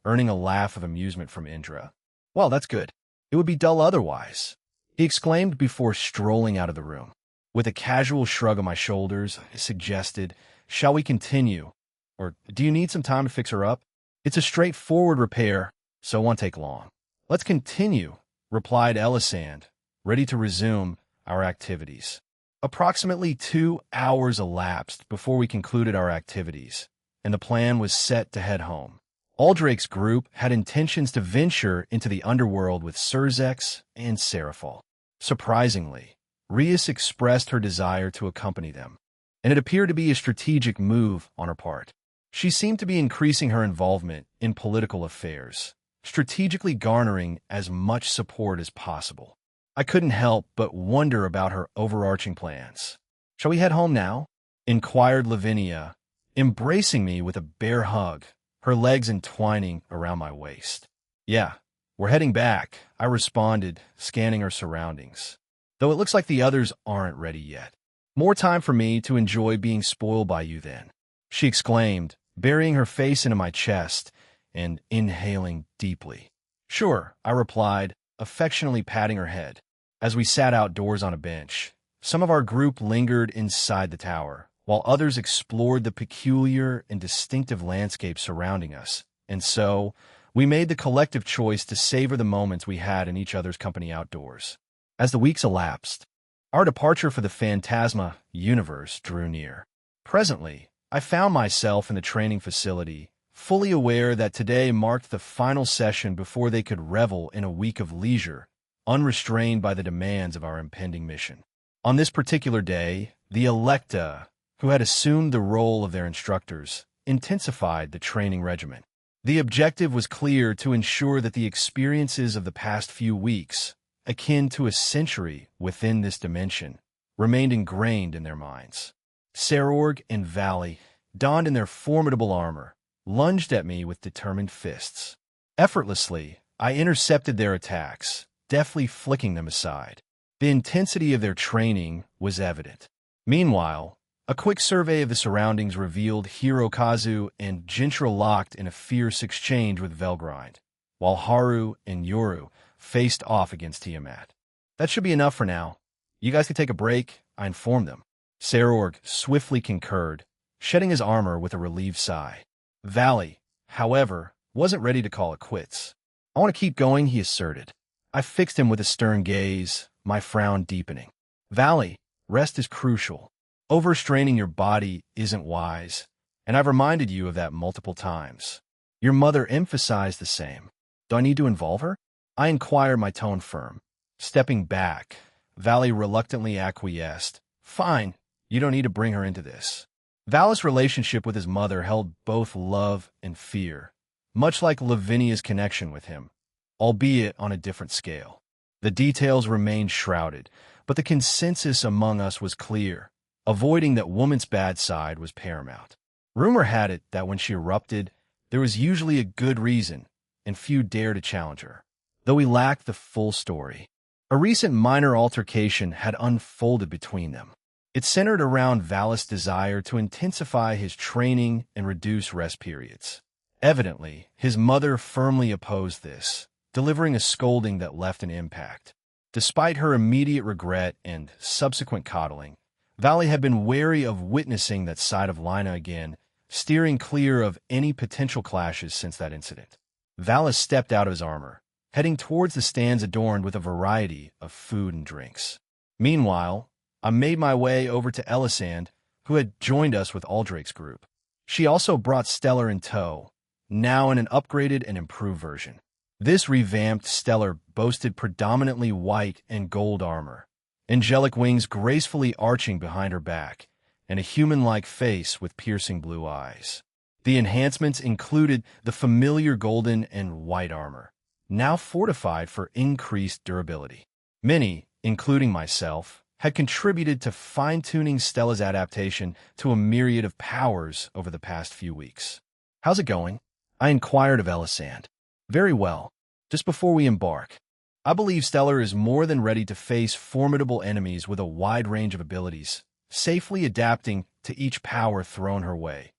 earning a laugh of amusement from Indra. "Well, that's good. It would be dull otherwise," he exclaimed before strolling out of the room. With a casual shrug of my shoulders, I suggested, "Shall we continue? Or do you need some time to fix her up? It's a straightforward repair, so it won't take long." "Let's continue," replied Elisand, ready to resume our activities. Approximately 2 hours elapsed before we concluded our activities, and the plan was set to head home. Aldrake's group had intentions to venture into the underworld with Surzex and Seraphol. Surprisingly, Rias expressed her desire to accompany them, and it appeared to be a strategic move on her part. She seemed to be increasing her involvement in political affairs, strategically garnering as much support as possible. I couldn't help but wonder about her overarching plans. "Shall we head home now?" inquired Lavinia, embracing me with a bear hug, her legs entwining around my waist. "Yeah, we're heading back," I responded, scanning her surroundings. "Though it looks like the others aren't ready yet. More time for me to enjoy being spoiled by you then," she exclaimed, burying her face into my chest and inhaling deeply. "Sure," I replied, affectionately patting her head. As we sat outdoors on a bench, Some of our group lingered inside the tower, while others explored the peculiar and distinctive landscape surrounding us. And so, we made the collective choice to savor the moments we had in each other's company outdoors. As the weeks elapsed, our departure for the Phantasma universe drew near. Presently, I found myself in the training facility, fully aware that today marked the final session before they could revel in a week of leisure, unrestrained by the demands of our impending mission. On this particular day, the Electa, who had assumed the role of their instructors, intensified the training regimen. The objective was clear: to ensure that the experiences of the past few weeks, akin to a century within this dimension, remained ingrained in their minds. Serorg and Valley, donned in their formidable armor, lunged at me with determined fists. Effortlessly, I intercepted their attacks, deftly flicking them aside. The intensity of their training was evident. Meanwhile, a quick survey of the surroundings revealed Hirokazu and Jintra locked in a fierce exchange with Velgrind, while Haru and Yoru faced off against Tiamat. That should be enough for now. You guys can take a break, I informed them. Serorg swiftly concurred, shedding his armor with a relieved sigh. Valley, however, wasn't ready to call it quits. I want to keep going, he asserted. I fixed him with a stern gaze, my frown deepening. Valley, rest is crucial. Overstraining your body isn't wise, and I've reminded you of that multiple times. Your mother emphasized the same. Do I need to involve her? I inquired, my tone firm. Stepping back, Valley reluctantly acquiesced. Fine, you don't need to bring her into this. Valley's relationship with his mother held both love and fear, much like Lavinia's connection with him, albeit on a different scale. The details remained shrouded, but the consensus among us was clear. Avoiding that woman's bad side was paramount. Rumor had it that when she erupted, there was usually a good reason, and few dared to challenge her, though we lacked the full story. A recent minor altercation had unfolded between them. It centered around Valis' desire to intensify his training and reduce rest periods. Evidently, his mother firmly opposed this, delivering a scolding that left an impact. Despite her immediate regret and subsequent coddling, Valley had been wary of witnessing that side of Lina again, steering clear of any potential clashes since that incident. Valis stepped out of his armor, heading towards the stands adorned with a variety of food and drinks. Meanwhile, I made my way over to Elisand, who had joined us with Aldrake's group. She also brought Stellar in tow, now in an upgraded and improved version. This revamped Stellar boasted predominantly white and gold armor, angelic wings gracefully arching behind her back, and a human-like face with piercing blue eyes. The enhancements included the familiar golden and white armor, now fortified for increased durability. Many, including myself, had contributed to fine-tuning Stella's adaptation to a myriad of powers over the past few weeks. How's it going? I inquired of Elisand. Very well. Just before we embark, I believe Stellar is more than ready to face formidable enemies with a wide range of abilities, safely adapting to each power thrown her way.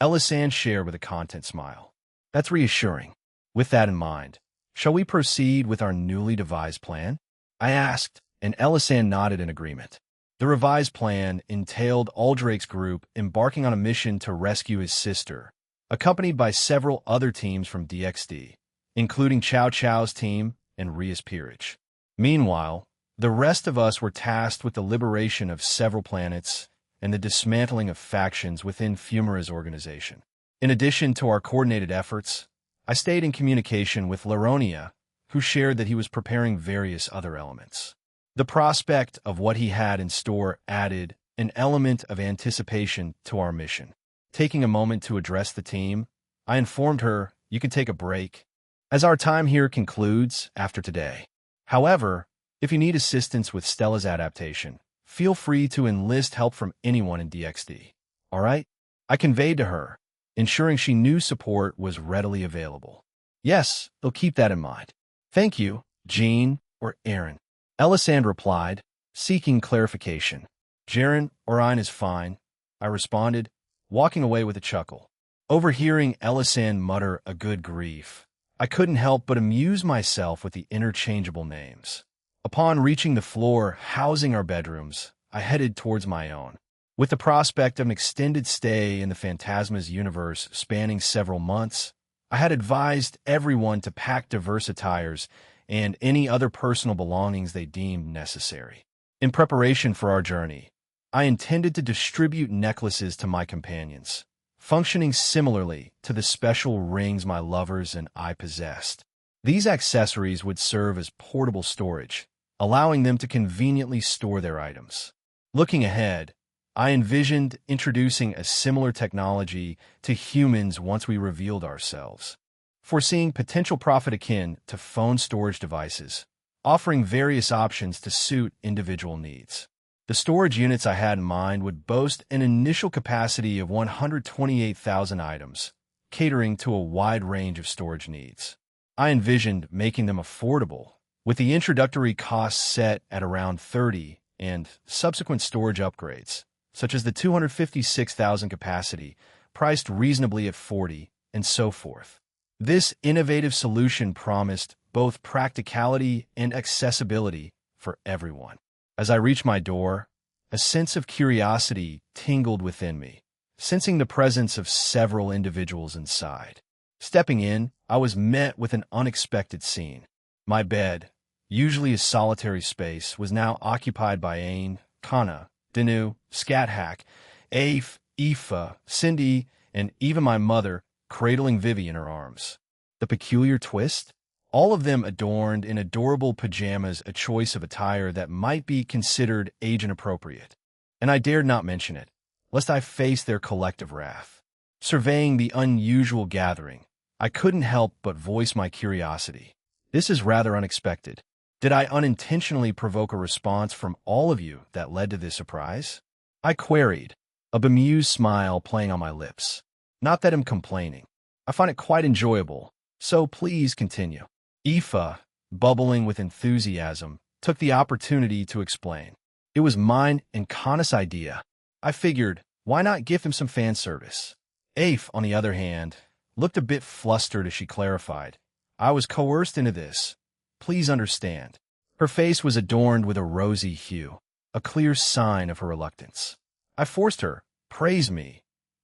Elisand shared with a content smile. That's reassuring. With that in mind, shall we proceed with our newly devised plan? I asked, and Elisand nodded in agreement. The revised plan entailed Aldrake's group embarking on a mission to rescue his sister, accompanied by several other teams from DXD, including Chow Chow's team and Rias Peerage. Meanwhile, the rest of us were tasked with the liberation of several planets and the dismantling of factions within Fumara's organization. In addition to our coordinated efforts, I stayed in communication with Laronia, who shared that he was preparing various other elements. The prospect of what he had in store added an element of anticipation to our mission. Taking a moment to address the team, I informed her, "You can take a break, as our time here concludes after today. However, if you need assistance with Stella's adaptation, feel free to enlist help from anyone in DXD. All right?" I conveyed to her, ensuring she knew support was readily available. "Yes, they'll keep that in mind. Thank you, Jean or Aaron." Elisand replied, seeking clarification. "Jaren or Ein is fine," I responded, walking away with a chuckle. Overhearing Elisand mutter a good grief, I couldn't help but amuse myself with the interchangeable names. Upon reaching the floor housing our bedrooms, I headed towards my own. With the prospect of an extended stay in the Phantasma's universe spanning several months, I had advised everyone to pack diverse attires and any other personal belongings they deemed necessary. In preparation for our journey, I intended to distribute necklaces to my companions, functioning similarly to the special rings my lovers and I possessed. These accessories would serve as portable storage, allowing them to conveniently store their items. Looking ahead, I envisioned introducing a similar technology to humans once we revealed ourselves, foreseeing potential profit akin to phone storage devices, offering various options to suit individual needs. The storage units I had in mind would boast an initial capacity of 128,000 items, catering to a wide range of storage needs. I envisioned making them affordable, with the introductory costs set at around 30 and subsequent storage upgrades, such as the 256,000 capacity, priced reasonably at 40, and so forth. This innovative solution promised both practicality and accessibility for everyone. As I reached my door, a sense of curiosity tingled within me, sensing the presence of several individuals inside. Stepping in, I was met with an unexpected scene. My bed, usually a solitary space, was now occupied by Ain, Kana, Dinu, Scat-Hack, Aif, Aoife, Cindy, and even my mother, cradling Vivi in her arms. The peculiar twist? All of them adorned in adorable pajamas, a choice of attire that might be considered age-inappropriate. And I dared not mention it, lest I face their collective wrath. Surveying the unusual gathering, I couldn't help but voice my curiosity. This is rather unexpected. Did I unintentionally provoke a response from all of you that led to this surprise? I queried, a bemused smile playing on my lips. Not that I'm complaining. I find it quite enjoyable, so please continue. Aoife, bubbling with enthusiasm, took the opportunity to explain. It was mine and Kana's idea. I figured, why not give him some fan service? Aoife, on the other hand, looked a bit flustered as she clarified. I was coerced into this. Please understand. Her face was adorned with a rosy hue, a clear sign of her reluctance. I forced her. Praise me.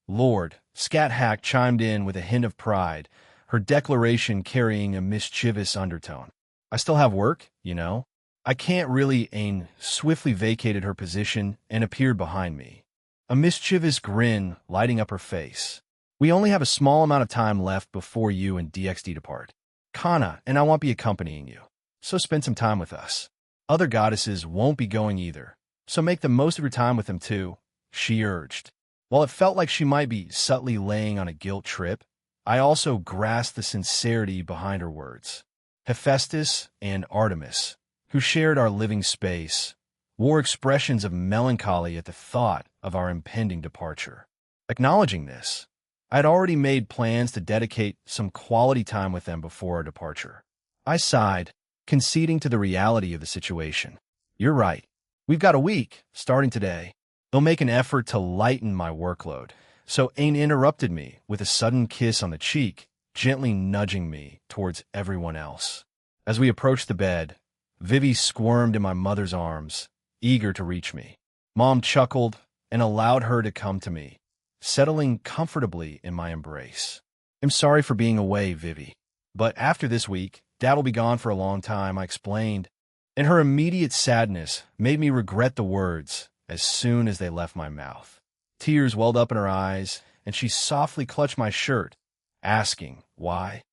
Lord, Scat-Hack chimed in with a hint of pride, her declaration carrying a mischievous undertone. I still have work, you know. I can't really. Ain swiftly vacated her position and appeared behind me, a mischievous grin lighting up her face. We only have a small amount of time left before you and DXD depart. Kana and I won't be accompanying you, so spend some time with us. Other goddesses won't be going either, so make the most of your time with them too, she urged. While it felt like she might be subtly laying on a guilt trip, I also grasped the sincerity behind her words. Hephaestus and Artemis, who shared our living space, wore expressions of melancholy at the thought of our impending departure. Acknowledging this, I had already made plans to dedicate some quality time with them before our departure. I sighed, conceding to the reality of the situation. You're right. We've got a week, starting today. They'll make an effort to lighten my workload. So Ain interrupted me with a sudden kiss on the cheek, gently nudging me towards everyone else. As we approached the bed, Vivi squirmed in my mother's arms, eager to reach me. Mom chuckled and allowed her to come to me, settling comfortably in my embrace. I'm sorry for being away, Vivi. But after this week, Dad will be gone for a long time, I explained, and her immediate sadness made me regret the words as soon as they left my mouth. Tears welled up in her eyes, and she softly clutched my shirt, asking, why?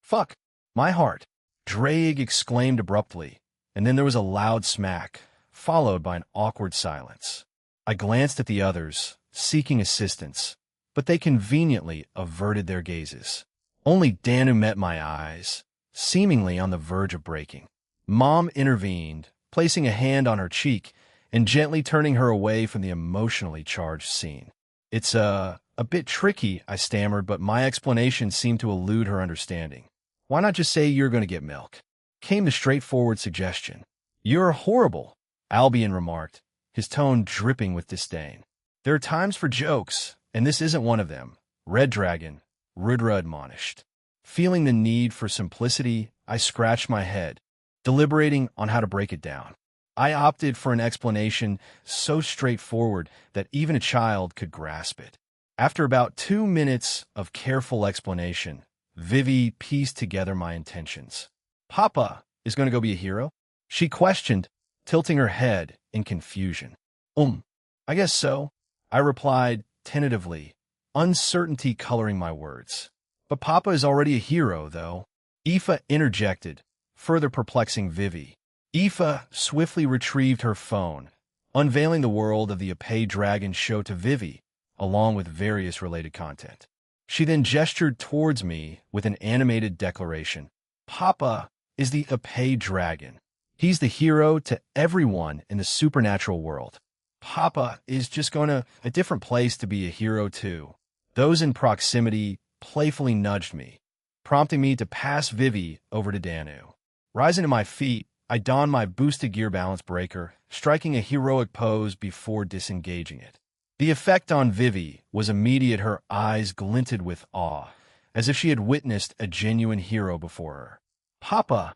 Fuck, my heart, Drake exclaimed abruptly, and then there was a loud smack, followed by an awkward silence. I glanced at the others, seeking assistance, but they conveniently averted their gazes. Only Danu met my eyes, seemingly on the verge of breaking. Mom intervened, placing a hand on her cheek and gently turning her away from the emotionally charged scene. It's a bit tricky, I stammered, but my explanation seemed to elude her understanding. Why not just say you're going to get milk? Came the straightforward suggestion. You're horrible, Albion remarked, his tone dripping with disdain. There are times for jokes, and this isn't one of them. Red Dragon, Rudra admonished. Feeling the need for simplicity, I scratched my head, deliberating on how to break it down. I opted for an explanation so straightforward that even a child could grasp it. After about 2 minutes of careful explanation, Vivi pieced together my intentions. Papa is going to go be a hero? She questioned, tilting her head in confusion. I guess so, I replied tentatively, uncertainty coloring my words. But Papa is already a hero, though. Aoife interjected, further perplexing Vivi. Aoife swiftly retrieved her phone, unveiling the world of the Epee Dragon show to Vivi, along with various related content. She then gestured towards me with an animated declaration. Papa is the Epee Dragon. He's the hero to everyone in the supernatural world. Papa is just going to a different place to be a hero too. Those in proximity playfully nudged me, prompting me to pass Vivi over to Danu. Rising to my feet, I donned my boosted gear balance breaker, striking a heroic pose before disengaging it. The effect on Vivi was immediate. Her eyes glinted with awe, as if she had witnessed a genuine hero before her. Papa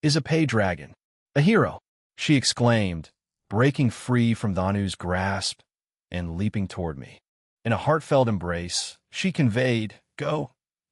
is a Epee Dragon. A hero, she exclaimed, breaking free from Danu's grasp and leaping toward me. In a heartfelt embrace, she conveyed, Go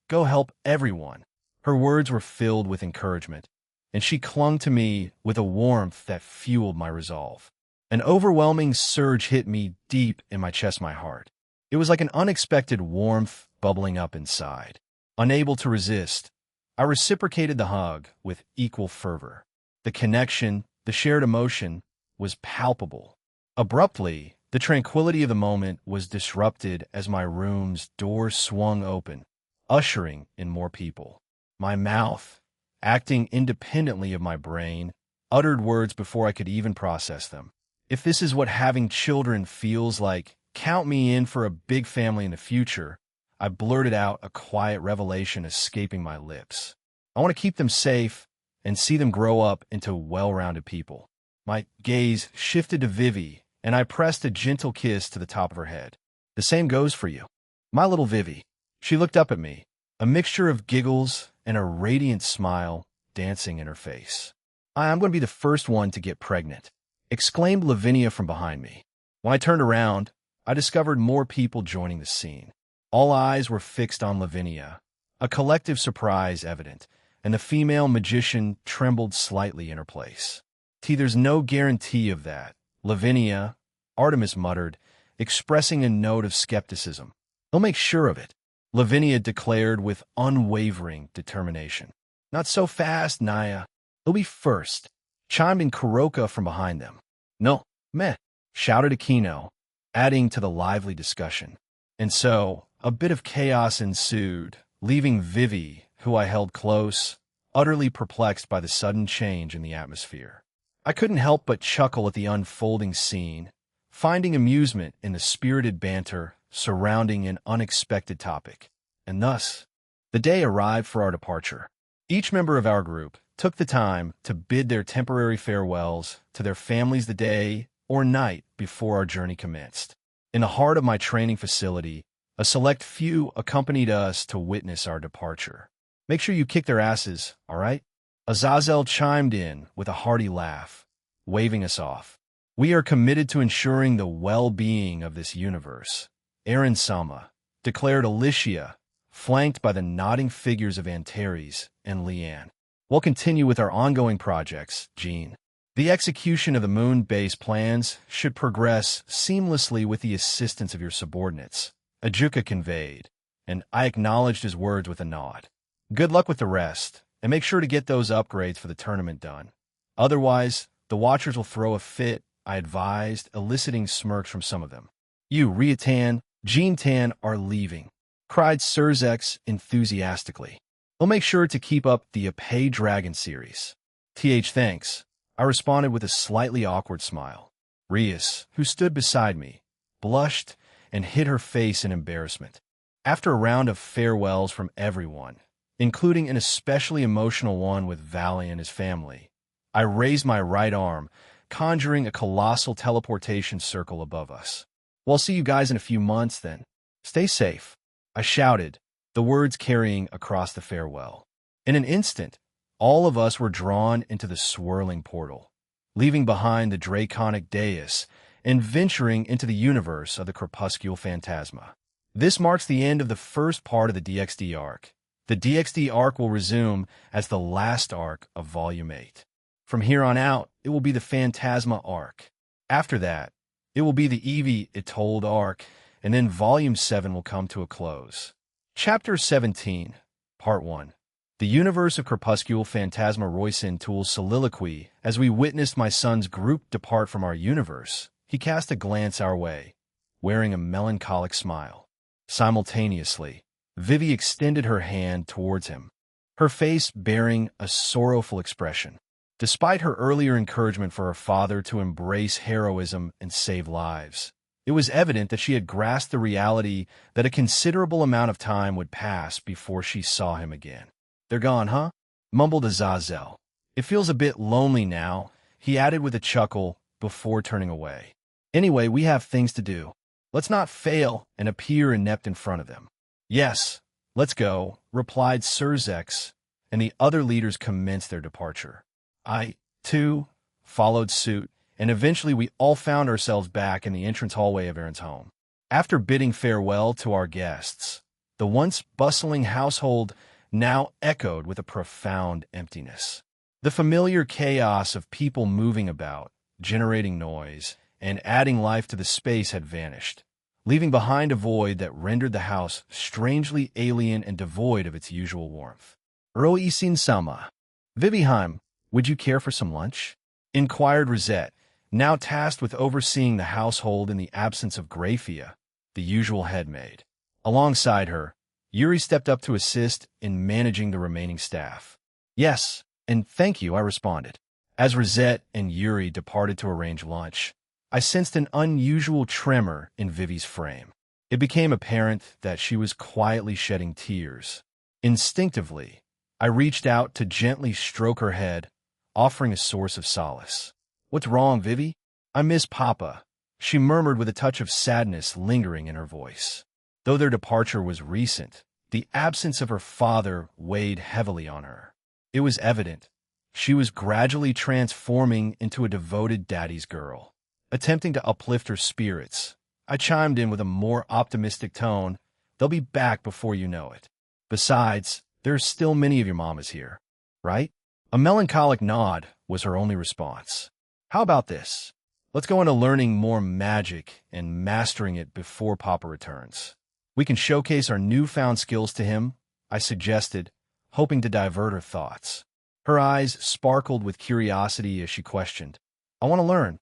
help everyone. Her words were filled with encouragement, and she clung to me with a warmth that fueled my resolve. An overwhelming surge hit me deep in my chest, my heart. It was like an unexpected warmth bubbling up inside. Unable to resist, I reciprocated the hug with equal fervor. The connection, the shared emotion, was palpable. Abruptly, the tranquility of the moment was disrupted as my room's door swung open, ushering in more people. My mouth, acting independently of my brain, uttered words before I could even process them. If this is what having children feels like, count me in for a big family in the future. I blurted out, a quiet revelation escaping my lips. I want to keep them safe and see them grow up into well-rounded people. My gaze shifted to Vivi, and I pressed a gentle kiss to the top of her head. The same goes for you, my little Vivi. She looked up at me, a mixture of giggles and a radiant smile dancing in her face. I'm going to be the first one to get pregnant, exclaimed Lavinia from behind me. When I turned around, I discovered more people joining the scene. All eyes were fixed on Lavinia, a collective surprise evident, and the female magician trembled slightly in her place. There's no guarantee of that, Lavinia, Artemis muttered, expressing a note of skepticism. I'll make sure of it, Lavinia declared with unwavering determination. Not so fast, Naya. He'll be first, chimed in Kuroka from behind them. No, meh, shouted Aquino, adding to the lively discussion. And so, a bit of chaos ensued, leaving Vivi, who I held close, utterly perplexed by the sudden change in the atmosphere. I couldn't help but chuckle at the unfolding scene, finding amusement in the spirited banter surrounding an unexpected topic. And thus, the day arrived for our departure. Each member of our group took the time to bid their temporary farewells to their families the day or night before our journey commenced. In the heart of my training facility, a select few accompanied us to witness our departure. Make sure you kick their asses, all right? Azazel chimed in with a hearty laugh, waving us off. We are committed to ensuring the well-being of this universe, Aaron Sama, declared Alicia, flanked by the nodding figures of Antares and Leanne. We'll continue with our ongoing projects, Jean. The execution of the moon base plans should progress seamlessly with the assistance of your subordinates, Ajuka conveyed, and I acknowledged his words with a nod. Good luck with the rest, and make sure to get those upgrades for the tournament done. Otherwise, the Watchers will throw a fit, I advised, eliciting smirks from some of them. You, Riatan, Jean Tan are leaving, cried Surzex enthusiastically. We'll make sure to keep up the Epee Dragon series. Thanks, I responded with a slightly awkward smile. Rias, who stood beside me, blushed and hid her face in embarrassment. After a round of farewells from everyone, including an especially emotional one with Valley and his family, I raised my right arm, conjuring a colossal teleportation circle above us. Well, I'll see you guys in a few months then. Stay safe, I shouted, the words carrying across the farewell. In an instant, all of us were drawn into the swirling portal. leaving behind the draconic dais and venturing into the universe of the crepuscular phantasma. This marks the end of the first part of the DxD arc. The DxD arc will resume as the last arc of Volume 8. From here on out, it will be the Phantasma arc. After that, it will be the Evie Itold arc, and then Volume 7 will come to a close. Chapter 17, Part 1. The universe of Crepuscular Phantasma. Roisin Tool's soliloquy. As we witnessed my son's group depart from our universe, he cast a glance our way, wearing a melancholic smile. Simultaneously, Vivi extended her hand towards him, her face bearing a sorrowful expression. Despite her earlier encouragement for her father to embrace heroism and save lives, it was evident that she had grasped the reality that a considerable amount of time would pass before she saw him again. "They're gone, huh?" mumbled Azazel. "It feels a bit lonely now," he added with a chuckle before turning away. "Anyway, we have things to do. Let's not fail and appear inept in front of them." "Yes, let's go," replied Surzex, and the other leaders commenced their departure. I, too, followed suit, and eventually we all found ourselves back in the entrance hallway of Aaron's home. After bidding farewell to our guests, the once bustling household now echoed with a profound emptiness. The familiar chaos of people moving about, generating noise, and adding life to the space had vanished, leaving behind a void that rendered the house strangely alien and devoid of its usual warmth. "Roisin Sama, Viviheim, would you care for some lunch?" inquired Rosette, now tasked with overseeing the household in the absence of Graphia, the usual headmaid. Alongside her, Yuri stepped up to assist in managing the remaining staff. "Yes, and thank you," I responded. As Rosette and Yuri departed to arrange lunch, I sensed an unusual tremor in Vivi's frame. It became apparent that she was quietly shedding tears. Instinctively, I reached out to gently stroke her head, offering a source of solace. "What's wrong, Vivi?" "I miss Papa," she murmured with a touch of sadness lingering in her voice. Though their departure was recent, the absence of her father weighed heavily on her. It was evident she was gradually transforming into a devoted daddy's girl. Attempting to uplift her spirits, I chimed in with a more optimistic tone. "They'll be back before you know it. Besides, there are still many of your mamas here, right?" A melancholic nod was her only response. "How about this? Let's go into learning more magic and mastering it before Papa returns. We can showcase our newfound skills to him," I suggested, hoping to divert her thoughts. Her eyes sparkled with curiosity as she questioned, "I want to learn.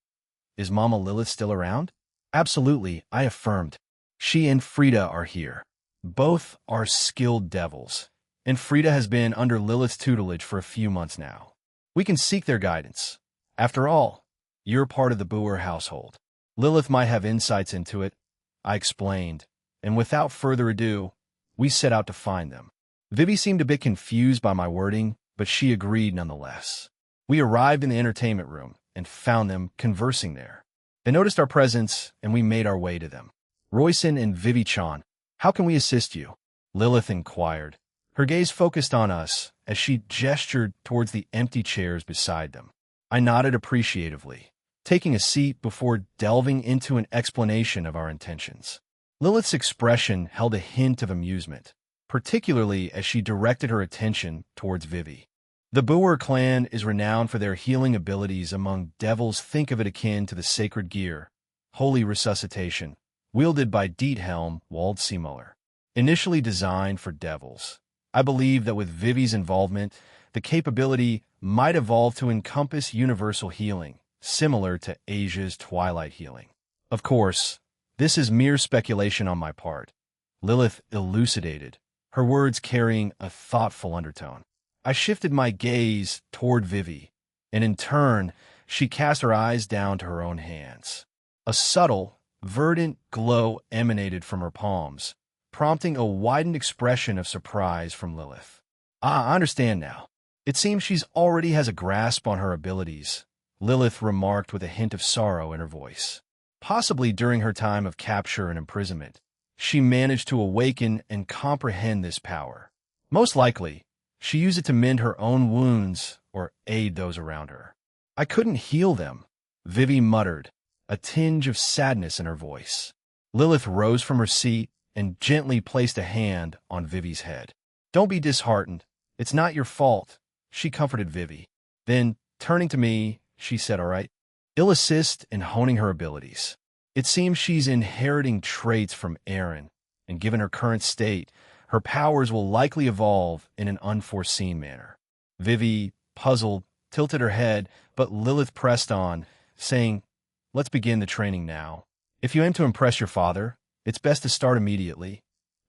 Is Mama Lilith still around?" "Absolutely," I affirmed. "She and Frida are here. Both are skilled devils, and Frida has been under Lilith's tutelage for a few months now. We can seek their guidance. After all, you're part of the Boer household. Lilith might have insights into it," I explained, and without further ado, we set out to find them. Vivi seemed a bit confused by my wording, but she agreed nonetheless. We arrived in the entertainment room and found them conversing there. They noticed our presence, and we made our way to them. "Roisin and Vivi-chan, how can we assist you?" Lilith inquired, her gaze focused on us as she gestured towards the empty chairs beside them. I nodded appreciatively, taking a seat before delving into an explanation of our intentions. Lilith's expression held a hint of amusement, particularly as she directed her attention towards Vivi. "The Boer clan is renowned for their healing abilities among devils. Think of it akin to the sacred gear, Holy Resuscitation, wielded by Diethelm Waldseemuller. Initially designed for devils, I believe that with Vivi's involvement, the capability might evolve to encompass universal healing, similar to Asia's Twilight healing. Of course, this is mere speculation on my part," Lilith elucidated, her words carrying a thoughtful undertone. I shifted my gaze toward Vivi, and in turn, she cast her eyes down to her own hands. A subtle, verdant glow emanated from her palms, prompting a widened expression of surprise from Lilith. "Ah, I understand now. It seems she's already has a grasp on her abilities," Lilith remarked with a hint of sorrow in her voice. "Possibly during her time of capture and imprisonment, she managed to awaken and comprehend this power. Most likely, she used it to mend her own wounds or aid those around her." I couldn't heal them, Vivi muttered, a tinge of sadness in her voice. Lilith rose from her seat and gently placed a hand on Vivi's head. Don't be disheartened. It's not your fault, she comforted Vivi. Then, turning to me, she said, all right, I'll assist in honing her abilities. It seems she's inheriting traits from Aaron, and given her current state, her powers will likely evolve in an unforeseen manner. Vivi, puzzled, tilted her head, but Lilith pressed on, saying, let's begin the training now. If you aim to impress your father, it's best to start immediately,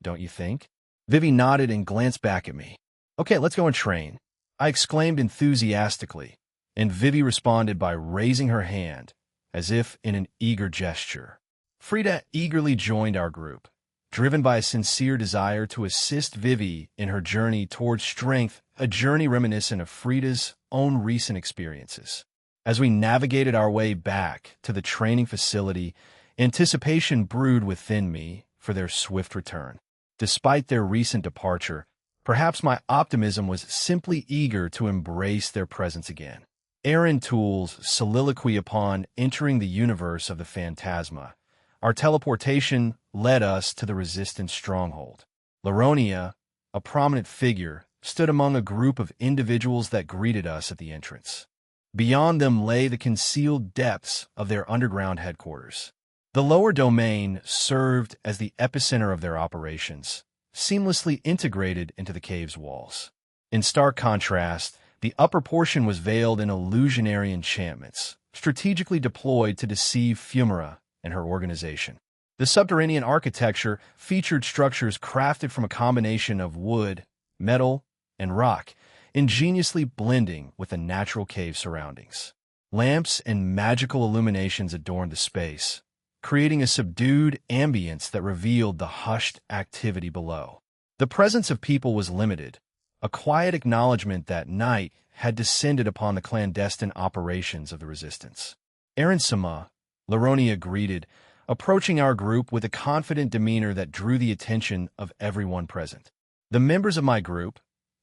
don't you think? Vivi nodded and glanced back at me. Okay, let's go and train, I exclaimed enthusiastically, and Vivi responded by raising her hand, as if in an eager gesture. Frida eagerly joined our group, driven by a sincere desire to assist Vivi in her journey towards strength, a journey reminiscent of Frida's own recent experiences. As we navigated our way back to the training facility, anticipation brewed within me for their swift return. Despite their recent departure, perhaps my optimism was simply eager to embrace their presence again. Aaron Toole's soliloquy upon entering the universe of the Phantasma. Our teleportation led us to the Resistance stronghold. Laronia, a prominent figure, stood among a group of individuals that greeted us at the entrance. Beyond them lay the concealed depths of their underground headquarters. The lower domain served as the epicenter of their operations, seamlessly integrated into the cave's walls. In stark contrast, the upper portion was veiled in illusionary enchantments, strategically deployed to deceive Fumara and her organization. The subterranean architecture featured structures crafted from a combination of wood, metal, and rock, ingeniously blending with the natural cave surroundings. Lamps and magical illuminations adorned the space, creating a subdued ambience that revealed the hushed activity below. The presence of people was limited, a quiet acknowledgement that night had descended upon the clandestine operations of the Resistance. Aaron Sama, Laronia greeted, approaching our group with a confident demeanor that drew the attention of everyone present. The members of my group,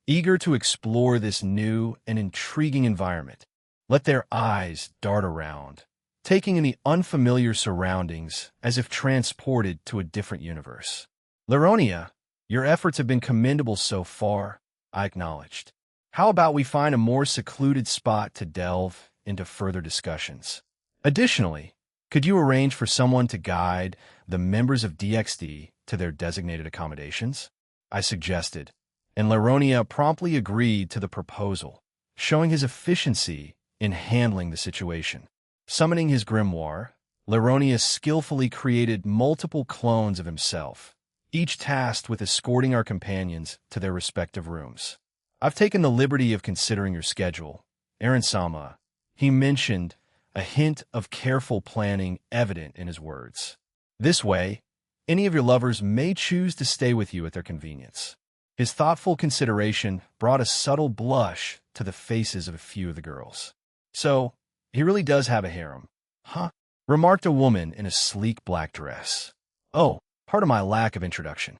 eager to explore this new and intriguing environment, let their eyes dart around, taking in the unfamiliar surroundings as if transported to a different universe. Laronia, your efforts have been commendable so far, I acknowledged. How about we find a more secluded spot to delve into further discussions? Additionally, could you arrange for someone to guide the members of DXD to their designated accommodations? I suggested, and Laronia promptly agreed to the proposal, showing his efficiency in handling the situation. Summoning his grimoire, Laronia skillfully created multiple clones of himself, each tasked with escorting our companions to their respective rooms. I've taken the liberty of considering your schedule, Aaron Sama. He mentioned, a hint of careful planning evident in his words. This way, any of your lovers may choose to stay with you at their convenience. His thoughtful consideration brought a subtle blush to the faces of a few of the girls. So, he really does have a harem, huh? Remarked a woman in a sleek black dress. Oh, pardon my lack of introduction.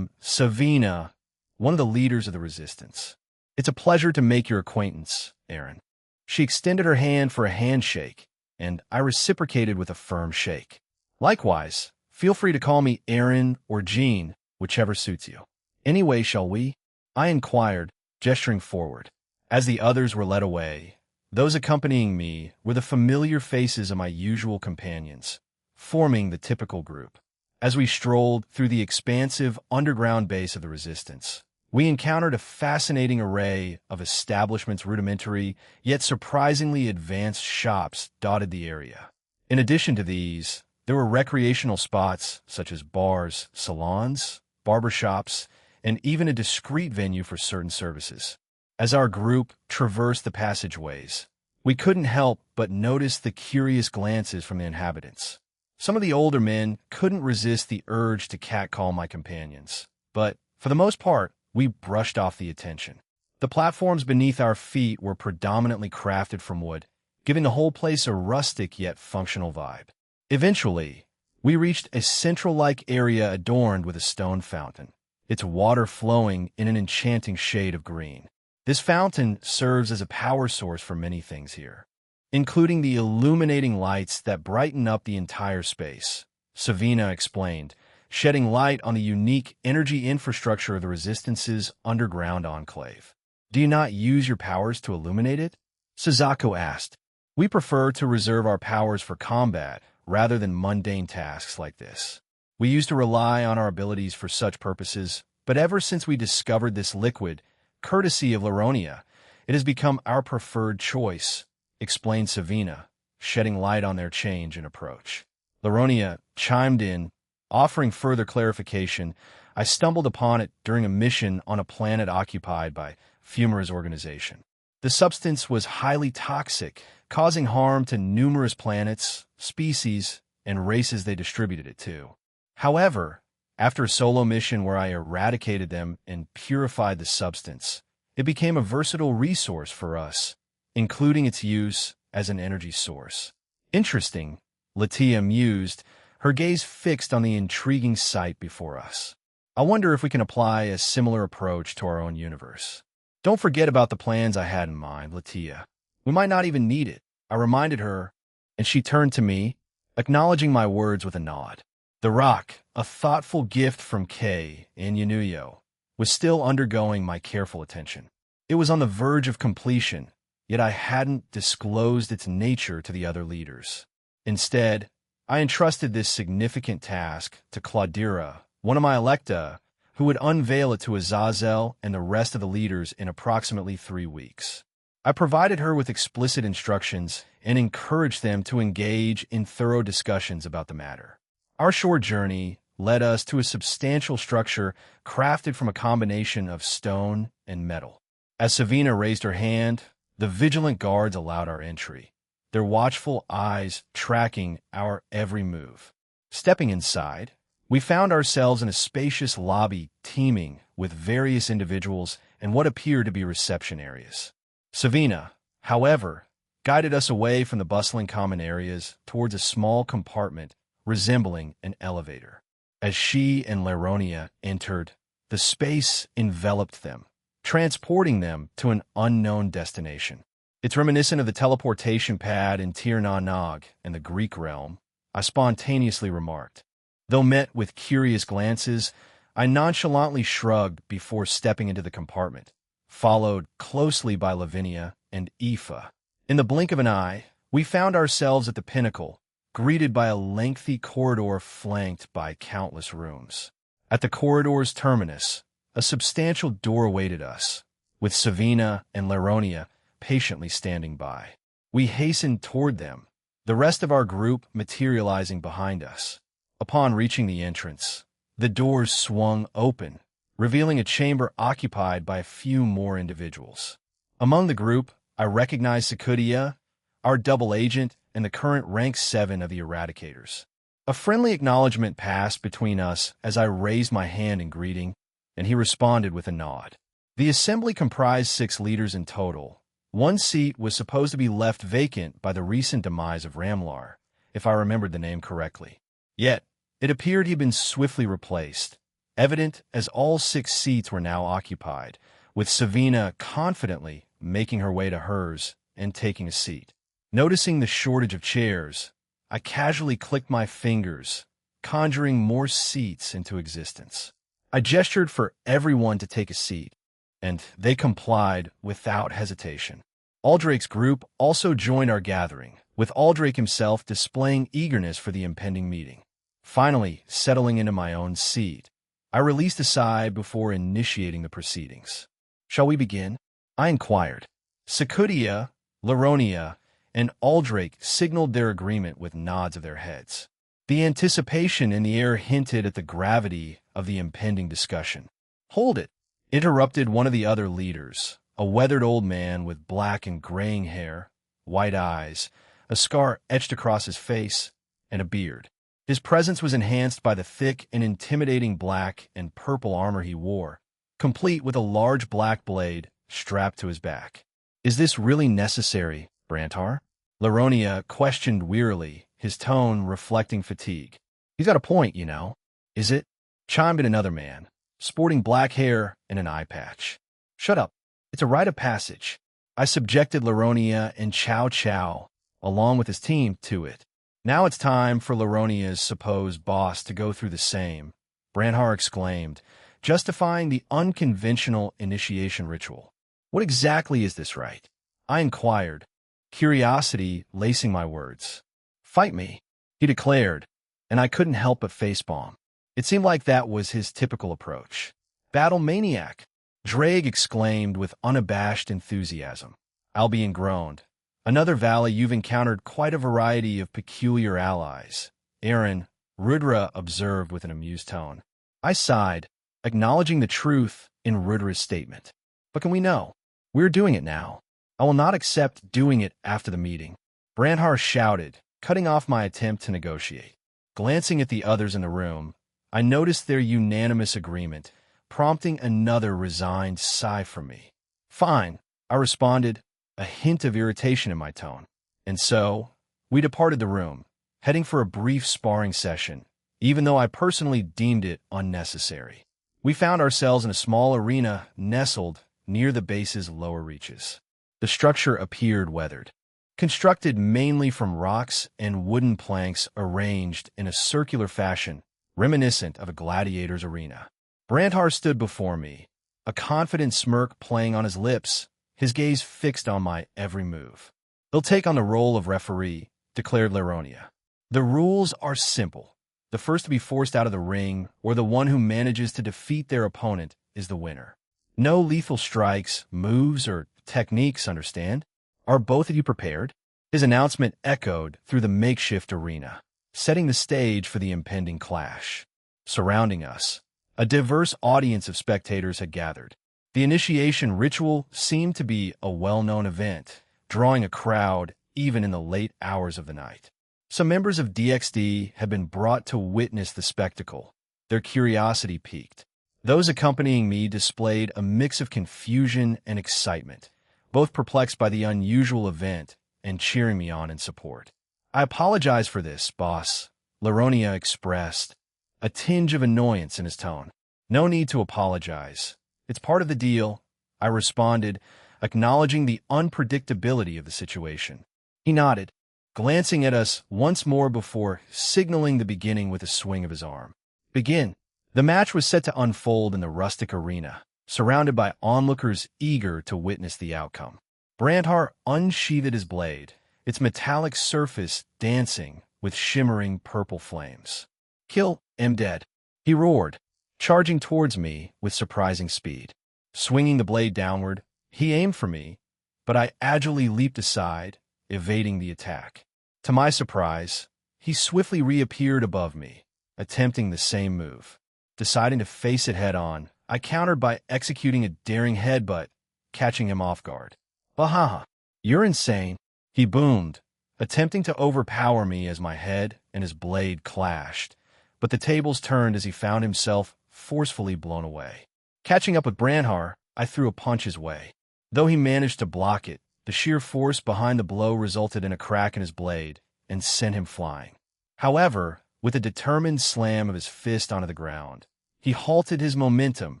Savina, one of the leaders of the Resistance. It's a pleasure to make your acquaintance, Aaron. She extended her hand for a handshake, and I reciprocated with a firm shake. Likewise, feel free to call me Aaron or Jean, whichever suits you. Anyway, shall we? I inquired, gesturing forward. As the others were led away, those accompanying me were the familiar faces of my usual companions, forming the typical group. As we strolled through the expansive underground base of the Resistance, we encountered a fascinating array of establishments. Rudimentary, yet surprisingly advanced shops dotted the area. In addition to these, there were recreational spots such as bars, salons, barbershops, and even a discreet venue for certain services. As our group traversed the passageways, we couldn't help but notice the curious glances from the inhabitants. Some of the older men couldn't resist the urge to catcall my companions, but, for the most part, we brushed off the attention. The platforms beneath our feet were predominantly crafted from wood, giving the whole place a rustic yet functional vibe. Eventually, we reached a central-like area adorned with a stone fountain, its water flowing in an enchanting shade of green. This fountain serves as a power source for many things here. including the illuminating lights that brighten up the entire space. Savina explained, shedding light on the unique energy infrastructure of the Resistance's underground enclave. Do you not use your powers to illuminate it? Suzaku asked. We prefer to reserve our powers for combat rather than mundane tasks like this. We used to rely on our abilities for such purposes, but ever since we discovered this liquid, courtesy of Laronia, it has become our preferred choice, explained Savina, shedding light on their change in approach. Laronia chimed in, offering further clarification. I stumbled upon it during a mission on a planet occupied by Fumara's organization. The substance was highly toxic, causing harm to numerous planets, species, and races they distributed it to. However, after a solo mission where I eradicated them and purified the substance, it became a versatile resource for us, including its use as an energy source. Interesting, Latia mused, her gaze fixed on the intriguing sight before us. I wonder if we can apply a similar approach to our own universe. Don't forget about the plans I had in mind, Latia. We might not even need it, I reminded her, and she turned to me, acknowledging my words with a nod. The rock, a thoughtful gift from Kei in Yanuyo, was still undergoing my careful attention. It was on the verge of completion, yet I hadn't disclosed its nature to the other leaders. Instead, I entrusted this significant task to Claudira, one of my Electa, who would unveil it to Azazel and the rest of the leaders in approximately 3 weeks. I provided her with explicit instructions and encouraged them to engage in thorough discussions about the matter. Our short journey led us to a substantial structure crafted from a combination of stone and metal. As Savina raised her hand, the vigilant guards allowed our entry, their watchful eyes tracking our every move. Stepping inside, we found ourselves in a spacious lobby teeming with various individuals and what appeared to be reception areas. Savina, however, guided us away from the bustling common areas towards a small compartment resembling an elevator. As she and Laronia entered, the space enveloped them, transporting them to an unknown destination. It's reminiscent of the teleportation pad in Tir Na Nog and the Greek realm, I spontaneously remarked. Though met with curious glances, I nonchalantly shrugged before stepping into the compartment, followed closely by Lavinia and Aoife. In the blink of an eye, we found ourselves at the pinnacle, greeted by a lengthy corridor flanked by countless rooms. At the corridor's terminus, a substantial door awaited us, with Savina and Laronia patiently standing by. We hastened toward them, the rest of our group materializing behind us. Upon reaching the entrance, the doors swung open, revealing a chamber occupied by a few more individuals. Among the group, I recognized Sakudia, our double agent, and the current rank 7 of the Eradicators. A friendly acknowledgement passed between us as I raised my hand in greeting, and he responded with a nod. The assembly comprised 6 leaders in total. One seat was supposed to be left vacant by the recent demise of Ramlar, if I remembered the name correctly. Yet, it appeared he'd been swiftly replaced, evident as all 6 seats were now occupied, with Savina confidently making her way to hers and taking a seat. Noticing the shortage of chairs, I casually clicked my fingers, conjuring more seats into existence. I gestured for everyone to take a seat, and they complied without hesitation. Aldrake's group also joined our gathering, with Aldrake himself displaying eagerness for the impending meeting. Finally, settling into my own seat, I released a sigh before initiating the proceedings. Shall we begin? I inquired. Sakudia, Laronia, and Aldrake signaled their agreement with nods of their heads. The anticipation in the air hinted at the gravity of the impending discussion. Hold it, interrupted one of the other leaders, a weathered old man with black and graying hair, white eyes, a scar etched across his face, and a beard. His presence was enhanced by the thick and intimidating black and purple armor he wore, complete with a large black blade strapped to his back. Is this really necessary, Brantar? Laronia questioned wearily, his tone reflecting fatigue. He's got a point, you know. Is it? Chimed in another man, sporting black hair and an eye patch. Shut up. It's a rite of passage. I subjected Laronia and Chow Chow, along with his team, to it. Now it's time for Laronia's supposed boss to go through the same, Branhar exclaimed, justifying the unconventional initiation ritual. What exactly is this rite? I inquired, curiosity lacing my words. Fight me, he declared, and I couldn't help but facepalm. It seemed like that was his typical approach. Battle maniac, Drake exclaimed with unabashed enthusiasm. Albion groaned. Another valley, you've encountered quite a variety of peculiar allies. Aaron, Rudra observed with an amused tone. I sighed, acknowledging the truth in Rudra's statement. But can we know? We're doing it now. I will not accept doing it after the meeting. Branhar shouted, cutting off my attempt to negotiate. Glancing at the others in the room, I noticed their unanimous agreement, prompting another resigned sigh from me. Fine, I responded, a hint of irritation in my tone. And so, we departed the room, heading for a brief sparring session, even though I personally deemed it unnecessary. We found ourselves in a small arena nestled near the base's lower reaches. The structure appeared weathered, constructed mainly from rocks and wooden planks arranged in a circular fashion, reminiscent of a gladiator's arena. Branhar stood before me, a confident smirk playing on his lips, his gaze fixed on my every move. He'll take on the role of referee, declared Laronia. The rules are simple. The first to be forced out of the ring, or the one who manages to defeat their opponent, is the winner. No lethal strikes, moves, or techniques, understand? Are both of you prepared? His announcement echoed through the makeshift arena, setting the stage for the impending clash. Surrounding us, a diverse audience of spectators had gathered. The initiation ritual seemed to be a well-known event, drawing a crowd even in the late hours of the night. Some members of DXD had been brought to witness the spectacle. Their curiosity piqued. Those accompanying me displayed a mix of confusion and excitement, both perplexed by the unusual event and cheering me on in support. I apologize for this, boss, Laronia expressed, a tinge of annoyance in his tone. No need to apologize. It's part of the deal, I responded, acknowledging the unpredictability of the situation. He nodded, glancing at us once more before signaling the beginning with a swing of his arm. Begin. The match was set to unfold in the rustic arena, surrounded by onlookers eager to witness the outcome. Branhar unsheathed his blade, its metallic surface dancing with shimmering purple flames. Kill, am dead, he roared, charging towards me with surprising speed. Swinging the blade downward, he aimed for me, but I agilely leaped aside, evading the attack. To my surprise, he swiftly reappeared above me, attempting the same move. Deciding to face it head-on, I countered by executing a daring headbutt, catching him off guard. Bahaha, you're insane, he boomed, attempting to overpower me as my head and his blade clashed, but the tables turned as he found himself forcefully blown away. Catching up with Branhar, I threw a punch his way. Though he managed to block it, the sheer force behind the blow resulted in a crack in his blade and sent him flying. However, with a determined slam of his fist onto the ground, he halted his momentum,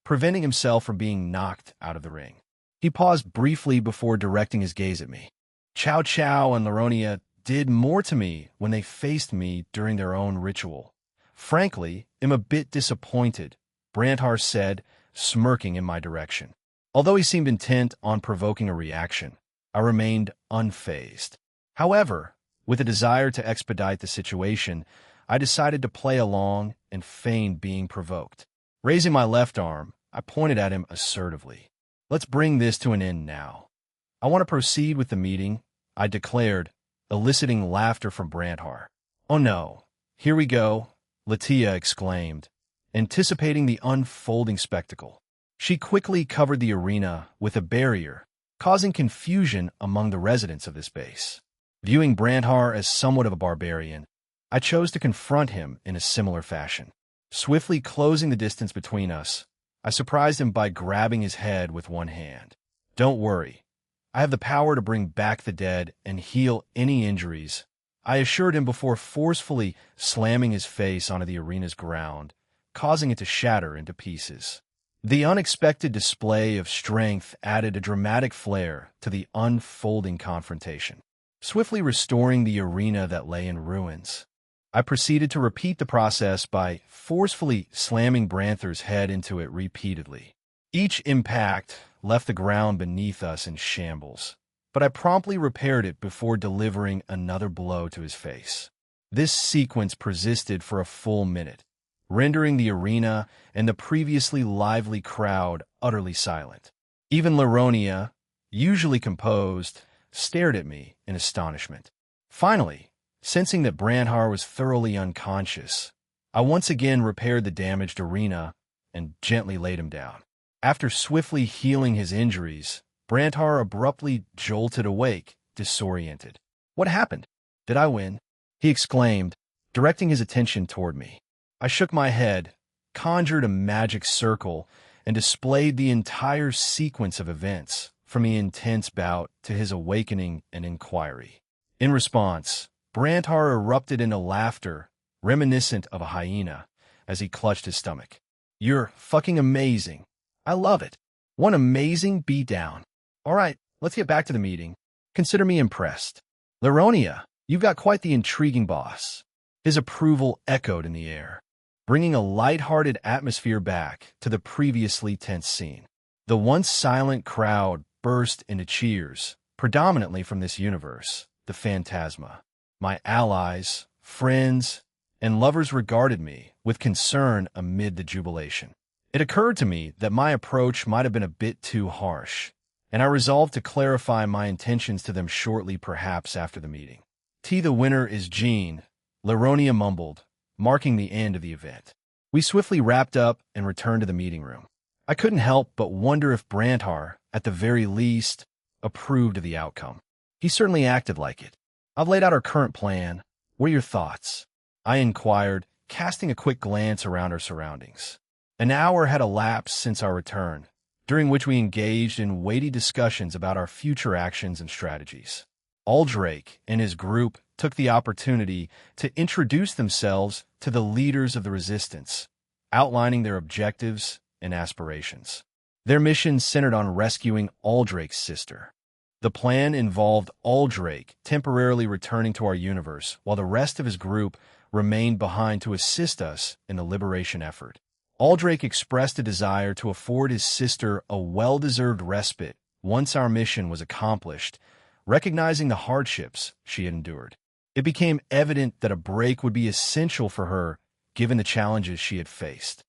preventing himself from being knocked out of the ring. He paused briefly before directing his gaze at me. Chow Chow and Laronia did more to me when they faced me during their own ritual. Frankly, I'm a bit disappointed, Branhar said, smirking in my direction. Although he seemed intent on provoking a reaction, I remained unfazed. However, with a desire to expedite the situation, I decided to play along and feign being provoked. Raising my left arm, I pointed at him assertively. Let's bring this to an end now. I want to proceed with the meeting, I declared, eliciting laughter from Branhar. Oh no, here we go, Latia exclaimed, anticipating the unfolding spectacle. She quickly covered the arena with a barrier, causing confusion among the residents of this base. Viewing Branhar as somewhat of a barbarian, I chose to confront him in a similar fashion. Swiftly closing the distance between us, I surprised him by grabbing his head with one hand. Don't worry, I have the power to bring back the dead and heal any injuries, I assured him before forcefully slamming his face onto the arena's ground, causing it to shatter into pieces. The unexpected display of strength added a dramatic flair to the unfolding confrontation. swiftly restoring the arena that lay in ruins. I proceeded to repeat the process by forcefully slamming Branthar's head into it repeatedly. Each impact left the ground beneath us in shambles, but I promptly repaired it before delivering another blow to his face. This sequence persisted for a full minute, rendering the arena and the previously lively crowd utterly silent. Even Laronia, usually composed, stared at me in astonishment. Finally, sensing that Branthar was thoroughly unconscious, I once again repaired the damaged arena and gently laid him down. After swiftly healing his injuries, Branthar abruptly jolted awake, disoriented. "What happened? Did I win?" he exclaimed, directing his attention toward me. I shook my head, conjured a magic circle, and displayed the entire sequence of events, from the intense bout to his awakening and inquiry. In response, Branthar erupted into laughter, reminiscent of a hyena, as he clutched his stomach. "You're fucking amazing. I love it. One amazing beatdown. All right, let's get back to the meeting. Consider me impressed. Laronia, you've got quite the intriguing boss." His approval echoed in the air, bringing a light-hearted atmosphere back to the previously tense scene. The once silent crowd burst into cheers, predominantly from this universe, the Phantasma. My allies, friends, and lovers regarded me with concern amid the jubilation. It occurred to me that my approach might have been a bit too harsh, and I resolved to clarify my intentions to them shortly, perhaps after the meeting. "The winner is Jean," Laronia mumbled, marking the end of the event. We swiftly wrapped up and returned to the meeting room. I couldn't help but wonder if Branthar, at the very least, approved of the outcome. He certainly acted like it. "I've laid out our current plan. What are your thoughts?" I inquired, casting a quick glance around our surroundings. An hour had elapsed since our return, during which we engaged in weighty discussions about our future actions and strategies. Aldrake and his group took the opportunity to introduce themselves to the leaders of the resistance, outlining their objectives and aspirations. Their mission centered on rescuing Aldrake's sister. The plan involved Aldrake temporarily returning to our universe, while the rest of his group remained behind to assist us in the liberation effort. Aldrake expressed a desire to afford his sister a well-deserved respite once our mission was accomplished, recognizing the hardships she had endured. It became evident that a break would be essential for her, given the challenges she had faced.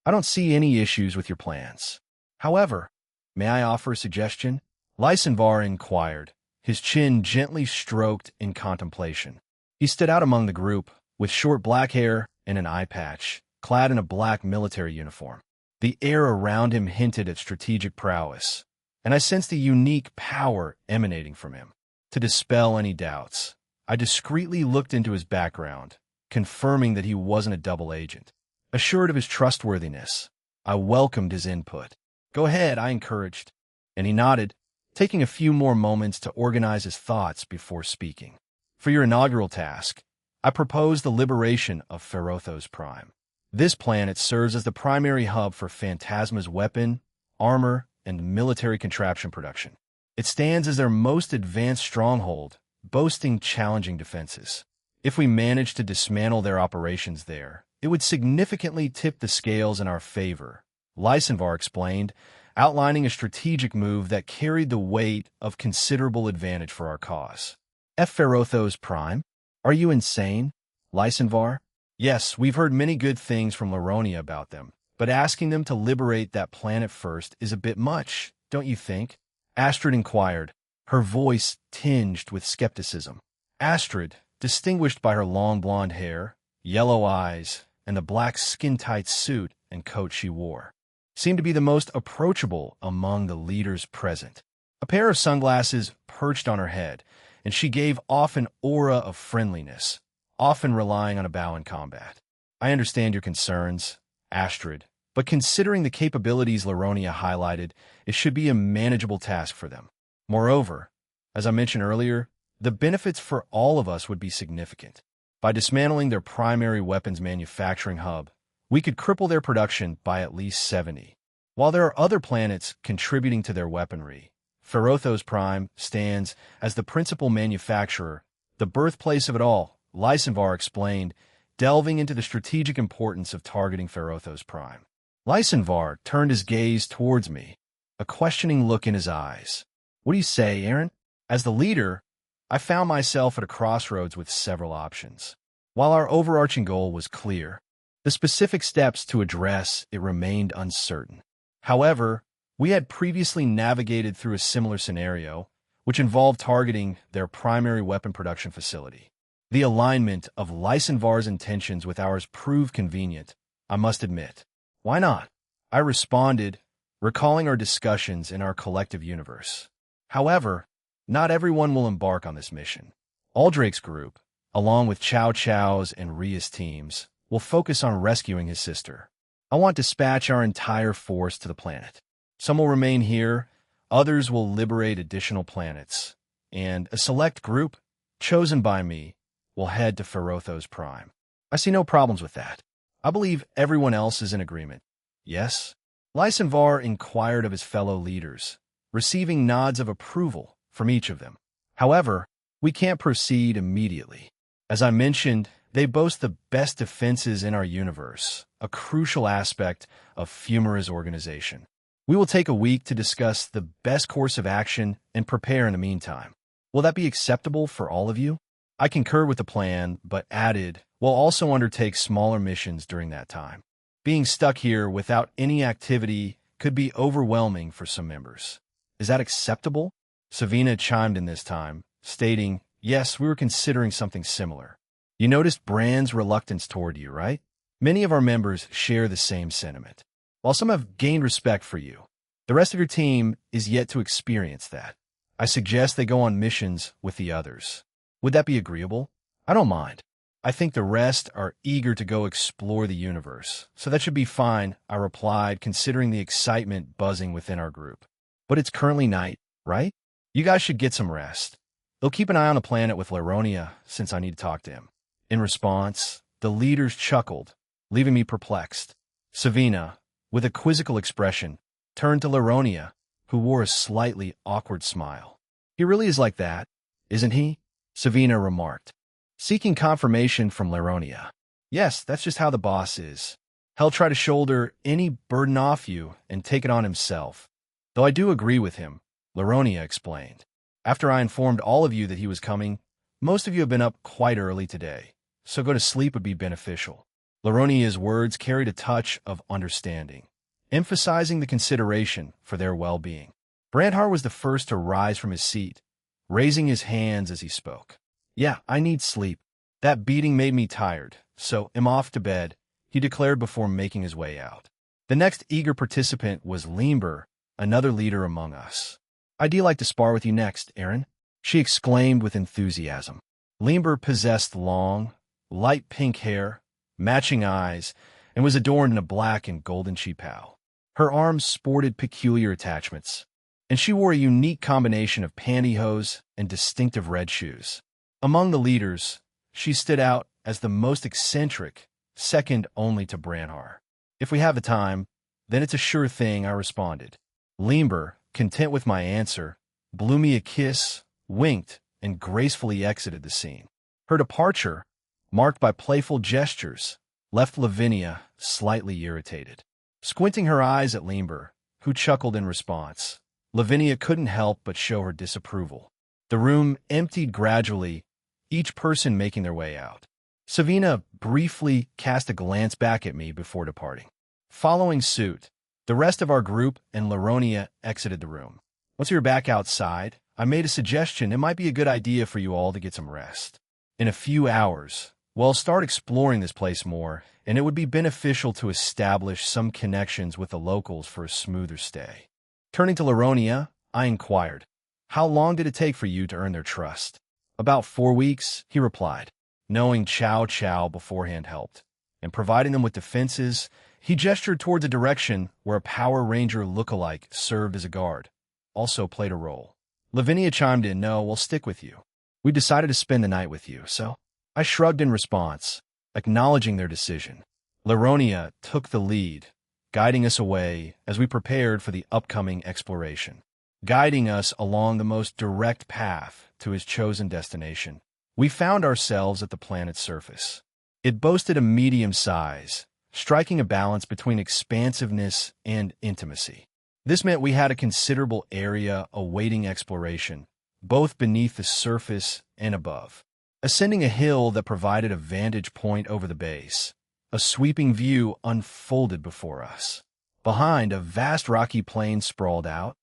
"I don't see any issues with your plans. However, may I offer a suggestion?" Lysanvar inquired, his chin gently stroked in contemplation. He stood out among the group, with short black hair and an eye patch, clad in a black military uniform. The air around him hinted at strategic prowess, and I sensed a unique power emanating from him. To dispel any doubts, I discreetly looked into his background, confirming that he wasn't a double agent. Assured of his trustworthiness, I welcomed his input. "Go ahead," I encouraged, and he nodded, taking a few more moments to organize his thoughts before speaking. "For your inaugural task, I propose the liberation of Ferothos Prime. This planet serves as the primary hub for Phantasma's weapon, armor, and military contraption production. It stands as their most advanced stronghold, boasting challenging defenses. If we manage to dismantle their operations there, it would significantly tip the scales in our favor," Lysanvar explained, outlining a strategic move that carried the weight of considerable advantage for our cause. "Ferothos Prime? Are you insane?" Lysanvar. "Yes, we've heard many good things from Laronia about them, but asking them to liberate that planet first is a bit much, don't you think?" Astrid inquired, her voice tinged with skepticism. Astrid, distinguished by her long blonde hair, yellow eyes, and the black skin-tight suit and coat she wore, seemed to be the most approachable among the leaders present. A pair of sunglasses perched on her head, and she gave off an aura of friendliness, often relying on a bow in combat. "I understand your concerns, Astrid, but considering the capabilities Laronia highlighted, it should be a manageable task for them. Moreover, as I mentioned earlier, the benefits for all of us would be significant. By dismantling their primary weapons manufacturing hub, we could cripple their production by at least 70. While there are other planets contributing to their weaponry, Ferothos Prime stands as the principal manufacturer, the birthplace of it all, Lysanvar explained, delving into the strategic importance of targeting Ferothos Prime. Lysanvar turned his gaze towards me, a questioning look in his eyes. What do you say, Aaron? As the leader, I found myself at a crossroads with several options. While our overarching goal was clear, the specific steps to address it remained uncertain. However, we had previously navigated through a similar scenario, which involved targeting their primary weapon production facility. The alignment of Lysanvar's intentions with ours proved convenient, I must admit. Why not? I responded, recalling our discussions in our collective universe. However, not everyone will embark on this mission. Aldrake's group, along with Chow Chow's and Ria's teams, will focus on rescuing his sister. I want to dispatch our entire force to the planet. Some will remain here, others will liberate additional planets, and a select group, chosen by me, will head to Ferothos Prime. I see no problems with that. I believe everyone else is in agreement. Yes? Lysanvar inquired of his fellow leaders, receiving nods of approval from each of them. However, we can't proceed immediately. As I mentioned, they boast the best defenses in our universe, a crucial aspect of Fumara's organization. We will take a week to discuss the best course of action and prepare in the meantime. Will that be acceptable for all of you? I concur with the plan, but added, we'll also undertake smaller missions during that time. Being stuck here without any activity could be overwhelming for some members. Is that acceptable? Savina chimed in this time, stating, yes, we were considering something similar. You noticed Brand's reluctance toward you, right? Many of our members share the same sentiment. While some have gained respect for you, the rest of your team is yet to experience that. I suggest they go on missions with the others. Would that be agreeable? I don't mind. I think the rest are eager to go explore the universe, so that should be fine, I replied, considering the excitement buzzing within our group. But it's currently night, right? You guys should get some rest. They'll keep an eye on the planet with Laronia, since I need to talk to him. In response, the leaders chuckled, leaving me perplexed. Savina, with a quizzical expression, turned to Laronia, who wore a slightly awkward smile. He really is like that, isn't he? Savina remarked, seeking confirmation from Laronia. Yes, that's just how the boss is. He'll try to shoulder any burden off you and take it on himself. Though I do agree with him, Laronia explained. After I informed all of you that he was coming, most of you have been up quite early today, so go to sleep would be beneficial. Laronia's words carried a touch of understanding, emphasizing the consideration for their well-being. Brandhar was the first to rise from his seat, raising his hands as he spoke. Yeah, I need sleep. That beating made me tired, so I'm off to bed, he declared before making his way out. The next eager participant was Limber, another leader among us. I'd like to spar with you next, Aaron, she exclaimed with enthusiasm. Limber possessed long, light pink hair, matching eyes, and was adorned in a black and golden chipao. Her arms sported peculiar attachments, and she wore a unique combination of pantyhose and distinctive red shoes. Among the leaders, she stood out as the most eccentric, second only to Branhar. If we have the time, then it's a sure thing, I responded. Limber, content with my answer, blew me a kiss, winked, and gracefully exited the scene. Her departure, marked by playful gestures, left Lavinia slightly irritated. Squinting her eyes at Limber, who chuckled in response, Lavinia couldn't help but show her disapproval. The room emptied gradually, each person making their way out. Savina briefly cast a glance back at me before departing. Following suit, the rest of our group and Laronia exited the room. Once we were back outside, I made a suggestion it might be a good idea for you all to get some rest. In a few hours, we'll start exploring this place more, and it would be beneficial to establish some connections with the locals for a smoother stay. Turning to Laronia, I inquired, how long did it take for you to earn their trust? About 4 weeks, he replied. Knowing Chow Chow beforehand helped, and providing them with defenses, he gestured toward the direction where a Power Ranger look-alike served as a guard, also played a role. Lavinia chimed in, no, we'll stick with you. We decided to spend the night with you, so I shrugged in response, acknowledging their decision. Laronia took the lead, guiding us away as we prepared for the upcoming exploration. guiding us along the most direct path to his chosen destination. We found ourselves at the planet's surface. It boasted a medium size, striking a balance between expansiveness and intimacy. This meant we had a considerable area awaiting exploration, both beneath the surface and above. Ascending a hill that provided a vantage point over the base, a sweeping view unfolded before us. Behind, a vast rocky plain sprawled out,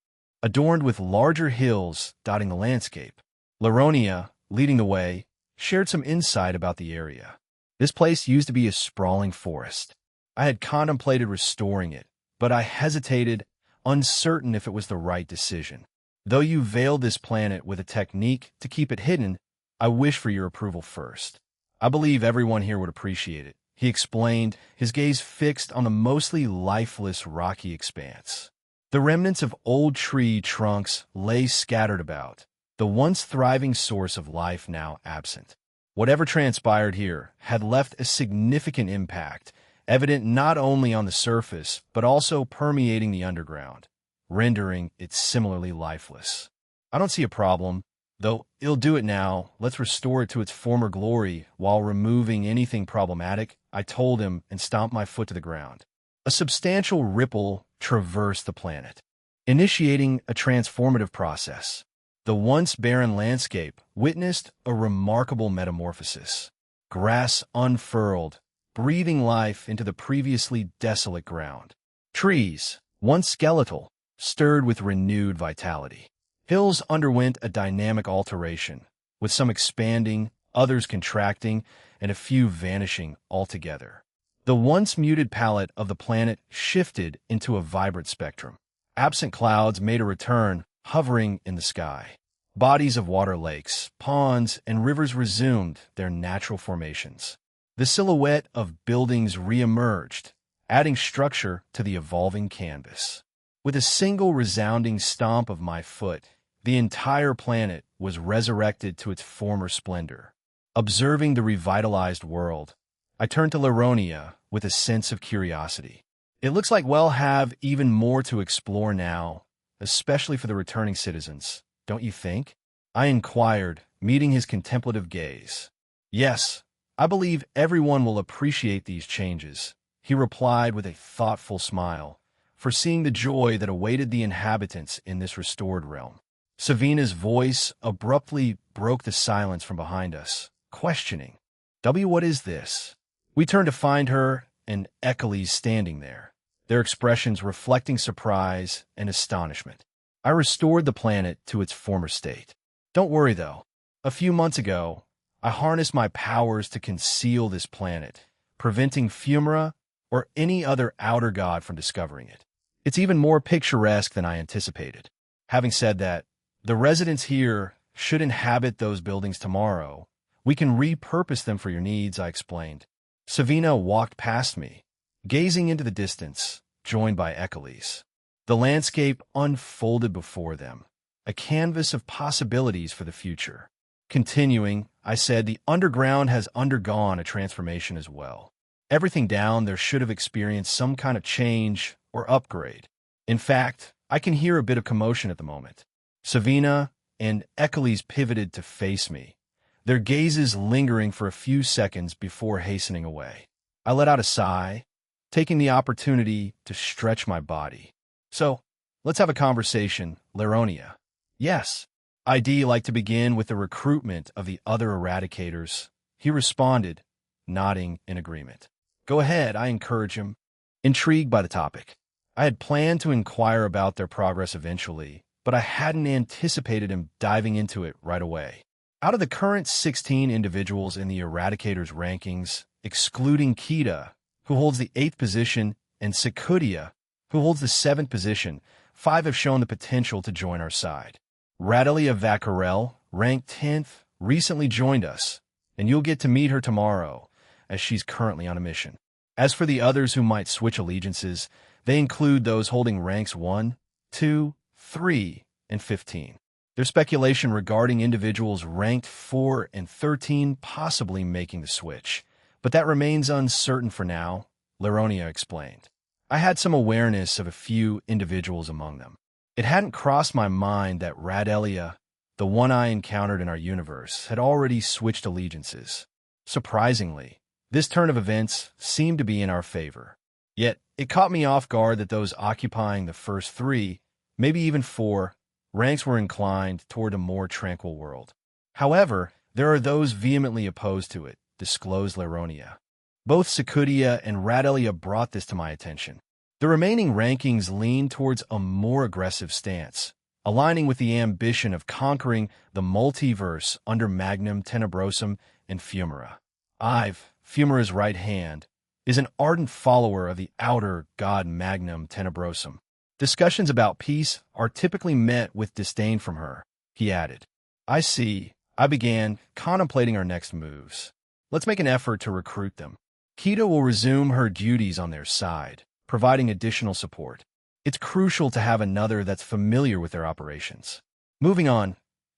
adorned with larger hills dotting the landscape. Laronia, leading the way, shared some insight about the area. This place used to be a sprawling forest. I had contemplated restoring it, but I hesitated, uncertain if it was the right decision. Though you veiled this planet with a technique to keep it hidden, I wish for your approval first. I believe everyone here would appreciate it, he explained, his gaze fixed on the mostly lifeless rocky expanse. The remnants of old tree trunks lay scattered about, the once thriving source of life now absent. Whatever transpired here had left a significant impact, evident not only on the surface, but also permeating the underground, rendering it similarly lifeless. I don't see a problem, though it'll do it now. Let's restore it to its former glory while removing anything problematic, I told him and stomped my foot to the ground. A substantial ripple traversed the planet, initiating a transformative process. The once barren landscape witnessed a remarkable metamorphosis. Grass unfurled, breathing life into the previously desolate ground. Trees, once skeletal, stirred with renewed vitality. Hills underwent a dynamic alteration, with some expanding, others contracting, and a few vanishing altogether. The once muted palette of the planet shifted into a vibrant spectrum. Absent clouds made a return, hovering in the sky. Bodies of water lakes, ponds, and rivers resumed their natural formations. The silhouette of buildings re-emerged, adding structure to the evolving canvas. With a single resounding stomp of my foot, the entire planet was resurrected to its former splendor. Observing the revitalized world, I turned to Laronia with a sense of curiosity. It looks like we'll have even more to explore now, especially for the returning citizens, don't you think? I inquired, meeting his contemplative gaze. Yes, I believe everyone will appreciate these changes, he replied with a thoughtful smile, foreseeing the joy that awaited the inhabitants in this restored realm. Savina's voice abruptly broke the silence from behind us, questioning, What is this? We turned to find her and Echelles standing there, their expressions reflecting surprise and astonishment. I restored the planet to its former state. Don't worry, though. A few months ago, I harnessed my powers to conceal this planet, preventing Fumara or any other outer god from discovering it. It's even more picturesque than I anticipated. Having said that, the residents here should inhabit those buildings tomorrow. We can repurpose them for your needs, I explained. Savina walked past me, gazing into the distance, joined by Echelles. The landscape unfolded before them, a canvas of possibilities for the future. Continuing, I said the underground has undergone a transformation as well. Everything down there should have experienced some kind of change or upgrade. In fact, I can hear a bit of commotion at the moment. Savina and Echelles pivoted to face me, their gazes lingering for a few seconds before hastening away. I let out a sigh, taking the opportunity to stretch my body. So, let's have a conversation, Laronia. Yes. I'd like to begin with the recruitment of the other eradicators, he responded, nodding in agreement. Go ahead, I encourage him. Intrigued by the topic, I had planned to inquire about their progress eventually, but I hadn't anticipated him diving into it right away. Out of the current 16 individuals in the eradicators' rankings, excluding Kita, who holds the 8th position, and Sekudia, who holds the 7th position, 5 have shown the potential to join our side. Radelia Vaccarel, ranked 10th, recently joined us, and you'll get to meet her tomorrow, as she's currently on a mission. As for the others who might switch allegiances, they include those holding ranks 1, 2, 3, and 15. There's speculation regarding individuals ranked 4 and 13 possibly making the switch, but that remains uncertain for now, Laronia explained. I had some awareness of a few individuals among them. It hadn't crossed my mind that Radelia, the one I encountered in our universe, had already switched allegiances. Surprisingly, this turn of events seemed to be in our favor. Yet, it caught me off guard that those occupying the first 3, maybe even 4, ranks were inclined toward a more tranquil world. However, there are those vehemently opposed to it, disclosed Laronia. Both Secudia and Radelia brought this to my attention. The remaining rankings lean towards a more aggressive stance, aligning with the ambition of conquering the multiverse under Magnum Tenebrosum and Fumara. Ive, Fumara's right hand, is an ardent follower of the outer god Magnum Tenebrosum. Discussions about peace are typically met with disdain from her, he added. I see. I began contemplating our next moves. Let's make an effort to recruit them. Kita will resume her duties on their side, providing additional support. It's crucial to have another that's familiar with their operations. Moving on,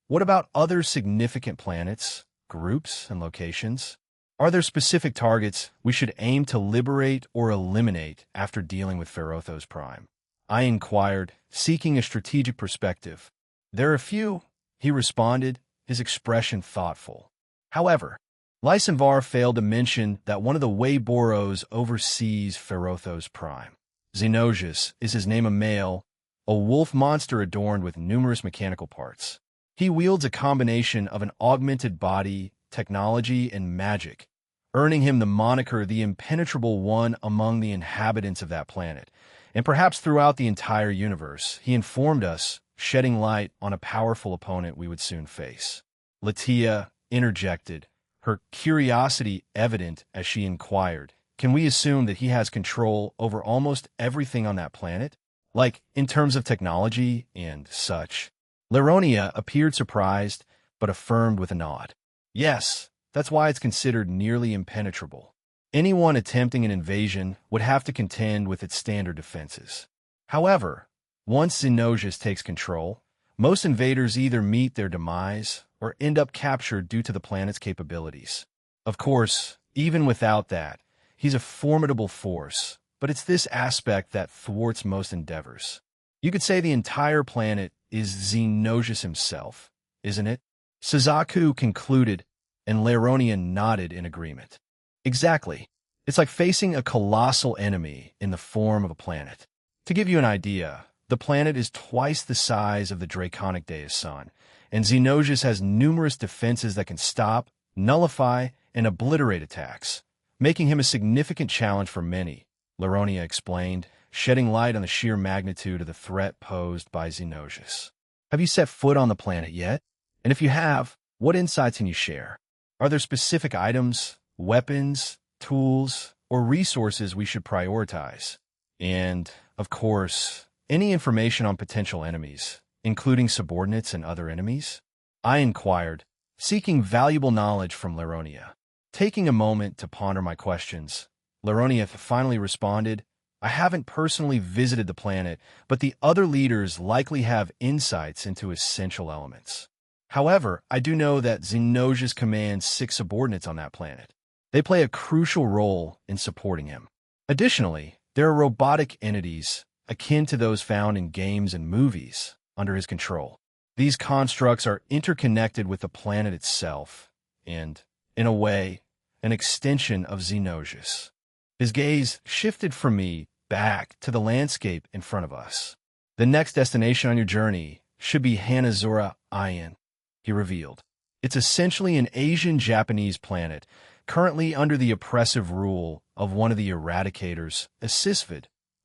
what about other significant planets, groups, and locations? Are there specific targets we should aim to liberate or eliminate after dealing with Ferothos Prime? I inquired, seeking a strategic perspective. There are a few, he responded, his expression thoughtful. However, Lysanvar failed to mention that one of the Wayboros oversees Ferothos Prime. Xenosius is his name, a male, a wolf monster adorned with numerous mechanical parts. He wields a combination of an augmented body, technology, and magic, earning him the moniker the Impenetrable One among the inhabitants of that planet, and perhaps throughout the entire universe. He informed us, shedding light on a powerful opponent we would soon face. Latia interjected, her curiosity evident as she inquired, can we assume that he has control over almost everything on that planet? Like, in terms of technology and such? Laronia appeared surprised, but affirmed with a nod. Yes, that's why it's considered nearly impenetrable. Anyone attempting an invasion would have to contend with its standard defenses. However, once Xenosius takes control, most invaders either meet their demise or end up captured due to the planet's capabilities. Of course, even without that, he's a formidable force, but it's this aspect that thwarts most endeavors. You could say the entire planet is Xenosius himself, isn't it? Suzaku concluded, and Laronia nodded in agreement. Exactly. It's like facing a colossal enemy in the form of a planet. To give you an idea, the planet is twice the size of the Draconic Deus Sun, and Xenosius has numerous defenses that can stop, nullify, and obliterate attacks, making him a significant challenge for many, Laronia explained, shedding light on the sheer magnitude of the threat posed by Xenosius. Have you set foot on the planet yet? And if you have, what insights can you share? Are there specific items, weapons, tools, or resources we should prioritize? And, of course, any information on potential enemies, including subordinates and other enemies? I inquired, seeking valuable knowledge from Laronia. Taking a moment to ponder my questions, Laronia finally responded, I haven't personally visited the planet, but the other leaders likely have insights into essential elements. However, I do know that Xenosius commands 6 subordinates on that planet. They play a crucial role in supporting him. Additionally, there are robotic entities, akin to those found in games and movies, under his control. These constructs are interconnected with the planet itself, and, in a way, an extension of Xenosius. His gaze shifted from me back to the landscape in front of us. The next destination on your journey should be Hanazura Ayan, he revealed. It's essentially an Asian-Japanese planet, currently under the oppressive rule of one of the Eradicators, a Sisvid,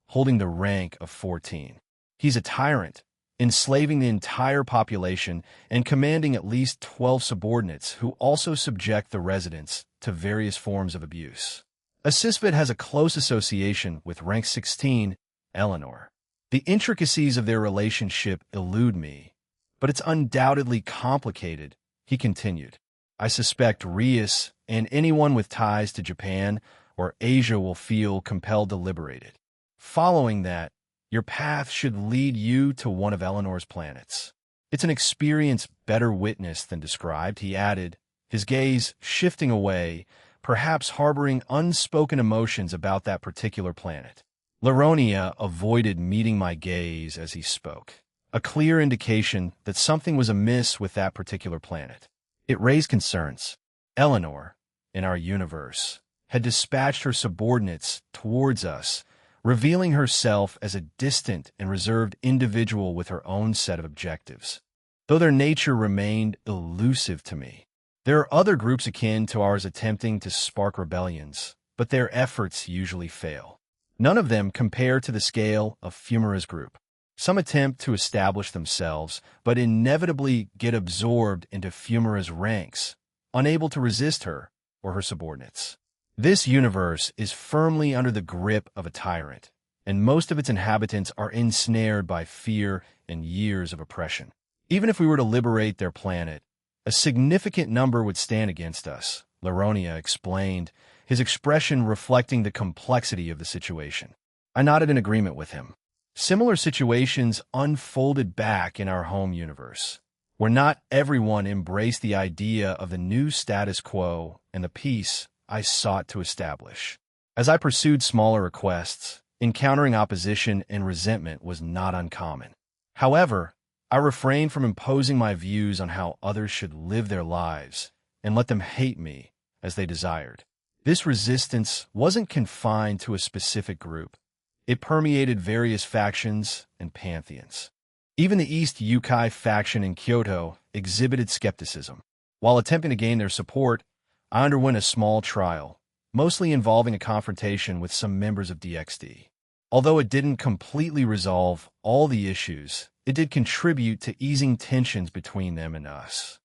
holding the rank of 14. He's a tyrant, enslaving the entire population and commanding at least 12 subordinates who also subject the residents to various forms of abuse. A Sisvid has a close association with rank 16, Eleanor. The intricacies of their relationship elude me, but it's undoubtedly complicated, he continued. I suspect Rias and anyone with ties to Japan or Asia will feel compelled to liberate it. Following that, your path should lead you to one of Eleanor's planets. It's an experience better witnessed than described, he added, his gaze shifting away, perhaps harboring unspoken emotions about that particular planet. Laronia avoided meeting my gaze as he spoke. a clear indication that something was amiss with that particular planet. It raised concerns. Eleanor, in our universe, had dispatched her subordinates towards us, revealing herself as a distant and reserved individual with her own set of objectives. Though their nature remained elusive to me, there are other groups akin to ours attempting to spark rebellions, but their efforts usually fail. None of them compare to the scale of Fumara's group. Some attempt to establish themselves, but inevitably get absorbed into Fumara's ranks, unable to resist her or her subordinates. This universe is firmly under the grip of a tyrant, and most of its inhabitants are ensnared by fear and years of oppression. Even if we were to liberate their planet, a significant number would stand against us, Laronia explained, his expression reflecting the complexity of the situation. I nodded in agreement with him. Similar situations unfolded back in our home universe, where not everyone embraced the idea of the new status quo and the peace I sought to establish. As I pursued smaller requests, encountering opposition and resentment was not uncommon. However, I refrained from imposing my views on how others should live their lives and let them hate me as they desired. This resistance wasn't confined to a specific group. It permeated various factions and pantheons. Even the East Yukai faction in Kyoto exhibited skepticism. While attempting to gain their support, I underwent a small trial, mostly involving a confrontation with some members of DXD. Although it didn't completely resolve all the issues, it did contribute to easing tensions between them and us.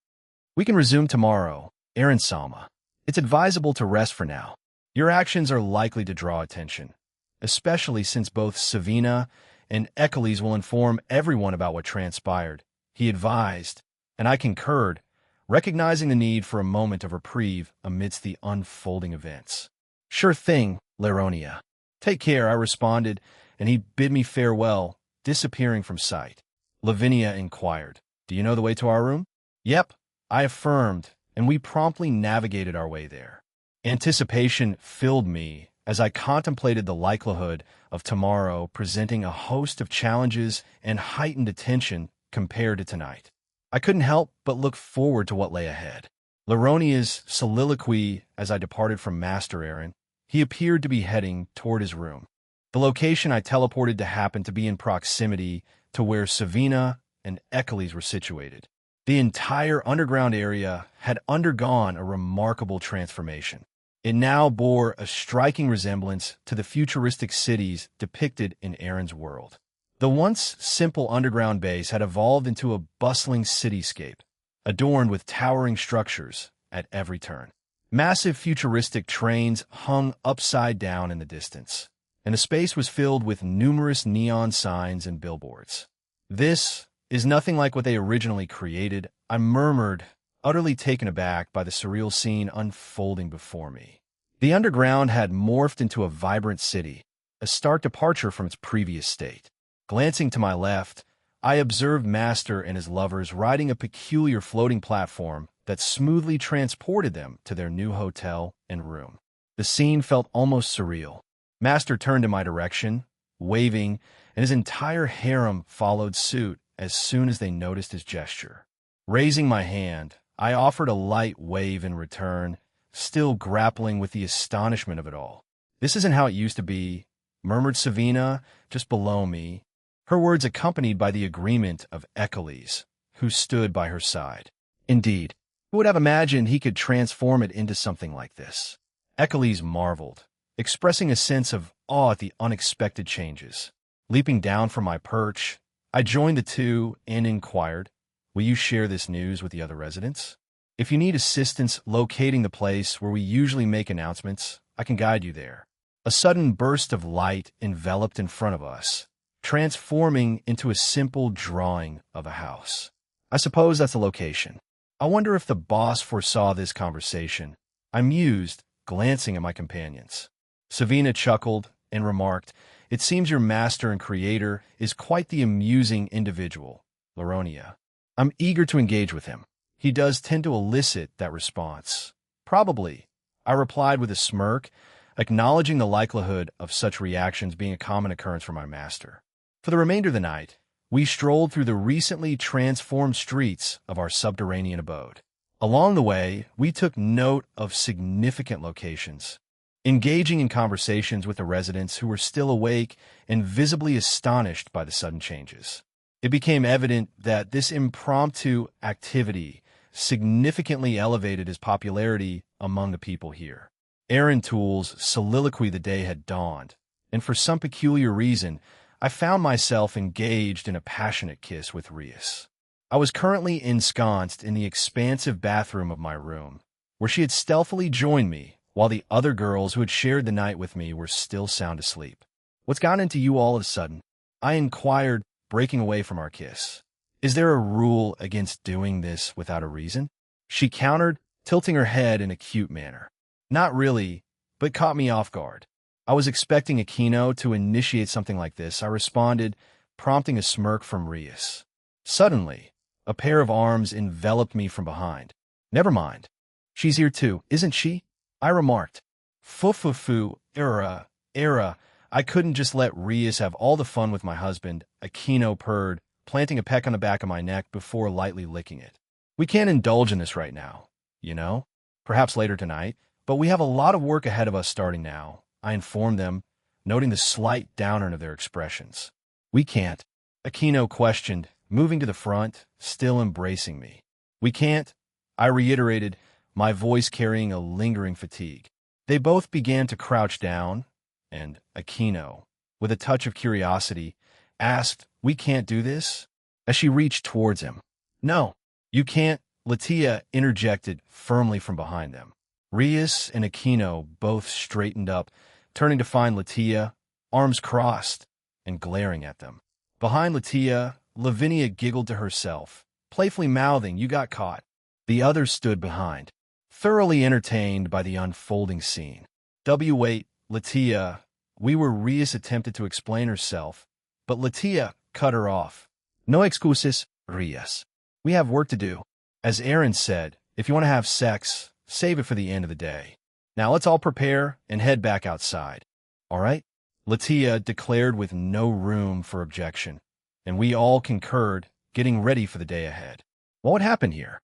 We can resume tomorrow, Aaron-sama. It's advisable to rest for now. Your actions are likely to draw attention, especially since both Savina and Eccles will inform everyone about what transpired, he advised, and I concurred, recognizing the need for a moment of reprieve amidst the unfolding events. Sure thing, Laronia. Take care, I responded, and he bid me farewell, disappearing from sight. Lavinia inquired, Do you know the way to our room? Yep, I affirmed, and we promptly navigated our way there. Anticipation filled me as I contemplated the likelihood of tomorrow presenting a host of challenges and heightened attention compared to tonight. I couldn't help but look forward to what lay ahead. Laronia's soliloquy as I departed from Master Aaron, he appeared to be heading toward his room. The location I teleported to happened to be in proximity to where Savina and Eccles were situated. The entire underground area had undergone a remarkable transformation. It now bore a striking resemblance to the futuristic cities depicted in Aaron's world. The once simple underground base had evolved into a bustling cityscape, adorned with towering structures at every turn. Massive futuristic trains hung upside down in the distance, and the space was filled with numerous neon signs and billboards. This is nothing like what they originally created, I murmured, utterly taken aback by the surreal scene unfolding before me. The underground had morphed into a vibrant city, a stark departure from its previous state. Glancing to my left, I observed Master and his lovers riding a peculiar floating platform that smoothly transported them to their new hotel and room. The scene felt almost surreal. Master turned in my direction, waving, and his entire harem followed suit as soon as they noticed his gesture. Raising my hand, I offered a light wave in return, still grappling with the astonishment of it all. This isn't how it used to be, murmured Savina, just below me, her words accompanied by the agreement of Eccles, who stood by her side. Indeed, who would have imagined he could transform it into something like this? Eccles marveled, expressing a sense of awe at the unexpected changes. Leaping down from my perch, I joined the two and inquired, Will you share this news with the other residents? If you need assistance locating the place where we usually make announcements, I can guide you there. A sudden burst of light enveloped in front of us, transforming into a simple drawing of a house. I suppose that's the location. I wonder if the boss foresaw this conversation. I mused, glancing at my companions. Savina chuckled and remarked, It seems your master and creator is quite the amusing individual, Laronia. I'm eager to engage with him. He does tend to elicit that response. Probably, I replied with a smirk, acknowledging the likelihood of such reactions being a common occurrence for my master. For the remainder of the night, we strolled through the recently transformed streets of our subterranean abode. Along the way, we took note of significant locations, engaging in conversations with the residents who were still awake and visibly astonished by the sudden changes. It became evident that this impromptu activity significantly elevated his popularity among the people here. Aaron Toole's soliloquy the day had dawned, and for some peculiar reason, I found myself engaged in a passionate kiss with Rias. I was currently ensconced in the expansive bathroom of my room, where she had stealthily joined me while the other girls who had shared the night with me were still sound asleep. "What's gotten into you all of a sudden?" I inquired, breaking away from our kiss. "Is there a rule against doing this without a reason?" She countered, tilting her head in a cute manner. "Not really, but caught me off guard. I was expecting Aquino to initiate something like this," I responded, prompting a smirk from Rias. Suddenly, a pair of arms enveloped me from behind. "Never mind. She's here too, isn't she?" I remarked. "Fufufu, era. I couldn't just let Rias have all the fun with my husband," Aquino purred, planting a peck on the back of my neck before lightly licking it. "We can't indulge in this right now, you know? Perhaps later tonight, but we have a lot of work ahead of us starting now," I informed them, noting the slight downturn of their expressions. "We can't," Aquino questioned, moving to the front, still embracing me. "We can't," I reiterated, my voice carrying a lingering fatigue. They both began to crouch down, and Aquino, with a touch of curiosity, asked, "We can't do this?" as she reached towards him. "No, you can't," Latia interjected firmly from behind them. Rias and Aquino both straightened up, turning to find Latia, arms crossed, and glaring at them. Behind Latia, Lavinia giggled to herself, playfully mouthing, "You got caught." The others stood behind, thoroughly entertained by the unfolding scene. Wait, Latia," Rias attempted to explain herself, but Latia cut her off. "No excuses, Rias. We have work to do. As Aaron said, if you want to have sex, save it for the end of the day. Now let's all prepare and head back outside. All right?" Latia declared with no room for objection, and we all concurred, getting ready for the day ahead. "What would happen here?"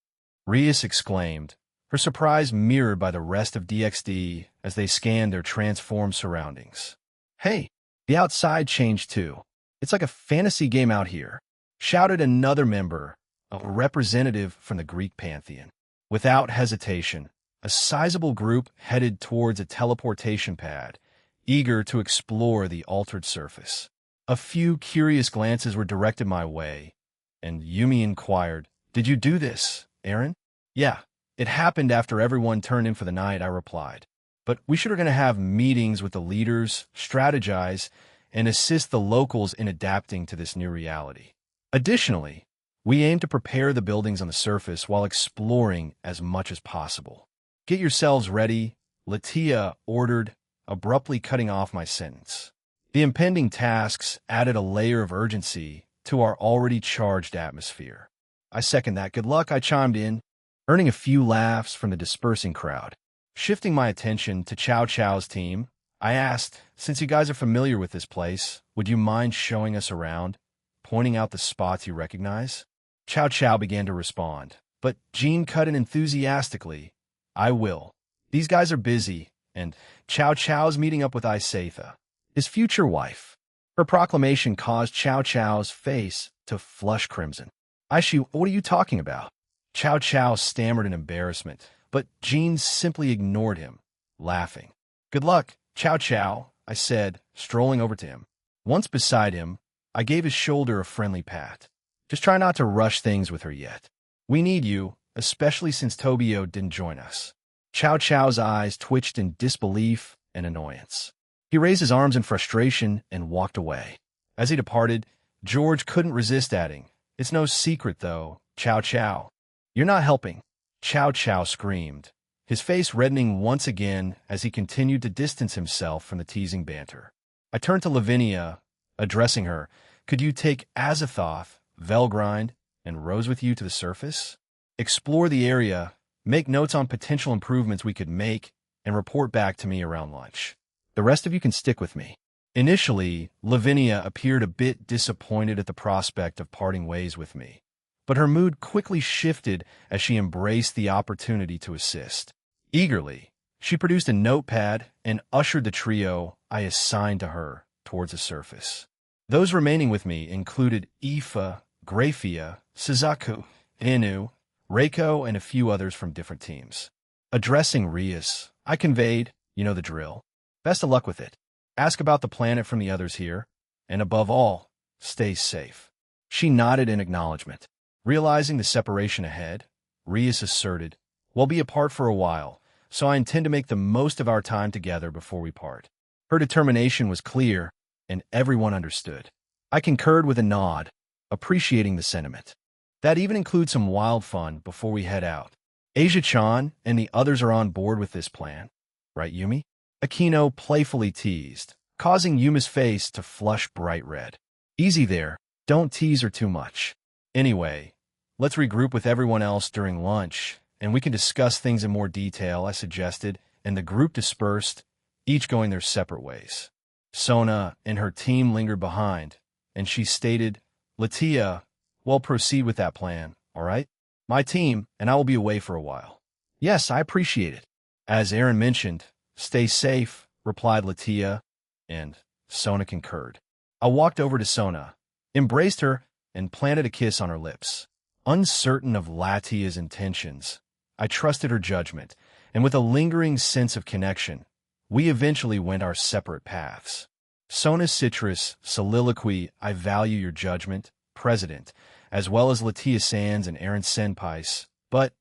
Rias exclaimed, her surprise mirrored by the rest of DXD as they scanned their transformed surroundings. "Hey, the outside changed too. It's like a fantasy game out here," shouted another member, a representative from the Greek pantheon. Without hesitation, a sizable group headed towards a teleportation pad, eager to explore the altered surface. A few curious glances were directed my way, and Yumi inquired, "Did you do this, Aaron?" "Yeah, it happened after everyone turned in for the night," I replied. "But we sure are going to have meetings with the leaders, strategize, and assist the locals in adapting to this new reality. Additionally, we aim to prepare the buildings on the surface while exploring as much as possible." "Get yourselves ready," Latia ordered, abruptly cutting off my sentence. The impending tasks added a layer of urgency to our already charged atmosphere. "I second that. Good luck," I chimed in, earning a few laughs from the dispersing crowd. Shifting my attention to Chow Chow's team, I asked, "Since you guys are familiar with this place, would you mind showing us around, pointing out the spots you recognize?" Chow Chow began to respond, but Jean cut in enthusiastically, "I will. These guys are busy, and Chow Chow's meeting up with Isatha, his future wife." Her proclamation caused Chow Chow's face to flush crimson. "Aishu, what are you talking about?" Chow Chow stammered in embarrassment, but Jean simply ignored him, laughing. "Good luck, Chow Chow," I said, strolling over to him. Once beside him, I gave his shoulder a friendly pat. "Just try not to rush things with her yet. We need you, especially since Tobio didn't join us." Chow Chow's eyes twitched in disbelief and annoyance. He raised his arms in frustration and walked away. As he departed, George couldn't resist adding, "It's no secret, though, Chow Chow." "You're not helping," Chow Chow screamed, his face reddening once again as he continued to distance himself from the teasing banter. I turned to Lavinia, addressing her. "Could you take Azathoth, Velgrind, and Rose with you to the surface? Explore the area, make notes on potential improvements we could make, and report back to me around lunch. The rest of you can stick with me." Initially, Lavinia appeared a bit disappointed at the prospect of parting ways with me, but her mood quickly shifted as she embraced the opportunity to assist. Eagerly, she produced a notepad and ushered the trio I assigned to her towards the surface. Those remaining with me included Aoife, Grafia, Suzaku, Inu, Reiko, and a few others from different teams. Addressing Rias, I conveyed, you know the drill. Best of luck with it. Ask about the planet from the others here, and above all, stay safe. She nodded in acknowledgement. Realizing the separation ahead, Rias asserted, we'll be apart for a while, so I intend to make the most of our time together before we part. Her determination was clear, and everyone understood. I concurred with a nod, appreciating the sentiment. That even includes some wild fun before we head out. Asia-chan and the others are on board with this plan, right, Yumi? Akino playfully teased, causing Yuma's face to flush bright red. Easy there, don't tease her too much. Anyway, let's regroup with everyone else during lunch, and we can discuss things in more detail, I suggested, and the group dispersed, each going their separate ways. Sona and her team lingered behind, and she stated, Latia, well, proceed with that plan, all right? My team and I will be away for a while. Yes, I appreciate it. As Aaron mentioned, stay safe, replied Latia, and Sona concurred. I walked over to Sona, embraced her, and planted a kiss on her lips. Uncertain of Latia's intentions, I trusted her judgment, and with a lingering sense of connection, we eventually went our separate paths. Sona's citrus soliloquy, I value your judgment, President, as well as Latia Sands and Aaron Senpais, but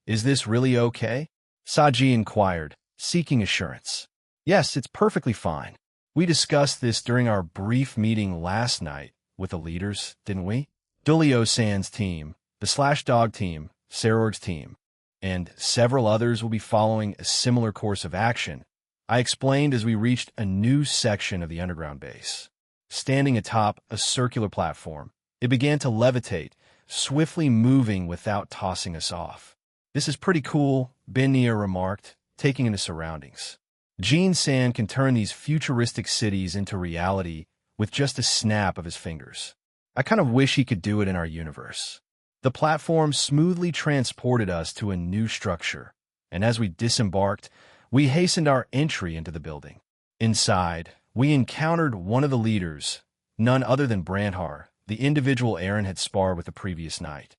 is this really okay? Saji inquired, seeking assurance. Yes, it's perfectly fine. We discussed this during our brief meeting last night with the leaders, didn't we? Dulio Sands' team, the Slash Dog team, Sarorg's team, and several others will be following a similar course of action, I explained as we reached a new section of the underground base. Standing atop a circular platform, it began to levitate, swiftly moving without tossing us off. This is pretty cool, Benia remarked, taking in the surroundings. Gene San can turn these futuristic cities into reality with just a snap of his fingers. I kind of wish he could do it in our universe. The platform smoothly transported us to a new structure, and as we disembarked, we hastened our entry into the building. Inside, we encountered one of the leaders, none other than Brandhar, the individual Aaron had sparred with the previous night.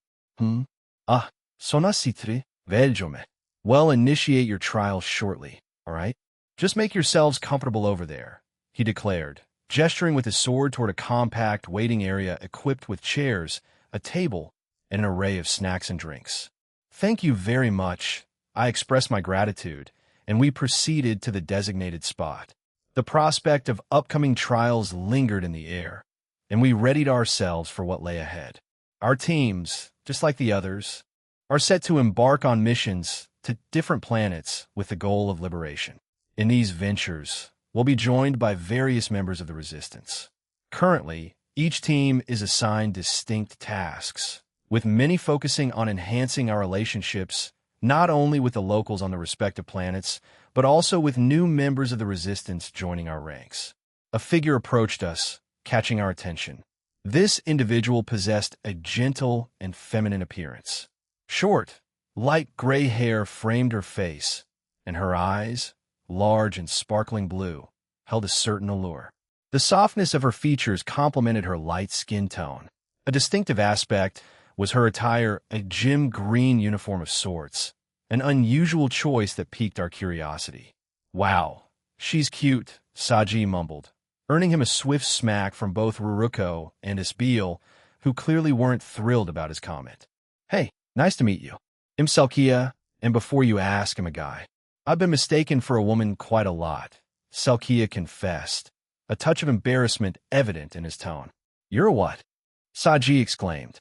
Sonasitri, veljome. Well, initiate your trial shortly, all right? Just make yourselves comfortable over there, he declared, gesturing with his sword toward a compact waiting area equipped with chairs, a table, and an array of snacks and drinks. Thank you very much. I expressed my gratitude, and we proceeded to the designated spot. The prospect of upcoming trials lingered in the air, and we readied ourselves for what lay ahead. Our teams, just like the others, are set to embark on missions to different planets with the goal of liberation. In these ventures, we'll be joined by various members of the Resistance. Currently, each team is assigned distinct tasks, with many focusing on enhancing our relationships not only with the locals on the respective planets, but also with new members of the Resistance joining our ranks. A figure approached us, catching our attention. This individual possessed a gentle and feminine appearance. Short, light gray hair framed her face, and her eyes, large and sparkling blue, held a certain allure. The softness of her features complemented her light skin tone. A distinctive aspect was her attire, a gem green uniform of sorts, an unusual choice that piqued our curiosity. Wow, she's cute, Saji mumbled, earning him a swift smack from both Ruruko and Isbiel, who clearly weren't thrilled about his comment. Hey, nice to meet you. I'm Selkia, and before you ask, I'm a guy. I've been mistaken for a woman quite a lot, Selkia confessed, a touch of embarrassment evident in his tone. You're a what? Saji exclaimed,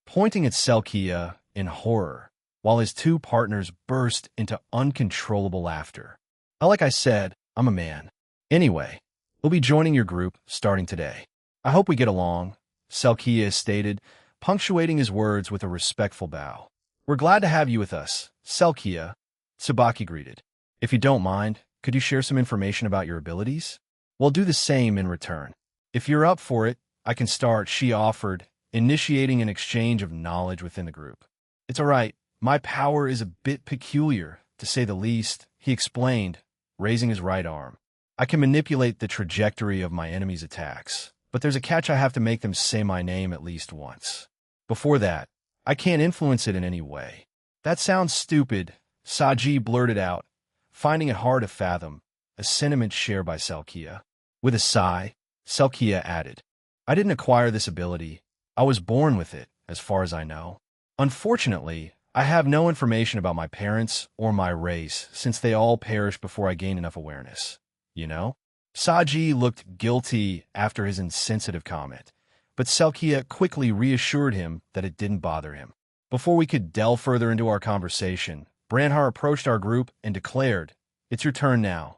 pointing at Selkia in horror, while his two partners burst into uncontrollable laughter. Like I said, I'm a man. Anyway, we'll be joining your group starting today. I hope we get along, Selkia stated, punctuating his words with a respectful bow. We're glad to have you with us, Selkia, Tsubaki greeted. If you don't mind, could you share some information about your abilities? Well, do the same in return. If you're up for it, I can start, she offered, initiating an exchange of knowledge within the group. It's all right. My power is a bit peculiar, to say the least, he explained, raising his right arm. I can manipulate the trajectory of my enemy's attacks, but there's a catch. I have to make them say my name at least once. Before that, I can't influence it in any way. That sounds stupid, Saji blurted out, finding it hard to fathom, a sentiment shared by Selkia. With a sigh, Selkia added, I didn't acquire this ability. I was born with it, as far as I know. Unfortunately, I have no information about my parents or my race, since they all perished before I gained enough awareness. You know? Saji looked guilty after his insensitive comment, but Selkia quickly reassured him that it didn't bother him. Before we could delve further into our conversation, Branhar approached our group and declared, It's your turn now.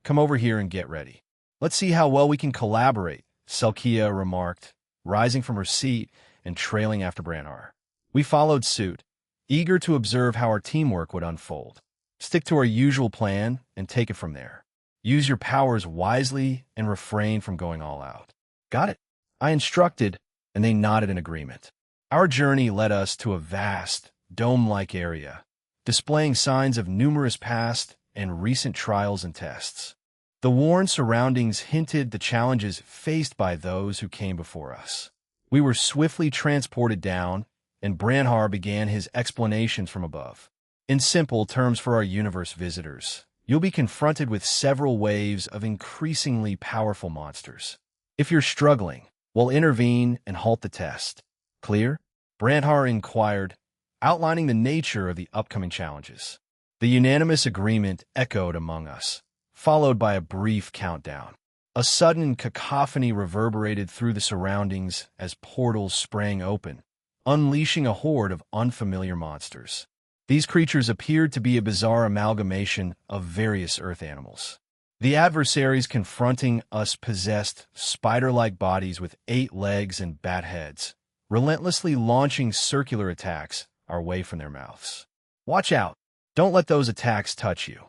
Come over here and get ready. Let's see how well we can collaborate, Selkia remarked, rising from her seat and trailing after Branhar. We followed suit, eager to observe how our teamwork would unfold. Stick to our usual plan and take it from there. Use your powers wisely and refrain from going all out. Got it? I instructed, and they nodded in agreement. Our journey led us to a vast, dome-like area, displaying signs of numerous past and recent trials and tests. The worn surroundings hinted the challenges faced by those who came before us. We were swiftly transported down, and Branhar began his explanations from above. In simple terms for our universe visitors, you'll be confronted with several waves of increasingly powerful monsters. If you're struggling, we'll intervene and halt the test. Clear? Branhar inquired, outlining the nature of the upcoming challenges. The unanimous agreement echoed among us, followed by a brief countdown. A sudden cacophony reverberated through the surroundings as portals sprang open, unleashing a horde of unfamiliar monsters. These creatures appeared to be a bizarre amalgamation of various earth animals. The adversaries confronting us possessed spider-like bodies with 8 legs and bat heads, relentlessly launching circular attacks our way from their mouths. Watch out! Don't let those attacks touch you.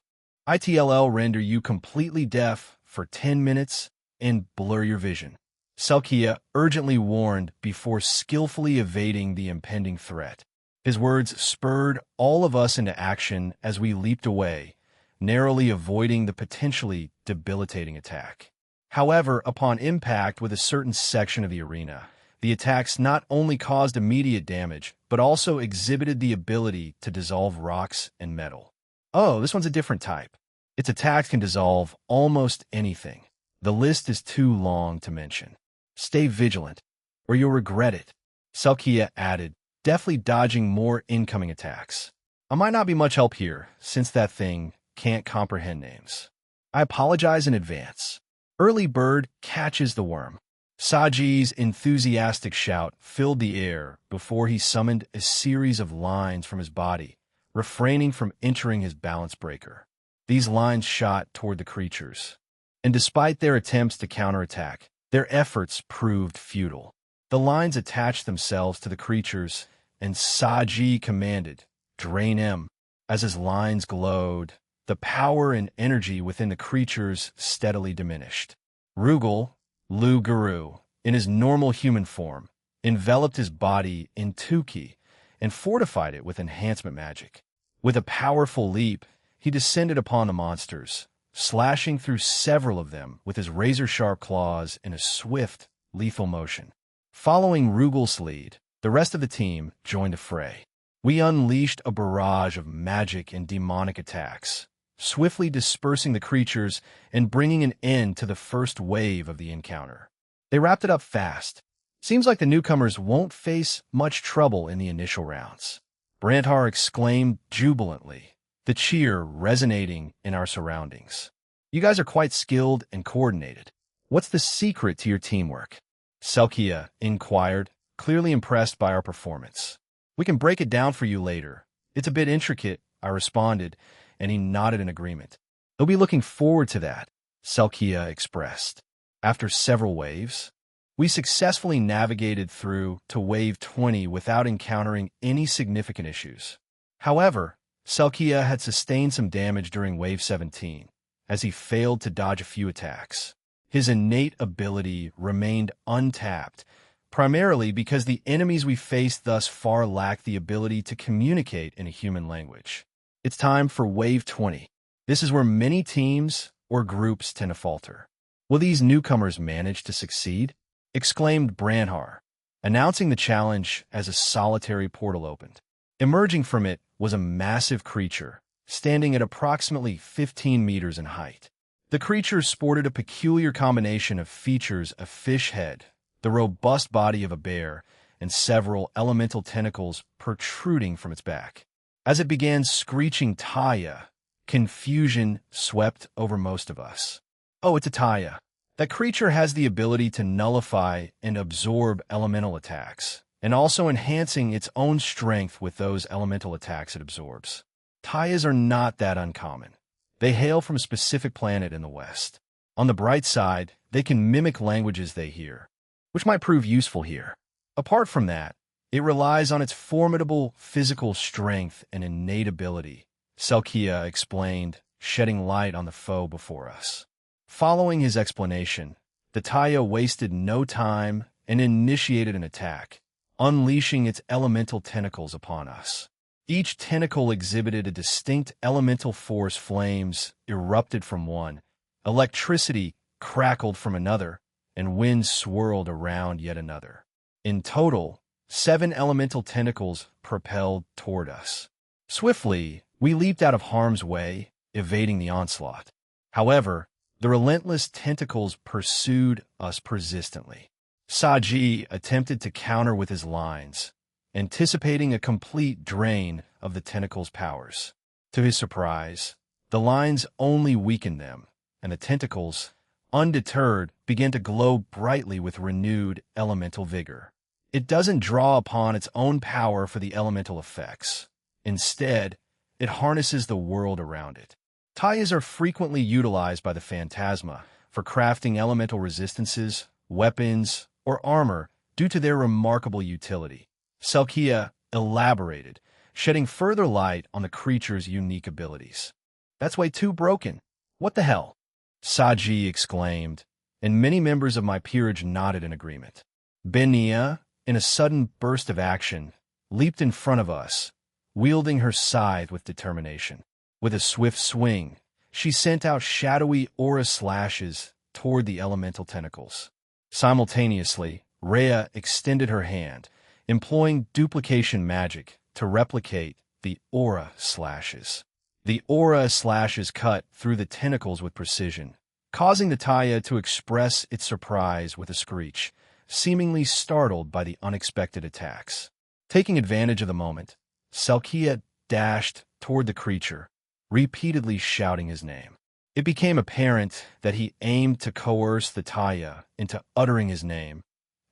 ITLL render you completely deaf for 10 minutes and blur your vision, Selkia urgently warned before skillfully evading the impending threat. His words spurred all of us into action as we leaped away, narrowly avoiding the potentially debilitating attack. However, upon impact with a certain section of the arena, the attacks not only caused immediate damage, but also exhibited the ability to dissolve rocks and metal. Oh, this one's a different type. Its attacks can dissolve almost anything. The list is too long to mention. Stay vigilant, or you'll regret it, Selkia added, deftly dodging more incoming attacks. I might not be much help here, since that thing can't comprehend names. I apologize in advance. Early bird catches the worm. Saji's enthusiastic shout filled the air before he summoned a series of lines from his body, refraining from entering his balance breaker. These lines shot toward the creatures, and despite their attempts to counterattack, their efforts proved futile. The lines attached themselves to the creatures, and Saji commanded, "Drain him." As his lines glowed, the power and energy within the creatures steadily diminished. Rugal, Lu Guru, in his normal human form, enveloped his body in 10k and fortified it with enhancement magic. With a powerful leap, he descended upon the monsters, slashing through several of them with his razor-sharp claws in a swift, lethal motion. Following Rugal's lead, the rest of the team joined the fray. We unleashed a barrage of magic and demonic attacks, swiftly dispersing the creatures and bringing an end to the first wave of the encounter. They wrapped it up fast. Seems like the newcomers won't face much trouble in the initial rounds. Branhar exclaimed jubilantly, the cheer resonating in our surroundings. You guys are quite skilled and coordinated. What's the secret to your teamwork? Selkia inquired, clearly impressed by our performance. We can break it down for you later. It's a bit intricate, I responded, and he nodded in agreement. He'll be looking forward to that, Selkia expressed. After several waves, we successfully navigated through to Wave 20 without encountering any significant issues. However, Selkia had sustained some damage during Wave 17, as he failed to dodge a few attacks. His innate ability remained untapped, primarily because the enemies we faced thus far lacked the ability to communicate in a human language. It's time for Wave 20. This is where many teams or groups tend to falter. Will these newcomers manage to succeed? Exclaimed Branhar, announcing the challenge as a solitary portal opened. Emerging from it was a massive creature, standing at approximately 15 meters in height. The creature sported a peculiar combination of features: a fish head, the robust body of a bear, and several elemental tentacles protruding from its back. As it began screeching Taya, confusion swept over most of us. Oh, it's a Taya. That creature has the ability to nullify and absorb elemental attacks, and also enhancing its own strength with those elemental attacks it absorbs. Tayas are not that uncommon. They hail from a specific planet in the West. On the bright side, they can mimic languages they hear, which might prove useful here. Apart from that, it relies on its formidable physical strength and innate ability, Selkia explained, shedding light on the foe before us. Following his explanation, the Taya wasted no time and initiated an attack, unleashing its elemental tentacles upon us. Each tentacle exhibited a distinct elemental force. Flames erupted from one, electricity crackled from another, and wind swirled around yet another. In total, 7 elemental tentacles propelled toward us. Swiftly, we leaped out of harm's way, evading the onslaught. However, the relentless tentacles pursued us persistently. Saji attempted to counter with his lines, anticipating a complete drain of the tentacles' powers. To his surprise, the lines only weakened them, and the tentacles, undeterred, began to glow brightly with renewed elemental vigor. It doesn't draw upon its own power for the elemental effects. Instead, it harnesses the world around it. Tayas are frequently utilized by the Phantasma for crafting elemental resistances, weapons, or armor due to their remarkable utility. Selkia elaborated, shedding further light on the creature's unique abilities. That's way too broken. What the hell? Saji exclaimed, and many members of my peerage nodded in agreement. Benia, in a sudden burst of action, leaped in front of us, wielding her scythe with determination. With a swift swing, she sent out shadowy aura slashes toward the elemental tentacles. Simultaneously, Rhea extended her hand, employing duplication magic to replicate the aura slashes. The aura slashes cut through the tentacles with precision, causing the Taya to express its surprise with a screech, seemingly startled by the unexpected attacks. Taking advantage of the moment, Selkia dashed toward the creature, repeatedly shouting his name. It became apparent that he aimed to coerce the Taya into uttering his name,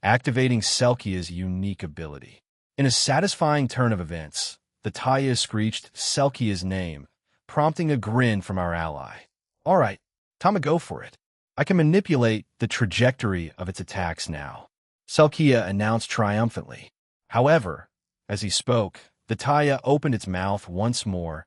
activating Selkia's unique ability. In a satisfying turn of events, the Taya screeched Selkia's name, prompting a grin from our ally. All right, time to go for it. I can manipulate the trajectory of its attacks now, Selkia announced triumphantly. However, as he spoke, the Taya opened its mouth once more,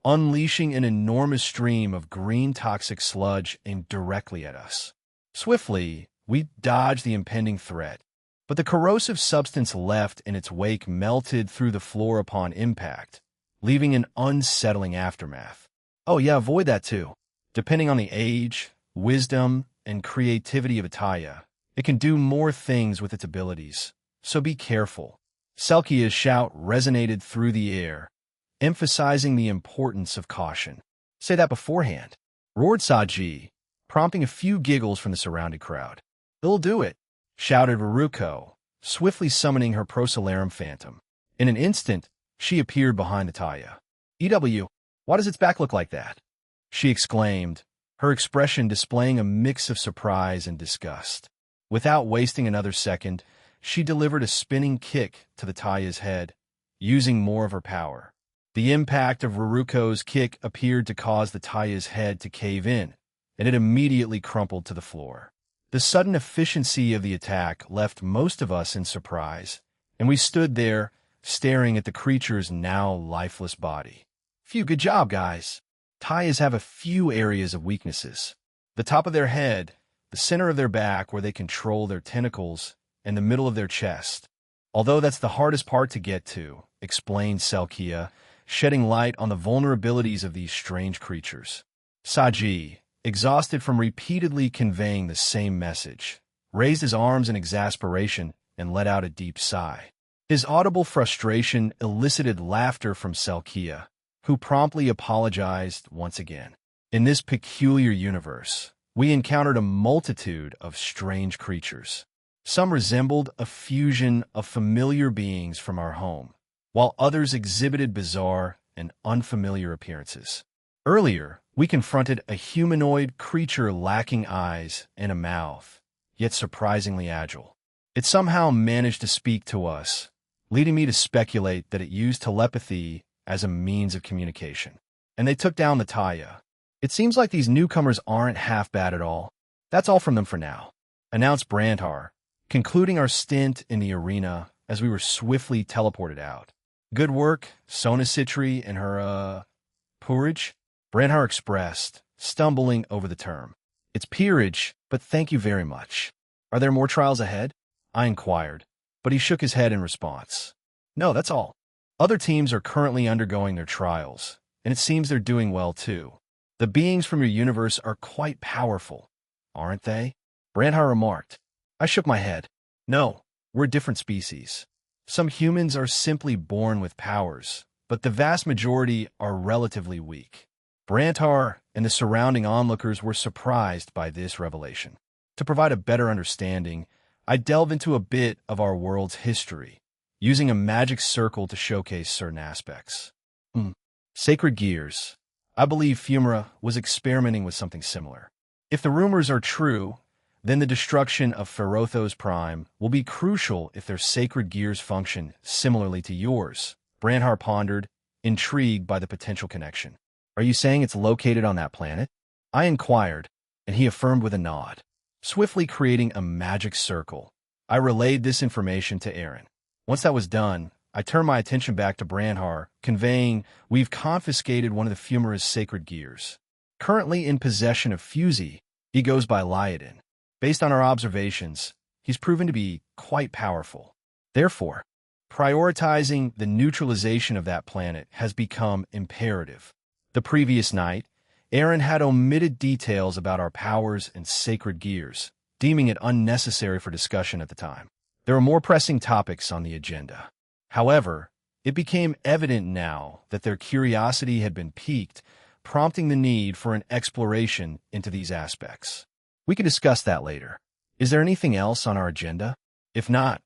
unleashing an enormous stream of green toxic sludge aimed directly at us. Swiftly, we dodged the impending threat, but the corrosive substance left in its wake melted through the floor upon impact, leaving an unsettling aftermath. Oh yeah, avoid that too. Depending on the age, wisdom, and creativity of a Taya, it can do more things with its abilities, so be careful. Selkia's shout resonated through the air, emphasizing the importance of caution. Say that beforehand, roared Saji, prompting a few giggles from the surrounding crowd. It'll do it, shouted Ruruko, swiftly summoning her Prosolarum Phantom. In an instant, she appeared behind the Taya. EW, why does its back look like that? She exclaimed, her expression displaying a mix of surprise and disgust. Without wasting another second, she delivered a spinning kick to the Taya's head, using more of her power. The impact of Ruruko's kick appeared to cause the Taya's head to cave in, and it immediately crumpled to the floor. The sudden efficiency of the attack left most of us in surprise, and we stood there, staring at the creature's now lifeless body. Phew, good job, guys. Tayas have a few areas of weaknesses. The top of their head, the center of their back where they control their tentacles, and the middle of their chest. Although that's the hardest part to get to, explained Selkia, shedding light on the vulnerabilities of these strange creatures. Saji, exhausted from repeatedly conveying the same message, raised his arms in exasperation and let out a deep sigh. His audible frustration elicited laughter from Selkia, who promptly apologized once again. In this peculiar universe, we encountered a multitude of strange creatures. Some resembled a fusion of familiar beings from our home, while others exhibited bizarre and unfamiliar appearances. Earlier, we confronted a humanoid creature lacking eyes and a mouth, yet surprisingly agile. It somehow managed to speak to us, leading me to speculate that it used telepathy as a means of communication. And they took down the Taya. It seems like these newcomers aren't half bad at all. That's all from them for now, announced Brandhar, concluding our stint in the arena as we were swiftly teleported out. Good work, Sona Citri and her, peerage? Brandhar expressed, stumbling over the term. It's peerage, but thank you very much. Are there more trials ahead? I inquired, but he shook his head in response. No, that's all. Other teams are currently undergoing their trials, and it seems they're doing well too. The beings from your universe are quite powerful, aren't they? Brandhar remarked. I shook my head. No, we're a different species. Some humans are simply born with powers, but the vast majority are relatively weak. Brandhar and the surrounding onlookers were surprised by this revelation. To provide a better understanding, I delve into a bit of our world's history, using a magic circle to showcase certain aspects. Sacred gears. I believe Fumara was experimenting with something similar. If the rumors are true, then the destruction of Ferothos Prime will be crucial if their sacred gears function similarly to yours. Brandhar pondered, intrigued by the potential connection. Are you saying it's located on that planet? I inquired, and he affirmed with a nod. Swiftly creating a magic circle, I relayed this information to Aaron. Once that was done, I turned my attention back to Brandhar, conveying, we've confiscated one of the Fumara's sacred gears. Currently in possession of Fuzi, he goes by Lyodin. Based on our observations, he's proven to be quite powerful. Therefore, prioritizing the neutralization of that planet has become imperative. The previous night, Aaron had omitted details about our powers and sacred gears, deeming it unnecessary for discussion at the time. There were more pressing topics on the agenda. However, it became evident now that their curiosity had been piqued, prompting the need for an exploration into these aspects. We can discuss that later. Is there anything else on our agenda? If not,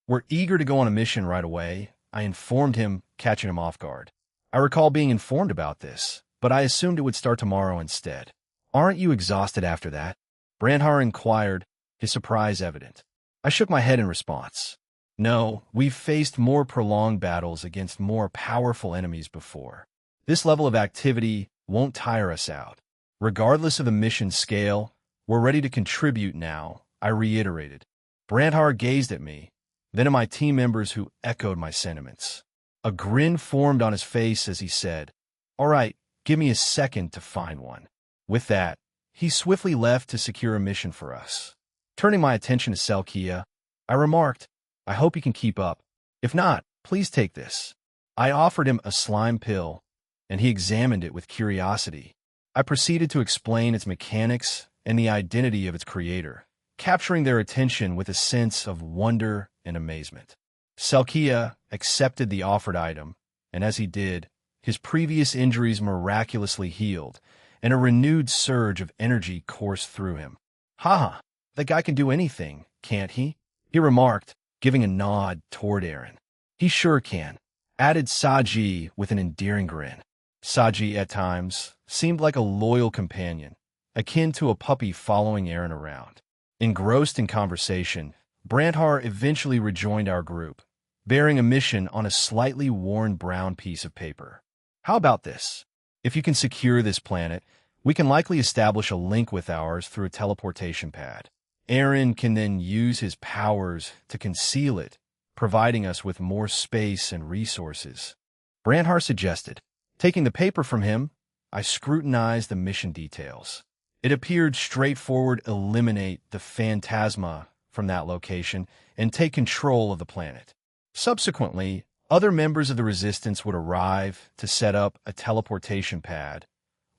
we're eager to go on a mission right away, I informed him, catching him off guard. I recall being informed about this, but I assumed it would start tomorrow instead. Aren't you exhausted after that? Brandhar inquired, his surprise evident. I shook my head in response. No, we've faced more prolonged battles against more powerful enemies before. This level of activity won't tire us out. Regardless of the mission's scale, we're ready to contribute now, I reiterated. Brandhar gazed at me, then at my team members who echoed my sentiments. A grin formed on his face as he said, All right, give me a second to find one. With that, he swiftly left to secure a mission for us. Turning my attention to Selkia, I remarked, I hope you can keep up. If not, please take this. I offered him a slime pill, and he examined it with curiosity. I proceeded to explain its mechanics and the identity of its creator, capturing their attention with a sense of wonder and amazement. Selkia accepted the offered item, and as he did, his previous injuries miraculously healed, and a renewed surge of energy coursed through him. "Ha! That guy can do anything, can't he?" he remarked, giving a nod toward Aaron. "He sure can," added Saji with an endearing grin. Saji, at times, seemed like a loyal companion, akin to a puppy following Aaron around. Engrossed in conversation, Brandhar eventually rejoined our group, bearing a mission on a slightly worn brown piece of paper. "How about this? If you can secure this planet, we can likely establish a link with ours through a teleportation pad. Aaron can then use his powers to conceal it, providing us with more space and resources," Brandhar suggested. Taking the paper from him, I scrutinized the mission details. It appeared straightforward eliminate the phantasma from that location and take control of the planet. Subsequently, other members of the Resistance would arrive to set up a teleportation pad,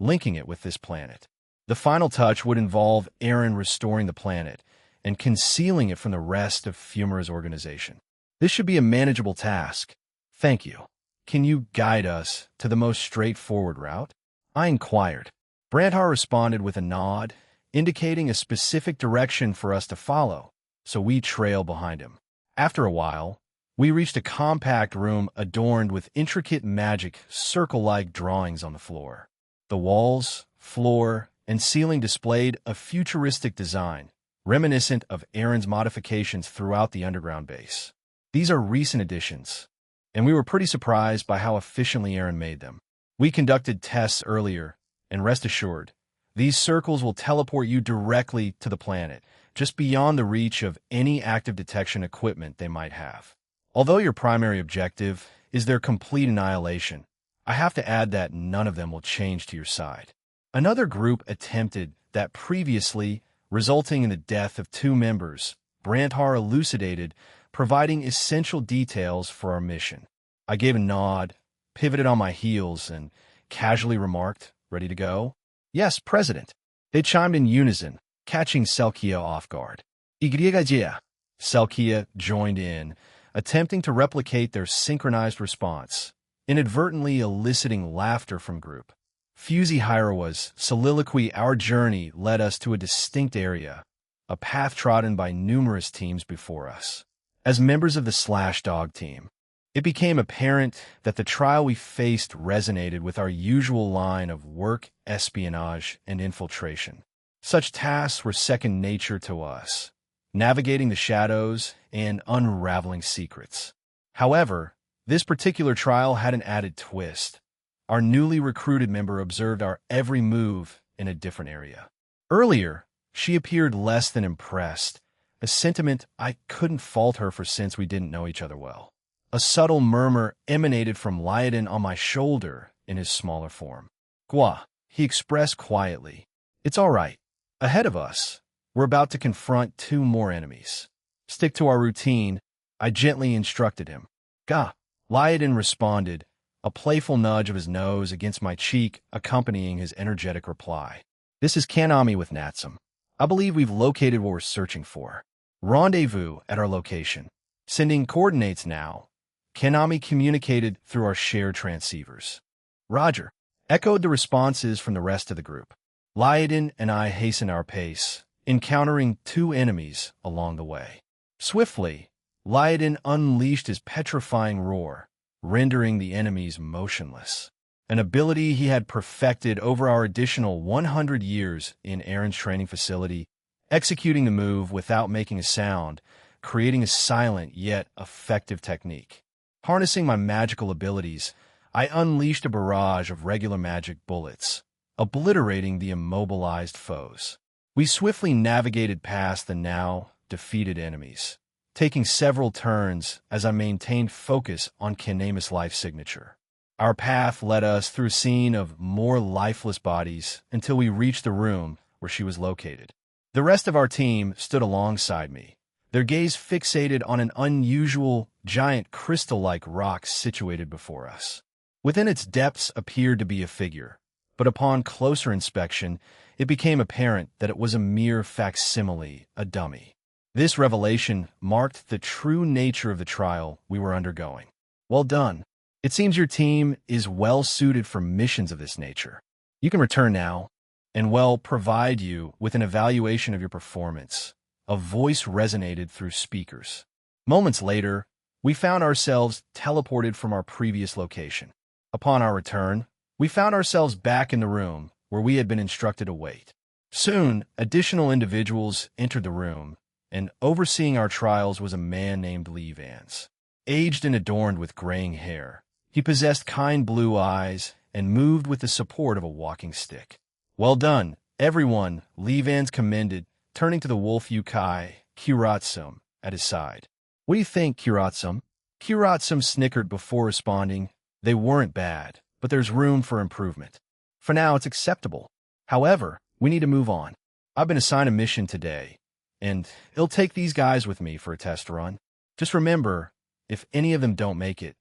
linking it with this planet. The final touch would involve Aaron restoring the planet and concealing it from the rest of Fumara's organization. This should be a manageable task. Thank you. Can you guide us to the most straightforward route? I inquired. Brantar responded with a nod, indicating a specific direction for us to follow, so we trailed behind him. After a while, we reached a compact room adorned with intricate magic circle-like drawings on the floor. The walls, floor, and ceiling displayed a futuristic design, reminiscent of Aaron's modifications throughout the underground base. These are recent additions, and we were pretty surprised by how efficiently Aaron made them. We conducted tests earlier, and rest assured, these circles will teleport you directly to the planet, just beyond the reach of any active detection equipment they might have. Although your primary objective is their complete annihilation, I have to add that none of them will change to your side. Another group attempted that previously, resulting in the death of 2 members, Brantar elucidated, providing essential details for our mission. I gave a nod, pivoted on my heels, and casually remarked, "Ready to go?" "Yes, President." They chimed in unison, catching Selkia off guard. "Igrigagia." Selkia joined in, attempting to replicate their synchronized response, inadvertently eliciting laughter from group. Fuzi Hirawa's soliloquy, "Our journey led us to a distinct area, a path trodden by numerous teams before us." As members of the Slashdog team, it became apparent that the trial we faced resonated with our usual line of work, espionage, and infiltration. Such tasks were second nature to us, navigating the shadows and unraveling secrets. However, this particular trial had an added twist. Our newly recruited member observed our every move in a different area. Earlier, she appeared less than impressed, a sentiment I couldn't fault her for since we didn't know each other well. A subtle murmur emanated from Lyodin on my shoulder in his smaller form. "Gua," he expressed quietly. "It's all right. Ahead of us, we're about to confront 2 more enemies. Stick to our routine," I gently instructed him. "Ga," Lyodin responded, a playful nudge of his nose against my cheek accompanying his energetic reply. "This is Kanami with Natsum. I believe we've located what we're searching for. Rendezvous at our location. Sending coordinates now." Kanami communicated through our shared transceivers. "Roger," echoed the responses from the rest of the group. Lyodin and I hastened our pace, encountering 2 enemies along the way. Swiftly, Lyodin unleashed his petrifying roar, rendering the enemies motionless, an ability he had perfected over our additional 100 years in Aaron's training facility, executing the move without making a sound, creating a silent yet effective technique. Harnessing my magical abilities, I unleashed a barrage of regular magic bullets, obliterating the immobilized foes. We swiftly navigated past the now defeated enemies, taking several turns as I maintained focus on Kanami's life signature. Our path led us through a scene of more lifeless bodies until we reached the room where she was located. The rest of our team stood alongside me, their gaze fixated on an unusual, giant crystal-like rock situated before us. Within its depths appeared to be a figure, but upon closer inspection, it became apparent that it was a mere facsimile, a dummy. This revelation marked the true nature of the trial we were undergoing. "Well done. It seems your team is well suited for missions of this nature. You can return now, and we'll provide you with an evaluation of your performance." A voice resonated through speakers. Moments later, we found ourselves teleported from our previous location. Upon our return, we found ourselves back in the room where we had been instructed to wait. Soon, additional individuals entered the room, and overseeing our trials was a man named Lee Vance. Aged and adorned with graying hair, he possessed kind blue eyes and moved with the support of a walking stick. "Well done, everyone," Lee Vance commended, turning to the wolf Yukai, Kiratsum, at his side. "What do you think, Kiratsum?" Kiratsum snickered before responding, "They weren't bad, but there's room for improvement. For now, it's acceptable. However, We need to move on. I've been assigned a mission today, and it'll take these guys with me for a test run. Just remember, if any of them don't make it,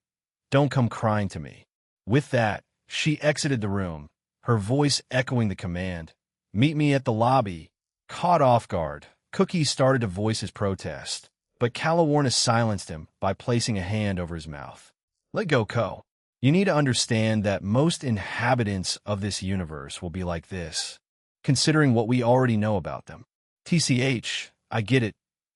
don't come crying to me." With that, she exited the room, her voice echoing the command, "Meet me at the lobby." Caught off guard, Cookie started to voice his protest, but Calawarna silenced him by placing a hand over his mouth. "Let go, Co. You need to understand that most inhabitants of this universe will be like this, considering what we already know about them. TCH, I get it,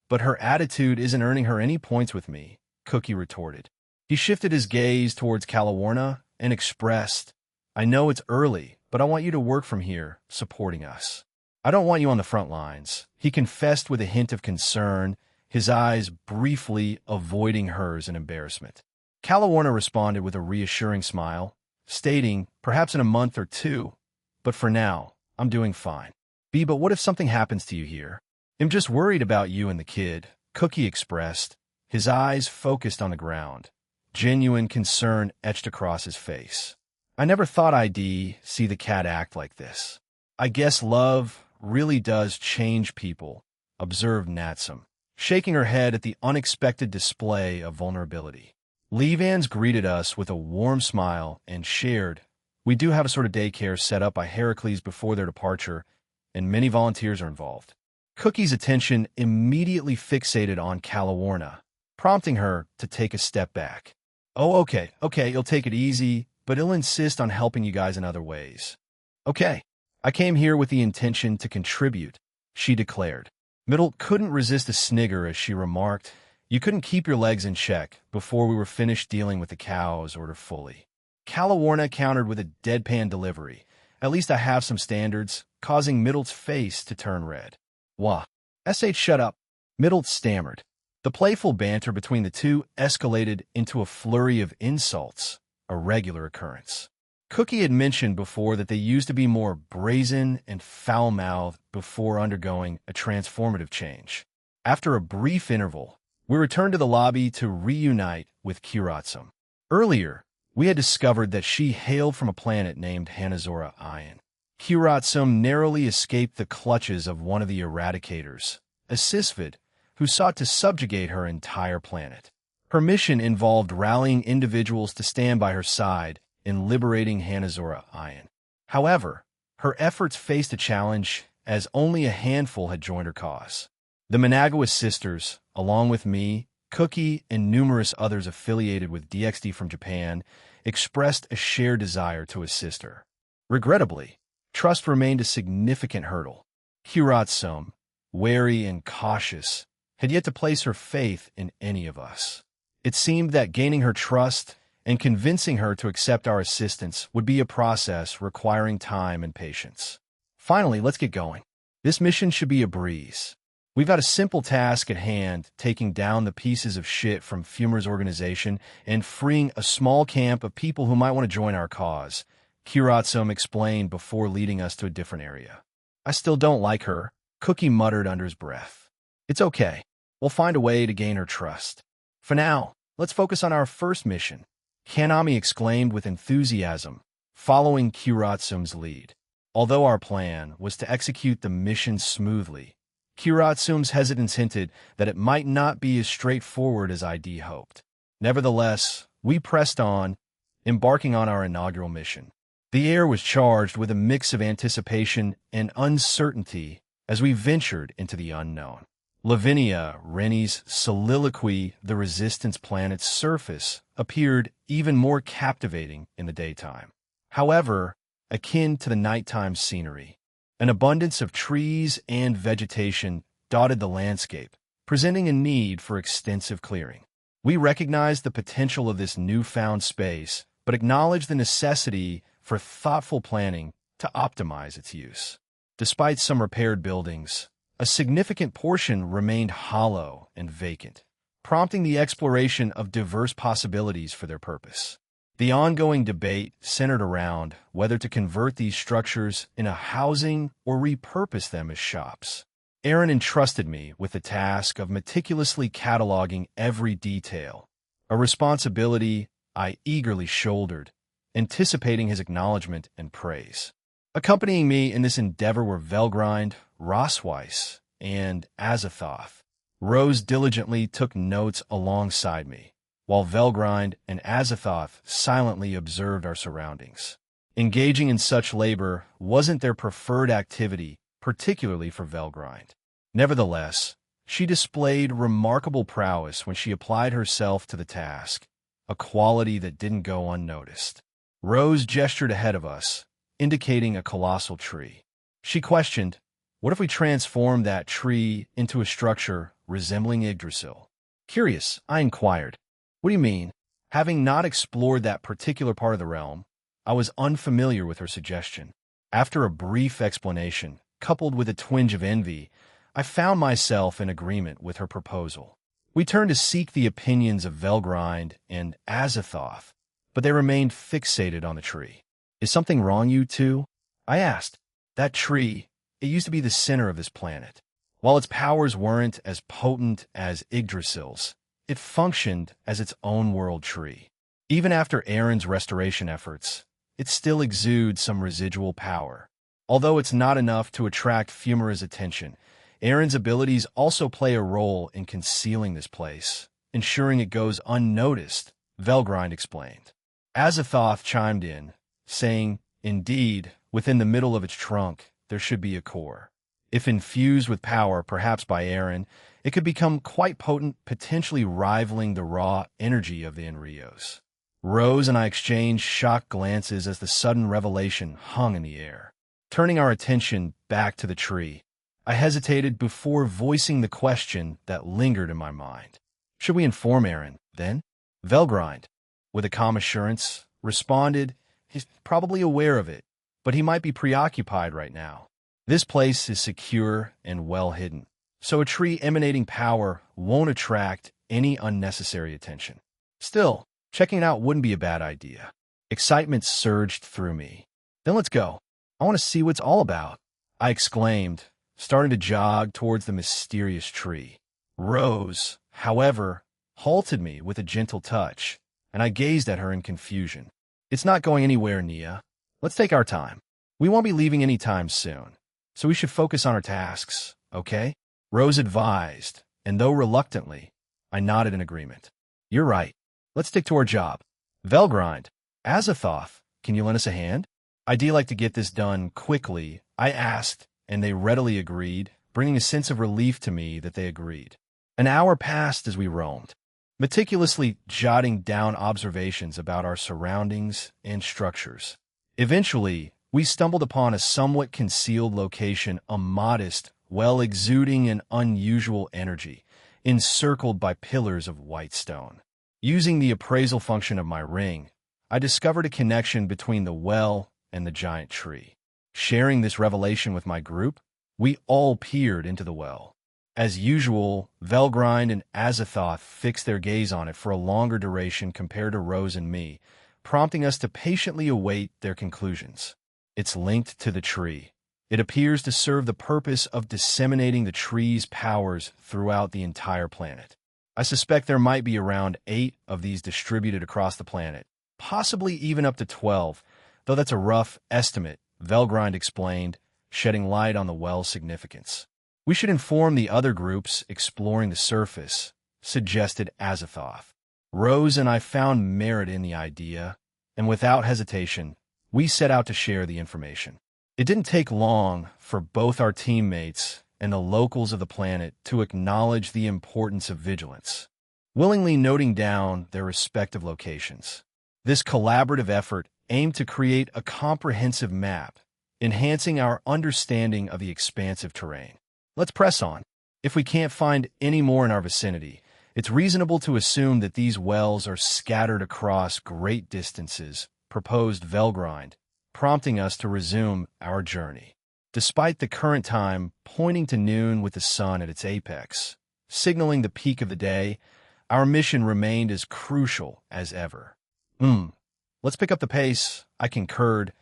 but her attitude isn't earning her any points with me," Cookie retorted. He shifted his gaze towards Calawarna and expressed, "I know it's early, but I want you to work from here, supporting us. I don't want you on the front lines." He confessed with a hint of concern, his eyes briefly avoiding hers in embarrassment. Calawarna responded with a reassuring smile, stating, "Perhaps in a month or two, but for now, I'm doing fine." "B, but what if something happens to you here?" "I'm just worried about you and the kid," Cookie expressed, his eyes focused on the ground. Genuine concern etched across his face. "I never thought I'd see the cat act like this. I guess love really does change people," observed Natsum, shaking her head at the unexpected display of vulnerability. Levans greeted us with a warm smile and shared, "We do have a sort of daycare set up by Heracles before their departure, and many volunteers are involved." Cookie's attention immediately fixated on Calawarna, prompting her to take a step back. "Oh, okay, you'll take it easy, but he'll insist on helping you guys in other ways." "Okay, I came here with the intention to contribute," she declared. Middle couldn't resist a snigger as she remarked, "You couldn't keep your legs in check before we were finished dealing with the cows order fully." Calawarna countered with a deadpan delivery, "At least I have some standards," causing Middle's face to turn red. "Wah. Shut up," Middle stammered. The playful banter between the two escalated into a flurry of insults, a regular occurrence. Cookie had mentioned before that they used to be more brazen and foul-mouthed before undergoing a transformative change. After a brief interval, we returned to the lobby to reunite with Kiratsum. Earlier, we had discovered that she hailed from a planet named Hanazora Ion. Kiratsum narrowly escaped the clutches of one of the Eradicators, a Sisvid, who sought to subjugate her entire planet. Her mission involved rallying individuals to stand by her side in liberating Hanazora Ion. However, her efforts faced a challenge as only a handful had joined her cause. The Managawa sisters, along with me, Cookie, and numerous others affiliated with DXD from Japan, expressed a shared desire to assist her. Regrettably, trust remained a significant hurdle. Kiratsum, wary and cautious, had yet to place her faith in any of us. It seemed that gaining her trust and convincing her to accept our assistance would be a process requiring time and patience. Finally, let's get going. This mission should be a breeze. We've got a simple task at hand, taking down the pieces of shit from Fumer's organization and freeing a small camp of people who might want to join our cause, Kiratsum explained before leading us to a different area. "I still don't like her," Cookie muttered under his breath. "It's okay. We'll find a way to gain her trust. For now, let's focus on our first mission," Kanami exclaimed with enthusiasm, following Kiratsum's lead. Although our plan was to execute the mission smoothly, Kiratsum's hesitance hinted that it might not be as straightforward as ID hoped. Nevertheless, we pressed on, embarking on our inaugural mission. The air was charged with a mix of anticipation and uncertainty as we ventured into the unknown. Lavinia Rennie's soliloquy, "The Resistance Planet's surface," appeared even more captivating in the daytime. However, akin to the nighttime scenery, an abundance of trees and vegetation dotted the landscape, presenting a need for extensive clearing. We recognized the potential of this newfound space, but acknowledged the necessity for thoughtful planning to optimize its use. Despite some repaired buildings, a significant portion remained hollow and vacant, prompting the exploration of diverse possibilities for their purpose. The ongoing debate centered around whether to convert these structures into housing or repurpose them as shops. Aaron entrusted me with the task of meticulously cataloging every detail, a responsibility I eagerly shouldered, anticipating his acknowledgement and praise. Accompanying me in this endeavor were Velgrind, Rosweiss, and Azathoth. Rose diligently took notes alongside me, while Velgrind and Azathoth silently observed our surroundings. Engaging in such labor wasn't their preferred activity, particularly for Velgrind. Nevertheless, she displayed remarkable prowess when she applied herself to the task, a quality that didn't go unnoticed. Rose gestured ahead of us, indicating a colossal tree. She questioned, "What if we transform that tree into a structure resembling Yggdrasil?" Curious, I inquired, "What do you mean?" Having not explored that particular part of the realm, I was unfamiliar with her suggestion. After a brief explanation, coupled with a twinge of envy, I found myself in agreement with her proposal. We turned to seek the opinions of Velgrind and Azathoth, but they remained fixated on the tree. "Is something wrong, you two?" I asked. "That tree, it used to be the center of this planet. While its powers weren't as potent as Yggdrasil's, it functioned as its own world tree. Even after Aaron's restoration efforts, it still exudes some residual power. Although it's not enough to attract Fumara's attention, Aaron's abilities also play a role in concealing this place, ensuring it goes unnoticed," Velgrind explained. Azathoth chimed in, saying, "Indeed, within the middle of its trunk, there should be a core. If infused with power, perhaps by Aaron, it could become quite potent, potentially rivaling the raw energy of the Enrios." Rose and I exchanged shocked glances as the sudden revelation hung in the air. Turning our attention back to the tree, I hesitated before voicing the question that lingered in my mind. "Should we inform Aaron, then?" Velgrind, with a calm assurance, responded, "He's probably aware of it, but he might be preoccupied right now. This place is secure and well hidden, so a tree emanating power won't attract any unnecessary attention. Still, checking it out wouldn't be a bad idea." Excitement surged through me. "Then let's go. I want to see what it's all about," I exclaimed, starting to jog towards the mysterious tree. Rose, however, halted me with a gentle touch, and I gazed at her in confusion. "It's not going anywhere, Nia. Let's take our time. We won't be leaving anytime soon, so we should focus on our tasks, okay?" Rose advised, and though reluctantly, I nodded in agreement. "You're right. Let's stick to our job. Velgrind, Azathoth, can you lend us a hand? I'd like to get this done quickly," I asked, and they readily agreed, bringing a sense of relief to me that they agreed. An hour passed as we roamed, meticulously jotting down observations about our surroundings and structures. Eventually, we stumbled upon a somewhat concealed location, a modest, well exuding an unusual energy, encircled by pillars of white stone. Using the appraisal function of my ring, I discovered a connection between the well and the giant tree. Sharing this revelation with my group, we all peered into the well. As usual, Velgrind and Azathoth fixed their gaze on it for a longer duration compared to Rose and me, prompting us to patiently await their conclusions. "It's linked to the tree. It appears to serve the purpose of disseminating the tree's powers throughout the entire planet. I suspect there might be around 8 of these distributed across the planet, possibly even up to 12, though that's a rough estimate," Velgrind explained, shedding light on the well's significance. "We should inform the other groups exploring the surface," suggested Azathoth. Rose and I found merit in the idea, and without hesitation, we set out to share the information. It didn't take long for both our teammates and the locals of the planet to acknowledge the importance of vigilance, willingly noting down their respective locations. This collaborative effort aimed to create a comprehensive map, enhancing our understanding of the expansive terrain. "Let's press on. If we can't find any more in our vicinity, it's reasonable to assume that these wells are scattered across great distances," proposed Velgrind, prompting us to resume our journey. Despite the current time pointing to noon with the sun at its apex, signaling the peak of the day, our mission remained as crucial as ever. Let's pick up the pace," I concurred,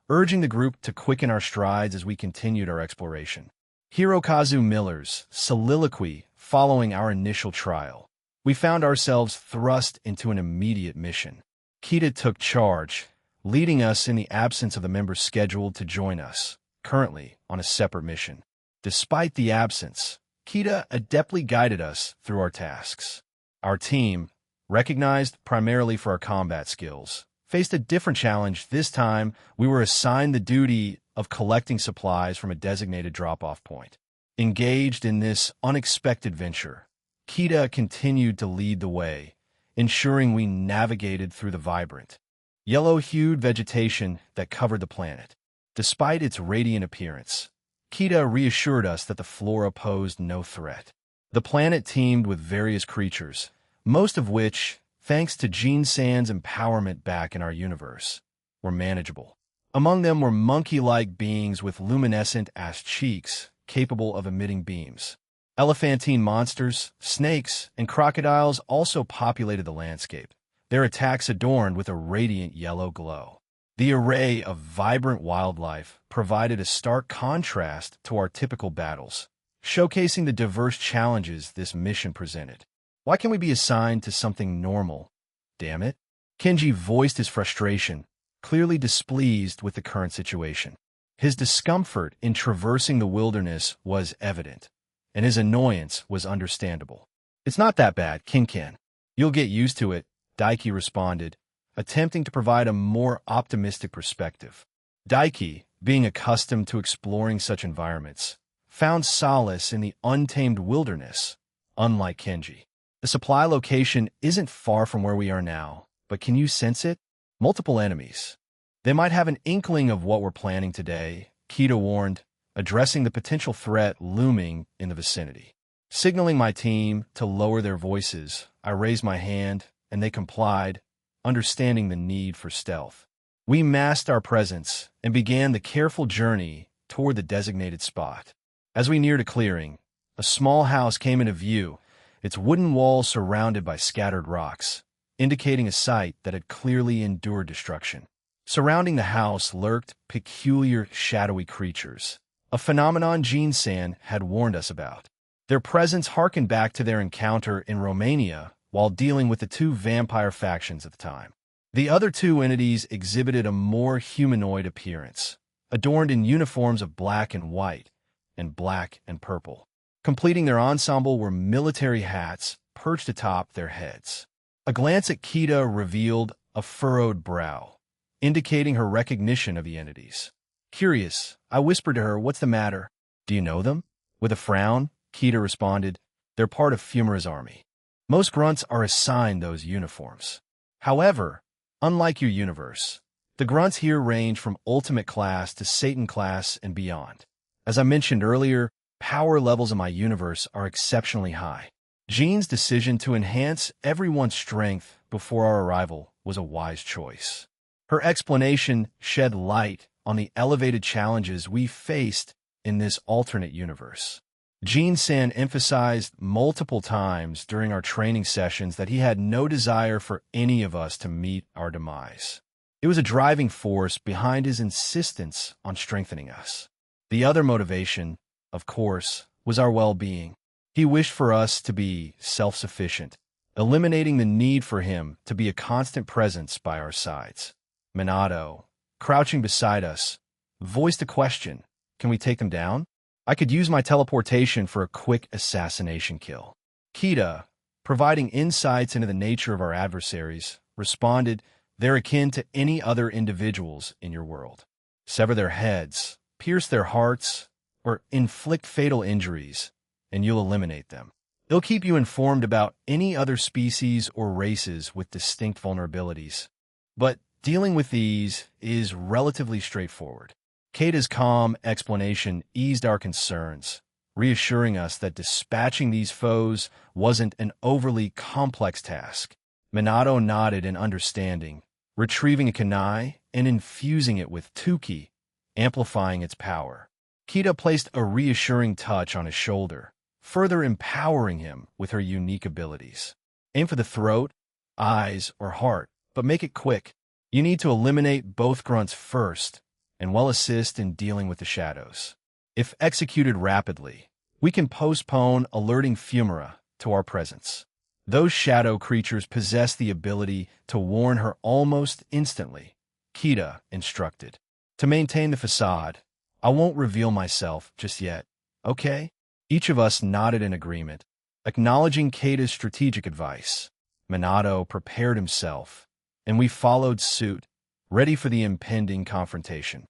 urging the group to quicken our strides as we continued our exploration. Hirokazu Miller's soliloquy following our initial trial. We found ourselves thrust into an immediate mission. Kita took charge, leading us in the absence of the members scheduled to join us, currently on a separate mission. Despite the absence, Kita adeptly guided us through our tasks. Our team, recognized primarily for our combat skills, faced a different challenge. This time, we were assigned the duty of collecting supplies from a designated drop-off point. Engaged in this unexpected venture, Kita continued to lead the way, ensuring we navigated through the vibrant, yellow-hued vegetation that covered the planet. Despite its radiant appearance, Kita reassured us that the flora posed no threat. The planet teemed with various creatures, most of which, thanks to Jin-san's empowerment back in our universe, were manageable. Among them were monkey-like beings with luminescent ass cheeks capable of emitting beams. Elephantine monsters, snakes, and crocodiles also populated the landscape, their attacks adorned with a radiant yellow glow. The array of vibrant wildlife provided a stark contrast to our typical battles, showcasing the diverse challenges this mission presented. Why can't we be assigned to something normal? Damn it. Kenji voiced his frustration, clearly displeased with the current situation. His discomfort in traversing the wilderness was evident, and his annoyance was understandable. It's not that bad, Kinkan. You'll get used to it, Daiki responded, attempting to provide a more optimistic perspective. Daiki, being accustomed to exploring such environments, found solace in the untamed wilderness, unlike Kenji. The supply location isn't far from where we are now, but can you sense it? Multiple enemies. They might have an inkling of what we're planning today, Kita warned, addressing the potential threat looming in the vicinity. Signaling my team to lower their voices, I raised my hand, and they complied, understanding the need for stealth. We masked our presence and began the careful journey toward the designated spot. As we neared a clearing, a small house came into view, its wooden walls surrounded by scattered rocks, indicating a site that had clearly endured destruction. Surrounding the house lurked peculiar shadowy creatures, a phenomenon Jin-san had warned us about. Their presence harkened back to their encounter in Romania while dealing with the two vampire factions at the time. The other two entities exhibited a more humanoid appearance, adorned in uniforms of black and white, and black and purple. Completing their ensemble were military hats perched atop their heads. A glance at Kita revealed a furrowed brow, indicating her recognition of the entities. Curious, I whispered to her, "What's the matter? Do you know them?" With a frown, Kita responded, "They're part of Fumara's army. Most grunts are assigned those uniforms. However, unlike your universe, the grunts here range from ultimate class to Satan class and beyond. As I mentioned earlier, power levels in my universe are exceptionally high. Jean's decision to enhance everyone's strength before our arrival was a wise choice." Her explanation shed light on the elevated challenges we faced in this alternate universe. Jin-san emphasized multiple times during our training sessions that he had no desire for any of us to meet our demise. It was a driving force behind his insistence on strengthening us. The other motivation, of course, was our well-being. He wished for us to be self-sufficient, eliminating the need for him to be a constant presence by our sides. Minato, crouching beside us, voiced a question. Can we take them down? I could use my teleportation for a quick assassination kill. Kita, providing insights into the nature of our adversaries, responded, "They're akin to any other individuals in your world. Sever their heads, pierce their hearts, or inflict fatal injuries, and you'll eliminate them. They'll keep you informed about any other species or races with distinct vulnerabilities. But dealing with these is relatively straightforward." Kata's calm explanation eased our concerns, reassuring us that dispatching these foes wasn't an overly complex task. Minato nodded in understanding, retrieving a kunai and infusing it with 2k, amplifying its power. Kita placed a reassuring touch on his shoulder, further empowering him with her unique abilities. Aim for the throat, eyes, or heart, but make it quick. You need to eliminate both grunts first, and will assist in dealing with the shadows. If executed rapidly, we can postpone alerting Fumara to our presence. Those shadow creatures possess the ability to warn her almost instantly, Kita instructed. To maintain the facade, I won't reveal myself just yet, okay? Each of us nodded in agreement, acknowledging Kata's strategic advice. Minato prepared himself, and we followed suit, ready for the impending confrontation.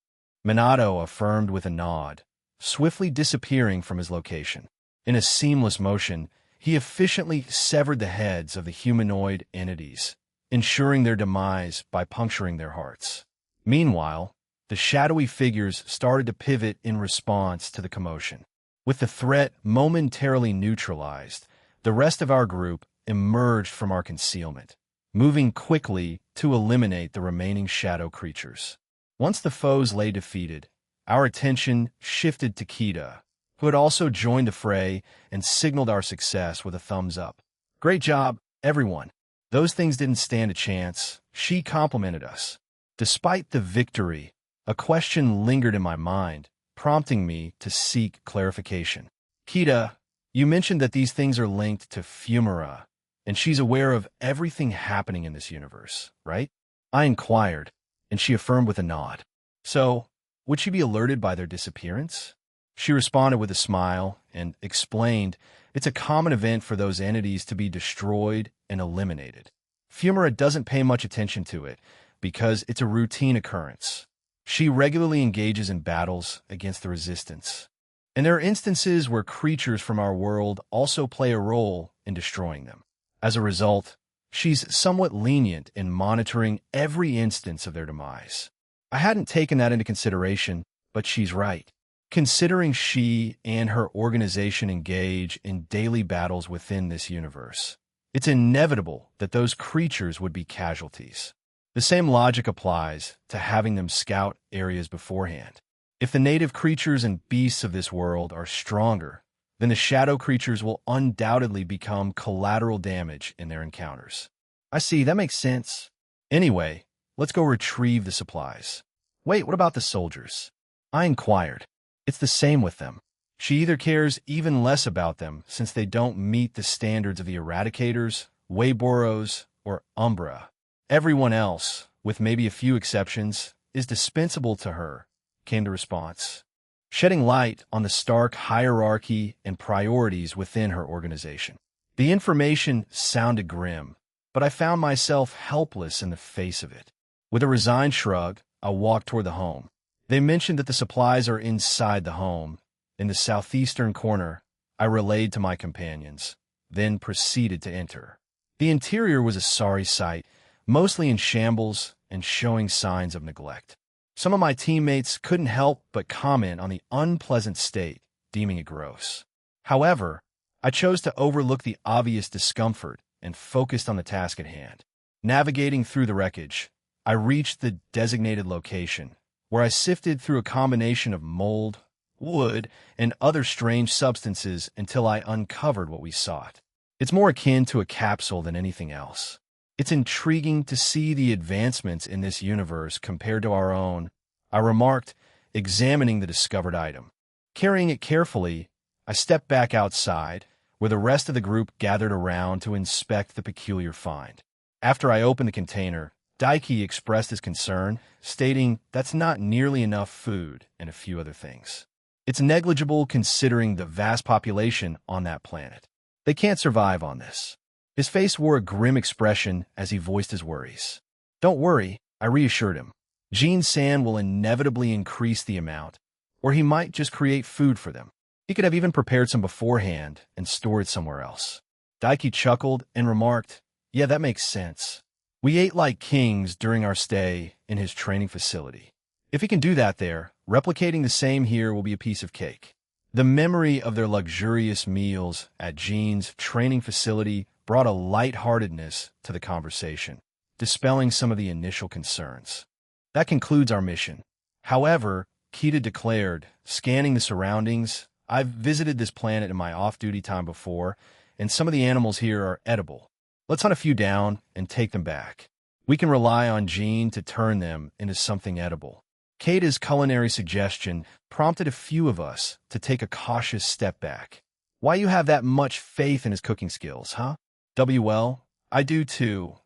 Minato affirmed with a nod, swiftly disappearing from his location. In a seamless motion, he efficiently severed the heads of the humanoid entities, ensuring their demise by puncturing their hearts. Meanwhile, the shadowy figures started to pivot in response to the commotion. With the threat momentarily neutralized, the rest of our group emerged from our concealment, moving quickly to eliminate the remaining shadow creatures. Once the foes lay defeated, our attention shifted to Kita, who had also joined the fray and signaled our success with a thumbs up. Great job, everyone. Those things didn't stand a chance. She complimented us. Despite the victory, a question lingered in my mind, prompting me to seek clarification. Kita, you mentioned that these things are linked to Fumara, and she's aware of everything happening in this universe, right? I inquired, and she affirmed with a nod. So, would she be alerted by their disappearance? She responded with a smile and explained it's a common event for those entities to be destroyed and eliminated. Fumara doesn't pay much attention to it because it's a routine occurrence. She regularly engages in battles against the resistance, and there are instances where creatures from our world also play a role in destroying them. As a result, she's somewhat lenient in monitoring every instance of their demise. I hadn't taken that into consideration, but she's right. Considering she and her organization engage in daily battles within this universe, it's inevitable that those creatures would be casualties. The same logic applies to having them scout areas beforehand. If the native creatures and beasts of this world are stronger, then the shadow creatures will undoubtedly become collateral damage in their encounters. I see, that makes sense. Anyway, let's go retrieve the supplies. Wait, what about the soldiers? I inquired. It's the same with them. She either cares even less about them since they don't meet the standards of the Eradicators, Weiboros, or Umbra. Everyone else, with maybe a few exceptions, is dispensable to her, came the response, shedding light on the stark hierarchy and priorities within her organization. The information sounded grim, but I found myself helpless in the face of it. With a resigned shrug, I walked toward the home. They mentioned that the supplies are inside the home. In the southeastern corner, I relayed to my companions, then proceeded to enter. The interior was a sorry sight, mostly in shambles and showing signs of neglect. Some of my teammates couldn't help but comment on the unpleasant state, deeming it gross. However, I chose to overlook the obvious discomfort and focused on the task at hand. Navigating through the wreckage, I reached the designated location, where I sifted through a combination of mold, wood, and other strange substances until I uncovered what we sought. It's more akin to a capsule than anything else. It's intriguing to see the advancements in this universe compared to our own, I remarked, examining the discovered item. Carrying it carefully, I stepped back outside, where the rest of the group gathered around to inspect the peculiar find. After I opened the container, Daiki expressed his concern, stating that's not nearly enough food and a few other things. It's negligible considering the vast population on that planet. They can't survive on this. His face wore a grim expression as he voiced his worries. Don't worry, I reassured him. Jin-san will inevitably increase the amount, or he might just create food for them. He could have even prepared some beforehand and stored it somewhere else. Daiki chuckled and remarked, yeah, that makes sense. We ate like kings during our stay in his training facility. If he can do that there, replicating the same here will be a piece of cake. The memory of their luxurious meals at Jin's training facility brought a lightheartedness to the conversation, dispelling some of the initial concerns. That concludes our mission. However, Kita declared, scanning the surroundings, I've visited this planet in my off-duty time before, and some of the animals here are edible. Let's hunt a few down and take them back. We can rely on Jin to turn them into something edible. Kata's culinary suggestion prompted a few of us to take a cautious step back. Why you have that much faith in his cooking skills, huh? WL, I do too,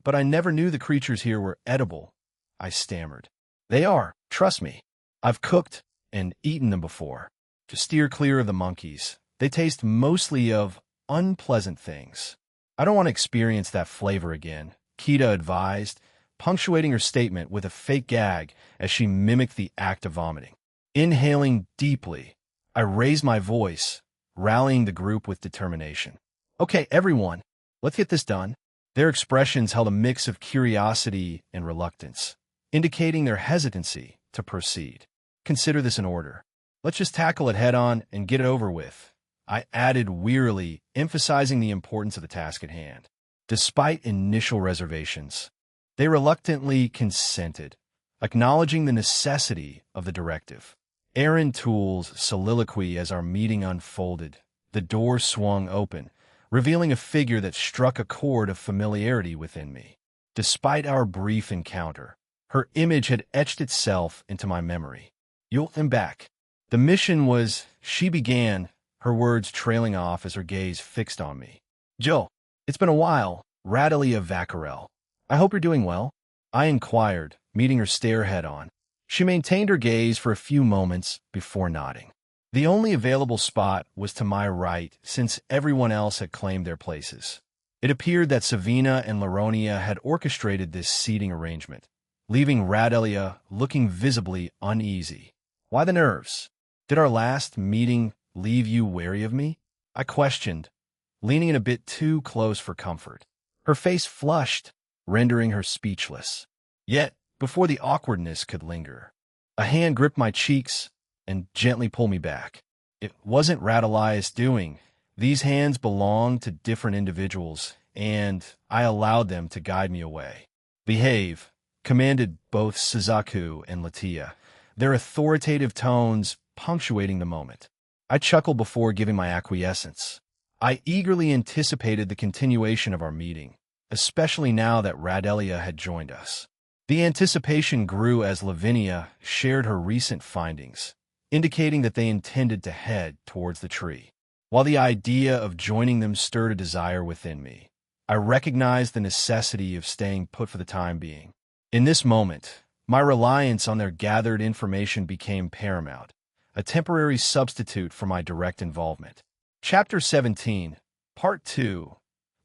but I never knew the creatures here were edible. I stammered. They are, trust me. I've cooked and eaten them before. To steer clear of the monkeys, they taste mostly of unpleasant things. I don't want to experience that flavor again, Kita advised, punctuating her statement with a fake gag as she mimicked the act of vomiting. Inhaling deeply, I raised my voice, rallying the group with determination. Okay, everyone, let's get this done. Their expressions held a mix of curiosity and reluctance, indicating their hesitancy to proceed. Consider this an order. Let's just tackle it head-on and get it over with, I added wearily, emphasizing the importance of the task at hand. Despite initial reservations, they reluctantly consented, acknowledging the necessity of the directive. Aaron Toole's soliloquy as our meeting unfolded. The door swung open, revealing a figure that struck a chord of familiarity within me. Despite our brief encounter, her image had etched itself into my memory. You'll come back. The mission was, she began, her words trailing off as her gaze fixed on me. Joe, it's been a while, Radalia Vaccarel. I hope you're doing well, I inquired, meeting her stare head-on. She maintained her gaze for a few moments before nodding. The only available spot was to my right, since everyone else had claimed their places. It appeared that Savina and Laronia had orchestrated this seating arrangement, leaving Radalia looking visibly uneasy. Why the nerves? Did our last meeting leave you wary of me? I questioned, leaning in a bit too close for comfort. Her face flushed, rendering her speechless. Yet, before the awkwardness could linger, a hand gripped my cheeks and gently pulled me back. It wasn't Radalia's doing. These hands belonged to different individuals, and I allowed them to guide me away. Behave, commanded both Suzaku and Latia, their authoritative tones punctuating the moment. I chuckled before giving my acquiescence. I eagerly anticipated the continuation of our meeting, especially now that Radalia had joined us. The anticipation grew as Lavinia shared her recent findings, indicating that they intended to head towards the tree. While the idea of joining them stirred a desire within me, I recognized the necessity of staying put for the time being. In this moment, my reliance on their gathered information became paramount, a temporary substitute for my direct involvement. Chapter 17, Part 2,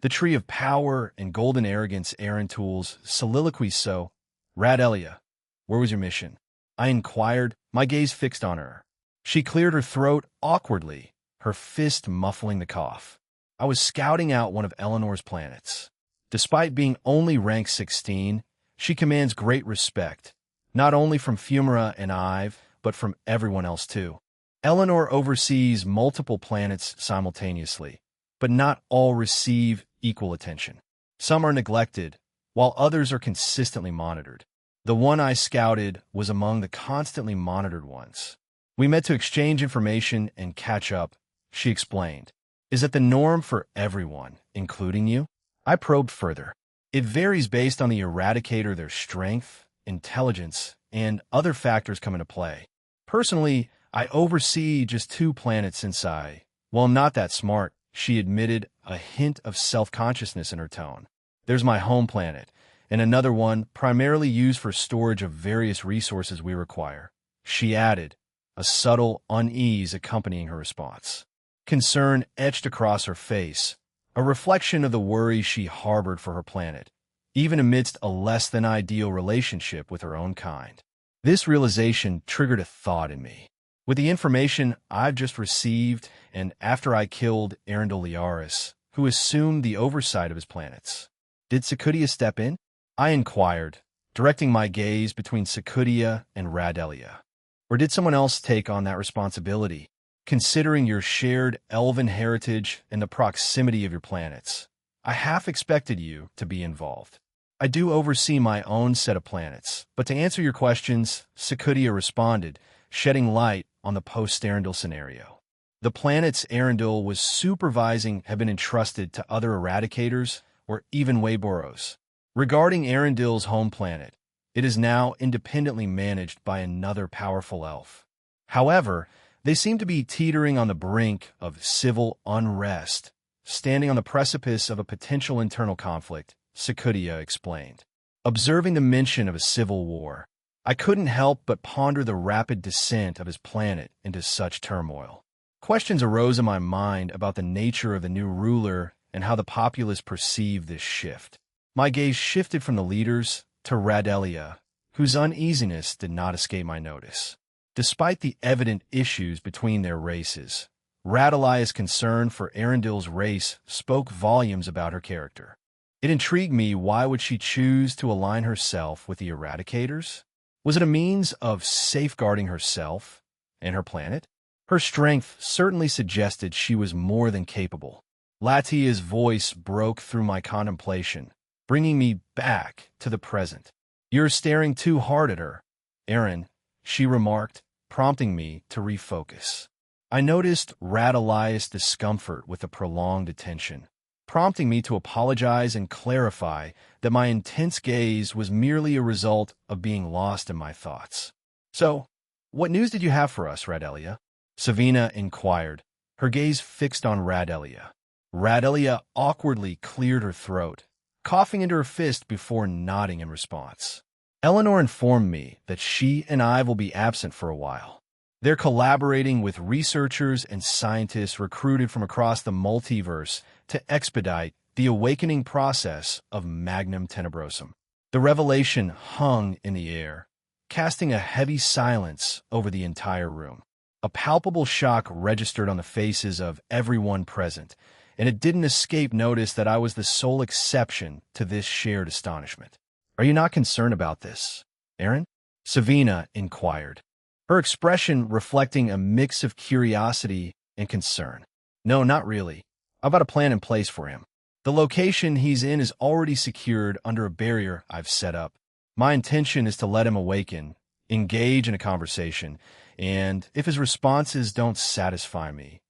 The Tree of Power and Golden Arrogance. Aaron Toole's soliloquy. So, Radalia, where was your mission? I inquired, my gaze fixed on her. She cleared her throat awkwardly, her fist muffling the cough. I was scouting out one of Eleanor's planets. Despite being only rank 16, she commands great respect, not only from Fumara and Ive, but from everyone else too. Eleanor oversees multiple planets simultaneously, but not all receive equal attention. Some are neglected, while others are consistently monitored. The one I scouted was among the constantly monitored ones. We met to exchange information and catch up, she explained. Is that the norm for everyone, including you? I probed further. It varies based on the eradicator, their strength, intelligence, and other factors come into play. Personally, I oversee just 2 planets since well, I'm not that smart, she admitted, a hint of self-consciousness in her tone. There's my home planet, and another one primarily used for storage of various resources we require, she added, a subtle unease accompanying her response. Concern etched across her face, a reflection of the worry she harbored for her planet, even amidst a less-than-ideal relationship with her own kind. This realization triggered a thought in me. With the information I've just received, and after I killed Arundel Liaris, who assumed the oversight of his planets, did Sakudia step in? I inquired, directing my gaze between Sakudia and Radalia. Or did someone else take on that responsibility? Considering your shared elven heritage and the proximity of your planets, I half expected you to be involved. I do oversee my own set of planets, but to answer your questions, Sakudia responded, shedding light on the post-Arundel scenario. The planets Arundel was supervising have been entrusted to other eradicators or even Wayboros. Regarding Arundel's home planet, it is now independently managed by another powerful elf. However, they seem to be teetering on the brink of civil unrest, standing on the precipice of a potential internal conflict, Sakudia explained. Observing the mention of a civil war, I couldn't help but ponder the rapid descent of his planet into such turmoil. Questions arose in my mind about the nature of the new ruler and how the populace perceived this shift. My gaze shifted from the leaders to Radelia, whose uneasiness did not escape my notice. Despite the evident issues between their races, Radelia's concern for Arundel's race spoke volumes about her character. It intrigued me, why would she choose to align herself with the Eradicators? Was it a means of safeguarding herself and her planet? Her strength certainly suggested she was more than capable. Latia's voice broke through my contemplation, bringing me back to the present. "You're staring too hard at her, Aaron," she remarked, prompting me to refocus. I noticed Radelia's discomfort with the prolonged attention, prompting me to apologize and clarify that my intense gaze was merely a result of being lost in my thoughts. "So, what news did you have for us, Radelia?" Savina inquired, her gaze fixed on Radelia. Radelia awkwardly cleared her throat, coughing into her fist before nodding in response. "Eleanor informed me that she and I will be absent for a while. They're collaborating with researchers and scientists recruited from across the multiverse to expedite the awakening process of Magnum Tenebrosum." The revelation hung in the air, casting a heavy silence over the entire room. A palpable shock registered on the faces of everyone present, and it didn't escape notice that I was the sole exception to this shared astonishment. "Are you not concerned about this, Aaron?" Savina inquired, her expression reflecting a mix of curiosity and concern. "No, not really. I've got a plan in place for him. The location he's in is already secured under a barrier I've set up. My intention is to let him awaken, engage in a conversation, and if his responses don't satisfy me,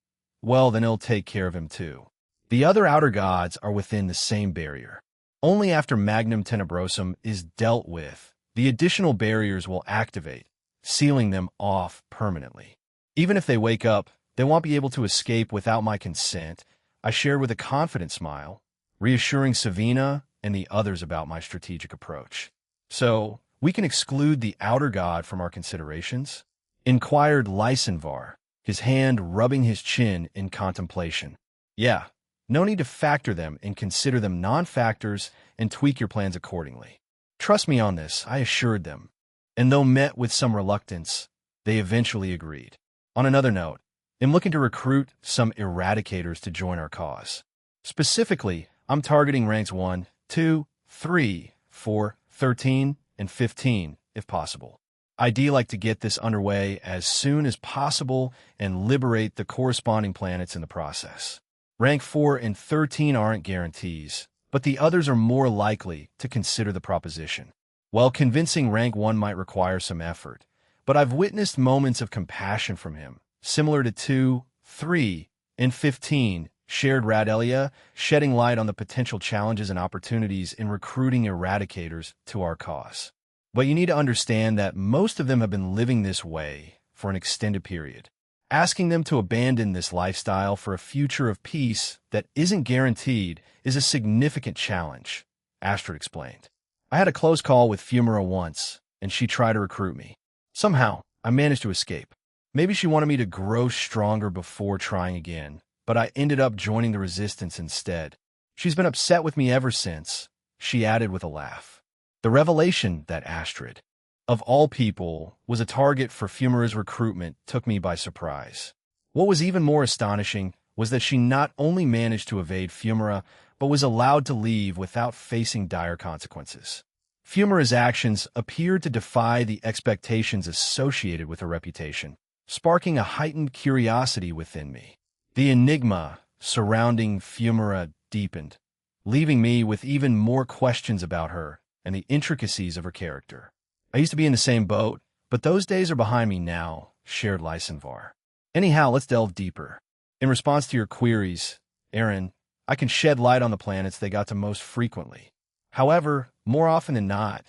well, then he'll take care of him too. The other outer gods are within the same barrier. Only after Magnum Tenebrosum is dealt with, the additional barriers will activate, sealing them off permanently. Even if they wake up, they won't be able to escape without my consent," I shared with a confident smile, reassuring Savina and the others about my strategic approach. "So, we can exclude the outer god from our considerations?" inquired Lysenvar, his hand rubbing his chin in contemplation. "Yeah, no need to factor them and consider them non-factors and tweak your plans accordingly. Trust me on this," I assured them, and though met with some reluctance, they eventually agreed. On another note, I'm looking to recruit some Eradicators to join our cause. Specifically, I'm targeting ranks 1, 2, 3, 4, 13, and 15, if possible. I'd like to get this underway as soon as possible and liberate the corresponding planets in the process. Rank 4 and 13 aren't guarantees, but the others are more likely to consider the proposition. While convincing rank 1 might require some effort, but I've witnessed moments of compassion from him, similar to 2, 3, and 15, shared Radelia, shedding light on the potential challenges and opportunities in recruiting Eradicators to our cause. But you need to understand that most of them have been living this way for an extended period. Asking them to abandon this lifestyle for a future of peace that isn't guaranteed is a significant challenge, Astrid explained. "I had a close call with Fumara once, and she tried to recruit me. Somehow, I managed to escape. Maybe she wanted me to grow stronger before trying again, but I ended up joining the resistance instead. She's been upset with me ever since," she added with a laugh. The revelation that Astrid, of all people, was a target for Fumara's recruitment took me by surprise. What was even more astonishing was that she not only managed to evade Fumara, but was allowed to leave without facing dire consequences. Fumara's actions appeared to defy the expectations associated with her reputation, sparking a heightened curiosity within me. The enigma surrounding Fumara deepened, leaving me with even more questions about her and the intricacies of her character. "I used to be in the same boat, but those days are behind me now," shared Lysenvar. "Anyhow, let's delve deeper. In response to your queries, Aaron, I can shed light on the planets they got to most frequently. However, more often than not,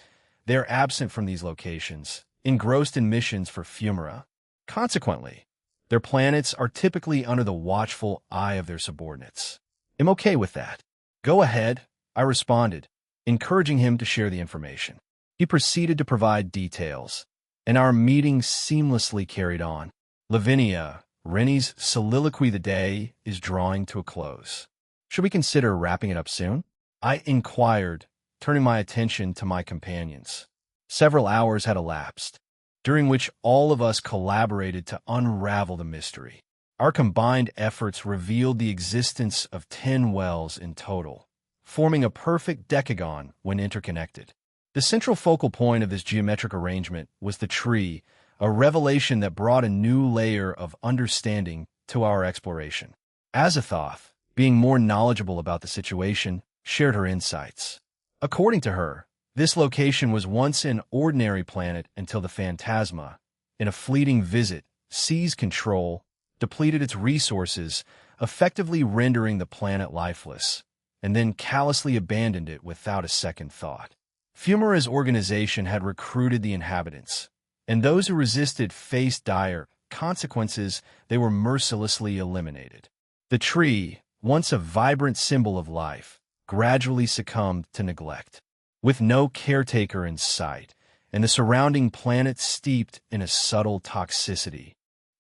they are absent from these locations, engrossed in missions for Fumara. Consequently, their planets are typically under the watchful eye of their subordinates. I'm okay with that." "Go ahead," I responded, encouraging him to share the information. He proceeded to provide details, and our meeting seamlessly carried on. Lavinia, Rennie's soliloquy of the day is drawing to a close. Should we consider wrapping it up soon? I inquired, turning my attention to my companions. Several hours had elapsed, during which all of us collaborated to unravel the mystery. Our combined efforts revealed the existence of 10 wells in total, forming a perfect decagon when interconnected. The central focal point of this geometric arrangement was the tree, a revelation that brought a new layer of understanding to our exploration. Azathoth, being more knowledgeable about the situation, shared her insights. According to her, this location was once an ordinary planet until the Phantasma, in a fleeting visit, seized control, depleted its resources, effectively rendering the planet lifeless, and then callously abandoned it without a second thought. Fumara's organization had recruited the inhabitants, and those who resisted faced dire consequences. They were mercilessly eliminated. The tree, once a vibrant symbol of life, gradually succumbed to neglect. With no caretaker in sight, and the surrounding planet steeped in a subtle toxicity,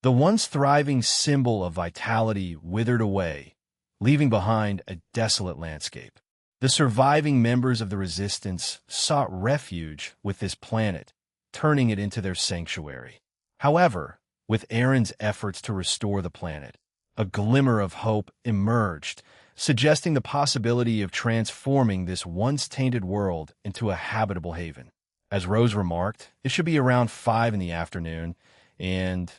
the once thriving symbol of vitality withered away, leaving behind a desolate landscape. The surviving members of the Resistance sought refuge with this planet, turning it into their sanctuary. However, with Aaron's efforts to restore the planet, a glimmer of hope emerged, suggesting the possibility of transforming this once-tainted world into a habitable haven. As Rose remarked, it should be around 5 in the afternoon, and,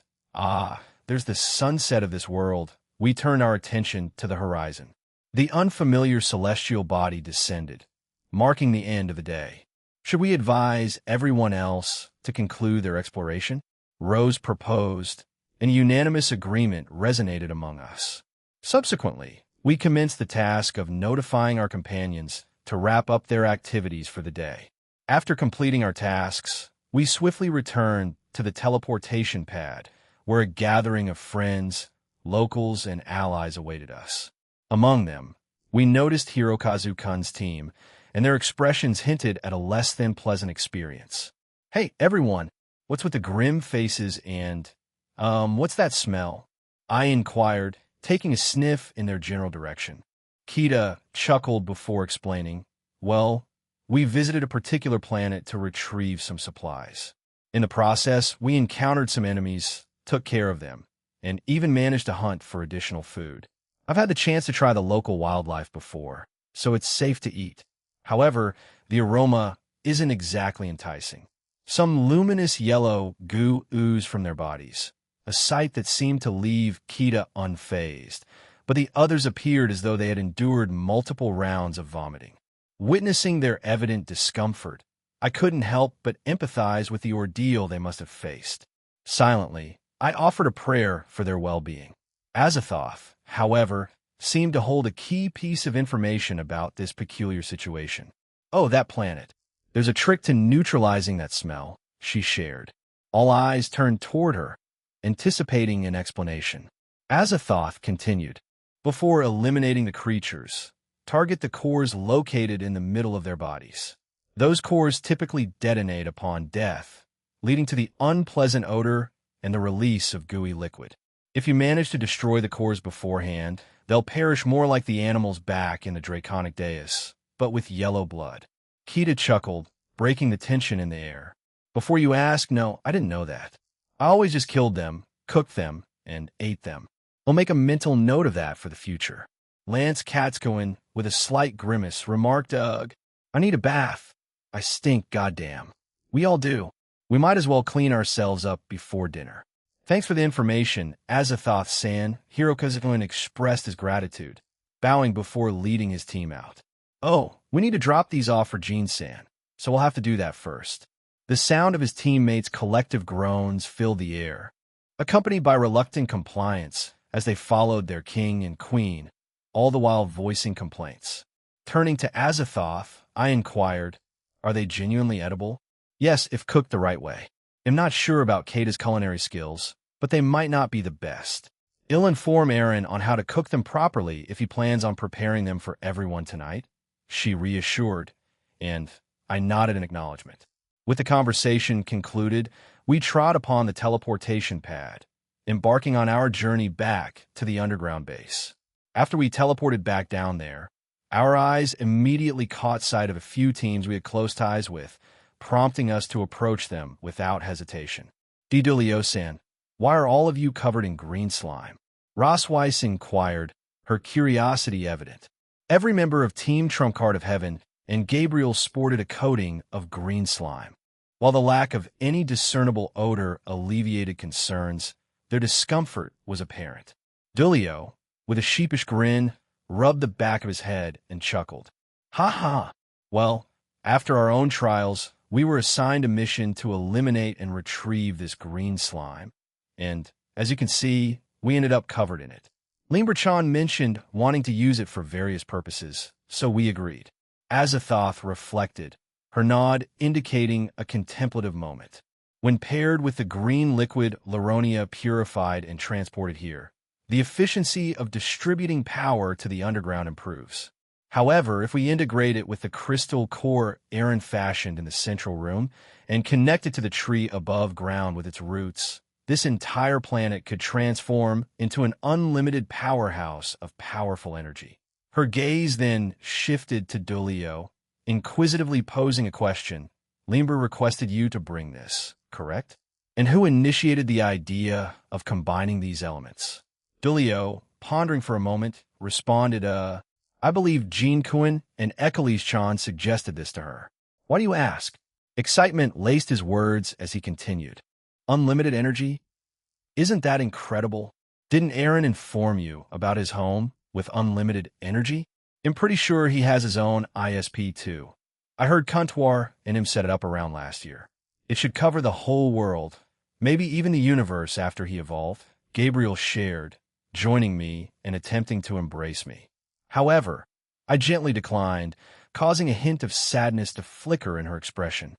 there's the sunset of this world. We turned our attention to the horizon. The unfamiliar celestial body descended, marking the end of the day. Should we advise everyone else to conclude their exploration? Rose proposed, and unanimous agreement resonated among us. Subsequently, we commenced the task of notifying our companions to wrap up their activities for the day. After completing our tasks, we swiftly returned to the teleportation pad, where a gathering of friends, locals, and allies awaited us. Among them, we noticed Hirokazu-kun's team, and their expressions hinted at a less-than-pleasant experience. "Hey, everyone, what's with the grim faces and, what's that smell?" I inquired, taking a sniff in their general direction. Kita chuckled before explaining, "Well, we visited a particular planet to retrieve some supplies. In the process, we encountered some enemies, took care of them, and even managed to hunt for additional food. I've had the chance to try the local wildlife before, so it's safe to eat. However, the aroma isn't exactly enticing. Some luminous yellow goo oozed from their bodies, a sight that seemed to leave Kita unfazed, but the others appeared as though they had endured multiple rounds of vomiting. Witnessing their evident discomfort, I couldn't help but empathize with the ordeal they must have faced. Silently, I offered a prayer for their well-being. Azathoth, however, seemed to hold a key piece of information about this peculiar situation. "Oh, that planet. There's a trick to neutralizing that smell," she shared. All eyes turned toward her, anticipating an explanation. Azathoth continued, "Before eliminating the creatures, target the cores located in the middle of their bodies. Those cores typically detonate upon death, leading to the unpleasant odor and the release of gooey liquid. If you manage to destroy the cores beforehand, they'll perish more like the animals back in the Draconic Dais, but with yellow blood." Kita chuckled, breaking the tension in the air. "Before you ask, no, I didn't know that. I always just killed them, cooked them, and ate them. I'll make a mental note of that for the future." Lance Katzkowen, with a slight grimace, remarked, "Ugh, I need a bath. I stink, goddamn. We all do. We might as well clean ourselves up before dinner." "Thanks for the information, Azathoth-san," Hirokazu-kun expressed his gratitude, bowing before leading his team out. "Oh, we need to drop these off for Jean-san, so we'll have to do that first." The sound of his teammates' collective groans filled the air, accompanied by reluctant compliance as they followed their king and queen, all the while voicing complaints. Turning to Azathoth, I inquired, "Are they genuinely edible?" "Yes, if cooked the right way. I'm not sure about Kata's culinary skills, but they might not be the best. I'll inform Aaron on how to cook them properly if he plans on preparing them for everyone tonight," she reassured, and I nodded in acknowledgement. With the conversation concluded, we trod upon the teleportation pad, embarking on our journey back to the underground base. After we teleported back down there, our eyes immediately caught sight of a few teams we had close ties with, prompting us to approach them without hesitation. Didulio-san, why are all of you covered in green slime? Ross Weiss inquired, her curiosity evident. Every member of Team Trump Card of Heaven and Gabriel sported a coating of green slime. While the lack of any discernible odor alleviated concerns, their discomfort was apparent. Dulio, with a sheepish grin, rubbed the back of his head and chuckled. Ha ha! Well, after our own trials, we were assigned a mission to eliminate and retrieve this green slime. And, as you can see, we ended up covered in it. Limber-chan mentioned wanting to use it for various purposes, so we agreed. Azathoth reflected, her nod indicating a contemplative moment. When paired with the green liquid Laronia purified and transported here, the efficiency of distributing power to the underground improves. However, if we integrate it with the crystal core Aaron fashioned in the central room and connect it to the tree above ground with its roots, this entire planet could transform into an unlimited powerhouse of powerful energy. Her gaze then shifted to Dulio, inquisitively posing a question. Limber requested you to bring this, correct? And who initiated the idea of combining these elements? Dulio, pondering for a moment, responded, I believe Jean Kuan and Eccles-chan suggested this to her. Why do you ask? Excitement laced his words as he continued. Unlimited energy? Isn't that incredible? Didn't Aaron inform you about his home with unlimited energy? I'm pretty sure he has his own ISP too. I heard Kuntwar and him set it up around last year. It should cover the whole world, maybe even the universe after he evolved. Gabriel shared, joining me and attempting to embrace me. However, I gently declined, causing a hint of sadness to flicker in her expression.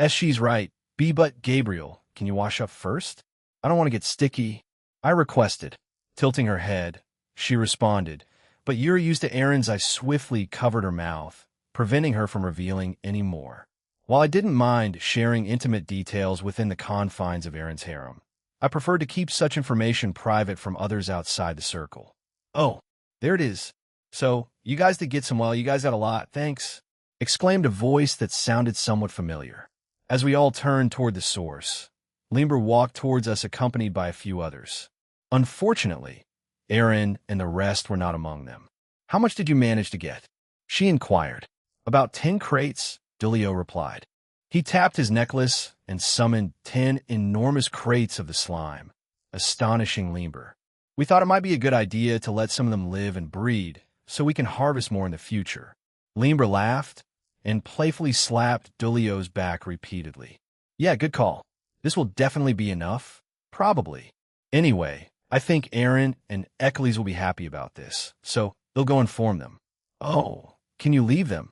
She's right. But Gabriel, can you wash up first? I don't want to get sticky. I requested. Tilting her head, she responded, but you're used to Aaron's. I swiftly covered her mouth, preventing her from revealing any more. While I didn't mind sharing intimate details within the confines of Aaron's harem, I preferred to keep such information private from others outside the circle. Oh, there it is. So, you guys did get some. Well, you guys got a lot, thanks, exclaimed a voice that sounded somewhat familiar. As we all turned toward the source, Limber walked towards us accompanied by a few others. Unfortunately, Aaron and the rest were not among them. How much did you manage to get? She inquired. About 10 crates, Dulio replied. He tapped his necklace and summoned 10 enormous crates of the slime, astonishing Limber. We thought it might be a good idea to let some of them live and breed, so we can harvest more in the future. Limber laughed and playfully slapped Dulio's back repeatedly. Yeah, good call. This will definitely be enough. Probably. Anyway, I think Aaron and Eccles will be happy about this, so they'll go inform them. Oh, can you leave them?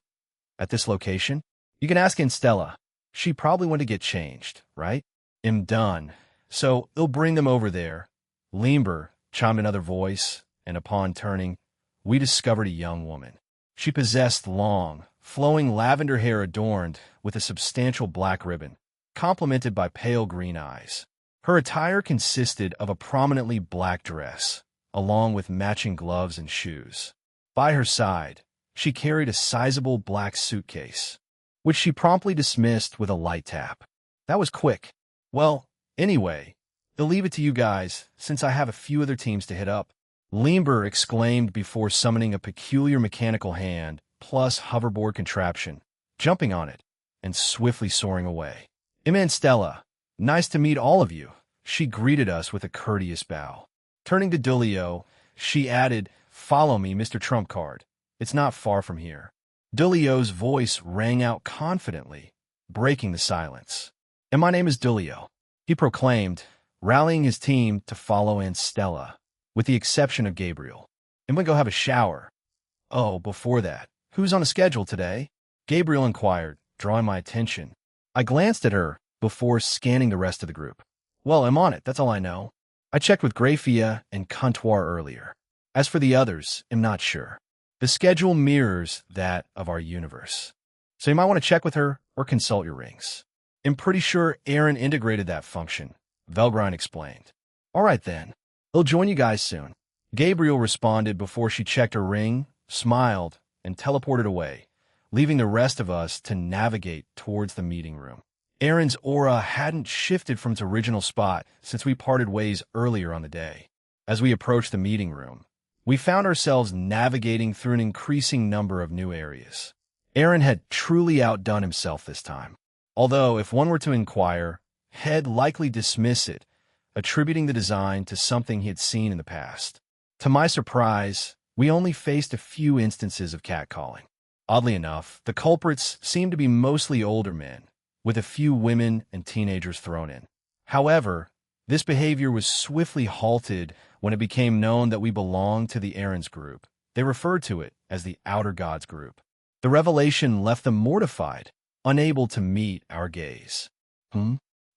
At this location? You can ask Stella. She probably went to get changed, right? I'm done. So they'll bring them over there. Limber chimed another voice, and upon turning, we discovered a young woman. She possessed long, flowing lavender hair adorned with a substantial black ribbon, complemented by pale green eyes. Her attire consisted of a prominently black dress, along with matching gloves and shoes. By her side, she carried a sizable black suitcase, which she promptly dismissed with a light tap. That was quick. Well, anyway, I'll leave it to you guys, since I have a few other teams to hit up. Limber exclaimed before summoning a peculiar mechanical hand plus hoverboard contraption, jumping on it, and swiftly soaring away. Stella, nice to meet all of you. She greeted us with a courteous bow. Turning to Dulio, she added, Follow me, Mr. Trump Card. It's not far from here. Dulio's voice rang out confidently, breaking the silence. And my name is Dulio, he proclaimed, rallying his team to follow Stella, with the exception of Gabriel. I'm gonna go have a shower. Oh, before that, who's on the schedule today? Gabriel inquired, drawing my attention. I glanced at her before scanning the rest of the group. Well, I'm on it, that's all I know. I checked with Grafia and Kuntwar earlier. As for the others, I'm not sure. The schedule mirrors that of our universe. so you might want to check with her or consult your rings. I'm pretty sure Aaron integrated that function, Valgrind explained. All right then, he'll join you guys soon. Gabriel responded before she checked her ring, smiled, and teleported away, leaving the rest of us to navigate towards the meeting room. Aaron's aura hadn't shifted from its original spot since we parted ways earlier on the day. As we approached the meeting room, we found ourselves navigating through an increasing number of new areas. Aaron had truly outdone himself this time. Although, if one were to inquire, he'd likely dismiss it, attributing the design to something he had seen in the past. To my surprise, we only faced a few instances of catcalling. Oddly enough, the culprits seemed to be mostly older men, with a few women and teenagers thrown in. However, this behavior was swiftly halted when it became known that we belonged to the Aaron's group. They referred to it as the Outer Gods group. The revelation left them mortified, unable to meet our gaze.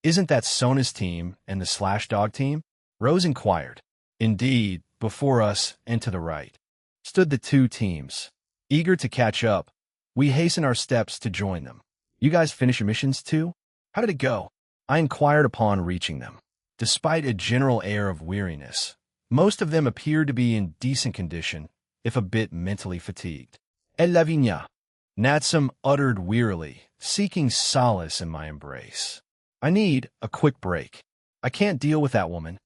Isn't that Sona's team and the Slash Dog team? Rose inquired. Indeed, before us and to the right stood the two teams. Eager to catch up, we hastened our steps to join them. You guys finish your missions too? How did it go? I inquired upon reaching them. Despite a general air of weariness, most of them appeared to be in decent condition, if a bit mentally fatigued. Elle la vigna, Natsum uttered wearily, seeking solace in my embrace. I need a quick break. I can't deal with that woman.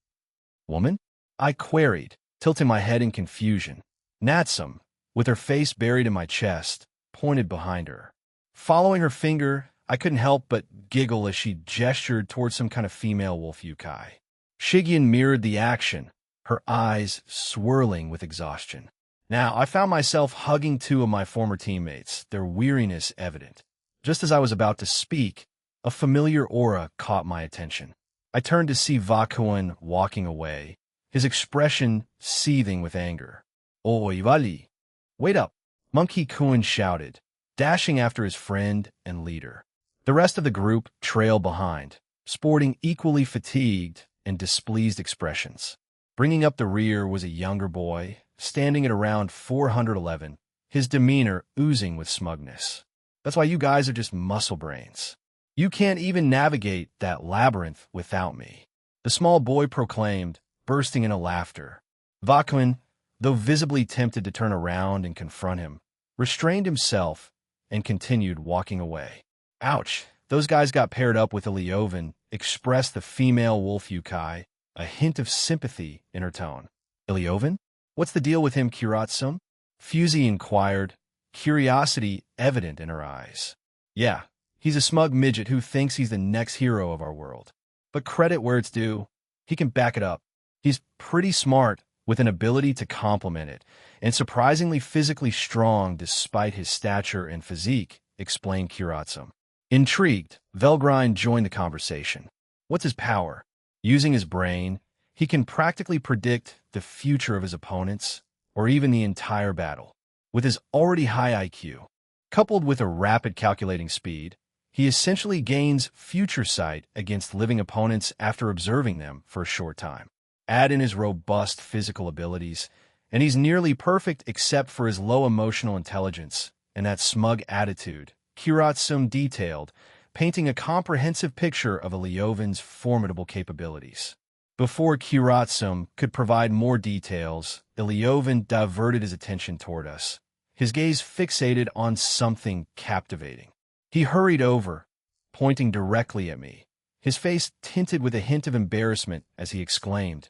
Woman? I queried, tilting my head in confusion. Natsum, with her face buried in my chest, pointed behind her. Following her finger, I couldn't help but giggle as she gestured towards some kind of female wolf yukai. Shigyan mirrored the action, her eyes swirling with exhaustion. Now, I found myself hugging two of my former teammates, their weariness evident. Just as I was about to speak, a familiar aura caught my attention. I turned to see Vakuin walking away, his expression seething with anger. Oi, Vali! Wait up! Monkey Kuin shouted, dashing after his friend and leader. The rest of the group trailed behind, sporting equally fatigued and displeased expressions. Bringing up the rear was a younger boy, standing at around 411, his demeanor oozing with smugness. That's why you guys are just muscle brains. You can't even navigate that labyrinth without me, the small boy proclaimed, bursting into laughter. Vakuin, though visibly tempted to turn around and confront him, restrained himself and continued walking away. Ouch, those guys got paired up with Iliovan, expressed the female wolf yukai, a hint of sympathy in her tone. Iliovan? What's the deal with him, Kiratsum? Fusey inquired, curiosity evident in her eyes. Yeah, he's a smug midget who thinks he's the next hero of our world. But credit where it's due, he can back it up. He's pretty smart, with an ability to complement it, and surprisingly physically strong despite his stature and physique, explained Kiratsum. Intrigued, Velgrind joined the conversation. What's his power? Using his brain, he can practically predict the future of his opponents, or even the entire battle. With his already high IQ, coupled with a rapid calculating speed, he essentially gains future sight against living opponents after observing them for a short time. Add in his robust physical abilities, and he's nearly perfect except for his low emotional intelligence and that smug attitude, Kiratsum detailed, painting a comprehensive picture of Iliovan's formidable capabilities. Before Kiratsum could provide more details, Iliovan diverted his attention toward us, his gaze fixated on something captivating. He hurried over, pointing directly at me, his face tinted with a hint of embarrassment as he exclaimed,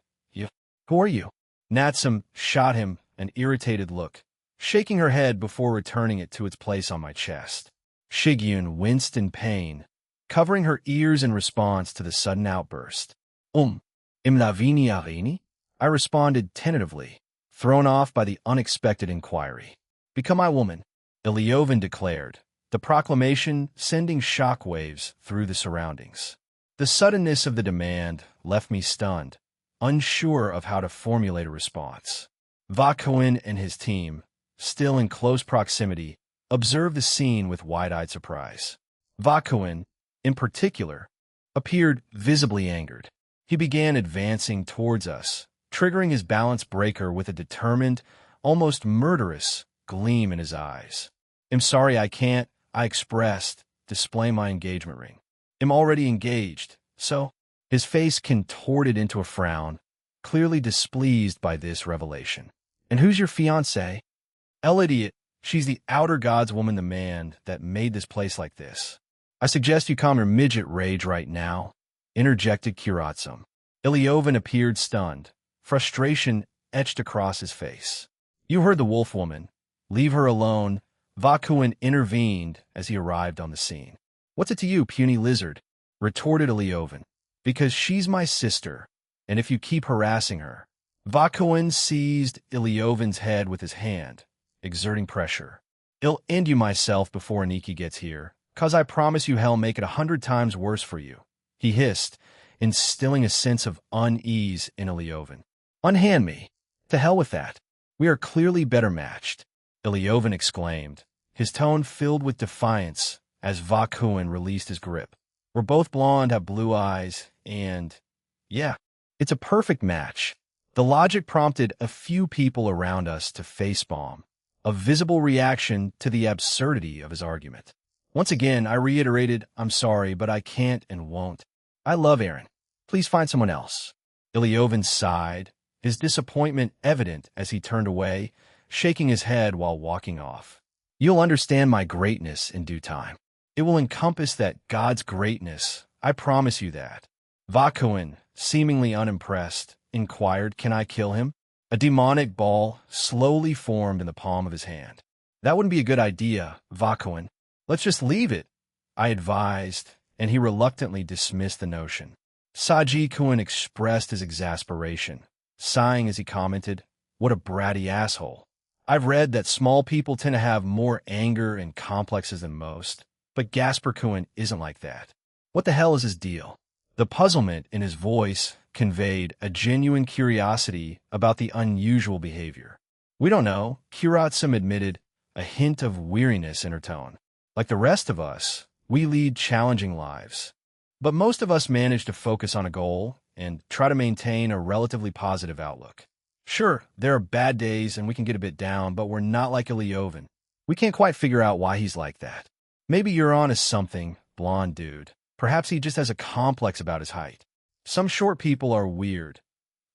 Who are you? Natsum shot him an irritated look, shaking her head before returning it to its place on my chest. Shigyun winced in pain, covering her ears in response to the sudden outburst. Im lavini arini? I responded tentatively, thrown off by the unexpected inquiry. Become my woman, Iliovan declared, the proclamation sending shockwaves through the surroundings. The suddenness of the demand left me stunned, unsure of how to formulate a response. Vakuin and his team, still in close proximity, observed the scene with wide-eyed surprise. Vakuin, in particular, appeared visibly angered. He began advancing towards us, triggering his balance breaker with a determined, almost murderous gleam in his eyes. I'm sorry I can't. I expressed, display my engagement ring. Am already engaged, so? His face contorted into a frown, clearly displeased by this revelation. And who's your fiancé? Idiot. She's the outer gods woman, the man that made this place like this. I suggest you calm your midget rage right now, interjected Kiratsum. Ilyovan appeared stunned, frustration etched across his face. You heard the wolf woman. Leave her alone. Vakuin intervened as he arrived on the scene. What's it to you, puny lizard? Retorted Ilyovan. Because she's my sister, and if you keep harassing her. Vakuin seized Ilyovan's head with his hand, exerting pressure. I'll end you myself before Aniki gets here, 'cause I promise you hell make it 100 times worse for you, he hissed, instilling a sense of unease in Ilyovan. Unhand me. To hell with that. We are clearly better matched, Ilyovan exclaimed, his tone filled with defiance as Vakuin released his grip. We're both blonde, have blue eyes, and, yeah, it's a perfect match. The logic prompted a few people around us to facepalm, a visible reaction to the absurdity of his argument. Once again, I reiterated, I'm sorry, but I can't and won't. I love Aaron. Please find someone else. Ilyovan sighed, his disappointment evident as he turned away, shaking his head while walking off. You'll understand my greatness in due time. It will encompass that God's greatness, I promise you that. Vakuin, seemingly unimpressed, inquired, can I kill him? A demonic ball slowly formed in the palm of his hand. That wouldn't be a good idea, Vakuin. Let's just leave it, I advised, and he reluctantly dismissed the notion. Sajikuin expressed his exasperation, sighing as he commented, what a bratty asshole. I've read that small people tend to have more anger and complexes than most, but Gasperkuin isn't like that. What the hell is his deal? The puzzlement in his voice conveyed a genuine curiosity about the unusual behavior. We don't know, Kiratsum admitted, a hint of weariness in her tone. Like the rest of us, we lead challenging lives. But most of us manage to focus on a goal and try to maintain a relatively positive outlook. Sure, there are bad days and we can get a bit down, but we're not like Ilyovan. We can't quite figure out why he's like that. Maybe you're on to something, blonde dude. Perhaps he just has a complex about his height. Some short people are weird.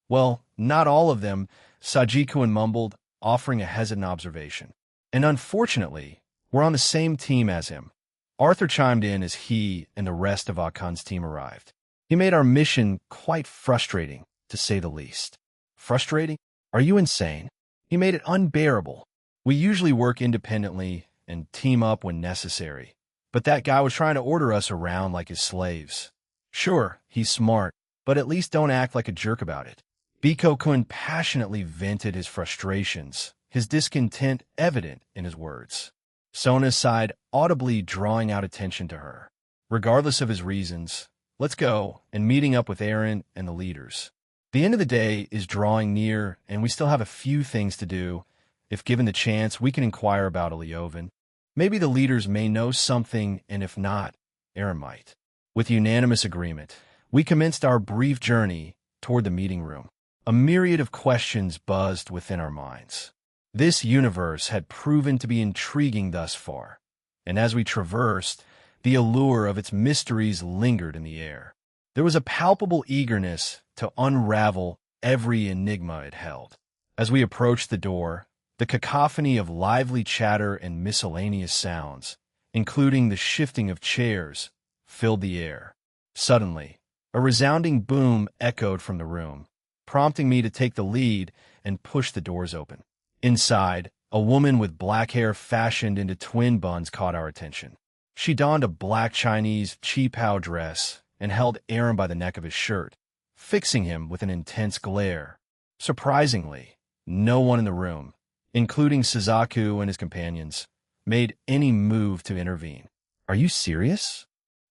Well, not all of them, Sajikuin mumbled, offering a hesitant observation. And unfortunately, we're on the same team as him. Arthur chimed in as he and the rest of Akan's team arrived. He made our mission quite frustrating, to say the least. Frustrating? Are you insane? He made it unbearable. We usually work independently and team up when necessary. But that guy was trying to order us around like his slaves. Sure, he's smart, but at least don't act like a jerk about it. Biko-kun passionately vented his frustrations, his discontent evident in his words. Sona sighed, audibly drawing out attention to her. Regardless of his reasons, let's go, and meeting up with Aaron and the leaders. The end of the day is drawing near, and we still have a few things to do. If given the chance, we can inquire about Ilyovan. Maybe the leaders may know something, and if not, Aaron might. With unanimous agreement, we commenced our brief journey toward the meeting room. A myriad of questions buzzed within our minds. This universe had proven to be intriguing thus far, and as we traversed, the allure of its mysteries lingered in the air. There was a palpable eagerness to unravel every enigma it held. As we approached the door, the cacophony of lively chatter and miscellaneous sounds, including the shifting of chairs, filled the air. Suddenly, a resounding boom echoed from the room, prompting me to take the lead and push the doors open. Inside, a woman with black hair fashioned into twin buns caught our attention. She donned a black Chinese qipao dress and held Aaron by the neck of his shirt, fixing him with an intense glare. Surprisingly, no one in the room, including Suzaku and his companions, made any move to intervene. Are you serious?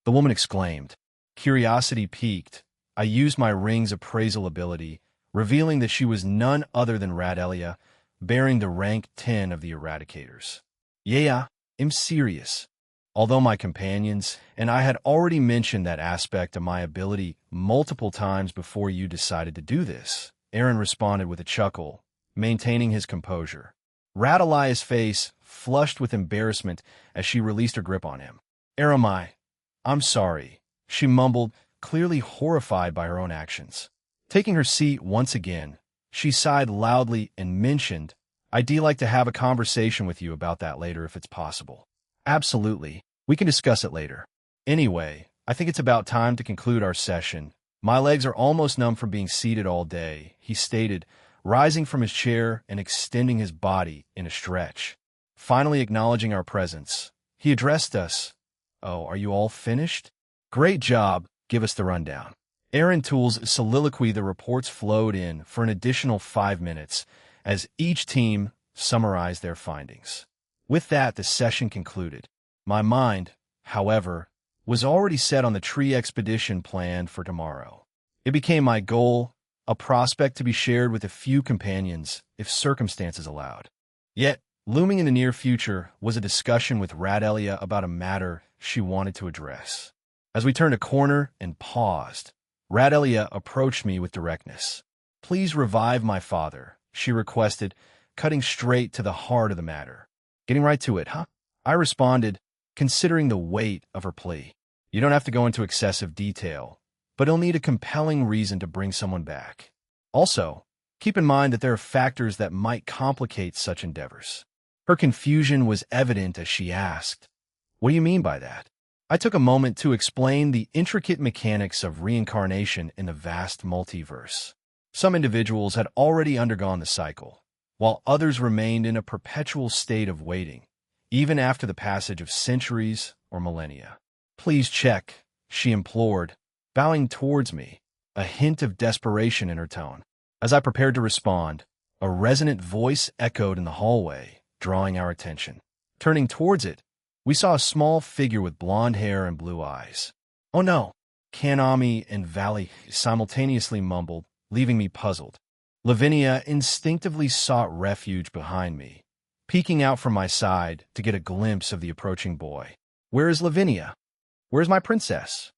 The woman exclaimed. Curiosity piqued. I used my ring's appraisal ability, revealing that she was none other than Radelia, bearing the rank 10 of the Eradicators. Yeah, I'm serious. Although my companions and I had already mentioned that aspect of my ability multiple times before you decided to do this, Aaron responded with a chuckle, maintaining his composure. Radelia's face flushed with embarrassment as she released her grip on him. Aramai, I'm sorry, she mumbled, clearly horrified by her own actions. Taking her seat once again, she sighed loudly and mentioned, I'd like to have a conversation with you about that later if it's possible. Absolutely. We can discuss it later. Anyway, I think it's about time to conclude our session. My legs are almost numb from being seated all day, he stated, rising from his chair and extending his body in a stretch. Finally acknowledging our presence, he addressed us. Oh, are you all finished? Great job. Give us the rundown. Aaron Toole's soliloquy. The reports flowed in for an additional 5 minutes as each team summarized their findings. With that, the session concluded. My mind, however, was already set on the tree expedition planned for tomorrow. It became my goal, a prospect to be shared with a few companions if circumstances allowed. Yet, looming in the near future was a discussion with Radelia about a matter she wanted to address. As we turned a corner and paused, Radelia approached me with directness. Please revive my father, she requested, cutting straight to the heart of the matter. Getting right to it, huh? I responded, considering the weight of her plea. You don't have to go into excessive detail, but he'll need a compelling reason to bring someone back. Also, keep in mind that there are factors that might complicate such endeavors. Her confusion was evident as she asked, What do you mean by that? I took a moment to explain the intricate mechanics of reincarnation in the vast multiverse. Some individuals had already undergone the cycle, while others remained in a perpetual state of waiting, even after the passage of centuries or millennia. Please check, she implored, bowing towards me, a hint of desperation in her tone. As I prepared to respond, a resonant voice echoed in the hallway, drawing our attention. Turning towards it, we saw a small figure with blonde hair and blue eyes. Oh no, Kanami and Valley simultaneously mumbled, leaving me puzzled. Lavinia instinctively sought refuge behind me, peeking out from my side to get a glimpse of the approaching boy. Where is Lavinia? Where's my princess?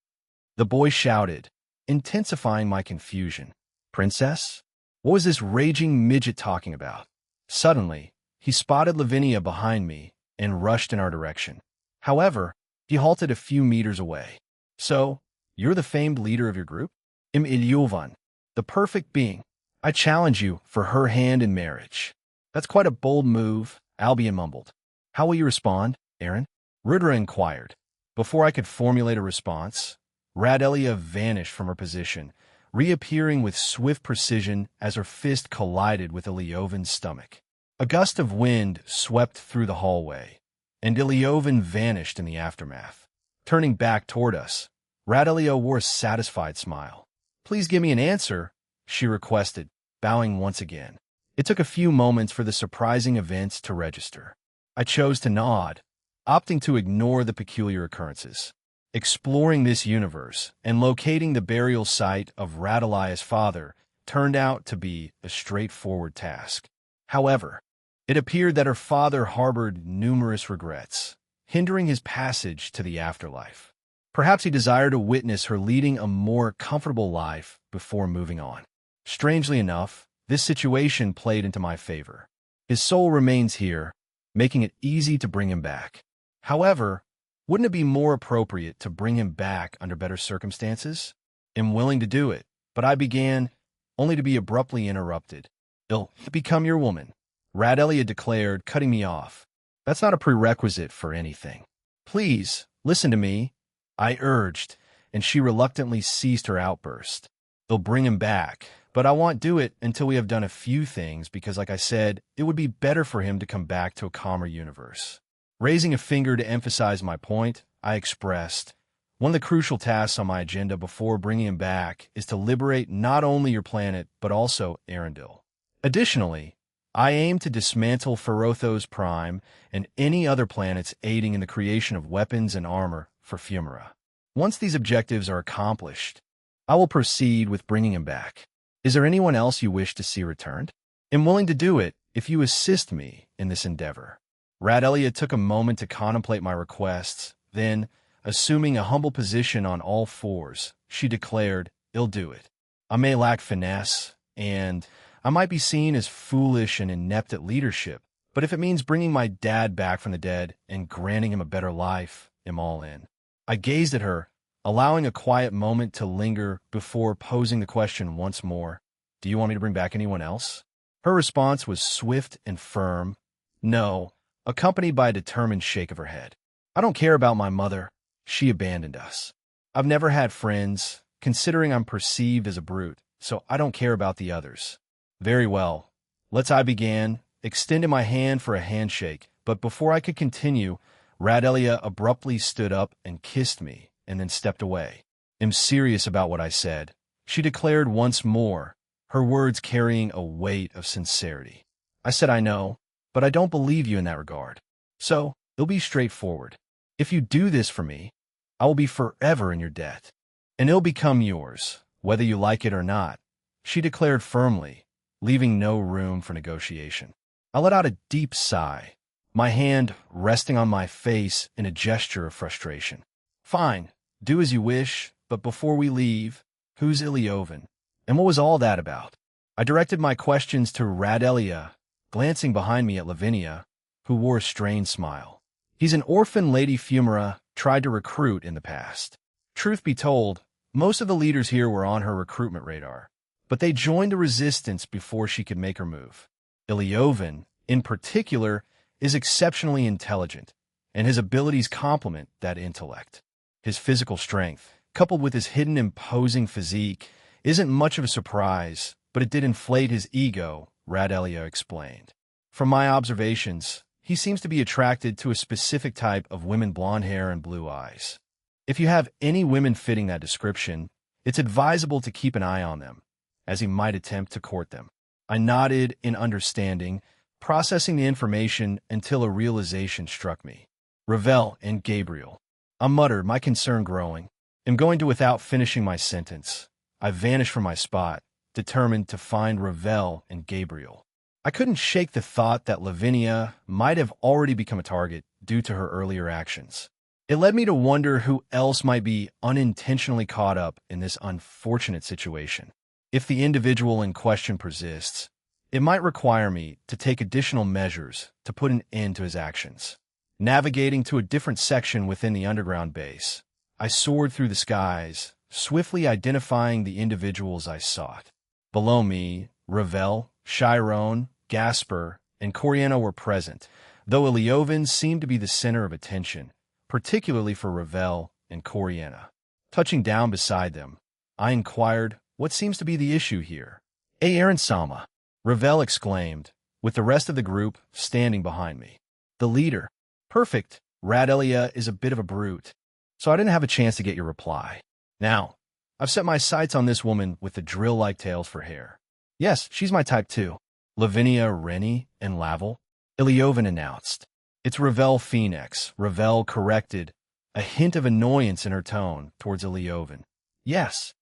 The boy shouted, intensifying my confusion. Princess? What was this raging midget talking about? Suddenly, he spotted Lavinia behind me and rushed in our direction. However, he halted a few meters away. So, you're the famed leader of your group? Ilyovan, the perfect being. I challenge you for her hand in marriage. That's quite a bold move, Albion mumbled. How will you respond, Aaron? Rudra inquired. Before I could formulate a response, Radelia vanished from her position, reappearing with swift precision as her fist collided with Ilyovan's stomach. A gust of wind swept through the hallway, and Ilyovan vanished in the aftermath. Turning back toward us, Radelia wore a satisfied smile. Please give me an answer, she requested, bowing once again. It took a few moments for the surprising events to register. I chose to nod, opting to ignore the peculiar occurrences. Exploring this universe and locating the burial site of Radelia's father turned out to be a straightforward task. However, it appeared that her father harbored numerous regrets, hindering his passage to the afterlife. Perhaps he desired to witness her leading a more comfortable life before moving on. Strangely enough, this situation played into my favor. His soul remains here, making it easy to bring him back. However, wouldn't it be more appropriate to bring him back under better circumstances? I'm willing to do it, but I began, only to be abruptly interrupted. I'll become your woman, Radelia declared, cutting me off. That's not a prerequisite for anything. Please, listen to me, I urged, and she reluctantly ceased her outburst. They'll bring him back, but I won't do it until we have done a few things because, like I said, it would be better for him to come back to a calmer universe. Raising a finger to emphasize my point, I expressed, one of the crucial tasks on my agenda before bringing him back is to liberate not only your planet, but also Arendelle. Additionally, I aim to dismantle Ferothos Prime and any other planets aiding in the creation of weapons and armor for Fumara. Once these objectives are accomplished, I will proceed with bringing him back. Is there anyone else you wish to see returned? I'm willing to do it if you assist me in this endeavor. Radelia took a moment to contemplate my requests, then, assuming a humble position on all fours, she declared, I'll do it. I may lack finesse, and I might be seen as foolish and inept at leadership, but But if it means bringing my dad back from the dead and granting him a better life, I'm all in. I gazed at her, allowing a quiet moment to linger before posing the question once more. Do you want me to bring back anyone else? Her response was swift and firm. No, accompanied by a determined shake of her head. I don't care about my mother. She abandoned us. I've never had friends, considering I'm perceived as a brute, so I don't care about the others. Very well. I began, extended my hand for a handshake, but before I could continue, Radelia abruptly stood up and kissed me, and then stepped away. I'm serious about what I said, she declared once more, her words carrying a weight of sincerity. I said I know, but I don't believe you in that regard. So, it'll be straightforward. If you do this for me, I will be forever in your debt, and it'll become yours, whether you like it or not, she declared firmly, leaving no room for negotiation. I let out a deep sigh, my hand resting on my face in a gesture of frustration. Fine, do as you wish, but before we leave, who's Iliovan? And what was all that about? I directed my questions to Radelia, glancing behind me at Lavinia, who wore a strained smile. He's an orphan Lady Fumara tried to recruit in the past. Truth be told, most of the leaders here were on her recruitment radar, but they joined the resistance before she could make her move. Iliovan, in particular, is exceptionally intelligent, and his abilities complement that intellect. His physical strength, coupled with his hidden imposing physique, isn't much of a surprise, but it did inflate his ego, Radelia explained. From my observations, he seems to be attracted to a specific type of women, blonde hair and blue eyes. If you have any women fitting that description, it's advisable to keep an eye on them, as he might attempt to court them. I nodded in understanding, processing the information until a realization struck me. Ravel and Gabriel. I muttered, my concern growing. I'm going to without finishing my sentence. I vanished from my spot, determined to find Ravel and Gabriel. I couldn't shake the thought that Lavinia might have already become a target due to her earlier actions. It led me to wonder who else might be unintentionally caught up in this unfortunate situation. If the individual in question persists, it might require me to take additional measures to put an end to his actions. Navigating to a different section within the underground base, I soared through the skies, swiftly identifying the individuals I sought. Below me, Ravel, Chiron, Gasper, and Coriana were present, though Iliovan seemed to be the center of attention, particularly for Ravel and Coriana. Touching down beside them, I inquired, what seems to be the issue here? Aaron Salma, Ravel exclaimed, with the rest of the group standing behind me. The leader. Perfect. Radelia is a bit of a brute, so I didn't have a chance to get your reply. Now, I've set my sights on this woman with the drill-like tails for hair. Yes, she's my type too. Lavinia, Rennie, and Laval, Iliovan announced. It's Ravel Phoenix, Ravel corrected, a hint of annoyance in her tone towards Iliovan. Yes,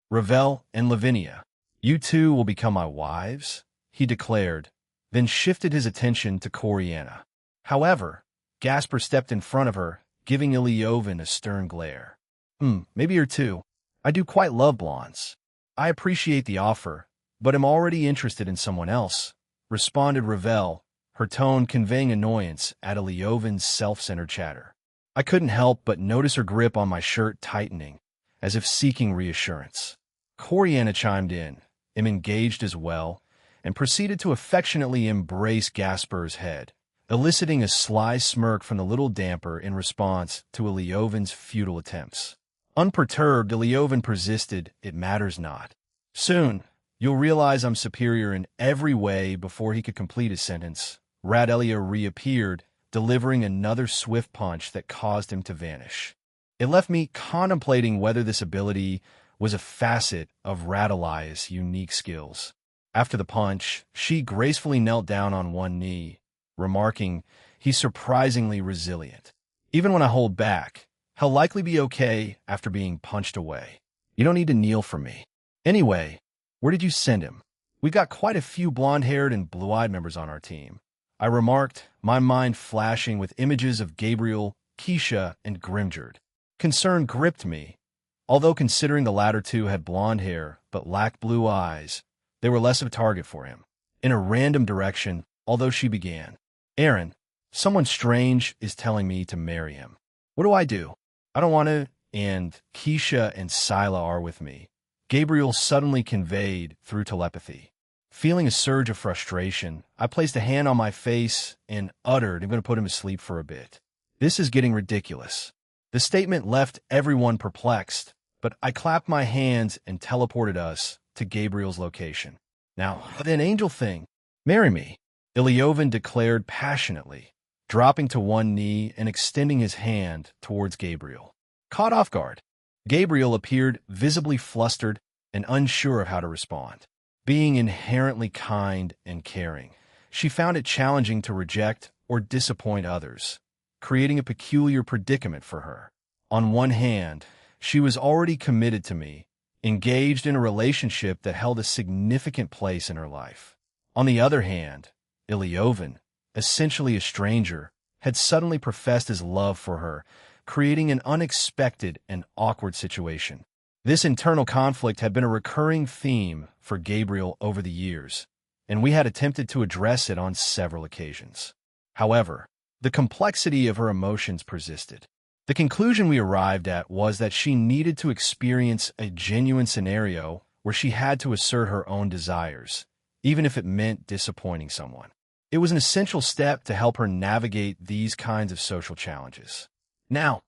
Ravel and Lavinia. You two will become my wives, he declared, then shifted his attention to Coriana. However, Gasper stepped in front of her, giving Iliovan a stern glare. Maybe you're two. I do quite love blondes. I appreciate the offer, but am already interested in someone else, responded Ravel, her tone conveying annoyance at Iliovan's self-centered chatter. I couldn't help but notice her grip on my shirt tightening, as if seeking reassurance. Coriana chimed in, am engaged as well, and proceeded to affectionately embrace Gasper's head, eliciting a sly smirk from the little damper in response to Iliovan's futile attempts. Unperturbed, Iliovan persisted, it matters not. Soon, you'll realize I'm superior in every way. Before he could complete his sentence, Radelia reappeared, delivering another swift punch that caused him to vanish. It left me contemplating whether this ability was a facet of Radelia's unique skills. After the punch, she gracefully knelt down on one knee, remarking, he's surprisingly resilient. Even when I hold back, he'll likely be okay after being punched away. You don't need to kneel for me. Anyway, where did you send him? We've got quite a few blonde-haired and blue-eyed members on our team, I remarked, my mind flashing with images of Gabriel, Keisha, and Grimjord. Concern gripped me. Although considering the latter two had blonde hair but lacked blue eyes, they were less of a target for him. In a random direction, although she began, "Aaron, someone strange is telling me to marry him. What do I do? I don't want to, and Keisha and Sila are with me," Gabriel suddenly conveyed through telepathy. Feeling a surge of frustration, I placed a hand on my face and uttered, "I'm going to put him to sleep for a bit. This is getting ridiculous." The statement left everyone perplexed, but I clapped my hands and teleported us to Gabriel's location. "Now, an angel thing. Marry me," Ilyovan declared passionately, dropping to one knee and extending his hand towards Gabriel. Caught off guard, Gabriel appeared visibly flustered and unsure of how to respond. Being inherently kind and caring, she found it challenging to reject or disappoint others, creating a peculiar predicament for her. On one hand, she was already committed to me, engaged in a relationship that held a significant place in her life. On the other hand, Ilyovan, essentially a stranger, had suddenly professed his love for her, creating an unexpected and awkward situation. This internal conflict had been a recurring theme for Gabriel over the years, and we had attempted to address it on several occasions. However, the complexity of her emotions persisted. The conclusion we arrived at was that she needed to experience a genuine scenario where she had to assert her own desires, even if it meant disappointing someone. It was an essential step to help her navigate these kinds of social challenges. Now,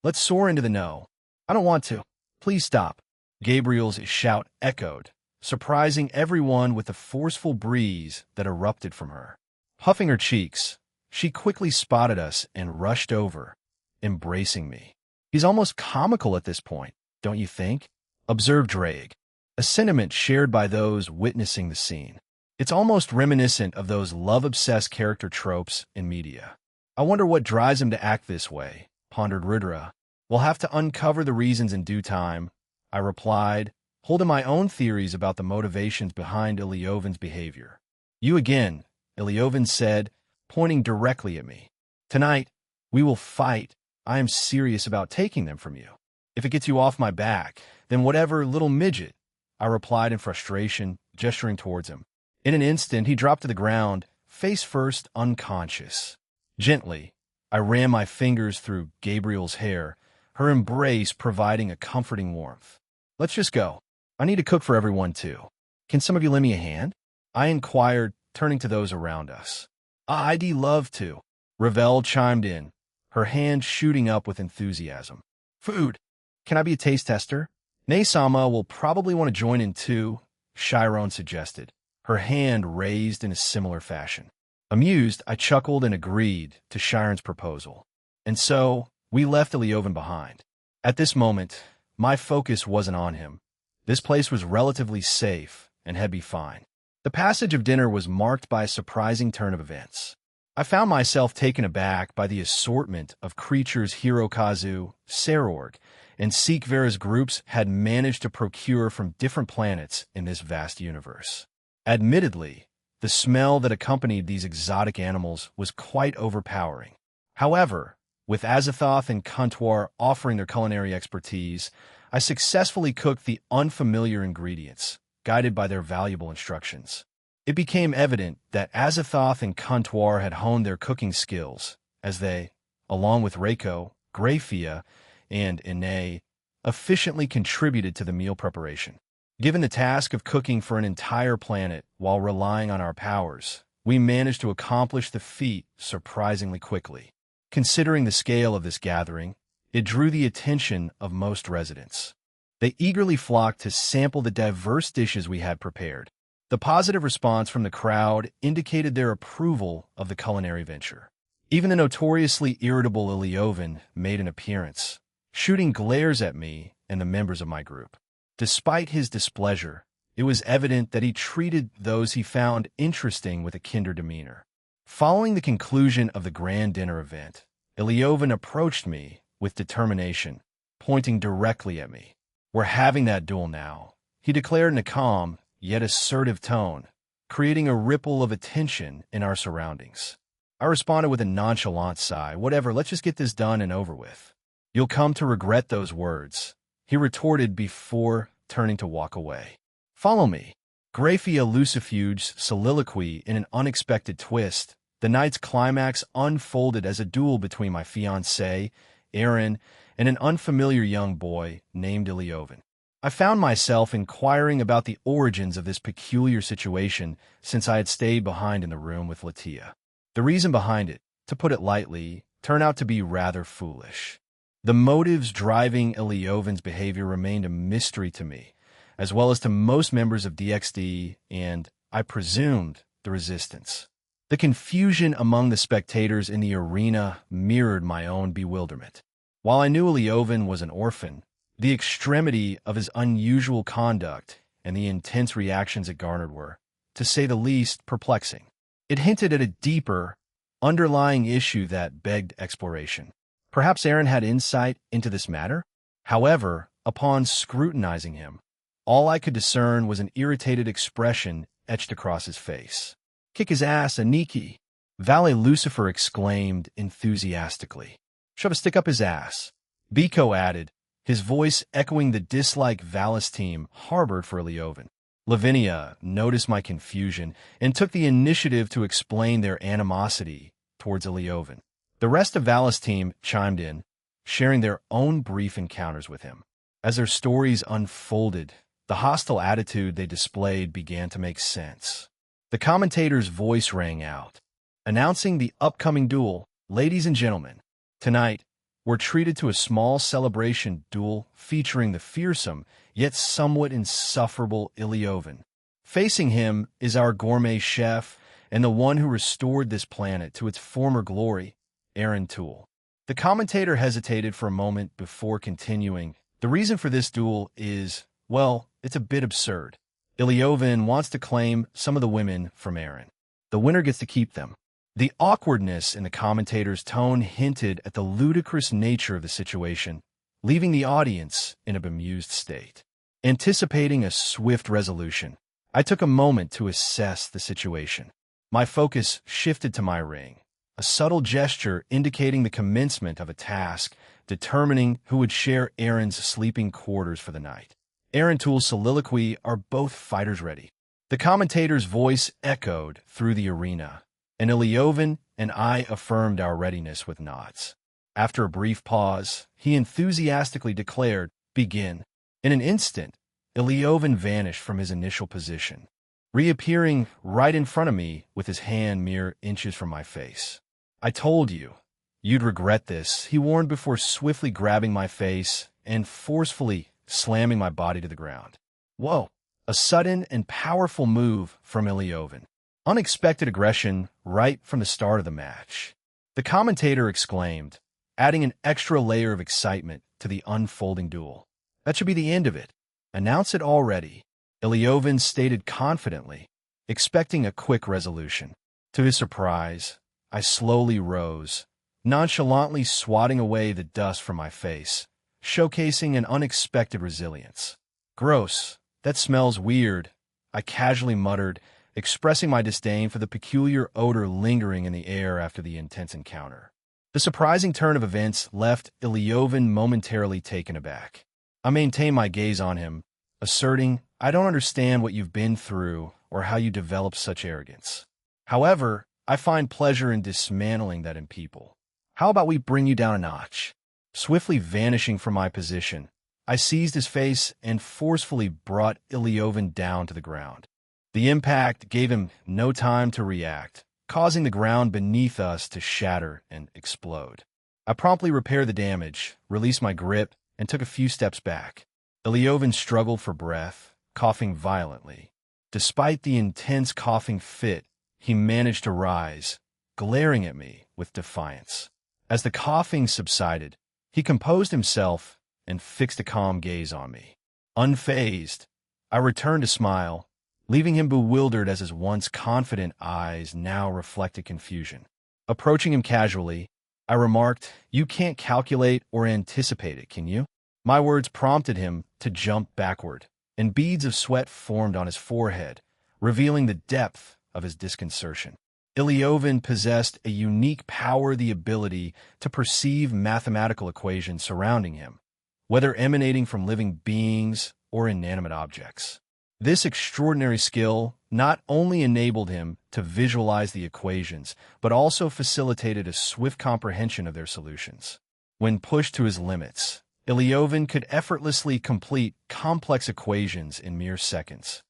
let's soar into the no. I don't want to. Please stop." Gabriel's shout echoed, surprising everyone with the forceful breeze that erupted from her. Puffing her cheeks, she quickly spotted us and rushed over, embracing me. "He's almost comical at this point, don't you think?" observed Drake, a sentiment shared by those witnessing the scene. "It's almost reminiscent of those love-obsessed character tropes in media. I wonder what drives him to act this way," pondered Rudra. "We'll have to uncover the reasons in due time," I replied, holding my own theories about the motivations behind Ilyovan's behavior. "You again," Ilyovan said, pointing directly at me. "Tonight, we will fight. I am serious about taking them from you. If it gets you off my back, then whatever, little midget," I replied in frustration, gesturing towards him. In an instant, he dropped to the ground, face first, unconscious. Gently, I ran my fingers through Gabriel's hair, her embrace providing a comforting warmth. "Let's just go. I need to cook for everyone, too. Can some of you lend me a hand?" I inquired, turning to those around us. "I'd love to," Ravel chimed in, her hand shooting up with enthusiasm. "Food. Can I be a taste tester?" "Naysama will probably want to join in too," Chiron suggested, her hand raised in a similar fashion. Amused, I chuckled and agreed to Chiron's proposal. And so, we left Ilyovan behind. At this moment, my focus wasn't on him. This place was relatively safe and had been fine. The passage of dinner was marked by a surprising turn of events. I found myself taken aback by the assortment of creatures Hirokazu, Sarorg, and Seekvera's groups had managed to procure from different planets in this vast universe. Admittedly, the smell that accompanied these exotic animals was quite overpowering. However, with Azathoth and Kantuar offering their culinary expertise, I successfully cooked the unfamiliar ingredients, guided by their valuable instructions. It became evident that Azathoth and Kantuar had honed their cooking skills, as they, along with Reiko, Grafia, and Ine, efficiently contributed to the meal preparation. Given the task of cooking for an entire planet while relying on our powers, we managed to accomplish the feat surprisingly quickly. Considering the scale of this gathering, it drew the attention of most residents. They eagerly flocked to sample the diverse dishes we had prepared. The positive response from the crowd indicated their approval of the culinary venture. Even the notoriously irritable Ilyovan made an appearance, shooting glares at me and the members of my group. Despite his displeasure, it was evident that he treated those he found interesting with a kinder demeanor. Following the conclusion of the grand dinner event, Ilyovan approached me with determination, pointing directly at me. "We're having that duel now," he declared in a calm, yet assertive tone, creating a ripple of attention in our surroundings. I responded with a nonchalant sigh. "Whatever, let's just get this done and over with." "You'll come to regret those words," he retorted before turning to walk away. "Follow me." Graphia Lucifuge's soliloquy in an unexpected twist. The night's climax unfolded as a duel between my fiancée, Aaron, and an unfamiliar young boy named Iliovan. I found myself inquiring about the origins of this peculiar situation since I had stayed behind in the room with Latia. The reason behind it, to put it lightly, turned out to be rather foolish. The motives driving Iliovan's behavior remained a mystery to me, as well as to most members of DXD and, I presumed, the Resistance. The confusion among the spectators in the arena mirrored my own bewilderment. While I knew Iliovan was an orphan, the extremity of his unusual conduct and the intense reactions it garnered were, to say the least, perplexing. It hinted at a deeper, underlying issue that begged exploration. Perhaps Aaron had insight into this matter? However, upon scrutinizing him, all I could discern was an irritated expression etched across his face. "Kick his ass, Aniki!" Valet Lucifer exclaimed enthusiastically. "Shove a stick up his ass," Biko added, his voice echoing the dislike Valis team harbored for Iliovan. Lavinia noticed my confusion and took the initiative to explain their animosity towards Iliovan. The rest of Valis' team chimed in, sharing their own brief encounters with him. As their stories unfolded, the hostile attitude they displayed began to make sense. The commentator's voice rang out, announcing the upcoming duel. "Ladies and gentlemen, tonight, we're treated to a small celebration duel featuring the fearsome, yet somewhat insufferable Iliovan. Facing him is our gourmet chef and the one who restored this planet to its former glory, Aaron Toole." The commentator hesitated for a moment before continuing. "The reason for this duel is, well, it's a bit absurd. Iliovan wants to claim some of the women from Aaron. The winner gets to keep them." The awkwardness in the commentator's tone hinted at the ludicrous nature of the situation, leaving the audience in a bemused state. Anticipating a swift resolution, I took a moment to assess the situation. My focus shifted to my ring, a subtle gesture indicating the commencement of a task, determining who would share Aaron's sleeping quarters for the night. Aaron Toole's soliloquy, "Are both fighters ready?" The commentator's voice echoed through the arena, and Iliovan and I affirmed our readiness with nods. After a brief pause, he enthusiastically declared, "Begin." In an instant, Iliovan vanished from his initial position, reappearing right in front of me with his hand mere inches from my face. "I told you, you'd regret this," he warned before swiftly grabbing my face and forcefully slamming my body to the ground. Whoa! A sudden and powerful move from Iliovan. Unexpected aggression right from the start of the match. The commentator exclaimed, adding an extra layer of excitement to the unfolding duel. "That should be the end of it. Announce it already," Iliovan stated confidently, expecting a quick resolution. To his surprise, I slowly rose, nonchalantly swatting away the dust from my face, showcasing an unexpected resilience. "Gross. That smells weird," I casually muttered, expressing my disdain for the peculiar odor lingering in the air after the intense encounter. The surprising turn of events left Iliovan momentarily taken aback. I maintained my gaze on him, asserting, "I don't understand what you've been through or how you developed such arrogance. However, I find pleasure in dismantling that in people. How about we bring you down a notch?" Swiftly vanishing from my position, I seized his face and forcefully brought Iliovan down to the ground. The impact gave him no time to react, causing the ground beneath us to shatter and explode. I promptly repaired the damage, released my grip, and took a few steps back. Iliovan struggled for breath, coughing violently. Despite the intense coughing fit, he managed to rise, glaring at me with defiance. As the coughing subsided, he composed himself and fixed a calm gaze on me. Unfazed, I returned to smile, leaving him bewildered as his once confident eyes now reflected confusion. Approaching him casually, I remarked, "You can't calculate or anticipate it, can you?" My words prompted him to jump backward, and beads of sweat formed on his forehead, revealing the depth of his disconcertion. Iliovan possessed a unique power, the ability to perceive mathematical equations surrounding him, whether emanating from living beings or inanimate objects. This extraordinary skill not only enabled him to visualize the equations, but also facilitated a swift comprehension of their solutions. When pushed to his limits, Ilyovin could effortlessly complete complex equations in mere seconds,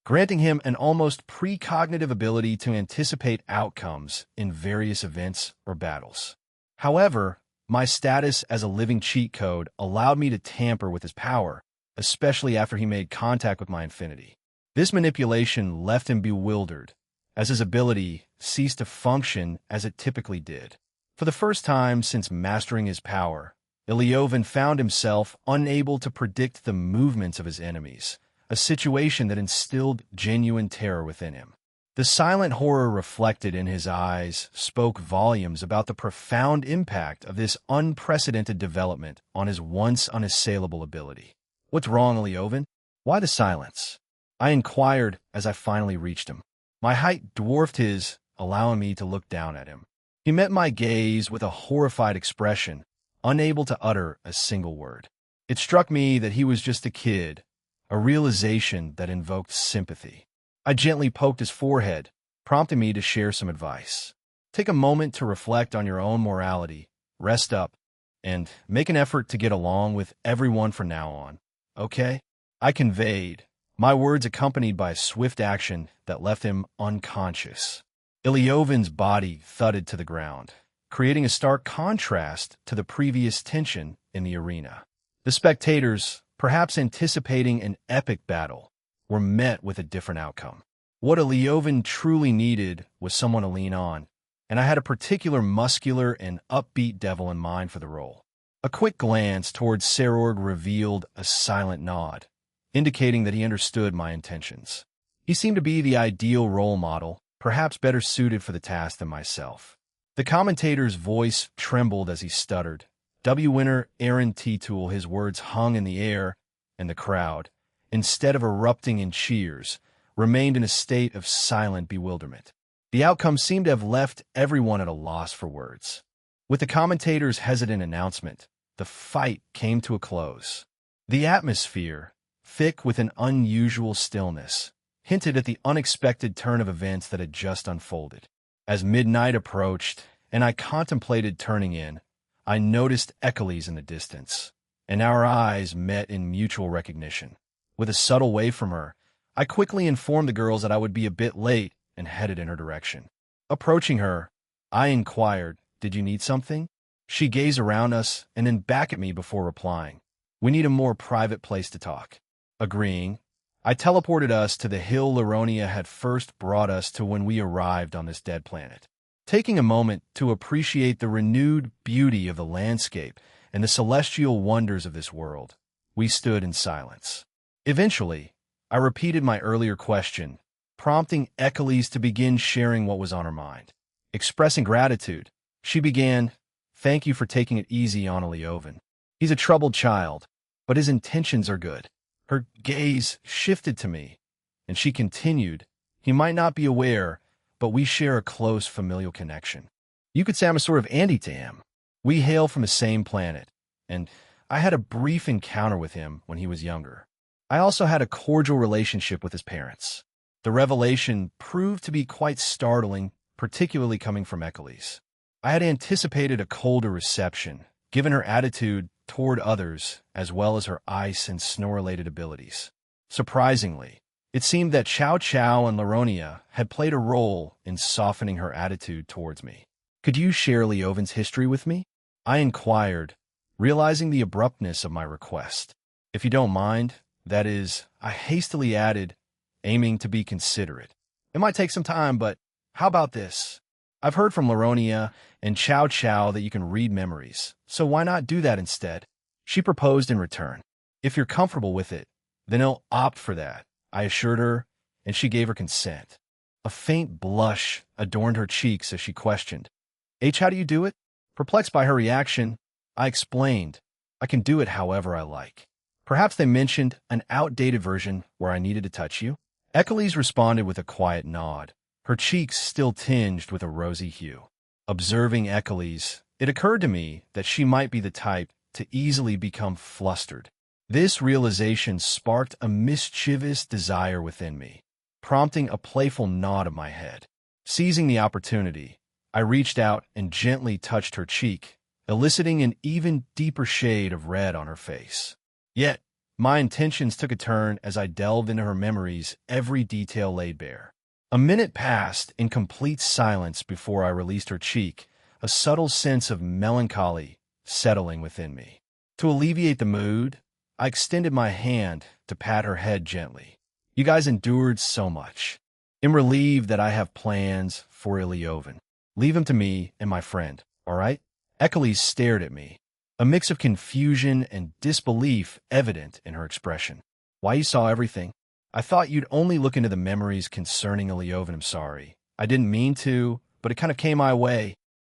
granting him an almost precognitive ability to anticipate outcomes in various events or battles. However, my status as a living cheat code allowed me to tamper with his power, especially after he made contact with my infinity. This manipulation left him bewildered, as his ability ceased to function as it typically did. For the first time since mastering his power, Ilyovin found himself unable to predict the movements of his enemies, a situation that instilled genuine terror within him. The silent horror reflected in his eyes spoke volumes about the profound impact of this unprecedented development on his once unassailable ability. "What's wrong, Ilyovin? Why the silence?" I inquired as I finally reached him. My height dwarfed his, allowing me to look down at him. He met my gaze with a horrified expression, unable to utter a single word. It struck me that he was just a kid, a realization that invoked sympathy. I gently poked his forehead, prompting me to share some advice. "Take a moment to reflect on your own morality, rest up, and make an effort to get along with everyone from now on, okay?" I conveyed, my words accompanied by a swift action that left him unconscious. Ilyovin's body thudded to the ground, creating a stark contrast to the previous tension in the arena. The spectators, perhaps anticipating an epic battle, were met with a different outcome. What Ilyovin truly needed was someone to lean on, and I had a particular muscular and upbeat devil in mind for the role. A quick glance towards Serorg revealed a silent nod, indicating that he understood my intentions. He seemed to be the ideal role model, perhaps better suited for the task than myself. The commentator's voice trembled as he stuttered. W-winner Aaron T-Tool, his words hung in the air, and the crowd, instead of erupting in cheers, remained in a state of silent bewilderment. The outcome seemed to have left everyone at a loss for words. With the commentator's hesitant announcement, the fight came to a close. The atmosphere, thick with an unusual stillness, hinted at the unexpected turn of events that had just unfolded. As midnight approached, and I contemplated turning in, I noticed Echelise in the distance, and our eyes met in mutual recognition. With a subtle wave from her, I quickly informed the girls that I would be a bit late and headed in her direction. Approaching her, I inquired, "Did you need something?" She gazed around us and then back at me before replying, "We need a more private place to talk." Agreeing, I teleported us to the hill Laronia had first brought us to when we arrived on this dead planet. Taking a moment to appreciate the renewed beauty of the landscape and the celestial wonders of this world, we stood in silence. Eventually, I repeated my earlier question, prompting Echelise to begin sharing what was on her mind. Expressing gratitude, she began, "Thank you for taking it easy on Ilyovin. He's a troubled child, but his intentions are good." Her gaze shifted to me, and she continued, "He might not be aware, but we share a close familial connection. You could say I'm a sort of Andy to him. We hail from the same planet, and I had a brief encounter with him when he was younger. I also had a cordial relationship with his parents." The revelation proved to be quite startling, particularly coming from Echelise. I had anticipated a colder reception, given her attitude toward others as well as her ice and snow-related abilities. Surprisingly, it seemed that Chow Chow and Laronia had played a role in softening her attitude towards me. "Could you share Ilyovin's history with me?" I inquired, realizing the abruptness of my request. "If you don't mind, that is," I hastily added, aiming to be considerate. "It might take some time, but how about this? I've heard from Laronia and Chow Chow that you can read memories, so why not do that instead?" She proposed in return. "If you're comfortable with it, then I'll opt for that," I assured her, and she gave her consent. A faint blush adorned her cheeks as she questioned, "How do you do it?" Perplexed by her reaction, I explained, "I can do it however I like. Perhaps they mentioned an outdated version where I needed to touch you?" Echelise responded with a quiet nod, her cheeks still tinged with a rosy hue. Observing Echelise, it occurred to me that she might be the type to easily become flustered. This realization sparked a mischievous desire within me, prompting a playful nod of my head. Seizing the opportunity, I reached out and gently touched her cheek, eliciting an even deeper shade of red on her face. Yet, my intentions took a turn as I delved into her memories, every detail laid bare. A minute passed in complete silence before I released her cheek, a subtle sense of melancholy settling within me. To alleviate the mood, I extended my hand to pat her head gently. You guys endured so much. I'm relieved that I have plans for Iliovan. Leave him to me and my friend, all right? Eccles stared at me, a mix of confusion and disbelief evident in her expression. Why, you saw everything? I thought you'd only look into the memories concerning Iliovan. I'm sorry. I didn't mean to, but it kind of came my way.